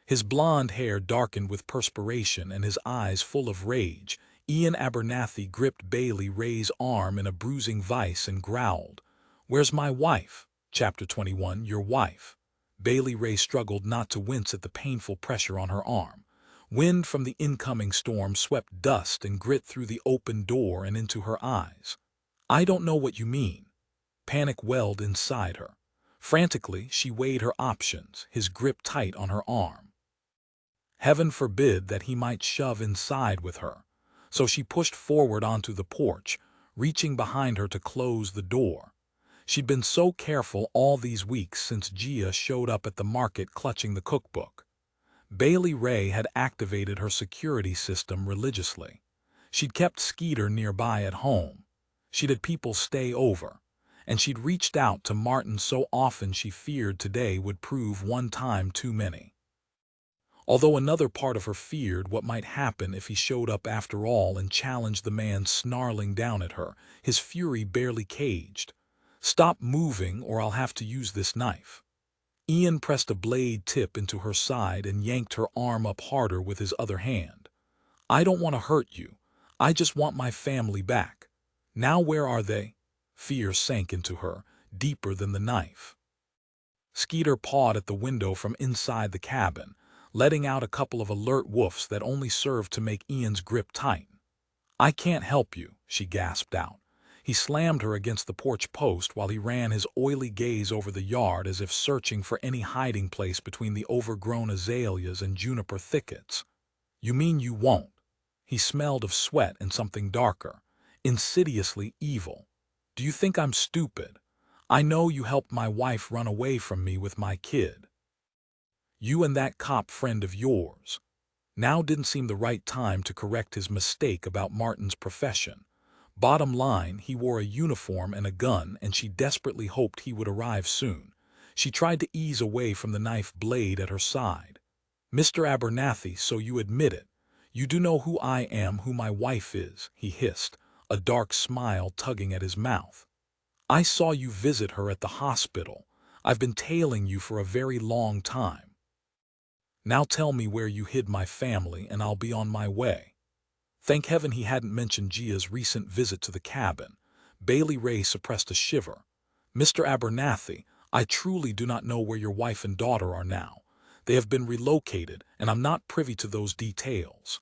His blonde hair darkened with perspiration and his eyes full of rage, Ian Abernathy gripped Bailey Rae's arm in a bruising vice and growled, "Where's my wife?" Chapter 21, Your Wife. Bailey Rae struggled not to wince at the painful pressure on her arm. Wind from the incoming storm swept dust and grit through the open door and into her eyes. "I don't know what you mean." Panic welled inside her. Frantically, she weighed her options, his grip tight on her arm. Heaven forbid that he might shove inside with her. So she pushed forward onto the porch, reaching behind her to close the door. She'd been so careful all these weeks since Gia showed up at the market clutching the cookbook. Bailey Rae had activated her security system religiously. She'd kept Skeeter nearby at home. She'd had people stay over. And she'd reached out to Martin so often she feared today would prove one time too many. Although another part of her feared what might happen if he showed up after all and challenged the man snarling down at her, his fury barely caged. "Stop moving or I'll have to use this knife." Ian pressed a blade tip into her side and yanked her arm up harder with his other hand. "I don't want to hurt you. I just want my family back. Now where are they?" Fear sank into her, deeper than the knife. Skeeter pawed at the window from inside the cabin, letting out a couple of alert woofs that only served to make Ian's grip tight. "I can't help you," she gasped out. He slammed her against the porch post while he ran his oily gaze over the yard as if searching for any hiding place between the overgrown azaleas and juniper thickets. "You mean you won't?" He smelled of sweat and something darker, insidiously evil. "Do you think I'm stupid? I know you helped my wife run away from me with my kid. You and that cop friend of yours." Now didn't seem the right time to correct his mistake about Martin's profession. Bottom line, he wore a uniform and a gun, and she desperately hoped he would arrive soon. She tried to ease away from the knife blade at her side. "Mr. Abernathy, so you admit it. You do know who I am, who my wife is," he hissed, a dark smile tugging at his mouth. "I saw you visit her at the hospital. I've been tailing you for a very long time. Now tell me where you hid my family and I'll be on my way." Thank heaven he hadn't mentioned Gia's recent visit to the cabin. Bailey Rae suppressed a shiver. "Mr. Abernathy, I truly do not know where your wife and daughter are now. They have been relocated, and I'm not privy to those details."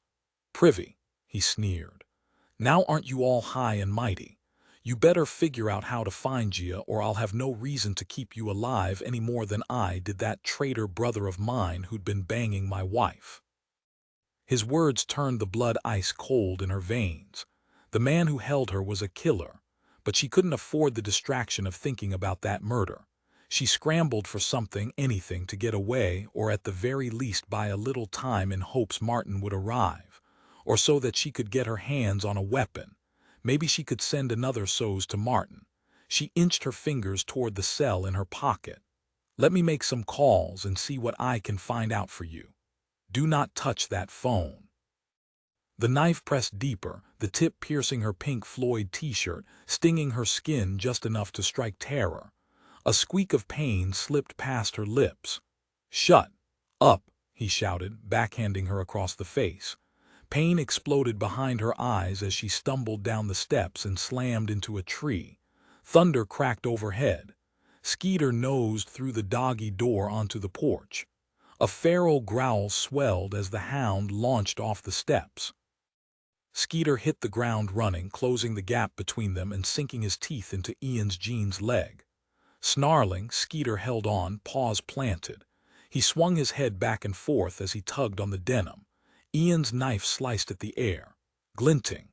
"Privy?" he sneered. "Now aren't you all high and mighty? You better figure out how to find Gia or I'll have no reason to keep you alive any more than I did that traitor brother of mine who'd been banging my wife." His words turned the blood ice cold in her veins. The man who held her was a killer, but she couldn't afford the distraction of thinking about that murder. She scrambled for something, anything, to get away or at the very least buy a little time in hopes Martin would arrive, or so that she could get her hands on a weapon. Maybe she could send another soz to Martin. She inched her fingers toward the cell in her pocket. "Let me make some calls and see what I can find out for you. Do not touch that phone." The knife pressed deeper, the tip piercing her Pink Floyd t-shirt, stinging her skin just enough to strike terror. A squeak of pain slipped past her lips. "Shut up," he shouted, backhanding her across the face. Pain exploded behind her eyes as she stumbled down the steps and slammed into a tree. Thunder cracked overhead. Skeeter nosed through the doggy door onto the porch. A feral growl swelled as the hound launched off the steps. Skeeter hit the ground running, closing the gap between them and sinking his teeth into Ian's jeans leg. Snarling, Skeeter held on, paws planted. He swung his head back and forth as he tugged on the denim. Ian's knife sliced at the air, glinting.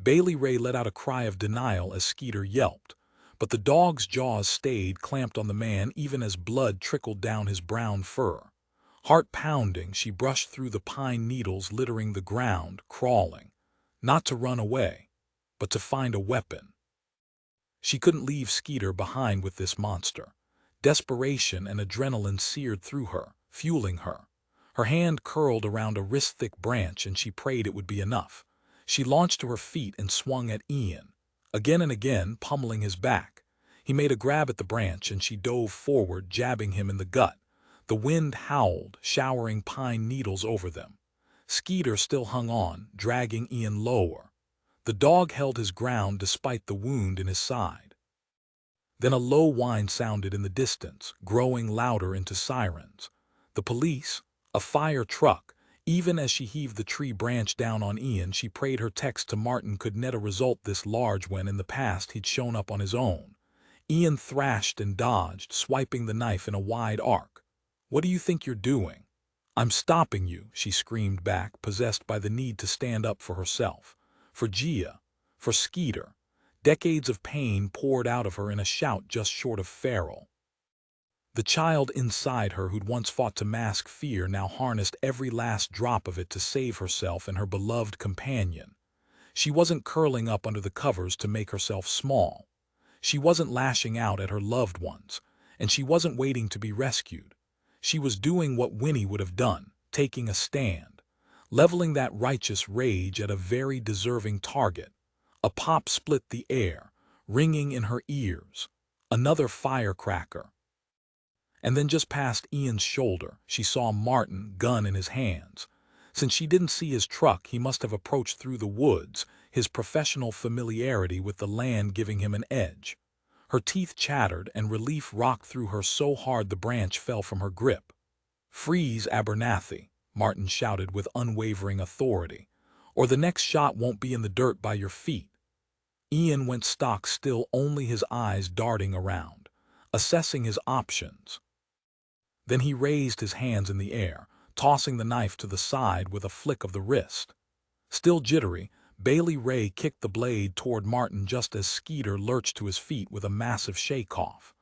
Bailey Rae let out a cry of denial as Skeeter yelped, but the dog's jaws stayed clamped on the man even as blood trickled down his brown fur. Heart pounding, she brushed through the pine needles littering the ground, crawling. Not to run away, but to find a weapon. She couldn't leave Skeeter behind with this monster. Desperation and adrenaline seared through her, fueling her. Her hand curled around a wrist-thick branch and she prayed it would be enough. She launched to her feet and swung at Ian, again and again pummeling his back. He made a grab at the branch and she dove forward, jabbing him in the gut. The wind howled, showering pine needles over them. Skeeter still hung on, dragging Ian lower. The dog held his ground despite the wound in his side. Then a low whine sounded in the distance, growing louder into sirens. The police, a fire truck. Even as she heaved the tree branch down on Ian, she prayed her text to Martin could net a result this large when in the past he'd shown up on his own. Ian thrashed and dodged, swiping the knife in a wide arc. "What do you think you're doing?" "I'm stopping you," she screamed back, possessed by the need to stand up for herself. For Gia. For Skeeter. Decades of pain poured out of her in a shout just short of feral. The child inside her who'd once fought to mask fear now harnessed every last drop of it to save herself and her beloved companion. She wasn't curling up under the covers to make herself small. She wasn't lashing out at her loved ones, and she wasn't waiting to be rescued. She was doing what Winnie would have done, taking a stand, leveling that righteous rage at a very deserving target. A pop split the air, ringing in her ears. Another firecracker. And then just past Ian's shoulder, she saw Martin, gun in his hands. Since she didn't see his truck, he must have approached through the woods, his professional familiarity with the land giving him an edge. Her teeth chattered and relief rocked through her so hard the branch fell from her grip. "Freeze, Abernathy," Martin shouted with unwavering authority, "or the next shot won't be in the dirt by your feet." Ian went stock still, only his eyes darting around, assessing his options. Then he raised his hands in the air, tossing the knife to the side with a flick of the wrist. Still jittery, Bailey Rae kicked the blade toward Martin just as Skeeter lurched to his feet with a massive shake-off.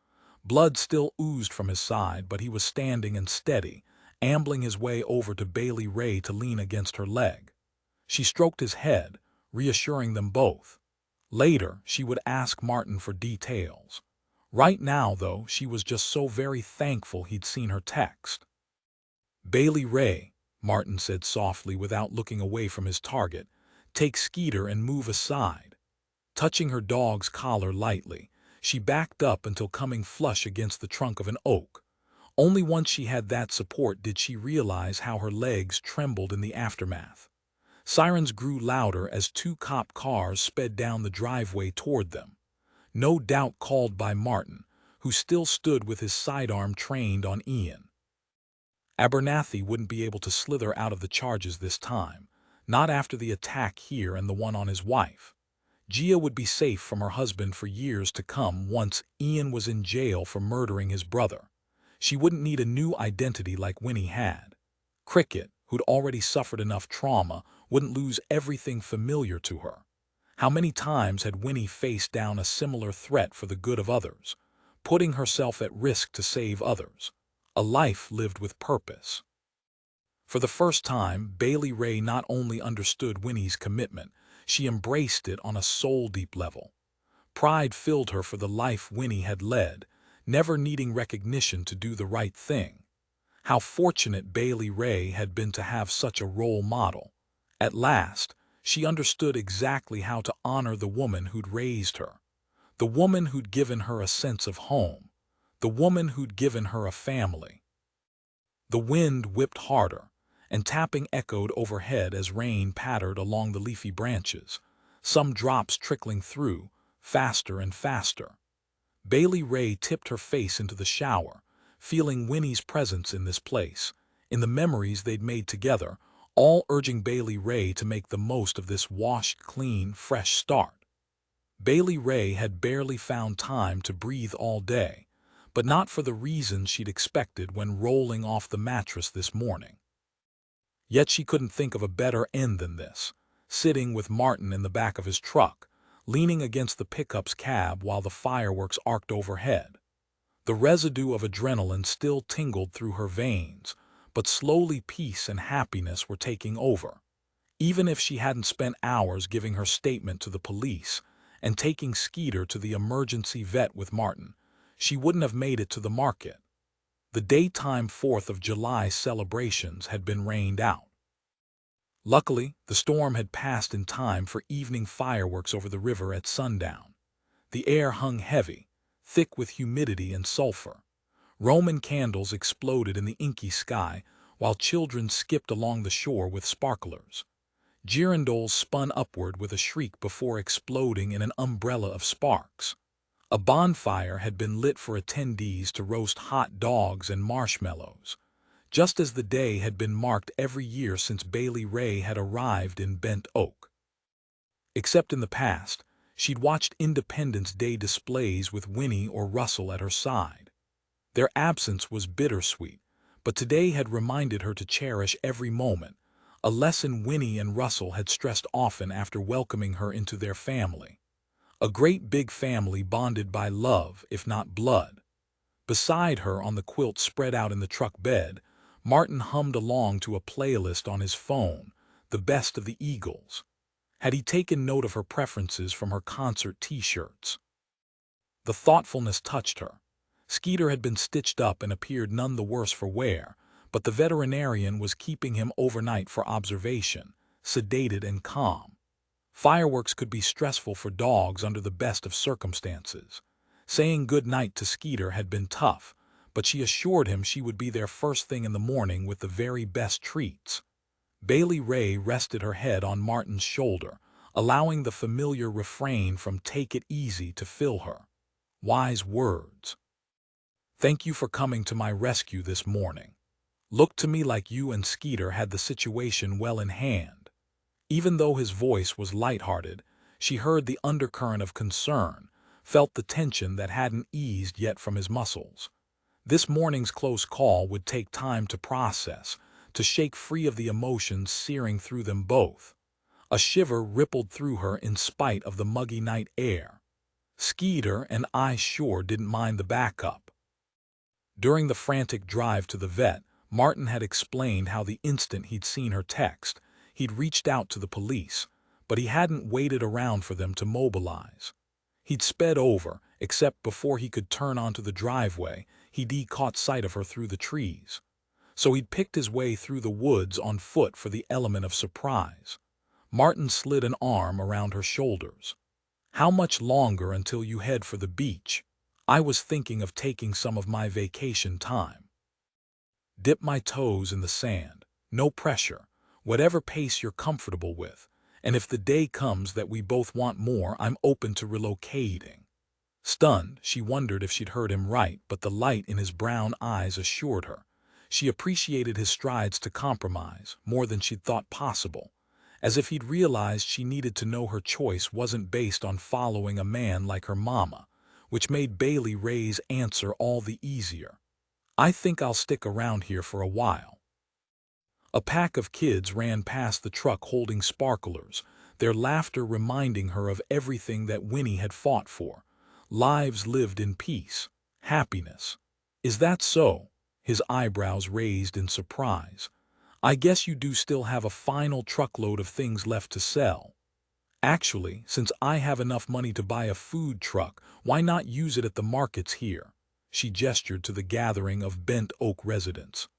Blood still oozed from his side, but he was standing and steady, ambling his way over to Bailey Rae to lean against her leg. She stroked his head, reassuring them both. Later, she would ask Martin for details. Right now, though, she was just so very thankful he'd seen her text. "Bailey Rae," Martin said softly without looking away from his target, "take Skeeter and move aside." Touching her dog's collar lightly, she backed up until coming flush against the trunk of an oak. Only once she had that support did she realize how her legs trembled in the aftermath. Sirens grew louder as two cop cars sped down the driveway toward them. No doubt called by Martin, who still stood with his sidearm trained on Ian. Abernathy wouldn't be able to slither out of the charges this time, not after the attack here and the one on his wife. Gia would be safe from her husband for years to come once Ian was in jail for murdering his brother. She wouldn't need a new identity like Winnie had. Cricket, who'd already suffered enough trauma, wouldn't lose everything familiar to her. How many times had Winnie faced down a similar threat for the good of others, putting herself at risk to save others? A life lived with purpose. For the first time, Bailey Rae not only understood Winnie's commitment, she embraced it on a soul-deep level. Pride filled her for the life Winnie had led, never needing recognition to do the right thing. How fortunate Bailey Rae had been to have such a role model. At last, she understood exactly how to honor the woman who'd raised her, the woman who'd given her a sense of home, the woman who'd given her a family. The wind whipped harder, and tapping echoed overhead as rain pattered along the leafy branches, some drops trickling through, faster and faster. Bailey Rae tipped her face into the shower, feeling Winnie's presence in this place, in the memories they'd made together, all urging Bailey Rae to make the most of this washed, clean, fresh start. Bailey Rae had barely found time to breathe all day, but not for the reasons she'd expected when rolling off the mattress this morning. Yet she couldn't think of a better end than this, sitting with Martin in the back of his truck, leaning against the pickup's cab while the fireworks arced overhead. The residue of adrenaline still tingled through her veins, but slowly peace and happiness were taking over. Even if she hadn't spent hours giving her statement to the police and taking Skeeter to the emergency vet with Martin, she wouldn't have made it to the market. The daytime 4th of July celebrations had been rained out. Luckily, the storm had passed in time for evening fireworks over the river at sundown. The air hung heavy, thick with humidity and sulfur. Roman candles exploded in the inky sky, while children skipped along the shore with sparklers. Girandoles spun upward with a shriek before exploding in an umbrella of sparks. A bonfire had been lit for attendees to roast hot dogs and marshmallows, just as the day had been marked every year since Bailey Rae had arrived in Bent Oak. Except in the past, she'd watched Independence Day displays with Winnie or Russell at her side. Their absence was bittersweet, but today had reminded her to cherish every moment, a lesson Winnie and Russell had stressed often after welcoming her into their family. A great big family bonded by love, if not blood. Beside her on the quilt spread out in the truck bed, Martin hummed along to a playlist on his phone, the best of the Eagles. Had he taken note of her preferences from her concert t-shirts? The thoughtfulness touched her. Skeeter had been stitched up and appeared none the worse for wear, but the veterinarian was keeping him overnight for observation, sedated and calm. Fireworks could be stressful for dogs under the best of circumstances. Saying good night to Skeeter had been tough, but she assured him she would be there first thing in the morning with the very best treats. Bailey Rae rested her head on Martin's shoulder, allowing the familiar refrain from "Take it easy" to fill her. Wise words. Thank you for coming to my rescue this morning. Looked to me like you and Skeeter had the situation well in hand. Even though his voice was lighthearted, she heard the undercurrent of concern, felt the tension that hadn't eased yet from his muscles. This morning's close call would take time to process, to shake free of the emotions searing through them both. A shiver rippled through her in spite of the muggy night air. Skeeter and I sure didn't mind the backup. During the frantic drive to the vet, Martin had explained how the instant he'd seen her text, he'd reached out to the police, but he hadn't waited around for them to mobilize. He'd sped over, except before he could turn onto the driveway, he'd caught sight of her through the trees. So he'd picked his way through the woods on foot for the element of surprise. Martin slid an arm around her shoulders. How much longer until you head for the beach? I was thinking of taking some of my vacation time. Dip my toes in the sand. No pressure. Whatever pace you're comfortable with. And if the day comes that we both want more, I'm open to relocating. Stunned, she wondered if she'd heard him right, but the light in his brown eyes assured her. She appreciated his strides to compromise, more than she'd thought possible. As if he'd realized she needed to know her choice wasn't based on following a man like her mama, which made Bailey Rae's answer all the easier. I think I'll stick around here for a while. A pack of kids ran past the truck holding sparklers, their laughter reminding her of everything that Winnie had fought for. Lives lived in peace, happiness. Is that so? His eyebrows raised in surprise. I guess you do still have a final truckload of things left to sell. Actually, since I have enough money to buy a food truck, why not use it at the markets here? She gestured to the gathering of Bent Oak residents.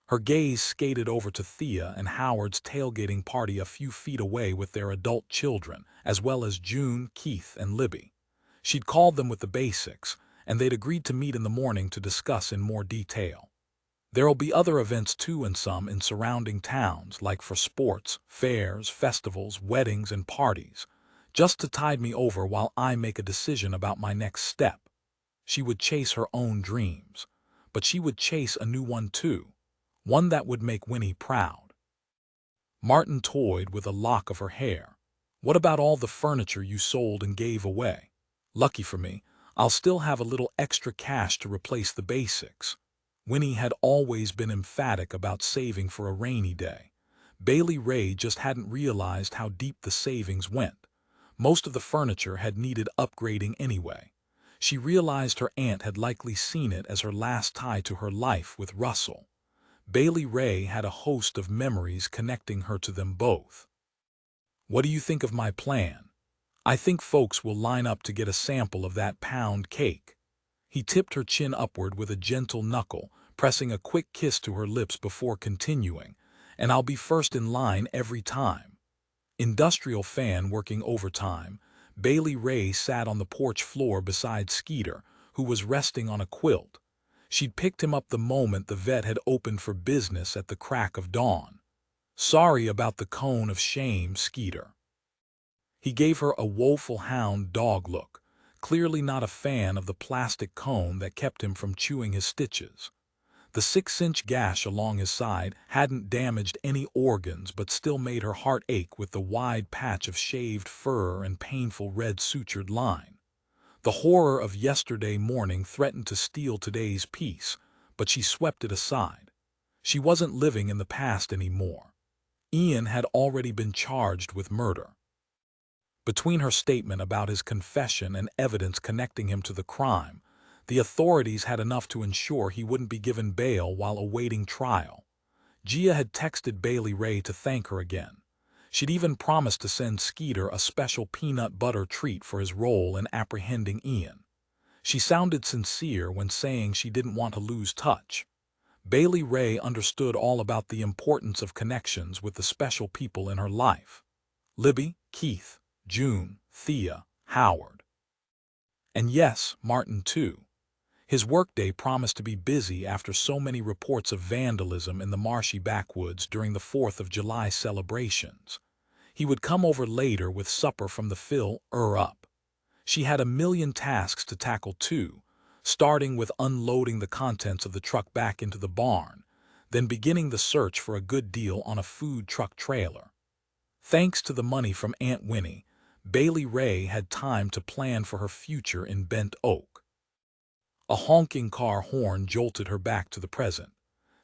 Her gaze skated over to Thea and Howard's tailgating party a few feet away with their adult children, as well as June, Keith, and Libby. She'd called them with the basics, and they'd agreed to meet in the morning to discuss in more detail. There'll be other events too, and some in surrounding towns, like for sports, fairs, festivals, weddings, and parties, just to tide me over while I make a decision about my next step. She would chase her own dreams, but she would chase a new one too, one that would make Winnie proud. Martin toyed with a lock of her hair. What about all the furniture you sold and gave away? Lucky for me, I'll still have a little extra cash to replace the basics. Winnie had always been emphatic about saving for a rainy day. Bailey Rae just hadn't realized how deep the savings went. Most of the furniture had needed upgrading anyway. She realized her aunt had likely seen it as her last tie to her life with Russell. Bailey Rae had a host of memories connecting her to them both. What do you think of my plan? I think folks will line up to get a sample of that pound cake. He tipped her chin upward with a gentle knuckle, pressing a quick kiss to her lips before continuing, and I'll be first in line every time. Industrial fan working overtime, Bailey Rae sat on the porch floor beside Skeeter, who was resting on a quilt. She'd picked him up the moment the vet had opened for business at the crack of dawn. Sorry about the cone of shame, Skeeter. He gave her a woeful hound dog look, clearly not a fan of the plastic cone that kept him from chewing his stitches. The 6-inch gash along his side hadn't damaged any organs but still made her heart ache with the wide patch of shaved fur and painful red sutured line. The horror of yesterday morning threatened to steal today's peace, but she swept it aside. She wasn't living in the past anymore. Ian had already been charged with murder. Between her statement about his confession and evidence connecting him to the crime, the authorities had enough to ensure he wouldn't be given bail while awaiting trial. Gia had texted Bailey Rae to thank her again. She'd even promised to send Skeeter a special peanut butter treat for his role in apprehending Ian. She sounded sincere when saying she didn't want to lose touch. Bailey Rae understood all about the importance of connections with the special people in her life. Libby, Keith, June, Thea, Howard. And yes, Martin too. His workday promised to be busy after so many reports of vandalism in the marshy backwoods during the 4th of July celebrations. He would come over later with supper from the Fill Up. She had a million tasks to tackle too, starting with unloading the contents of the truck back into the barn, then beginning the search for a good deal on a food truck trailer. Thanks to the money from Aunt Winnie, Bailey Rae had time to plan for her future in Bent Oak. A honking car horn jolted her back to the present.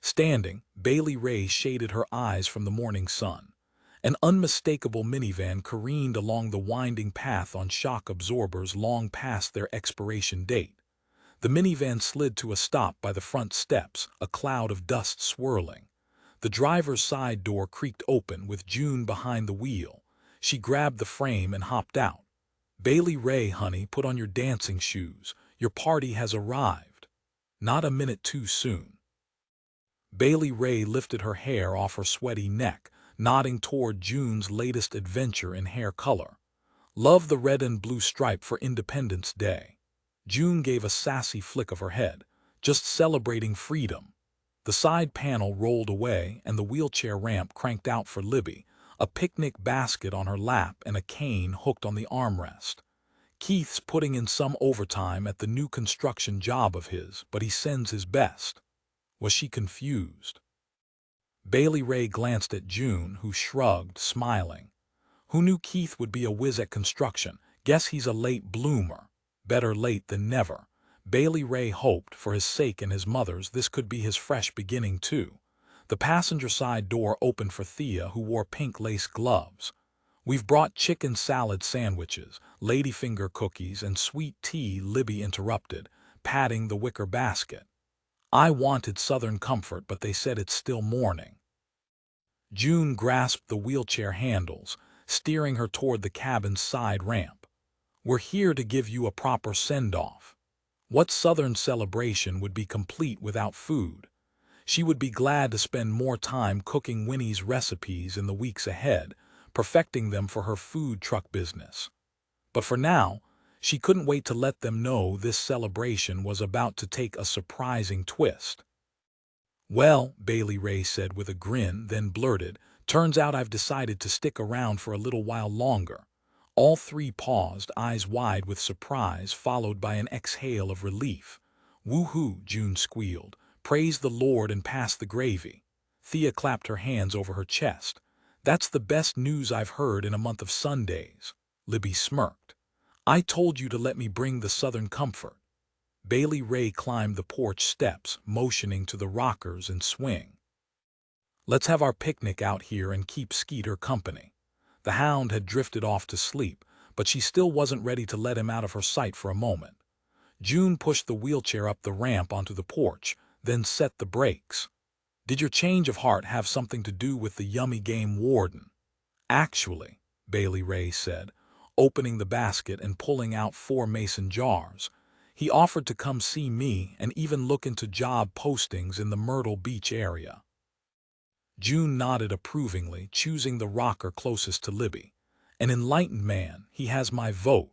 Standing, Bailey Rae shaded her eyes from the morning sun. An unmistakable minivan careened along the winding path on shock absorbers long past their expiration date. The minivan slid to a stop by the front steps, a cloud of dust swirling. The driver's side door creaked open with June behind the wheel. She grabbed the frame and hopped out. "Bailey Rae, honey, put on your dancing shoes. Your party has arrived." Not a minute too soon. Bailey Rae lifted her hair off her sweaty neck, nodding toward June's latest adventure in hair color. "Love the red and blue stripe for Independence Day." June gave a sassy flick of her head. "Just celebrating freedom." The side panel rolled away and the wheelchair ramp cranked out for Libby, a picnic basket on her lap and a cane hooked on the armrest. "Keith's putting in some overtime at the new construction job of his, but he sends his best." Was she confused? Bailey Rae glanced at June, who shrugged, smiling. "Who knew Keith would be a whiz at construction? Guess he's a late bloomer." Better late than never. Bailey Rae hoped, for his sake and his mother's, this could be his fresh beginning too. The passenger side door opened for Thea, who wore pink lace gloves. "We've brought chicken salad sandwiches, ladyfinger cookies, and sweet tea," Libby interrupted, patting the wicker basket. "I wanted Southern Comfort, but they said it's still morning." June grasped the wheelchair handles, steering her toward the cabin's side ramp. "We're here to give you a proper send-off." What Southern celebration would be complete without food? She would be glad to spend more time cooking Winnie's recipes in the weeks ahead, perfecting them for her food truck business. But for now, she couldn't wait to let them know this celebration was about to take a surprising twist. "Well," Bailey Rae said with a grin, then blurted, "turns out I've decided to stick around for a little while longer." All three paused, eyes wide with surprise, followed by an exhale of relief. "Woo-hoo," June squealed. "Praise the Lord and pass the gravy." Thea clapped her hands over her chest. "That's the best news I've heard in a month of Sundays." Libby smirked. "I told you to let me bring the Southern Comfort." Bailey Rae climbed the porch steps, motioning to the rockers and swing. "Let's have our picnic out here and keep Skeeter company." The hound had drifted off to sleep, but she still wasn't ready to let him out of her sight for a moment. June pushed the wheelchair up the ramp onto the porch, then set the brakes. "Did your change of heart have something to do with the yummy game warden?" "Actually," Bailey Rae said, opening the basket and pulling out 4 mason jars, "he offered to come see me and even look into job postings in the Myrtle Beach area." June nodded approvingly, choosing the rocker closest to Libby. "An enlightened man, he has my vote."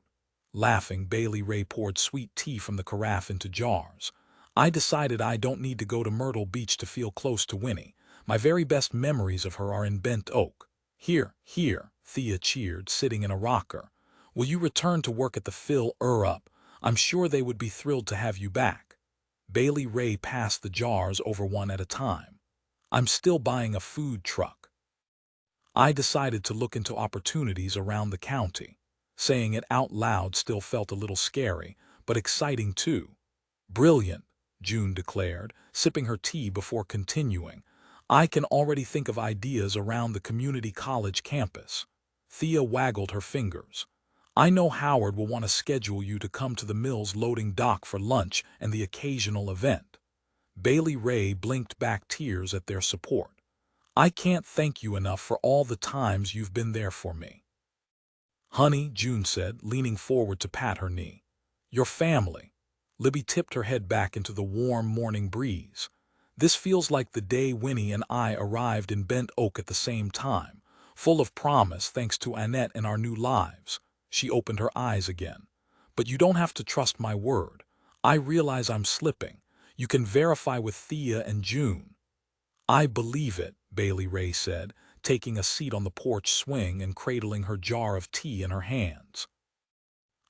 Laughing, Bailey Rae poured sweet tea from the carafe into jars. "I decided I don't need to go to Myrtle Beach to feel close to Winnie. My very best memories of her are in Bent Oak." "Here, here," Thea cheered, sitting in a rocker. "Will you return to work at the Fill Up, I'm sure they would be thrilled to have you back. Bailey Rae passed the jars over one at a time. I'm still buying a food truck. I decided to look into opportunities around the county. Saying it out loud still felt a little scary, but exciting too. Brilliant, June declared, sipping her tea before continuing. I can already think of ideas around the community college campus. Thea waggled her fingers. I know Howard will want to schedule you to come to the mill's loading dock for lunch and the occasional event. Bailey Rae blinked back tears at their support. I can't thank you enough for all the times you've been there for me. Honey, June said, leaning forward to pat her knee. Your family. Libby tipped her head back into the warm morning breeze. This feels like the day Winnie and I arrived in Bent Oak at the same time, full of promise thanks to Annette and our new lives. She opened her eyes again. But you don't have to trust my word. I realize I'm slipping. You can verify with Thea and June. I believe it, Bailey Rae said, taking a seat on the porch swing and cradling her jar of tea in her hands.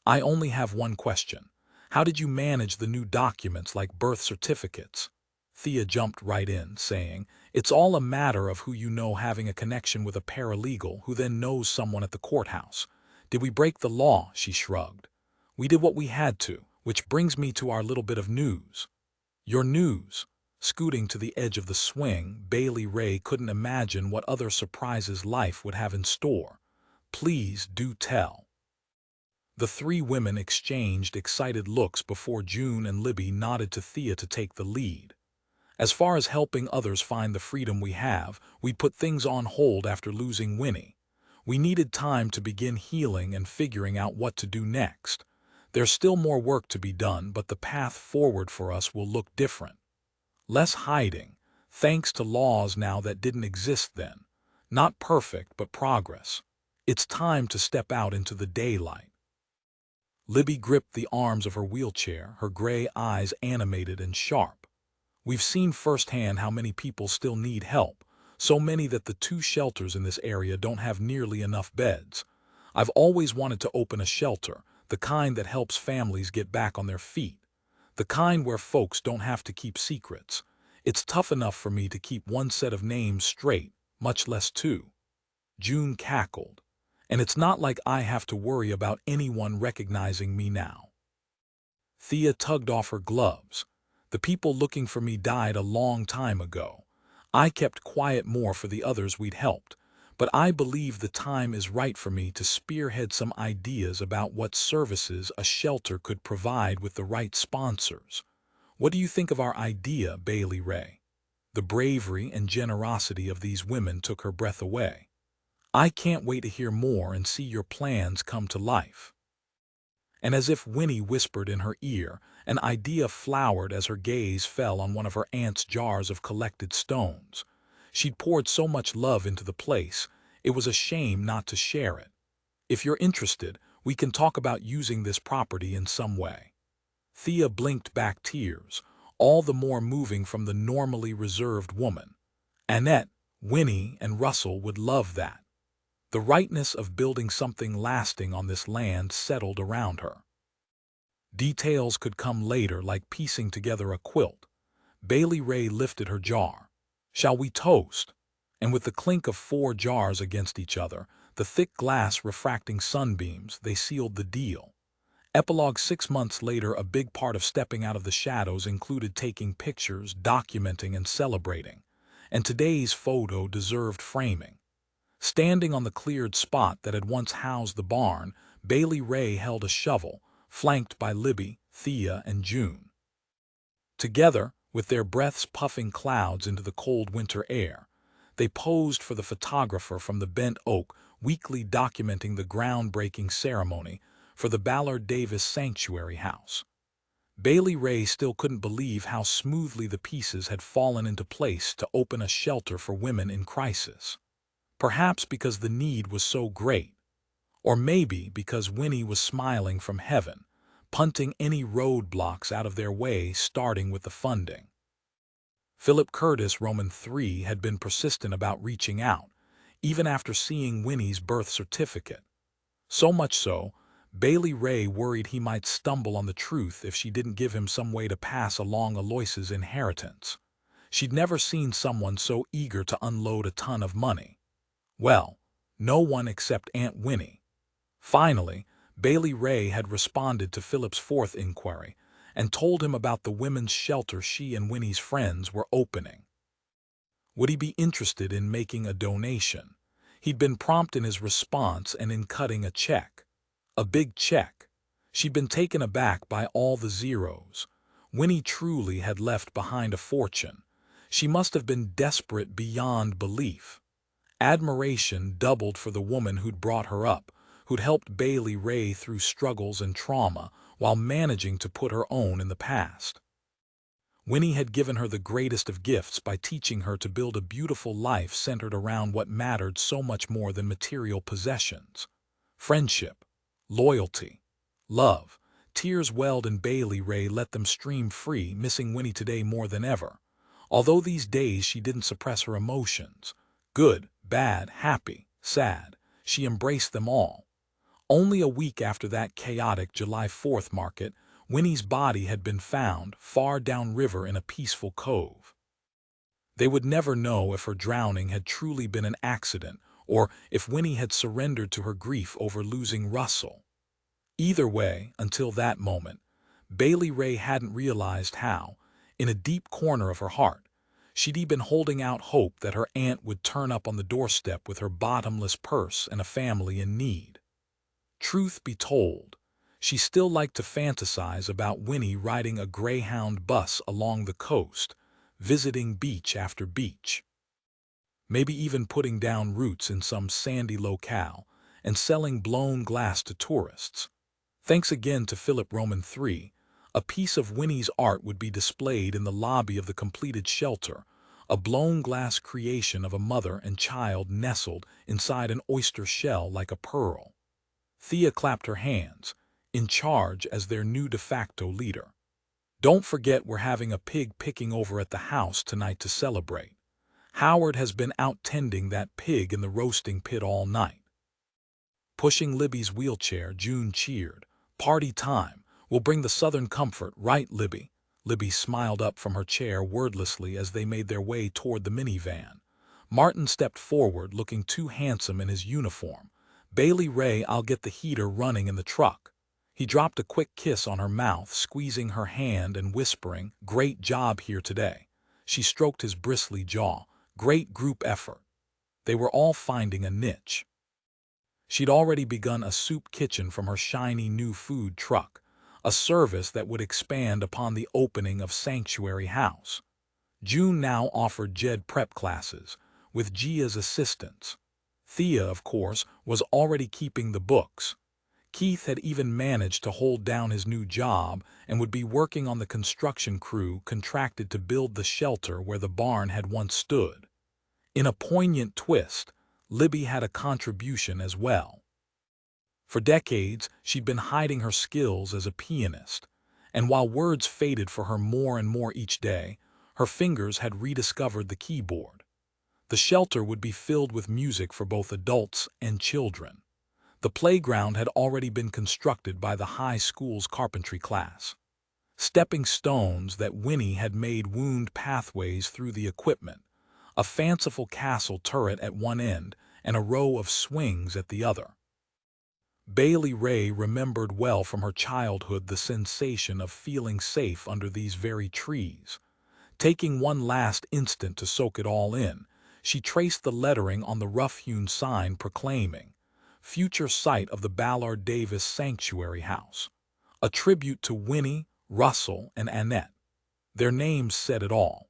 I only have one question. How did you manage the new documents like birth certificates? Thea jumped right in, saying, it's all a matter of who you know having a connection with a paralegal who then knows someone at the courthouse. Did we break the law? She shrugged. We did what we had to, which brings me to our little bit of news. Your news. Scooting to the edge of the swing, Bailey Rae couldn't imagine what other surprises life would have in store. Please do tell. The three women exchanged excited looks before June and Libby nodded to Thea to take the lead. As far as helping others find the freedom we have, we'd put things on hold after losing Winnie. We needed time to begin healing and figuring out what to do next. There's still more work to be done, but the path forward for us will look different. Less hiding, thanks to laws now that didn't exist then. Not perfect, but progress. It's time to step out into the daylight. Libby gripped the arms of her wheelchair, her gray eyes animated and sharp. We've seen firsthand how many people still need help, so many that the 2 shelters in this area don't have nearly enough beds. I've always wanted to open a shelter, the kind that helps families get back on their feet. The kind where folks don't have to keep secrets. It's tough enough for me to keep one set of names straight, much less 2. June cackled. And it's not like I have to worry about anyone recognizing me now. Thea tugged off her gloves. The people looking for me died a long time ago. I kept quiet more for the others we'd helped, but I believe the time is right for me to spearhead some ideas about what services a shelter could provide with the right sponsors. What do you think of our idea, Bailey Rae? The bravery and generosity of these women took her breath away. I can't wait to hear more and see your plans come to life. And as if Winnie whispered in her ear, an idea flowered as her gaze fell on one of her aunt's jars of collected stones. She'd poured so much love into the place, it was a shame not to share it. If you're interested, we can talk about using this property in some way. Thea blinked back tears, all the more moving from the normally reserved woman. Annette, Winnie, and Russell would love that. The rightness of building something lasting on this land settled around her. Details could come later, like piecing together a quilt. Bailey Rae lifted her jar. Shall we toast? And with the clink of 4 jars against each other, the thick glass refracting sunbeams, they sealed the deal. Epilogue 6 months later, a big part of stepping out of the shadows included taking pictures, documenting, and celebrating. And today's photo deserved framing. Standing on the cleared spot that had once housed the barn, Bailey Rae held a shovel, flanked by Libby, Thea, and June. Together, with their breaths puffing clouds into the cold winter air, they posed for the photographer from the Bent Oak, weekly documenting the groundbreaking ceremony for the Ballard Davis Sanctuary House. Bailey Rae still couldn't believe how smoothly the pieces had fallen into place to open a shelter for women in crisis. Perhaps because the need was so great, or maybe because Winnie was smiling from heaven, punting any roadblocks out of their way, starting with the funding. Philip Curtis, Roman III, had been persistent about reaching out, even after seeing Winnie's birth certificate. So much so, Bailey Rae worried he might stumble on the truth if she didn't give him some way to pass along Aloysius' inheritance. She'd never seen someone so eager to unload a ton of money. Well, no one except Aunt Winnie. Finally, Bailey Rae had responded to Philip's fourth inquiry and told him about the women's shelter she and Winnie's friends were opening. Would he be interested in making a donation? He'd been prompt in his response and in cutting a check. A big check. She'd been taken aback by all the zeros. Winnie truly had left behind a fortune. She must have been desperate beyond belief. Admiration doubled for the woman who'd brought her up, who'd helped Bailey Rae through struggles and trauma while managing to put her own in the past. Winnie had given her the greatest of gifts by teaching her to build a beautiful life centered around what mattered so much more than material possessions. Friendship, loyalty, love. Tears welled and Bailey Rae let them stream free, missing Winnie today more than ever. Although these days she didn't suppress her emotions. Good, bad, happy, sad. She embraced them all. Only a week after that chaotic July 4th market, Winnie's body had been found far downriver in a peaceful cove. They would never know if her drowning had truly been an accident or if Winnie had surrendered to her grief over losing Russell. Either way, until that moment, Bailey Rae hadn't realized how, in a deep corner of her heart, she'd been holding out hope that her aunt would turn up on the doorstep with her bottomless purse and a family in need. Truth be told, she still liked to fantasize about Winnie riding a Greyhound bus along the coast, visiting beach after beach. Maybe even putting down roots in some sandy locale and selling blown glass to tourists. Thanks again to Philip Roman III, a piece of Winnie's art would be displayed in the lobby of the completed shelter, a blown glass creation of a mother and child nestled inside an oyster shell like a pearl. Thea clapped her hands, in charge as their new de facto leader. Don't forget we're having a pig picking over at the house tonight to celebrate. Howard has been out tending that pig in the roasting pit all night. Pushing Libby's wheelchair, June cheered. Party time. We'll bring the southern comfort, right, Libby? Libby smiled up from her chair wordlessly as they made their way toward the minivan. Martin stepped forward, looking too handsome in his uniform. Bailey Rae, I'll get the heater running in the truck. He dropped a quick kiss on her mouth, squeezing her hand and whispering, great job here today. She stroked his bristly jaw. Great group effort. They were all finding a niche. She'd already begun a soup kitchen from her shiny new food truck, a service that would expand upon the opening of Sanctuary House. June now offered JED prep classes, with Gia's assistance. Thea, of course, was already keeping the books. Keith had even managed to hold down his new job and would be working on the construction crew contracted to build the shelter where the barn had once stood. In a poignant twist, Libby had a contribution as well. For decades, she'd been hiding her skills as a pianist, and while words faded for her more and more each day, her fingers had rediscovered the keyboard. The shelter would be filled with music for both adults and children. The playground had already been constructed by the high school's carpentry class. Stepping stones that Winnie had made wound pathways through the equipment, a fanciful castle turret at one end and a row of swings at the other. Bailey Rae remembered well from her childhood the sensation of feeling safe under these very trees. Taking one last instant to soak it all in, she traced the lettering on the rough-hewn sign proclaiming, "Future site of the Ballard Davis Sanctuary House," a tribute to Winnie, Russell, and Annette. Their names said it all.